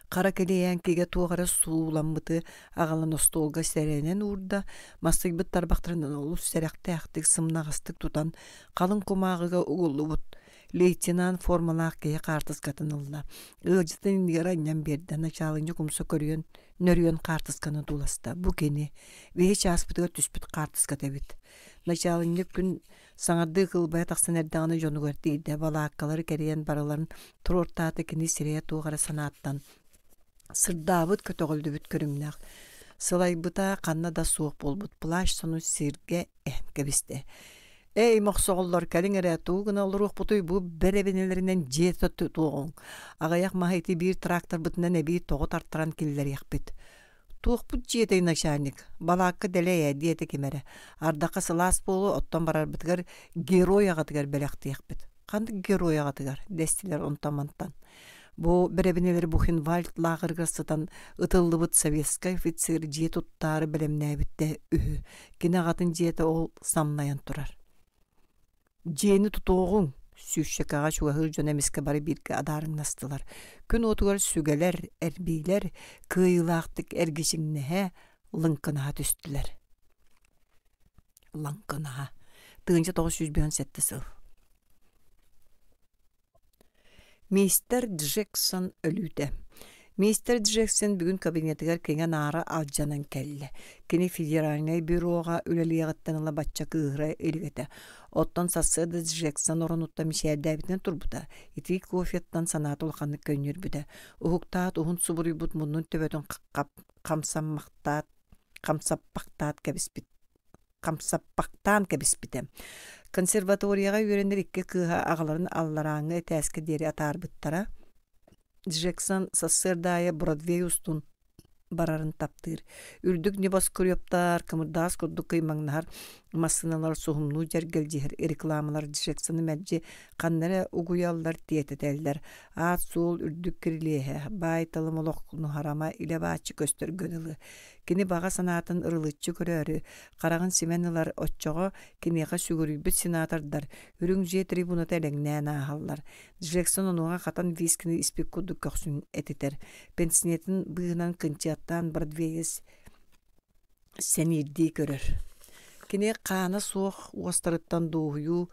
Қара келейен кеге туғары суыламыты ағалан остолға сәренен ұрда, мастық бұт тарбақтырынан олу сәрәқті әқтік сымнағыстық тұтан қалың құмағыға ұғылы бұт. Лейтенант формалаах кея картыс катынылла. Ылжытын яраннан берді началыны кумса көрüön нөрüön картысканы дуласта. Бу кени веч аспытыга түспүт картыс катабит. Началыны күн саңарды кылбая таксын эрдаганы жонугар дейді. Балааккалары керен бараларын турортаты кени сирия туғара санааттан. Сырдабыт көтөгөлдөбүт көрүмнак. Сылайбыта канна да суох болбут. Плащ сону сирге кебисте. Эй, мохсоголлор калиңере тугуна олорух бутуй бу беребенелеринен жето тугун. Агаяк махайти бир трактор бутунан эби тогу тарттаран киллер якпит. Тух бут жетей начальник. Балакка делея диете кемере. Ардака сылас болу оттон барар битгер герой агатыгар белекти якпит. Канды герой агатыгар дестилер онтамантан. Бу беребенелер Бухенвальд лагыргасытан ытыллыбыт советский офицер жетуттары белемнәбитте үһү. Кинагатын жете ол самнаян турар. Жени тутуғын сүйшекаға шуағыр жон әмеске бары бірге адарың настылар. Күн отуғар сүгелер, әрбейлер, кыйлақтық әргешіңнеге лыңқынаға түстілер. Лыңқынаға. Тығынша 957 сыл. Мистер Джексон өлүдө. Мистер Джексон бүгүн кабинетигер кеңе нара алжанан келли. Кини федеральный бюроға үлелиягыттаныла батча кыгыра элигете. Оттон сасыды Джексон оронутта мишердәбитен турбута. Ити кофеттан санат улханы көннөр бүдө. Ухуктаат ухун субурубут мунун төбөтөн камсаппактан кебиспите. Консерваторияга үйренер икке кыга агаларын аллараңы тәске дери атарбыттара. Джексон сассырдая Бродвей устун барарын таптыр. Үрдүк небас көрөптар, кымырдаас көрдүк кыймаңнар, массыналар сухумну жергелжер рекламалар Джексоны мәджи каннары угуяллар тиететелдер. Ат суул үрдүк кирилеhe, бай талымолоқну харама иле баачы көстөр гөнылы. Кини бага санатын ырылычы көрөрү, караган семенылар отчого кинега сүгүрүбүт сенатордар, үрүңже трибуната элеңнән ахаллар. Джексон онуга катан вискини испек кудук көксүн этитер. Пенсинетін быгынан кынчаттан Бродвейс сенирди көрөр. Кини каны суох уостарыттан доою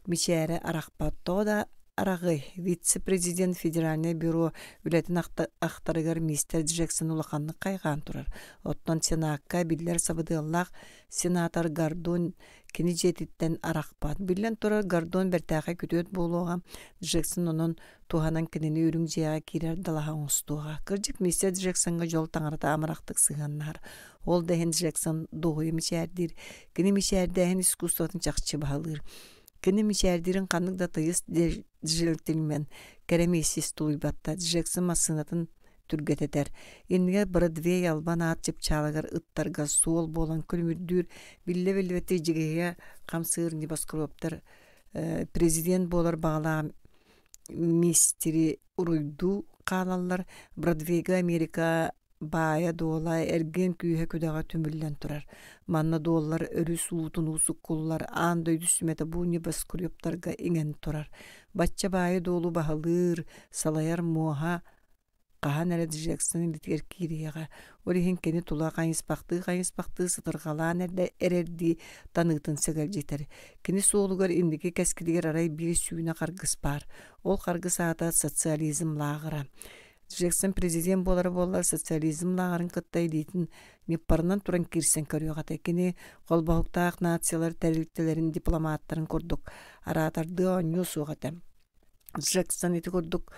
мичәре аракпатто да арагы вице-президент федеральный бюро үлетин ахтарыгар мистер Джексон улаканны кайган турар. Оттон сенакка биллер сабыдыллах сенатор Гордон кини жетиттен аракпат. Биллен турар Гордон бертаға күтөт болуға Джексон онон туханан кинини үрүң жега кирер далахан устуга. Кыржык мистер Джексонга жол таңарата амарактык сыганнар. Ол дехен Джексон доғуй мишәрдир. Кини мишәрдәхен искусствотын чакчы баалыр. Кини мишәрдирин каннык да тыйыс джилтилмен керемесис туйбатта Джексон массынатын түргететер. Инге Бродвей албан атчып чалагар ыттарга суол болан күлмүрдүр билле-биллети жигеге камсыр небаскроптар президент болар багала мистери уруйду калаллар Бродвейга Америка бая доолай эрген күйе көдәгә түмүллән турар. Манна доолар өрү суутун усуккуллар андай дүсмәтә бу небас күрөптәргә иңен турар. Батча бая доолу баһалыр, салаяр моха каһан әле Джексон битер кириягә. Орихин кене тула кайыспакты сытыргалан эрерди таныгытын сегел жетер. Кене соолугар индики кескидигер арай бир сүйүнә каргыс бар. Ол каргыс ата социализм лагыра. Джексон президент болар социализм лагарын кыттай дейтін непарынан туран кирсен көрüөгата кини колбахуктаак нациялар тәрилтелерин дипломаттарын көрдүк. Аратарды оню сугата. Джексон ити көрдүк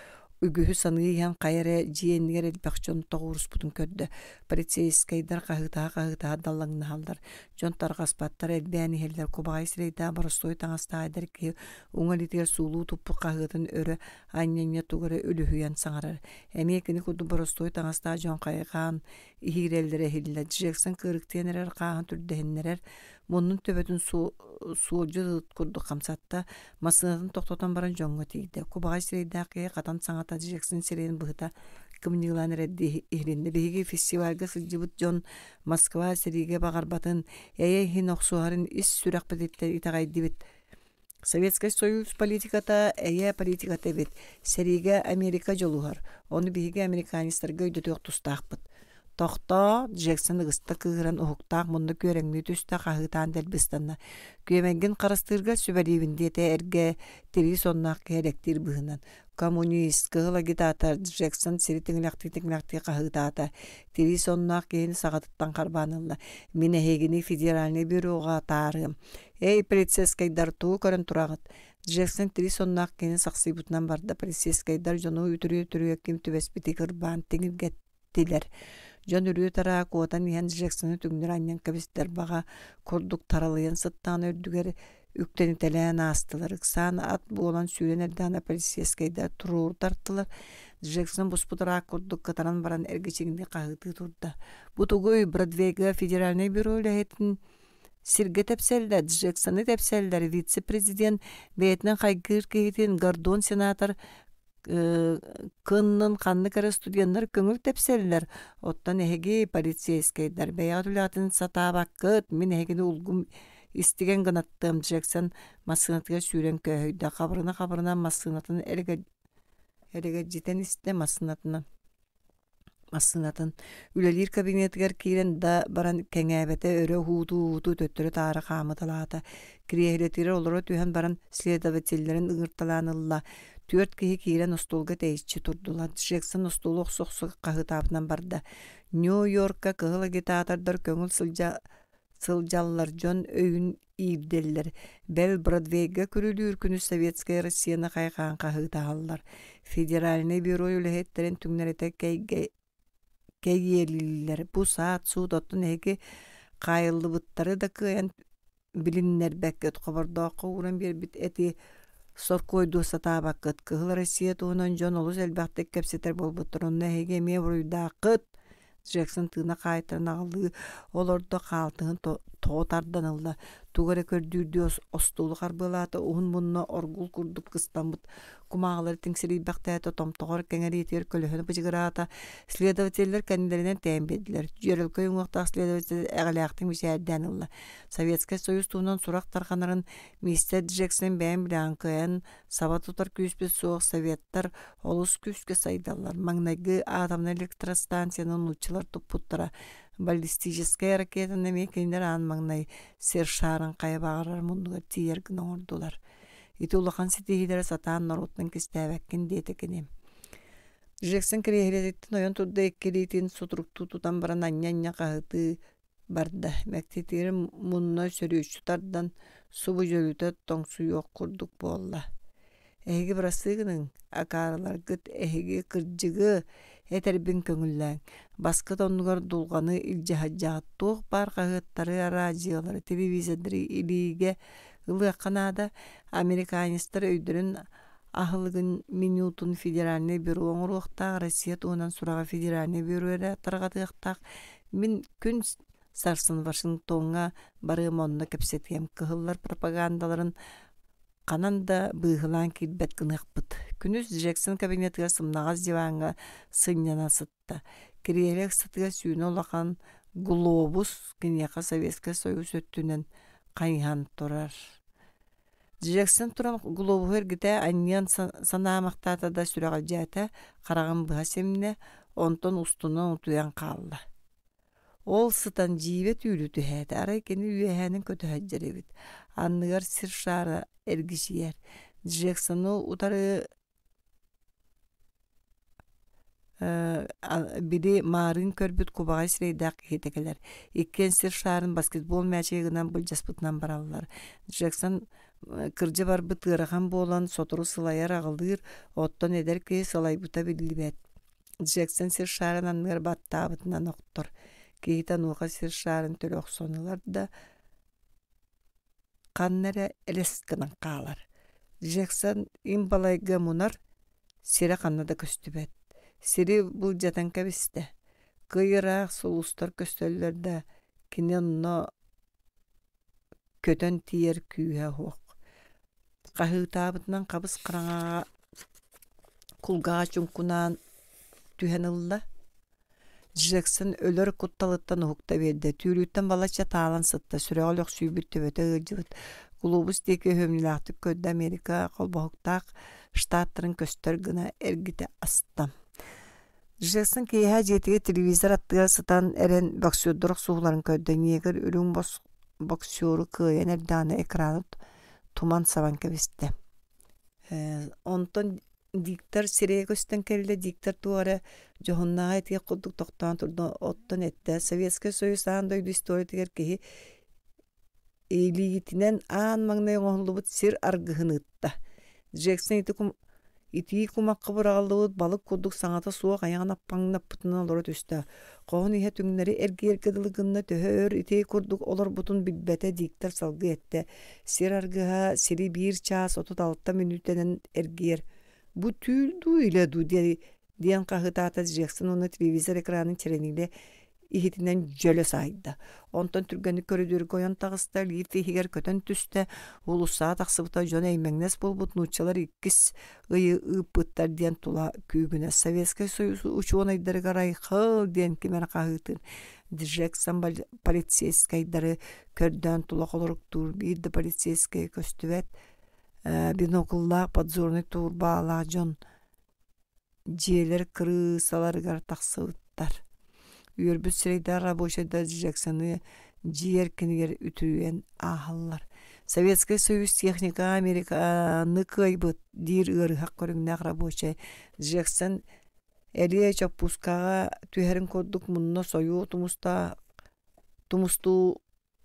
үгүһү саныйын кайра жиеннер элбакчон тогурус бутун көрдү. Полицейскайдар кагыта даллаңны халдар. Жонтар гаспаттар элбәни хеллер кубагай сирейда барыстой таңастайдар ки уңалитер сулуу туппу кагытын өрө аннене тугары өлүһүян саңарар. Эмекини куду барыстой таңаста жон кайган ихирелдере хилля Джексон кырыктенерер кагын түрдехнерер мунун төбөтүн суолжу курду камсатта масынатын токтотон баран жоңго тийди. Кубагай сирейда катан саңата Джексон сирейин быхыта кымнилан редди ихринде биги фестивальга сыжыбыт жон Москва сириге багарбатын хин оксуарын ис сүрак бедеттер итагайдибит. Советский Союз политиката политиката бит. Сириге Америка жолугар. Оны биги американистарга өйдөтөк тустакпыт. Toxta Jackson gısta kıran uhuktaq munda görengni tüstä qahıtan delbistanna. Kömengin qarastırga sübelibinde te erge tiri sonnaq gerektir bıhınan. Komünist kıhla gidatar Jackson siri tinglaqti qahıtata. Tiri sonnaq geni sağatıttan qarbanılla. Mine hegini federalni büroga tarım. Ey politsiyeskay dartu körün turağıt. Jackson tiri sonnaq geni saqsibutnan barda politsiyeskay dar jonu ütürü kim tübespiti qırban tingir gettiler. Jon ürüyü tara kotan yan Jackson'ı tüngür anyan kabisler bağa kurduk taralıyan sıttan ördüger ükteni teleyen astılar. Iksan at bu olan süren erdana polisiyaskayda turur tarttılar. Jackson buspudara kurduk kataran baran ergeçiginde qahıtı turda. Bu tuğuy Broadway'ga federalne büroyla hetin sirge tepseller, Jackson'ı tepseller, vice-prezident beyetnen qaygır kehitin Gordon senator kınның qanны kara studiyanlar köngül tepseller. Ottan ehegi politsiyeskaylar. Beyatülatın satabakıt. Min ehegini ulgum istigen gınattığım Jackson masınatıga süren köhüyde. Qabrına masınatını erge jiten iste masınatına. Masınatın. Ülelir kabinetler kiren da baran kengäbete öre hudu töttürü tarı qamıdalata. Kirehiletirir oluru tühen baran sledavetillerin ıgırtalanılla. Tüört kihi kiren ostolga teisçi turdular. Jackson ostolu oqsoqsu qahıtabından barda. New York'a kıhıla gitadardar köngül sıljallar John öyün iyibdeller. Bel Broadway'ga körülür günü Sovetskaya Rossiyana qayqan qahıtahallar. Federalne büroyu lehetlerin tüngnerete keyyeliler. Bu saat suudottun eki qayıllı bıttarı da kıyan bilinler bekket qabardağı uğran bir bit eti sor koydu satabakıt kıhıl Rossiya tuğunan John oluz elbaqtek kepseter bolbuttur. Onna hege mevruyda qıt Jackson tığına qaytarın ağlı olorda qaltığın toğutardan alda. Tuğara kördürdü ostulu qarbılata uğun bunna orgul kurduk kıstambıt. Kumağaları tingsiri baqtayata tomtoğar kengeri yeter kölühünü bıcıgırata. Следовательler kendilerinden tembediler. Jörelköy uğuqtaq следовательler əğliyaqtın bir şəhərdən alda. Sovetskay Soyuz tuğunan suraq tarxanların Mr. Jackson bəyən bilan kıyan sava tutar küspes soğuk Sovetler olus küske saydallar. Magnagi atomna elektrostansiyanın uççılar tuputtara. Balistическая ракетаны мекендер анмаңнай сер шарын кайбагырар мундуга тиергин ордулар. Ити улахан ситихидер сатаан нарутнан кистәбәккин детекенем. Jackson kirehилеттин ойон турда эккелитин сутрукту тутан баран аньяня кахыты барда. Мәктетері мунна сөрүчтардан субу жөлүтө тоңсу yok курдук болла. Эһиги брасыгының акаралар гыт эһиги кыржыгы этербин көңүлләң. Баскы тоннугар дулганы илжахаджаттук бар кагыттары радиолары телевизиядары илиге ылы канада американистер өйдөрүн ахылыгын минутун федеральный бюро оңуруктак Россия туунан сурага федеральный бюрода таргатыктак мин күн сарсын Вашингтонга барымонна кепсетем кыһыллар пропагандаларын Кананда быһылан килбет кыныхпыт. Күнүс Jackson кабинетыга сымнагаз диванга сыньяна сытта. Кириелек сытыга сүйүнө олақан глобус кенеқа Советский Союз өттүнен кайхан турар. Jackson туран глобуһер гите аньян санаамактата да сүрәгал жата караган быха семне онтон устунан утуян калды. Ол сытан жибет үлүтү хэт ара кени үеһэнин көтөһәҗәребит. Анныгар сир шара эргишиер. Jackson'u utары biri marin körbüt kubagay sireydak hetekeler. İkken sir şarın basketbol mäçegынан buljaspıtnan barallar. Jackson kırcı bar bıtırağan bolan sotoru sılayar ağıldır. Ottan eder ki sılay buta bilibet. Jackson sir şarın anныгар battabıtından oktur. Кейтан уға сир шарын төлөк сонылар да қаннары элескінің қалар. Jackson имбалайга мунар сире қаннада көстүбет. Сири бұл жатын кәбісті. Кыйырақ солустар көстөллерді киненно көтөн тиер күйе хоқ. Қахытабытынан қабыс қыраңаға кулгаға чүнкунан түйенілді. Jackson ölөр kuttalıttan hukta verdi. Tüylütten balaça tağlan sıtta. Süreğal yok süybüt töbete ıcıvıt. Globus teki hömnilaqtık ködde Amerika kolba huktaq ştatların köstör gına ergite astam. Jackson keyha jetige televizor attıgar satan eren boksiyorduruk suğların ködden yeger ürün boksiyoru kıyan erdane ekranı tuman saban kebiste. Ondan diktar sireye gösten kerile diktar tuara johunnağa etiye kudduk toktan turdu ottan ette. Sovyetske Soyuz ağındoydu istori tiger kehi eyliyitinen ağın mağnaya oğulubut sir argıhınıtta. Jackson iti kumakka bırağılıbıt balık kudduk saŋata suak ayağın appaŋın appıtına olora tüstä. Qoğun ihe tüŋleri ergi-ergedilgınna töhör iti kurduk olar butun bilbete diktar salgı ette. Sir argıha siri bir ças 36 minütenen ergiyer. Bu tüldü ile du diyen kahıtata Jackson onu televizor ekranın çereniyle ihitinden jöle saydı. Ondan türgeni körüdür koyan tağısta liyti higer kötön tüste ulusa taqsıbıta jön eymengnes bulbut nuçalar ikkis ıyı ıpıttar diyen tula kügüne Sovyetske Soyuzu uçuğun aydarı garay xıl diyen kimer kahıtın. Jackson politsiyeskaydarı körden tula koloruktur bir de politsiyeskay köstüvet binokulla padzorni tur bağla jon ciyeler kırısalar gar taqsıbıttar. Ürbüt sireyda raboşada Jackson'ı ciğer kiniger ütüyen ahallar. Sovyetske Soyuz Texnika Amerikanı kaybıt dir ırı hakkörüngna raboşa Jackson eliye çapuskağa tüherin kodduk munna soyu tumustu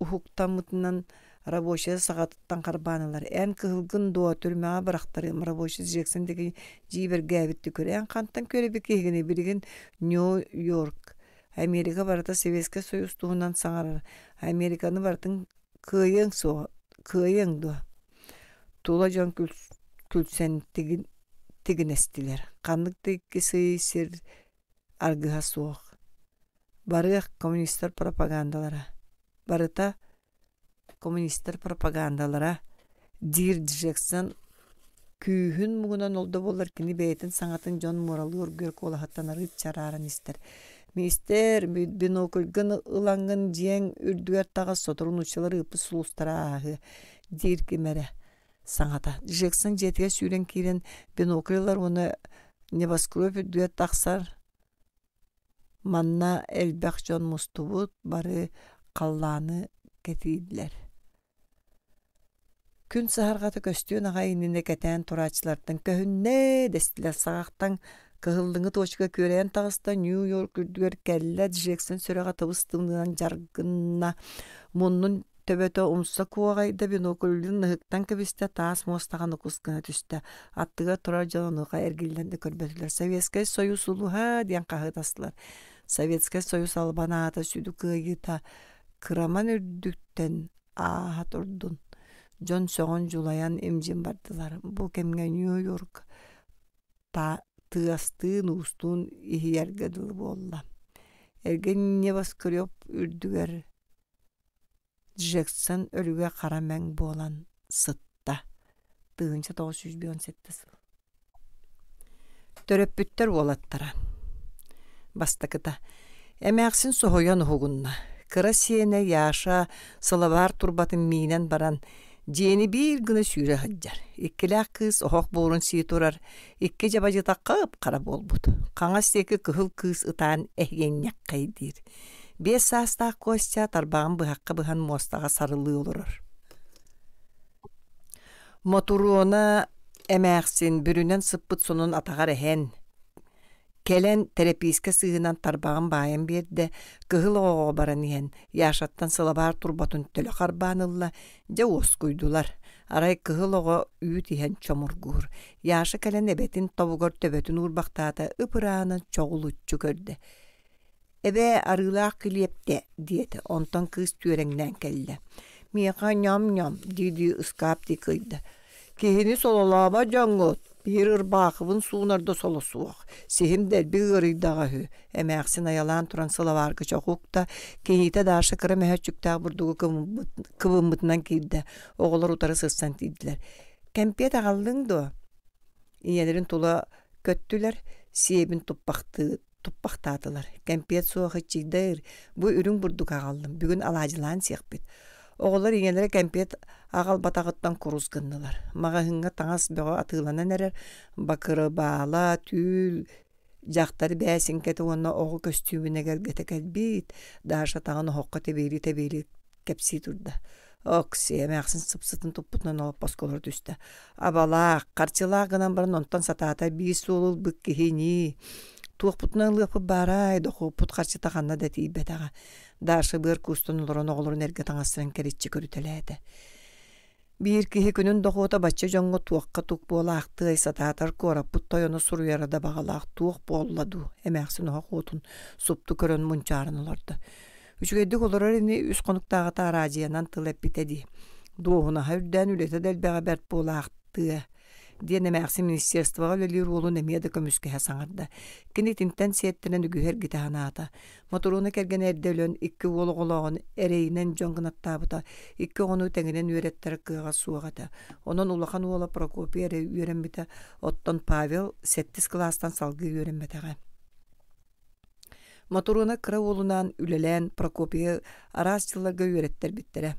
uhuktan mutnan raboşa sağatıttan karbanalar. En kıhılgın doğa türmeğe bıraktarım raboşa Jackson'daki ciber gäbitti köre. En kantan köre bir kehgini birigin New York. Amerika barata Sovyetske Soyuz tuğundan saŋarar. Amerikanı bartın kıyın doğa. Tula jon külsen tigin estiler. Kanlık tekisi sir argıha soğuk. Barı komünistler propagandalara. Barıta komünistler propagandalara dir Jackson kühün muğunan oldu bolar kini beytin saŋatın jon moralı örgür kola hattanarı çararan ister. Mister binokülgün ılangın jiyen ürdüger tağa soturun uçaları ıpı sulustara ahı dir kimere saŋata. Jackson jetiye süren kiren binoküller onu nebaskrof ürdüger taqsar manna elbaq jon mustubut barı qallanı ketiydiler. Kün sahargata köstüön ağa inine keten turaçlardan köhünne destiler sağaqtan kıhıldığı toçka köreyen tağısta New York ürdüger kelle Jackson sürağa tabıstığından jargınna munnun töbete umsa kuağayda binokülün nıhıktan kebiste taas mostağın okuskına tüste. Attıga turar canonıqa ergillendi körbetiler. Sovyetske Soyuz uluha diyen kahıtasılar. Sovyetske Soyuz albana ata südü kıyıta kıraman ürdükten ahat urdun. Jon soğun julayan emjin bardılar. Bu kemge New York tığastığın ustun ihiyergedil bolla. Ergen nebaskryop ürdüger Jackson ölüge karamen bolan sıtta. Tığınca 917 sıl. Töröpbütter bolattara. Bastakıta. Emeğsin sohoyan hugunna. Kıra siyene yaşa sılavar turbatın minen baran jeni bir güne süre haccar. İkkilak kız oğuk borun siturar. İkke jabajıta qıp qara bolbut. Qaňas teki kıhıl kız ıtan ehyenyak kaydir. 5 saasta koşça tarbağın bıhaqqa bıhan mostağa sarılı olurur. Motoruna emeğsin bürünen sıppıt sonun atağar ehen. Kelen terapiske sığınan tarbağın bayan bir de kıhıl oğu baran ihen. Yaşattan sılabar turbatın tölü qarbanılla ja os kuydular. Aray kıhıl oğu üyüt ihen çomurgur. Yaşa kelen ebetin tavugar töbetün urbaqtaata ıpırağının çoğulutçu gördü. Ebe arılaaq kilepte diyeti. Ondan kız türengnen kelle. Miyaqa nyam didi ıskap dikıydı. Kihini solalaba jangot. Bir ırbaqıvın suunarda solu suaq. Sihim del bir ırıydağa hü. Emeğsin ayalan turan sılavargı çoğukta. Kihite daşa kıra meheçükta burdugu kıvımıtından kiydi. Oğullar utarı sıssan tiydiler. Kempiyat ağaldın da. İyelerin tula köttüler. Siyebin tuppaqtadılar. Kempiyat suaq içiğdeyir. Bu ürün burduk ağaldım. Bugün alacılan siyaqbit. Oğullar iňelere kempiyat agal batağıttan kuruzgındılar. Mağa hınga taňas beğe atılanan erer. Bakırı, bağla, tül, Жақтары бәсін кәті онна оғы көстюміне кәргеті кәлбейт, даша тағын хоққа тебейли кәпсі тұрды. Окси, әмәқсін сыпсытын тұппытынан олып басқолыр түсті. Абалақ, қарчылақ ғынан барын онтан сатата бейс олыл бүк кехені. Туық бұтынан лыпы барай, доқу бұт қарчы тағанна да тейбетаға. Даша бір күстін ұлырын оғылырын әрге таңастырын кәретчі көрітеледі. Bir kihi günün doğuta başça jonga tuaqqa tuq bola aqtı satatar kora puttayonu suruyarada bağalaq tuq bolladı. Emäksin oğa qotun suptu körön munçarın olardı. Üçgeydik olarar ini üst konuqtağı tarajiyanan tılep bitedi. Doğuna hürden ülete del bäbert bola aqtı. Diye Emäksin ministerstvaga lelir olun emiyada kömüske hasanarda. Kinitinten siyettenen ügüher gitahanata. Motoruna kergen erdölön iki oluğuluğun ereyinen jongunattabuta, iki onu tenginen üretler kığa suğada. Onun ulaqan ola Prokopi ere ürenbite, otton Pavel 7 klastan salgı ürenbetege. Motoruna kıra olunan ülelen Prokopi arasçılarga üretler bittere.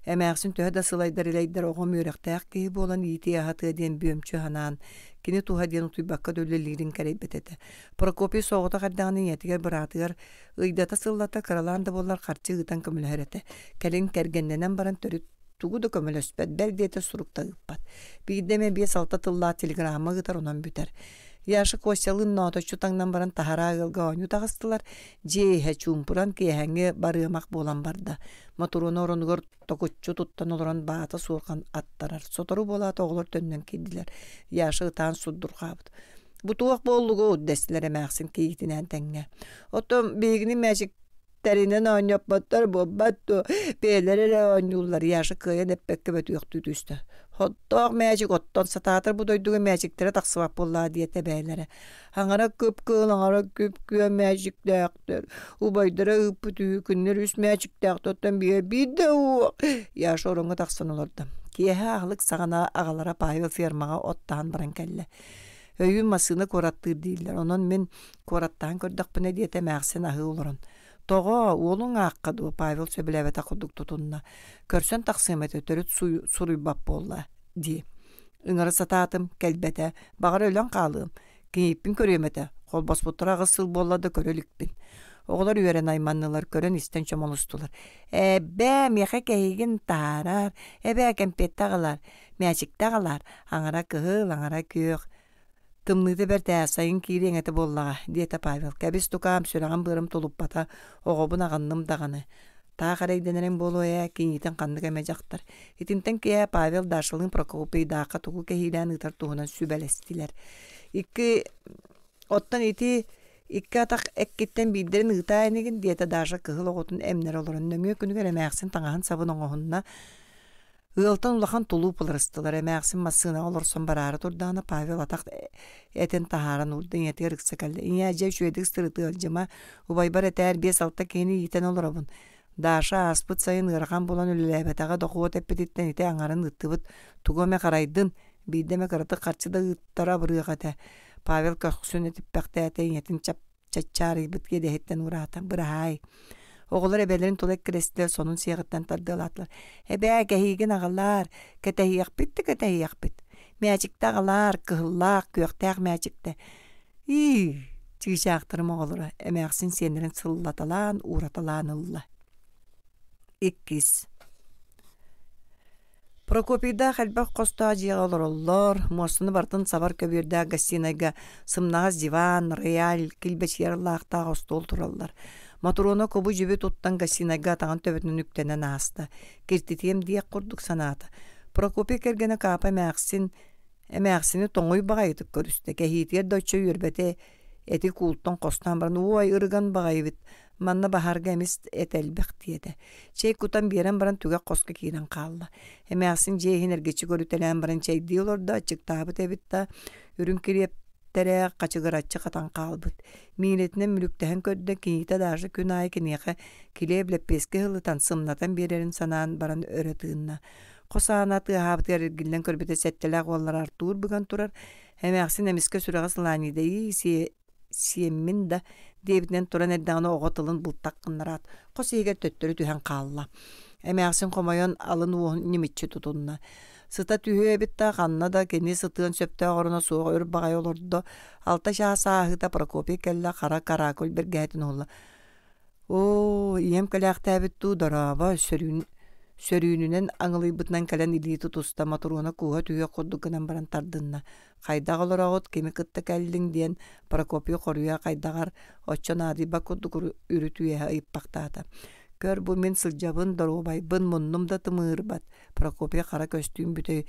Emäksin töhda sılaydar ileydar oğum ürektæq kehi bolan iti ahatı eden büyümçü hanan, kini tuha den utuybakka dölelirin kareybetete. Prokopi soğuta qardağının yetiger bıratıgar, ıydata sıllata karalan da bollar qarçı ıtan kömülherete. Kelin kergendenen baran törü tuğu da kömülöspet, berdiyete surukta ıppat. Biydeme bir salta tılla telegramma gıtar onan büter. Yaşı koşyalın nota çutangdan baran tahara ağılga onu tağıstılar. Jehe çumpuran kehenge barımak bolan barda. Motorunu oranıgır tokutçu tuttan oluran bağıta soğukan attarar. Sotoru bola toğulur tönnen kediler. Yaşı ıtan suddur qabıd. Bu tuğuk bolluğu destiler emäksin keyitinen tenge. Otom beygini mäjikterinden oynayıp battar bobbattu. Beylere oynayullar. Yaşı kıyan eppekke bet uyuqtu düştü. Hottoq mäjik otton satatır bu doyduğu mäjiktere taqsıvap bolla diyete beylere. Hangara köp kıl, hangara köp kıyan mäjiklerdir. Ubaydara ıpı tüyü günler üst mäjiklerdir. Otton bir de o. Yaşı orunga taqsan olurdu. Kiyehe ağlık sağana ağalara Pavel firmağa ottan baran kelle. Öyün masını korattır değiller. Onun men korattan kördük bu ne diyete mäksin ahı olurun. Toğa oğlun aqqa Pavel söbüleve taquduk tutunna. Körsen taqsimet ötörüt suruy bap bolla, diye. Ingara satatım, kelbete, bağır ölen qalığım. Kinyipin körüyemete, kol basputura gısıl bolla da körölükpin. Oğlar üyeren aymanlılar kören isten çomolustular. Ebe mexe kehigin tarar, ebe kempet tağılar, meçik tağılar, angara kıhıl, angara köyük. Tımnıdı berde sayın kirin eti bollağa, diyete Pavel. Kebis tukam sürağın bırım tolup bata, oğubun ağındım dağını. Ta qaraydeneren boluya kinyiten qandık emecaqtar. Itinten kiye Pavel daşılın Prokopi daqa tuğu kehilen ıtar tuğunan sübelestiler. Ottan iti iki ataq ekkitten bildirin ıta enegin diyete daşa kıhıl oğutun emner olurun. Nömüyor günüger emäksin tağağın sabın oğuhunna. Ылтан улахан тулуу пылырыстылар. Эмәксин масына олорсон барары турдаана Павел атак этен тахаран урдын етер ыкса калды. Иня жай шуедик стырыты алжыма убайбар этер 5-6 кени итен олоробун. Даша аспыт сайын ырган болан үлелебетага докуот эппетиттен ите аңарын ыттыбыт тугоме карайдын бидеме караты карчыда ыттара бырыгата. Павел көксүн этип пактаатен етин чаччары битке дехеттен урата бырай. Oğullar ebelerin tolek krestiler sonun siyagıttan tardılatlar. Ebe kehigin ağalar, ketehiyak bit. Mäjikte ağalar, kıhıllak, köktağ mäjikte. Çiğişe aktırım oğulları, emäksin senlerin sıllatalan, uğratalan ılla. 2. Prokopiyda xalbaq qosta jiyalar ollar, mosunu bartın sabar köbürdə gasinayga sımnağız divan, real, kilbeç yarlaqta qostol turallar. Maturona kobu jibi tuttan gasinayga tağın töbetinin üktenen ağısta. Kirtitiyem diye kurduk sanata. Prokopiy kergene kapa emäksini toңuy bağayıtık görüste. Kehitiyer doçça yürbete eti kulttan qostan barın uay ırgan bağayıbit. Manna baharga emis etelbek diyede. Çey kutan biren baran tüge qoska kiren qalla. Emäksin jehin ergeçi görütelen baran çey diyorlar da açık tabıt ebitta ürün kiriyeptere qaçıgıratçı qatan qalbıt. Milletine mülüktehen ködde kinite daşı künayı kineğe kileblep peske hılıtan sımnatan birerin sanan baran öğretığına. Qosanatı habıt ergilden körbete settelak ollar artur bugan turar. Emäksin emiske sürağız lanideyi siyemmin da Deviden turan erdağına oğatılın bultak kınlarat. Qos eger töttörü tühen qalla. Эмээхсин хомойон алын уон немитчи тутунна. Сыта түйе битта ханна да кени сытын сөптө орона суга өр багай олордо. Алта шаасаахыта Прокопий келла кара каракөл бергәтин олла. О, ием каляхтабит ту дараба сөрүүнүнен аңылыйбытынан калан илии тутуста Матуруна куга түйе курдукынан баран тардынна. Кайдағылырағыт кеми кытта кәллин диен Прокопий коруя кайдағар оччон адыба курдукуру үрі түйе айыппақтаата. Көр бу мен сылжабын дарубайбын мұннум да тымырбат. Прокопий кара көстүүн бүтөй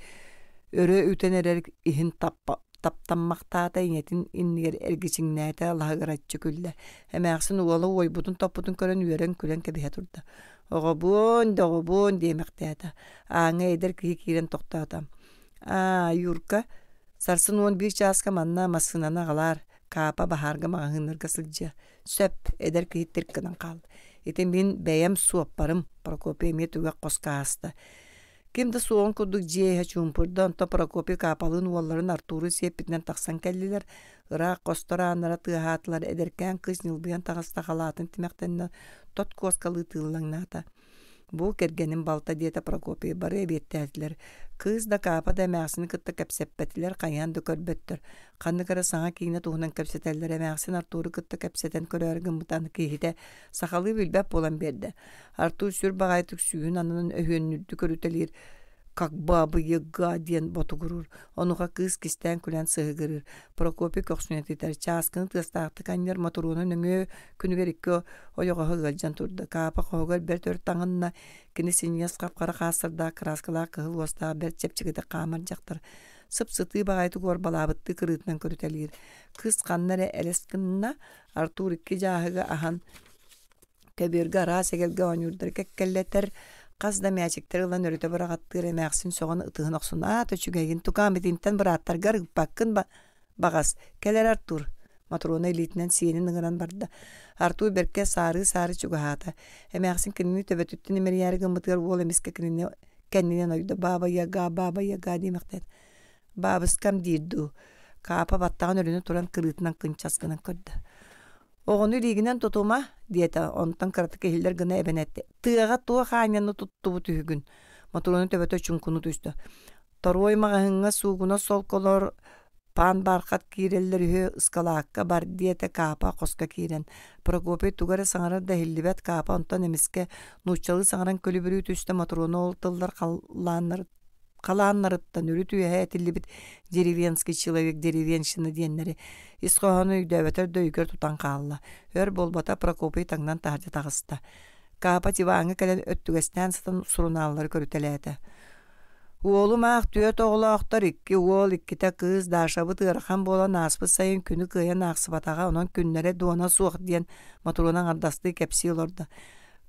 өрө үтен эрер ихин таптаммактаата иңетин иннигер эргичиңнээте лагыратчы күлле. Эмээхсин уолу ойбутун топпутун көрөн үйөрен күлен кебиhe турда. Оғобун демектээта. Аңа эдер кирен тоқтаата. Юрка сарсын он bir чааска манна масынана галар. Каапа бахарга мағынырга сылжа. Сөп эдер киттирккынан кал. Итен мен бәйем суаппарым Прокопий метуга қоскааста. Кимді суон курдук жие чумпурда онто Прокопий каапалын уолларын Артуру сеппитнен тақсан кәллилер. Ыра қостора анара тыахаатылар эдеркән кыз нилбыян тағаста халатын тимектенна тот коскалы тыллаңната. Бу кергенин балта диета Прокопий бары беттәтилер. Кыз да каапа да мәгсini кытта кәпсеппетилер каянды көрбөттөр. Канны кара саңа кийне туһунан кәпсетәлләр мәгсин Артуру кытта кәпсетен көрөргөн бутан кийде сахалы билбәп болан берде. Артур сүр багайтык сүйүн анын өһөннүдү көрүтелер. Как бабы яга диен ботугурur. Онуға кыз кистен күлән сыгырыр. Прокопий көксүнет итер. Часкын тыстақты каннер Матуруна нөңө күнүгериккө ойоға хыгалжан турды. Каапа қоғыр бер төр таңынна кенесинес қапқара қасырда краскала кығыл оста бер чепчігіді қамар жақтыр. Сып-сыты бағайты горбалабытты кырытынан көрүтелер. Кыз қаннары әлескінна Артур икки жағыға ахан кәбергі ара сегелге онюрдар кәккеллетер. Қаз да мәчіктер ұлан өріті бірағаттыр әмәқсін соған ұтығын оқсын. Төчігейін тұқан бетінтен бір аттарғар баққын бағас. Кәлер Артур. Матуруна елетінен сиенін ұңыран барды. Артур берке сары чүгіғата. Әмәқсін кініне төбетіттін емер ярығы мұтығыр ол емеске кәнінен ойды. Баба яга демектен. Бабыс кам дейді. Каапа баттаған өріні тұран кырытынан қынчасқынан көрді. Оғыны лигінен тұтума, диета, онтан қараты кехілдер гына әбенетті. Тыға туа қанянны тұттубы түйгін. Матуруны төбеті чүнкуны түсті. Торой мағыңа суғына сол колор пан барқат киреллер үйе ұскалаққа бар диета каапа қосқа кирен. Прокопий тугары саңарар да хиллибет каапа онтан емеске нучалы саңаран көлі бірі түсті Матуруны ол тылдар қаланнарыттан үрі түйе әтілібіт деревенский человек деревеншіні деннері. Исқоғаны үйдәвәтер дөйгер тұтан қалла. Өр болбата Прокопий таңнан тағды тағысты. Каапа тиваңы кәлен өттігістен сытын сұруналары көрітеләді. Уолу мақ түйет оғылы ақтар икки уол иккіті кыз дашабы тырхан бола наспы сайын күні кыян ақсыбатаға онан күннері дуана суық ден Матуруnan ардасты кәпсі олорды.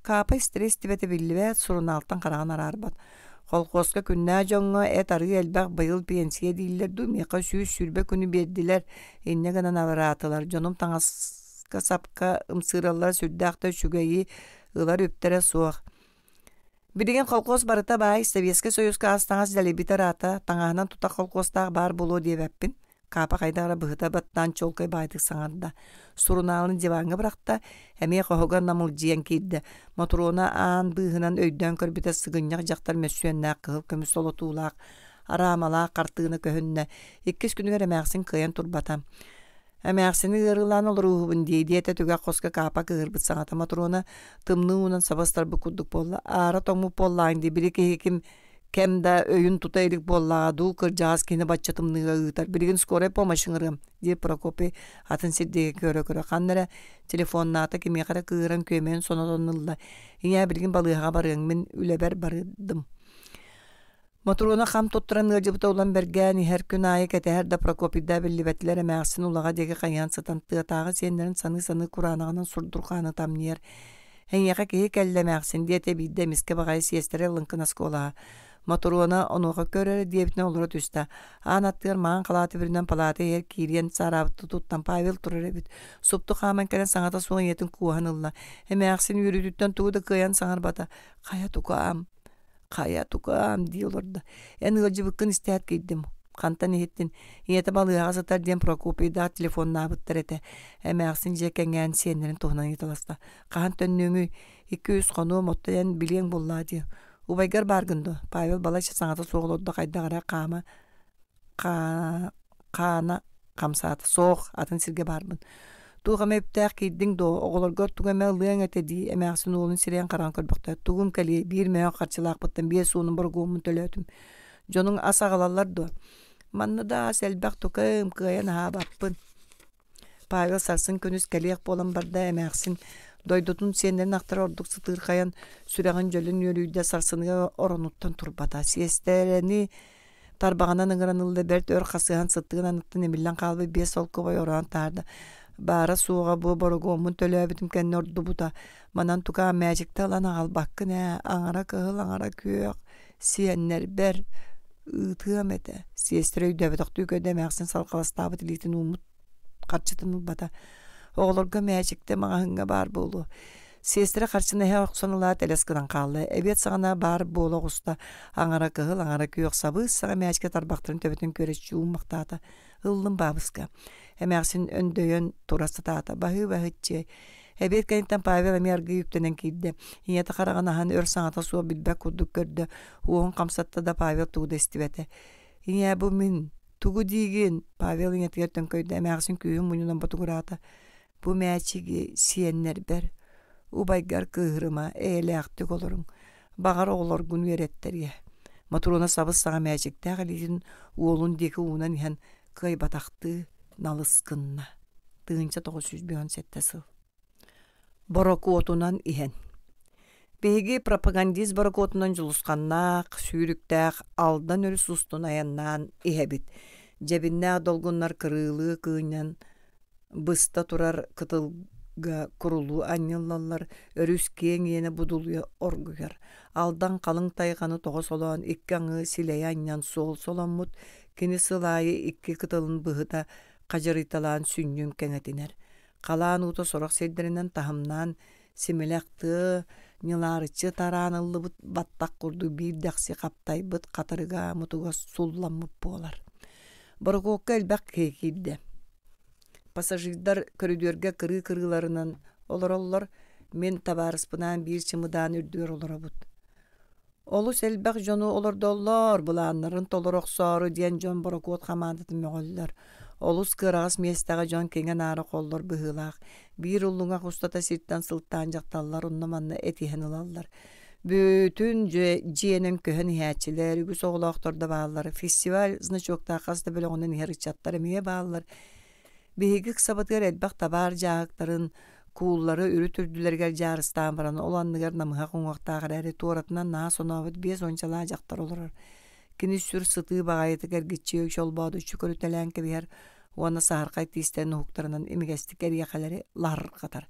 Каапа стресс тибеті білівәт сұруналттан қараған арарбат. Холқосқа күнна жоңға әт ары әлбәқ байыл пенсия дейілер думеқа сүйіс сүрбе күні берділер. Енне ғынан аваратылар. Жоным таңасқа сапқа ымсыралар сүрдәқті шүгейі ұлар өптері суақ. Бірген холқос барыта бай, Советский Союзға астаңас дәлебітер ата, таңағынан тұта холқостағы бар болу деп әппін. Каапа қайдағыра бұғыта баттан чолқай байдық саңарда. Суруналын диваңы бірақта, әме қоғыға намыл жиен кейді. Матуруна аан бұғынан өйден көрбіті сығыняқ жақтар мәсуенна қығыл көміс солы туылақ, арамала қартығыны көхінні. 2 күнігер әмәқсін қиян турбатам. Әмәқсіні ғырылан ол рухыбын дейді әті түгі қосқа Каапа қығырбыт саңата. Матуруна тымны ұнан сабастар бұқудық болла. Ара тоңму боллайынды бірі кейкім Кемда өйін тұтайлық боллағаду кыржағыз кені батчатымныға ұйтар. Білген скорай помашыңырым, деп Прокопий атын сердеге көрі-көрі. Қаннара телефонна ата кеме қара кығырын көймен сонадонылда. Ине білген балыға барыңмен үләбәр барыдым. Матуруна қам тұттыран ғыржыбыта olan бәргән, әр күн айы кәті әрді Прокопийда білібәтілер әмәқсін ұлаға деге қаян сатан тағы сендерін саны құранағынан сұрдырқаны тамнер. Әңеға кейі кәлләмәқсін дете бейді міске бағай сиестері лынқын асқолаға. Матуруна онуға көрері дебітіне олыры түсті. Анаттығыр маған қалаты бірінен палаты ер кирен сарабытты тұттан Павел тұрыр әбіт. Сұпты қаман кәрін саңата соң етін куған ұлла. Әмәқсін үрітіттен туыды қиян саңар бата. Қая тұқам дей олырды. Ән ғылжы бұқын істәт кейдім. kantan ehettin. Iyete balığa satar diyen Prokopiyda telefonuna bıttır ete. Emeğsin jekengen siyenlerin tohunan yetalasta. Kahan tönnüğü 200 konu mottayan bilen bulla diye. Ubaygar bargındı. Pavel balayça sanata soğulodda kayda gara kana kamsatı soğuk atın sirge barbın. Tuğam eptaq kidding do oğlarga tuğam lıyan ete di emeğsin oğlun siren karan kölbükte. Tuğum kali bir meğe karçılaq bıttım bir suunun bargumun tölötüm. Jonun asağalallar do. Manna da selbaq tukam kıyan ha bappın. Pavel sarsın könüs kaliyaq bolan barda emeğsin. Doydutun senlerin aktar orduk sıtır kayan süreğin jölün yörüyde sarsınıga oranuttan turbata. Siyestereni tarbağanan ıngıranıldı bert ör kasıhan sıttığın anıttın emillan kalbı bir sol kovay oran tardı. Bara suğa bu borogomun tölöbitim kendi ordu buda. Manan tuka mecikte alan ağal bakkı ne ağara kığıl ağara köyök. Siyenler ber ıtığım ete. Siyestere üdebedak tük ödemeksin salkalastabı dilitin umut karçıtın ılbata. Oğlarga mecikte mağahınga bar bolu. Siyestere karşına he oksanıla teleskıdan kallı. Evet sağına bar bolu usta. Ağara kığıl ağara köyök sabı sağa mecikte tarbaktırın töbetin köreççi ummaqtata. Ildım babıska. Emersin öndöyen turası tata bahı bahıtçı. Hebet kanıttan Pavel emergi yüktenen kidde. Hiyata karaganahan ör sanata suğa bilbek kurduk gördü. Uğun kamsatta da Pavel tuğda istivete. Hiya bu min tuğu digin. Pavel hiyata yerten köyde emersin köyün munundan batugurata. Bu meçigi siyenler ber. Ubaygar kıhırıma eğleaktik olurun. Bağar oğlar gün veretler ye. Maturuna sabız sağa meçikte ağalitin oğlun deki uğunan ihan kaybataqtı. Nalıskınna. Tığınca 917 sıl. Borokotunan ihen. Begi propagandiz borokotunan juluskannak, sürüktak, aldan örü sustun ayannan ihebit. Cebinne dolgunlar kırılı kığınan, bısta turar kıtılga kurulu anyıllallar, örüskeyen yene buduluya orguyar. Aldan kalın tayganı toğus olan, ikkanı sileyanyan sol solamut, kini sılayı ikki kıtılın bıhıda, Kajaritalan sünnün kenetiner. Kalan uta sorak sedderinden tahımnan similaktı, nilarıçı taranıllı battak kurdu bir daksi kaptay bıt katırga mutuga sullanmıp bolar. Borgokka elbak kekildi. Pasajidar körüdörge kırı kırılarından olur men tabarıspınan bir çımıdan ürdüyor olara but. Olus elbak jonu olur dollar bulanların tolorok soru diyen jon borokot kamandatı möğüller. Olus kırağız mestaga jon kengen ara kollar bıhılaq. Bir ulluğa ustata sirtten sılttan jaktallar onnamanna etihen alallar. Bütün ciyenem köhen ihäçiler, ügüs oğlaqtorda bağlar. Festival znaçokta qasta böyle onun ihäricatlar emiye bağlar. Bihigik sabatgar elbaq tabar jağıkların kuulları ürütürdüler gel jarıstan baran olanlıgar namıha qoňaqtağır äri tuaratынан naha sonabıt 5 onçala jaktar olur. Kini sür sıtığı bağayeti gergitçiyo şolbadı çükörütelen kebiher ona saharqay tisten huktarından emigestik eriyakaları lahar qatar.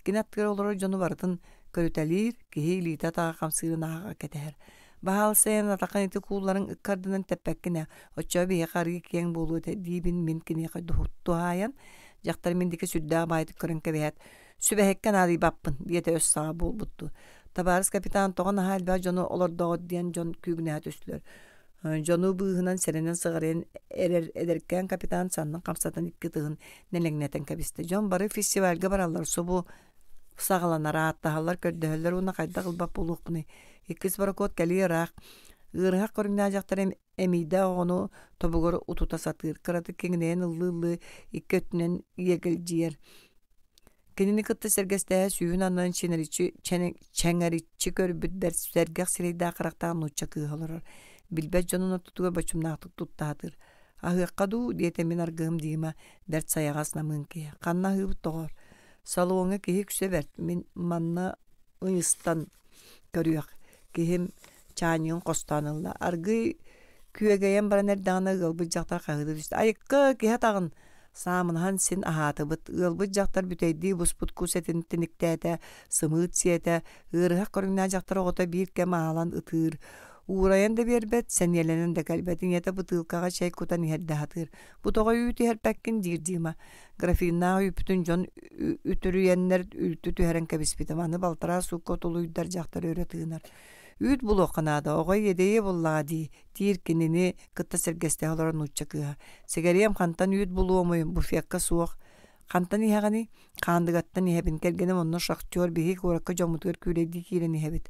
Kinatkar olur jonu barıtın körütelir kihi lita tağa kamsığına ağa keteher. Bahal sayan atakan eti kuulların ıkkardından tepekkine oça bihe qargi kiyen bolu ete dibin min kini duhayan jaktar mindiki südda baytık körün kebihet. Sübehekken adi bappın diyete öz sağa bol buttu. Tabarız kapitan toğan halba jonu olur doğud diyen jon kügünehat üstüler. Jonu bıhınan serenen sığarın ederken kapitan sandan kamsatan ikki tığın nelegneten kabiste. Jon barı festivalga barallar sobu sağalanar attahallar kördöhöller ona kayda kılbap buluq bunu. İkis barakot kaliyaraq. Irhaq körüngnajaktar emide onu tobugor ututa satır. Kıratı kengneyen ıllı ikki ötünen yegil Kenini kıttı sergesteye süyün andan çengeriçi körbüdder sergaq sireyda qıraqtağın uçça kığılır. Bilbet jonuna tutuga başımnaqtık tuttahatır. Ahıqqadu diyetemin argığım diyema dert sayağasına mınki. Qanna hıbıt doğar. Salonga kihi küsevert. Min manna ıyıstan görüyaq. Kihim çaniyun qostanılla. Argı küyegeyen bara nerdağına gılbı jaqtar qağıdı düştü. Ayıqqa kiha tağın. Samın hansin ahatı bıt ılbı jaktar büteydi busput kusetin tiniktete sımıt siyete ırhaq körüngna jaktar oğuta bir kem ağalan ıtır. Uğrayan da berbet sen yelenen de kalbetin yete bıtılkağa şey kutan iherdi hatır. Bu toğa üyütü her pekkin dirdiğime. Grafiğina üpütün jon ütürüyenler ültütü heren kebispitim. Anı baltara su kotulu üddar jaktar öğretığınar. Üt bulu kanada oğay yedeye bulla di. Dir kinini kıtta sergeste olarak uçakıha. Segeriyem kantan üt bulu omuyum bu fiyakka soğuk. Kantan ihagani kandıgattan ihebin kergenim onunla şaktör bihi korakka jamutgar küleydi kiren ihebit.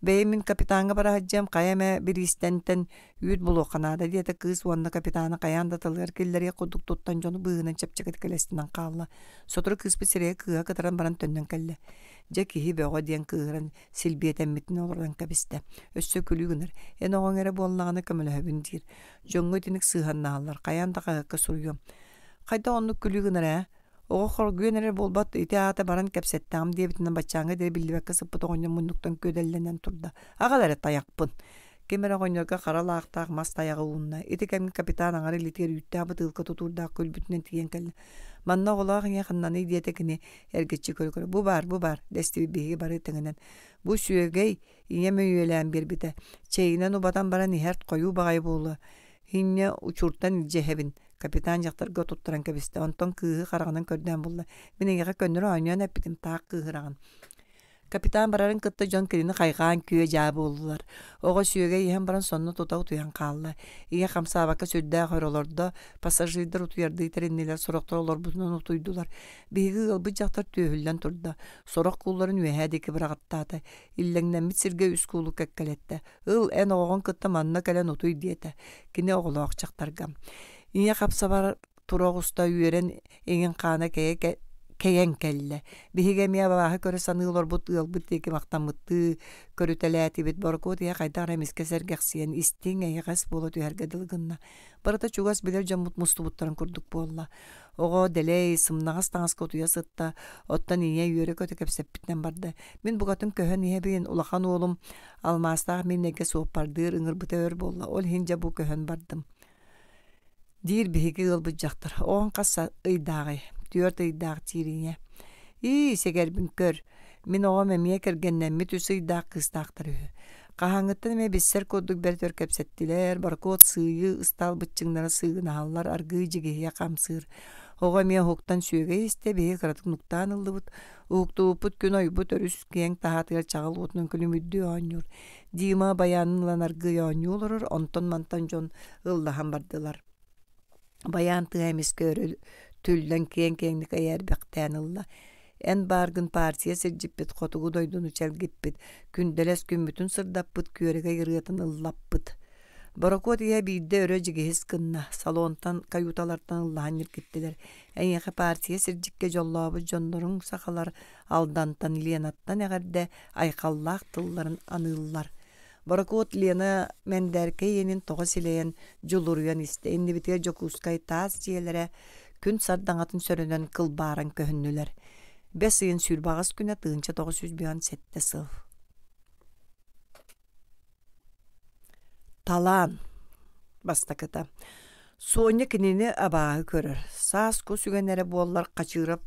Beymin kapitanga para hajjam kayame bir istenten üt bulu kanada diyete kız wanda kapitana kayanda talgar killeri kuduk tuttan jonu bığınan çapçakat kalestinden kalla. Sotru kız pisireye kığa kataran baran tönden kalle. Jaki beoga diyen kığıran silbiyeten mitin olurdan kabiste. Össö külü gınır. En oğan ere bollağını kömülü höbündir. Jongu tinik sığhanna hallar. Kayanda kağıkka suruyum. Kayda onluk külü gınır ha. Oğa korguyon ere bolbat itaata baran kapsettam diye bitinden bachanga diye billibekka sıppı toğonyan munduktan ködellenen turda. Ağalar et ayakpın. Kemere oğonyorga karala aqtaq mas tayağı uğunna. Iti kemin kapitan ağarı literi yüttağ bıtılka tuturda külbütünen tiyen kelli. Manna olağın yakınlanı diyetekini ergetçi körükörü. Bu bar. Desti bihi barı tengenen. Bu süyegey inyeme üyeleyen bir bite. Çeyinen ubatan bara nihert koyu bağay boğulu. Hinne uçurttan ilcehebin. Kapitan jaktarga tutturan kabiste. Onton kığı karağının körden buldu. Mine yağa könnürü oynayan epitim taaq kığırağın. Kapitan bararın kıtta John Kelly'ni kaygan küye jabı oldular. Oğa süyege yihen baran sonunu tuta utuyan kallı. İye kamsa abaka söddäğ hörolorda pasajirdir utuyardığı terenniler soroktar olor bundan utuydular. Bihi ılbı jaktar tühüllen turda. Sorok kulların üyehedeki bıragattadı. İllengden bitsirge üst kulu kekkelette. En oğun kıtta manna kelen utuy diyete. Kine oğulaak jaktargam. İye kapsa bar turoğusta üyeren engin kana keyen kelle. Bihige miya babahı köre sanıılor but ılbıt deki maktamıttı körüteleti bit borkut ya kaydar emiske sergeksiyen istin eyeğes bolu tüherge dılgınna. Barata çugas biler jamut mustu butların kurduk bolla. Oğo deley sımnağız tağız kotuya sıtta ottan iye yöre kötü kepsepitten barda. Min bugatın köhön ihe biyin ulakan oğlum almastağ min nege soğuk bardır ıngır bıta ör bolla. Ol hince bu köhön bardım. Dir bihige ılbıcaktır. Oğun kassa ıydağı. Dört ıydağ tiriye. İyi seger bin kör. Min oğa memiye kergenden mit üsü ıydağ kıstağdır. Kahangıttan me bisser koduk bertör kepsettiler. Barkot sığıyı ıstal bıççınlara sığına hallar argıcı gehiye kamsır. Oğa miye hoktan süyege iste behi kıratık nuktan ıldı but. Uğuktu uput gün oybut örüs kiyen tahatıya çağıl otun külümüddü oğanyor. Dima bayanınlan argıya oğanyor. Onton mantan jon ıldahan bardılar. Bayan tığaymis körül. Tülden kenlik ayar bekten ılla. En bargın partiye sircippit, kotugu doydunu çelgippit. Gündeles gün bütün sırdappıt, körege yırıtın ıllappıt. Barakot iya bidde öröcüge hiskınna. Salontan, kayutalardan ıllahan yirkittiler. En yaka partiye sircikke jollabı jonlarun sakalar aldantan, liyanattan egerde aykallaq tılların anıllar. Barakot liyana menderke yenin toğa sileyen juluruyan iste. Enni bitiye jokuskay taas jiyelere gün sardangatın sörünen kılbaran köhünnüler. Besiyin sülbağız güne tığınca 907 sıl. Talan. Bastakıta. Sonya kinini abağı körür. Saz kösügenlere bollar kaçırıp,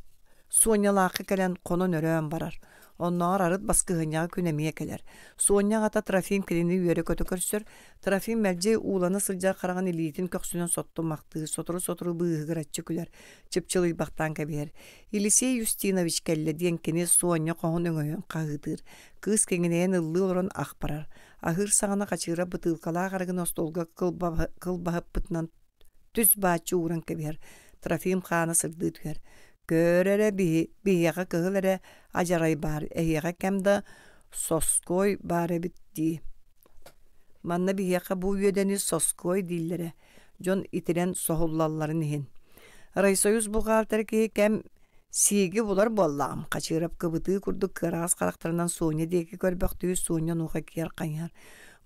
Sonya laqı kelen konun örön barar. Onlar arıt baskı hınyağı künemiye keler. Sonya ata trafim kilini üyere kötü körsür. Trafim merce uğlanı sılca karağın iliyitin köksünün sottumaktı. Soturu bığı gıratçı küler. Çıpçılığı baktan kebiyer. Ilisey Yustinoviç kelle diyen kini Sonya kohun öngöyen kağıdır. Kız kengineyen ıllı olan akbarar. Ahır sağına kaçıra bıtılkala kargın ostolga kılbahıp bıtnan tüz bağçı uğran kebiyer. Trafim kana sırdığı tüyer. Görere bihiyaga kığılere ajaray bar. Ehiyaga kemda soskoy bare bitti. Manna bihiyaga bu yödeni soskoy dillere. Jon itiren sohullalların ihin. Raysoyuz bu kalterki kem sigi bular bollam. Kaçırıp kıbıtığı kurduk kırağız karakterından Sonya deki körböktüğü Sonya nuha kiyar kanyar.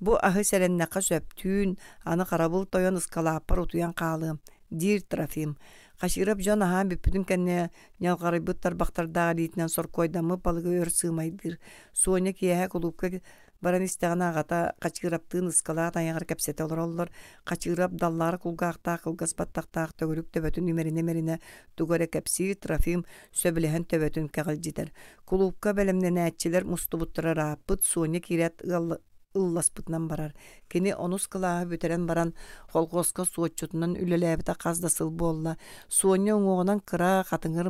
Bu ahı serennaka söptüğün anı karabul toyan ıskalapar utuyan kalım. Dir trafim. Kaşırıp jon aha büpüdün kenne nyalgarı büttar baktar dağıliyetinden sor koydamı balığı ör sığmaydır. Sonya kiyehe kulupka baran isteğine ağata kaçırıptığın ıskala tayangar kapsete olur. Kaçırıp dalları kulgağıta kılgaz battaqtaq tөгülük töbötün ümerine tugare kapsi trafim söbülehen töbötün kağıl jider. Kulupka belemden etçiler mustu buttara rapıt Sonya kiret ылласпытынан барар. Кини онус кылааһы бүтерен баран холгоска суоччутунан үлелээбите каздасыл болла. Суоня оңоонан кыра хатыҥыр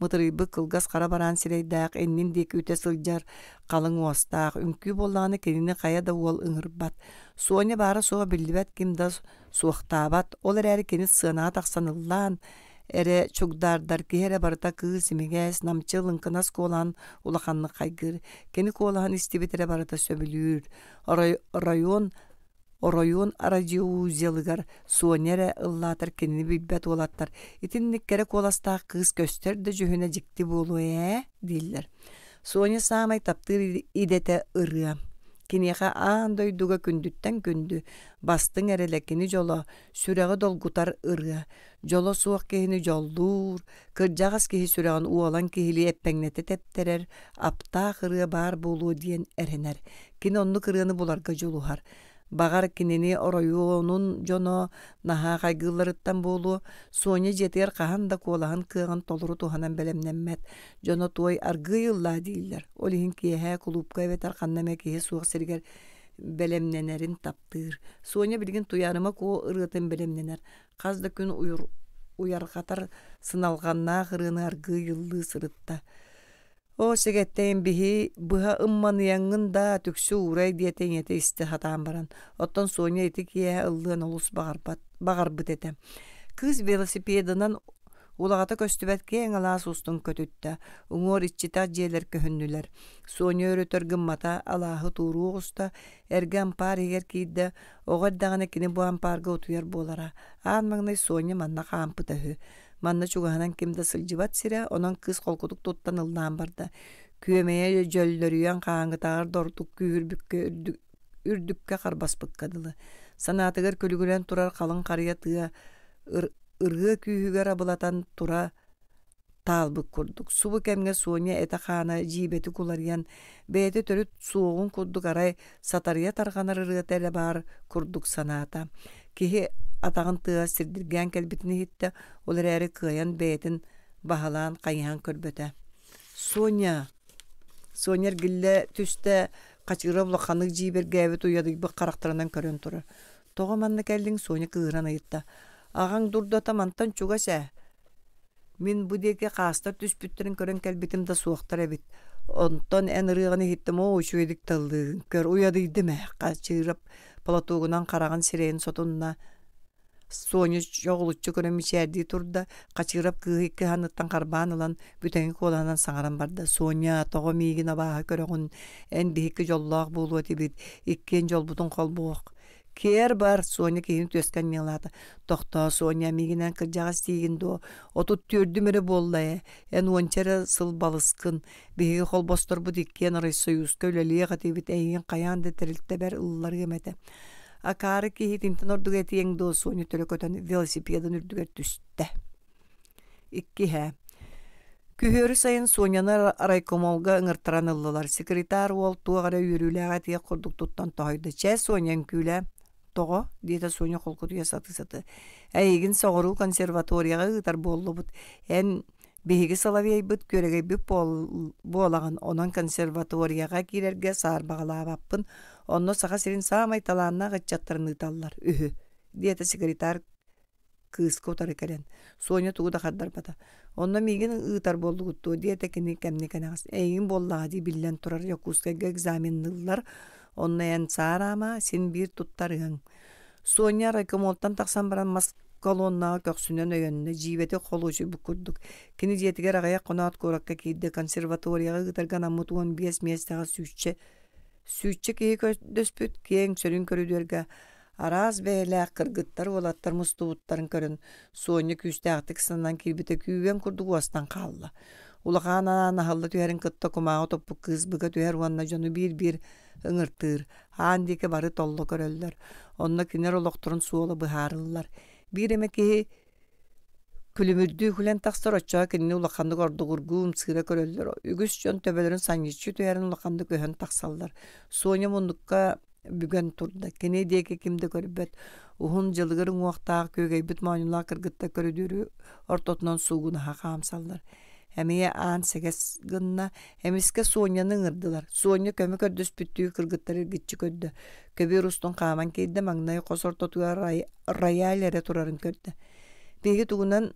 мытырыйбы кылгас кара баран сирейдаах эннин диэки үтэ сылдьар калың уостаах. Үңкүү боллааны кинини хая да уол ыҥырбат. Суоня баара суоҕа биллибэт ким да суохтаабат. Ол эрээри кини сыанаа тахсаныллаан эре чугдардар киһэрэ барыта кыыс имигэс намчыл ынкынас куолаан улаханнык хайгыр. Кини куолаһан истибитере барыта сөбүлүүр. Оройуон радиоузелыгар суонере ыллаатар кинини билбэт уолаттар. Итинниккере куоластаах кыыс көстөр да жүһүнэ дьикти буолу дииллэр. Суоня саамай таптыыр идете ырыа. Кинеха аан дойдуга күндүттен күндү бастың эрелекини жоло сүрэҕи долгутар ырыа. Жоло суох киһини жоллуур, кырдьаҕас киһи сүрэҕин уолан киһили эппэҥнэти тептерер, аптаах ырыа баар буолуо диэн эренер. Кини онну кырыаны буларга жолуһар. Багар кинини оройуонун жоно наһаа хайгыылларыттан буолуо Суоня жетиэр хаһан да куолаһын кыаҕын толуру туһанан бэлэмнэммэт. Жоно туой аргыйыллаа дииллэр. Ол иһин киэһэ кулуупка эбет арханнаме киһи суох сиригэр бэлэмнэнэрин таптыыр. Суоня билигин туйааныма куо ырыатын бэлэмнэнэр. Хас да күн уярхатар сыналганнаах ырыаны аргыйыллыы сырытта. О сегеттейин биһи быһа ымманыяҥҥын да түксү урай диэтен эте исти хатаан баран. Оттон Суоня ити киэһэ ыллыан олус багарбыт этэ. Кыыс велосипедынан улаҕата көстүбэт киэҥ алаас устун көтүттэ. Уҥуор иччитаах дьиэлэр көһүннүлэр. Суоня өрөтөр гыммата алааһы тууруу уста эрген паар игер киидде оҕор даҕаны кини бу ампаарга утуйар буолара. Аан маҥнай Суоня манна хаампыта үһү. Манна чугаһанан кимда сылдьыбат сире, онон кыыс холкутук туттан ылнаан барда. Күөмэйэ дьөллөрүйэн хааҥытааҕар дордук күүһүрбүккэ үрдүккэ харбаспыкка дылы. Санаатыгар күлүгүрэн турар халыҥ харыйа тыа ырыа күүһүгэр абылатан тура таалбык курдук. Субу кэмҥэ Суоня эте хаана дьиибэти куларыйан бэйэти төрүт суоҕун курдук арай сатарыйа тарҕанар ырыата эрэ баар курдук санаата. Киһи атаҕын тыа сирдиргээн кэлбитини хитте ол эрээри кыайан бэйэтин баһалаан хайыһан көрбөтө. Суонер гиллэ түстэ качыыра булаханык дьиибэргээбит уйадыйбык харахтарынан көрөн турар. Тоҕо манна кэллиҥ Суоня кыыран ыйытта. Аҕаң дурдата мантан чугасэ. Мин бу диэки хаастар түспүттэрин көрөн кэлбитим да суохтар эбит. Онтон эн ырыаҕыны хиттим уучуйдик таллыын көр уядыйдыме качыырап полотугунан караган сирэйин сотунна. Суоня жоҕулуччу көрөн мичээрдии турда качыырап кыыһыкка ханыттан карбаан ылан бүтэҥи куолаанан саҥаран барда. Суоня тоҕо миигин абааһы көрөҕүн эн биһикки жоллоох буолуо тибит иккиэн жолбутун холбуох. Кер бар Суоня киһини түөскэн миэлаата. Тохтоо Суоня миигинэн кырдьаҕас тиигин дуо. Отут түөрдүмэрэ буолла эн уончара сыл балыскын биһиги холбосторбут иккиэн арый союзка үлэлиэҕа тибит эйигин хайаан да терилтэ ыллар гэмэтэ. Акаары киһи тинтэн ордуга этиэҥ дуо Суоня төлөкөтөн велосипедын үрдүгэр түстэ. Иккиһэ. Күһүөрү сайын Суоняны райкомолга ыҥыртаран ыллылар. Секретар уол туаҕара үйөрүүлээҕэ тиэ курдук туттан тоһойду. Чэ Суонян күлэ. Тоҕо диэта Суоня холкутуйа саты. Эйигин соҕоруу консерваторияга ыытар буоллубут. Эн биһиги салабыйбыт көрөгөйбүп буолаган онон консерваторияга киирерге саарбаҕалаабаппын. Онно саха сирин саамай талаанна гыччаттарын ыыталлар. Үһү. Диэта секретар кыыска утары кэлэн. Суоня тугу да хардарбата. Онно миигин ыытар боллугуттуу диэта кини кэмникэнэҕас. Эйигин боллаҕа дии биллэн турар йоккускайга экзаминныллар. Онно эн саараама син биир туттарыһың. Суоня райкомолтан тахсан баран мас колоннаға көксүнөн өйөннө дьиибэти холуучу буккурдук. Кини диэтигэр аҕая конаат куоракка киирде консерваторияга ыытарган аммут 15 местаға сүүччэ киһи көдөспүт киэң сөрүн көрүдүөргэ араас бэйэлээх кыргыттар уолаттар мустубуттарын көрөн Суоня күүстээхтик санан киирбите күүбэн курдук уостан хаалла. Улахан анаһалла түһэрин кытта кумааҕа топпук кыысбыга түһэр уанна дьону биир ыҥыртыыр. Хаан диэки бары толло көрөллөр. Онно кинер олохторун суола быһаарыллар. Биир эме киһи күлүмүрдүү хүлэн тахсар оччоға кинини улаханнык ордугургуум сыыра көрөллөр. Үгүс дьон төбөлөрүн саньыччу түһэрин улаханнык өһөн тахсаллар. Суоня мундукка бүгөн турда. Кини диэки кимди көрбөт. Ухун жылыгыр уҥуохтаах көөгөйбүт маанылаа кыргытта көрүдүүрү ортотунан суугунаха хаамсаллар. Hemeye an seges gınna hemiske Sonya'nın ırdılar. Sonya kömü kördüs büttüğü kırgıtları gitçi köddü. Köbü Rustun kaman keyde magnayı kosor totuya rayalere turarın kördü. Bihi tuğunan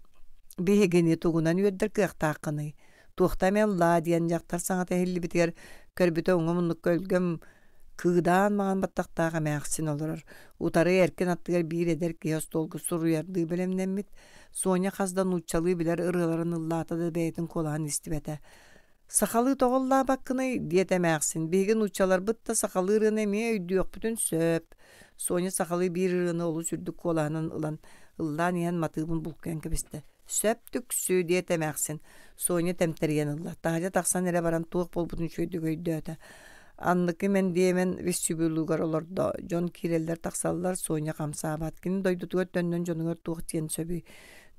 bihi geni tuğunan yöddür kıyaqtaqını. Tuğtamen la diyen jaktar saňa tehilli biter körbüte oňa kölgem kıdan mağan battaqtağa mäxsin olarar. Utары erken attıgar bir eder ki yos dolgu suru yardığı bilemnemmit. Sonya qazdan uççalığı biler ırıların ıllata da beytin kolağın istibete. Sakalı toğulla bakkını diyete mäxsin. Begin uççalar bıtta sakalı ırığın emeye öydü yok bütün söp. Sonya sakalı bir ırığını olu sürdük kolağının ılan ıllan yiyen matığın bulken kebiste. Söptük sü diyete mäxsin. Sonya temteriyen ılla. Tahaca taqsan ere baran tuğuk bol bütün şöydü göydü öte. Anlıkı men diyemen vestibülügar olurdu. Jon kireller taksallar Sonya kamsabat. Kini doydu tuğut dönden jonungar tuğut diyen söbü.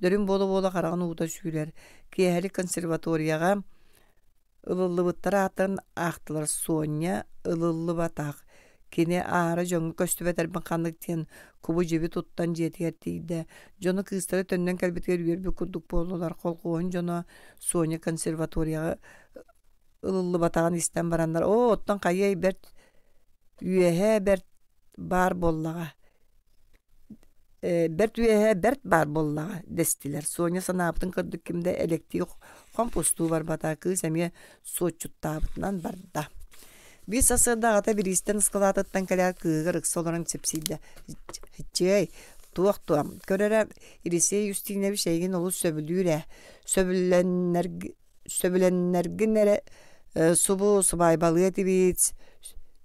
Dörün bolu karağın uğda sürer. Kiyaheli konservatoriyaga ılıllı bıttara atan ahtılar Sonya ılıllı bataq. Kini ağara jongu köstübeter bakanlık diyen kubu cebi tuttan jetiyertiydi. Jonu kıstara tönden kelbetger yürbi kurduk bollular. Kolkuğun jonu Sonya konservatoriyaga ılıllı batağın isten baranlar. O ottan kayay bert üyehe bert bar bollaga. Bert üyehe bert bar bollaga destiler. Sonya sanaptın kırdık kimde elektrik kompostu var batağı kız emiye soçut tabıtından barda. Biz asırda ata bir isten ıskalatattan kalar kığır ıksaların sepsiydi. Hiçey tuğam. Körere irisi yüstine bir şeyin olu söbülüyle. Söbülenlerginlere subu subay balığı etibit.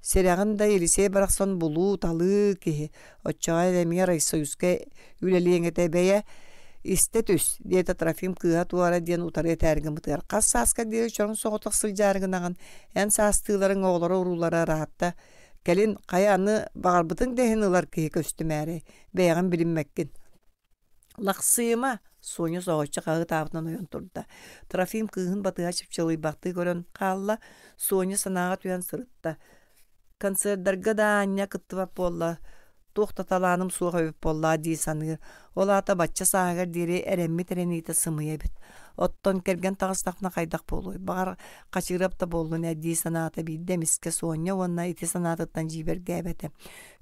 Serağın da iliseye bıraksan bulu talı ki. Oçağa edemiye raysa yüzke üleliğin etebeye istetüs diyete trafim kıha tuara diyen utarı etergin bıtır. Kas saska diye çorun soğutuk sılcargınağın en sastığların oğları urulara rahatta. Gelin kayanı bağırbıtın dehin ılar ki köstümeri. Beğen bilinmekkin. Laqsıyıma Sonya soğuçça kağı tabıtan oyan turda. Trafim kığın batığa çıpçalıy baktığı gören kalla Sonya sanağa tuyan sırıtta. Konserdarga da anya kıttıvap bolla. Toxtatalanım suğa öp bolla diye sanır. Ola ata batça sağır diri eremmi terenite sımıya bit. Otton kergen tağıstaqna qaydak boluy. Bağır kaçırap da bollu ne diye sanata bir demiske Sonya onna iti sanatattan jiber gäbete.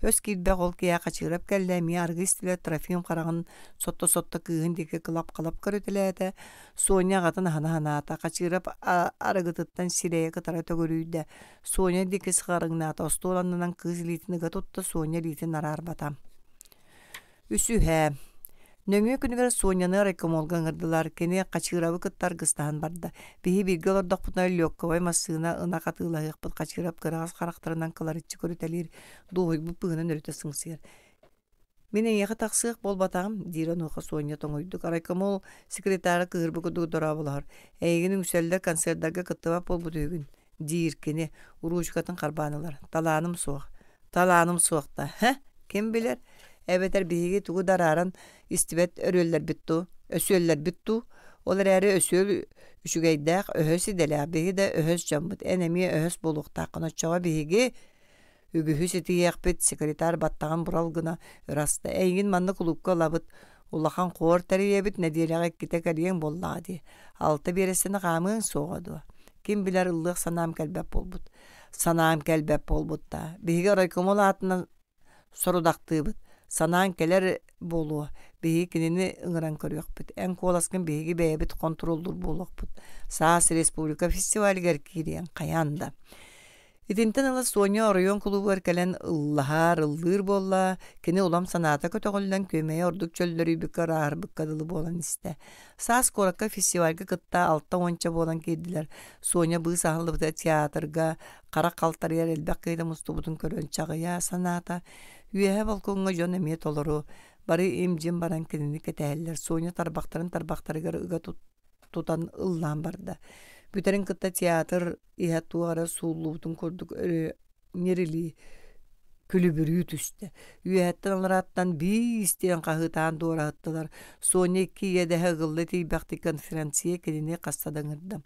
Öz kilbe gol kiya kaçırap kellemi argı istile trafim qarağın sotta kığın dike kılap körütülete. Sonya gatın hana ata kaçırap argıtıttan sireye kıtara tögörüyde. Sonya dike sıqarıgna ata ostolanından kız litini gatutta Sonya litin arar batam. Üsühe. Nöngö günüger Sonya'nı rekomolgan ırdılar. Kene kaçırabı kıttar gıstahan barda. Bihi bilgi olordak butna lökkavay masığına ına katığıla yıqpıt kaçırab kırağız karakterından kılar içi körütelir. Doğuy bu pığının örüte sığsıyar. Menen yağı taqsıq bol batağım, diren oqa Sonya toңoyduk. Rekomol sekretari kığırбы kudu dora bular. Eyginin üseller konserdarga kıttıva bol bu dögün. Dir kene uruçkatın karbanılar. Talanım soğukta. Kim bilir? Ebeter bihi tuğu dararan istibet örüller bittu, ösüller bittu. Olar eri ösül üşügeydak, öhösi dele, bihi de öhös jambıt. Enemiye öhös boluk taqına çağa bihigi ügühüs eti yaqbet sekretar battağın buralgına rasta. Eygin manna kulukka labıt. Ullahan qor teriyebit nediyelağa kite kariyen bolladı. Altı beresini qamığın soğadı. Kim bilir ıllıq sanam kelbep bolbut. Sanam kelbep bolbut da. Bihigi raykomol atına sorudaqtı bit. Sanan keler bolu. Bihi kinini ıngıran körüyok bit. En kolaskin bihigi beyebit kontroldur boluk bit. Saas Respublika Festivali gerkiriyen kayanda. İtinten ıla Sonya Orion klubu erkelen ıldır bolla. Kini ulam sanata kötügülden kömeye orduk çöllörü bükar ağır bükkadılı bolan iste. Saas Korakka Festivalga kıtta altta onça bolan kediler. Sonya bığı sahılı bıda tiyatrga, kara kaltar yer elbek kıyda mustubutun körön çağıya sanata. Üyehe balkonga jon emiyet oluru. Bari imcim baran kinini keteheller. Sonya tarbaktarı gara ıga tutan ıllan barda. Büterin kıtta tiyatr ihat tuara sullubutun kurduk nerili külübürü üstü. Üyehattan alarattan bir isteyen kahıtan doğru attılar. Sonya 2 yedehe gıllı tiybakti konferansiye kedine kastadan ırdım.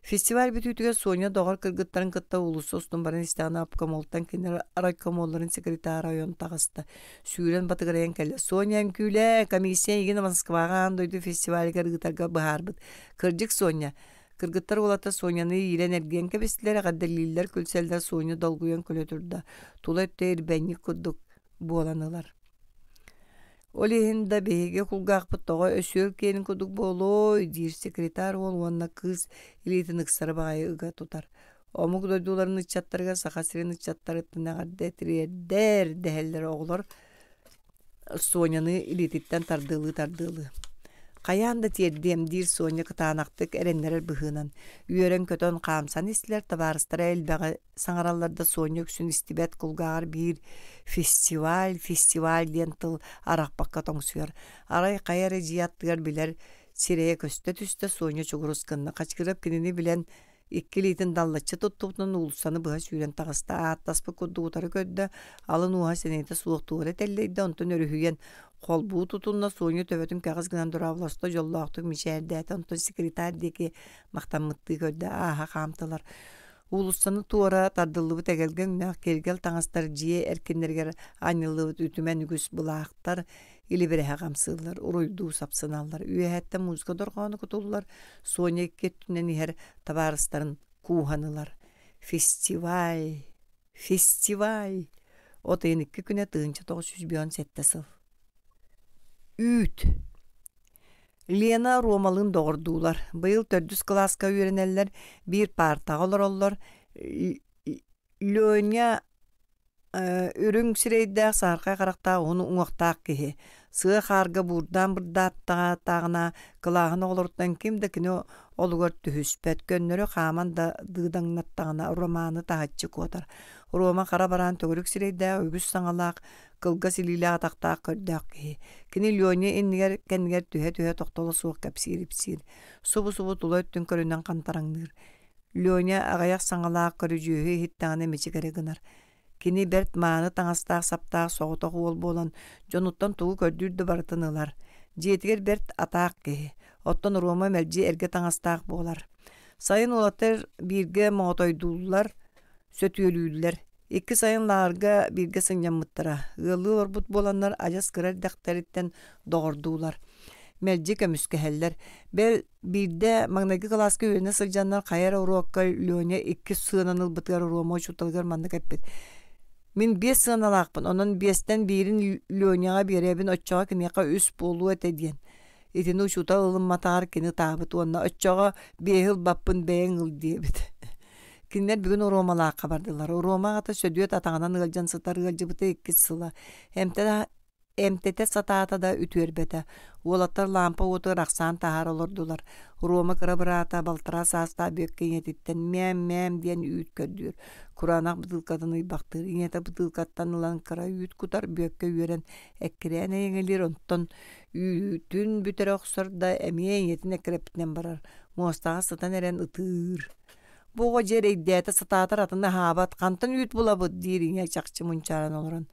Festival bütütüge Sonya doğar kırgıtların kıtta ulusosdun baran istana apkamoltan kenar araykomolların sekretari ayon tağısta. Süren batıgarayan kelle. Sonya emküle komisyen yigine Moskvaga andoydu festival kırgıtarga bıharbıt. Kırcık Sonya. Kırgıttar olata Sonya'nı yilen ergen kebestiler gaddelliler külseller Sonya dolguyan külötürda. Tula ötte erbenlik kudduk bolanılar. Olehin da behege kulgaqpıt toğa ösüyor kenin kuduk boloy dir sekretar olwanna kız ilitin ıksarı bağayı ıga tutar. Omuk doyduların ıçatlarga sakasirin ıçatları tınağarda der deheller oğlar Sonya'nı ilititten tardığılı. Kayan da tierdem dir Sonya kıtanaktık erenler bıhınan. Üyeren kötön kamsan isler tabarıstıra elbeğe sanarallarda Sonya öksün istibet kulgar bir festival diyen tıl arak bakka tongsuyar. Aray kayar eciyattıgar biler sireye köste tüste Sonya çoguruskanna kaçkırıp kinini bilen ikkilitin dallatçı tuttuğundan ulusanı bıha süren tağısta attaspı koddu utarı ködde alın uha seneyde suğuktuğu retelleydi ondan örühüyen kolbuğu tutunna Sonya töbetün kağız gınan duravlasta jollağıtı mişerdeydi ondan sekretardeki maqtanmıttığı ködde aha kamtılar. Ulusanı tuara tardıllıbı tegelgen naq kergel tağıstar jiye erkenlerger anıllıbı ütümen ügüs bulaqtar ili bire haqamsılar, uruydu sapsınallar. Üyehette muzga dorğanı kutullar. Sonya kettünen iher tabarısların kuhanılar. Festival. O da yenikki güne tığınca 917 sıl. Üt. Lena Romal'ın doğurdular. Bıyıl 400 klaska öğreneller bir partağılar ollar. Lönya ürün sireyde sarqa qaraqta onu uŋaqtaq kihi. Sığı qarga burdan burdattağa tağına qılağına olurdan kimde kini olugar tühüspet. Gönnörü qaman da dıdaŋnattağına romanı tahatçı kotar. Roma qara baran tögürük sireyde ögüs saŋalaq qılga silili ataqtaq kördaq kihi. Kini Lyonya enniger kenniger tühe toqtolu suuq kapsir. Subu tula öttün köründen qantaraŋnır. Lyonya ağayak saŋalaq körücühü hittağına meçigere gınar. Kini bert maаны taŋastaq saptaq soğuta huol bolan jonuttan tuğu kördürdü baratыныlar. Jetiger bert ataq kihi. Ottan Roma melji erge taŋastaq bolar. Sayın olatır birge moğotoydullar, sötüyölüydüler. İki sayınlarga birge sınyanmıttıra. Gılı orbut bolanlar ajas kırar daktaritten doğurdular. Melji kömüskeheller. Bel birde magnagi klaska üyene sılcanlar kayara uruakka Lyonya iki sığınanıl bıtgar Roma çutalgar mandık eppet. Min 5 sığınalaqpın. Onun 5'ten birin Lyonyaga berebin öççağa kineka üs bolu etediyen. Etini uçuta ılın matar kini tabıt. Onna öççağa behil bappın beğen ıl diyebit. Kinler bugün o Roma'la kabardılar. O Roma ata södüyet atağından ılcan sıtar ılcı bıta ikkis sıla. Emtete satata da ütüerbete. Olatlar lampa otu raksan tahar olurdular. Roma kırabırata baltıra sasta bökken yetitten mem diyen üyüt kördür. Kur'anak bıdılkatını baktır. İnete bıdılkattan ulan kara üyüt kutar bökke üyeren ekreğine yengelir ondan üyütün bütere oksar da emiyen yetin ekrepten barar. Mostağa satan eren ıtır. Bu jere iddete satata ratında habat kantan üyüt bulabı dirin çakçı munçaran oluran.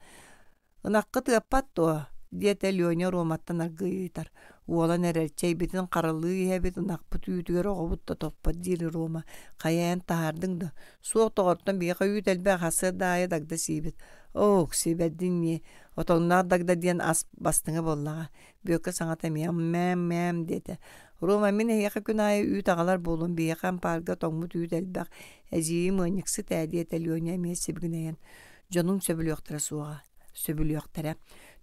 Inaqqı tıgappat o diyete Lyonya Romattan argıyıtar. Uola nerelçey bitin qarallığı hebet inaqpı tüyütüger oğubutta toppa diri Roma. Kayayan tahardın da. Suoq toğorttan bir kayüt elbe hası daya dagda sibet. Sibeddin ye. Otoğuna dagda diyen as bastığına bollağa. Böke sana temiyem mem dedi. Roma mine yaka günaya üyüt ağalar bolun bir yakan parga toğmut üyüt elbe. Ejiyim önüksü tədiyete Lyonya meye sebgüneyen. Jonun söbülüyoqtara suağa. Söbülüyoqtara.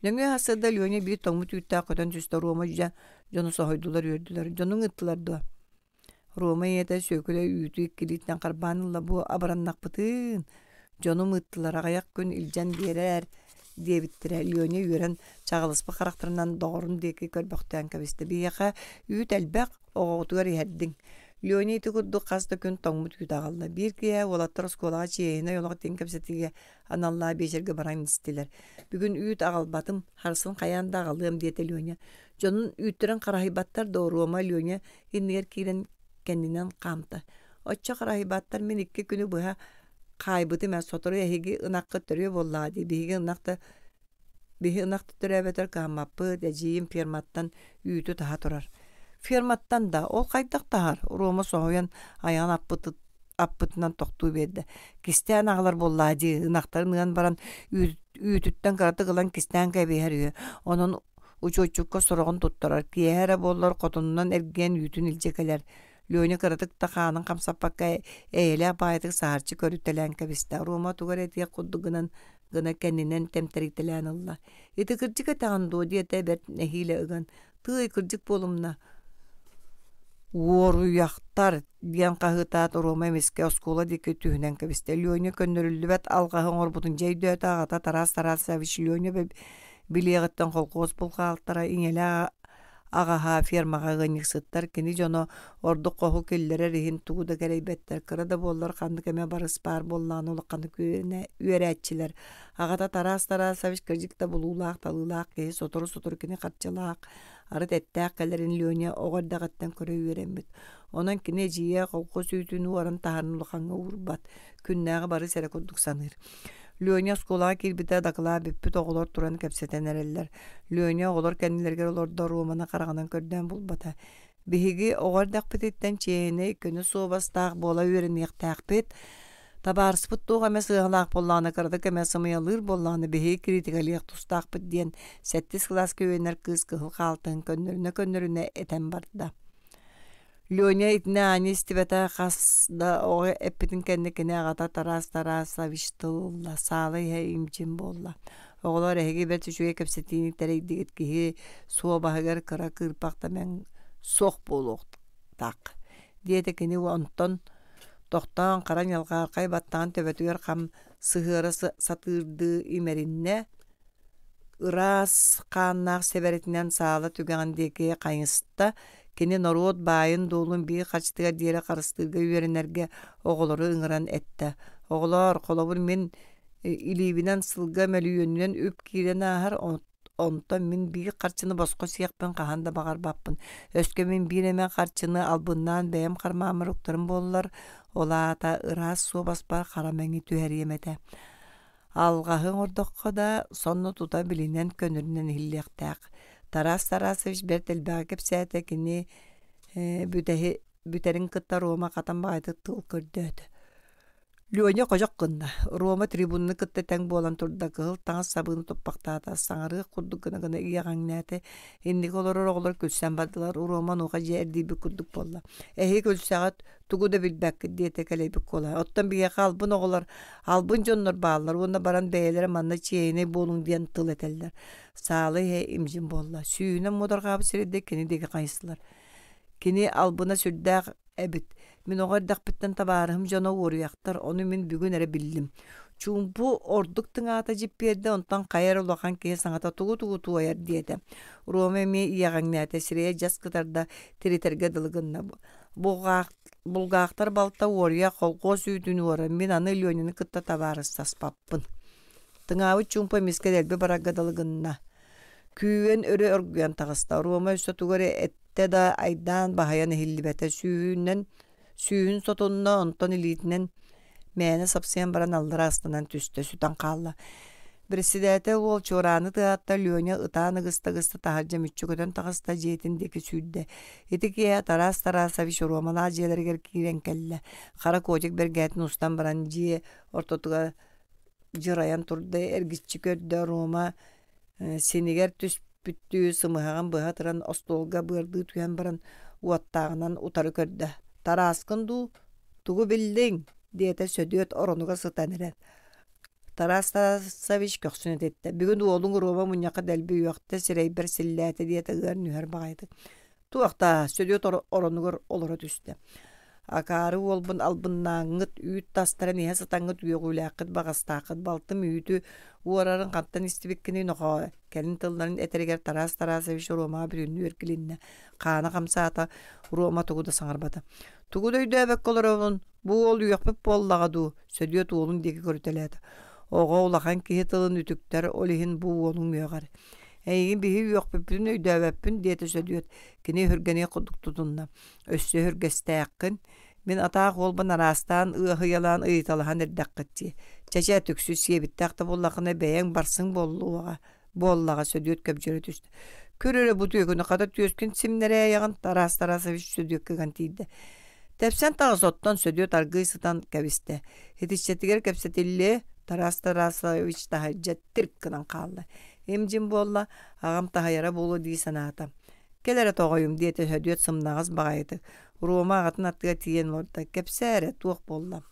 Nöngö hasada Lyonya bir toğmut üyüttää kötön tüste Roma jonu sohoydular ördüler. Jonun ıttılar da. Roma yete söküle üyütü ikkilitten karbanılla bu abarannak bıtın. Jonum ıttılar ağayak gün ilcan diyerer diye bittire. Lyonya yören çağılıspı karakterından doğrun deki körbökten kabiste. Bir yaka üyüt elbek oğutugar yerdin. Lyonya iti kurdu kasta gün toğmut üyüt ağalla. Bir kiye olattır skolağa çeyene yolağa tenkabisetige anallağa beşerge baran istiler. Bugün üyüt ağalbatım harsın kayan da ağalığım diyete Lyonya. Jonun üyüttüren karahibattar doğru Roma Lyonya hinniger kiren kendinden kamta. Oça karahibattar men iki günü buha kaybıtı men sotoru ehigi ınaqqa törüyor bolladı. Bihi ınaqta törebeter kamapı dejiyim firmattan üyütü taha turar. Firmattan da ol kaydak tahar. Roma soğuyan ayağın appıtından toqtuğu berdi. Kisteyen ağlar bolladı. Inaqtarın ıgan baran üyütütten karatı kılan kisteyen kaybı onun uçukka sorağın tutturar. Kiyehere bollar kotonundan ergen üyütün ilcekeler. Lyonya karatık takanın kamsapakka eyle baydık saharçı körütelen kabista. Roma tugar etiye kuddugunan gına kendinen temteriktelen Allah. Eti kırcık atan do diye tebet nehiyle ıgan. Tığ kırcık bolumna. Uoruyaktar diyen kahıtat Roma miske oskola dike tühünen kabista. Lyonya könnörüllübet algahın orbutun ceydöt ağata taras saviş Lyonya ve biliyetten kolkos bulqaltara inela agaha firmaga ganyık sıttar kini jono ordu qohu küllere rihin tuğda gereybetler kırada bollar kandık eme barыс bar bollan ulu kandık üyeretçiler agata taras saviş kırcıkta bululaq talılaq keyi sotoru kini katçılaq arıt ettak kalerin Lyonya oğardaqattan köre üyerenbit onan kine jiye kolko sütünü waran taharnulu qanga urbat künnağı barı sere kudduk sanır. Lyonya skolağa kirbite dakıla bippit oğulor turan kepseten ereller. Lyonya oğulor kendilerger olorda Romana qarağanan körden bulbata. Bihigi oğar daqpititten çeyene könü sobastaq bola üyereniyek taqpit. Tabarıspıt tuğ eme sığalaq bollağına kırdık eme sımıyalır bollağına bihigi kritikaliyek tustaqpit diyen 7 klas köyünler kız kıhıl qaltın könnörüne eten barda. Lyonya itne ani istibeta qasda oğu epitin kendikine ağata taras aviştığılla sağlı ya imcin bolla. Oğular ehegi berti şuya kepsetinik tereydik ki suğa bahıgar kıra kırpakta men soğ boluq tak. Diyetekini onton toqtan qaran yalqa arqay battan töbetüger qam sığırı satırdı imerinne ıras qannaq seberetinden sağlı tügandeki qayısta kini narod bayın dolun bir kaçtıga diğeri karıştırga üyerenerge oğulları ıngıran etti. Oğular kolabur min ilibinen sılga meli yönünen üp kiren ahar onta min bir karçını bosko siyakpen kahanda bağar bappın. Öske min bir hemen karçını albından beyem karmağımı ruktarım bollar. Ola ata ıras su basbar karameni tüher yemete. Algahın ordokka da sonu tuta bilinen könüründen hillektak. Taras iş bertel bağıp seyte kini büterin kıtta Roma katan bağıdı tıl kırdödü. Lyonya kocak kında. Roma tribununu kıtta ten bolan turda kıl tağı sabını toppaqtata sanarı kudduk gına iya gangnete indik olur külsen bardılar Roma noğa jerdi bir kudduk bolla. Ehi külsagat tugu da bilbek diye tekeleyip kola. Ottan bir albın oğlar albın jonlar bağlar onda baran beylere manna çeyene bolun diyen tıl eteller. Sağlı he imjin bolla. Süyüne modar qabı sirede kini deki kayısılar. Kini albına sürdaq ebit. Min oğar daqbitten tabarım jona uğruyaqtar. Onu min bugün ere bildim. Çun bu orduktun ata jippiyerde ondan kayar olaqan keye sanata tugu tuğayar diyede. Rome mi iyağın nete sireye jas kıtarda teriterge dılgınna. Bulgaqtar balta uğruya kolqo süydüğünü uğra. Min anı Lyonyanı kıtta tabarız saspappın. Tıngavı çumpa miske delbi baraga dılgınna. Küyen örü örgüyen tağısta. Roma üstü tuğare ette da aydan bahayan hillibete suyun sotunna onton ilitinen mene sapsayan baran aldıra astınan tüste sütan kalla. Presidente ol çoranı tığatta Lyonya ıtanı gısta taharca mütçüköten tağısta jetindeki südde. Etikiye taras aviş Roma'na aciyeleri gerkiren kelle. Kara kocak bergetin ustan baran ciye ortotuğa jırayan turda ergitçi kördü Roma seniger tüspüttüğü sımıhağın bıhatıran ostolga bırdığı tüyen baran uattağından utarı kördü. Taraskın tuğu bildin diyete södüyöt oronuga sıtanıren. Taras köksün etti. Bugün oğlun Roma munyaka delbi yuakta sireyber sillete diyete gır nüher bağıydı. Tuğakta södüyöt oronuga olara düştü. Akarı olbun albından ngıt üyüt tastara nihe sıtangıt üyegülakıt bağastaqıt baltım üyütü uğrarın qattan istibikkini noqa kelin tılların eteriger taras eviş Roma birünü örkilinne qana qamsaata Roma tuğuda sanarbada. Tuğuda üdebek olarabın bu ol üyekpip bollağadu södüyöt oğlun deki körüteledi. Oğa olaqan kihi tılın ütükter olihin bu oğlun üyegar. Egin bihi üyekpipin üdebepin diyete södüyöt kini hürgeni kuduk tutunna. Össü hürgesteyakkin min ataq olban arastan ıhı yalan ıyıtalahan erdeqqitçi. Çeçe tüksüz yebittakta bollaqına beyen barsın bollağa södüyöt köpcörü tüstü. Körüre bu tüyükünü qada tüyöskün simlere yağın taras eviş södüyöt kıgan tiydi. Tepsen tağız ottan södüyöt argıysıdan keviste. Hitişçetiger kepsetilli taras eviş taha jettirk kınan qallı. Emcim bolla ağam tahayara bolu di sanata. Келere тоғойым диете hödüet сымнағыз бағайды. Уруома ағатын аттыға тиен орда. Кепсәрі туық болла.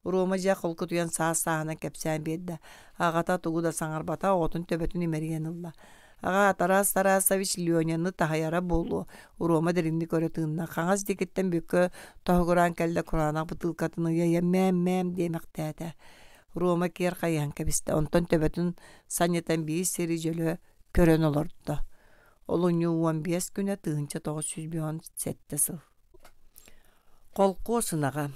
Уруома жа қолқы туян саас-сағына кепсән бедді. Ағата туғуда саңарбата отын төбетін имерген ұлла. Аға Тарас Тарасович Леонянны тахаяра болу. Уруома деринді көрі тыңна. Қаңыз декеттен бүкі тоғыран кәлді құранақ бұтылқатыны яя мәм демектәді. Уруома кер қайын кәбісті. Онтан төбетін санетен бейі сері жөлі көрен олырды. Олуны 15 күні тығынча 907 сыл. Қолқо сынаға.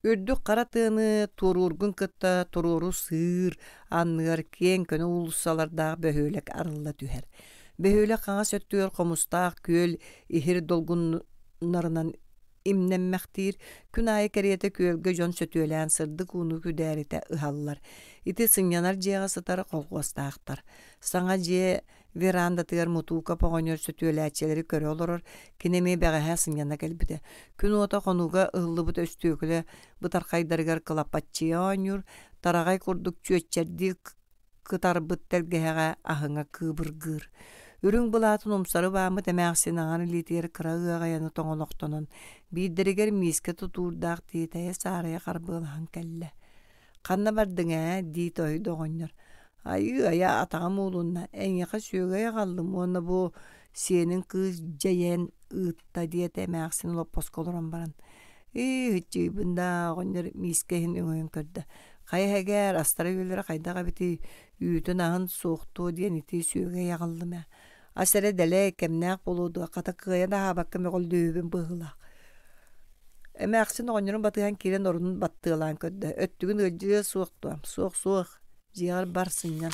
Үрдік қаратыны турургын кытта туруру сыр, аннығар кен көні улусалардағы бөхөлік арылла түхер. Бөхөлік қаңа сөттігер қомыстақ көл ихір долғынларынан имненмәқтір, күн айы кәреті көлгі жон сөтөлән сырды күні күдәріті ұхалылар. Ити сынянар жеға сытары қолқостақтар. Саңа же веранда тыгар мутука погонер сөтөләчелери көрө олорор, кинеме бәғәһә сынянна кәлбіде. Күн ота қонуға ұғылы бұт өстөкілі бұтарқайдарғар қылапатчиян тарағай күрдік чөтчерді кытар бұт тәлгәһәға ахыңа кыбыргыр. Үрің бұлатын умсары бамы тәмәқсен аңаны литер қырағы ағаяны тоңылоқтонын. Биддерігер миске тұтурдақ дейтәйе сарая қарбылған кәлі. Қанна бардың дейт ойды оғыныр. Ая атағам олуна әңеқа сөйгәй қалдым. Оны бұл сенің қыз жайен ұтта дие тәмәқсен лоппос колыран баран. Үтчі бұнда оғыныр мискейін өңін көрді. Қайғәгәр астары өлері қайдаға біті үйтін ағын соқты дейін ити сөйгәй қалдым. Асыры дәлі кәмнәқ болуды, қата қығая да баққа мәғыл дөйбін бұғылақ. Әмәқсін оғынырын батыған керен орынын баттығылан көдді. Өттігін өлжі суықты, суық, жиғар барсыннан.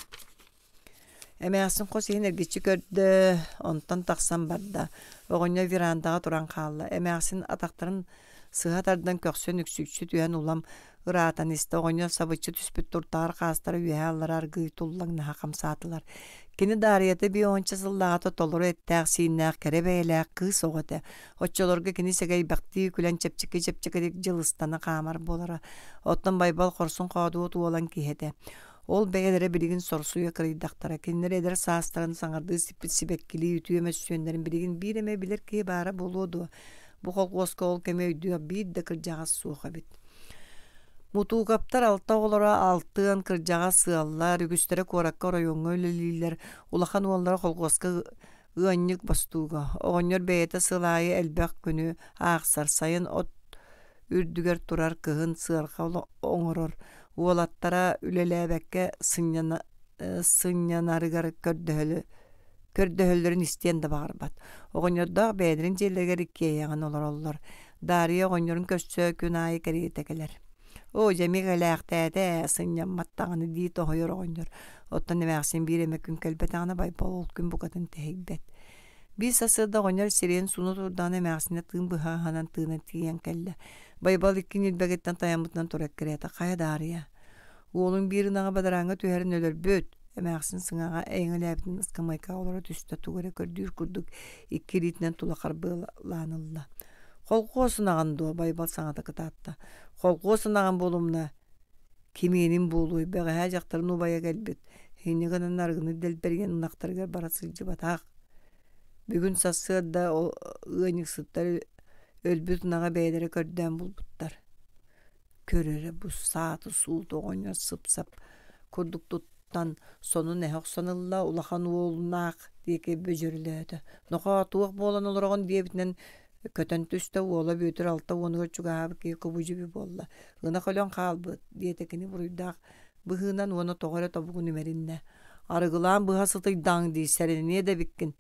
Әмәқсін қосейін әргетші көрді, онтан тақсан барды. Оғыныр верандаға тұран қалды. Әмәқсін атақтарын сығатардан көксен үксікші түйен улам ұратын істі. Оғыныр сабытшы түспіт тұртағыр қастары үйе алар арғы тұллағына хақам сатылар. Кені дарияты бі онча сыллағаты толыру әттәқ сейіннәқ кәребәйләқ қыз оғыды. Отчаларға кені сәгәй бәқті күлән чәпчікі жылыстаны қамар болары. Оттан байбал қорсын қауды оту olan кейеді. Ол бәйелері білігін сорсуя қырыйдақтара. Кенілер әдір састарын саңарды сипет-сибәккілі үтүйемес сүйендерін білігін біреме білер кей бары болуды. Бұл қолқосқа ол кәме өйдіға бейді кіржағыз суға бит. Мутуғаптар алта олара алтын кыржаға сыаллар, үгістері қораққа районға өлілілер, улахан олара қолғосқа ғанник бастуға. Оғынер бәйеті сылайы әлбәқ күні ақсар сайын от үрдігер тұрар кығын сыарқа оңырыр. Уолаттара үлеләбәкке сынянарығар көрдөхөллерін істенді бағырбат. Оғынердағы бәйдерін желдергер икке яған олар олар. Дария оғынерін көстө күн айы кәрейетекелер. О, жәмеғі ләқтәді сыням маттағаны дейт оғайыр оғыныр. Оттан немәқсен бір емекін кәлбетағаны байбал ол күн бұқатын тәйгбет. Біз асырда оғыныр сирен суны тұрдан емәқсіне тыын бұғағанан тыына тиген кәлді. Байбал ikkin ilbәгеттен таямытынан тұрак кереті. Қая дария. Олың бірін аға бадараңы түйәрін өлір бөт. Әмәқсін сыңаға әйңіл әбінің ысқамайқа олары түсті туғыры көрдір күрдік ikki ритінен тұлақар бұланылды. Қолқы осынағанды байбал саңата кытатты. Қолқы осынаған болумна кеменің болуы бәғә жақтарын ұбая кәлбет. Хейне ғанан арғыны дәл берген ұнақтарғар барасы жыбатақ. Бүгін сасыда ұғаник сұттар өлбіт ұнаға бәйдері көрден бұлбұттар. Көрері бұ саты суылт оғыны сып-сап күрдік тұттан соны нәхіқ сонылла ұлақан уолынақ деке бөжіріледі. Ноқа туық болан олырағын дебітінен көтен түсті ола бөтір алта оңыр чуғабы кей құбы жүбі болла. Ғына қолан қалбы детекіні бұрыйдақ бұғынан оны тоғыры тобығын өмерінне. Арғылан бұға сытай даң дей сәріне де біккін.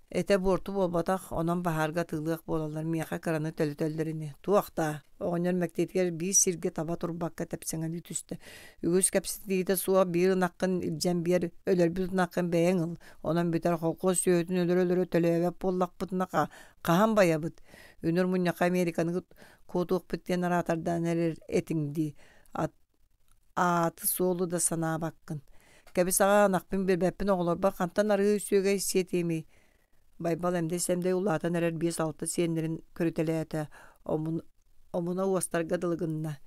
Әті борту болбатақ онан бағарға тылық болалар мияқа қыраны төлі-төлдеріне. Туақта оғынер мәктетер бей сирге таба тұрбаққа тәпсеңәлі түсті. Үгіз кәпсетейді суа бір наққын үлжен бір өлір бір наққын бәйін ұл. Онан бітер қолқы сөйетін өлір-өлірі төлі-өбәп боллақ бұтына қаған бая бұд. Өнір мұняқа Американы көтуқ біттен аратардан әрер әтіңді. Аты солы да сана баққын. Кәбіс аға нақпын бір бәппін оғылар бар қантан арғы сөйгей сетемей. Байбал әмде сәмдей ұлатан әрер 5-6 сенерін көрітелі әті омына уастарға дылығынна.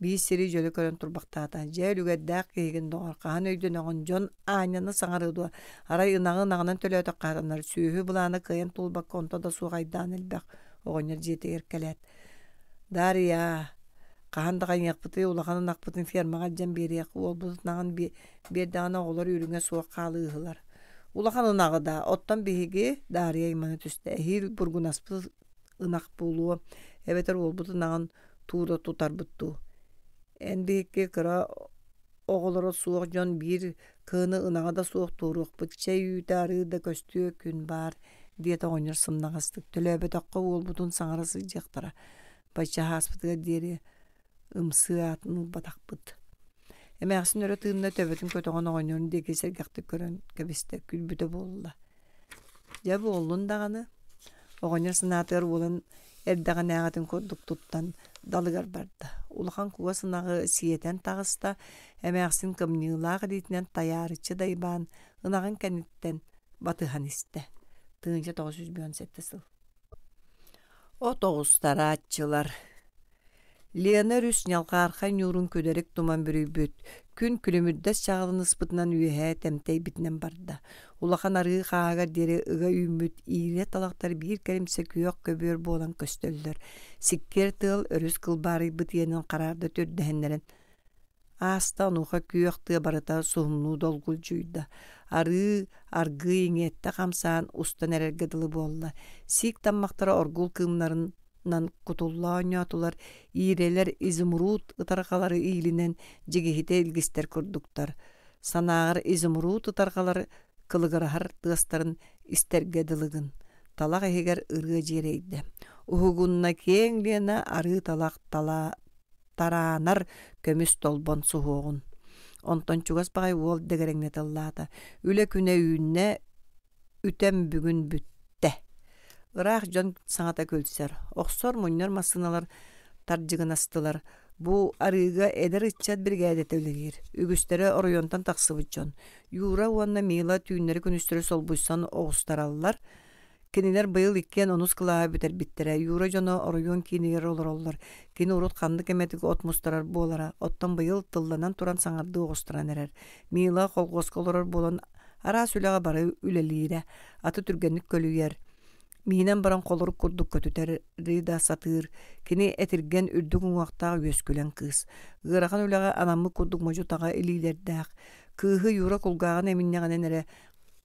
bir seri jölü körün turbaqtaata jel ügeddak kegen doğar qahan öydün oğun jon aanyаны sаңарыды aray ınağından tölötök qaranlar sühü bulana kıyın tulbak konta da suğaydan elbek oğunlar jeti erkelet Darya qahan dağan yakpıtı ulağanın akpıtın fermaga jan beri ol bulutnağın bir dana oğlar ürüne suğa qalıhılar ulağanın ağı da ottan bihigi Darya imanı tüste hil burgunaspı ınaq bulu ebeter ol bulutnağın tuğda tutar buttu en bihigi kıra oğulları suğa jon bir kını ınağa da suğa turuq bıtça yutarı da köstüğü gün bar diye oğunlar sımnağıstık tölöbe takka ol butun sağarası jaqtara Başa haspıtıga deri ımsı atını batakpıt. Emeğsin öyle tığımda töbetin kötüğün oğunların diye keser gaqtı körün kebiste külbüte bolla. Ya bu oğlun dağını oğunlar sınatır olan erdağın ağatın koduk tuttan dalıgar barda. Uluğan kuğa sınağı siyeten tağısta emeğsin kımnığılağı deytinden tayarıçı dayıban ınağın kenitten batıhan iste. Tığınca 917 sıl. O toğustara atçılar. Leonor Üsnyalqarxan yurun köderek tuman bürübüt. Күн күлөмүддәс чагылын ыспытынан үйәһә тәмтәй битнен барда. Улахан арыгы хаагар дере ыга үймүт ире талактар бир кәримсе күйөк көбөр болан көстөлдөр. Сиккер тыл өрүс кылбары бытыянын карарда төрдәһеннәрен. Аста нуха күйөк тыа барата сумну долгул жуйда. Ары аргы иңетте камсан устан эрергедылы болла. Сик таммактара оргул кымнарын Nan kutullan yatılar, iğreler izumrut ıtarqaları iyilinen jigihite ilgister kurduktar. Sanağır izumrut ıtarqaları kılıgırahar tığastarın istergedilігin. Talaq eger ırgı jereydi. Uhugunna kengliana arı talaq taranar kömüs tolbon suhuğun. Onton çugas bağay ol degerengnetalata. Üle küne üyünne ütem bugün bütte. Irak jon saňata kölser. Oxsor munyar masınalar tarjıgın astılar. Bu arıga eder iççat bir gädet ölegir. Ügüstere oriontan taksıbıçon. Yura wanna mila tüýünleri könüstere sol buysan oğustarallar. Kiniler bayıl ikken onus kılağa biter bittere. Yura jona orion kiniler olurlar. Kini urut kandı kemetik ot mustarar bolara. Ottan bayıl tıllanan turan saňardy oğustaran erer. Mila kolgoskolorar bolan ara sülaga barı ülelire. Atı türgenlik kölüyer. Minen baran koloruk kurduk kötüteri da satır. Kini etirgen ürdüğün vaqtağı göskülen kız. Gırakan ülaga anamı kurduk mojutağa ililerdağ. Kıhı yura kulgağın eminneğen enere.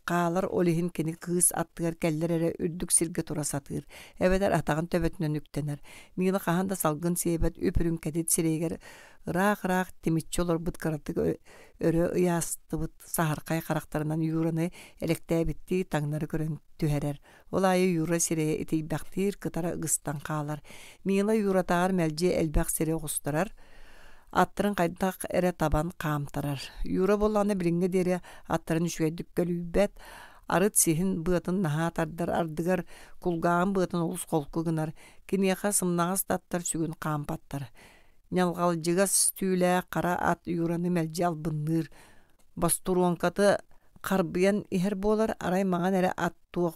Qaalar olihin kini kız attıgar keller ere ürdük sirge tura satır. Ebeler atağın töbetine nüktener. Mila qahan da salgın sebet üpürün kedit sireger. Raq timitçi olur bıt karatık örü ıyastı bıt saharkay karakterından yuranı elekte bitti taŋnары körün tüherer. Olayı yura sireye iti baktir kıtara ıgıstan qaalar. Mila yuratağır melce elbaq sire oğustarar. Attırın qaydak ere taban qaamtarar. Yura bollany bilinge deri attırınüşüydük gölübet. Arıt sihin bıtın naha tardar ardıgar kulgağın bıtın olus kolku gınar. Kiniyaqa sımnağız tattar sügün qaampattar. Nyalgalcıgas tüyle qara at yuranı melce albınır. Basturuankatı qarbiyan iher bolar aray magan ere at tuoq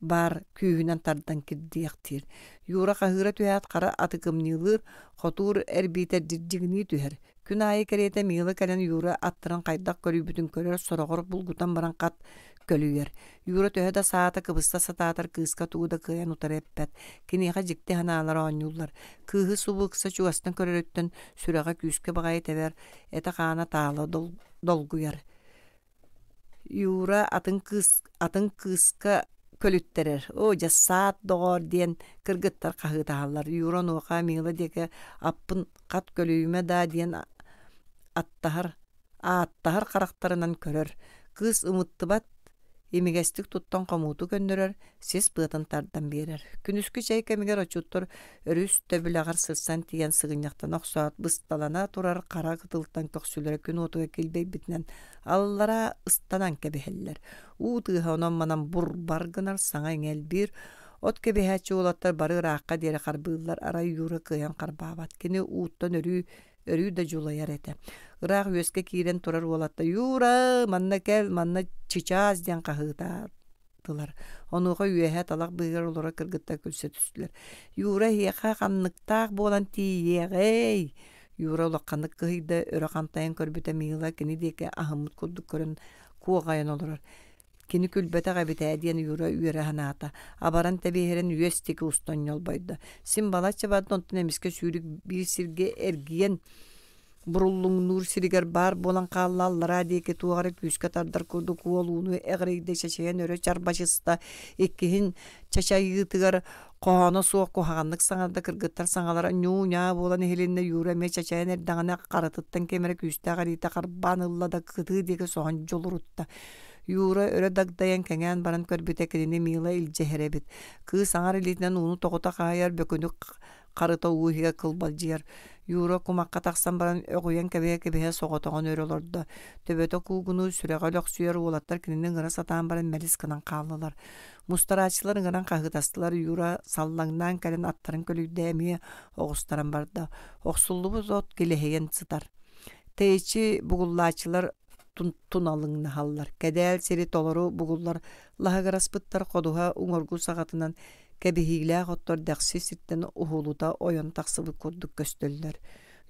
bar kүйүнен тардан кирдиякtir. Юра қahıra tüyat qara atı kımnılır, xotur erbiter dirjigini tüher. Күн ayı kerete miğlı kelen yura attıran qaydak kölü bütün köler sorağır bulgutan baran qat kölüyer. Yura tühe da saata kıbısta satatar kıska tuğda kıyan utar eppet. Kiniyaqa jikti hanalar oñullar. Kıhı subu kısa çugastan körerötten sürağa küske bağayı tever. Eta qana tağla dolguyar. Yura atın kıska kölütterer. O jasat doğar diyen kırgıttar qahıtahallar. Yuran oqa miğla deke appın qat kölüyüme da diyen attahar qaraktarынан körör. Kız ımıttıbat emigestik tuttan qamutu göndörör. Ses bıtan tardan berer. Күнүскү çay kemiger açuttur. Örüs töbülagar sırsan tiyen sığınyaqtan oqsat bıstalana turar qara kıtıltan köksülere gün otuga kelbey bitinen allara ıstanan kebeheller. Uğdığı onan manan bur bargınar sana engel bir ot kebehetçi olatlar barı raqqa deri qarbığıllar aray yuru kıyan qarbabat. Kini uğuttan örü de julayar ete. Irak üeske kiren turar olatta yura manna kel manna çiçaz diyen qahıtadılar. Onuğa üehe talaq bığır olara kırgıtta külse tüstüler. Yura hiyaqa qannıktaq bolan tiyeğey. Юра улакканнык кыйда өрө кантайын көрбүтэ мыйла кини диэки ахыммыт курдук көрөн куогайын олорор. Кини күлбәтәгә битә диен юра үере ханата. Абаран тәбиһерен үестеки устон йолбойда. Син балача бадон тенемиске сүүрик бир сирге эргиен буруллуң нур сиригер бар болан каллаллара дике тугары күскә тардар курду куолуну эгрейде чачаен өрө чарбашыста иккиһин чачайытыгар коһоно суок кохаганнык саңарда кыргыттар саңалара нюня болан хеленне юра ме чачаен эрдәңне каратыттан кемере күстә гарита карбан ыллада кыты дике соһон жолурутта. Юра өрө дагдаян кәңән баран көрбүтә кедини мила илҗеһеребит. Кы саңар илитнән уну тогота каяр бөкөнүк карыта уһига кылбалҗыяр. Юра кумакка таксан баран өгөйен кебе соготогон өрөлөрдө. Төбөтө куугуну сүрөгөлөк сүйөр улаттар кининин гыра сатаан баран мелис кынан каллылар. Мустарачылар гынан кагытастылар юра саллаңнан кален аттарын көлүдәми огустаран барда. Оксуллубуз от келехеген сытар. Тейчи бугуллачылар туналыңны халлар. Кәдәл сери толору бугуллар лахагараспыттар кодуха уңоргу сагатынан кәбихиглә готтор дәкси ситтен ухулута ойон таксыбы курдук көстөлләр.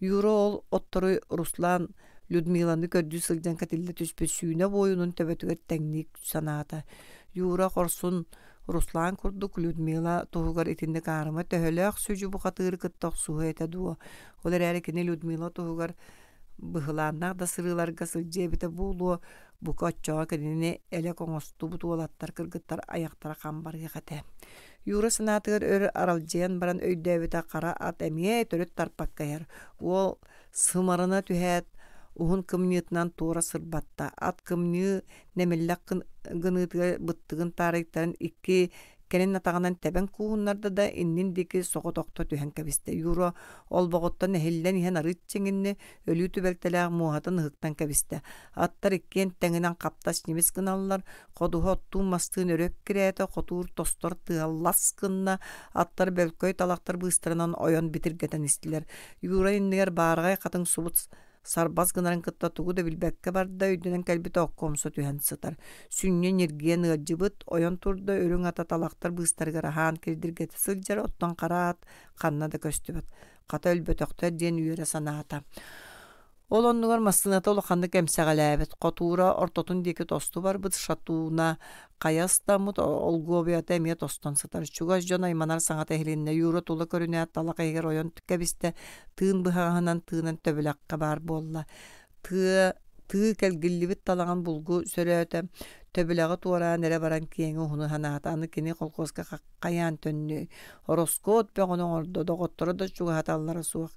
Юро ол оттору Руслан Людмиланы көрдү сылдан катилде түспө сүйүнө боюнун төбөтүгө тәңник санаата. Юра корсун Руслан курдук Людмила тугар итинде карыма төһөлөк сүжү бухатыр кыттак суһета дуо. Олар әрекене Людмила тугар быһылааннах да сырыларга сылжебите булу бу коччоо кедини эле коңосту бутулаттар кыргыттар аяктара камбарга кате. Юра сынатыгар өр аралжыян баран өйдөбүтэ кара ат эмие төрөт тарпаккаяр. Ол сымарына түһәт ухун кымнытынан туора сырбатта. Ат кымны немеллак гынытыга быттыгын тарыктарын икки кенен атагынан тебен кууннарда да иннин дики соготокто түһен кебисте. Юро ол боготтан эхиллен иһен арытчиңинни өлүү түбелтелээх муухатын ыһыктан кебисте. Аттар иккен теңинен каптас немис кыналлар, кодуһа оттуун мастыын өрөк кирээте, котуур тостор тыаллас кынна, аттар бөлкөй талактар быыстарынан ойон битиргетен истилер. Юро иннигер бааргай катын субут сарбаз гынарын кытта тугу да билбекке барда өйдөнен кэлбите оккомсо түһэн сытар. Сүннен эргиен ыджыбыт ойон турда өрүң ата талактар быыстаргара хаан кирдиргети сылжар оттон караат канна да көстүбөт. Ката өлбөтөктөр диэн үйөрө санаата. Ол оннугар массыната улаханды кемсәгәләбет. Котура ортотун дики тосту бар быт шатуна каястамут олгобията эмие тостон сытар. Чугас жон айманар саңата эхилинне юра тула көрүнәт талак эгер ойон түккебисте тыын быхаганан тыынын төбүләккә бар болла. Тыы келгиллибит талаган булгу сөрөтө төбүләгы туара нере баран киеңи уһуну ханаата аны кини колкоска каян төннү. Ороскот бегону ордо доготтору да чугаталлары суак.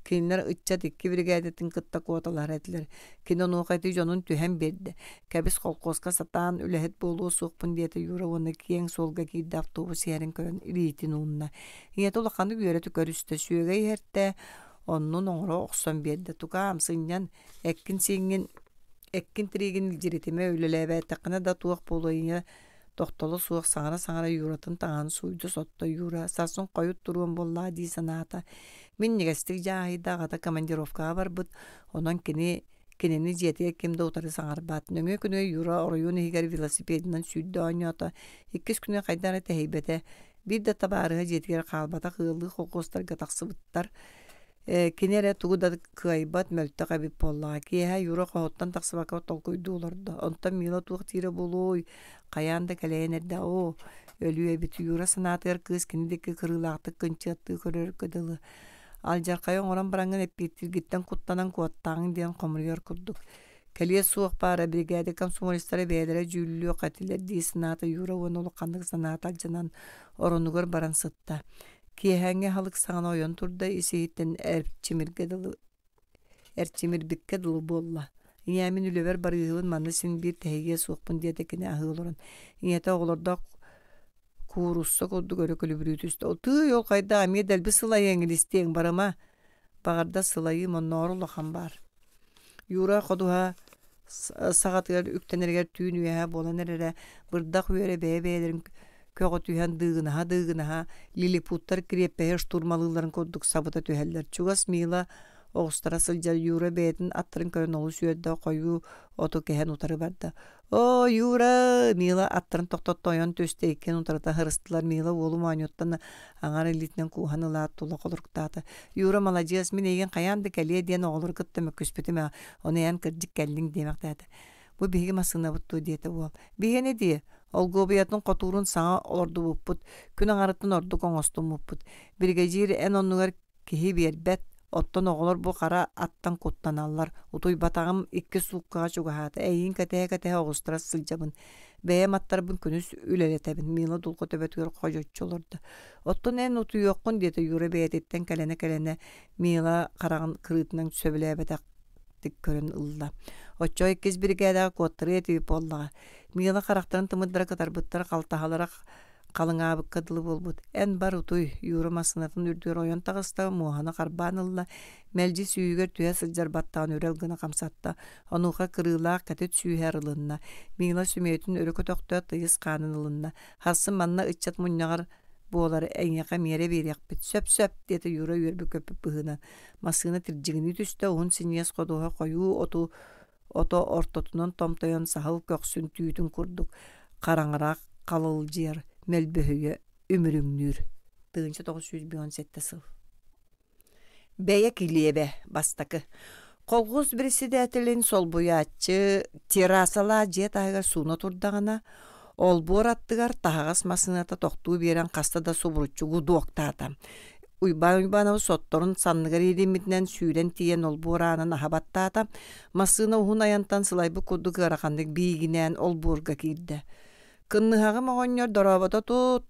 Кинлер ытчат икки бригадетін кытта куоталар этилер. Кино нуқайты жонун түһен берди. Кәбис колкоска сатаан үлэхет болуу суқпын диэти юра уонна киең солга кийді автобус ярин көрөн иритин уунна. Иэт улақанды үйөрөтү көрүстө сүйөгэй херте оннун оңро оксон берди. Тукаам сыннян эккин тиригин жиритиме өлөлэбэттакына да туақ болуйня тохтолу суақ саңара юратын таңан суйду сотто юра. Сасын койут туруан болла дий санаата. Мен негестик жаһайда гата командировка бар бут. Онан кинени жете кимде утары саңар бат. Нөңө күнө юра оройун хигер велосипединен сүддө ойната. 2 күнө кайдары тәһибете. Бир да табарыга жетигер калбата кылды хокостарга таксыбыттар. Кинере тугуда кайбат мөлтө кабип болла. Киһа юра коттан таксыбака толкуйдуларда. Онтан мила тук тире болой. Каянда калейнерде о өлүе бит юра санатыр кыз киндеки кырылакты кынчатты көрөр көдөлү. Алжаркай оңоран баранган эппиттир гиттен куттанан куаттаң диэн комурьер курдук. Келие суох пара бригада комсомолисттары бээлере жүүллүү катилер дии санаата юра уонолу кандык санаата алжанан оронугар баран сытта. Киэхәңе халык саңан ойон турда исииттен эрчимирбикке дылы болла. Иямин үлөбер барыгылын манны син бир тэһиге суохпун диэтекине ахыылорун. Иэте оголорда курусса koddu görü kölübrütüstü. O tığ yol kayda amiye delbi sılayı engilisteyin barama. Bağırda sılayı monnoru lokan bar. Yura koduha sağatlar üktenerger tüyün üyeha bolan erere bırdak üyere beyelerin köğü tüyhen dığınaha liliputlar kiriyep beher şturmalıların kodduk sabıta tüheller. Çugas mila Oğustara sılca Yura beytin attırın körün olu süyedde koyu otu kehen utarı barda. O Yura Mila attırın toktot toyon tösteyken utarıda hırıstılar Mila oğlu manyottan ağar elitinen kuhanıla tulak olurktata. Yura malacıyas min egen kayandı keliye diyen oğulur kıttımı küspetime onu yan kırcık kellin demektata. Bu bihi masına buttu diyete ol. Bihi ne diye? Ol gobiyatın koturun sana ordu bupput. Күн аңарыттын орду коңостун муппут. Бригадир эн оннугар киһи биэрбэт. Оттон оҕолор бу хара аттан куттаналлар. Утуй батагым икки сууккаға чугаһаата. Эйин кэтэһэ оҕустара сылдьабын. Бэйэ маттарбын күнүс үлэлэтэбин. Мила дулку төбөтүгөр хожоччолорду. Оттон эн утуйуоккун диэте юра бэйэтиттен кэлэне Мила харагын кырыытынан сөбүлээбэтэ тик көрөн ылла. Оччо иккис бригадага куоттары этип боллага. Мила характарын тымыддара кытарбыттар калтаһалара қалыңабы кадылы болбут. Эн бар утуй юра масынатын үрдүр ойон тағыста муhana қарбанылла мәлжи сүйігер түйе сылжар баттаған өрел гына қамсатта. Онуға кырылақ кәтет сүйер ылынна. Мила сүмейтін өрі көтөқтө тыйыз қанын ылынна. Хасын манна ытчат мұннағар болары әңеқа мере берек бит. Сөп деті юра өрбі көпіп бұғынан. Масына тірджігіні түсті оғын синес қодуға қою ото ортотунан томтойон сахыл көксүн түйітін күрдік. Қараңырақ қалыл жер. Melböhüye ümürüngnür. Tığınca 917 sıl. Beye kiliyebe bastakı. Kolğuz birisi de etilin sol buyaççı terasala jet aygar suuna turdağına ol bor attıgar tağas masınata toxtuğu beren kastada suburutçu gudu oktağıtam. Uyban sottorun sanlıgar edemidden süren tiyen ol boranın ahabattağıtam. Masına uhun ayantan sılaybı kudu kırakandık biyginen ol borga kildi. Kınныhagım oğonyor dorabada tut.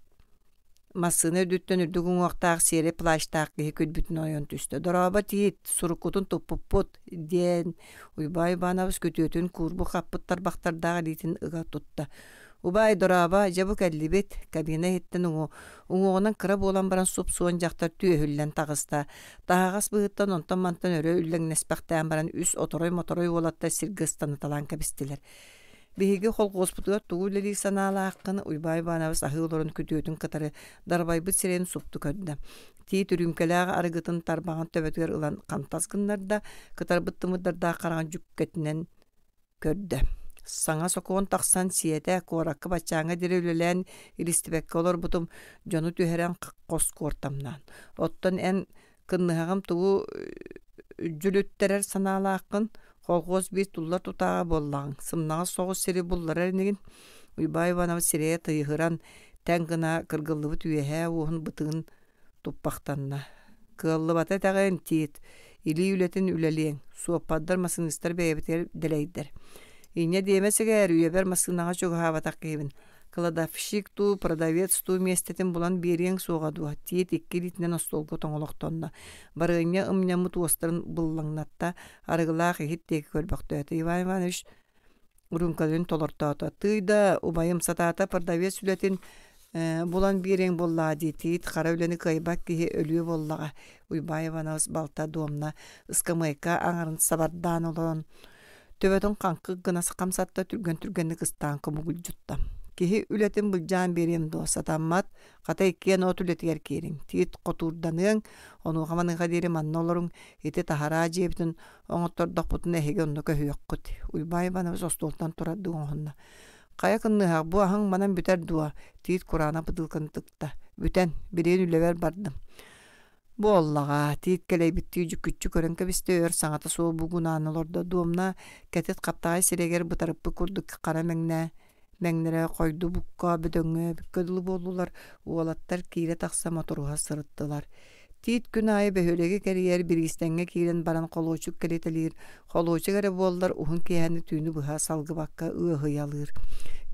Masını ödütten ürdüğün oktağ seri plaştağ kihi külbütün oyon tüstü. Doraba tiyit, surukutun tupuput diyen. Uybay banavız kötüyötün kurbu kappıttar baktardağı litin ıga tutta. Ubay doraba jabuk ellibet kabine hitten uğuğunan kırab olan baran sup suan jaktar tüye hüllen tağısta. Tağas bıhıttan ontan mantan örü üllen nesbaqtayan baran üs otoroy olatta sirgıstanı talan kabistiler. Bihigi hol госпутуга тугулели санаала акканы уйбай банабыз ахылорун күтүөтүн катары дарбайбыт сирен супту көддө. Ти түрүмкелага арыгытын тарбаган төбөтүгөр ылан кантаскыннарда кытарбыттымыдарда караган жүккетинен көрдө. Саңа сокуон таксан сиете коракка бачаңа дирелелен илистибекке олор бутум жону түһерен коску ортамнан. Оттон эн кынныгам тугу жүлүттерер санаала аккын Kolğoz bir tullar tutağa bollan. Sımnağa soğuz seri bullar ernegin. Uybay bana sireye tıyıhıran tengina kırgıllıbı tüyehe oğun bıtığın tuppaktanna. Kıllı bata tağın tiyit. İli ületin üleliyen. Suoppaddar masın ister beyebiter deleyder. İne diyemesek eğer üyeber masınağa çok hava takibin. Кладовщик ту, продавец ту местетин булан берең суға дуа. Тиет иккелитнен остолго тоңолоқтонна. Барыня ымнямы туостарын буллаңнатта арыгылақ ехиттеки көлбақты әті. Иван Иванович урункалын толортаата. Тыйда убайым сатаата продавец үлетін булан берең болла дейт. Қара үлені кайбак кеге өлі боллаға. Уйбай Иванович балта дуамна ыскамайка аңарын сабардан олан. Төбетін қанқы гынасы қамсатта түрген-түргенді қыстан кымыгыл жұтта. Кеһи үлетин булжаан берем до сатаммат ката иккен от үлетигер керин тиит котурданын ону хаманыга дери маннолорун ити тахара жептин оңоттордок бутун эхиге онно көһүйөккут уйбай бана состолтан турады оңонна кая кынныга бу ахың манан бүтер дуа тиит курана быдылкын тыкта бүтен бирен үлебер бардым бу оллага тиит келей битти жүкүччү көрөнкө бисте өр саңата суу бугунаанылордо дуомна кетет каптагай сирегер бытарыппы курдук кара Мәңнере койду букка бөдөңө бүккөдүлү болулар, уолаттар кире такса моторуга сырыттылар. Тиит күн айы бөхөлеге кериер биргистенге кирен баран колоочук келетелир. Колоочу кере боллар ухун киһәни түйүнү быха салгы бакка ыһыялыр.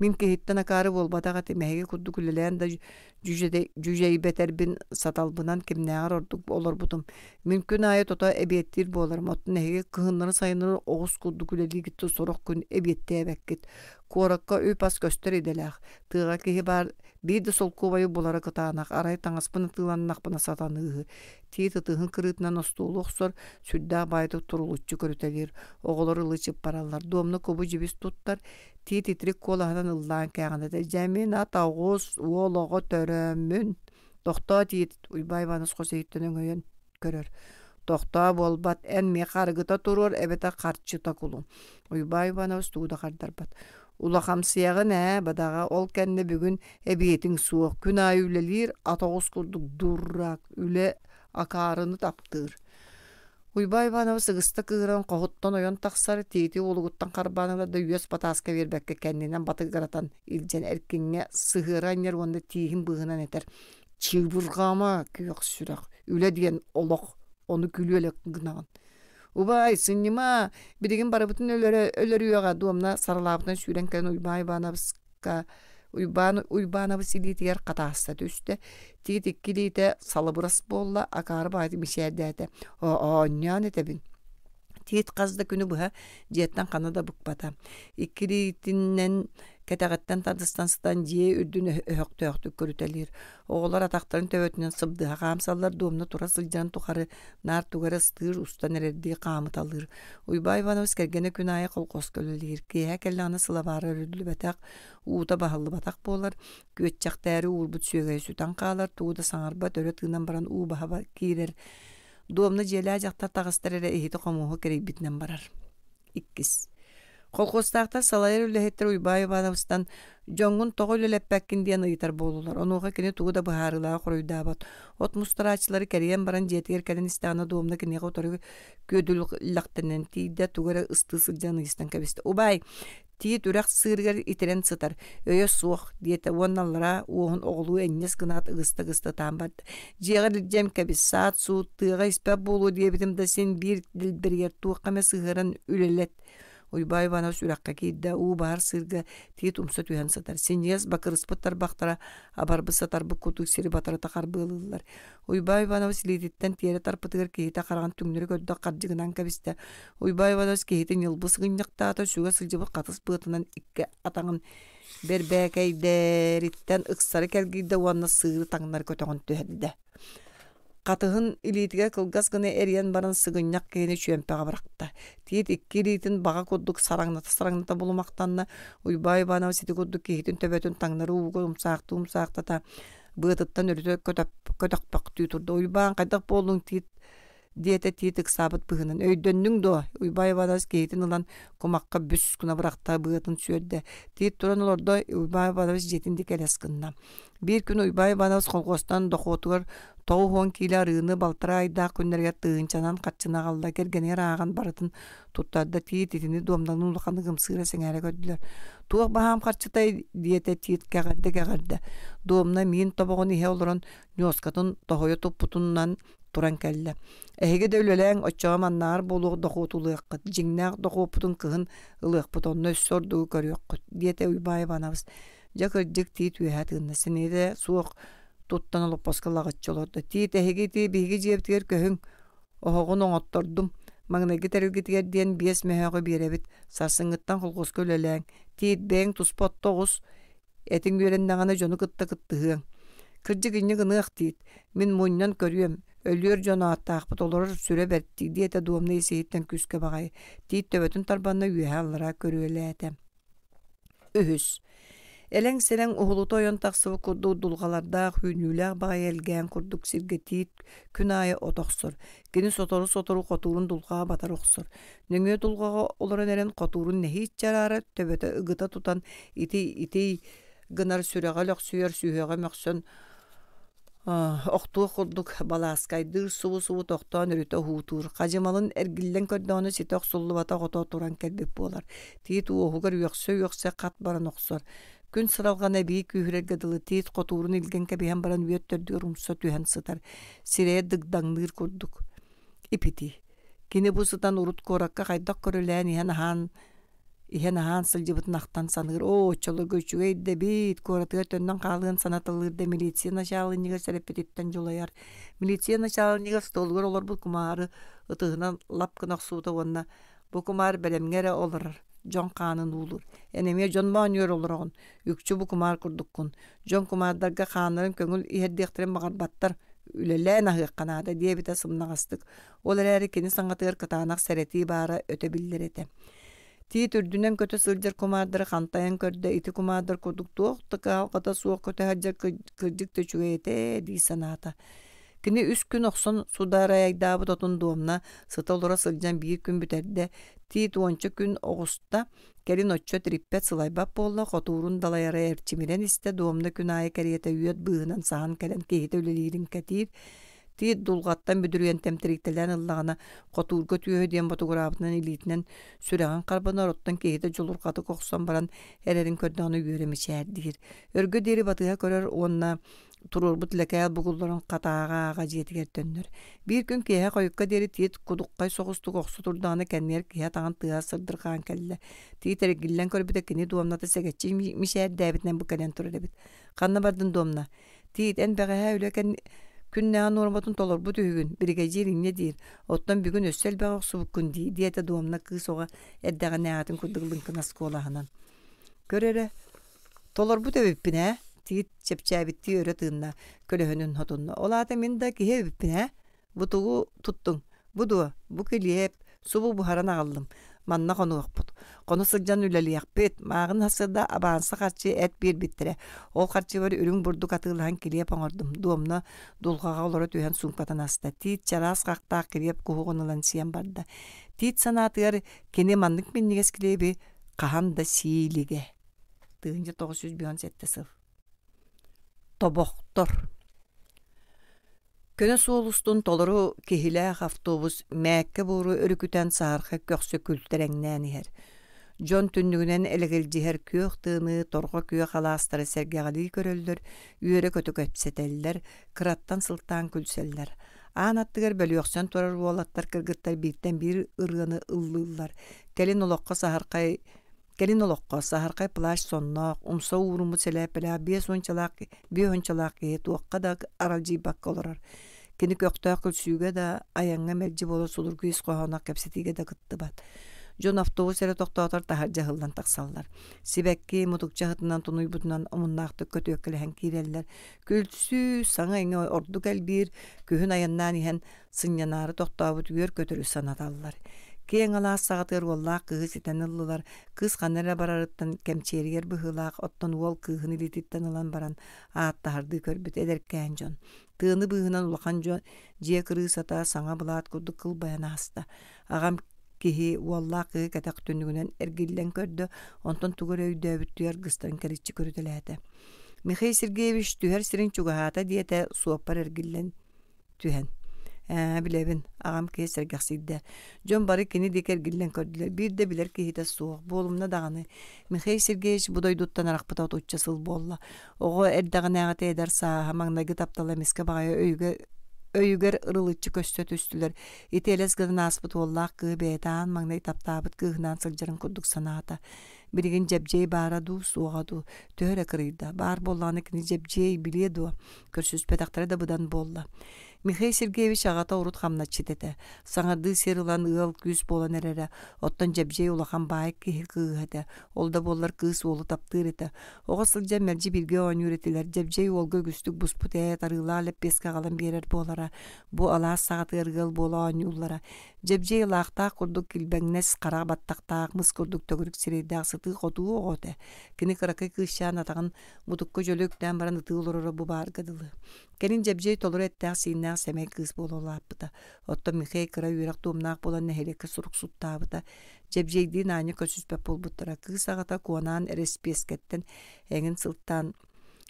Мин кehitten akары болбатага темеге курду күлелен да жүжей бетербин саталбынан кимнәгәр ордук олар бутум. Мөмкин айы тота эбиеттир болар. Моттун эге кыһыннары сайыннары огус курду күлели гитте сорок күн эбиетте беккит. Коракка үпас көстөр иделәх. Тыга кеһи бар бирде сол кубайы болара кытаанак арай таңаспын тыланнак бына сатаны. Тиит тыгын кырытынан остуулуксор сүддә байды турулуччу көрүтелер. Оголор ылычып баралар. Домны кобу жибис туттар. Тиит итрик колаһынан ыллаан кәгәндә җәмин атагыз уолого төрөмүн. Тохта тиит уйбай баныс хосейттен өңөйөн көрөр. Tohta bolbat en mi kargıta turur ebete karçıta kulun. Uybay bana ustuğda kardarbat. Ulaqamsıyağı ne badaga ol kenne bugün ebiyetin soğuk gün ay ülelir atoğuz kurduk durrak üle akarını taptır. Uybay bana sıgısta kıran kohuttan oyan taksarı titi oluguttan karbanıla da yüz pataska verbekke kendinden batı garatan ilcen erkinge sıhıran yer onda tihin bığınan eter. Çılbırgama kıyok sürak üle diyen olok onu külüyelek gınağın. Ubay sinima birigin barabıtın ölörü yoga duamna sarılabıtan sürenken uybay bana bıska uybana bısiliti yer katasta düştü. Tit ikkilite salıbıras bolla akarı baydı mişerdete. Nyan etebin. Tit kazda günü buha cihetten kanada bukbata. İkkilitinden ketağıttan tadıstansıdan ciye ürdüğünü öhtü körütelir. Oğullar atakların tövetinen sıbdığa kamsallar doğumna tura sılcan tukarı nar tugara stır usta neredi kamıt alır. Uybay vanos kergene künaya kol kos kölülür. Kiye kellana sılavara ördülü batak, uğuta bahallı batak bolar. Götçak deri uğurbut süyegay sütan kalar. Tuğda sanarba döre tığından baran uğu baha kirer. Doğumna jela jaktar tağıstar ere ehiti komuhu kerek bitnen barar. İkkis. Kolkostaqtar salayır ülehettir uybay banavstan jongun toğul üleppäkkin diyen ıyıtar bolular. Onuğa kene tuğu da buharılağı kuruydabat. Ot mustaraçları keriyen baran jetiger kelen istana doğumda kene otoru ködül laqtenen tiyde tuğara ıstığı sılcanı istan kabiste. Ubay, tiyit ürak sığırgar itiren sıtar. Öye soğuk diyete onallara uğun oğlu ennes gınat ıgısta tambat. Jeğer jem kabis saat suut tığğa ispep bolu diye bitim da sen bir dil bir yer tuğkame sığıran ülelet. Uybay bana sürakka kiyde u bahar sırga tiyet umsa tühen satar. Senyaz bakırız pıttar baktara abarbı satar bu kutuk siri batara takar bığılırlar. Uybay bana silititten tiyere tarpıtır kiyete karagan tümleri gödde karcıgınan kabiste. Uybay bana kiyetin yılbıs gınyakta ata süga sılcıbı katız bığıtından ikke atağın berbekey deritten ıksarı kelgide vanna sığırı tağınlar kötüğün tühedde. Qatıhın ilitiga kılgas gını eriyen baran sıgınyak kene çömpeğe bıraktı. Tiyet iki ilitin bağa kodduk sarangната bulmaktanna uybay bana siti kodduk kehitin töbetün tağnları uğu umsaqta ta bığıtıttan örütü kötökpaq tüyturdu. Uybağın qaydak bolun tiyet diyete tiyetik sabit bığının. Öydönnün do uybay bana kehitin ulan komakka büs kuna bıraktı bığıtın sürdü. Tiyet duran olordu uybay bana jetindik eleskınna. Bir gün uybay bana kolgostan dokutugar Toğu hon kila rığını baltıra ayda günlerge tığınçanan kaçına qalda kergene rağan baratın tuttarda tiyet etini domdan uluqanı gımsıra sengere gördüler. Tuğuk baham kaçıtay diyete tiyet kegarde. Domna min toboğun ihe oluran nyoskatın tohoya topputundan turan kelle. Ehege de üleleğin oçağa mannar boluğu dokutuluqat. Jingnak dokuputun kıhın ılıqput onu össorduğu görüyoqqut. Diyete uybay banabız. Jakırcık tiyet üyehatığında senede soğuk tuttan olup paskalagat çolordu. Tiyet ehege bigi jebtiger köhün oğun oğottordum. Magna gitaril gitiger diyen biyes mehağı birebit. Sarsıngıttan kulguz köleleğin. Tiyet beğen tuspot toğuz. Etin görendağına jonu kıttı hığın. Kırcık inni gınıq tiyet. Min munyan körüyem. Ölüyor jonu attağıpıt olur süre bertti. Diyete doğumda eseyitten küske bağay. Tiyet töbetün tarbanna üye allara körüyeleyetem. Ühüs. Eleng selen uhuluta oyan taqsıvı kurdu dulgalarda hüynüler bağay elgen kurduk sirgetit kün ayı otoqsur. Geni sotoru qoturun dulgağa batar oqsur. Nöngö dulgağa olaran eren qoturun nehi jararı töbete ıgıta tutan iti gınar süreğe lök süyeğe möksön oqtuğu kurduk balaskaydır suvu toqtan ürüte hutur. Qajımalın ergillen kördağını sitoq sullu bata qoto turan kelbep bolar. Tiyet uoğugar yökse qat baran oqsur. Gün sıralgana büyük ühürerge dılı tiyet qoturun ilgen kebihen baran üyettördi urumsa tühen sıtar. Sireye dıgdağınır kurduk. İpiti. Kine bu sıtan urut korakka qaydak körüleyen ihan ahan sılcıbıt naqtan sanır. Çolu göçüge de bit koratıga tönden qalığın sanatılır da milisiya naşaliniga serepetitten jolayar. Milisiya naşaliniga stolgar olur bu kumarı ıtığına lap kınaq suuta onna. Bu kumar belemgere olur. Jon kanın olur. Enemiye jon manyor olur oğun. Yükçü bu kumar kurdukkun. Jon kumardarga kanların köngül iherdektiren bağır battar. Ülele nahı kanada diye bita sımna astık. Olar erikini sanatır kıtağınak sereti bara ötebildir ete. Tiyet ürdünen kötü sırcar kumardarı kantayan körde iti kumardar kurduk tuğuk tıka halkata soğuk kötü haccar kırcık töçüge ete di sanata. Kini 3 gün okson sudarayagdabı totun doğumna sıta olara sılcan bir gün büterde tiit 10 gün Ağustos'ta kelin otço trippet sılaybap bolla koturun dalayara erçimiren iste doğumda günahı keriyete üyet bığınan sahan kelen kehite ölelirin ketir tiit dulgattan büdürüyen temtiriktelen ıllağına koturga tüyö diyen fotografından ilitinden süreğen karbonarottan kehite jolur katı koksan baran hererin kördağını yöremişerdir. Örgü deri batıya körer onna turur bu tilekayal bugulların katağa ağa jetiger dönnür. Bir gün kehe koyukka deri tiit kudukkay soğustu koksu turdağını kendiler kehe tağın tığa sırdırgan kelle. Tiit ergillen körbüde kini duamnata segetçi mişer däbitnen bu kelen turur ebit. Kanna bardın duamna. Tiit en beğehe üleken künnäğe normatın tolor bu tühügün birgecirin ne dir. Ottan bir gün össel beğe su gün di diyete duamna kız oğa eddağa näatın kudıgılın kınas kolahınan. Görere tolor bu tühüppine tiit çepçäbitti öğretığınna kölöhünün hotunna. Olata min da kihe bippine bu tuğu tuttun. Bu kiliye hep subu buharana aldım. Manna konu akput. Konu sılcan üleliyak bit. Mağın hasırda abansa karşı et bir bittire. O karşı var ürün burduk atığılan kiliye pangordum. Duomna dulgağa olara tüyen sunkatan hasta. Tiit çaras kakta kiliyep kuhuğunulan siyen barda. Tiit sanatıyar kene manlık minniges kilebi kahan da siilige. Tığınca 917 sıl. Toboktor. Köne soğulustun toluru kehile avtobus mäkke boru örüküten saarha köksü kültüreŋnäni her. Jon tünnügünen elegilciher kök tığını torga kök alastары sergegali köröllөр, üyere kötük epseteller, kırattan sıltan külseller. Ağın attıgar bölüyoqsan torar bolattar kırgıttar birden bir ırgını ıllıllar. Gelin oloqqa saharqay plaş sonnoq, umsa urumu seläpelä bir honçalaq tuaqqa da aralji bakka olorar. Kini köktää külsüge da ayaŋa melji bola sulurgu is qohona kapsetiga da gıttı bat. Jon avtobus ere toqtatar tahar jahıllan taqsallar. Sibekki mutukça hıtından tunuybutnan omunnaqtı kötökkelehen kireller. Külsü saŋa eňe ordu bir köhün ayannan ihan sınyanarı toqtabut gör kötürü sanatallar. Keň alas sagatyr walla kız iten ıllılar. Kız kanara bararıttan kemçeriger bıhılaq ottan wol kıhın ilititten alan baran aattardı körbüt ederken jon. Tığını bıhınan ulakan jon jiye kırı sata saŋa bulat kurdu kıl bayana hasta. Agam kihi walla kıhı katak tönügünen ergillen kördü. Ondan tugur öydöbüt duyar gıstan keriçi körüdelete. Mikhail Sergeyevich tüher sirin çugahata diyete suopar ergillen tühen. Bilebin ağam keser gakside. Jon bari kini diker gillen kördüler. Bir de biler ki hite soğuk. Bolumna dağını. Mikhail Sergeyevich buday duttan araqpıta otçasıl bolla. Oğu erdağı näğate eder sağa hamağındaki taptala miske bağaya öyüger ırılıççı köstöt üstüler. İteles gıdın aspıt ollaq gığı beytan mağnay taptabıt gığınan sıljarın kurduk sanata. Birigin jebjey baradu soğadu. Töre kırıyda. Bar bollanı kini jebjey biliyedu. Körsüz pedaktara da budan bolla. Mikhail Sergeyevich ağata urut hamna çitete. Saŋardı serilan ığal küs bolan erere. Ottan jebjey ulakan bayık kihi kığıhete. Olda bollar kığıs olu taptır ete. Oğa sılca merci bilge oğan üretiler. Jebjey olga güstük busput eğet arıla alep beske kalan berer bolara. Bu alas sağatı ırgıl bola oğan yullara. Jebjey laqta kurduk kilbeŋnes qara battaqtaq mыс kurduk tögürük sireydaq sıtı qotuğu oğote. Kini kırakay kışan atağın mutukko jölökten baran ıtı olurora bu bargadılı. Kelin jebjey tolur ettaq sinna semek kız bololapıda. Otta Mikhail kıra yürek doğumnaq bolan neheleke suruk suttabıda. Jebjeydi nanya kösüspep bolbuttara. Kız ağata kuanan erespisketten eŋin sılttan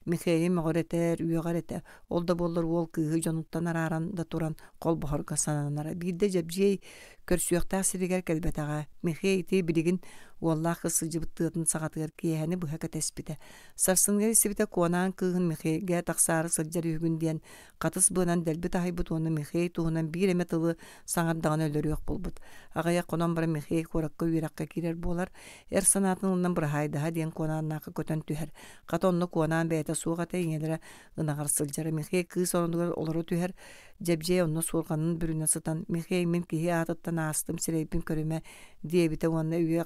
Mikhail möğreter, üyegarete. Olda bollar wol kıhı jonuttan araran da turan kol bohorga sananara. Bir de jebjey körsüyöktaq siriger kelbetağa. Mikhail iti biligin Wallah kısıcı bıttığın sağatıgar kiyahani bu haka tespite. Sarsıngari sibite kuanan kığın Mikhail'ge taqsarı sıljar ügün diyen qatыс bınan delbit ahay but onu Mikhail tuğunan bir emet ılı saŋardağın ölleri yok bulbut. Ağaya konan bara Mikhail korakka üyrakka kirer bolar. Sanatın ılından bir haydaha diyen kuanan naqı kötön tüher. Qat onu kuanan beyta suğata iňelere ınagar sıljarı Mikhail kız onudugar oları tüher. Jebjey onu surqanın bürüne sıtan Mikhail min kihi atıttan astım sireybin körüme diyebite onu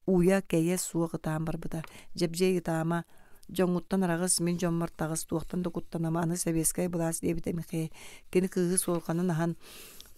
uya keye suwa gıtan barbıda. Jebjey gıtama joŋuttan arağız min jommartağız tuwaqtan da kuttanama anı sebeskay bulas diyebite Mikhail. Kini kığı surqanın ahan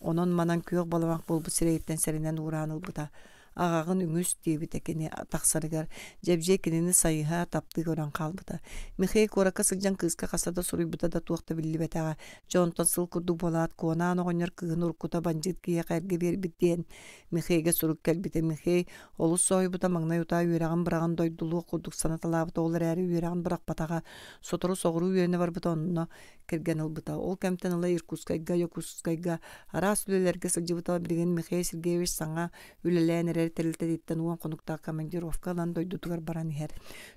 onon manan kök balamak bolbu sireyitten serinden uğranılbıda. Ağağın üngüs diýbit ekeni taksarıgar jebje kinini sayıha tapdy gören kalbıda. Mihey koraka sıljan kızka kasada suruybuta da tuakta billi betaga. Jontan sıl kurdu bolat konan oğonyar kığın urkuta banjit kiye kayırge berbit diyen. Miheyge suruk kelbite Mihey olus soybuta magna yuta yüreğin bırağın doyduluğu kurduk sanatalabıta olar äri yüreğin bırak bataga sotoru soğuru yüreğine barbıta onunla kirgen ılbıta. Ol kemten ıla Irkutskayga Yokuskayga aras ülelerge sılcıbıta bilgen Mihey Sergeyevich saňa üleleğin erer terilte ditten uan konukta komandirovka lan doydutugar baran iher.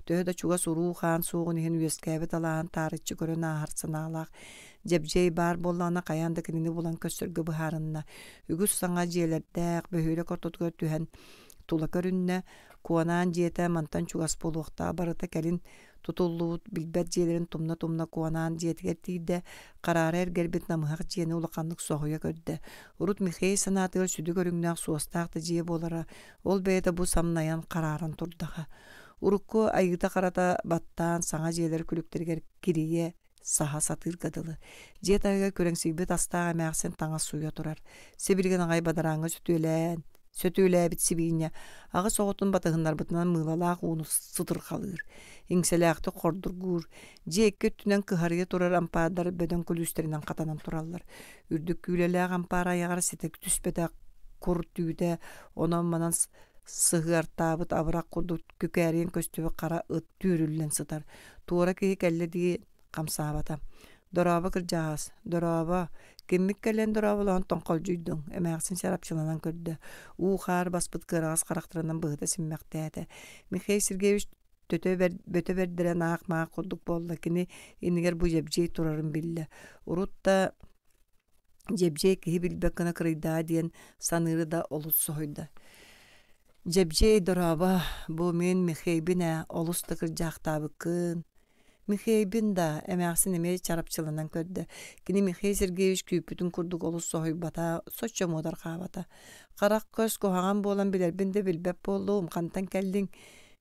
Töhö da çuga suru xan soğun ihen üyeskabet alan tarihçi gören ahar sanalaq. Jebjey bar bollana kayanda kinini bulan köstürgü bıharınna. Ügüs saňa jielerdäq böhüle kortotgör tühen tula körünne kuanan jiyete mantan çugas boluqta barata kelin tutullu bilbet jiyelerin tumna kuanan jiyetiger tiyde karara ergerbet namıhaq jiyeni ulaqanlık soğuya gördü. Urut Mihey sanatıgır südü görüngnaaq suostaqta jiye bolara ol beyde bu samnayan kararan turdağa. Urukku ayıda karata battan saňa jiyeler külükterger kiriye saha satır gadılı. Jiyet ayga köreňsigbet astağa mäxsen taňa suya turar. Sebirgen aňay badaraňa Sötüyle bitsi biňe. Ağa soğutun batahınlar bıtınan mığlalaq onu sıtır kalır. İngseläqti qordurgur. Jekki tünen kıharıya turar ampadar beden kulüsterinden katanan turallar. Ürdük küleläq ampara ayağar sitek tüspede kurtüde onan manan sıhgar tabıt avrak kurdu kökärien köstübe kara ıt türüllen sıtar. Tuğra ki kelle diye kamsabata. Doraba kırjaas. Doraba Kimmik kelen dorabalan tonqoljuydun. Emäxsin şarapçılanan kördü. Uğar baspıt kırağız karakterından bıhıda sinmektädi. Mihey Sergeyevich böte berdiren aqmağa kurduk bollakini iniger bu jebjey turarın bille. Urut da jebjey kihi bilbekana kırıyda diyen sanırı da olus soydu. Jebjey doraba bu men Mihey bine olus tıkırjaqtabıkın. Miheybin da emäxsin emeri çarapçılanan kördü. Kini Mihey Sergeyevich küpütün kurduk olus sohybata, soçça modar qabata. Qarak köz kohagan bolan bilerbin de bilbep bolluğum, kantan keldin.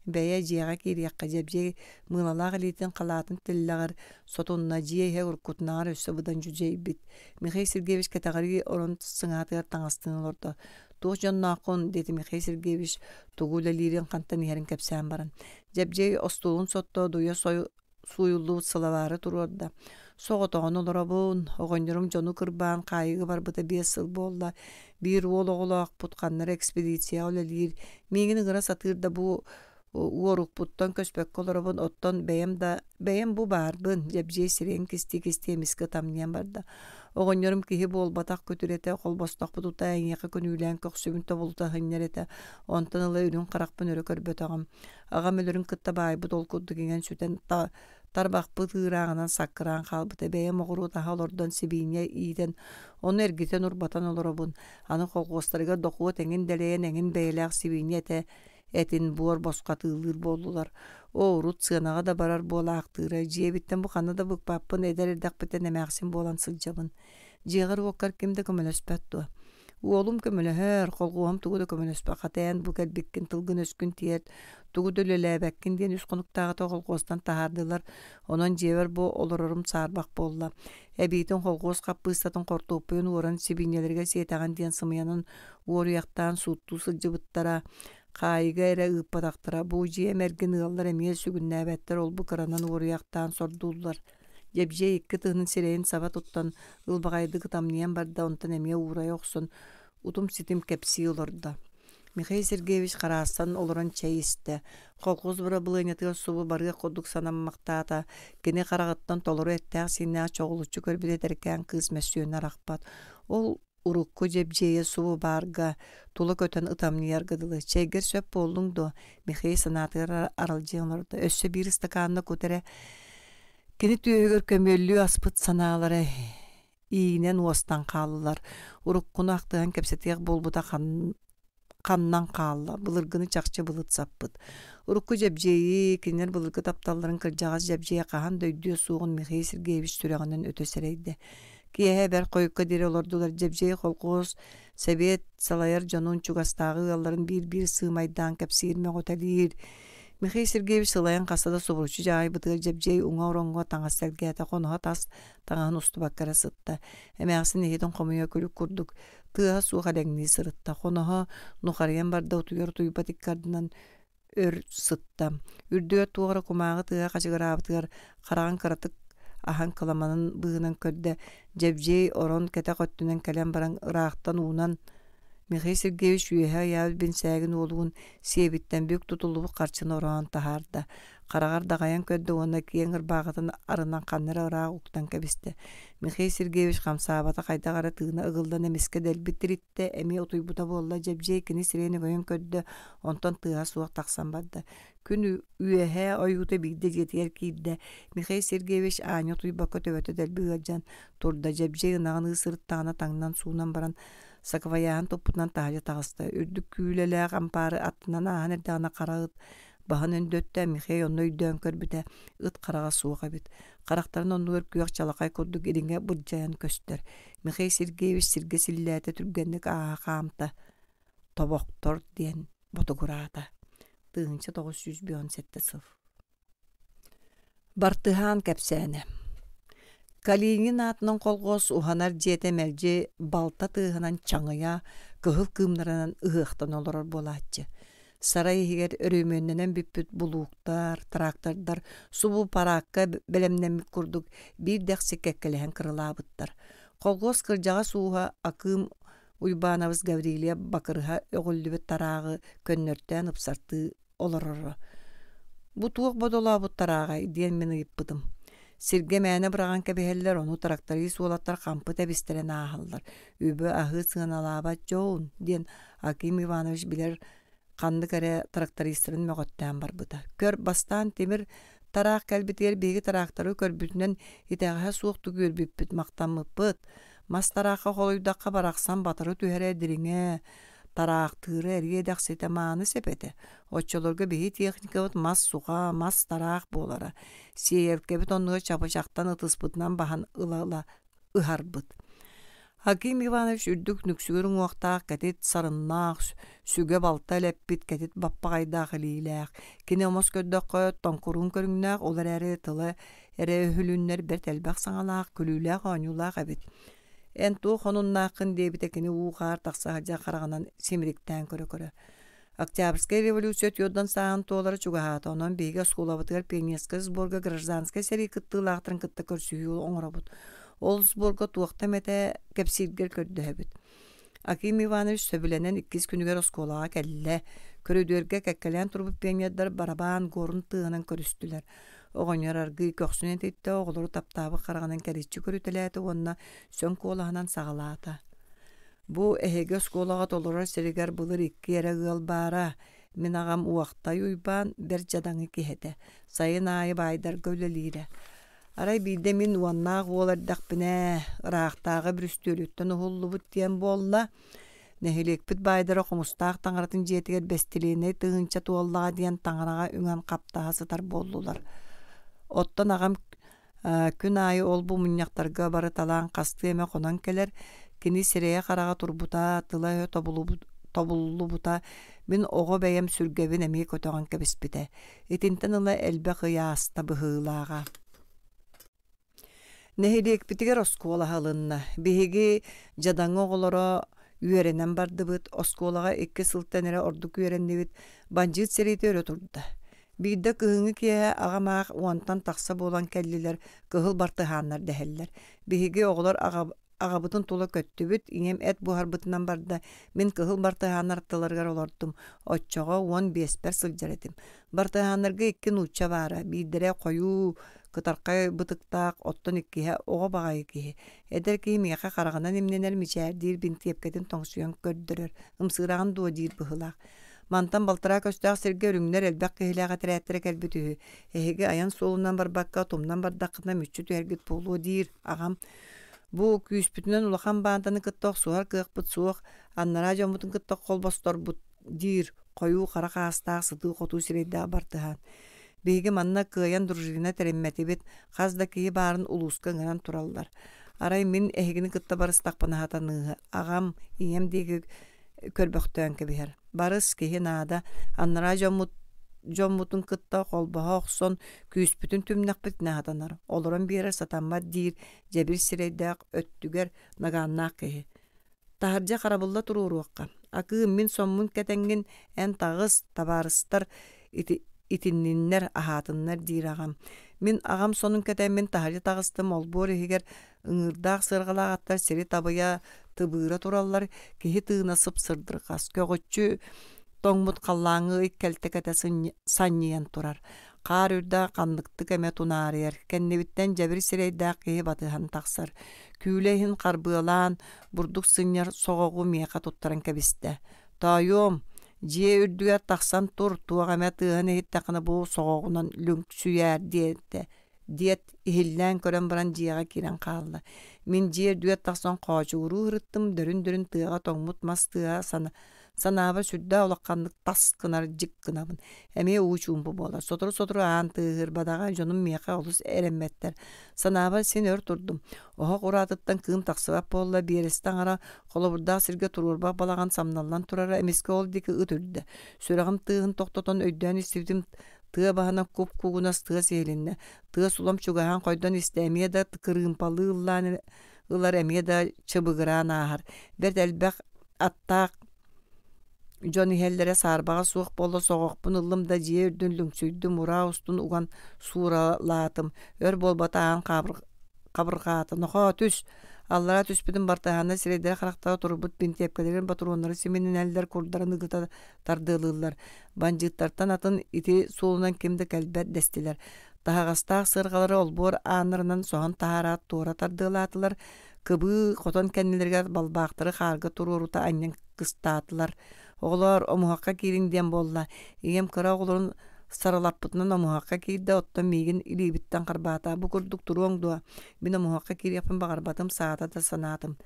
Beye jiyaga kiriyakka jebje mığlalaq elitin qalatın tillagır, sotunna jiye he urkutnagar össe budan jüjeybit. Mihey Sergeyevich ketagari oron sıŋatıgar taŋastığın olordu. Tuğ jonnaqon, dedi Mihey Sergeyevich, tuğula lirin kantan iherin kepsen baran. Jebje ostuğun sotto duya suyullu sılavarı tururda. Soğutağın olurabun, oğonyorum jonu kırban, kayıgı barbıda 5 yıl bolla. Bir oğlaq putkanlar ekspedisiya olelir. Migini gıra satırda bu uoruk puttan köspek olurabun, ottan beyem bu barbın. Jebjey siren kisti miski tamniyan barda. Oğonyorum kihi bol batak kötürete, kolbostak pututa yaqı könülen köksübünte buluta hınnerete. Ontan ıla ürün qarakpın örü körbötağım. Ağam ölürün kıtta baybu dolkuddu gingen süten tarbaq bıtırağынан sakkıran kalbıta beyem oğuru daha olordan sibinye iyiden onu ergiten urbatan olurabun. Anı kolgostarıga dokuğa tengin deleyen engin beyleğ sibinye etin buar boskatılır bollular. O urut sığınağa da barar bola aqtıra. Jiye bitten bu kanı da bukbapın eder erdaq biten emäxsin bolan sılcabın. Jiyağır okkar kimde kömölöspettu. Oğlum kömölö her kolguğum tuğu da kömölöspet. Qatayan bu kelbikkin tılgın öskün tiyet. Tuğu dölölebekkin diyen üst konuktağıta kolgostan tahardılar. Onan jever bu olurorum sarbaq bolla. Ebitin kolgos qappıstatın kortupuyun oran sibinyelerge siyetağın diyen sımıyanın uoruyaktan suuttu sılcıbıttara. Kayıga ere ıppadaqtıra. Bu jiye mergin ığallar emeye sügünnäbetler ol bu kıranan uoruyaktan sordullar. Jebjey ikki tığının sireyin saba tuttan ılbağaydı kıtamniyen barda ontan emeye uğray oqsun. Utum sitim kepsi olurda. Mihey Sergeyevich qarastan oluran çay iste. Kolquz bura bılıynatıga subu barıga koduk sanammaktata. Gene qarağıttan toluru ettəq sinna çoğuluçu körbüt ederken kız mesüyöner akpat. Ol urukku jebjeye subu barga tula köten ıtamniyar gıdılı. Çeyger söp boldun do. Mihey sanatıgar araljığınlarda. Össe bir istakanına kotere. Kini tüyögör kömöllü aspıt sanalara iğnen uastan kallılar. Urukkunu aktığın kepsetiyak bolbuda kannan kalla. Bılırgını çakça bılıt sappıt. Urukku jebjeyi kinler bılırgı taptalların kırjağız jebjeye kahan döydüyor suğun Mihey Sergeyevich süreğinin ötösereydi. Kiye ber koyukka dire olordular jebjeyi kolqoz sebet salayar jonun çugastağı yalların bir sığmaydan kepsirme otelir. Михаил Сергеевич сылайын қасада собручу жай бытыр жебжей уңа оронго таңа сәргәті қоныға тас таңаһын устубаккара сытта. Эмәғсін ехетін қомуя күлік күрдік. Тыға суға ләңні сырытта. Қоныға нұқариян барда утугер туйбатик кардынан өр сытта. Үрдіге туғара кумағы тыға қачығыр абытығар қараған қаратық ахан каламанын бұғынан көрді. Жебжей орон кәті қөттінен кәлем баран ырақтан уынан Михаил Сергеевич үйеһе яабыл бен сәгін олуғын себіттен бүк тұтылуы қарчын ораған тахарды. Қарағар дағаян көдді оны кейін ұрбағытын арынан қаннары ырақ ұқтан кәбісті. Михаил Сергеевич қамсабата қайдағары тығына ұғылдан әмеске дәлбіттірітті, әме ұтуйбұта болла жебжей кіні сірені көйін көдді, онтан тыға суақ тақсан барды. Күн үйеһе ойуты бейді жетер кейді. Михаил Сергеевич аня ұтуйбақы төбәті дәлбі ғаджан тұрда жебжей ұнағын ұсырыттағына таңнан суынан баран сакваян топпутан тахажа тагысты. Үрдүк күйлеле кампары аттынан ахан эрдагана карагыт. Бахан өндөттө Михаил онно үйдөн көрбүтэ. Ыт карага сууга бит. Карактарын оннугер күйөк чалакай курдук иринге буджаян көстөр. Михаил Сергеевич сирге силлээте түргендик аа камта. Тобоктор диен ботугурата. 1917 сыл. Бартыхан кепсәне. Калинин атынан колгос уханар жете мәрже балта тыгынан чаңыя кыһыл кымнарынан ыһыктан олорор болатчы. Сарай егер өрөмөннән бүппүт булуктар, трактордар, субу паракка белемнән курдук, бир дәксе кеккелен кырылабыттар. Колгос кыржага сууга акым уйбанабыз Гаврилия бакырга өгүллүбөт тарагы көннөртән ыпсарты олорор. Бу туак бодолабыт тарага диен мен ыйыппытым. Сирге мәне бұраған кәбіхеллер оны тракторы суолаттар қампы тәбістерін ағылдар. Үбі ағы сыңаналаба жоун, ден Аким Иванович білер қанды кәрі трактористерін мәғөттен бар бұда. Көр бастан темір тарақ кәлбітер бегі тарақтары көрбүтінен етәғі суықты көрбіппіт мақтамы бұд. Мас тараққа қолойдаққа барақсан батыры түйәрі діріңе тарақтыры әрге дәқсеті маңы сепеті. Отчолорга бейі техникавыт мас суға, мас тарақ болары. Сейеркебіт онығы чапышақтан ытыспытынан бахан ылала ыхарбыт. Аким Иванович үрдік нүксігірін уақтақ кәтет сарыннақ, сүге балта ләппит кәтет баппағайдақ лейләқ. Кене омас көддіқ қойыт, тонқұрын көріңнәқ, олар әрі тылы, әрі өхілінлер бір тәлбәқ саңалақ, күліләқ, оңюлақ әбет. Энту хонуннақын дебитекini уғар тақсағаджа қарағынан семіріктен көрі-көрі. Октябрьская революция тёддан саған толары чугахата, онан бейге скулабытығар Пенецкая сборга гражданская сәрі кытты лақтырын кытты көрсүйі оңырабыд. Ол сборга туақта мәті кәпсилгер көрді әбіт. Аким Иванович сөбіленен 2 күнігер осколаға кәлілі. Көрөдөрге кәккәлен тұрбып пеньяддар барабан горын тығынан көрістілер. Оғаньар аргы көксінен тетті оғылыры таптабы қарағанан кәресчі көрітіләті онына сөн колағынан сағалата. Бу әхеге сколаға толырар серегер бұлыр 2 әрі ғыл бара. Мен ағам уақтай уйбан бір жадаңы кехеті. Сайын айы байдар көлелейді. Арай бейді мен уаннақ олардақ біне ұрақтағы бір үстөліттен ұғылы бұт ден болла. Нәхелекпіт байдары құмыстақ таңыратын жетігер бестелейіне тығынша туаллаға ден таңыраға үңен қаптаға сытар болдылар. Оттан ағам күн айы ол бұл мұняқтарға бары талан қасты еме қонан келер, кені сірeye қараға тұрбута, тылайы тобулу бута, мен оғы бәйем сүргебін әмей көтіған кәбіспіті. Етінтен ұла әлбі қияста бұғылаға. Нәхелек бітігер оскола халынна. Беге жадаңы оғылары үйеренен барды бұд, осколаға 2 сылттан әрі ордық үйеренде бұд, банжит сереті өрі тұрды. Бейді күйіңі кие ағамақ уантан тақса болан кәлілер күйіл бартығанлар дәхелілер. Беге оғылар ағабытын толы көтті бұд, инем әт бұхар бұтынан барды, мен күйіл бартығанлар аттыларғар олардым. Отчоға 15 сылжар етім. Бартығанларға 2 нұтча бары, бейдері қойу, кытарқай бұтықтақ, оттон 2 оға бағай 2. Әдір кей меқа қарағынан емненер мечәр дейір бін тепкетін тоңсуян көрдірір, ұмсығыраған дуа дейір бұғылақ. Мантан балтыра көстәк серге өрүңнер әлбәк кехиләгә тәрәттәре кәлбитү. Эһеге аян солунан бар бакка, томнан бар даққына мүччү тәргит болу дир. Агам бу күспүтүнөн улахан бантаны кытток суар кыппыт суак, аннара жомутун кытток колбостор бут дир. Кою кара кастак сыты коту сирейдә бартыхан. Беге манна кыян дружина тәреммәтебет, казда кие барын улуска гынан тураллар. Арай мен эһегени кытта барыстак панахатаны. Агам ием деге көрбөктөн кебер. Барыс кеһи наада аннара жомут Jommutun kıtta kolbaha oxson küspütün tümnek bitne hatanar. Oloran birer satanma dir jebir sireydak öttüger nagannak kehi. Taharja karabulla tururuakka. Akı min sommun ketengin en tağız tabarıstar itinninler ahatınlar diragam. Min agam sonun keten min taharja tağыстım olbor ehiger ыңырдаах сыргалааттар сери табыя тыбыыра тураллар киһи тыынасып сырдыргас көгөччү тоңмут қаллаңы иккелтекете санниян турар. Қар үрдә қанлыктык эме тунаарыяр. Кеннебиттен жабир сирейдәк киһи батыхан тақсар. Күлейхин қарбыалаан бурдук сыньяр соғоғу миэқа туттаран кәбісті. Тайом, жие үрдүгер тақсан тур туақ эме тыған эйттақына бұл соғоғунан люнг сүйәр диет ихиллән көрөн баран жиэға кирен қалды. Мен жие үрдүгер тақсан қачуыру ырыттым дөрүн тыға тоңмут мас тыға санаба сүрдә олаққанлык тас кынар жик кынабын. Әме уучумбу болар. Сотору аан тыгыр бадага жонум мияка олус эремметтер. Санаба сен өр турдум. Оха куратыттан кыым таксыбап болла берестен ара колобурда сирге турурба балаган самналлан турара эмеске ол дики ытырды. Сүрагым тыгын токтотон өйдөн истивдим тыга бахана коп кугунас тыга сейлинне. Тыга сулам чугахан койдон истемие да кырымпалы ылар эмие да чыбыгыран ахар. Берд элбек аттак Johnny hellere sarbağa suuq bollo soğuqpun ıllım da jiye ürdün lüngsüydüm ura ustun ugan suuralatım. Ör bolbatağın kabırgatı. Noxa tüs. Allara tüspüdün bartağına sireydere xaraqtağı turbut bin tepkelerin baturonları siminin eller kurdarın ıgıta tardılırlar. Bancıttartan atın iti solunan kimde kelbet destiler. Tahagastağ sırgaları olbor anırından soğan taharat tuğra tardılatılar. Kıbı qoton kendilerge balbaqtırı xarga tururuta annen kıstatılar. Oğlar omuhaqqa kirin diyen bolla. Iyem kıra oğların saralapıtından omuhaqqa kirde ottan migin ilibitten qarbata. Bu kurduk turuğun dua. Bin omuhaqqa kir yapın bağırbatım saata da sanatım.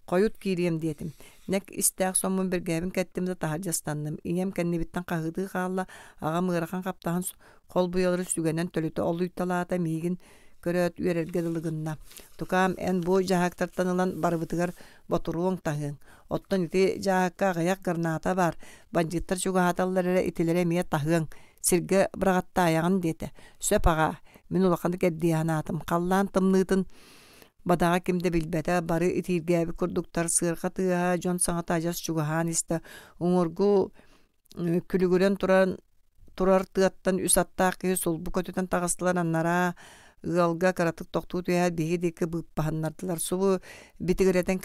Koyut kiriyem diyetim. Nek isteğ sonmun bir gavin kettimde taharcastandım. Iyem kennibitten qahıdığı qalla. Ağam ığıraqan kaptağın kol buyaları sügenen tölütü oluytalata migin köröt üyerelgedilgınna. Tukam en bu jahaktartan ılan barbıtıgar boturuğun tahın. Ottan iti jahakka gayak garnata bar. Bancıttar şuga hatallara itilere miye tahın. Sirge bıragatta ayağın dete. Söp ağa. Min ulaqandık eddiyanatım. Kallan tımnıtın badaga kimde bilbete barı itirgebi kurduktar sırqa tığa jon saňata ajas şugahan iste. Uňurgu külügüren turar tıattan üsattaqı sol bu kötüten tağıstılar annara ıalga karatık toqtuğu tüya bihi deki bıp bahannardılar. Subu bitigireten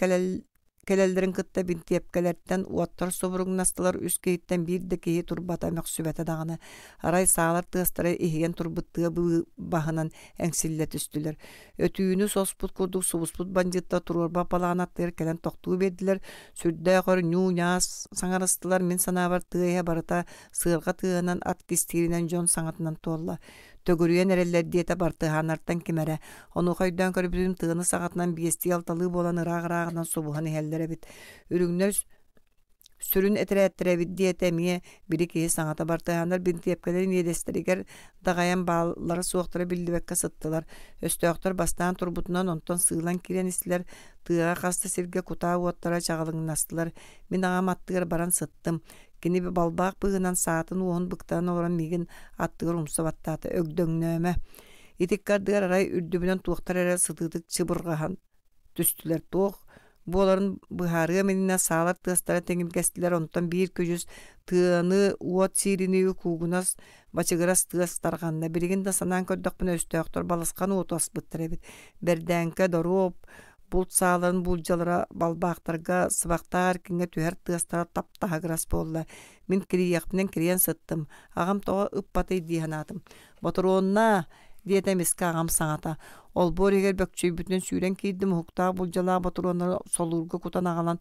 kelellerin kıtta bin tepkelerden uattar soburun nastılar üskeyitten bir de kehi turbata meqsübete dağını. Aray sağlar tığıstıra ihigen turbuttığı bu bahanan engsillet üstüler. Ötüğünü sosput kurduk subusput bancıtta tururba balağanattır kelen toqtuğu verdiler. Sürdüğe kor nyunyas sanarıstılar min sanavar tığıya barıta sığırga tığınan at kistirinen jon sanatından tolla. Tögürüyen ereller diyete bartıhanartan kimere. Onu koydan körü bizim tığını sağatından biyesti altalığı bolan ırağ-ırağından sobuhanı hellere bit. Ürünler sürün etire bit diyete miye biri kehi sanata bartıhanar bin tepkelerin yedesteriger dağayan bağları soğuklara bildibekka sıttılar. Östöğtör bastan turbutundan ondan sığılan kiren istiler tığa kastı sirge kutağı ottara çağılın nastılar. Min ağam attıgar baran sıttım. Kini bir balbaq bığınan saatin uğun bıktağın oran migin attıgar umsa battatı ögdöңnöme. Itik kardıgar aray ürdübünen tuğtar ere sıtıdık çıbırgahan tüstüler tuğ. Bu oların bıharıya menine sağlar tığыстara tengim kestiler ondan bir köcüz tığını uot sirini kuğunas baçıgıras tığıstarganna. Birigin de sanan kördük buna üstöğtör balaskan uot asbıttır ebit. Berdenke dorop Bult sağların bulcalara, balbaqtarga, sıvaqtar, kinge tüher tığыстara taptaha gras bolla. Min kiriyaqpinen kiriyen sıttım. Ağam toğa ıppatay dihanatım. Boturuonna diyetemiski ağam saňata. Ol boriger bökçüy bütün sүйren kiydim. Hukta bulcala boturuonna solurga kutan ağalan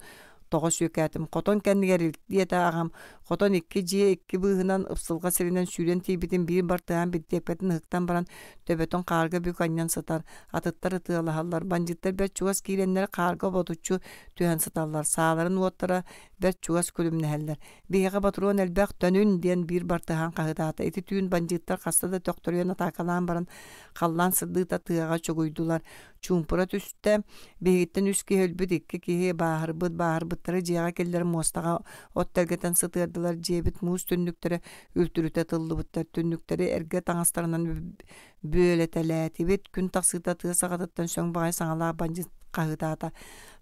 toğa sökätim. Qoton kendigerildik diyete ağam. Qoton iki jiye iki bıhınan ıpsılga sirinen sүйren tiybitin bir bartığan bittepketin hıktan baran töbeton qarga bük anyan satar. Atıttar ıtıalahallar. Bancıttar bet çugas kirenler qarga botuçu tühen satallar. Sağların uottara bet çugas külümneheller. Bihiqa baturuon elbaq dönün diyen bir bartığan qahıdata. Eti tüyün bancıttar qastada töktörüyen atakalan baran qallan sırdıta tığağa çoguydular. Çumpura tüste bihitten üski hölbüt ikki kihi baharbıt baharbıttara jiyağa kellerin mostağa ottelgeten sıtırdı bardılar jebit muz tünnükleri ültürüte tıllıbıttar tünnükleri erge taŋastарынан böleteleetibit gün taksıta tыа саҕатыттан söň baҕay saŋala banjı qahytaata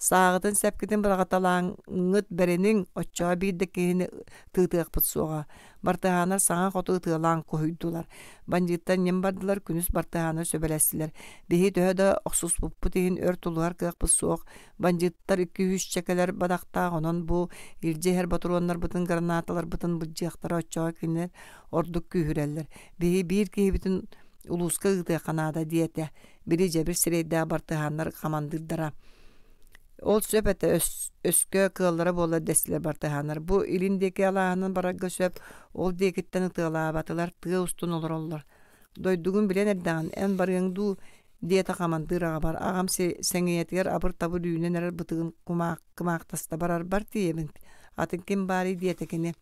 saaҕытын säpkitiň bıraҕatalaaňyt bereniň оччоҕа biirde kihini tыытыакпыт суoҕa bartıhanar saŋa xoto ытыалаан kohydular banjyttan ñem bardylar күnüs bartıhanar söbelestiler bihi töhö da oksuspupпут ihin ör tulugar kıakpıt suoq banjyttar 200 çekeler badakta onon bu ilje her baturonlar bıtın granatalar bıtın bıjjıaktara оччоҕa kinler orduk kühüreller bihi bir kihibitin uluska ıtıa kanada diyete biri cebir sireyda bartıhanlar kamandırdara. Ol söpete öskö kığıllara bolla destiler bartıhanlar. Bu ilindeki alağının baragga söp ol dekitten ıtıala batılar tığ ustun olur olurlar. Doyduğun bilen erdan en barıngdu diyete kamandıra var. Ağam seniyetiger abır tabu düğünen erer bıtığın kumaktasta barar bar diyemin. Atın kim bari diyetekini.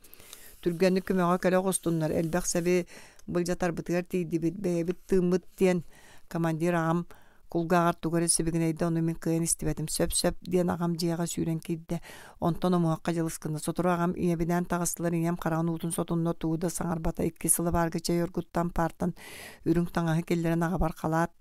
Türgenlik kümeğe köle kostunlar. Elbek sebi bılcatar bıtıgar tiydi bit tığmıt diyen komandir ağam kulgagar tugare sebigineyde onu min kıyan istibetim. Söp diyen ağam ciyaga suyren kidde. Onton o muhakka jalıskında. Soturu ağam iye biden tağısılar iyem karağın utun sotunna tuğda saŋar bata ikki sılı bargıca yorguttan partan ürün taŋağı kelleren ağabar kalat.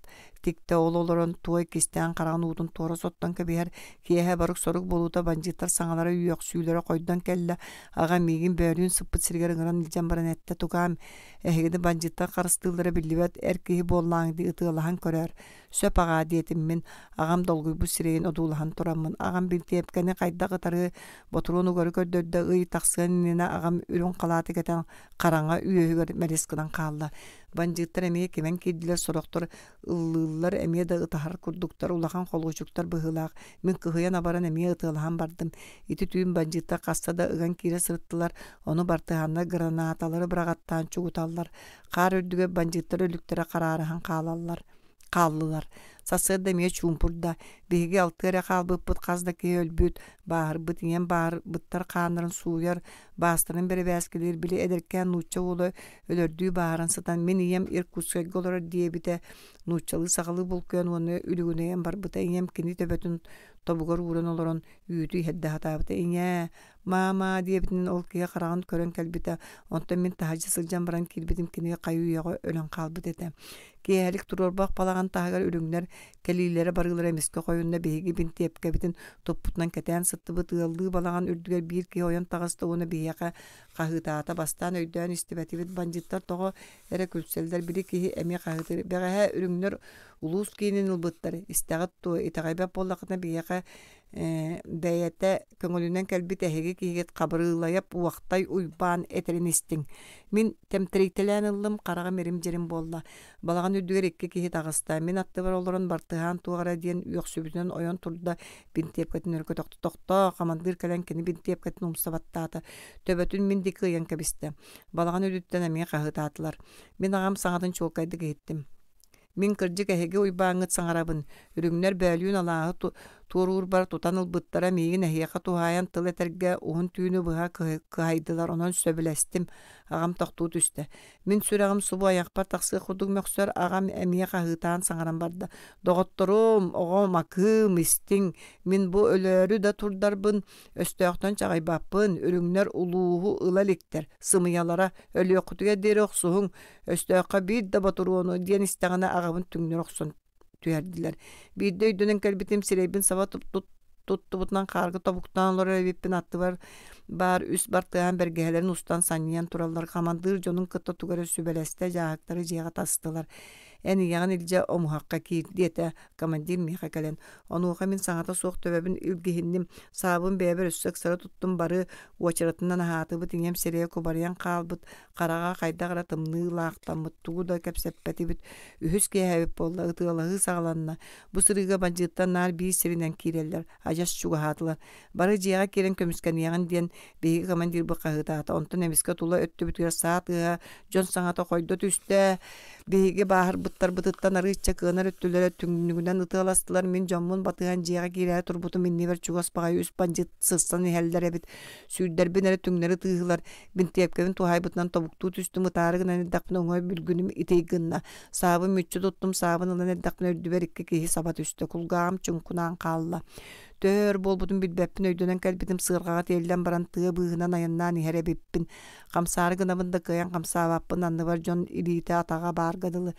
Tikte ol oloron tuğa ikisten karağın utun tora sottan kebiher kiyehe barık soruk boluta banjıtar saŋalara üyok süylere koydan kelle ağam migin börün sıppıt sirgerin ıran ilcan baran ette tukam ehegini banjıtar karıstığılara billibet erkehi bollağıdı ıtığılahan körer. Söp ağa diyetimmin ağam dolguy bu sireyin odulahan turamın. Ağam bilti epkeni kayda qıtarı boturunu görü kördödde ıy taksıgan inine ağam ürün kalatı keten karaŋa üyöhü meriskidan kallı. Banjıttar emeye kemen kediler soroktor ıllılar emeye da ıtahar kurduktar ulahan kolguçuktar bıhılaq. Min kıhıyan abaran emeye ıtılahan bardım. İti tüyün banjıttar kasta da ıgan kire sırttılar. Onu bartıhanna granataları bıragattan çugutallar. Kar ördüge banjıttar ölüklere kararıhan kallılar. Sasır demeye çumpurda. Bihigi altıra kalbıpıt kazdaki ölbüt. Bahar bıt inen bahar bıttar kanların suyar. Bastırın beri bəskilir bile ederken nuçça olu ölördüğü baharın sıtan men iyem irkutsek olur diye bite nuççalı sağlı bulkuyan onu ülügüneyem bar bıta iyem kini töbetün tobugar uğran olurun üyütü hedde hata bıta iye mama diye bitinin ol kiye karağın körön kelbite ondan min tahacı sılcan baran kilbitim kini kayu yağı ölen kalbıt ete. Kiyelik turur bak balağın tahagar ürünler kelilere barılara miske koyunna bihigi binti epke bitin topputnan keten sıttı bıtığıldığı balağın ürdüger bir kiye oyan tağısta onu bihiyaka kahıtaata bastan öydüğün istibetivit banjıttar toğu ere külselder biri kihi emi kahıtır. Beğe ürünler ulus kiyinin ılbıtları isteğit tuğu itağaybap bollakına bihiyaka beyete köngülünden kelbi tehegi kihiget kabarılayap uaqtay uybaan eterin istin. Min temtireytelen ıllım karağa merim jerim bolla. Balağın ürdüger ekki kihi tağısta. Min attı var olurun bartıhan tuğara diyen yok sübütünen oyan turda binti epketin örgü tokta kamandır kelen keni binti epketin umsabattata. Töbetün min diki ıyan kebiste. Balağın ürdütten emiye kahıtatılar. Min ağam saŋatın çolkaydı gehittim. Min kırcık ehege uybağıngıt saŋarabın. Ürünler bölüğün alağı tuğrur bar tutan ılbıttara meyin ehiyaka tuhayan tıl eterge uğun tüyünü bıha kıhaydılar onan söbülestim. Ağam toqtuğut üste. Min süreğim subu ayakpar taqsı xuduk möksör ağam emiye kahıtan saŋaran barda. Doğottorum, oğum akım istin. Min bu ölörü da turdarbın. Östöğütten çağaybapın. Ürünler uluğu ılalikter. Sımıyalara ölü okutuya deri oksuğun. Östöğüqa bir de baturu onu diyen isteğine ağamın tüngünür oksun. Tüyerdiler. Bir de öydünen kelbitim sireybin sava tuttu butnan kargı tobuktan lor evipin attı var. Bar üst bartıhan bergehelerin ustan sanyan turallar kamandır jonun kıtta tugara sübeleste jahakları jiyaga tastılar. Eni yağın ilce o muhakka ki diyete komandir miha kalen. Onu oğa min saŋata soğuk töbebin ilgihindim. Sabun beber üssek sıra tuttum barı uaçaratından hatıbıt inyem sereye kubarayan kalbıt. Karağa kayda kara tımnığı lağıtlamıt. Tuğu da kepseppeti bit. Ühüs ki hevip bolla ıtığılığı sağlanna. Bu sırıga bancıttan nar bir sirinden kireller. Ajas çuga hatılar. Barı jiyaga kiren kömüsken yağın diyen behi komandir bu kahıtata. Ondan emiske tula öttü bütüyor saat ığa. Jon saŋata koydut üste. Behiге bahar bıttar bıtıttan arıçça kığınar öttülere tüngünügünden ıtıalastılar min jommun batıhan jiyaga kireye turbutu minni ver çugas bagayı üst bancıt sıssan iheller ebit sürdер binere tüngleri tığılar bin tepkevin tuhay bıtnan tobuktu tüstüm ıtarıgın edakpın oğoy bülgünüm iteygınna sabın mütçü tuttum sabın ılan edakpın ördüver ikki kihi sabat üstte kulgağım çunkunan kalla Төр болбутун билбеппин өйдөнөн кэлбитим сыыргаға телден баран тыа быыһынан айаннаан иһэре биппин. Камсаары гынабында кыян камсаабаппын анны бар дьон илиите атаға бааргадылы.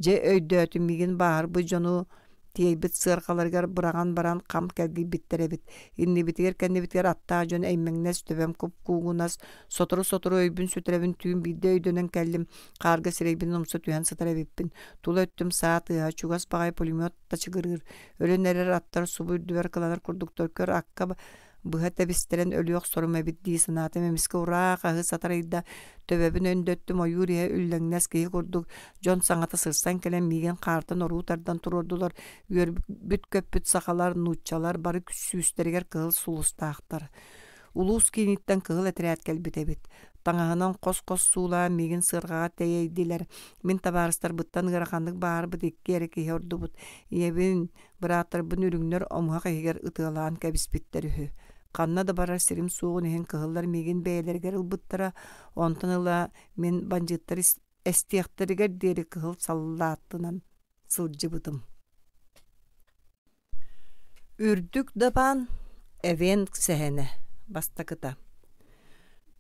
Же өйдөөтүм мигин баар бу дьону тиэйбит сыархаларыгар быраган баран кам кэлги биттеребит. Иннибитигер кэннибитигер аттаа дьон эймэҥнэс төбөм куп куугунас сотору өйбүн сүтүребин түүн бидде өйдөнөн кэллим каарга сирейбин умсу түһэн сытарабиппин. Тула өттүм саат ыа чугас багай пулемет тачыгырыр. Өлөн эрер аттар субуй дүбер кыланар курдуктөркөр акка быһа табистерен өлүөх сорумэбит дии санаатым эмиске ураак аһы сатарайда төбөбүн өндөттүм ойуурия үллэҥнэс киһи курдук дьон саҥата сырсан келен миигин хаартан оруутардан турурдулар үөрбүт көппүт сахалар нууччалар бары сүүстэригэр кыһыл сулустаахтар. Улуус киниттен кыһыл этирээт келбитебит. Таҥаһынан кос-кос суулаа миигин сыыргаға тэйэйдилэр. Мин табаарыстар быттан ыараханнык баарбыт икки эре киһи ордубут. Иэбин бырааттарбын үрүҥнөр омуха киһигэр ытыалаан кэбиспиттэр үһү. Канна да барар сирим суугун иһин кыһыллар миигин бэйэлэригэр ылбыттара, онтон ыла мин банжыттар эстиэхтэригэр диэри кыһыл саллааттынан сылдьыбытым. Үрдүк дабан эвен сэһэне бастакыта.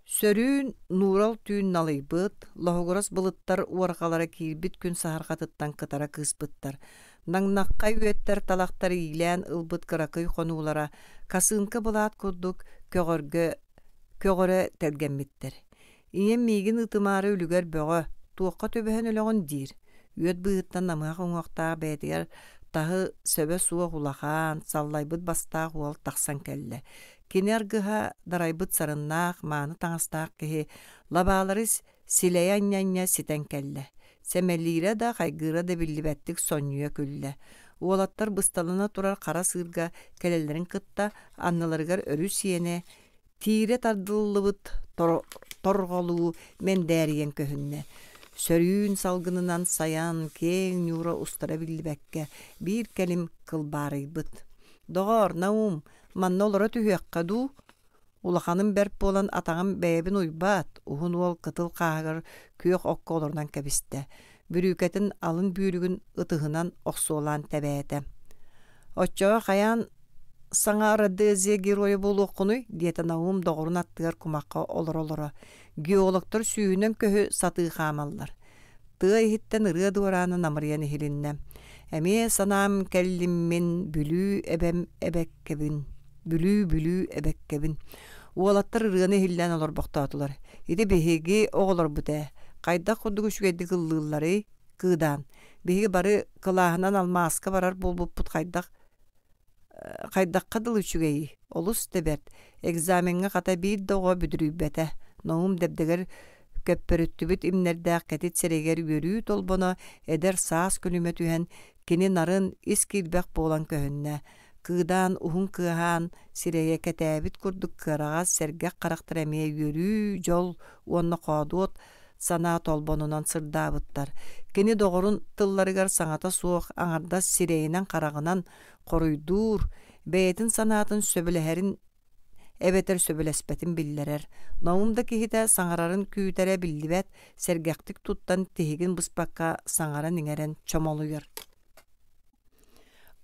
Сөрүүн нуурал түүн налыйбыт, лоһугурас былыттар уаргалара киирбит күн саһаргатыттан кытара кыыспыттар. Наңнаққа үөттер талақтар ийлән ылбыт кыракый хонуулара касыынка былаат курдук көгөрө телгенмиттер. Иен миигин ытымары үлүгер бөҕө, туокка төбөһөн өлөҕүн диир. Үөт быыттан намыах оҥуохтаа бээтигэр таһы сөбө суо хулахан, саллайбыт бастаа хуол тахсан кэллэ. Кини аргыһа дарайбыт сарыннаах, мааны таҥастаах киһи лабааларыс силэйэ-аньянья ситэн кэллэ. Сэмэлиирэ да хайгыыра да биллибэттик сонньуя күллэ. Уолаттар бысталына турар хара сыырга кэлэллэрин кытта анныларыгар өрү сиэне тиире тардыллыбыт торголуу мен дээриен көһүннэ. Сөрүүн салгынынан саян кең нюра устара биллибэкке биир кэлим кылбаарыйбыт. Доҕор, Наум, манна олора түһүөкка дуу? Улаханын бэрп болан атаҕын бэйэбин уйбаат, уһун уол кытыл кааһыгар күөх окко олорунан кэбистэ. Бүрүүкэтин алын бүүрүгүн ытыһынан охсуолаан тэбээте. Оччоҕо хаяан саҥа радыазия героя болуоххунуй диэта Наум доҕорун аттыгар кумакка олоро. Геологтор сүүһүнэн көһү сатыы хаамаллар. Тыа иһиттэн ырыа дуорааны намырыйан иһилиннэ. Эмиэ санаам кэллиммин бүлүү эбеккебин. Уолаттар ырыаны иһиллээн олорбохтоотулар. Ити биһиги оҕолор бутэ. Хайдах курдук үчүгэйди кыллыыллары кыыдаан. Биһиги бары кылааһынан алмааска барар болбуппут хайдахха дыл үчүгэйи. Олус теберт. Экзаменге хата биир доҕо бүдүрүүбэтэ. Наум дебдегер көппөрүттүбүт имнердээх кэтит серегер үөрүү толбоно эдер саас күнүмэ түһэн кини нарын ис киирбэх буолан көһүннэ. Кыыдаан уһун кыаһаан сирэйэ кэтээбит курдук кыараҕас сэргэх харахтар эмиэ үөрүү дьол уонна хоодуот санаа толбонунан сырдаабыттар. Кини доҕорун тылларыгар саҥата суох аҥардас сирэйинэн харағынан хоруйдуур, бэйэтин санаатын сөбүлэһэрин эбетер сөбүлэспэтин биллэрэр. Наумда киһитэ саҥарарын күүтэрэ биллибэт сэргэхтик туттан тиһигин быспакка саҥара ниңэрэн чомолуйар.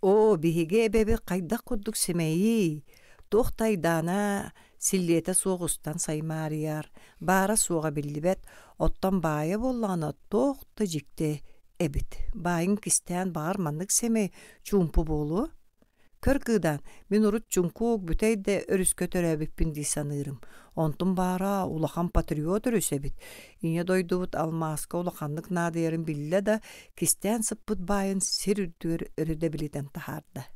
О, биһиги эбеби хайдах курдук симэйи. Туох тайдаана силлиэте суоҕустан саймаарыяр. Баара суоҕа биллибэт оттон баайа боллаҕына туохта дьикти эбит. Баайын кистээн баар маннык семей чуумпу буолу. Көр кыыдаан, мин урут чуңкуук бүтэйдэ өрүскө төрөбүппин дии саныырым. Онтун баара улахан патриот өрүсэбит. Ине дойдубут алмааска улаханнык наадыйарын биллэ да кистээн сыппыт баайын сир үрдүөр өрүдэ билитэн тахаарда.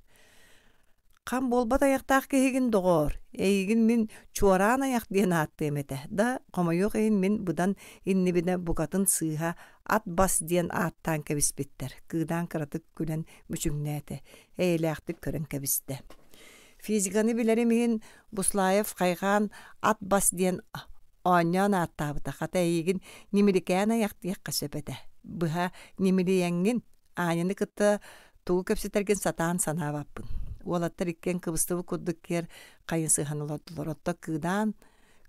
Кам болбат аяқтаах киһигин доҕор. Эйигин мин чуараан аяқ диэн ааттыым этэ. Да, хомойуох эйин мин будан иннибине букатын сыыха ат бас диэн ааттаан кэбиспиттэр. Кыыдаан кыратык күнэн мүчүҥнээте. Эйэлээхтик көрөн кэбисте. Физиканы билери миһин Буслаев хайгаан ат бас диэн оонньоон ааттаабыта. Хата эйигин нимиликээн аяқ диэк касепете. Быха нимилиэҥҥин aanyаны кытта тугу көпсүтерген сатаан санаабаппын. Уолаттар иккен кыбыстыбы курдук кер кайын сыхан олордулар. Отто кыыдаан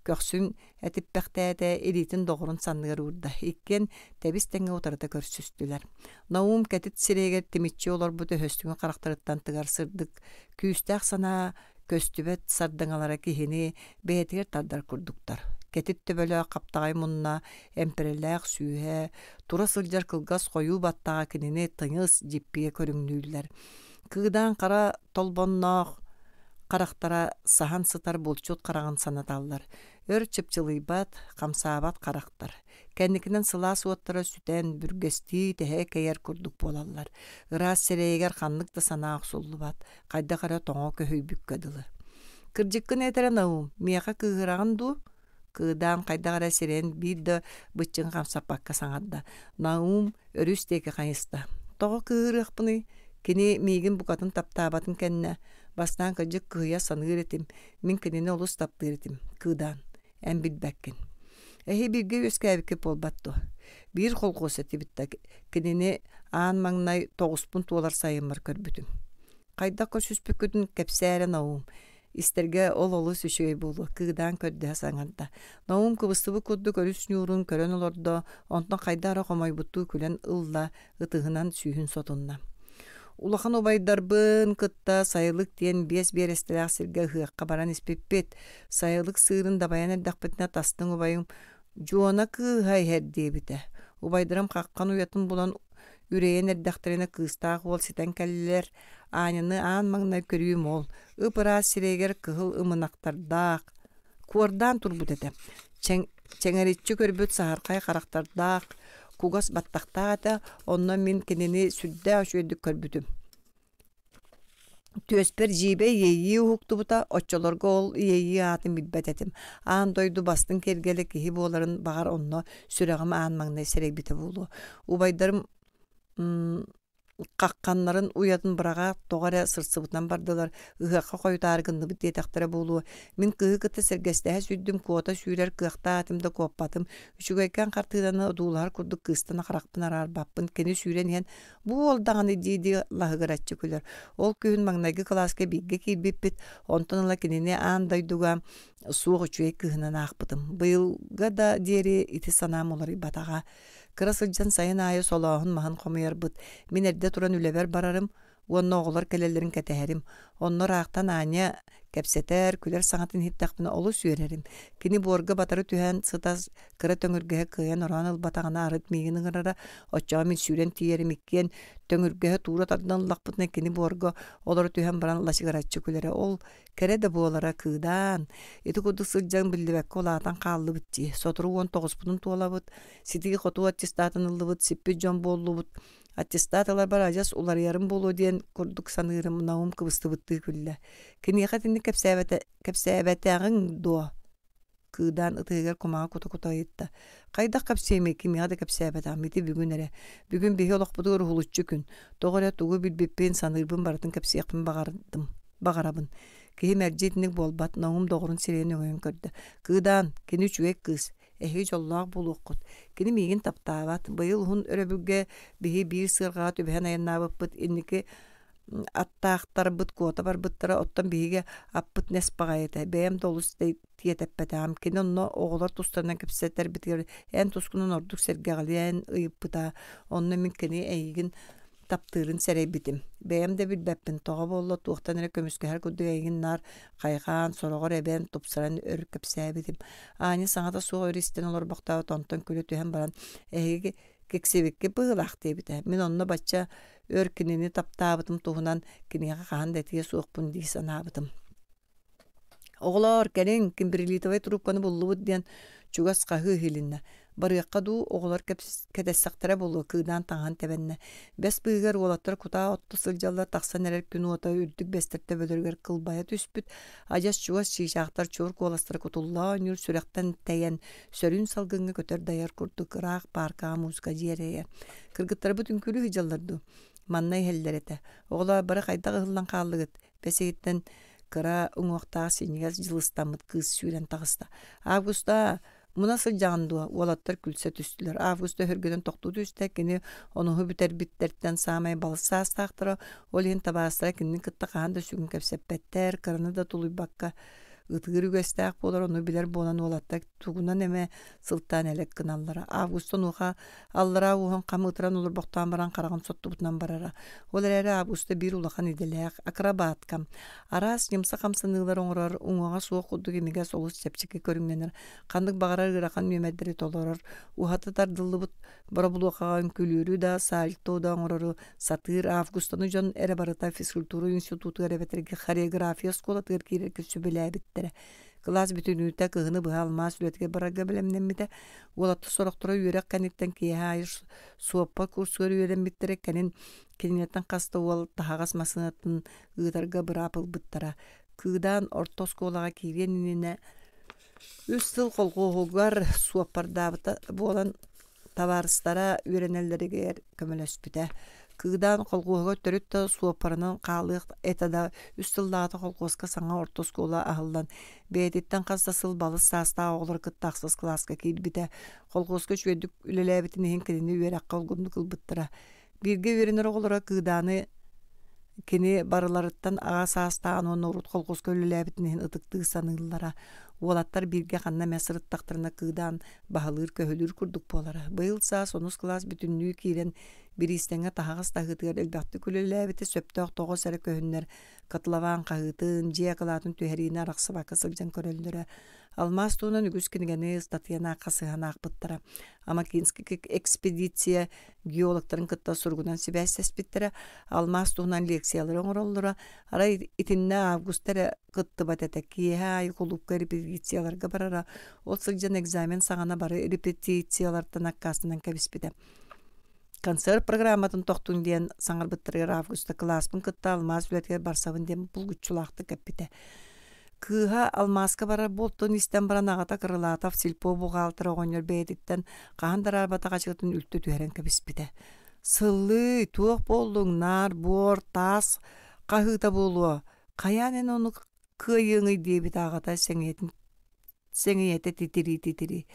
Köksün etippäktäätä elitin doğrun sanныгар urda. Ikken tebis tenge otarata körsüstüler. Naum ketit sireger timitçi olar bu höstüngü karakteritten tıgar sırdık. Küstək sana köstübet sardıngalara kihini beetiger tardar kurduktar. Ketit töbölö kaptagay munna emperelläq süühe, tura sıljar kılgas koyu battaga kinini tıngız jippiye körüngnüller. Kıdan kara tolbonnoq Qaraktara sahan sıtar bulçut qarağın sanatallar. Ör çıpçılıybat, kamsabat qaraktar. Kendikinden sıla suottara süten bürgesti tehe keyer kurduk bolallar. Iras sereyeger xanlık da sana aksullubat. Qayda qara toңo köhöy bükkadılı. Kırcıkkın etere naum, miyaqa kığırağın du? Kıdan qayda qara seren bir de bıççın kamsap bakka saŋadda. Naum örüs teki qayısta. Toğo kığırıq bunu, kini migin bukatın taptabatın kenne. Bastan kajık kıya sanır etim. Min kinini olus taptır etim. Kıdan. En bilbekkin. Ehi birge öskəbike bolbattu. Bir kol koseti bitta. Kinini ağın maŋnay 9 dolar sayımlar körbütüm. Qayda koşuspüküdün kepsəre naum. İsterge ol süşöy bolu. Kıdan kördüğe saŋadda. Naum kıbıstıbı kuddu körüs nurun körön olordu. Ondan qayda ara komay buttu külen ılla ıtıhınan sühün sotunna. Ulakan obaydarbın kıtta sayılık diyen bies bir estelak sirge hıqqa baran ispipet. Sayılık sığırın da bayan erdakpetine tastın obayım. Juana kı hay her diye bite. Obaydaram kakkan uyatın bulan üreyen erdaktarına kıstaq ol siten kelliler. Anını ağın mağnay körüyüm ol. Ipıra sireger kıhıl ımınaktardaq. Kuardan turbut ete. Çengeritçi körbüt saharkay karaktardaq. Kugas battaqtaata ondan min kinini südde aşöydük körbütüm. Tösper jibe yeyi huktu buta oççolorga ol yeyi atın bilbet etim. Ağın doydu bastın kergele kihi boların bağar onno süreğim ağın maŋnay serek bite bolu. Ubaydarım Kakkanların uyadın bırağa toğara sırsıbıtan bardılar. Ihaqqa koyutargındı bit detektire bolu. Min kıhı kıtı sergestehe sürdüm kuota sürer kıhta atımda koppadım. Üçügeyken kartıdanı odular kurduk kıstana qaraqpın arar bappın. Keni süren yen bu oldağını didi lahıgaratçı küler. Ol kühün maŋnaygı klaska bigge kilbip ontanıla kenini andayduga suğu üçüge kıhınan ağpıdım. Bıyılga da diğeri iti sanam oları batağa. Kırasılcan sayın ayı solağın mahan komayar bıt. Min erde turan üleber bararım. Onna oğular kelelerin keteherim. Onlar ağtan anya kepseter, küler sanatın hittaqbına olu süyererim. Kini borga batarı tühen sıtaz kıra töngürgehe kıyan oran ıl batağına arıt miginin ırara. Oçağı min süren tiyerim ikken töngürgehe tuğra tardan laqpıtna kini borga oları tühen baran laşıgaratçı külere. Ol kere de bu olara kıdan. Eti kudu sılcan bildibek olatan qallı bitçi. Soturu 19 bunun tuola bıt. Sitigi kotu attistatın ıllı bıt. Sippi jon bollu bıt. Attestatalar barajas ular yarım bolu diyen kurduk sanırım naum kıbıstı bıttığı külle. Kini katini kepsebetağın doğa. Kıdan ıtıgar kumağa kutu ayıtta. Kayda kapsayme kimi hada kepsebetağın miti bugün ere. Bugün bihi olaq budur hulutçu gün. Doğru tuğu bilbipin sanırbın baratın kepseyaqpın bağarabın. Kihi mercetnik bolbat naum doğrun sireni oyun kördü. Kıdan kini çüvek kız. Ehi jollaq buluqut. Kini migin taptabat. Bayıl hun öröbüge bihi bir sırğa tübehen ayannabıpıt. Inniki attaqtar bıt kuota bar bıttara ottan bihige appıt nesbağayete. Beyem dolus tiyeteppetam. Kini onno oğular tustarına kepsetter bitir. En tuskunun orduk sergağlayan ıyıppıta. Onno min kini eygin taptırın serey bitim. Beyem de bilbeppin toğa bolla tuğtan ere kömüske her kudu eygin nar kaygan soroğor eben tupsaran örük kepseye bitim. Ani sana da soğu öristen olur baktağı tonton külü tühen baran eygi keksibikke bığılaq debite. Min onna bacha örkünini taptabıtım tuğunan kiniye kahan detiye soğukpun diýsen abıtım. Oğlar gelin kimbirilitovay trupkanı bullu diyen çugas kahı hilinne. Barıqqa du oğlar kedessaqtara bolu kıdan tahan tebenne. Bes bıgar olatlar kuta ottu sıljallar taqsan erer günü ota ürdük besterte bölürger kılbaya tüspüt. Ajas çugas şişaqtar çork olastar kutulla nür sürekten teyen sörün salgınga köter dayar kurdu kıraq parka muzika jiyereye. Kırgıtlar bütün külü hijallardu. Mannay hellerete. Oğlar bara qayda hıllan qallıgıt. Beseyitten kıra uŋuaqtağı sinigaz jılıstamıt kız süren tağısta. Avgusta Munasıl jandu olatlar külse tüstüler. Avgusta hörgöden toqtudu üstekini onu biter bitterten samay balsas taqtıra. Olin tabastıra kinin kıtta qanda sügün kepseppetter. Kırını da tuluy bakka ытыгыр үгэстәк болар, onu билер болан олатта тугунан эме сылтан элек кыналлара. Августон уха аллара ухан камытыран олар боқтан баран караган соттубутунан барара. Олар эре августа бир улахан иделек акробаткам. Арас немса камсынылар оңорор уңага суок кудук эмиге солус сепчеке көрүнгенер. Кандык багарар ырахан мемеддери толорор. Ухаты тардылыбыт барабулуакаган күлүрү да сальто да оңорору сатыр августону жон эре барыта физкультура институту эребетерге хореография школа тыркирерке сүбеләбиттере. Класс бүтүнүтә кыгыны быга алмас үлетке барага белемнемите. Олатты сорактыра үйрәк кәниттен кие суаппа курсуар үйрән биттере кәнин кинеттен касты ол тагас масынатын ыдарга бырапыл биттара. Кыдан орто школага киренинне үстүл колгогар суаппардабыта болан товарыстара үйрәнелләргә көмөлөспүтә. Кыдан колгога төрүттө суапарынан калык этада үстүллаата колгоска саңа орто школа ахылдан бетиттен кастасыл балы саста оглар кыттаксыз класска кирбите колгоска чөйдүк үлелебитин эн кедини үйрәк колгунду кылбыттыра. Бирге үйренер оглара кыданы кини барыларыттан ага саста анон урут колгоска үлелебитин ытыкты саныллара. Олаттар бирге ханна месырыттактарына кыдан баһалыр көһөлүр курдук болара. Быйыл са сонус класс бүтүннүү кирен биристеңе тагыс тагытыр элбәтте күлеләбите сөптөк тогос эре көһүннәр катлаван кагытын же калатын төһәрина араксыба кысылжан көрөлдөрө. Алмаз туунан үгүс кинигени статьяна касыгана акпыттара. Амакинский экспедиция геологтарын кытта сургунан сибәстес биттере. Алмаз туунан лекциялар оңороллора. Ара итинне августтары кытты батетеки хай клубка репетицияларга барара. Ол сылжан экзамен сагана бары репетициялардан аккасынан кебиспиде. Концерт программатын тоқтун диен саңар биттирер августа класспын кытта алмаз үлетке барсабын дем булгуччулакты кеппите. Кыха алмазка барар болтун истен баран агата кырылатав сильпо бухгалтер огонер бедиттен каандар арбатага чыгытын үлтү түһәрен кебиспите. Сыллы туох болдуң нар бор тас кахыта болуа. Каянен ону кыйыңы дебит агата сеңиете титири.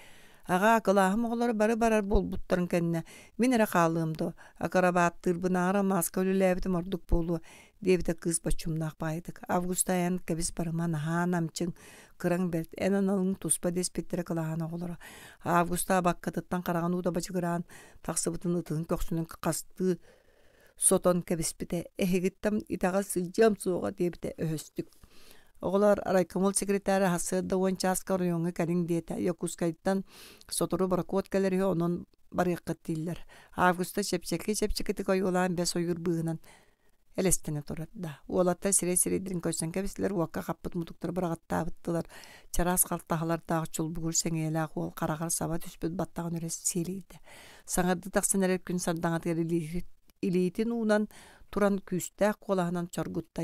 Ага кылахым оғлары бары болбуттарын кәнне. Мен әрі қалымды. Акарабаттыр бұнара маска өліләбітім ордық болу. Дебіті қыз бачумнақ байдық. Августа ән кәбіс барыман haan амчың кырың бәрт. Әнін алың туспа деспеттері кылахан оғлары. Августа баққатыттан қараған ұда бачығыран тақсыбытын ұтығын көксінің қасты сотон кәбіс біті. Әхегіттім итаға сылжам соға дебіті өстік. Оғылар райкомол секретары хасыдда уанчаска районы кәлің дейті. Йокускайттан сотору баракот кәлері онын барыққыт дейілер. Августа чепчекі койылан бәс ойыр бұғынан әлестіне тұрады. Олатта сирей-сирейдерін көсен кәбісілер уаққа қаппыт мұтықтар барағатта абыттылар. Чарас қалтағылар дағы чул бұғыр сәңейлі ақуал қарағар саба түспіт баттағын өрес селейді. Саңарды тақсын әрер күн сардаңатыр илейтін уынан туран күстәк қолағынан чаргутта.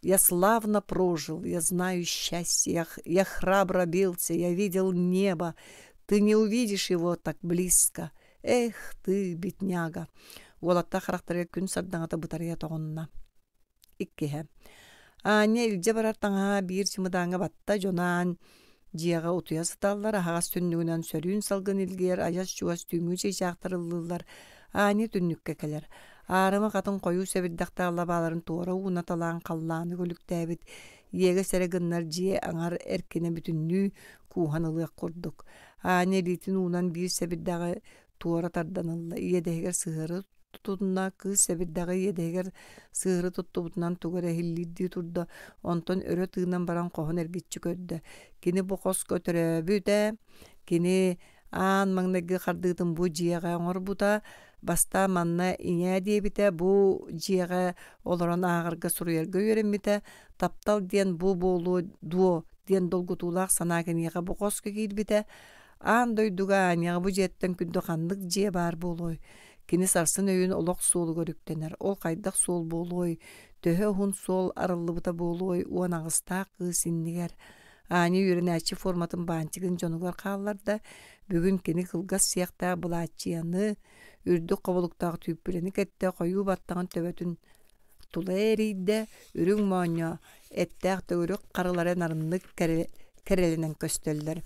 Я славно прожил, я знаю счастье, я храбро бился, я видел небо. Ты не увидишь его так близко. Эх ты, бедняга. Олатта характері күн сардаңата бұтария тоғынна. Иккеhe. Ане илже барар таңа бир чымыдаңа батта жонан жияға утуя сыталлар, ағас түннігінен сөрүүн салгын илгер, аяс чуас түймі жей жақтырылылар. Ане түннікке келер. Арымы қатын қойу сәбірдіқті алабаларын туора уынаталан қалланы көліктәбіт. Еге сәрігіннар жие аңар әркені бүтінні куғанылық құрдық. Ане литін уынан бір сәбірдағы туора тарданылы. Едегер сығыры тұтуына кыз сәбірдағы едегер сығыры тұттубытынан туғыр әхіллерді тұрды. Онтон өрі тығынан баран қоғын әргетчі көрді. Кені бұқос көтірі бүді. Кені аан маңнағы қардығдың бұ жияға оңыр бұда. Баста манна ине дебите бу жиға олорон ағырға сұруерге өреммите таптал ден бу болу дуо ден долгутулақ санаген еға бу қосқа кейдбите аан дойдуға аняға бу жеттен күнді қандық же бар болой. Кені сарсын өйін олық солы көріктенер. Ол қайдақ сол болой. Төхі hun сол арылыбыта болой. Уан ағыста қысыннігер. Ани үрін әчі форматын бантигін жонуғар қалыларда бүгін кені қылғас сияқта бұлатчияны үрді қабылықтағы түйіппілені кәтті қойу баттаған төбетін тұлы әрейді үрің маңа әттәқ төгірік қарылары нарынлық кәрелінен көстөлдер.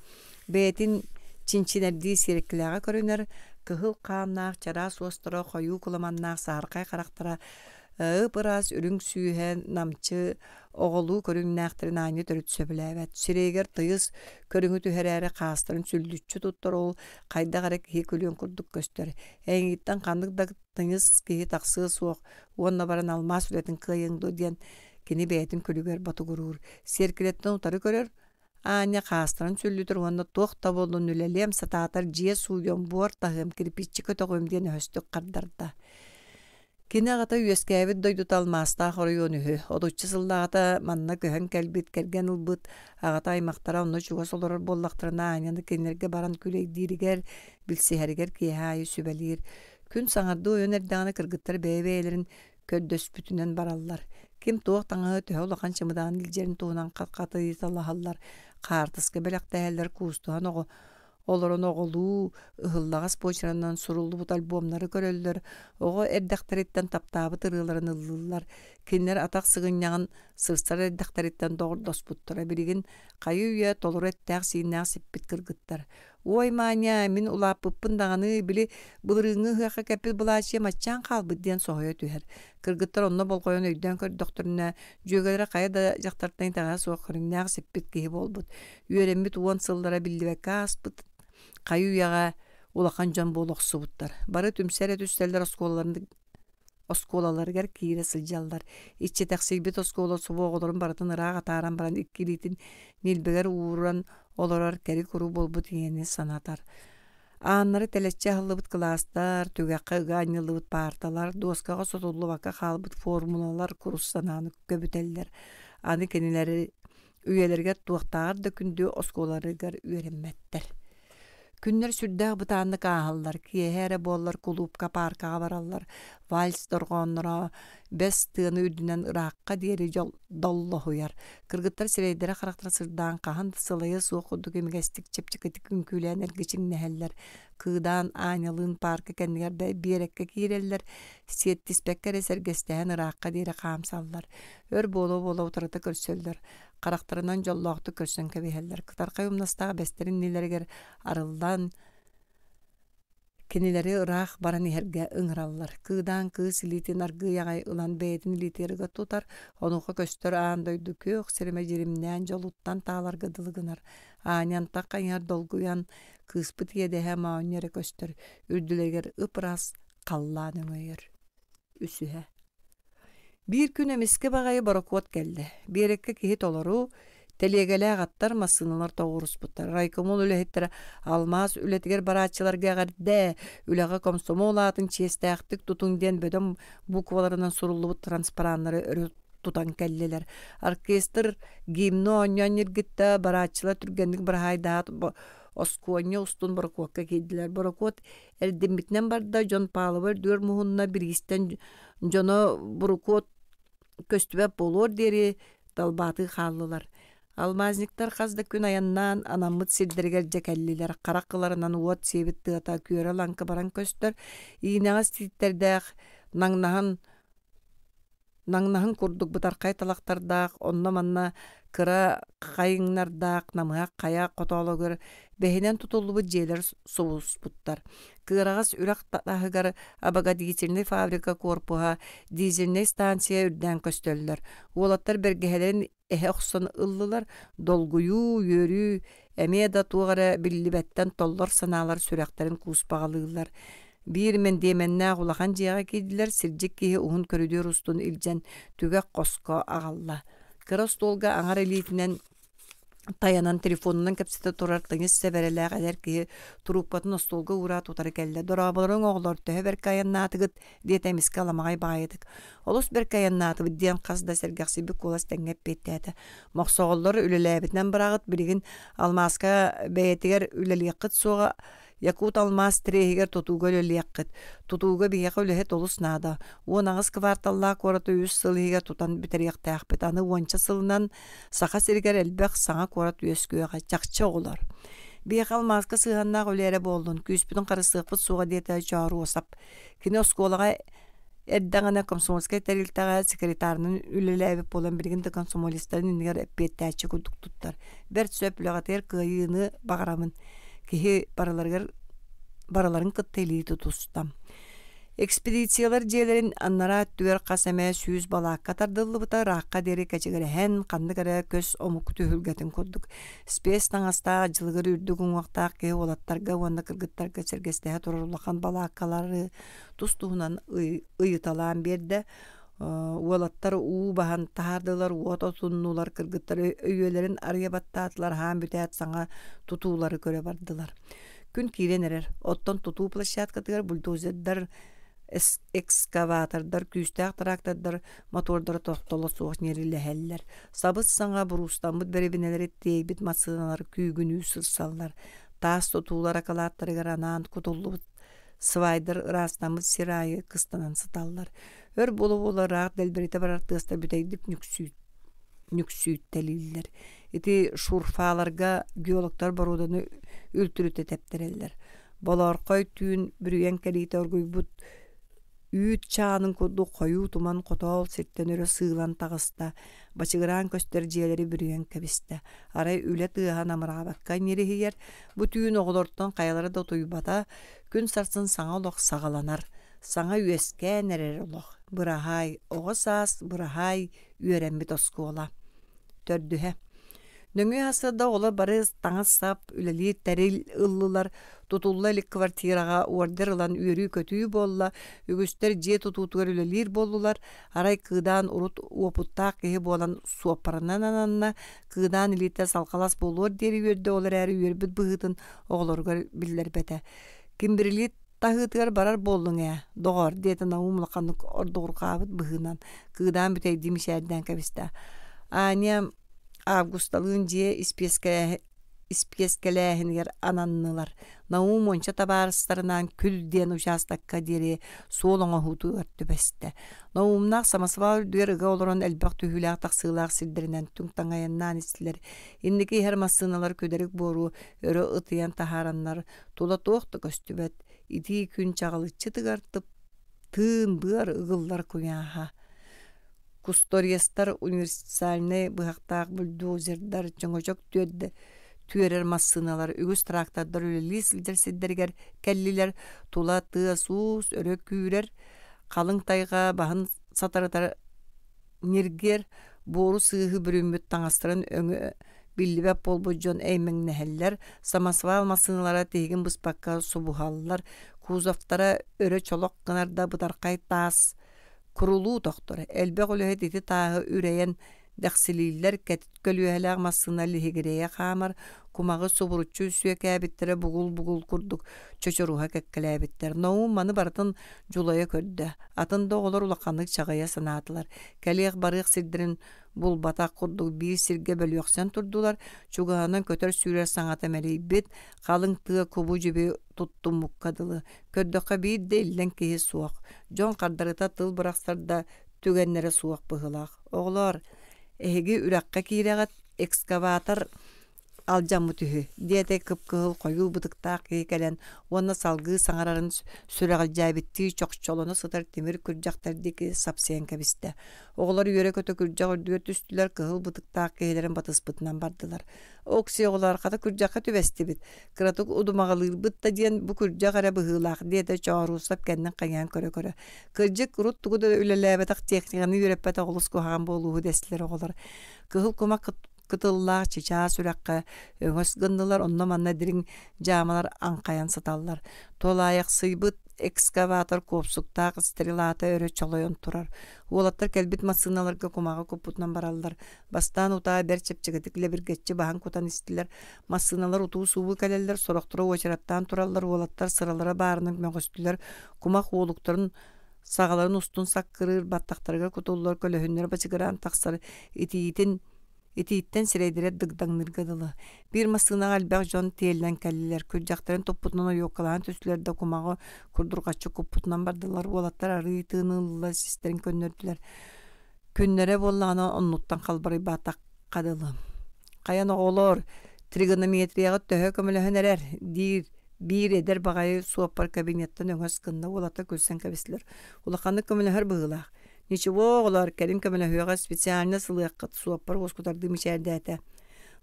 Бәйтін чинчинерді серекіліға көрінер, кығыл қамнақ, чара суостыра, қойу құламаннақ, сарқай қарақтыра Biraz ürün süyhen namçı oğulu körünnäktirin aynı törüt söbüläbät. Süreger tıyız körüngü tüheräre kastırın süldüççü tuttar ol kayda garek hi kölüň kurduk göster. Eňitten kandyk da tıyız ki taksy soq. Wonna baran almas üretin kıyıngdı diyen kini bätin kölüger batu gurur. Serkiletten utarı görür. Anya kastırın süldütür wonna toqta boldun ülelem satatar jiye suýan bor tahım kirpiççi kötögüm diyen höstük qardarda. Kine gata üyeskäbit doýdut almasta horýonyhy. Oduççy syldaata manna köhen kelbit kergen ılbyt. Agata aýmaktara onno çuga solorar bollaktyryna aýnany kenlerge baran küley diriger, bilseheriger kiýähäýi sübelir. Kün saňardy oýan erdäňe kyrgytlar beýbelerin köddöspütünen barallar. Kim toq taňa töhe ulakan çymydan iljerin tuğunan qatqaty salahallar. Qartyska belek däller kustuhan ogo. Olorun oğulu ıhıllagas poçrandan suruldu bu albomları göröller. Ogo erdaktaritten taptabı tırılarını ıllılar. Kinler atak sığınyan sırsar erdaktaritten doğru dosputtura birigin kayı üye tolur ettak siynaq sippit kırgıttar. Oy manya min ulapıppın dağını bili bılırını hıqa kepil bulaçıya maçan kalbı diyen soğuya tüher. Kırgıttar onna bol koyan öyden kör doktoruna jögelere kaya da jaktartayın tağa soğuk kırınnaq sippit kihi bolbut. Üyerenbit uwan sıllara billibekka aspıt. Kayı üyağa ulakan can boluqsu buttar. Bары tümsere tüsteller oskolaları ger kire sıljallar. İçe taksibit oskola soboğolorun baratın ırağa ataran baran ikkilitin nilbeger uğuran olorar keri kuru bolbut yeni sanatar. Anları teletçe hıllıbıt klastar, tügakka ıganyılıbıt partalar, doskaga sotullu vaka halbıt formulalar kurussananı köbüteller. Anı kenileri üyelerge tuğtağır da kündü oskolaları gar üyerenmetler. Günler sürdäg bıtanlı kahallar, kiyehere bollar kulupka parka barallar, vals dorgonlara, bes tığını üdünen ıraqqa deri dollu huyar. Kırgıtlar sireydere qaraktara sırdan qahan sılaya soğudu kemigestik çepçeketik ünkülen ergeçin neheller. Kıdan aynalığın parka kendilerde birekke kireller, siyettispekker esergestehen ıraqqa deri qamsallar. Ör bolo utarata körsöller. Karakterinden jolloqtu körsön kebeheller. Kıtar kayumnastağı besterin nileriger arıldan kenileri ıraq baran iherge ıngırallar. Kıdan kı silitin argı yağay ılan beytin literiga tutar. Onuqa köstör ağındaydı kök serime jirimnen joluttan tağlar gıdılgınar. Anyan taqqa yer dolguyan kıspıt yedehe maunere köstör. Ürdüleger ıpras qallan ömöyer. Üsühe. Bir gün emiske bagayı barakot geldi. Bir ekke kihit oloru telegele gattar masыныlar toğurus buttar. Raykomol ülehettere almaz ületiger baratçılar gağarde ülega komsomol atın çiestæqtik tutun den bödüm bukvalarından surullu bu transparanları örü tutan kelleler. Orkestr gimno onyan yirgitte baratçılar türgenlik bir haydat Oskonya ustun barakokka kediler. Barakot erdembitnen barda John Palmer dör muhunna bir isten Jono barakot köstübep bolor deri dalbatı hallılar. Almazniktar qazda gün ayannan anamıt sildirger jekelliler. Qarakılarından uot sebit tığata köre lankı baran köstör. İğneğaz titterdäq nangnahan kurduk butarkay talaqtardaq, onna manna kıra qayınglardaq, namığa qaya qotologır, behinen tutullu bu jeler soğus buttar. Kırağız üraq tahıgar abaga dizilni fabrika korpuha, dizilni stansiya ürden köstöller. Olattar bergehelerin ehe oqsan ıllılar, dolguyu, yörü, emeye da tuğara billibetten tollar sanalar süreklerin kuspağalıylar. Bir men demennä ulakan jiga kediler sirjik kihi uhun körüdür ustun iljen tügek qosko agalla. Krostolga aňar elitinen tayanan telefonundan kapsita turartыңыз seberelä eder ki trupatın stolga ura tutar kelle. Dorabalaryň oğlar töhe ber kayannatygyt dietemiz kalamagay baýdyk. Olus ber kayannaty diýen qazda sergäksi bir kolas tengep betdi. Maqsagollar üleläbitden biragyt birigin almaska beýetiger üleliýäqit soğa Yakut almaz trehiger tutuga löliyakit. Tutuga biyaka ölehet olus nada. Onağız kvartalla korata 100 sılhiger tutan biteriyak tağpet. Anı onça sılından saqa sirger elbek sağa korata 100 köyağa çakça olar. Biyaka almazka sığanna ölere boldun. Küspüdün qarısıqpıt suğa diyete çağrı osap. Kine oskolaga Erdağına komsomolskay teriltağa sekretarının ülelebip olan birgin de komsomolistlerin indiger eppettəçi kuduk tuttar. Bert söplüğater kıyını bağıramın. Kihi baraların kıttaylığı tutustam. Ekspedisiyalar jelerin annara tüger kaseme süz balak katardıllı buta raqqa deri keçigere hen qandıgara kös omuk tühülgetin kodduk. Spes tangasta acılgır ürdügün waqta ke olattarga wanda kırgıttarga sergestehe torurulakan balakkaları tustuğunan ıyıtalan berde olattar bahan tahardılar ototunnular kırgıttar öyelerin araya battatılar han bütet sana tutuuları göre bardılar. Gün kiren erer. Otton tutuu plaşat katıgar buldozerler ekskavatordar, küstaq traktordar, motordar toxtolo soğuk nerili heller. Sabıt sana burustan bud berebineleri teybit masınalar küygünü sırsallar. Tas tutuular akalatları garanan kutullu sıvaydır ırastan bud sirayı kıstanan sıtallar. Ör bolu olarak delberite barartıqsta büteydik nüksüt deliller. Iti şurfalarga geologlar barudanı ültürüte teptereller. Bolar koy tüün bürüyen kelite orguy bud üt çağının kodu koyu tuman kotol sirttenörü sığılan tağısta, başıgıran kösterciyeleri bürüyen kebiste. Aray üle tığhan amırağa bakkan yeri hiyer, bu tüyün oğulorttan kayaları da tuybata, gün sarsın sana olaq sağalanar. Sana üeske nerer olaq. Bırahay, oğa sas, bırahay, üerenbit osku ola. Tördühe. Nöngü hasada ola barız taңas sap, üleli teril ıllılar, tutullu elik kvartiraga order ılan üörü kötüyü bolla, ügüster je tututugar ülelir bollular, aray kıdan urut uoputta kehi bolan suoparından ananna, kıdan ilite salkalas bolluar deri üörde olar äri üörbüt bıhıtın oğlorgar biller bete. Kimbirili tahıtıgar barar bollun doğar, deten aumlakanlık ordoğur qabıt bıhınan, kıdan büteydimiş erden kabista. Aniyam Avgustalığın diye ispiyeskelähiniger ananныlar. Naum onça tabarıslarından kül diyen uşastakka deri soğlana hutu örtübeste. Naumnaq samasıva düyer ıga oloran elbaq tühülaq taqsığılaq sildirinden tüngtangayannaan istiler. Indiki her masınalar köderik boru, örü ıtıyan taharanlar, tola toğtu köstübet, iti kün çağılıççı tıgartıp, tığın bığar ıgıllar kuyaha. Kustoryastar universaline bıhaqtaq buldozerдар çoğocok tüyerer masınalar, ügüs traktordar üleli sildir sidderger kelliler, tula tığa sus, örö kürer, kalın tayga bahın satarıtar nirger, boru sığıhı bürümbüt taңastırın öňü billibep bolbojon eymeň neheller, samasval masınalara tegin bıspakka subuhallar, kuzoftara örö çolok gınarda budarkay tas, kurulu doktor. Elbek ölühet iti tağı üreyen däxsililler ketit kölüheler masına lihigireye xamar, kumağı soburutçu üsüye käbittere bugul kurduk, çöçöruha kekkelebitler. Noğum manı barıtın julaya kördü. Atında olar ulaqanlık çağaya sanatılar. Keliyek barıq sildirin bulbata kurduk bir sirge bölüyoksen turdular. Çugahanan köter sürer sanata meleybit, kalın tığa kubu jibi tuttu mukkadılı. Kördöka bir de ilden kehi suaq. Jon kardarıta tıl bıraksarda tügenlere suaq bıhılaq. Oğlar, ehegi ürakka kiregat ekskavator aljamı tühü. Diyete kıpkıhıl koyul bıdıkta kekelen ona salgı sanararın süreğalcay bitti çok çolunu sıtar temir kürcaktardaki sapsayan kabiste. Oğlar yöre kötü kürcak ördüğü tüstüler kıhıl bıdıkta kekelerin batыс bıtından bardılar. Oksi oğlar kata kürcaka tüvesti bit. Kıratuk udumağılır bıtta diyen bu kürcak ara bıhılaq diyete çağırusap kendin kayan köre. Kürcak rut tuğu da ülelebetak tekniğini yörepete oğlus kuhan boluğu destiler oğlar. Kıhıl kumak kıtıllar, çiçağı sürekka, öngös gındılar, onunla manna dirin camalar ankayan satallar. Tolayak sıybıt, ekskavator kopsukta, sterilata öre çoloyon turar. Olatlar kelbit masınalarga kumağı koputnan barallar. Bastan utağa berçepçegetikle bir geççi bahan kutan istiler. Masınalar utuğu suvu kaleller, soroktura oçerattan turallar. Olatlar sıralara bağırınık mögöstüler. Kumak oğulukların sağaların ustun sakkırır, battaktarga kutullar, kölöhünler başıgıran taksar, itiitten sireydire dıgdan nırgadılı. Bir masına albaq jon tiyellen kelliler. Kürcakların toputuna yokalan tüslerde kumağı kurdurgaççı kuputnan bardılar. Olatlar arıyı tığınılılar sisterin könnördüler. Künnere bollağına onnuttan kalbarı batak kadılı. Kayan oğulor, trigonometriyağı töhö kömülöhön erer. Bir eder bağayı suapar kabinetten öngös kında olata kölsen kabisler. Ulaqanlı kömülöhör bığılaq. Ничего, олар кәрим көмөлө хөөгө специально сылыаккат суаппар оскутарды мишәрдәте.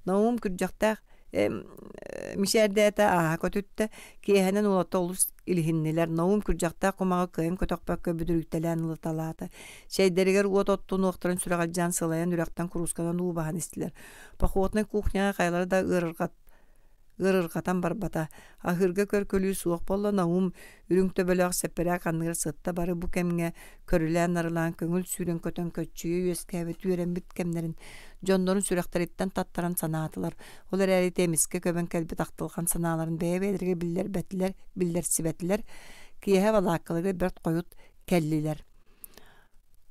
Наум күрҗактак Mişerdete aha kötütte kihenen ulata olus ilhinniler naum kurjakta kumağı kıyın kötökpökkö büdürüktelen ılıtalata. Şeyderiger uot ottunu oqtırın süragalcan sılayan ürekten kuruskadan uğbahan istiler. Pakuotna kuhnyaya kayları da ırırgatan barbata. Ahırga körkölüyü suoq bolla naum ürüngtö bölög sepperä kanныгар sıtta bары bu kemge körülän arılan köngül sürün kötön köççüyü üeskäbe tüeren bit kemlerin jondorun sürekteritten tattaran sanatılar. Olar äri temiske köben kelbi taktılgan sanaların beýeberge biller betler biller sibetler kiýehe balakkalyga bert koyut kelliler.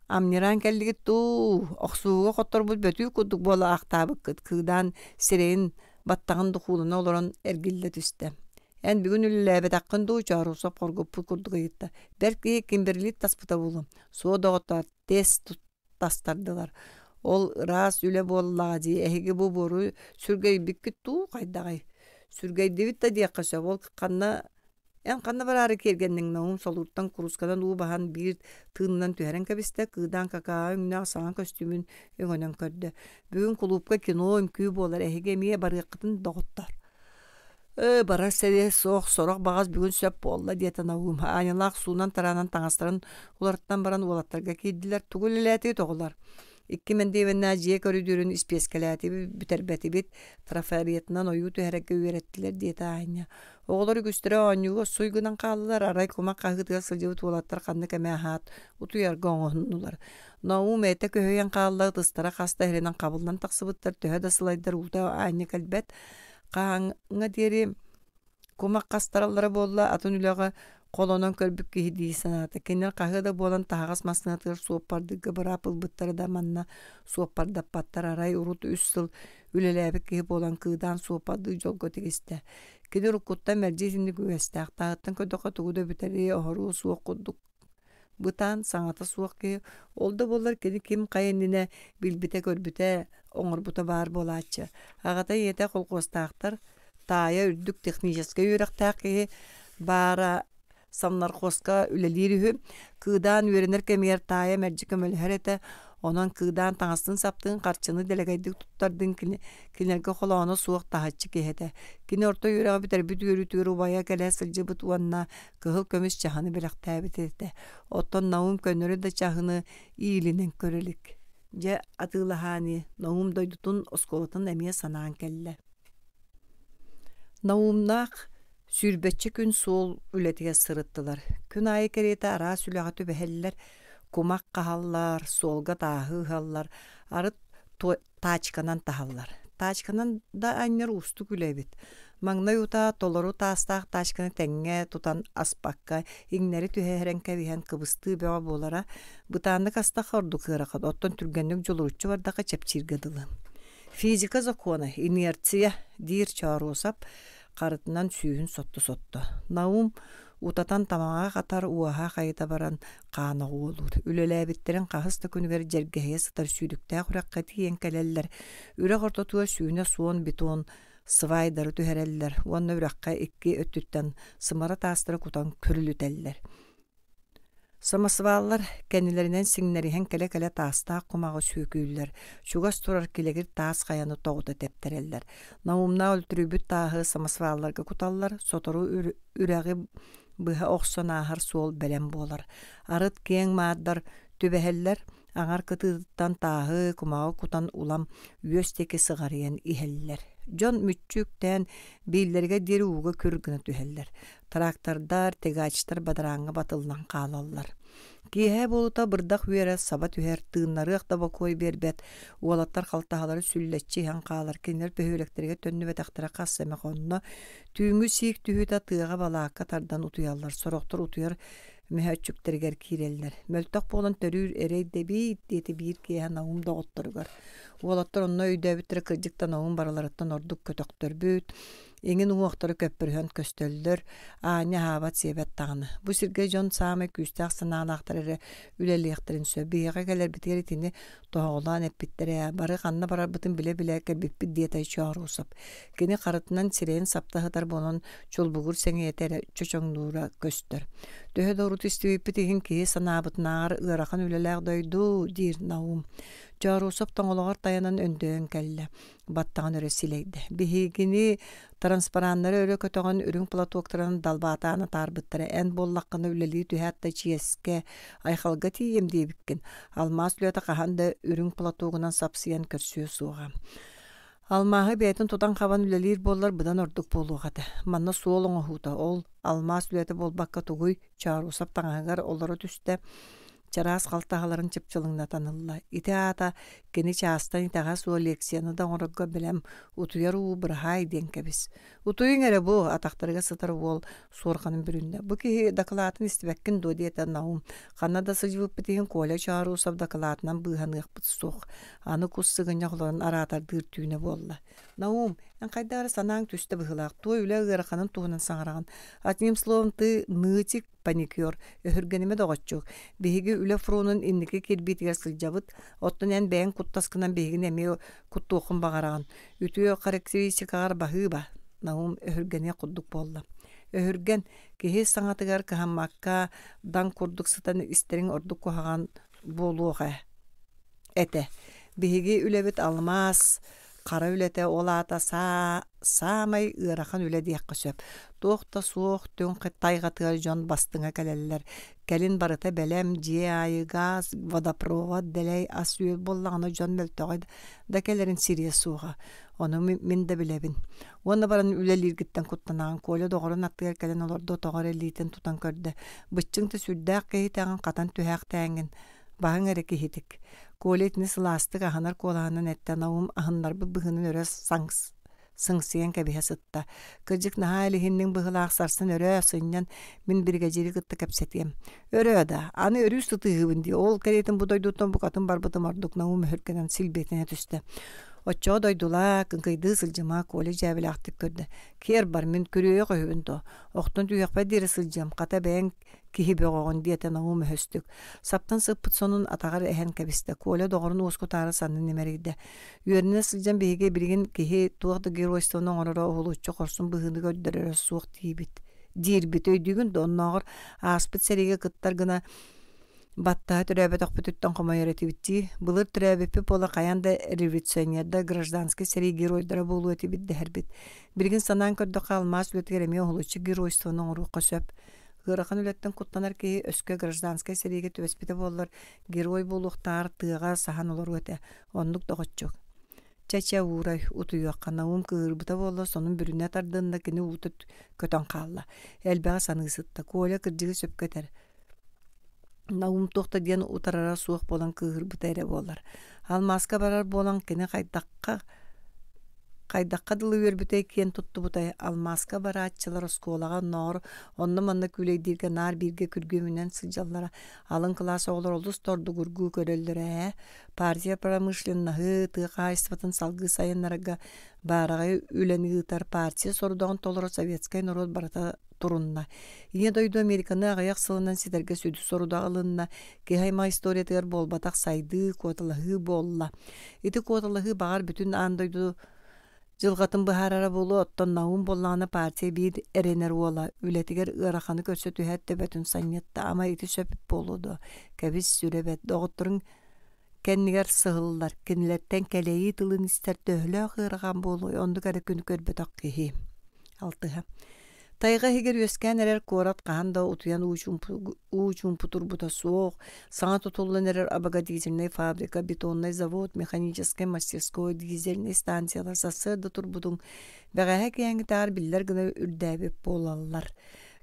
Amniran kelligit tu oqsuuga qottor bul bötü kuduk bola aqtabı kıdan sirein battağın dukuluna olaran ergille tüste. En bugün ülülebe taqqın du çarusa qorgup kurduk yitta. Belki kimberlit taspıta bulum. Suo dağıtar test tastardılar. Ol ras üle bollağı diye ehigi bu boru sürgey bikit tu qaydagay. Sürgey divitta diye qasa ol qanna en qanna bararı kergenning naum solurttan kuruskadan u bahan bir tığından tüheren kabiste kıdan kaka ünna sağan kostümün öngönen kördü. Bugün kulupka kino ömkü bolar ehigemiye barıqıtın dağıttar. Barar sede soğuk sorak bağız bugün söp bolla diyete naum. Aynalaq suundan taranan taŋastарын ularttan baran ulattarga kiydiler tugulileti toğular. İkki mendevenna jiye körüdürün ispeskelati büterbeti bit traferiyetinden oyu tühereke ürettiler diyete aynı. Oğulları güstüre anyuga suygunan qallılar aray kuma qahıtıga sılcıvıt ulattar qandı keme hat utuyar goňonular. Naum ete köhöyen qallılar tыстara qasta herenen qabıldan taqsıbıttar töhe da sılaydar ulta aynı kalbet qaňa deri kuma qastarallara bolla atın ülaga Kolonon körbük kihidi sanata. Kenler kahıda bolan tahagas masnatır soğupardıgı bırapıl bıttara da manna soğuparda pattar aray urut üssıl ülelebik kihi bolan kıdan soğupardığı jol götegiste. Kenler ukutta mercesini güvestak. Tağıttan ködoka tuğuda biteri ohoru soğuk kudduk. Bıtan sanata soğuk ki oldu bollar kedi kim kayennine bilbite körbüte oңor buta bar bolaçı. Ağata yete kolkostaqtar taya ürdük teknijaska yürektak ki bara samnar qoska ülelirihü kıdan ürener kemer taya mercik mölherete onan kıdan taňastyn saptığın qarçını delegaydyk tuttardın kinerge holana suwak tahatçı kehete kini orta yüreğe biter büt yürütür ubaya kele sılcı bıt wanna kıhıl kömüs çahanı bilakta bitete otton naum könörü de çahını iyilinin körelik je atılahani naum doydutun oskolatın emiye sanan kelle naumnak Sürbetçi gün sol ületiye sırıttılar. Gün ayı kerete ara sülahatı beheller, kumak kahallar, solga tahı hallar, arıt taçkanan tahallar. Taçkanan da anyer ustu gülebit. Magna yuta toloru tastaq taçkanı tenge tutan aspakka, ingneri tüherenke vihen kıbıstığı bewa bolara, bıtanlık asta xordu kıraqad, otton türgenlik jolurutçu vardaka çepçirgadılı. Fizika zakona, inertsiya, dir çağrosap, Qarıtından sүйün sottu. Naum utatan tamağa qatar uaha qayta baran qana olur. Ülelebitlerin qahısta künüger jergeheye sıtar süydüktä quraqati yenkeleller. Üre qortotuğa sүйüne suon biton sıvaydarı tühereller. Onna üraqqa ikki öttütten sımara tastıra kutan körülüteller. Samasvallar kenilerinden sinleri kele taasta kumağı söküller. Şugas turar kilegir taas kayanı toğuda teptereller. Naumna öldürübüt tahı samasvallarga kutallar, sotoru üreği bıha oqson ahar sol belem bolar. Arıt keň maaddar tübeheller, aňar kıtıdıttan tahı kumağı kutan ulam üösteki sığarıyan iheller. Jon mütçükten billerge deri uga körgüne tüheller. Traktordar, tegaçtar badaraňa batyldan qalallar. Kihe boluta bırdak üere sabat üher tığınları aqtaba koy berbet. Ualattar qaltahalary sülletçi han qalar kenler pehölekterge tönny ve taxtara qassamak onna. Tüňü sik tühüta tığaga balaka tardan utuyallar. Soroktor utuyar mehöççükterger kireller. Möltak bolan törür erey debi deti bir kihe naum dağıttırgar. Ualattar onna öydebittir kırcıkta naum baralarıttan orduk kötöktör büt. Engin uğuqtары köppürhön köstölдөр, ani habat sebet tağını. Bu sirge jon sağma küstaq sınağlaqtırı üleliqtirin söbüyeğe geler biteritini toğulan epittere, barı qanna barar bıtın bile kelbippi diyetay çağırusap. Geni qarıtından sireyin saptahıtar bolan çolbugur seni yetere çöçöngdura köstör. Döhe doğru tüstüyüppi tihin ki sanabıt nağır ırakan üleleq doydu dir naum. Çarusap taŋolağar tayanan öndöön kelle. Battaŋan örö sileydi. Bihigini transparanları örö kötöŋön ürün platoktaran dalbatağına tarbıttara en bollaqqını üleli tühätta çiyeske ayxalga tiyem diebikkin. Almas lüötä qahanda ürün platogunan sapsiyan körsüö suuğa. Almağı beytin tutan qaban ülelir bollar bıdan orduk boluğadı. Manna suolun huta ol almas lüötä bolbakka tuguy çarusap taŋagar olara tüste Çaras qaltağaların çıpçılığına tanılla. İti ata keni çağıstan itağa su leksiyonu da oragga bilem utuyar u bırhay denkebis. Utuyun ere bu ataqtarıga sıtar ol sorqanın birinde. Bu ki dakılatın istibekkin do diyeten naum. Qanada sıcıvıp bitihin kola çağrı usab dakılatından bıhanıq bıt soq. Anı kussıgın yaqların aratar dırtüyüne bolla. Naum, en qaydara sanang tüste bıhılaq. Toy üle ığırqanın tuğunan sağırağın. Atnim slovum tı nıçık panikyor. Öhürgenime doğatçuk. Bihigi üle fronun inniki kirbitiger sıljabıt. Ottun en beğen kuttaskınan bihigin emi kuttu oqun bağarağın. Ütüyo karakteristikağar bahı ba. Naum öhürgene kudduk bolla. Öhürgen kihi saŋatıgar kahammakka dan kurduk sıtan isterin orduk kuhağan boluğa. Ete. Bihigi ülebit almaz. Qara ülete olata samay ırakan üle diyakka söp. Toqta soğuk tön taygatыgar jon bastıŋa keleller. Kelin barıta belem, jiayı, gaz, vodoprovod, deley, asüyül bollağına jon möltöğü da kelerin siriye suğa. Onu min de bilebin. Onda baran üle lirgitten kuttanağın koyla doğru nattıgar kelen olordu toğar elitin tutan körde. Bıççıŋ da sürdäq kehitağın qatan tühäq täŋin. Bahın ereki hitik. Koletini sılastık ahanar kolağının etten avum ahınlar bu bıhının öre sığsiyen kebihe sıtta. Kırcık nahali hinnin bıhılaq sarsın öre sığınyan min bir geceli gıttı kapsetiyem. Öre da, anı örü sıtığıbın diye. Ol keretin bu doydutan bu katın barbıtım arduk navum hörkenen silbetine tüste. Oço doydula kınkıydı sılcıma kole jäbel aktık körde. Ker bar min körüye koyubun to. Oqtun tüyakpa diri sılcım. Kata beğen kihi beğoğun diyeten avum höstük. Saptan sıppıt sonun atağar ehen kebiste. Kole doğrun uusku tarı sanın nimeriydi. Yörüne sılcım behige birgin kihi tuğda giroystonun orara oğuluççu korsun bıhını göddürere suuq diyibit. Dirbit öydüğün de onnağır aspıt serige kıttar gına Batta türebe toqpututtan qomayar etibitти. Былыр türebe пола каянда революционерда гражданский сери геройдара болу etibit дехербит. Биргин санан көрдө калмас үлөтгереме олучу геройствонун уруққа сөп. Гыракан үлеттен куттанар ки өскө гражданский сериге төбеспите боллар. Герой болуктар тыга сахан олор өте. Ондук доготчук. Чача урай утуяққанауым кырбыта болла сонун бүрүнө тардында кини утут көтөн калла. Элбега саныысытта коля кырдыгы сөпкөтер. Naum toqta diyen utarara suuq bolan kıhır bıtayra bolar. Almaska barar bolan kene qaydaqqa dılı örbütey ken tuttu butay. Almaska baratçılar skolaga nor, onna manna küleydirge nar birge kürgümünen sıljallara alın klası olur oldu stordu gurgu köröllere. Partiya pramышленнahı tıqa istifatın salgı sayınlaraga baragay üleni ıtar partiya soruduğun toloro Sovetskay Narod barata turunna. Yine doydu Amerikanı ağayak sılından siderge südü soruda alınna. Ki hayma historiyatır bol batak saydı kuatalahı bolla. Iti kuatalahı bağır bütün an doydu Jılgatın bıharara bolu ottan naum bollağına partiya bir erener ola. Ületiger ırakanı körsötü hette betün sanyetta ama iti söpüp boludu. Kebis sürebet doğutturun kenniger sığıllar. Kennilerden keleyi tılın ister töhlö ırakan bolu. Ondu kare günü körbet akkihi. Altıha. Tayga higer yösken erer korat kahanda utuyan uçun putur buta soğuk. Sana tutulun erer abaga dizirney fabrika, betonnay zavod, mekaniceske masтерской dizirney stansiyalar sasırda turbudun. Beğahek yangi tar biller gına ürdäbip bolallar.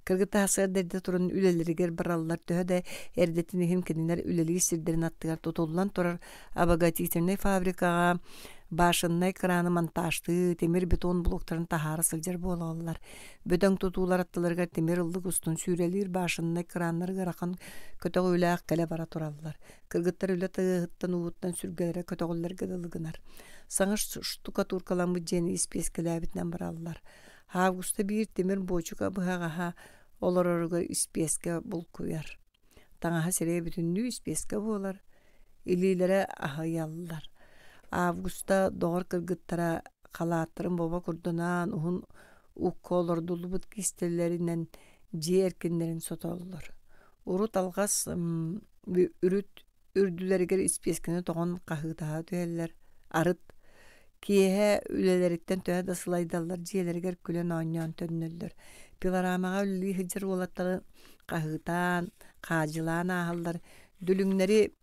Kırgıta hasır derde turun üleleri ger barallar töhde erdetini himkeniler üleli sirderin attıgar tutullan turar abaga dizirney fabrikaga. Başınnay kranı montajlı temir beton blokların tahara sıljar bolallar. Bödöň tutular attılarga temir ıllık ustun sürelir başınnay kranları garakan kötö öylaq kele bara turallar. Kırgıttar öyle tığıttan uğuttan sürgelere kötögüller gıdılgınar. Saňa ştukaturkalan bu jeni ispeskelebitden barallar. Avgusta bir temir boçuka bıhağa olororga ispeske bulkuyar. Taňa sere bütünlü ispeske bolar. İlilere ahayallar. Avgusta doğar kırgıttara kalattırın baba kurdunan uhun ukkolor dulubut kistelerinden erkinlerin sotolur. Urut algas ürüt ürdüleriger ispeskini toğon qahıtaha tüyeller. Arıt kiyehe üleleritten tüye da sılaydallar jiyeleriger külen oynyan tönnöller. Pilaramağa ülli hıcır olatları qahıtan, qajılan ahallar. Dülüngleri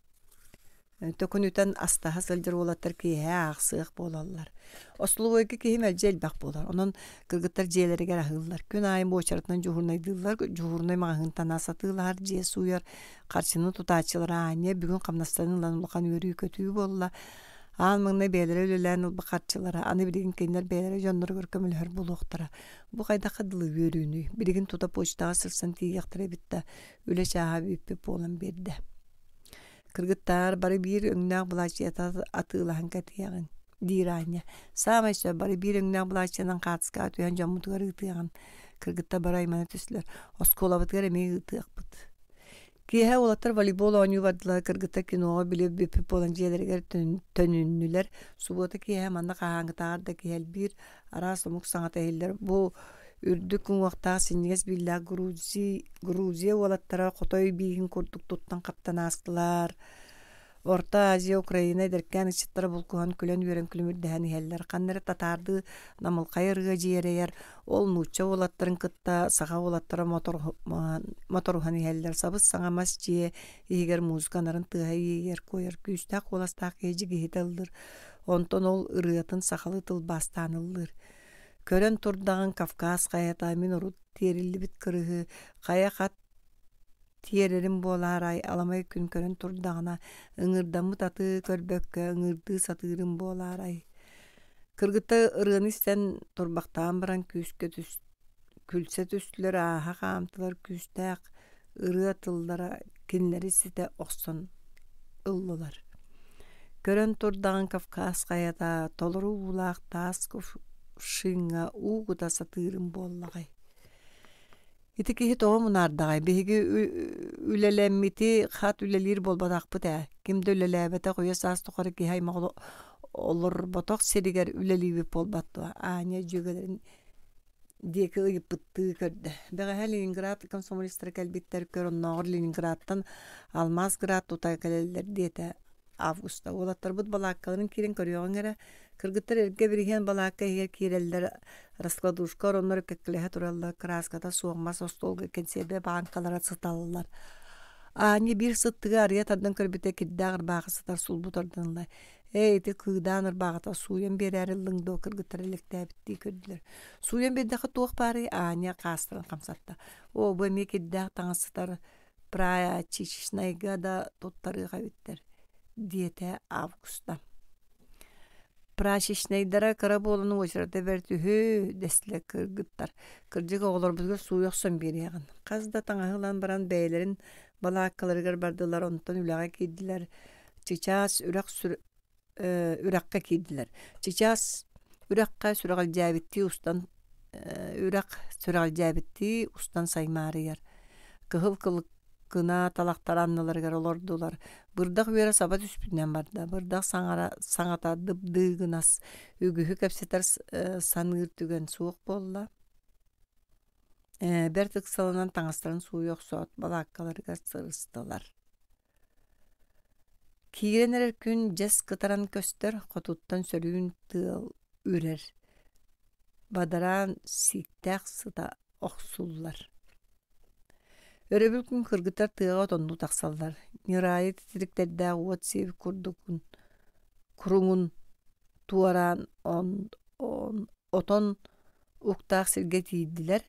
tökünüten astaha sılcır olatlar kiyehe ağsıq bolallar. Osluvoyki kihim elcel bak bolar. Onun kırgıtlar jiyeleriger ahıllar. Gün ayın boğaçaratından juhurnaydıllar. Juhurnay mağıntan asatığlar. Jiye suyar. Karşını tutaçılar. Anya bugün kamnastanın lan ulakan yörüyü kötüyü bolla. Almağına beylere ölülen ul bakarçılara. Anı birigin kendiler beylere jonları görkömülher buluqtara. Bu kayda kadılı yörüyünü. Birigin tuta poçtağa sırsan tiyaktara bitti. Üle çaha büyüp olan berdi. Kırgıtlar bari bir öngüne bulaşıyata atığılan katıyağın. Diranya. Sama işte bari bir öngüne bulaşıyanan katıska atıyoran cammutugar ıtıyağın. Kırgıtta bari aymana tüsler. Oskola batıgar emeği ıtıyaq bıt. Kihe olatlar voleybol oynuyor vardılar. Kırgıtta kinoğa bile bipip olan jiyeleri tönünlüler. Subota kihe manna kahangı tağırda kihel bir ara somuk sanat ehiller. Bu ürdük gün vaqta sinniges billah Gruziya olatlara kotoy bihin kurduk tuttan kaptan astılar. Orta Aziya, Ukrayna derken içitleri bulkuhan külen yören külümürdehani heller. Kanları tatardı namıl kayırıga jiyereyer. Olmuçça olatların kıtta sağa olatlara motoruhani heller. Sabız sana masciye ihiger muzikanların tıha ihiger koyar. Küstak olastak eci gihit aldır. Onton ol ırıyatın sakalı tıl bastanılır. Kören turdağın Kafkas kayatamin urut terilli bit kırığı. Kaya kat tiyererim bolar ay alamay gün kören turdağına ıngırdamı tatı körbökke ıngırdı satırım bolar ay. Kırgıtta ırığını isten turbaktan baran külse tüstüler aha kamtılar küstak ırığı atıllara kinleri site oksun ıllılar. Kören turdağın Kafkas kayata toluru bulak tas şınga uğuda satırım bollagay. İtiki hit o munardagay. Bihigi ülelemmiti hat ülelir bolbadaq bıda. Kimde ülelebete koya sas tukarı ki hayma olur botok seriger ülelibi bolbattu. Anya jügelerin diyeki ıyıp bıttığı körde. Bega Leningrad komsomolistler kelbitter körün nağır Leningrad'tan Almazgrad tutay kaleller diyete Avgusta. Olatlar bud balakkaların kirin körüyorun gara. Kırgıtlar erge birihen balakka higer kireller raskladuşkar onları keklehe turallar kraskada soğumaz ostolga kensebe bankalara sıtallar. Ani bir sıttığı arıya taddan körbite kiddağır bağı sıtar sulbutardanlar. Eyti kığdanır bağıta suyan bir erillin do kırgıtlar elekte bitti kördüler. Suyan bir dakika tuğ bari ani kastıran kamsatta. O bu emek kiddağ tanı sıtar praya çişnayga da tuttarı kavitler. Diyete Avgusta. Praşişneydara Karaboğlu'nun oçarada vertühü desile kırgıttar. Kırcık oğlar bizge su yoksan bir yağın. Kazda tanahılan baran beylerin balakkalarıgar bardılar ondan ülağa kiydiler. Çiças ürakka kiydiler. Çiças ürakka süragal cabitti ustan ürak süragal cabitti ustan saymarı yer. Kıhıl kılık kına talaktar annalarıgar olordular. Bırdak vera sabat üspünden barda. Bırdak sangata dıbdıgınas. Ügühü kapsetar sanır tügen soğuk bolla. Bertik salanan tangasların suyu yok soğut. Balakkalarıgar sırıstılar. Kireneler gün jes kıtaran köster. Kotuttan sörüğün tığıl ürer. Badaran siktak sıda oksullar. Örebül gün kırgıtar tığağa tondu taksallar. Nirayı titiriklerdə uat sevi kurdukun. Kurungun tuaran oton uktaq sirget yiydiler.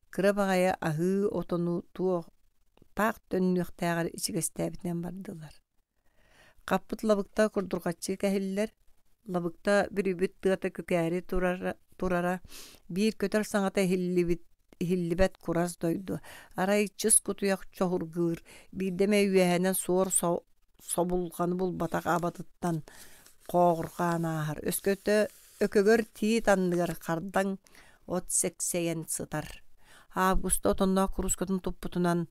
Kıra bağaya ahı otonu tuğ taq dönüqtağır içigestəbitinden bardılar. Kapıt labıqta kurdurqatçı kəhiller. Labıqta bir übüt tığata kökəri turara. Bir kötər sanata hillibet kuraz doydu. Aray çız kutuyak çoğurgır. Bir deme üyehenen soğur sobulganı bul batak abatıttan qoğurgan ahır. Öskötü ökögör tiyi tandıgar kardan ot sekseyen sıtar. Avgusta otonda kuruskotun tupputunan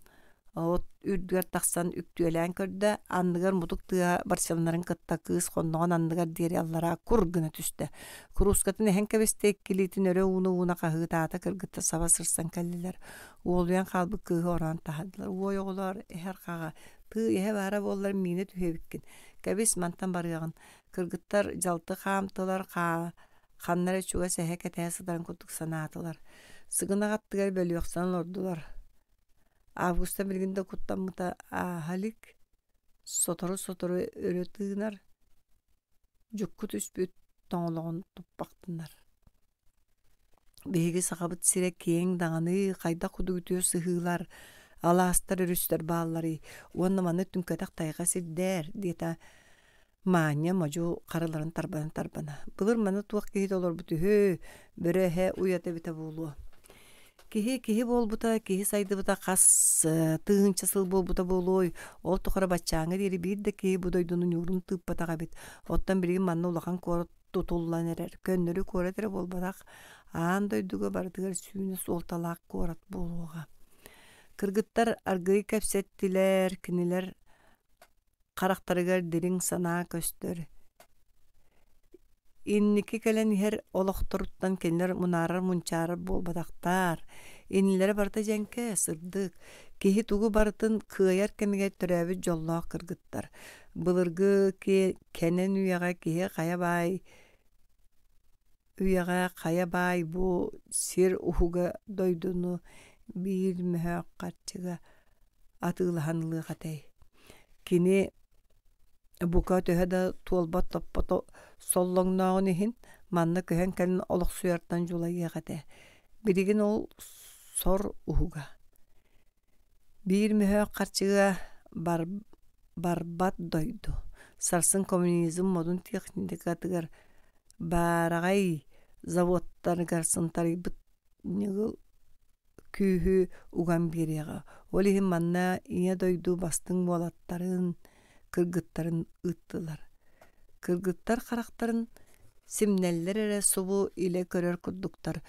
ot ürdüger taksan üktüelen körde andıgar mutuk tığa barçalanların kıtta kız kondoğan andıgar deri allara kurgına tüste. Kuruskotun henke bestek kilitin öre una kahı taata kırgıtta sava sırsan kalliler. Oğluyan kalbı kığı oran tahadılar. Oy oğlar her kağa Тыйа бара боллар мине түһебиккин. Кабис мантан барыгын. Кыргыттар жалты хаамтылар ханнара чуга сэхэ кэтэ сыдан кутук санаатылар. Сыгынагаттыгар бөлүөхсөн ордулар. Августа билгинде куттаммыта халик сотору өрөтыынар жукку түспүт тоңолоғын туппактынар. Беги сахабыт сире кең даңаны кайда кудугутуө сыһыылар, алаастар өрүстер бааллары, уонна маны түнкэтак тайга сирдээр диэта маанья мажу карыларын тарбана. Былыр маны туак киһит олорбут үһөө, бөрөһэ уята бите буолуо. Киһи болбута, киһи сайдыбыта кас тыынча сыл болбута болуой, ол тухара баччааҥы диэри биир да киһи будойдунун юрун тыыппатаҕа бит. Оттан билигин манна улахан куорат тутуллан эрер. Көннөрү куорат эре болбатак, аан дойдуга бардыгар сүүнү суолталаак куорат болуога. Кыргыттар аргый кэпсеттилэр, кинилэр карактарыгар дириң санаа көстөр. Инники кэлэн ихэр олохторуттан кеннер мунаарар мунчаарар болбатактар. Иннилэр барта жэнке сырдык. Киһи тугу бартын кыайар кемигэ төрөбүт жоллоох кыргыттар. Былыргы кенен уяга киһи кая бай бу сир ухуга дойдуну биир möhөөк каччыга атыылаханылыы хатей. Кини бука төһө да туолбат топпото соллоңноогун ихин манна көһөн кэлэн олох суяртан жулайы хате. Билигин ол сор ухуга. Биир möhөөк каччыга барбат дойду. Сарсын коммунизм модун техникатыгар барагай заводтарыгар сынтарыбыт нигыл күүһү уган бирега. Ол ихин манна ине дойду бастың болаттарын, кыргыттарын ыттылар. Кыргыттар характарын симнеллер эре субу иле көрөр курдуктар.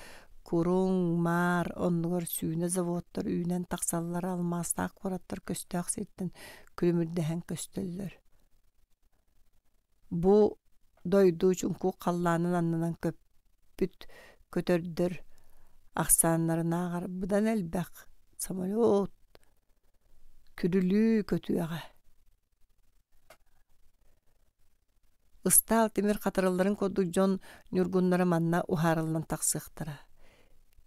Куруң, маар, оннугар сүүнэ заводтар үүнэн тақсаллар алмастаак кораттар көстөөх сеттен күлүмүрдэхэн көстөллөр. Бу дойду чунку қалланын аннынан көппүт көтөрдөр ақсааннарынаагар будан элбэх самолет күрүлүү көтүэҕэ. Ыстаал тимир қатырылларын коду жон нүргуннары манна ухарылынан тақсыктара.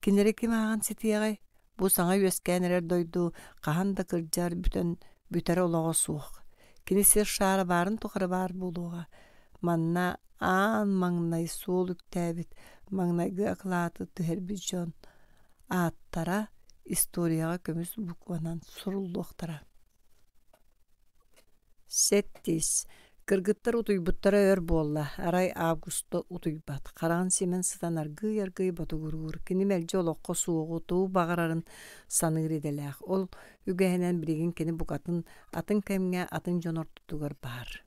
Кинери ким ааган ситиэҕэй? Бу саңа үөскээнерер дойду хаһан да кырдьар бүтэрэ олоҕо суох. Кини сир шаара баарын тухары баар болуға. Манна аан маңнай суол үктээбит, маңнайгы аклааты түһэрбит жон. Ааттара историяға көмүс букванан суруллуохтара. Сеттис. Кыргыттар утуйбуттара өр буолла. Арай августо утуйбат. Караан симен сытан аргый батугурур. Кини мэлжи олоққо суоғу туу бағарарын саныыр иделээх. Ол үгэһэнэн билигин кини букатын атын кэмҥэ атын жонортутугар бар.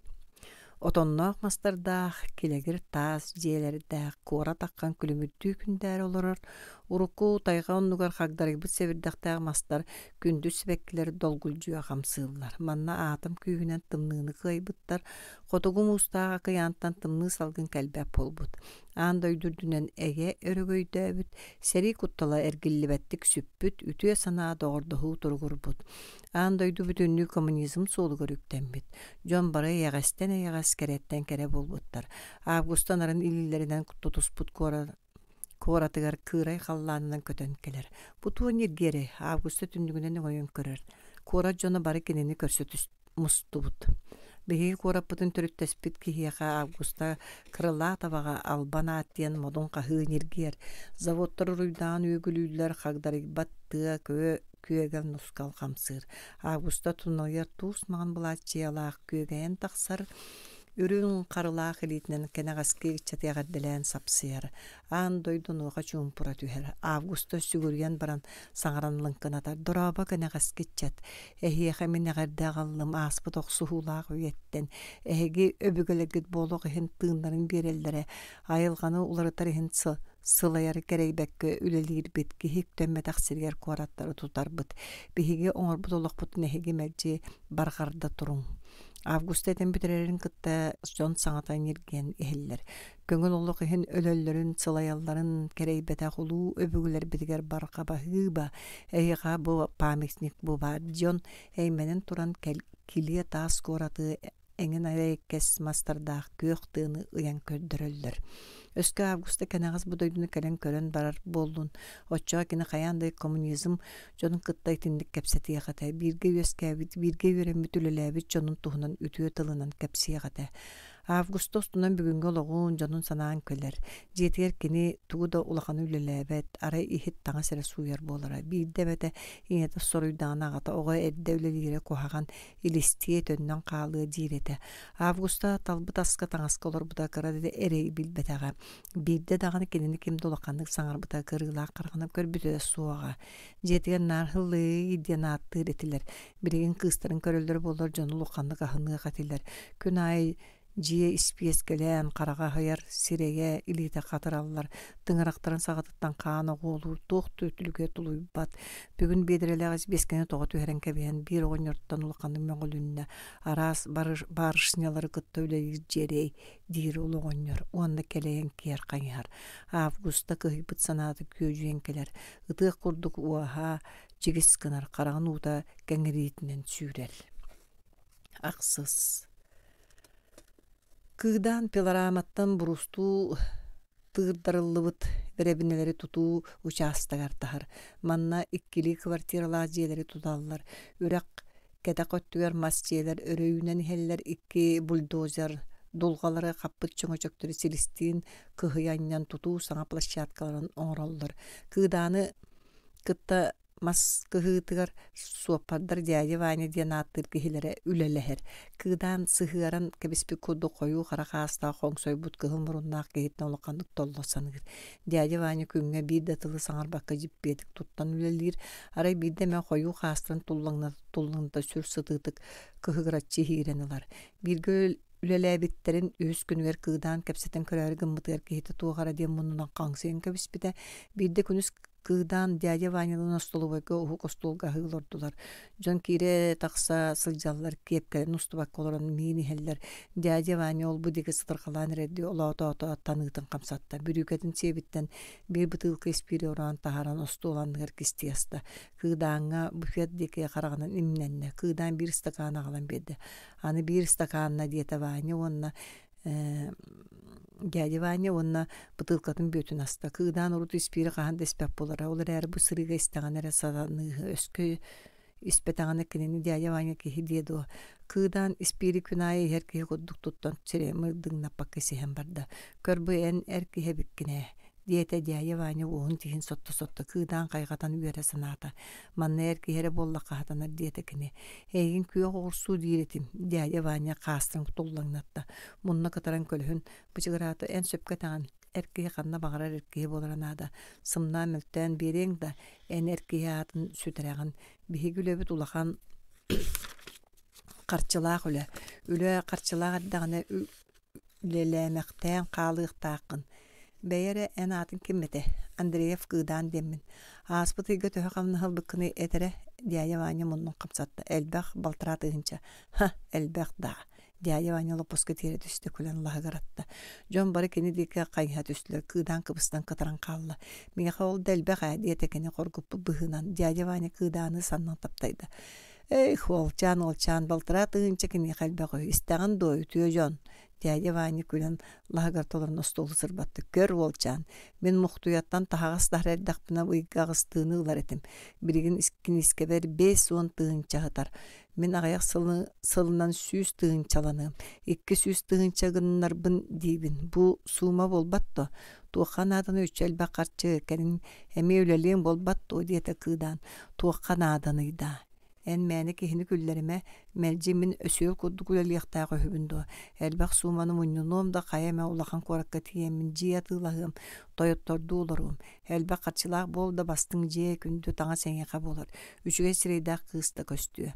Отонноох мастардаах, килегир таас дьиэлэрдээх, куора таққан күлүмүттүү күндээр олорор, урукку тайга оннугар хагдарыгбыт себирдэхтээх мастар күндүс сибэккилэр долгулжуа хамсыыллар. Манна аатым күүгүнэн тымныыны кыайбыттар, хотугу мустааға кыяантан тымны салгын кэлбэп болбут. Аан дойдурдунан эге өрөгөйдөөбүт, сери куттала эргиллибэттик сүппүт, үтүө санаа доҕордоһуу тургурбут. Аан дойду бүтүннүү коммунизм суолугар үктэмбит. Жон бары яҕастен яҕас кереттен кере болбуттар. Августан арын илиллеринен тутуспут куоратыгар кыырай халлаанынан көтөн келер. Бутуон иргери августа түндүгүнен оюн көрөр. Куора жона бары кенени көрсөтүс мустубут. Беги куораппытын төрүттеспит кихияха августа кырыла табаға албана аттиен модун кахыын иргер. Заводтар уруйдаан үгүлүүлөр хагдарыг баттыа күөгел нускал хамсыр. Августа туннойер туус маған булачиялаах күөгәйен тақсар үрүн карылаах илитнен кенегаски чатыягадделен сапсыяр. Аан дойдунуға чумпура түхер. Августа сүгүрген баран саңаранлынкынатар. Дораба кенегаски чат. Эхиеха минегердегаллым аспы токсухулаах үйеттен. Эхиги өбүгелегит болуг ихин тыынларын береллере. Айылганы уларытар ихин сылайары керейбекке үлелир бит кихик төмме тақсиргер куараттары тутарбыт. Бихиги оңорбут олоқпут нехиги мэлжи баргарда туруң. Августа этен битерерин кытта жон саңатан ерген эхиллер. Көңүл олық ихин өлөллөрүн, сылаялларын керейбете хулуу өбүгүлер битигер барқаба хыба. Эйга бу памятник бу бар. Жон эйменен туран kiliye taas koratı engin ayakes mastardaq köktığını uyan kördüröller. Öskü avgusta kenağız bu doydunu kelen kören barar boldun. Otçağa kine kayanday komünizm jonun kıttay tindik kepsetiye kata. Birge yöskevit, birge yören bütülelevit jonun tuhunan ütüye tılınan kepsiye kata. Avgustos'tundan bugünkü oloğun jonun sanağın köller. Jetiyer kini tuğu da ulaqanı ülelevit. Aray ihit tağa sere suyar bolara. Bir demete yine de soruydan ağata. Oğa edde ülelere kohagan ilistiye dönnen qalığı direte. Avgusta talbı taska taŋaska olur buda kara dedi erey bilbetağa. Birde dağını kendini kim dolaqanlık saŋar buda kırıla qarğanıp kör bütüde suağa. Jetiyer narhıllığı idyan attı etiler. Birigin kıstarın köröldür bollar jonu luqanlık ahınlığı qatiller. Kün ay Jiye ispiyes gelen qarağa hayar sireye ilite qatırallar. Dıngıraqtарын sağatıttan qaana qoğulur. Toğtu ötülüge tuluy bat. Bugün bedireləğiz beskene toğa tüheren kebeyen bir oğun yurttan ulaqanın möngülünne. Aras barışnyaları kıtta öyle jerey dir uluğun yor. Onda keleyen kiyer qanyar. Avgusta kıhibıt sanatı köjüyen keler. Itıq kurduk uaha jigis kınar. Qarağın uda gengiriyetinden sürel. Aqsız. Kıdan pilaramattan burustu tığırdarıllıbıt verebineleri tutu uçastagar tahar. Manna ikkili kvartiralar jeleri tutallar. Ürek kedak öttüger masjeler örüyünen heller iki buldozer dolgaları kapıt çöngöçöktürü silistin kıhıyanyan tutu sana plaşatkaların oğrallar. Kıdanı kıtta mas kıhıtıgar suapadar diye vani diye nattır kihilere üleleher. Kıdan sıhıran kebispi kudu koyu karakasta khongsoy but kıhıl murunnak kehitne olaqanlık tollasanıgır. Diye vani künge bir datılı sanar bakka jippedik tuttan ülelir. Aray bir de me koyu khastırın tullangda sür sıtıtık kıhıgıratçı hirenilar. Bir göl ülelebitlerin üs günver kıdan kepseten köreri gımbıtır kehiti tuğara diye munundan qangsayın kebispide bir de künüs kıdan diye vanyalı nostolubaka uhu kostolga hıgılordular. Jon kire taqsa sıljallar kepkelen ustubak oloran mini heller diye vanya ol bu dike sıtırqalan reddi ola ota tanıtın kamsatta. Bürüketin sebitten bir bıtılkı espiri oran taharan ostu olanlar kistiyasta. Kıdana büfet dike qarağanan imnenne. Kıdan bir stakana alan bedde. Hani bir stakanna diyete vanya onna Gädewanya onna bıtılkatın bötün asta. Kıdan urut ispiri qahan despep bolara. Olar er bu sırıga isteğanere sadanı öskö ispetağına kineni Gädewanya ki diye o. Kıdan ispiri künayı herkeye kudduk tuttan çeremi dıngna pakkesi hem barda. Kör bu en erkeğe bikkine. Diyete Gädewanya oğun tihin sotta kıdan qaygatan üyere sanata. Manna erkeğe bolla qahatanar diyete kine. Egin küye qorsu diyetim. Gädewanya qastırın tullangnatta. Munna kataran kölhün bıçıgıratı en söpkatan erkeğe kanna bağırar erkeğe bolaranada. Sımna mülten bereң da en erkeğe atın sütüreğin. Bihi gülöbüt ulaqan qarçılaq üle. Üle qarçılaq addağına ülelemekten qalıqtaqın. Beyere en atın kimmete. Andreev kıdan demmin. Aspıtı götü qamны halbıkını etere Gädewanya munun qapsatta. Elbaq baltırat ığınca. Elbaq da. Gädewanya loposka tere düştü kulen lahagaratta. Jon barı keni dike qayhat üstüler. Kıdan kıbıstan kataran qalla. Miga ol delbaq diyete keni qorgup bıhınan. Gädewanya kıdanı sannan taptaydı. Olçan baltırat ığınca keni qalbaq isteğin doyu tüyo jon. Gädewanya kulen lahagartoların ostolu sırbattı. Kör olçan. Men muhtuyattan tahağas dahreddaqpına uygağıstığını ılar etim. Birigin iskeber 5-10 tığın çağıtar. Men ağayak sılınan süs tığın çalanım. 2 süs tığın çağınlar bın dibin. Bu suuma bolbatto. Tuğan adanı üçel bakarçı. Kenin hemi öleliğin bolbatto diyete kıdan. Tuğan adanıydı. En meni kihini küllerime melcimin ösüyor kudduk uleliyaktağı hübündü. Elbaq suumanı munnunum da qayama ulaqan korakka tiyemin jiya tığlağım, toyottordu olurum. Elbaq qarçılaq bol da bastın jiya kündü tağa senyeqa bolar. Üçüge sireydaq kısta köstü.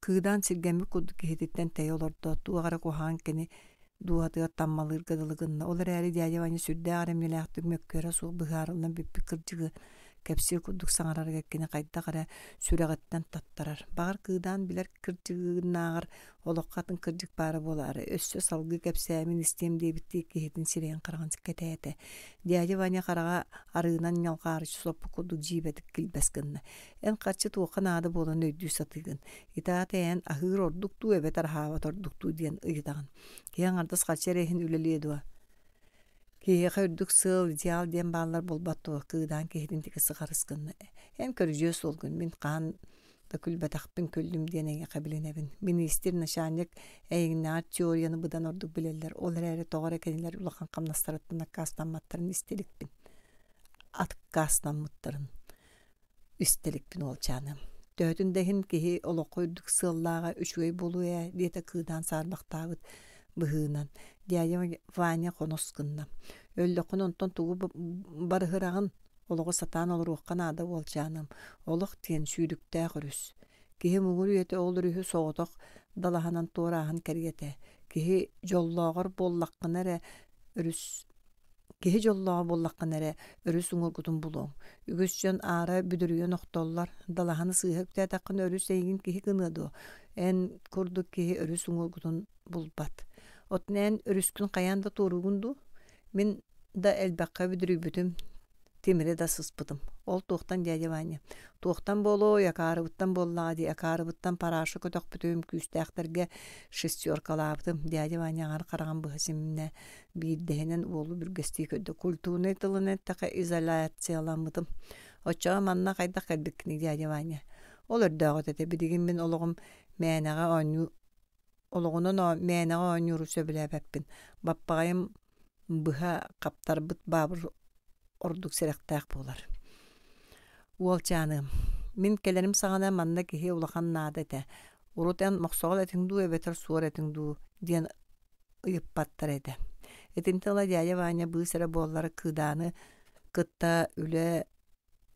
Kıdan silgemi kudduk kihititten tey olordu. Tuğara kohan keni duatıya tammalır gıdılığınna. Olar eri Gädewanya sürdü aremyelaqtı mökköre suğ bıharılan bir pikircığı. Kepsir kurduk saŋarar gekkini kayda gara süregetten tattarar. Bagar kıdan biler kırjıgınağır oloqqatın kırjık bara bolary. Össö salgı kepsämin istem diye bitti kihitin sireyen qaragan ketete. Diýäji Vanya qaraga arыынан ñalqary soppu kurduk jibedik kilbeskinne. En qaçı tuğan adı bolan öýdü satygyn. Itaat en ahır orduk tu ebetar hava torduk tu diyen ıйдаган. Kiýen ardas qaçı rehin üleliýedi. Kiýe hördük syl diýal diýen ballar bolbatdy. Kıdan kihitin tiki sygaryskynny. En körüjüs bolgun min qan da külbetaqpyn köldüm diýenege qabilinebin. Minister nişanlyk eýiňnäçi teoriýany bydan orduk bileller. Olar äre togar ekenler ulakan kamnastaratdyna kastanmatlaryny istelikpin. At kastanmatlaryny istelikpin olçany. Tötündehin kihi oloqoyduk syllaga üçgöy boluya diýete kıdan sarbaqtabyt bıhınan. Diýäjem Vanya konoskynda. Öllökün onton tugu barhıragyn ologu satan olur oqqan ada bolçanım. Oloq diýen süýdükde görüs. Kihi mugur ýete olurýy soğutok dalahanan torahan kergete. Kihi jollagır bollaqkynere örüs Kihi jollaga bollaqkynere örüs uňurgutun bulun. Ügüsçen ara büdürýän noktallar dalahany syhypda takyn örüs eýin kihi gynydy. En kurduk kihi örüs uňurgutun bulbat. Otnen örüskün qaýanda torugundu. Min da elbaqqa büdürýbüdüm. Timire da syspydym. Ol toqtan diýäje Vanya. Toqtan bolo yakarybытtan bollady, yakarybытtan paraşy kötök büdüm küstäklerge şestyorkalabdym. Diýäje Vanya gar qaragan bıhsimne bir dehenen olu bir gesti ködü kultuny tylyny taqa izolasiýalanmydym. Oça manna qaýda gelbikni diýäje Vanya. Olar dagat ete bidigin min ologum mänaga oňu ologunun mänaga oňuru söbiläbekpin. Bappagaym bıha kaptarbyt babur orduk serektäk bolar. Uolçanım, min kelerim saňa manna kihi ulakan nadete. Urutan maqsal etiňdu ebeter suwar etiňdu diýen ýypattar ede. Etintela diýäje Vanya bu sere bollary kydany kıtta üle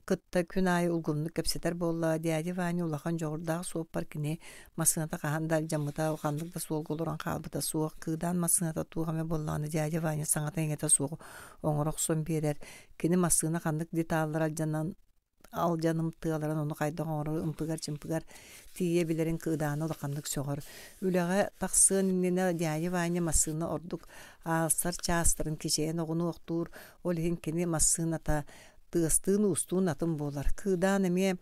kıtta künayi ulgumluk kepseter bolla diýäje Vanya ulakan jogurdagy soğuk parkini masynata qahandal jamyta oqanlykda soğuk olaran qalbyda soğuk kıdan masynata tuğame bollany diýäje Vanya saňata eňete soğuk oňorok son berer. Kini masyna qandyk detallar aljanym tığalaran onu qaýda oňory ımpygar çympygar tiýe bilerin kıdany ulakanlyk soğur. Ülega taqsyn nene diýäje Vanya masyna orduk alsar çastyryn keçen ogunu oktur ol hin kini masynata tığstığın ustun atım bolar. Kıdan eme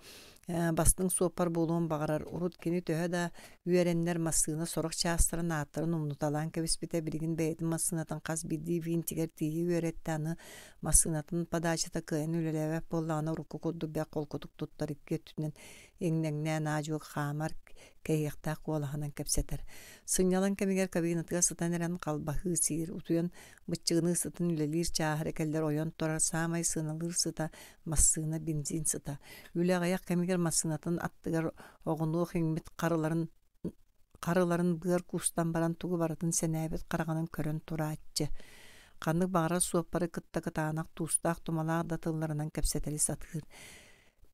bastın sopar bolun bağırar. Urut kini töhe da üyerenler masyna sorak çastırın atırın umnutalan kebisbite birgin beytin masynatan qaz bidi vintiger tiyi üyerettany masynatın padaçata kıyan ülelewep bollana urukku koddu bek kolkutuk tuttar ikke tünen eňneňne najuk xamar keýektak bolahanan kepseter. Sınyalan kemiger kabinetga sıtan eren qalbahy sir utuyan bıççygyny sıtın ülelir çahar ekeller oyon torar samay synalyr sıta masyna benzin sıta. Üle gayak kemiger masynatyn attygar ogunu himmet qarıların bir kustan baran tugu baratın senäbet qaraganyn kören turatçı. Qandyk bagara sopary kıtta kıtanak tustak tumalak datyllarынан kepseteri satyr.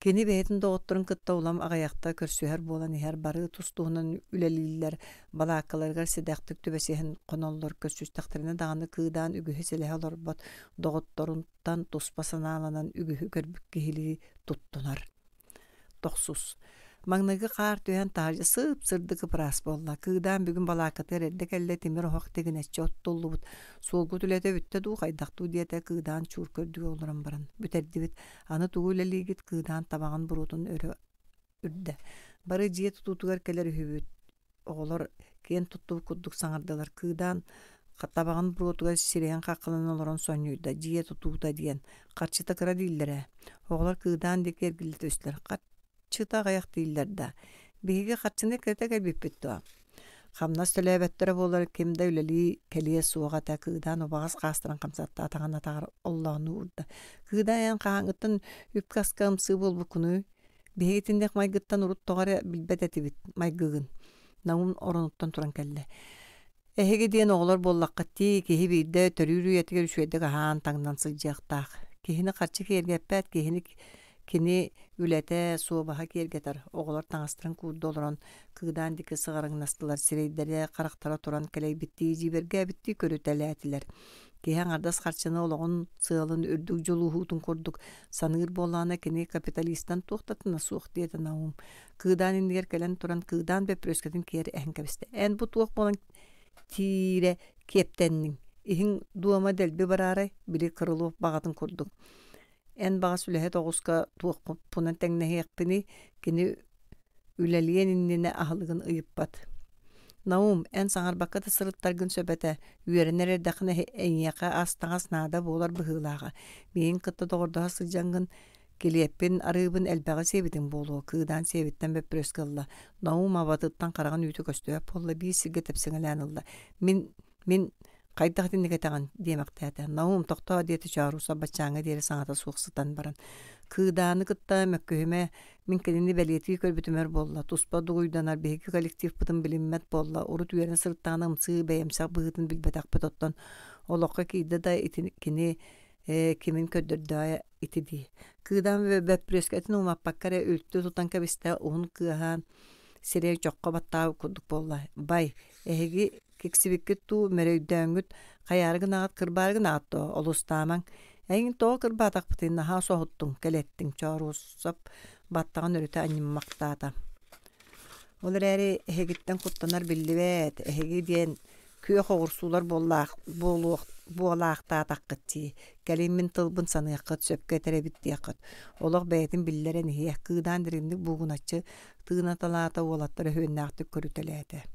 Keni beytin doğutturun kıtta ulam agayakta körsüher bolan her barı tustuğunun ülelililer balakalargar sedaktık tübesihin konollar körsüz takdirine dağını kıdan ügühü selehe olor bat doğutturundan tuspasana alanan ügühü körbük gihili tuttunar. Toksuz. Magnagı qar tüyen tarja sıp sırdı kıpras bolla. Kıdan bugün balakatı reddek elle timir hoq teginetçi ot dollu bud. Solgu tülete bütte du qaydaqtu diyete kıdan çur kördüğü olurum baran. Büterdi bit. Anı tuğuyla ligit kıdan tabağın burudun örü ürde. Barı ciye tututugar keler hübüt. Oğlar ken tuttu kudduk saŋardalar. Kıdan tabağın burutugar sireyen qaqılan oloron sonyuyda. Ciye tutuda diyen. Qarçıta kıra dillere. Oğlar kıdan deker gilit ösler. Çıta gayak diýiller da. Bigi qaçyny ketek bipitdi. Xamnas telebetlere bolar kimde üleli keliye suğa ta kıdan obağız qastıran qamsatta atağana tağır Allah'ın urda. Kıdan yan qaňytyn üpkaskam bol bu kunu. Bigitindek maygıttan urut toğara bilbet etibit maygıgın. Naun oronuttan turan kelle. Ehege diýen oğlar bollaqatti kihi birde törürü yetiger şüýede han taňdan syjaqtaq. Kihini qaçy kergepet kini ülete subaha kergeter. Oğlar taňastyryn kuudda olaran kıdan diki sygaryň nastylar sireýdere qaraktara turan keley bitti jiberge bitti körütelätiler. Кеһен ардас харчыны олоғын сыалын үрдүк жолуһуутун курдук. Саныыр боллаана кини капиталисттан туохтатына суох диэtä Наум. Кыыдаан иннигер келен туран кыыдаан бөпүрөскөтүн киэри эһин кэбисте. Эн бу туох болан тиире кептенниң. Иһин дуома дэлби бараарай били кырылуох багатын курдук. Эн бага сүлэһэ тоҕуска туох пунан тэҥнэһиэхпини кини үлэлиэн иннине аһылыгын ыйыппат. Наум, эн саңарбакка тасырыттаргын сөбәтэ, үйеренер эрдэхіне эйняқа астағас наада болар быһылааға. Мейін кытта тоғырдаға сылжангын келиэппин арыыбын элбәға себитин болуы, кыыдан себиттен бөппірөскалла. Наум абатыттан қараған үйті көстөп болла, бейі сирге тепсіңілән ылла. Min кайдах диннигетаган диэмэхтээте. Наум тохтоо диэти чааруса бачааңа диэри саңата суохсытан баран. Кыыдааны кытта мөккөһүмэ мин келини бэлиэти көрбүтүмөр болла. Туспа дугуйданар беги коллектив бытын билиммет болла. Урут үйерин сырттааны ымсы бэйэмсак быһытын билбетакпыт оттон. Олоққа кийді да кини кимин көддөрдөө ити ди. Кыыдаан бөппүрөскөтүн умаппаккара үлттү тутан кэбисте уһун кыаһаан сирээ жокко баттаа курдук болла. Бай, эһиги кексибиккит туу мөрөйдөөңүт каярыгынаат кырбаарыгынаат олустаамаң. Эйин тоо кырбаатакпытын наха соһуттуң келеттиң чоруссап баттаган өрүтө анниммактаата. Олар эри эһигиттен куттанар билливэт, эһиги диэн күйө хогурсуулар буолаактаатаккытти. Келиммин тылбын саныяккыт сөпкө теребиттияккыт. Олох бээтин биллерен иһиэх кыыдаан диримник бугуначчы тыына талаата уолаттары хөөннаахтык көрүтэлээте.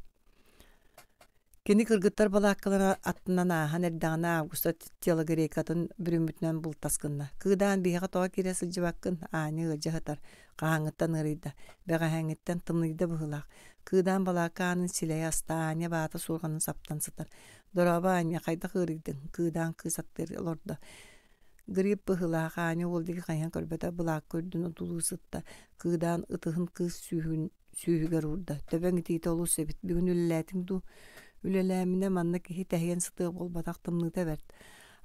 Кини кыргыттар балааккалара аттынан аахан эрдағана августа тела грекатын бүрүмүтүнөн бултаскынна. Кыыдаан биһиға тоға кире сылжыбаккын ааны ылжаһытар. Каһаҥыттан ырыйда, бэҕэһэҥиттэн тымныйда быһылаах. Кыыдаан балаакаанын силэй астааня баата суурганын саптан сытар. Дороба аня хайда кырыйдың, кыыдаан кыысаттыр олорда. Грип быһылаах аня уолдиги хайан көрбөтө былаак көрдүн утулуу сытта. Кыыдаан ытыһын кыыс сүүһүгэр урда. Төбөң итиите олус себит бүгүн үлэлээтиң ду. Үлэлээмине манна киһи тэһиэн сытыы болбатах тымныыта берт.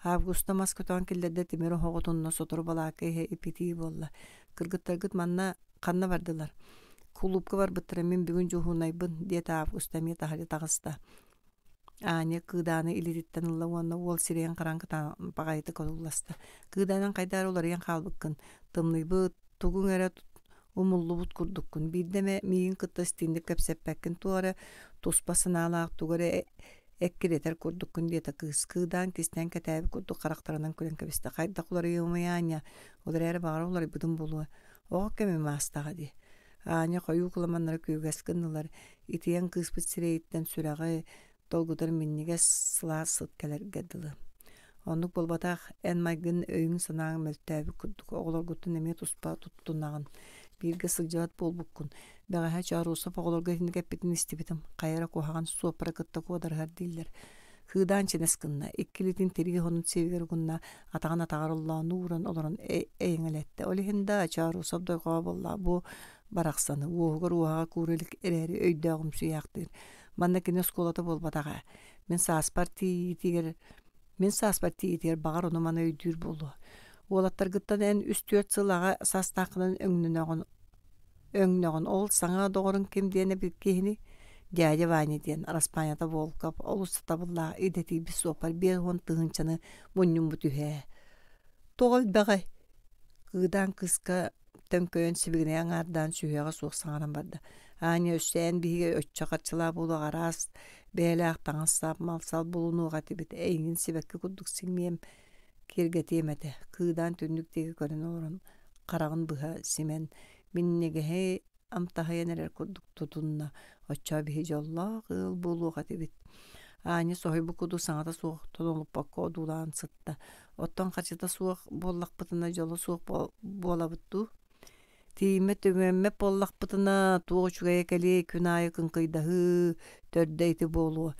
Августа маскотон киллерде тимиро хоготунна сотор балаакка иһэ ипитии болла. Кыргыттаргыт манна ханна бардылар. Кулупка бар быттыра мен бүгүн жуһунайбын диэта августа ми тахали тагыста. Аня кыыдааны илититтен ылла уонна уол сирээн караңкыта багайты колулласта. Кыыдаанан кайдаар оларыян хаалбыккын. Тымныйбыт тугуң эрэ умуллубут курдуккун. Биддеме миин кытта стиндик кэпсеппэккин туары туспа сынаалаах тугары эккиретер курдуккун диэта кыыдаан кистен кэтээби курдук характарынан күлэн кэбисте. Хайда кулары юмаяanya олар эрэ багар олар бытын болуа. Оҕо кэми маастаға ди. Аня хойуу кыламаннары күйгэскин ылар. Итиэн кыыспыт сирэйиттен сүрэҕэ долгутар минниге сылаа сыт келерге дылы. Оннук болбатах эн майгын өйүн санааң мөлтөөбү курдук. Оҕолоргуттун эме туспа туттунагын. Бирге сылжаат болбуккун. Бэҕэһэ чааруусап оҕолорго итини кэппитин истибитим. Хайара куһаҕан суоппара кытта куодарыһар дииллер. Кыыдаан ченескынна. Иккилитин тириги хонун севигер гунна атаҕан атаҕарыллаа нууран олорон эйиңэлэтте. Олиһинда чааруусап дойҕоҕа боллаа. Бу барахсаны. Уоһугар уаһаҕа кууралик эрээри өйдөөҕүм сүйээхтир. Манна кини скулата болбатаҕа. Мен сааспар тиитигер багар ону мана өйдүүр болу. Уолаттаргыттан эн үстүөт сылаға састаақынан өңнөҕөн ол саңа доҕорун ким диэне биркиһини дядя Ваня диэн Распанята Волков олуста булла идети бисопар биэхон тыһынчаны мунньумбут үһээ. Тоҕол бэҕэй кыыдаан кыска төңкөйөн сибигине аңаардаан сүүһэҕэ суох саҥаран барда. Аня өссээн биһиге өччөҕаччылаа булу араас бээлээх таҥассаап малсал булунууга тибит эйигин сибэкки курдук сиңмиэм киргетиэмэтэ. Кыыдаан түннүктеги көрөн олорон карагын быһа симен миннигеһэ амтаһайан эрэр курдук тутунна оччоо биһи дьоллоох ыл булууга тибит. Аня соһуйбу куду саҥата суох тонолуппакка одуулаан сытта. Оттон хачыта суох буоллахпытына дьоло суох буолабыттуу. Тииме төмөмме боллахпытына туочугая кали күнайы кынкыйдаһы төрдөйти болуу.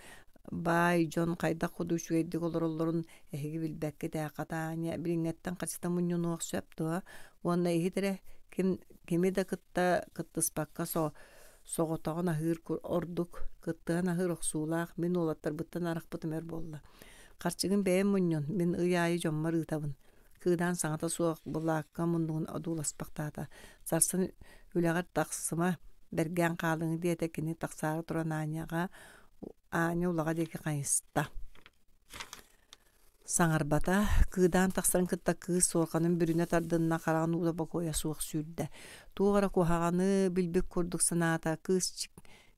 Бай Джон кайда худучугайдык олороллорун эһиги билбэкке тээкатааня бириңэттен хачыта мунньунуох сөптүа. Уонна иһитере кими да кыттыспакка соҕотоҕун аһыыр ордук кыттыан аһыыр охсуулаах мин уолаттар быттан арахпытымер болла. Харчыгын бэйэм мунньун мин ыйаайы дьоммар ыытабын. Кыыдаан саҥата суох булаакка мундугун одууласпактаата. Сарсын үлэҕэр тахсыма бергээн хаалыҥы диэтэ кини тахсаары туран Аня улаҕа диэки хайыста. Саңарбата кыдан тахсан кытта кыз сорханын бүрүнө тардынна караган уда бакоя суак сүрдө. Тугара кухаганы билбек курдук санаата кыз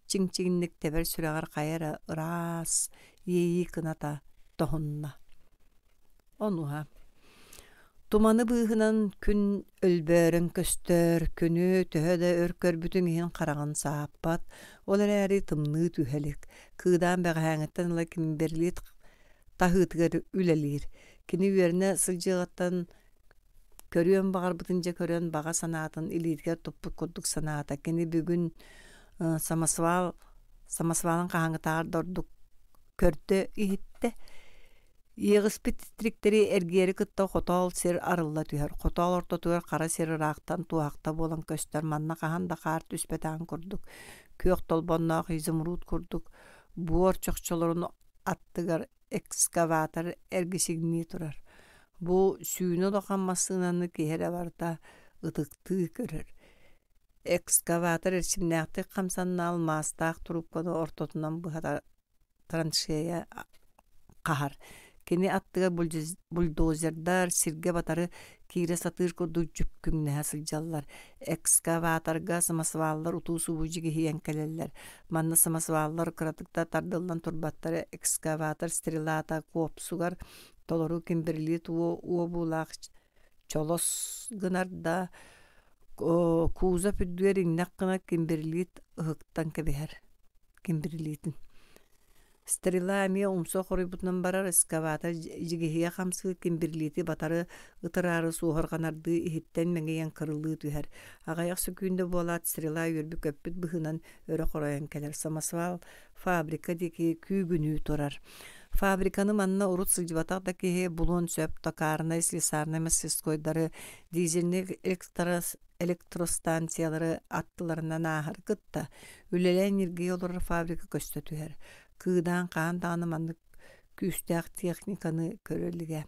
чиң-чиңнек тебер сүрагар кайра ырас ейи кыната тохунна. Онуха. Туманы быыхынан күн өлбөрөн көстөр, күнү төһөдө өркөр бүтүн иһин караган сааппат, олар әри тымны түһелик. Кыдан бәгәһәңеттен ла кимберлит тахытыгар үлелир. Кини үерне сылжыгаттан көрүөн багар бытынча көрөн бага санаатын илиитгер туппут курдук санаата. Кини бүгүн самасвалын каһаңытаар дордук көрдө ихитте. Иегис питтриктери эргери кытта хотол сер арылла түһөр. Хотол ортотугар кара сер ырактан туакта болан көстөр манна каһанда каар түспетаан курдук. Күйөк толбонноох изумруд курдук. Буор чокчолорун аттыгар экскаватор эргисигни турар. Бу сүүнө доқан массынаны киһере барда ытыкты көрөр. Экскаватор эрчимнäхти камсанна алмастаах трубканы ортотунан быһата траншея кахар. Кини аттыгар бульдозердар сирге батары кире сатыр курдук жүпкүңнäһэ сылдьаллар. Экскаваторга самасваллар утуусу бужиги хиенкелеллер. Манна самасваллар кыратыкта тардылдан турбаттары экскаватор стрелата копсугар толору кимберли туо уобулаах чолос гынарда кууза пүддүер иннаккына кимберлит ыһыктан кебиһэр. Кимберлитин. Стрела ми умсо хоройбутунан барар экскаватор жигихия хамсы кимберлити батары ытырары суохорганарды ихиттен меңейен кырылыы түһэр. Агаяк сөкүүндө буолаат стрела үөрбү көппүт быһынан өрө хороен келер. Самасвал фабрика деки күүгүнүү турар. Фабриканы манна урут сылжыбатак да киһи булун сөп токаарына слесарна мастерскойдары дизельник электростанциялары аттыларынан аахар кытта үлелен иргей олор фабрика көстө түһэр. Кыдан каан дааны маннык күстәк техниканы көрөлүгө.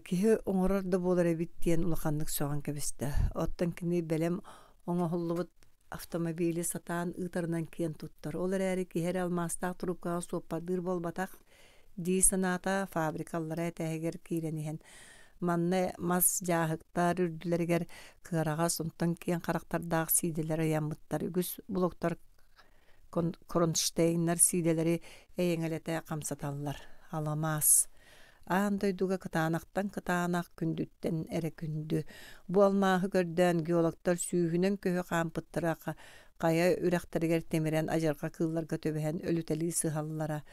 Киһи оңорорда болар эбит диэн улаханнык соған кебисте. Оттан кини белем оңоһуллубут автомобили сатаан ытарынан киен туттар. Олар әри киһери алмастаах трубкаға суоппардыр болбатах дии санаата фабрикаллара этәһигер киирениһен. Манна мас жаахыктар үрдүлэригер кыарага сонтон киен характардаах сиделер яммыттар. Үгүс блоктар Кронштейнер сиделери эйеңелете камсаталлар. Аламас. Аандойдуга кытаанак күндүттен эре күндү. Бу алмаахы көрдөн геологтар сүүһүнөн көһө кампыттыра кая үрәхтәргәр темирен ажарга кылларга төбәһен өлүтәли сыһаллара.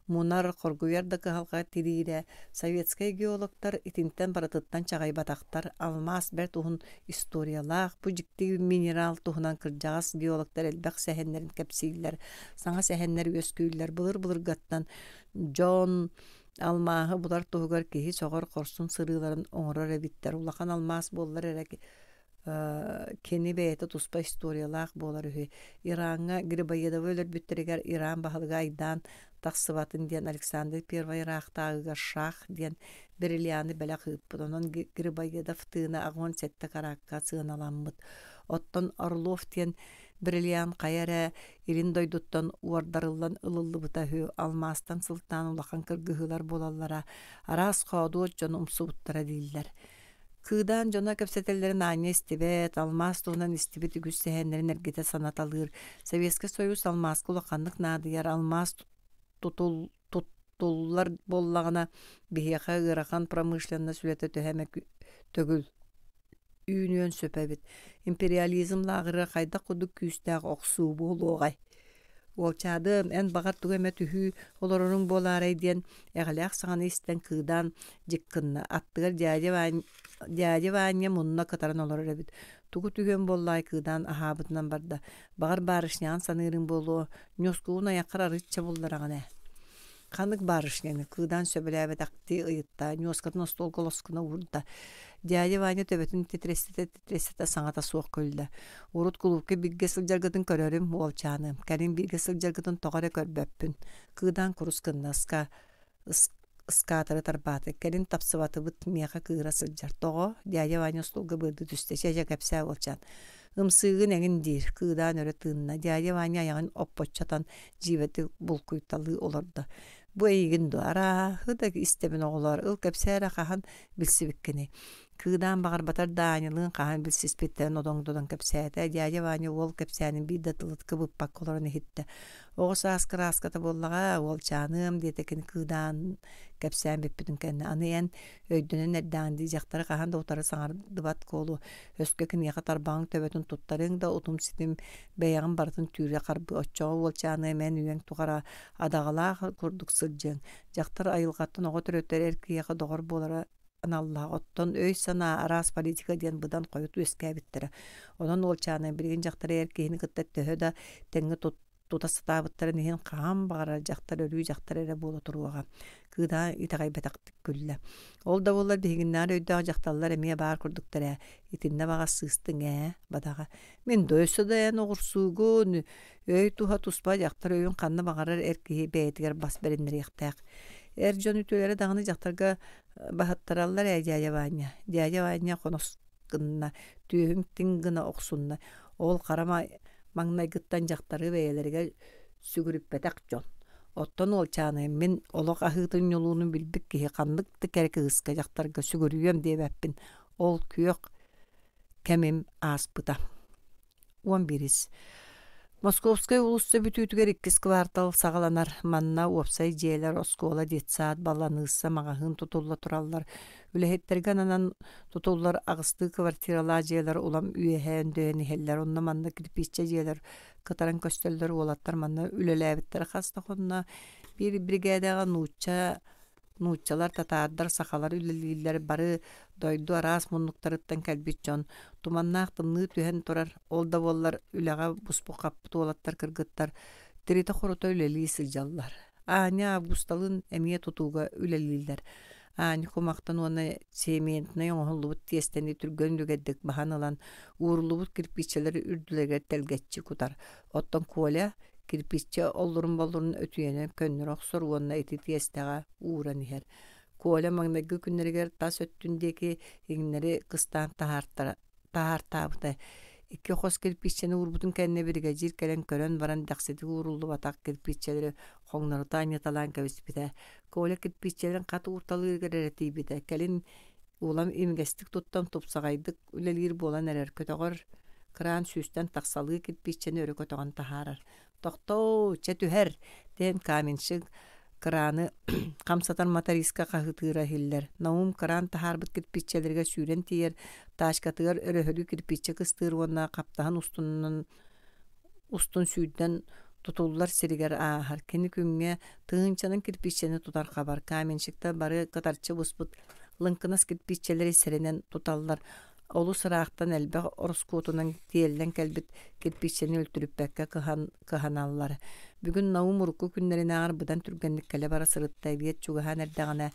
Мунар коргуярда кыһалга тирире советский геологтар итинтен баратыттан чагай батактар алмаз бер тухун историялах бу жикти минерал тухунан кыржагас геологтар элбек сәһеннәрин кепсилләр саңа сәһеннәр өскүйләр булыр гаттан Джон алмаһы булар тугар киһи согор корсун сырыларын оңорор эбиттер улахан алмаз боллар эрек кени бейте туспа историялах болар үһү Иранга Грибоедов өлөр бүттеригер Иран баһалыга айдан тахсыбатын диэн Александр Первый рахтагыга шах диэн Берилианы бэлэх ыппыт. Онон Грибоедов тыына агон сетте каракка сыыналаммыт. Оттон Орлов диэн Берилиан кайара ирин дойдуттан уардарыллан ылыллыбыта хүү алмастан сылтан улахан кыргыһылар болаллара арас хоодуот жон умсубуттара дииллер. Кыдан жона кепсетеллерин аня истибет, алмаз туунан истибет үгүс сэхэннерин эргете санаталыр. Советский Союз алмаз кулаканнык наадыяр алмаз туттуллар боллагана бихиэха ырахан промышленна сүлете төһәмэ төгүл үүнүөн сөпөбит. Империализм лагыры кайда кудук күстәк оксуу болугай. Олчады эн багар тугеме түһүү олорорун боларай диэн эгалях саганы истен кыдан жиккынна аттыгар дядя Ваня мунна катаран олорор эбит. Тугу түген боллай кыдан ахабытынан барда. Багар барышнян санырын болу нёскуун аяккар арытча болларагана. Канык барышняны кыдан сөбөлөбөт акти ыйытта нёскатын стол колоскуна урда. Дядя Ваня төбөтүн титрестете саңата суок көлдө. Урут кулупке бигге сылжаргытын көрөрүм олчаны. Карим бигге сылжаргытын тогаре көрбөппүн. Кыдан курускыннаска скатары тарбаты. Карим тапсыбаты быт мияка кыыра сылжар. Того дядя Ваня столга бырды түстө. Чәжа кәпсә олчан.Ымсыгын әгін дир. Кыдан өрі тыынна. Дядя Ваня аяғын оппоччатан живеті булкуйталы олорды. Bu eygin duara hıda istemin oğlar ıl kapsara kahan bilsibikkini. Kıdan bağır batar Daniel'ın kahan bilsispitten odon kapsata diaja vanya ol kapsanin bir datılıt kıbıp bakkolarını hitte. Oğuz askara askata bollaga ol canım diyetekin kıdan kapsan beppidin kenne. Anıyan öydünün erdan diyecekleri kahan da otarı sanar dıbat kolu. Öskekin yakatar bağın töbetün tuttarın da otum sitim beyan baratın tüyre karbi otçoğu ol canım men üyen tuğara adağala kurduk sılcın. Jaktar ayılgattın oğa türötler erkiyağı doğru bolara Allah otton öy sana aras politika diyen budan koyutu eskabittere. Ondan olçanı bilgin jaktar erkiğini gıttat töhö da tenge tutası tabıttara nihin qam bağırar jaktar ölü jaktar ere bolu turuğa. Kıda itagay betaktik gülle. Ol da bollar biginler öydağ jaktallar emiye bağır kurduktara. İtinne bağa sığstın badağa. Min döyse dayan oğursuğun. Öy tuha tuspa jaktar öyün kanna bağırar erkiği beytiger bas berinleri yaktaq. Erjon ütülere dağını jaktarga bahattarallar Diyajavanya. Diyajavanya konos gınna, tüyün tingina oksunna. Ol karama magnay gıttan jaktarı beyelerige sügürüp betak jon. Otton ol çanı min olok ahıtın yolunu bilbik ki kanlıktı kerke ıska jaktarga sügürüyem diye beppin. Ol kuyok kemim aspıda. 11. Moskovskaya ulussa bütütüger 2 kvartal sağalanar. Manna opsay jeler oskola детсад баланıssa mağahın tutulla turallar. Ülehettergen anan tutullar ağıstığı kvartiralar jeler ulam üyehen döğeni heller. Onna manna kirpiççe jeler kataran kösteller olatlar manna ülelebitler hasta konna bir brigadaga nuççalar tatardar sakalar üleliller barı doydu aras munnuktarıttan kelbitjon. Tumannaq tımnığı tühen turar. Olda bollar ülaga buspu kapıtı olattar kırgıttar. Dirite xoruta üleli siljallar. Ani avgustalın emiye tutuga üleliller. Ani kumaktan ona sementine yoğunlubut tiyesteni türgön lügeddik bahanalan uğurlubut kirpiçeleri ürdüleger telgetçi kutar. Ottan kuola kirpiçe olurun bolurun ötüyene könnür oksor onna eti tiyestaga uğran iher. Kuola magnagı günleriger tas öttündeki hinleri kıstan tahartabıda. 2 hos kirpiçeni urbutun kendine birge jirkelen kören baran dakseti uğuruldu batak kirpiçeleri hoңнары tañatalan kabisbide. Kuola kirpiçelerin katı urtalığı gerereti bide. Kelin ulam imgestik tuttan topsagaydık ülelir bolan erer kötөгөр kran süsten taksalığı kirpiçeni örü kötögön taharar. Tokto çetüher den kaminşik kranı kamsatan matariska kahıtıra hiller. Naum kran taharbıt kirpiçelerge süren tiyer taşkatıgar öröhölü kirpiçe kıstır onna kaptahan ustun süyden tutullar siriger ahar. Keni künge tığınçanın kirpiçeni tutar kabar. Kaminşikta barı katarçı busput lınkınas kirpiçeleri serenen tutallar. Olu sıraqtan elbaq oroskutunun tiyellen kelbit kirpiçeni öldürüp bekke kıhanallar. Bugün naum urku günlerine ağırbudan türgenlik kele bara sırıttay biyet çugahan erdağına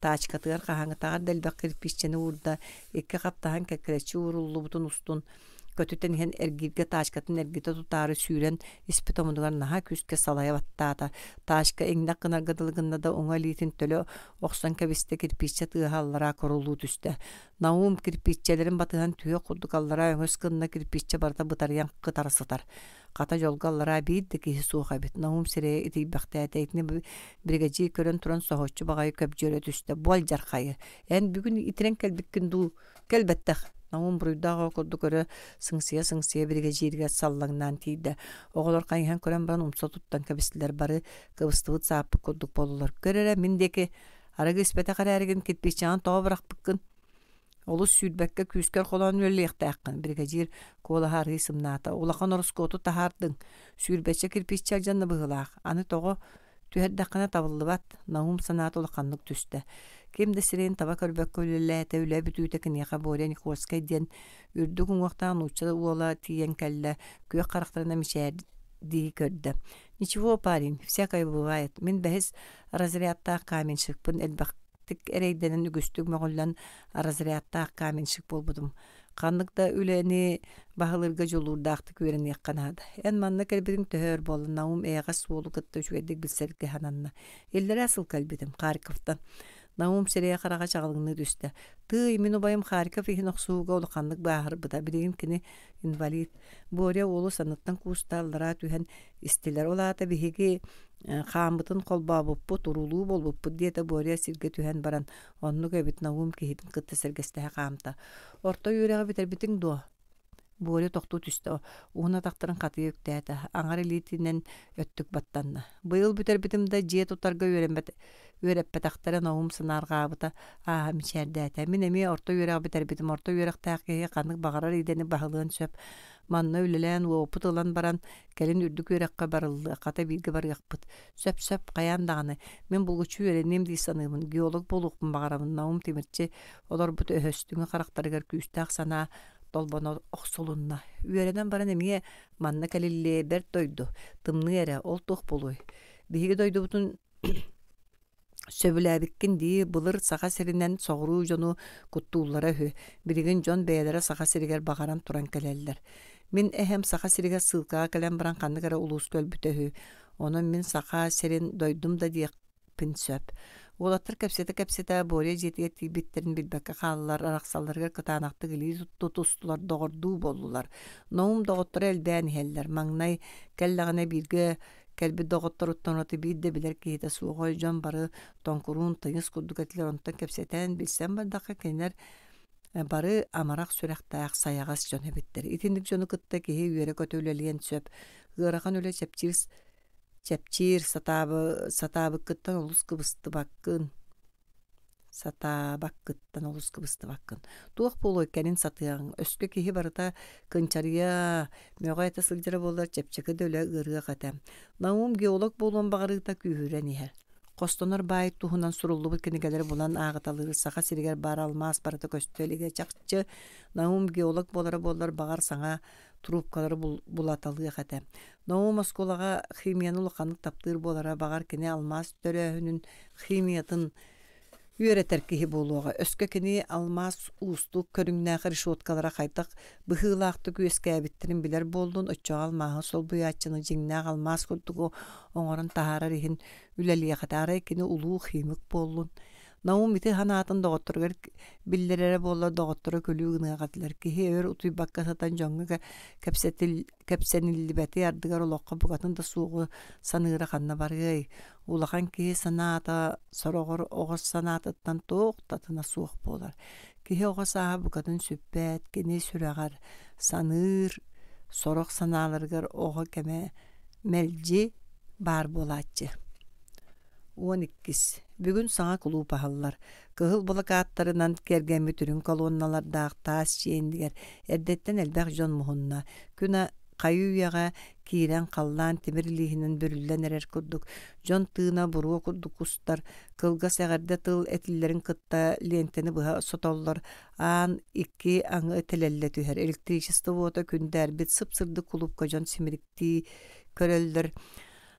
taçkatıgar kahangı tağar delbaq kirpiçeni uğurda 2 kaptahan kekereçi uğurullu butun ustun. Kötüten hen ergirge taşkatın ergite tutarı süren ispitomudugar naha küske salaya battata. Taşka engnak kınar gadılgında da ona litin tölö oksan kabiste kirpiçe tığhallara korulu düştü. Naum kirpiçelerin batıhan tüye kudukallara öngöz kınna kirpiçe barda bıtarayan kıtar sıtar. Kata jolgallara biddeki hisuğa bit. Naum sireye iti baktayata etini brigacı körün turan sohoççu bagayı köpcöre düştü. Bol jarkayı. En bugün itiren kelbik gündu kelbettek. Naum buruydağı okudu göre sыңсия birge jirge sallangnan tiydi. Oğulor kayhan kören baran umsa tuttan kabisliler barı kıbıstıvıt saapı kurduk bolulur. Görere mindeki aragı ispete karargin kitpiçan toğa bırak bıkkın. Olus süydbekke küsker kolan öyle yıqtaqın. Birge jir kola hargı sımnata. Ulaqan oroskotu tahardın. Süydbeçe kirpiçal janna bıhılaq. Anı toğu tüherdaqına tabıllı bat. Naum sanat ulaqanlık düştü. Kim de siren tabak örbek ölüllete öyle bütütekin yaqa boren Nikolskay diyen ürdügün waqtan uçça ola tiyen kelle köy karakterine mişer di kördü. Ничего, парень, всякое бывает. Min behes razriyatta kaminşikpin elbaqtik ereydenen ügüstük mögüllen razriyatta kaminşik bolbudum. Kanlıkta üleni bahılırga jolurdaqtı kören yaqqanada. En manna kelbirin töhör bolun naum eğas bolu gıttı şüedik bilserki hananna. Ellere asıl kelbidim Kharkov'tan. Naum sereye qarağa çağılığını düştü. Tığ min obayım Kharkov ihin oqsuğuga olaqanlık bahır bıda. Bilgin kini invalid. Borya oğlu sanıttan kustallara tühen istiler. Olata bihigi Хаамытын колбаабыппыт, урулуу болбуппут диэте Боря сиргэ түһэн баран, онну көбүт Наум киһитин кытта сэргэстэһэ хаамта. Орто үөрэҕэ битербитиң дуо. Боря тохтуу түстө, уна тахтарын катыы үктээtä, аҥар илиитинэн өттүк баттанна. Быйыл битербитимда дьиэ тутарга үөрэппэтахтара Наум санааргаабыта мичээрдээtä. Мин эми орто үөрэҕэ битербитим, орто үөрэхтээх киһи ханык багарар идени баһылыан сөп. Манна үлэлээн уоппут ылан баран, кэлин үрдүк үөрэххэ барыллы, хата бииргэ барыахпыт. Сөп каяан даҕаны. Мен булгучу үөрэним дии саныымын, геолог болуукпун багарамын. Наум Тимирчи олорбут өһөстүҥү харахтарыгар күүстээх санаа толбоно охсулунна. Үөрэнэн баран эмиэ манна кэлиллээ бэр дойду. Тымны эрэ, ол туох болуй. Биһиги дойдубутун сөбүлээбиккин дии былыр саха сиринен соҕуруу жону куттууллара үһү. Биригин жон бэйэлэрэ саха сиригэр багаран туран кэлэллэр. Мин эһэм саха сиригэр сылкаға кэлэн баран ханныгара улуус көлбүтэ үһү. Онон мин саха сирин дойдум да диэкпин сөп. Уолаттар кэпсэтэ Боря жетиэ тиибиттерин билбэккэ хааллар, арахсалларыгар кытаанахтык илии тутустулар доҕордуу боллулар. Наум доҕоттора элбээн иһэллэр, маҥнай кэллэҕинэ бииргэ кэлби доҕоттор уттонаты биирдэ билэр киһитэ суоҕой дьон бары тоҥкуруун тыйыс курдук этилэр онтон кэпсэтээн билсэн бардахха кинилэр бары амарах сүрэхтээх саяҕас дьон эбиттэр. Итинник дьону кытта киһи үөрэ көтөөлэлиэн сөп, ыарахан үлэ чэпчиир сатаабыккыттан олус кыбыстыбаккын. Туох болуй кэнин сатыаң. Өскө киһи барыта кынчарыя мөҕө эте сылдьара боллар чэпчэкэ дөлө ыарыа хатам. Наум геолог болуон багарыыта күүһүрэн иһэр. Костонор баай туһунан суруллубут кинигелер булан аагыталыыр саха сиригэр баар алмаас барыта көстөлигэ чакчы. Наум геолог болар багар саҥа трубкалары булаталыа хатам. Наум осколага химияны улаханнык таптыыр болара багар кини алмаас төрөһүнүн химиятын үөретер киһи болуога. Өскө кини алмаас уустук көрүңнээхэ решеткалара хайтак быһыылаахты күөскээбиттерин билер болдун, оччоҕа алмааһы сол буяаччыны дьиҥнээх алмаас курдугу оҥорун таһаарар иһин үлэлиэхэтаарай кини улуу химик боллун. Наум ити ханаатын доҕотторугар биллерere боллар доҕоттору көлүү гыныаҕатылар. Киһи өр утуйбакка сатан дьоҥҥа кэпсэниллибэти ардыгар олоққа бугатын да суuгу саныыра ханна барыай. Улахан киһи санаата сороҕор оҕос санаатыттан туохтатына суох буолар. Киһи оҕос ааһа бугатын сүппэät, кини сүрэҕэр, саныыр, сорох санааларыгар оҕо кэмэ мэлдьи баар буолааччы. 12. Бүгүн саҥа кулуу паһаллар. Кыһыл булакааттарынан кэргэмми түрүн колонналардаах таас чиэндигэр эрдэттэн элбэх дьон муһунна. Күнэ хайууяга киирэн халлаан тимир илиһинэн бүрүллэн эрэр курдук. Дьон тыына буруо курдук кустар. Кылга сэҕэрдэ тыл этиллэрин кытта лентени быһа сотоллор. Аан икки аҥы телэллэ түһэр. Электричествовото күндэрбит сып-сырдык кулупка дьон симириктии көрөллөр.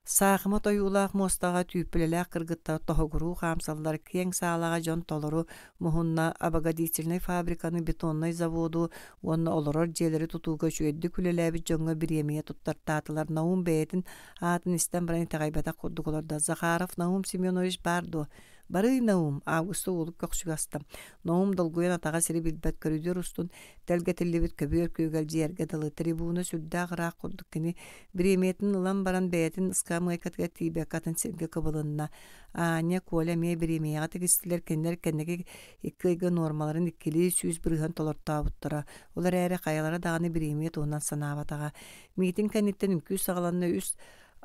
Саахыма тоюулаах мостаға түйпілеләк кыргытта тоһогуруу хаамсаллар кең саалаға жон толору муһунна обогатительный фабриканы бетонный заводу уонна олорор дьиэлери тутууга чүөдді күлеләбит жоңга биремие туттартаатылар. Наум бэйэтин аатын истен баран тагайбата курдуголорда. Захаров Наум Семенович бардо. Бары Наум августа улуп көксүгастам. Наум долгуян атаға сири билбэт көрүдүр устун телгетиллибит көбүөр күүгэл жиэргэ далы трибуна сүрдээх курдук кини биремиэтин ылан баран бэйэтин ыскамыгай катыга тиибэккатын сиргэ кыбылынна. Аня Коля мие биремияға тегистилер кеннеги иккыйга нормаларын иккили сүүс бырыхан толортаабыттара. Олар әрі қайалара дағаны биремие туунан санаабатаға. Митин кәниттен үмкүү сағаланна үс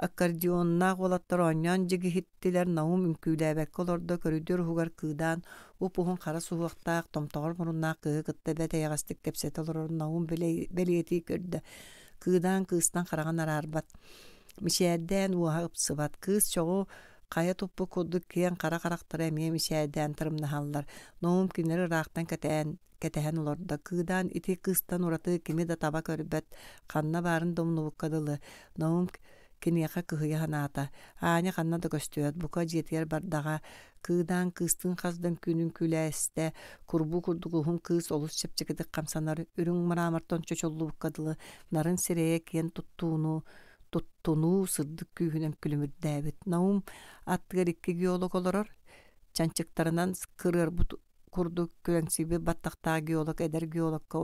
аккордеонна голаттар оньон жигиһиттилер. Наум үмкүүлээбэкке олордо көрүдүр хугар кыыдаан упуһун хара суһуактаах томтоҕор муруннаах кыыһы кытта бэтэйэҕастык кэпсэтэ олорор Наум белиэтии көрдө. Кыыдаан кыыстан хараҕан араарбат. Мичээддээн уаһа ыпсыбат. Кыыс чоҕу кая туппу курдук киэн кара-карахтара эмиэ мичээддээн тырымнаһаллар. Наум кинилэр ыраахтан кэтэһэн олордо. Кыыдаан ити кыыстан ураты кими да таба көрбөт. Ханна баарын домнубуккадылы. Наум киниэхэ кыһыйа ханаата. Аня ханна да көстүөт. Бука дьиэтигэр бардага кыыдаан кыыстын хасдан күнүн күлээстэ курбу курдугуһун кыыс олус чэпчэкидик хамсанар үрүң мараамартон чочоллубуккадылы. Нарын сирэйэ киэн туттунуу сырдык күүһүнэн күлүмүрдээбит. Наум аттыгар икки геолог олорор. Чанчыктарынан кырыарбут kurduk körensibi battaqta geolog eder geologka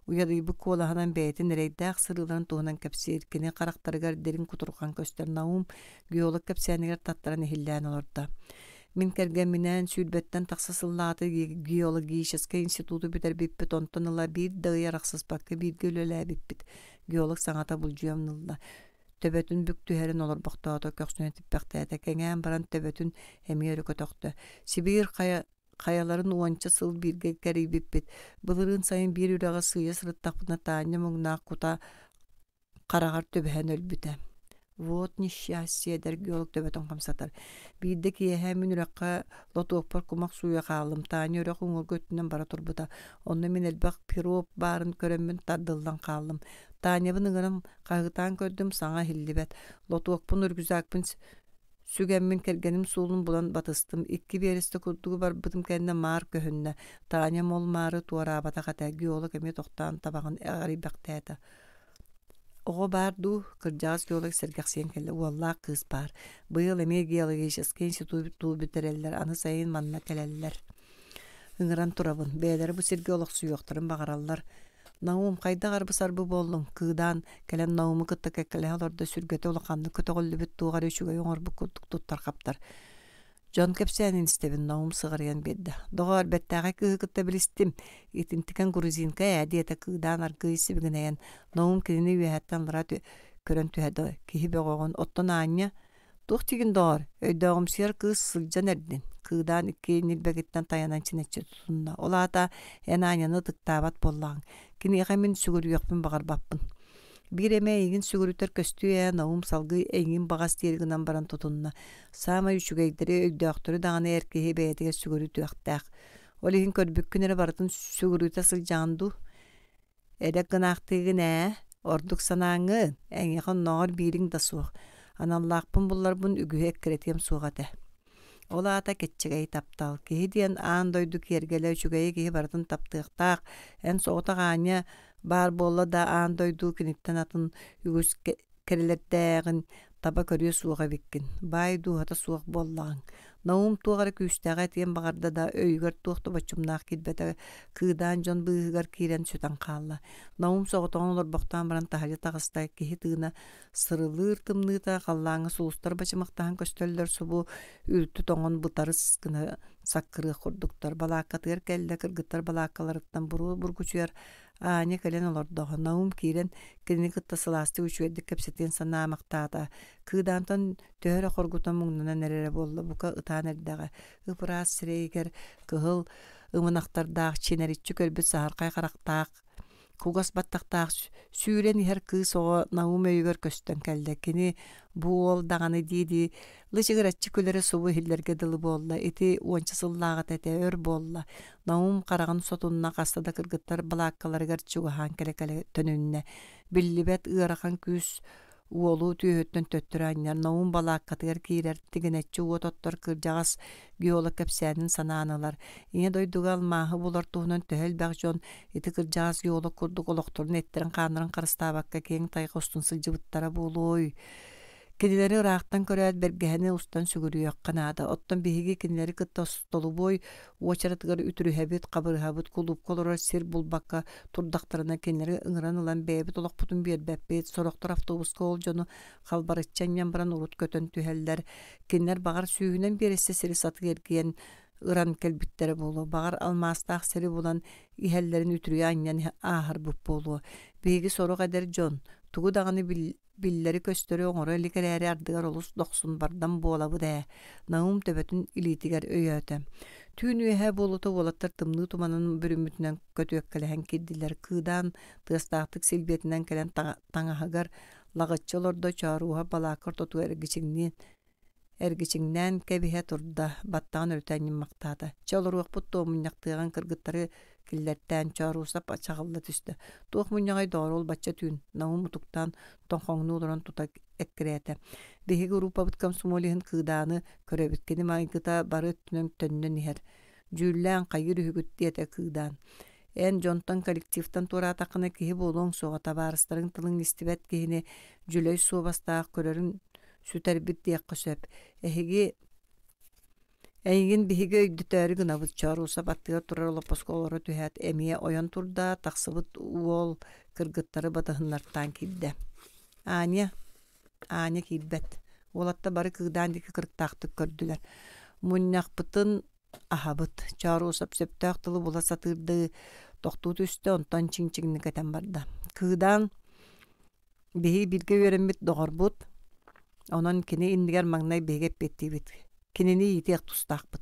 uyadı bu kolahanan beytin reydaq sırılan tuğunan kapsir kini qaraktarıgar derin kuturgan köster naum geolog kapsanigar tattaran ehillan olurda. Min kergen minen südbetten taksasıllatı geologiyiskiska institutu biter bippit ontanıla bir dağı yaraksız bakı bir gölöle bippit. Geolog sanata bulcuyam nılla. Töbötün büktüherin olur baktaata köksüne tippektäte keňään baran töbötün hemiyeri kötöktü. Sibir kayaların uança sıl birge keri bippit. Bılırın sayın bir ürağa sığıya sırıttaqpına taanya muğnaq kuta qaragar töbehen ölbüte. Вот несчастье der geolog töbötün kamsatar. Birde ki hemin üraqa lotuokpar kumak suya qalım. Taanya üraqa uğur götünden bara turbuta. Onda min elbaq pirop barın körömmün tardıldan qalım. Taanya bınıgınım qağıtan gördüm sana hillibet. Lotuokpun ürgüzakpın sügemmin kergenim sulun bulan batыстım. İkki beriste kurdugu bar bıdım kendine mar köhünne. Taanya mol marı tuarabata qata geolog emi toqtan tabağın ağribaqtayda. Oğo bar du kırcağız geolog sergaqsiyen kelle. Wallah kız bar. Bıyıl emi geologiyasken institutu bitireller. Anı sayın manna keleller. Hıngıran turabın. Beyleri bu sergeolog suyuqtırın bağırallar. Naum kayda garby sarby boldun. Kıdan kelen naumu kıtta kekkele alorda sürgete ulaqandı kötögüllü bit tuğar üçüge yoğor bu kutuk tuttar kaptar. John Kepsenin istebin naum sığıryan bedde. Doğar bettağa kığı kıtta bilistim. İtintiken gruzinka diyete kıdan argıysi bigineyen. Naum kilini üyehattan lara körön tühede. Kihi beğoğun ottan anya. Tuğtigin doğar. Öydağım siyar kız sılcan erdin. Kıdan iki nilbegitten tayanan çinetçe tutunna. Ola da en anyanı tıktabat bollan. Kini eğimin sügürü yokpun bağır bappın. Bir emeğin sügürüter köstüye naum salgı eğin bağız diyerginden baran tutunna. Sama üçügeyderi öydağıtırı dağına erkeği beyetige sügürü tüyaqtaq. Olihin körbük günere baratın sügürüte sılcandu. Edek gınaqtığın orduk sanağın en yakın nağır birin da suğ. Anallaqpın bullar bun ügühe ekkeretiyem suğate. Ola ata ketçegey taptal. Kihi diyen aan doyduk yergele üçügeyi kihi baratın taptığıqtaq. En soğuta ganya bar bolla da aan doyduk kinitten atın ügüs kerilettəğin taba körüye suğa bikkin. Bay duhata suğ bollağın. Naum tuğarı küstəğe tiyen bağırda da öygar tuğtu baçumnaq kilbete kıdan jon bığıgar kiren sütan qalla. Naum soğutan olur boqtan baran tahaja tağıstay kihi tığına sırılır tımnıta qallağına sulustar baçımaqtağın köstöller subu ürtü toğun butarız kına sakkırı kurduktar. Balaqatır kelle kırgıttar balaqalarıttan burguçuyar. Anya kalen olordo. Naum kiren klinik tasılasti üçüyeddik kepsetin sana maqtada. Kıdantan töhre korgutan muğnuna nerere bolla buka ıtan erdağı. Ipıras sireyger kıhıl ımınaqtardağ çineritçü kölbet saharqay qaraqtağ. Kugas battaqtağ sүйрен her kız o naum öyger kösten kelde. Kini bu ol dağını didi. Lışıgıratçı kölere subu hillerge dılı bolla. Eti uançı sıllağıt ete ör bolla. Naum qarağın sotunna qastada kırgıttar balakkaları garçuğahan kele tönünne. Billibet ırakan küs uolu tüyötten töttürenler. Naum balakkatıgar kirer tiginetçi uotottar kırcağız geolog kapsyanin sananalar. Ine doydugal mahı bular tuğunan töhel bağjon eti kırcağız geolog kurduk oloktorun ettirin kanırın qarıstabakka keң taykostun sılcıbıttara buluy. Kedileri ıraqtan köröd bergehene ustan sügürü yoqqanada. Ottan bihigi kedileri kıtta stolu boy uaçaratıgar ütürühebit, qabırıhabit, kulup kolora sir bulbakka turdaqtarına kedileri ıngıran ulan bebit olaqputun berbebit, soroqtar avtobuska ol jonu qalbarıtçan yambaran urut kötön tüheller. Kediler bağar süyünen birisi siri satı gergiyen ıran kelbitleri bolu. Bağar almastaq siri bulan ihellerin ütürüye anyan ahar bup bolu. Bihigi soruq eder jon. Tugu dağını billeri köstöre oňora likeleri ardygar olus 90 bardan bolabı da. Naum töbötün ilitiger öýöte. Tüýnü he boluta bolattar tımny tumanın bürümütünden kötüökkelen kiddiler kıdan tыстaqtyk silbetinden kelen taňahagar lagaççolorda çaruha balakar totu ergiçinden kebihe turda battan örtänin maqtada. Çolor waqput tomunyaqtygan kırgıtları killerden çarusap açağılda tüstü. Tuğ munyağay doğrul batça tüün. Naum utuktan tonqoğunu olaran tutak ekkerete. Behi grupa butkam sumolihin kıdanı körebitkeni maygıta barı tünüm tönünü niher. Jüllän qayır hügüt diyete kıdan. En jontan kolektiftan tora taqına kihi bolon soğa tabarısların tılın istibet kihini jülöy su bastaq körörün süterbit diyek söp. Ehigi Эйгин биһиге өйдүтәри гына бут чаруса баттыга турар олопосколору түһәт эмие ойон турда тахсыбыт уол кыргыттары батыһыннартан кидде. Аня кидбет. Олатта бары кыгдаан дики кырыктаахтык көрдүлэр. Муннахпытын аһабыт чарусап сөптөөх тылы була сатырды тохтуут үстө онтон чиң-чиңни кэтен барда. Кыгдаан биһи бирге үөрэммит доҕорбут, онон кини иннигэр маҥнай биһиге петтиибит. Кинини итиэх тустаахпыт.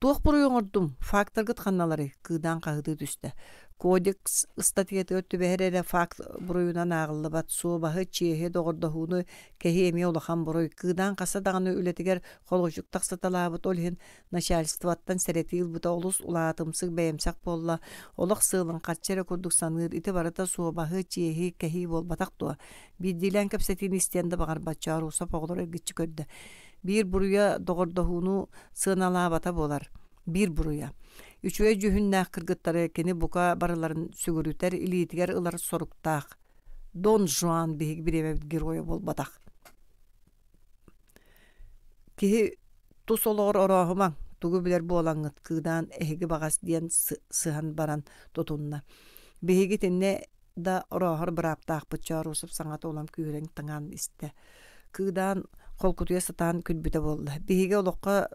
Туох буруй оҥордум, фактаргыт ханналары кыыдаан хаһыты түстэ. Кодекс статьяты өттүбэһэрэри факт буруйунан аагыллыбат суобаһы чиэһи доҕордоһууну кэһи эмиэ улахан буруй. Кыыдаан хаса даҕаны үлэтигэр холҕучук тахсаталаабыт ол иһин начальствоттан сэретиилбыта олус улаатымсык бэйэмсэх буолла олох сыылын харчыра курдук саныыр ити барыта суобаһы чиэһи кэһи буолбатах туа. Биддилэн кэпсэтиин истиэнда баҕарбат чааруусап оҕолор эргиччи көрдө. Bir buruya doҕордоһууну сыаналаабата болар. Bir buruya. Үчүэ жүһүннээх кыргыттары кини бука барыларын сүгүрүтэр илиитигэр ылар соруктаах. Дон Жуан биһиги биремэбит героя болбатах. Киһи тус олоҕор ороһумаҥ тугу билэр буолаҥҥыт кыыдаан эһиги баҕас диэн сыһан баран тутунна. Биһиги тинне да ороһор бырааптаахпыт чааруусуп саҥата улам күүрэҥ таҥаан истэ. Кыыдаан холкутуя сатаан күлбүтэ болла. Биһиге олоққа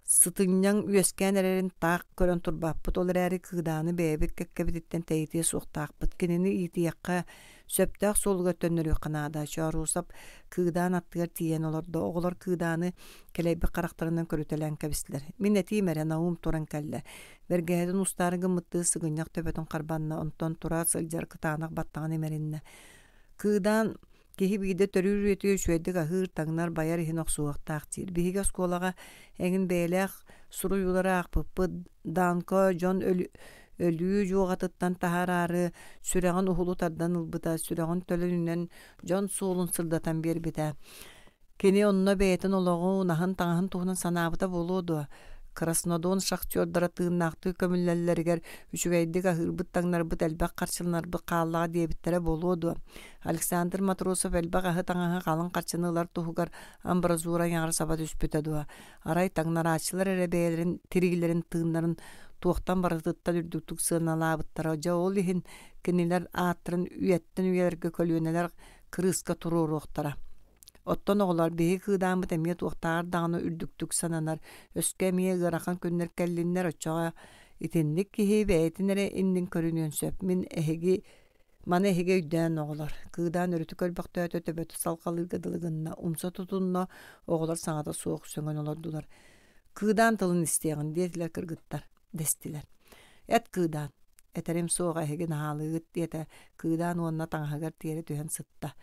сытынняң үөскään эрэрин таақ көрөн турбаппыт ол эрээри кыыдааны бэйэбит кэккэбититтэн тэйитие суохтаахпыт. Кинини иитиэххэ сөптөөх суолуга төннөрү ханаада чааруусап кыыдаан аттыгар тиийэн олордо оҕолор кыыдааны келэйбик харахтарынан көрүтэлэн кэбистилэр. Мин этиимэрэ наум туран кэллэ. Бергэһэтин устаарыгы мыттыы сыгынньах төбөтүн харбанна онтон тура сылдьар кытаанах баттаҕан эмериннэ. Кыыдаан киһи биһиде төрүүрү өтүө үчүэддик аһыыр таҥнар байар иһин охсуохтаах тиир. Биһиге оскуолаҕа эҥин бэйэлээх суруйуулара аахпыппыт Данко дьон өлүү жуоҕатыттан таһаараары сүрэҕин уһулу тардан ылбыта, сүрэҕин төлөн үнэн дьон суулун сырдатан биэрбитэ. Кини онно бэйэтин олоҕу наһын таҥаһын туһунан санаабыта болуоду. Краснодон шахтёрдара тыыннаахтыы көмүллэллэригэр үчүгэйдик аһыырбыт таҥнарбыт элбэх харчылнарбыт хааллаҕа диэбиттерэ болуоду. Александр Матросов элбэх аһы таҥаһы халын харчыныылар туһугар амбразура яҥар саба түспүтэ дуа. Арай таҥнараачылар эрэ бэйэлэрин тиригилэрин тыыннарын туохтан барытыттан үрдүктүк сыаналаабыттара. Дьа ол иһин кинилэр ааттарын үйэттэн үйэлэргэ көлүөнэлэр кырыыска туруоруохтара. Оттон оҕолор биһиги кыыдаанбыт эмиэ туохтаҕар даҕаны үрдүктүк сананар. Өскө эмиэ ыарахан күннэр кэллиннэр оччоҕо итинник киһи бэйэтин эрэ иннин көрүнүөн сөп. Мана эһиге үйдээн оҕолор. Кыыдаан өрүтү көлбөхтөөтө төбөтү салхалыыга дылыгынна умса тутунно оҕолор саҥата суох сөҥөн олордулар. Кыыдаан тылын истиэҕин диэтилэр кыргыттар дестилэр. Эт кыыдаан этерим суоҕа эһиги наһаалыыгыт диэтэ кыыдаан уонна таҥаһыгар тиэри түһэн сытта.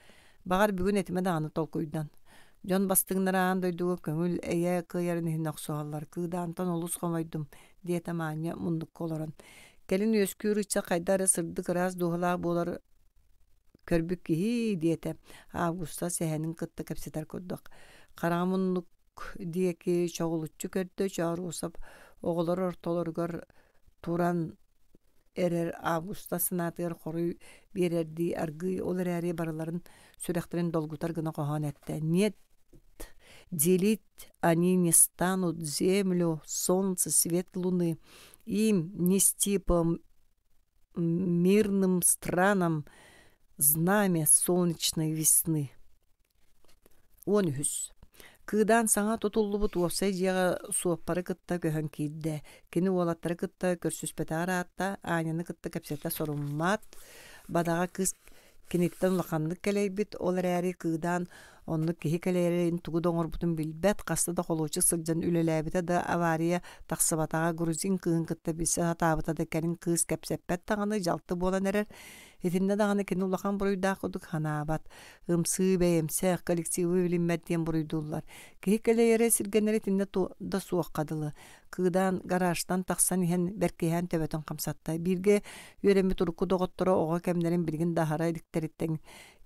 Бағар бүгүн этиме даҕаны толкуйдан. Дьон бастыҥнараан дойдуга көҥүл эйэ кыайарын иһин охсуоллар. Кыыдаантан олус хомойдум диэтэ маанньа муннукка олорон. Келин үөскүүр ычча хайдары сырдык ыраас дуһалаах буолар көрбүк киһи диэтэ августа сэһэнин кытта кэпсэтэр курдук. Хараҥа муннук диэки чоҕулуччу көрдө чааруусап оҕолор ортолоргор туран эрэр августа сынаатыгар хоруй биэрэрдии аргый ол эрээри барыларын сүрэхтерин долгутар гына коһоон этэ. Нет, делить они не станут землю, солнце, свет луны. Им нести по мирным странам знамя солнечной весны. Он үһүс. Кыыдаан саҥа тутуллубут уопсай дьиэҕэ суоппары кытта көһөн киирдэ. Кини уолаттары кытта көрсүспэтэҕэр аатта, Аняны кытта кэпсэтэ соруммаат, бадаҕа кыыс киниттэн улаханнык кэлэйбит, ол эрээри кыыдаан онну киһи кэлэйэрин тугу доҥорбутун билбэт, хаста да холуучу сылдьан үлэлээбитэ да авария тахсыбатаҕа грузин кыыһын кытта билсе сатаабыта да кэрин кыыс кэпсэппэт таҕаны жалты буолан эрэр. Итинне даҕаны кини улахан буруйдаах кудук ханаабат. Ымсыы бэйэмсэх коллективы билиммэт диэн буруйдууллар. Киһи кэлэйэрэ сиргэннэри тинне да суоххадылы. Кыыдаан гаражтан тахсан иһэн бэркиһэн төбөтөн хамсатта. Бирге үөрэмми турукку доҕотторо оҕо кэмнэрин билигин дахара эдиктериттен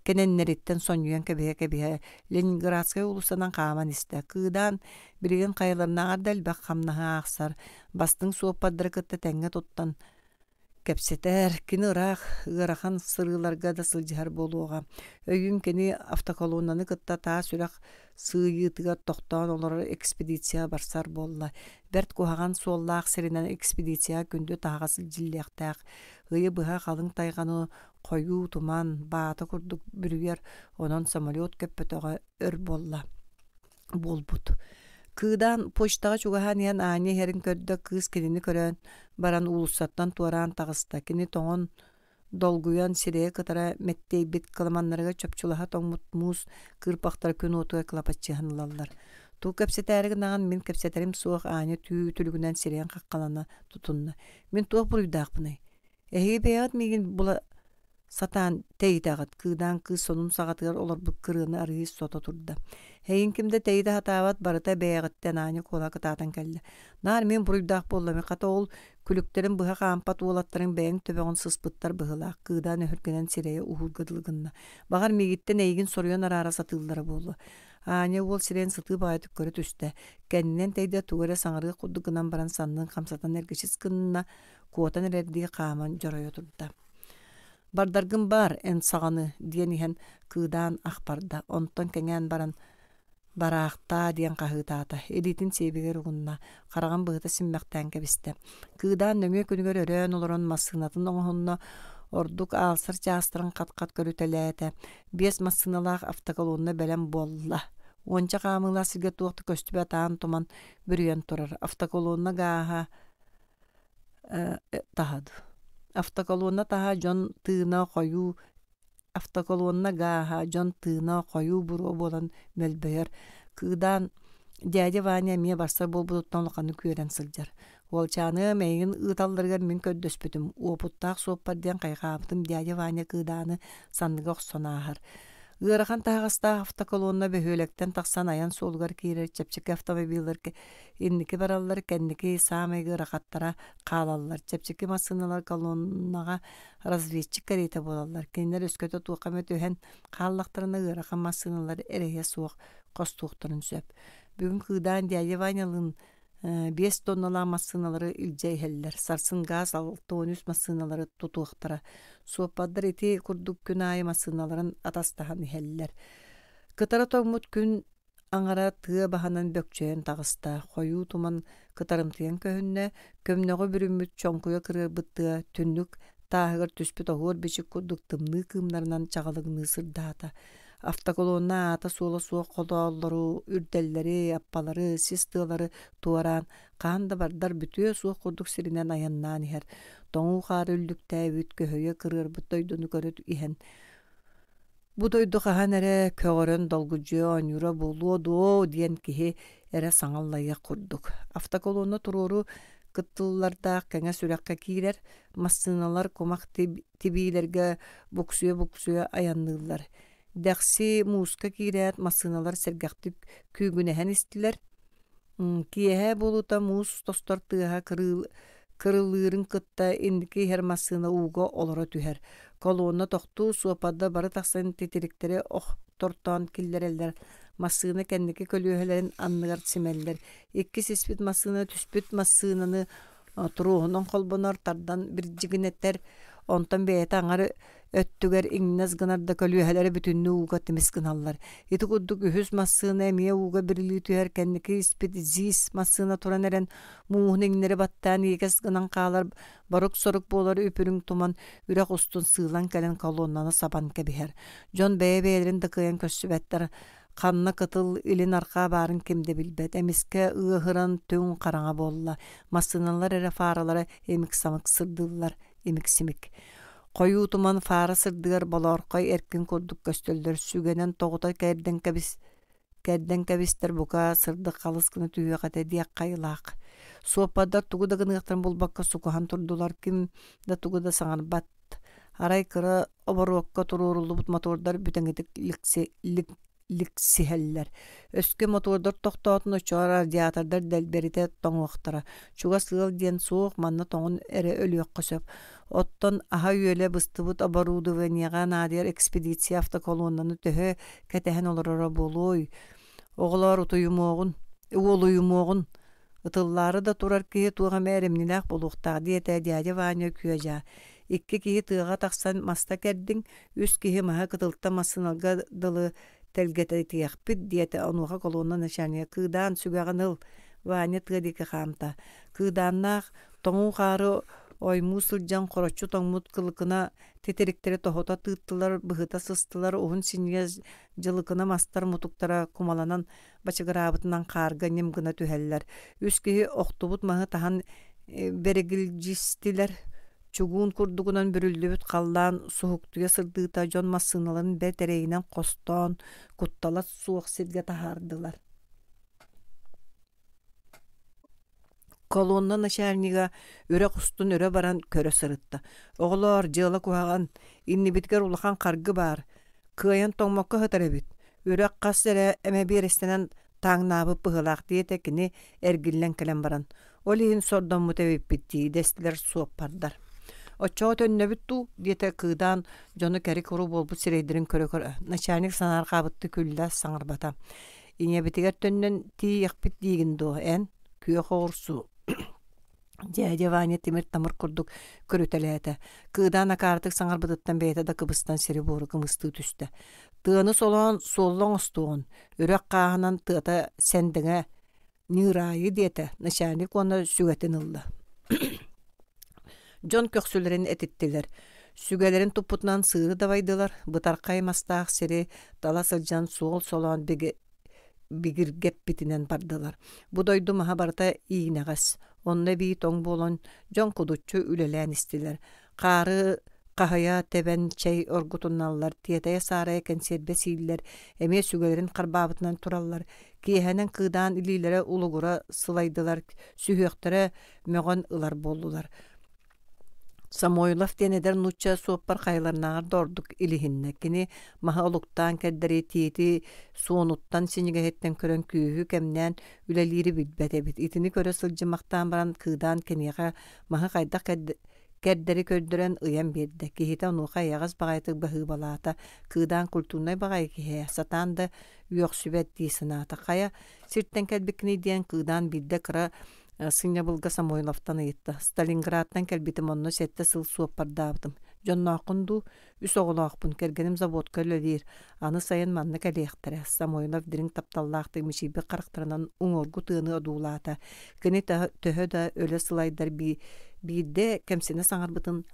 кененнериттен соньюен кэбиһэ Ленинградская улусанан хааман истэ. Кыыдаан билигин хайыларнааҕар дэлбэх хамнаһы аахсар. Бастың суоппардары кытта тэҥҥэ туттан Кепсетер кини ырах ырахан сырыларга да сылжыхар болуға. Өйүн кини автоколоннаны кытта таа сүрах сыйытыгар тоқтоон олар экспедиция барсар болла. Берт кухаган суоллаах сиринен экспедиция күндү тааға сылжиллияқтаақ. Ыйы быха қалың тайғаны қойу туман баата курдук бүрүер онон самолет көппөтөҕө өр болла. Болбут. Кыыдан почтаға чугаһаниан ааньа херин көрдө кыыс кинини көрөн баран улуссаттан туаран тагыста кини тоңон долгуян сирее кытара мэттейбит каламаннарыга чөпчулаха тоңмут муус кырпактар күн отуга кылапачыһанылаллар. Туу кепсетээригинаган мен кепсетерим суох ааньа түү түлүгүнэн сиреен каккалана тутунна. Мен туох буруйдаакпыный. Эһиги бэйат мигин була сатаан тейдагат кыыдан кыыс сонун саҕатыгар олор бу кырыаны арыйыс сота турда. Хейин кимде тейде хатаават барыта бэйагыттен ааньа куола кытаатан кэлле. Наар мен буруйдаак боллами ката ол күлүктерин быха хаампат уолаттарын бэйэң төбөҕөн сыспыттар быһылаах кыыдан өһүргэнэн сирeye уһургадылыгынна. Багар мигиттен эйигин соруйан араара сатыыллара буолла. Ааньа уол сирен сытыы баайытык көрө түстэ. Кэннинен тейде тугара саҥарыга курдугынан баран саннын хамсатан эргичис кынна куотан эрэрдии хааман дьоройо турда. Бардаргын бар эн саҕаны диэн иһэн кыыдаан ахпарда. Онтон кэҥээн баран бараахта диэн хаһыытаата. Элитин сиэбигэр угунна. Хараган быһыта симмэхтээн кэбистэ. Кыыдаан нөҥүө күнүгэр өрөөн олорон массыынатын оҥоһунна ордук аалсар чаастыран кат-кат көрүтэлээтэ. Биэс массыыналаах автоколонна бэлэн буолла. Уонча хаамыылаа сиргэ туохта көстүбэ таан туман бүрүйэн турар. Автоколонна гааһа тахады. Автоколонна таһа дьон тыына хойуу автоколонна гааһа дьон тыына хойуу буруо буолан мөлбөйөр. Кыыдаан дядя Ваня мие барсар болбутуттан локаны күөрэн сылдьар. Уолчааны мэйин ыыталларыгар мин көддөспүтүм. Уопуттаах суоппар диэн кайгаабытым дядя Ваня кыыдааны санныга охсонааһар. Ыарахан таагастаах автоколонна бөһүөлэктэн тахсан аян суолугар киирэр чэпчик автомобилер инники бараллар кэнники саамайгы рахаттара хаалаллар. Чэпчики массыыналар колоннага разведчик карейте болаллар. Кинилэр өскөтө туукамет өһэн хааллахтарына ыарахан массыыналар эрэйэ суох костуухтарын сөп. Бүгүн кыыдаан дядя Ванялын 5 тонналаа массыыналары илдьэйһэллэр. Сарсын газ 6-13 массыыналары тутуохтара. Суоппаддар ити курдук күн аайы массыыналарын атастаһан иһэллэр. Кытара тоңмут күн аңара тыа баһанан бөкчөйөн тагыста. Хойуу туман кытарымтыйан көһүннэ көмнөҕө бүрүммүт чоңкуя кырыарбыттыа түннүк тааһыгар түспүт оһуор бичик курдук тымныы кыымнарынан чаҕалыгныы сырдаата. Автоколонна ата суола суох холооллору, үрдэллери, аппалары, систыалары туаран, хаанда бардар бүтүө суох курдук сиринен аяннаан иһэр. Тоҥуу хаары үллүктээбит көһөйө кырыарбыт дойдуну көрөт иһэн. Бу дойду хаһан эрэ көҕөрөн долгужуо оньура болуо дуо диэн киһи эрэ саҥаллайа курдук. Автоколонна туруору кыттыллардаах кэҥэ сүрэххэ киирэр, массыыналар кумах тибиилэргэ буксуя аянныыллар. Дәхси мууска киирээт массыыналар сэргэхтик күүгүнэһэн истилэр. Киэһэ болута муус тостор тыаһа кырылыырын кытта инники иһэр массыына ууго олоро түһэр. Колонна тохтуу суопадда бары тахсан титириктери тортоон киллерэллэр. Массыына кэнники көлүөһөлөрүн анныгар симэллэр. Икки сиспит массыына түспүт массыынаны туруһунан холбонор тардан бирдьигинэттэр. Онтон бэйэти аңары өттүгэр иҥнэс гынарда көлүөһөлери бүтүннү ууга тимис гыналлар. Ити курдук үһүс массыына эмиэ ууга бирилии түһэр кэнники испит зис массыына туран эрен муухун иҥнери баттаан иекес гынан хаалар барук сорук буолар үпүрүң туман үрэх устун сыылан кэлэн колоннаны сабан кэбиһэр. Дьон бэйэ-бэйэлэрин дыкыйан көссүбэттэр ханна кытыл илин архаа баарын кимде билбэт. Эмиске ыаһыран түң хараҥа буолла. Массыыналар эрэ фааралара эмик самык сырдыыллар, эмик симик. Хойуу туман фаара сырдыгар болоорхой эркин курдук көстөлдөр сүгэнэн тоҕута кэрдэн кэбистер бука сырдык халыс кына түйэҕэтэ диэккайылаах. Суоппадар тугу да гыныахтарын булбакка сукухан турдулар ким да тугу да саҥарбат. Арай кыра оборуокка туруурулубут мотордар бүтэҥитик ликсиһэллэр. Өскө мотордар тохтоотун очоор радиатордар дэлберите тоҥуохтара. Чуга сыал диэн суох манна тоҥун эре өлүөккө сөп. Оттон аһа үөлэ быстыбыт оборудованияга наадыар экспедиция автоколоннаны төһө кэтэһэн олорора болуой. Оҕолоор утуйумоогун Ытыллары да турар киһи туға мэримнилээх болуқтаах диэтэ дядя Ваня күөжаа. Икки киһи тыаға тахсан маста кэрдиң, үс киһи маһа кытылта массыналга дылы тэлгэтэтиэхпит диэтэ онуға колуонна начальник кыыдаан сүгэҕин ыл Ваня тыадика хаамта. Кыыдааннаах тоҥуу хаары оймуу сылдьан хороччу тоҥмут кылыкына тетириктери тоһото тыыттылар, быһыта сыстылар, уһун синьэ дьылыкына мастар мутуктара кумаланан бачыгыраабытынан хаарга нем гына түһэллэр. Үс киһи охтубут маһы таһан берегилдьистилэр. Чугуун курдугунан бүрүллүбүт халлаан суһуктуя сырдыыта дьон массыыналарын бэр тэрэйинэн хостоон, кутталат суох сиргэ таһаардылар. Колонна начальнига өрө кустун өрө баран көрө сырытта. Оголор жыла куһаган иннибиткер улахан каргы бар. Кыайан тоңмокко хөтөрөбүт. Өрө кассере эме берестенен таңнаабы пыһылаах диэте кини эргиллен келен баран. Олиһин сордон мутебиппитти дестилер суоппардар. Очоо төннөбүтту диэте кыыдаан жону кери куру болбут сирейдерин көрө начальник санаар кабытты күллэ саңарбата. Инебитигер төннөн тии якпит диигин доо эн күө хоорсу. Дядя Ваня тимир тамыр курдук көрүтэлээте. Кыыдаан акаартык саңарбытыттан бэйэтэ да кыбыстан сири буору кымысты түстэ. Тыаны солоон соллоң остуон. Өрөк кааһынан тыата сендиңе нырайы диэте. Начальник оны сүгэтин ылла. Дьон көксүлэрин этиттилер. Сүгэлэрин туппутунан сыыры давайдылар. Бытаркай мастаах сири тала сылдьан суол солоон бигиргеппитинен бардылар. Бу дойду маха барта иинегас. Онна бии тоң болон дьон кудуччу үлэлээн истилер. Каары кахая тебен чэй оргутунналлар, тиэтая саарая кэнсербе сииллер, эмие сүгэлэрин карбаабытынан тураллар. Киэһэнэн кыыдаан илиилэрэ улугура сылайдылар, сүһүөхтэрэ мөҕөн ылар боллулар. Самойлов денедер нучча суоппар хайыларнаар дордук илиһиннэ. Кини маха олуктаан кэрдэри тиити суонуттан синигэһэттэн көрөн күүһү кэмнээн үлэлиири билбэтэбит. Итини көрө сылдьымахтаан баран кыыдаан кениэхэ маха хайдах кэрдэри көрдөрөн ыйан биэрдэ. Киһитэ онуоха аяҕас баҕайтык баһыыбалаата кыыдаан культуунай баҕай киһэ. Сатаан да үөх сүбэт дии-сынаата. Хая сиртэн кэлбиккини диэн кыыдаан билдэ кыра сыня былга Самойловтан ыйытта. Сталинградтан кэлбитим онно сетте сыл суоппардаабытым. Дьонноохунду үс оҕолоохпун кэргэним заводка өлөлиир. Аны сайын манна кэлиэхтерэ. Самойлов дирин тапталлаахты мишиби карахтарынан уҥоргу тыаны одуулаата. Кини төһө да өлө сылайдар биирдэ кэмсине саҥарбытын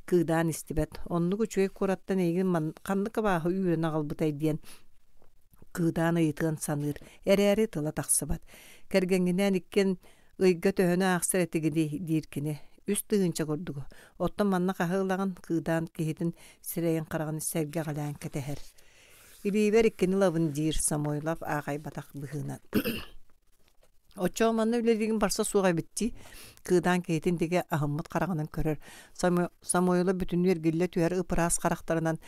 кыыдаан истибет. Онну күчүгэй кураттан эйигин ханныка бааһы үүрэн аҕалбытай диэн кыыдаан ыйытыан саныыр. Эрээри тыла тахсыбат. Кэргэҥинээн иккен ыйга төһөнө аахсар этиги дииркини. Үс тыгынча курдугу. Оттон манна хаһыылаган кыыдаан киһитин сирэйин караган сэргэ галаан кэтэһэр. Илиибэр иккини лабын диир Самойлов аагай батах быһыынан. Очоо манна үлэлигин барса сугай битти. Кыыдаан киһитин диге аһыммыт караганын көрөр. Самойлов бүтүн эргилле түһэр ыпыраас карахтарынан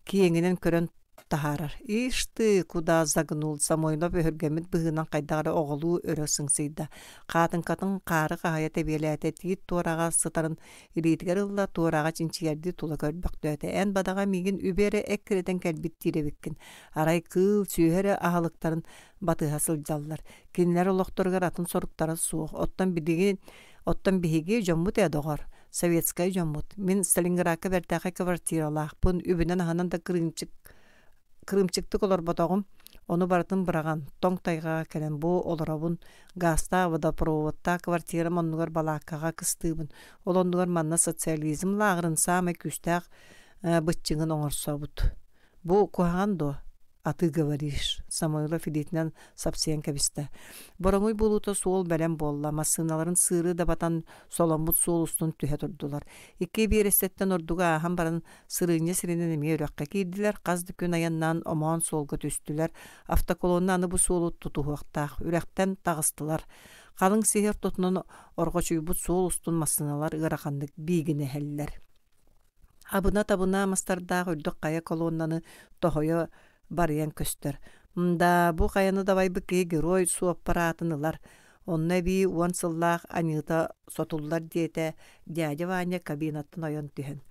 киэҥинен көрөн тахарар. Ишты куда загнул Самойлов өһөргөмүт быһынан кайдагара оголуу өрө сыңсыйда. Катын кары кахая тебиэлээте тиит туорага сытарын илиитигер ылла туорага чинчиерди тула көрбөктөөтө. Эн бадага мигин үбере эккиретен кэлбит тиребиккин. Арай кыл сүүһэрэ аһалыктарын батыһа сылдьаллар. Кинилер олохторгар атын соруктара суох. Оттон биһиги жоммут эдогор. Советская жоммут. Мин Сталинградка бертаха квартиралаахпын. Үбүнен аһанан да кырымчыктык олар ботоғым, оны бартын быраган, тоң тайға кәлен бу оларабын, газта, водопроводта, квартира моннугар балаккаға кыстыбын. Ол оннугар манна социализм лағырын самай күстәк бытчыңын оңырсабыт. Бу куаған до, аты говоришь, Самойлов идетінен сапсиян кәбісті. Бұрыңой болута суол бәлем болла, масыналарын сыры да батан соламбут суол устун түхе тұрдылар. Икки берестеттен ордуға ахан барын сырыне сиренен еме өрөкке кейділер, қазды күн аяннан омоон суолға түстілер, автоколонны аны бу суолу тутуғақтақ, үрәқтен тағыстылар. Қалың сехер тұтынан орға чүйбут суол устун масыналар ығырақандық бейгіне әлілер. Абына-табына мастардағы үрдік қая колоннаны тоғойы барыян көстөр. Мда бу каяны давай быкки герой суаппаратынылар. Онна би уан сыллах анита сотуллар диете дядя Ваня кабинаттын ойон түһен.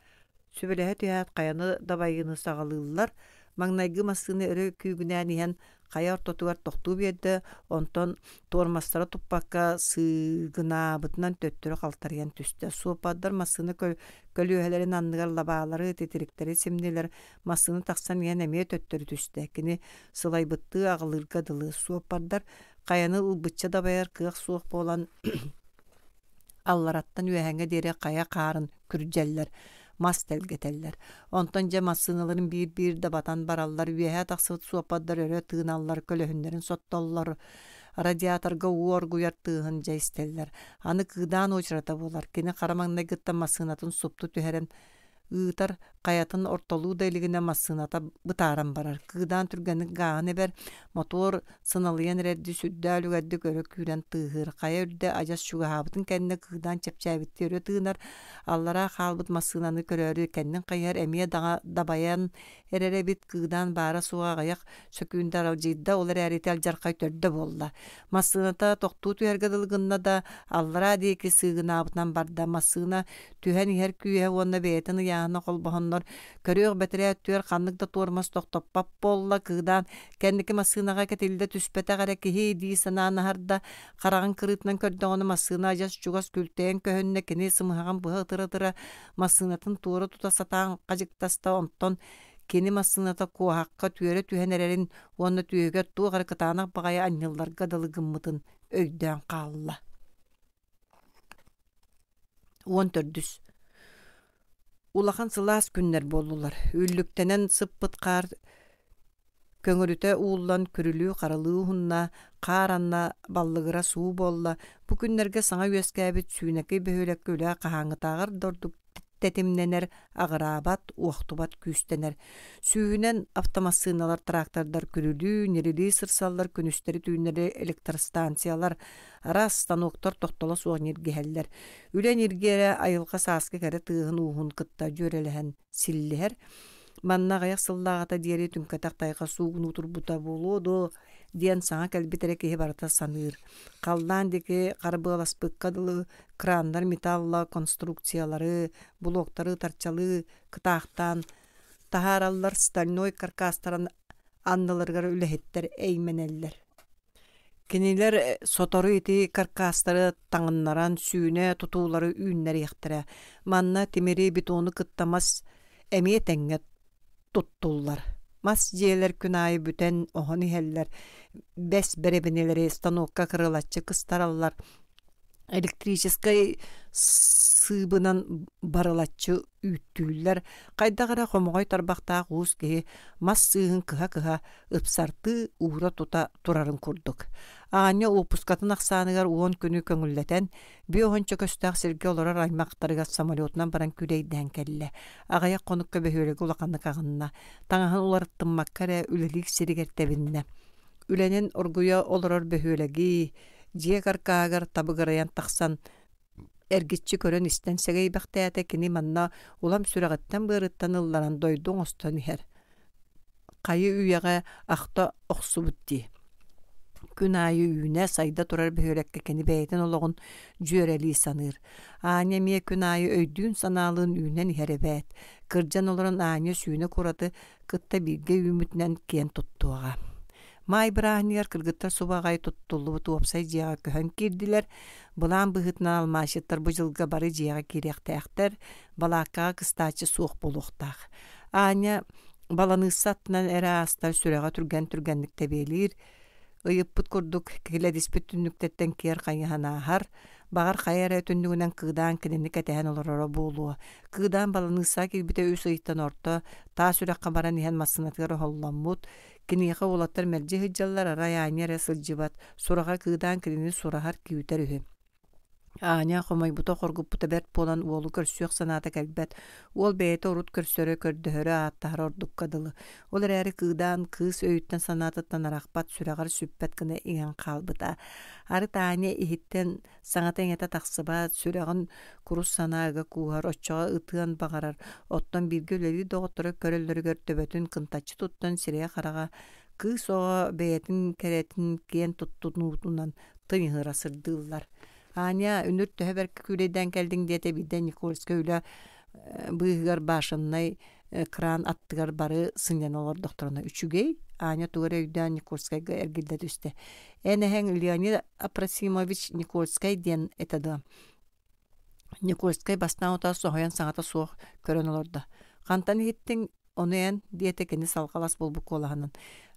Сүбелеһе түһәт каяны давайыны сагалылар. Маңнайгы масыны өрө күйгүнән иһен Кая ортотугар тохтуу биэдэ онтон туормастара туппакка сыгынаабытынан төттөрө калтарыян түстэ. Суопаддар массыны көлүөһэлерин анныгар лабаалары тетириктери симнилер массыны тахсан иэн эмиэ төттөрү түстэ. Кини сылайбытты агылырга дылы. Суопаддар каяны ылбытча дабайар кыах суох болан аллараттан үөһэҥэ диэри кая каарын күрдьэллэр, мас телгетеллер. Онтон же массыналарын биир да батан бараллар, үөһэ тахсыбыт суопаддар өрө тыыналлар, көлөһүннөрүн соттоллор, радиаторга уор гуяр тыыһын жайстеллер. Аны кыыдаан очрата болар. Кини харамаңнай гытта массыынатын супту түһэрэн ыытар каятын ортолуу дайлигине массыыната бытааран барар. Кыыдаан түргэнник гаан эбер мотор сыналыйан эрэрди сүддээлүгэрди көрө күүрэн тыыһыр. Кая үрдэ ажас чугаһаабытын кэнне кыыдаан чэпчээбитти өрө тыынар. Аллара хаалбыт массыынаны көрөрү кэннин кайар эмиэ дабаян эрэребит кыыдаан баара сугаагаяк сөкүүндэ аралжыйда олар эрити алжаркай төрдө болла. Массыыната тохтуу түһэргэ дылгынна да аллара диэки сыыгынаабытынан барда массыына түһэн иһэр күүһэ уонна бэйэтин яана холбоһоннор көрөөх бэтерэ түөр ханнык да туормас тохтоппап болла кыыдаан кэнники массыынага кетилде түспэтэгэрэ киһи дии санаанаһарда хараган кырыытынан көрдөҕөнү массыына ажас чугас күлтээн көһөннэ кини сымыһаган быһа ытыра массыынатын туора тута сатаан кажыктаста онтон кини массыыната куоһакка түөрэ түһэн эрэрин уонна түөгөр туогар кытаанах багайа анньылларга далыгыммытын өйдөөн хаалла. Уон төрдүс улахан сылаас күннер болулар. Үллүктенен сыппыт каар көңөрүтэ уулан күрүлүү каралыы хунна кааранна баллыгыра суу болла. Бу күннерге саңа үөскээбит сүүнэкэй бөһүөлэккэ үлээ каһааҥытааҕар дордук тетимненер, агыраабат, уохтубат күүстенер. Сүүнен автомассыыналар, трактордар күрүлүү, нерилии сырсаллар, күнүстери түүннери электростанциялар, ара станоктор тохтола суоҕ ниргиһэллэр. Үлэн иргиэрэ айылга сааска кэрэ тыыһын уухун кытта дьүөрэлэһэн силлиһэр. Манна гаяк сыллаагата диэри түмкэтэх тайга суугун утурбута болуоду диэн саҥа кэлбитерэ киһи барыта саныыр. Халлаан дики карбыаласпыкка дылы крандар металла конструкциялары, блоктары тарчалы кытаахтаан тахаараллар стальной каркастаран анныларгар үлэһиттер эйменеллер. Кинилер сотору ити каркастары таңыннаран сүүнэ тутуулары үүннэр ихтерэ. Манна тимери бетону кыттамас эмие тэҥҥэ туттуллар. Мас дьиэлэр күнайы бүтэн оһон иһэллэр. Бэс бэребинелери станокка кырылаччы кыстараллар. Электрической сыыбынан барылаччы үүттүүллэр. Кайдагара хомоҕой тарбахтаах уус киһи мас сыыһын кыһа-кыһа ыпсарты уура тута турарын курдук. Ааньа уопускатын ахсааныгар уон күнү көҥүллэтэн биохончо көстөөх сиргэ олорор аймактарыга самолетунан баран күлэйдээн келле. Агайа конукка бөһүөлэги улаканны каҕынна. Таҥаһын уларыттыммаккарэ үлэлик сиригэртэбиннэ. Үленин оргуя олорор бөһүөлэги дьиэ каркаагар табыгарайан тахсан эргиччи көрөн истен сегей бахтаята кини манна улам сүрэҕиттэн быарыттан ылларан дойдуң остон иһэр. Кайы үйэҕэ ахта охсубут дии. Күн айы үүнэ сайда турар бөһүөлекке кини бэйэтин ологун дьүөрэлии саныыр. Аня мие күн айы өйдүүн санаалыын үүнэн иһэребэт. Кырдьан олорон аня сүүнэ кураты кытта бииргэ үүмүтүнэн киэн туттуаҕа. Май быраахнигар кыргыттар субагай туттуллубут уопсай дьиэҕэ көһөн киирдилэр. Былаан быһытынан алмаашыттар бу жылга бары дьиэҕэ кириэхтээхтэр балааккаҕа кыстаачы суох болуохтаах. Аня баланыыссаттынан эрэ астар сүрэҕэ түргэнник тэбиэлиир. Ыйыппыт курдук килэдиспит түннүктеттен киэр хайыһанаахар, багар хайара түннүгүнэн кыыдаан кинини кэтэһэн олороро буолуо. Кыыдаан баланыыссаа кирбите үс ыйыттан орто, таа сүрэххэ баран иһэн массынатыгар оһолломмут, киниэхэ улаттар мэлдьи хыдьаллар арай ааньа сылдьыбат, сураха кыыдаан кинини сурахар күүтэр үһү. Аня хомойбута хоргуппута берт болан уолу көрсүөх санаата кэлбэт. Уол бэйэтэ урут көрсөрө көрдөһөрө ааттахар ордукка дылы. Ол эрээри кыыдаан кыыс өйүттэн санаатыттан арахпат сүрэҕар сүппэт кына иҥэн хаалбыта. Ары Таня иһиттэн саҥата эҥэтэ тахсыбаат сүрэҕин курус санаага кууһар оччоҕо ытыан баҕарар. Оттон бииргэ үлэлии доҕотторо көрөллөрүгөр төбөтүн кынтаччы туттан сирэйэ хараҕа кыыс оҕо бэйэтин кэрэтин киэн туттунуутунан тыйыһыра сырдыыллар. Аня үнүр төһөберки күлэйдэн кэлдиң диэте бидэн Никольска үлэ быыгар башыннай кран аттыгар бары сыньян олор докторуна үчүгэй Аня Тугревда Никольскайга эргилдет үсте. Энеһен Леонид Апрасимович Никольскай ден этады. Никольскай бастан ота соһоян саңата суох көрөн олорда. Кантан хиттин онуян диете кени салгалас болбук олаһанын.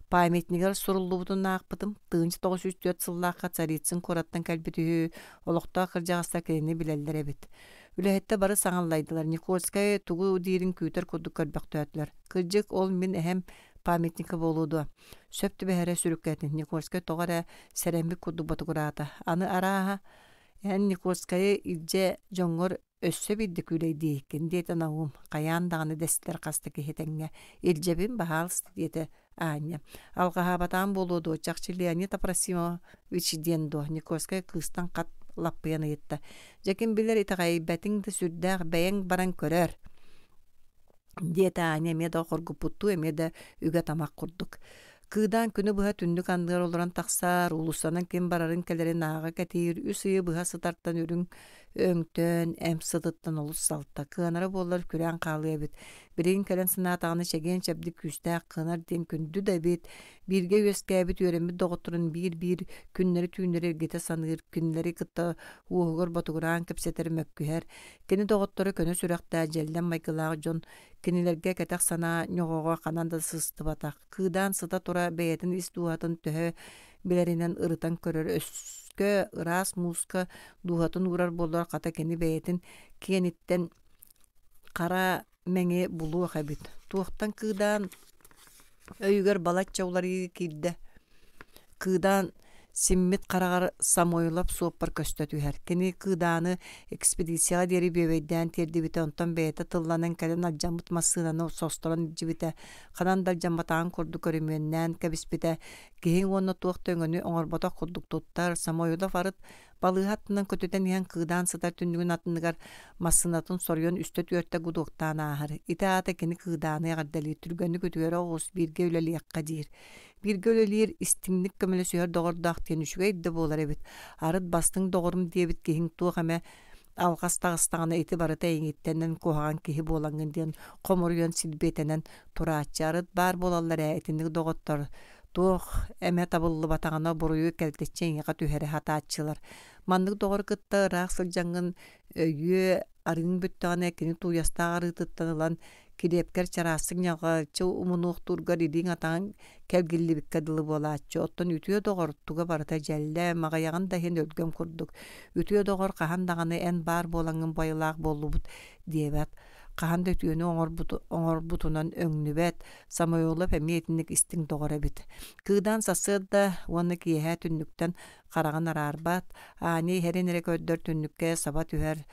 Памятнигер суруллубутун наакпытым, 1904 сыллаакка царицын кораттан кэлбитүһү, олохтоо кыржагаста кени билелдер эбит. Үлэһэтте бары саңаллайдылар. Никольскай тугу диирин күүтер курдук көрбөктөөтлөр. Кырдьык ол мин эһем памятника болуду. Сөптү бэһэре сүрүккэтин. Никольскай тоҕара сэрэмбик курдук батугураата. Аны арааһа Никольскай илже жоңгор өссө бидди күлейди. Кендиэте нагум каян даганы дестер каста кихетеңге. Илжебин бахалс диете Аня. Алгаһабатаан болуду. Чакчы Леонид Апрасимович дендо. Никольскай кыстан кат лаппыян ыйытта. Жакин билер итагай бәтиңді сүрдәг бәйәң баран көрөр. Диете Аня меда хоргупутту эмеда үгә тамак курдук. Кыдан күнү быһа түндүк андыгар олоран таксар, улусанан кем барарын келерин ага катир, үс ые быһа сытартан үрүң өңтөн, эм сытыттан олус салта. Кыанара боллар күрән калыя бит. Бирин келен сынаатаганы чеген чабди күстә кынар ден күндү да бит. Бирге өскәбит өрөмбит доготурун бир күннәри түүнәри гете саныр, күннәри кытта уогор батугуран кепсетер мөккүһәр. Кени доготтору көнө сүрәктә jelden майкылаг жон кинилерге кетак сана ньогого кананда сысты батак. Кыдан сыта тура бәйтин истуатын төһө билеринен ырытан көрөр өскө ырас муска дуатын урар болдар ката кени бәйтин кенеттен кара меңе булуу хабит. Туохтан кыдан өйгөр балаччаулары кирде. Кыдан симмит карагар самойлап суоппар көстөтүһәр. Кени кыданы экспедицияга дери бебейден терди бите онтон бейте тылланан кален алжамыт масынаны состорон жибите. Канандар жамбатаан курду көрүмөннән кебиспите. Кеһин онно туохтөңөнү оңорбото курдук туттар самойлап арыт балыгаттынан көтөтен ян кыдан сытар түндүгүн атыныгар масынатын сорьон үстөт үөртө гудуктан ахар. Итаата кени кыданы ягардали түргөнү көтүгөр огус бирге үлелиякка дир. Бирге үлелиер истиңник көмөлө сөөр догордак тенүшүгө идде болар эбит. Арыт бастың догорум диебит кеһин туох эме алгастагыстагына ити барыта эңиттенен кухаган киһи болаңын диен комурьон силбетенен тураачарыт бар болаллар этинник доготтор. Туох эме табыллы батагана буруйу келтеччеңге түһәре хатаачылар. Маннык догор кытта раак сылжаңын өйү арың бүттөгәне кини туястагы тыттанылан кидепкер чарасың яга чу умунуктургар идиң атаң келгиллибикке дылы болааччы. Оттон үтүө догор туга барыта jelle магаяган да хен өлгөм курдук. Үтүө догор кахан даганы эн бар болаңын байылаак боллубут диебат. Каханда үтүөнү оңорбутунан өңнүбет, самойлап эметинник истиң догор эбит. Кыдан сасыда уонна киэһэ түннүктен караган арарбат, ани херенере көддөр түннүкке саба түһэр.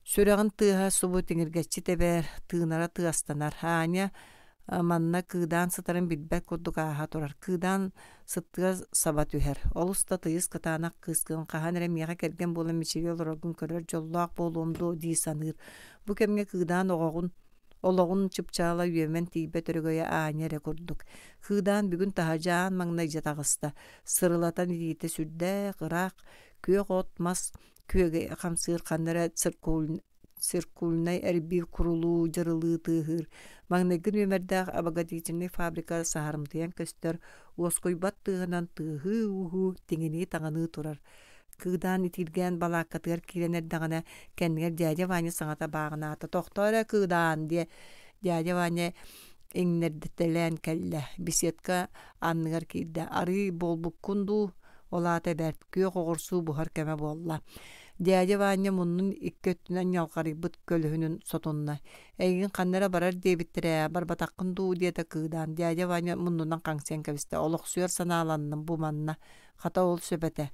Сүрәгын тыыһа субу тиңиргеччи тебер, тыынара тыастанар. Аня манна кыдан сытарын билбек курдук ааха турар. Кыдан сыттыга саба түһэр. Олуста тыйыс кытаанак кыскын кахан эремияга керген болан мичиге олорогун көрөр жоллоак болуумду дии саныыр. Бу кемге кыдан ологун чыпчаала үйөмен тийбе төрөгөйө Аня курдук. Кыдан бүгүн тахажаан маңнай жатагыста. Сырылатан идиите сүрдэ, кырак, күйөк отмас, күйөге камсыыр каннара циркульнай эрби курулуу жырылыы тыыһыр. Маңнайгын өмердäк абагатичинный фабрика саарымтыян көстөр уоскойбат тыыһынан тыыһы уху тиңини таңаны турар. Кыдан итилген балааккатыгар киленер дагана кеннигер дядя Ваня саңата баагынаата. Тохтора кыдан дие дядя Ваня эңнердетелен келле. Беседка анныгар киирде. Ары болбуккунду олаата бэрт күйө когорсуу бухар кеме болла. Дядя Ваня муннун иккөттүнөн ялгарыбыт көлүһүнүн сотунна. Эйгин каннара барар диебиттере барбатаккынду диете кыдан. Дядя Ваня муннунан каңсен кебисте. Олохсуер санааланнын бу манна. Хата ол сөбете.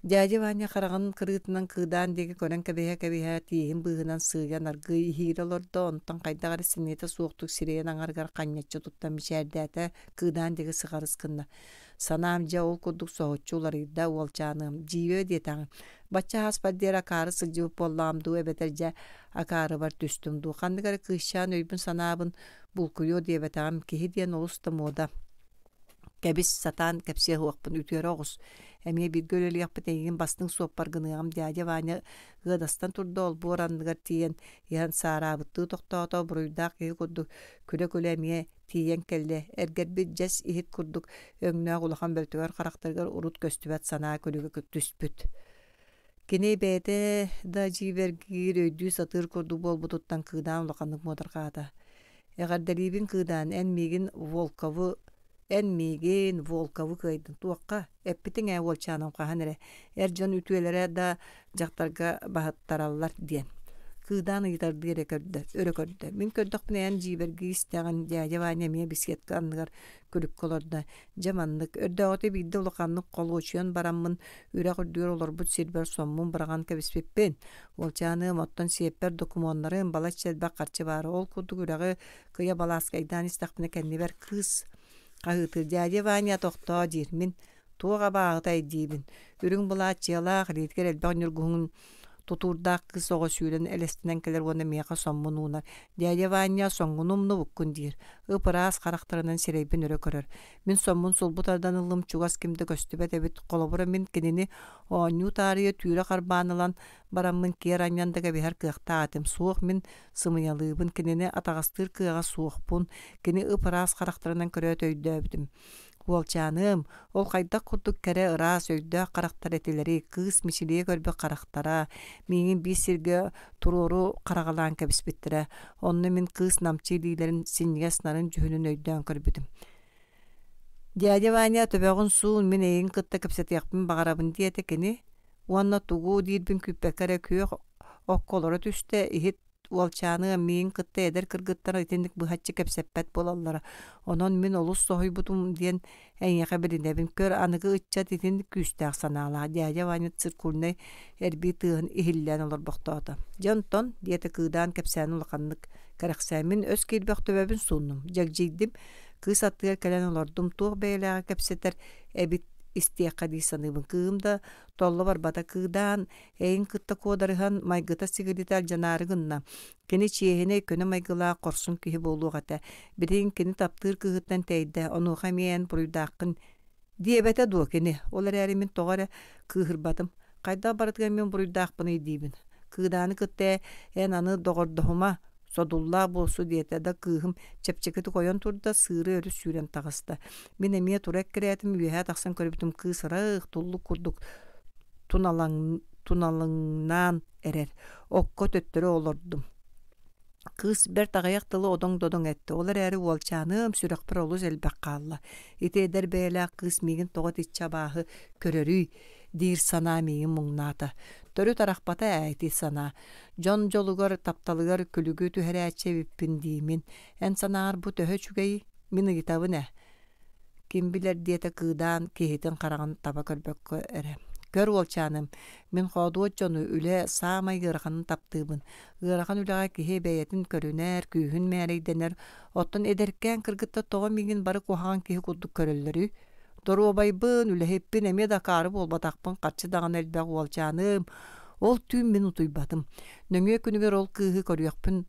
Дядя Ваня караган кырыытынан кыдан деги көрөн кебеһе тиһин быһынан сыыган аргый хиралордо онтон кайдагар синете суоктук сиреен аңаргар канняччы туттан мишээрдээте кыдан деги сыгарыскынна. Санам жа ол курдук соочуларыйда уолчааным жиө диетаң. Бачча хаспаддер акары сылжыбып болламду эбетерже акары бар түстүмду. Кандыгар кыышчаан өйбүн санаабын булкуйо диебетагам киһи диэн олуста мода. Кәбис сатан кәпсе хуақпын үтері оғыз. Әме бір гөлелі яқпыт әйген бастың суаппар гынығам дядя Ваня ғыдастан тұрды ол бұл орандығар тиен ян сарабытты тоқтауыта бұруйдақ егі күрдік күлі әме тиен кәлді. Әргербі жәс ихет күрдік өңіне ғулақан бөлтігер қарақтарғар ұрут көстібәт сана көлігі түспіт. Кене бәді да жибергер өйді сатыр күрді бол бұтыттан қыдан ұлақандық модырғада. Әғардарибін қыдан ән меген волковы кайдын туаққа әппітің волчаным қағаныры әржон үтуелері да жақтарға бағыттаралар ден. Кыдан ыйтарды өрі көрді. Мен көрдіқпін ән жибергі істеген дядя Ваня ме бискеткі анныгар күлік колорды. Жаманлық өрдіғыты бейді ұлықанлық қол өчуен бараммын үрі құрдығыр олар бұд сербер сонмын бараған кәбіспеппен. Волчаным оттан сеппер докумонларын бала чәлбәк қарчы бары. Ол күрдік үріғі кыя баласқайдан істақпыны кәннебер кыз қағыты дядя Ваня тоқта дир. Мен туға бағытай дейбін. Үрің бұла чиялақ реткер әлбәғын үргіңін Тутурдақ кыз оғы сүйрен әлестінен келер оны меға сонмын уынар. Дядя Ваня соңғын умны бұққын дейір. Ыпырас қарақтарынан серейбін өрі көрір. Мен сонмын сол бұтардан ұлым чуғас кімді көстібет әбет қолабыра мен кенені оңю тария түйрі қарбанылан барамын кер аньяндыға бейхар кыақта атым. Суық мен сымыялыбын кенені атағастыр кыға суық бұн. Кені ыпырас қарақтарынан көрет өйді әбдім. Волчаным, ол қайдақ құттық кәрі ырас өйді қарақтар әтелері кыз мешілее көрбі қарақтара, менің бейсерге тұрору қарағалан кәбіспеттірі. Онны мен кыз намчелейлерін сенеге сынарын жүхінін өйден көрбідім. Дядя Ваня төбәғын суын мен әйін қытта кәпсеті яқпын бағарабын дейті кені, уанна туғу дейірбін күппәкәрі күйі оққолары түсті ехет Волчаны мен кытта эдер кыргыттар итендик быхатчы кепсеппет болаллара. Онон мен олус сохой бутум диен әйеға бірінебін көр анығы ытчат итендик күстәк санала. Дядя Ваня циркульный әрби тыгын ихиллен олар боқтауды. Жонтон диеті кыдан кепсән улақанлык кәрәқсәмін өз келбәқ төбәбін суnnum. Жагжейдім кыз аттығар кәлен олардым туғы бәйләға кепсетер әбит истеққа дейсаныбын кыымда толлы бар бата кыдан әйін кытта кодарыған майгыта сигаритал жанарығынна. Кені чиехіне көні майгыла қорсын күйі болуғата. Бірін кені таптыр кыгыттан тәйді, онуға мен бұруйдақын диебәті дуа кені. Олар әрімен тоғары кыгырбатым. Қайда барытыған мен бұруйдақпын дейбін. Кыданы кытта ән аны доғырдығыма Содулла болсу диете да кыгым чепчекети койон турда сыры өрү сүйрен тагыста. Мен эме турак керетим үйе таксан көрүптүм кысырык туллу курдук туналыңнан эрер. Окко төттөрө олордум. Кыз бер тагаяк тылы одоң-додоң этти. Олар әри волчаным сүрөкпір олуз элбек қалла. Ите эдер бәйлі кыз мегін тоғат итчабағы көрөрүй дир сана мегін мұңната. Төрі тарақпата әйті сана. Жон жолугар тапталыгар күлігі түхәрі әтче виппін деймін. Ән санағар бұ төхі чүгей мені гитабы нә. Кем білер диеті кыдан кейтін қараған таба көрбөккө әрі. Көр волчаным, мен қодуот жону үле самай ғырақанын таптыбын. Ғырақан үлеға кеге бәйетін көрінер, күйін мәрейденер. Оттын эдеркен кыргытта тоға меген бары қоған кеге күрдік көрілері. Дору обайбын, үле хеппін әме да қары болбатақпын қатшы даған әлбәқ волчаным. Ол түйін мен ұтуйбатым. Нөңе күнігер ол күйі көріяқпын.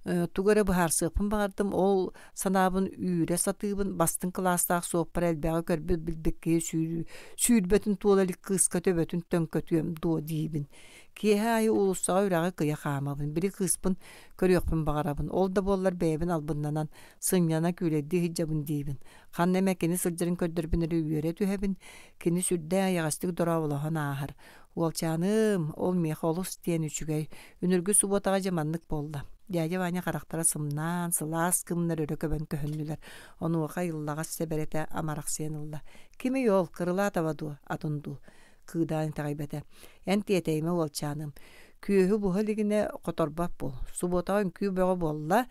Тугары бұхарсықпын бағардым, ол санабын үйре сатыбын, бастың кластақ соқпар әлбәғі көрбіл білбекке сүйірбетін туолалік қысқа төбетін төнкөтуем дуа дейбін. Кеге айы ұлысаға үрағы қия қамабын, бірі қыспын көріяқпын бағарабын. Ол да болар бәйбін албыннанан сыңяна күледі хиджабын дейбін. Қан әмә кені сылжырын көддірбінері үйре түйебін, кені сүрді аяғастық дұра олаған ағыр. Волчаным, ол меха олыс тиен үшігей, үніргі суботаға жаманлық болды. Дядя Ваня қарақтара сымнан, сылас кымнар өрөкөбен көхінлілер. Оны оқа йыллаға себереті амарақ сен ұлда. Кеме йол, кырыла таваду, атынду. Кыдан тағайбеті. Ән тиетейме волчаным. Күйі бұғылігіне қоторбап бол. Суботағын күй бұғы болла.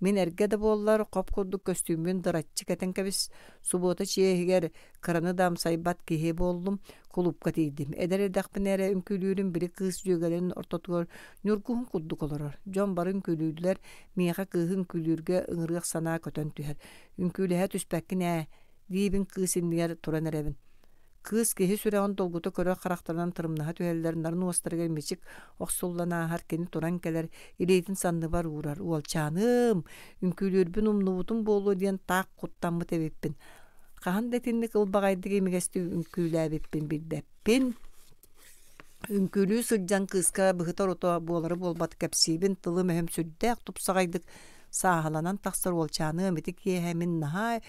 Мен әргеді боллар қоп күрдік көстүмбін дыратчы кәтен кәбіс. Субота чиегер қыраны дамсайбат кеге болдым. Кулупка тейдім. Эдер эдақпын әрі үмкілерін бірі кыз жөгалерін ортотуғыр нүргуғын құддық оларыр. Жон барын күлілділер меға кығын күлірге ұңырғық сана көтен түйер. Үмкіліға түспәкін дейбін кызындығар тұран әребін. Кыз кеһи сүрәғын долгуты көрі қарақтарынан тұрымнаға түйелерін нарын уастырға мечік оқсуллана ағар кені тұран кәлер илейтін санны бар ұрар. Уолчаным, үмкілербін умнуутын болу дейін тақ құттанмы тәбеппін. Kahan da tinni kılbağaydı gemegesti ünkülübepin bilbepin. Ünkülü sılcan kıska bıhıtar oto boları bolbat kapsibin tılı mehem süddek tupsagaydık sahalanan taksar olçanı mitik yehemin naha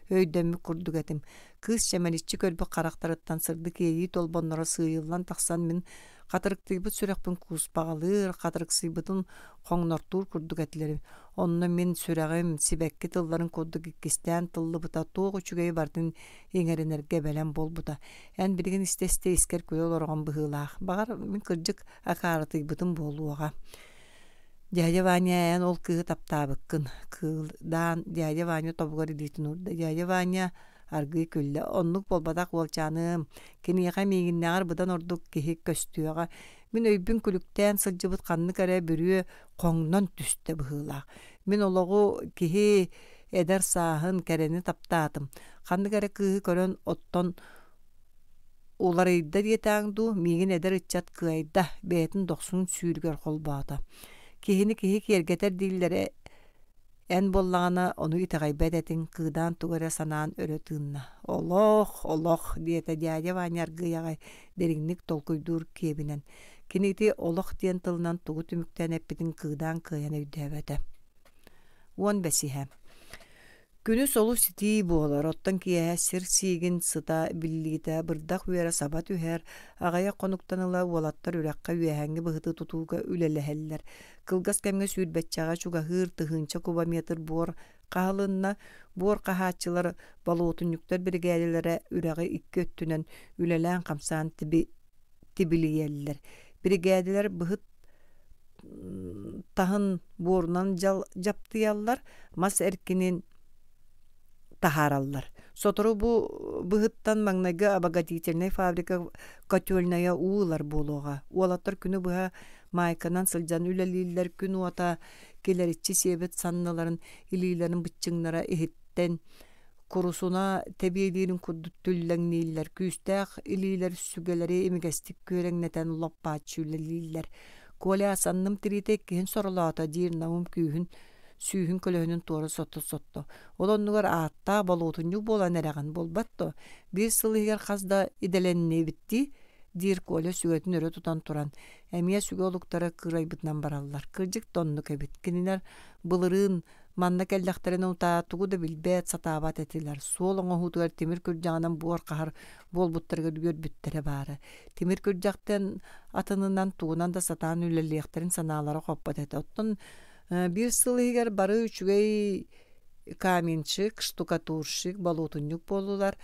öydemmi kurduk etim. Kız şemelişçi kölbü karaktarıttan sırdık yeyi tolbanlara sığıyılan taksan min katırık tıybıt sürekpin kuspağalır, katırık sıybıtın qoңnortur kurduk etilerim. Onunla min süreğim sibekki tılların kurduk ikkisten tıllı buta toğu çügeyi bardın eňeriner gebelen bol buta. En birigin isteste isker köle olorgan bıhılaq. Bağar min kırcık akarı tıybıtın boluğa. Diyece Vanya en ol kığı taptabıkkın. Kığıldan Diyece Vanya tobuğarı ditin orada. Diyece Vanya argıy kölle. Onluk bolbadak olçanım. Kini yaqa meginneğar budan orduk kehik köstüyoğa. Min öybün külükten sılcıbıt kanını kare bürüye qoңnon tüste bıhılaq. Min ologu kehi eder sahın kereni taptaatım. Kanını kare kığı körön otton ularıyda diyetaŋdu. Migin eder içat kıyayda betin doksun sürgör kolbağda. Kihini kihi kergeter dillere en bollağına onu iteğaybet etin kıdan tuğara sanaan öretığınna. Oloh diyete diyece vanyar gıyagay derinlik tolkuydur kebinen. Kini iti oloh diyen tılınan tuğu tümükten epitin kıdan kıyana üdevete. 15. Günü solu siti bolar, ottan kiyehe sir sigin sıta billite bırdak üyere sabat üher, ağaya konuktanıla ualattar ürekka üyehengi bıhıtı tutuğu üleleheller. Kılgas kemge sürbetçağa çuga hır tıhınça kubametr bor qahalınna, bor qahatçılar balotun yükler brigadilere üreği iki öttünen ülelen kamsan tibiliyeller. Brigadiler bıhıt tahın borundan japtıyallar, mas erkinin taharallar. Sotoru bu bıhıttan magnagı abagatiterine fabrika katölnaya uğular boloğa. Ualattar günü buha maykanan sılcan üleliller gün uata keler içi sebet sannaların ililerin bıççınlara ehitten kurusuna tebiyeliğinin kuddüttüllen neyiller. Küstaq ililer sügeleri emigestik körengneten loppaçı üleliller. Kole asannım tiritek kihin sorulata dir namum kühün sүйhün kölöһүнүн туору сотто. Олоннугар аатта болуутуннук болан эрэҕин болбатто. Bir сылыгар хазда иделенне битти, дир коле сүгөтүн өрө тутан туран. Эмие сүгө олуктара кырайбытынан бараллар. Кырдьык тоннук эбит. Кинилер былырын манна келлехтерин утаатугу да билбет сатаабат этилер. Суол оҥоһуутугар тимир күрдьаҕынан буор кахар болбуттарга көрбүттере баары. Тимир күрдьахтен атынынан тугунан да сатаан үлелиэхтерин санаалара хоппат эте. Оттон bir sılыгар бары үчүгэй каменчик, штукатурщик, болотуннук болулар.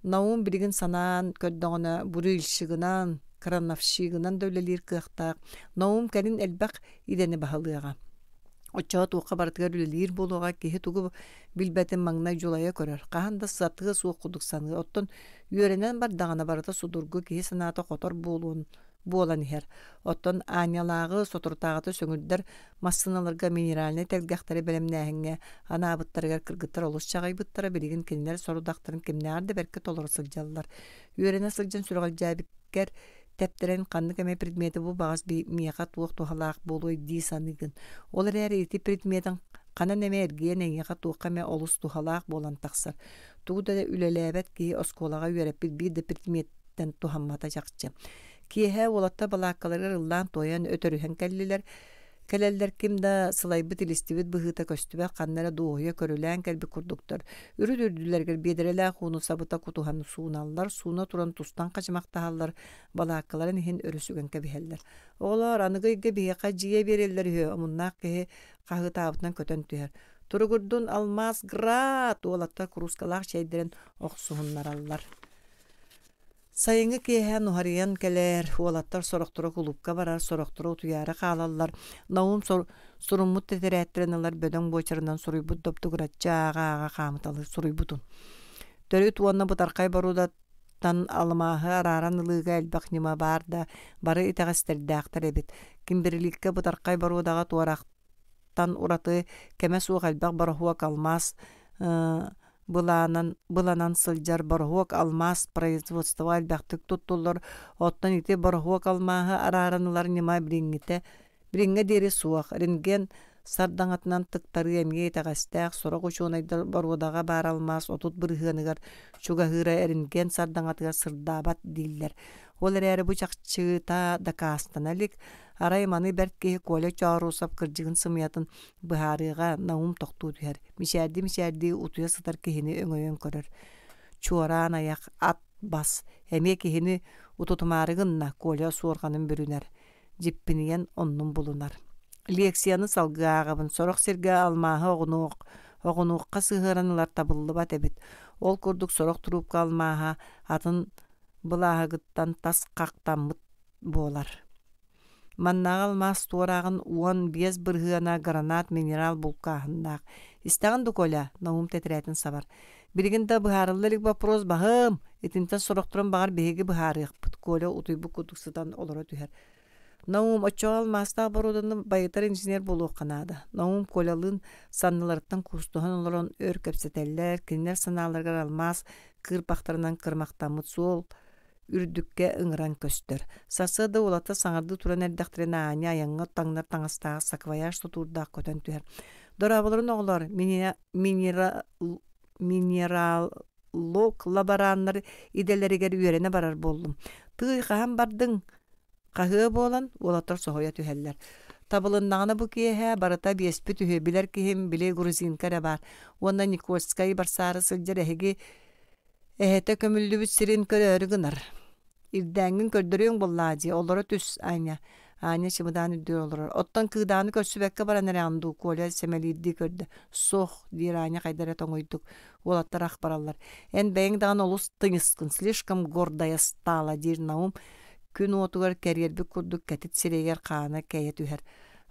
Наум билигин санаан көрдөҕүнө бурыйльшыгынан, крановщигынан дөлелир кыахтаак. Наум кэлин элбэх идени баһалыаҕа. Оччоҕо туохха бартыгар үлелир болуға киһи тугу билбэтин маҥнай дьулайа көрөр. Хаһан да сатыгы суох кудуксаныгы. Оттон үөрэнэн бардаҕына барыта судургу киһи санаата хотор буолан иһэр. Оттон аанялаагы сотуртааҕыты сөҥүрдэр массыналарга минеральный тэлгэхтери белемнээһиҥҥэ анаабыттарыгар кыргыттар олус чаҕайбыттара билигин кинилэр сорудахтарын кимнээр да берке толору сылдьаллар. Үөрэнэ сылдьан сүрэҕэлдьээбиккэр тептерен каннык эме предмети бу багас миэха туох тухалаах болуой дии саныгын. Ол эрээр ити предметин канан эме эргиэн эйиэха туохха эме олус тухалаах болан тахсар. Тугу да үлэлээбэт киһи оскуолаҕа үөрэппит биир да предметтен тухаммата жакчы. Киэһэ уолатта балааккаларыгар ыллаан тоойан өтөрүһэн келеллер кимда сылайбыт илистибит быһыыта көстүбэ ханнара дуоһуйа көрүлээн кэлби курдуктар. Үрүт үрдүлэргэр биэдэрэлээх хуну сабыта кутуһан сууналлар, сууна туран тустан качымактаһаллар, балааккаларын иһин өрүсүгэн кэбиһэллэр. Оҕолор аныгыйга биһиэхэ дьиэ биэрэллэр үһү, омуннаах киһи хаһыытаабытынан көтөн түһэр. Туругурдун алмаз град уолатта курускалаах чэйдэрэн охсуһуннараллар. Сайыҥы киэһэ нуһарыйан кэлэр, уолаттар сорохторо кулупка барар, сорохторо утуяра хаалаллар. Наум суруммут тетерээттирэнылар бөдөҥ буочарынан суруйбут доптугуратча ааға хаамыталы суруйбутун. Төрү туонна бутаркай баруудаттан алымааһы арааран ылыыга элбэх нима баар да бары итэҕэстердээхтэр эбит. Кимбириликке бутаркай баруудага туарахтан ураты кэмэ суох элбэх барыһуак алмаз Быланан сылдьар барыһуок алмаз производство албахтык туттуллар оттон ити барыһуок алмааһы арааранылар нима бириҥҥэ диэри суох рентген Sardaŋatынан tıktары emge etagastaq soraq uçuunayda borudaga baralmaz otut bırhыныgar şuga hıra eringen sardaŋatıga sırdabat diller. Ol ereri bu çakçıta da kastanalik araymanı bertkehi kole çağrusap kırjıgın sımyatın bıharıga naum toxtu tüher. Mişerdi utuya sıtar kehini öňöýön körür. Çuoran ayak at bas. Heme kehini ututumarıgınna kole suorganın bürüner. Jippiniyen onnun bulunar. Leksiyany salgagabın soraq serge almaha oğunuqqa sığıranlar tabıllıbat ebit. Ol kurduk soraq trubka almaha atın bılahıgıttan tas qaqtanmıt bolar. Mannağı almaz tuorağın uan bez bırhıana granat mineral bulkahındaq. İstağın dukola naum tetretin sabar. Birigin da bıharıllılik baproz bahım. Etinten soraqturan bağır behegi bıharıyıqpıt. Kola utuybu kutuksıdan olara tüher. Naum açoğal masta barodanın bayıtar injiner buluq kanada. Naum kolalın sannalarıttan kustuhan olaran ör köpseteller, kinler sanalargar almaz, kırpaqtarından kırmaqtamıt sol, ürdükke ıngıran köstör. Sası da olata saŋardı turan erdaqtiren aña ayaŋa taŋnar taŋastağı sakvayaş tuturdaq köten tüher. Dorabaların oğlar mineralog laboranlar ideleriger üyerene barar bollum. Tığ qahan bardın Qahığı bolan olatar sohoya tüheller. Tabılındağına bu kiyehe barata biespi tühe biler kihim bile gruzinkara bar. Onda Nikolskayı barsarı sılcar ehegi ehete kömüllü büt sirin körörü gınar. İrdängin kördürüyün bollacı. Olara tüs anya. Anya çımıdan üddür olur. Ottan kığdanı körsübekke baran erandu. Kolya semeliydi kördü. Soh dir anya kaydara toŋuyduk. Olatar akbarallar. En beyin dağın olus tıngıskın. Slishkam gordaya stala dir naum. Gün otugar keriyerbi kurduk ketit sireger qaana kayet üher.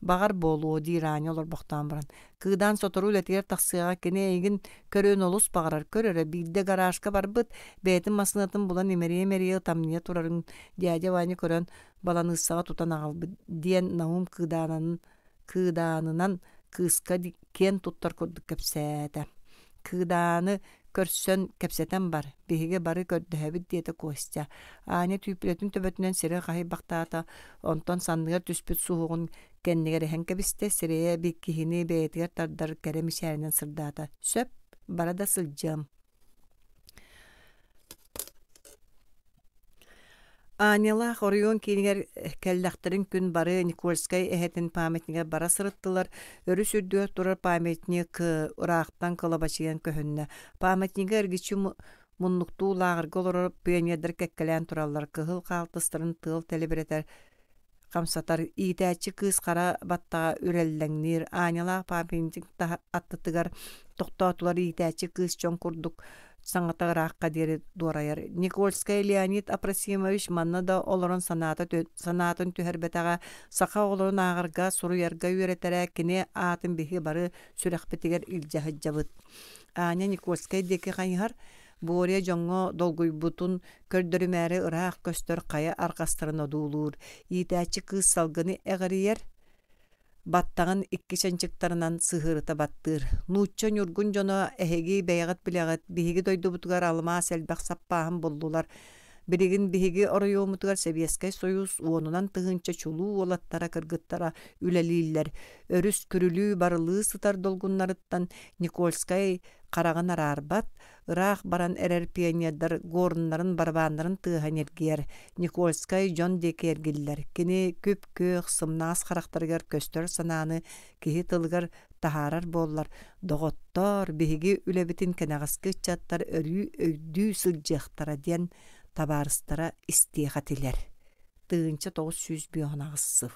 Bağar bolu dirani olur boqtan baran. Kıdan sotoru uletiger taqsıga kene egin körön olus bağarar köröre bilde garajka barbıt betin masınatın bulan emeriye tamniye turarın diyaja vani körön balan ıssağa tutan ağalbı diyen naum kıdanınan kıska ken tuttar kurduk kepsete. Kıdanı körsön kepseten bar. Behige barı kördühebit diyete koşca. Ane tüypületin töbötünen sere qahi baqtaata onton sandıgar tüspüt suhuğun kennigeri henkebiste sereye bikkihini beyetiger tardar keremişerinen sırdaata. Söp barada sılcam. Anyala Orion kiniger kellakterin gün barı Nikolskay ehetin pametniger bara sırıttılar. Örü sürdüyor durar pametnik ıraqtan kalabaşıyan köhünne. Pametniger ergiçi munnuktu lağırgı olur piyonyadır kekkelen turallar. Kıhıl qaltыстарын tığıl telebireter kamsatar. İtəçi kız qara battağa ürellenir. Anyala pametnik attıtıgar toqtatular İtəçi kız çon kurduk. Saŋata raqqa deri dorayar. Nikolskay Leonid Aprasimovich manna da oloron sanatın tüherbetaga saqa oloron ağırga suru yarga üretere kine atın bihi barı süreqbetiger iljahajjabıt. Anya Nikolskay deki qayhar Borya jongo dolguybutun kördürümeri ıraq köstör qaya arqastarına duulur. İtəçi kız salgını eğeriyer. Battağın ikki çançıktarынан sıhırıta battır. Nuçça nurgun jona ehegi beyagat bilagat bihigi doydu butugar alma selbaq sappahın bollular. Birigin bihigi oraya mutugar seviyeskay soyuz uonunan tığınça çulu olattara kırgıttara üleliller. Örüs kürülü barılığı sıtar dolgunlarıttan Nikolskay qarağın ararbat. Iraq baran erer piyaniyadar gorunların barbanların tığhan ergiyer. Nikolskay John deki ergiller. Kini küp köğ sımnas karakterger köstör sananı kihi tılgar taharar bollar. Doğottor bihigi ülebitin kenagaskı çattar örü öydü sılcıqtara diyen tabarыстara istiğatiler. Tığınça 900 biyoğun ağısı.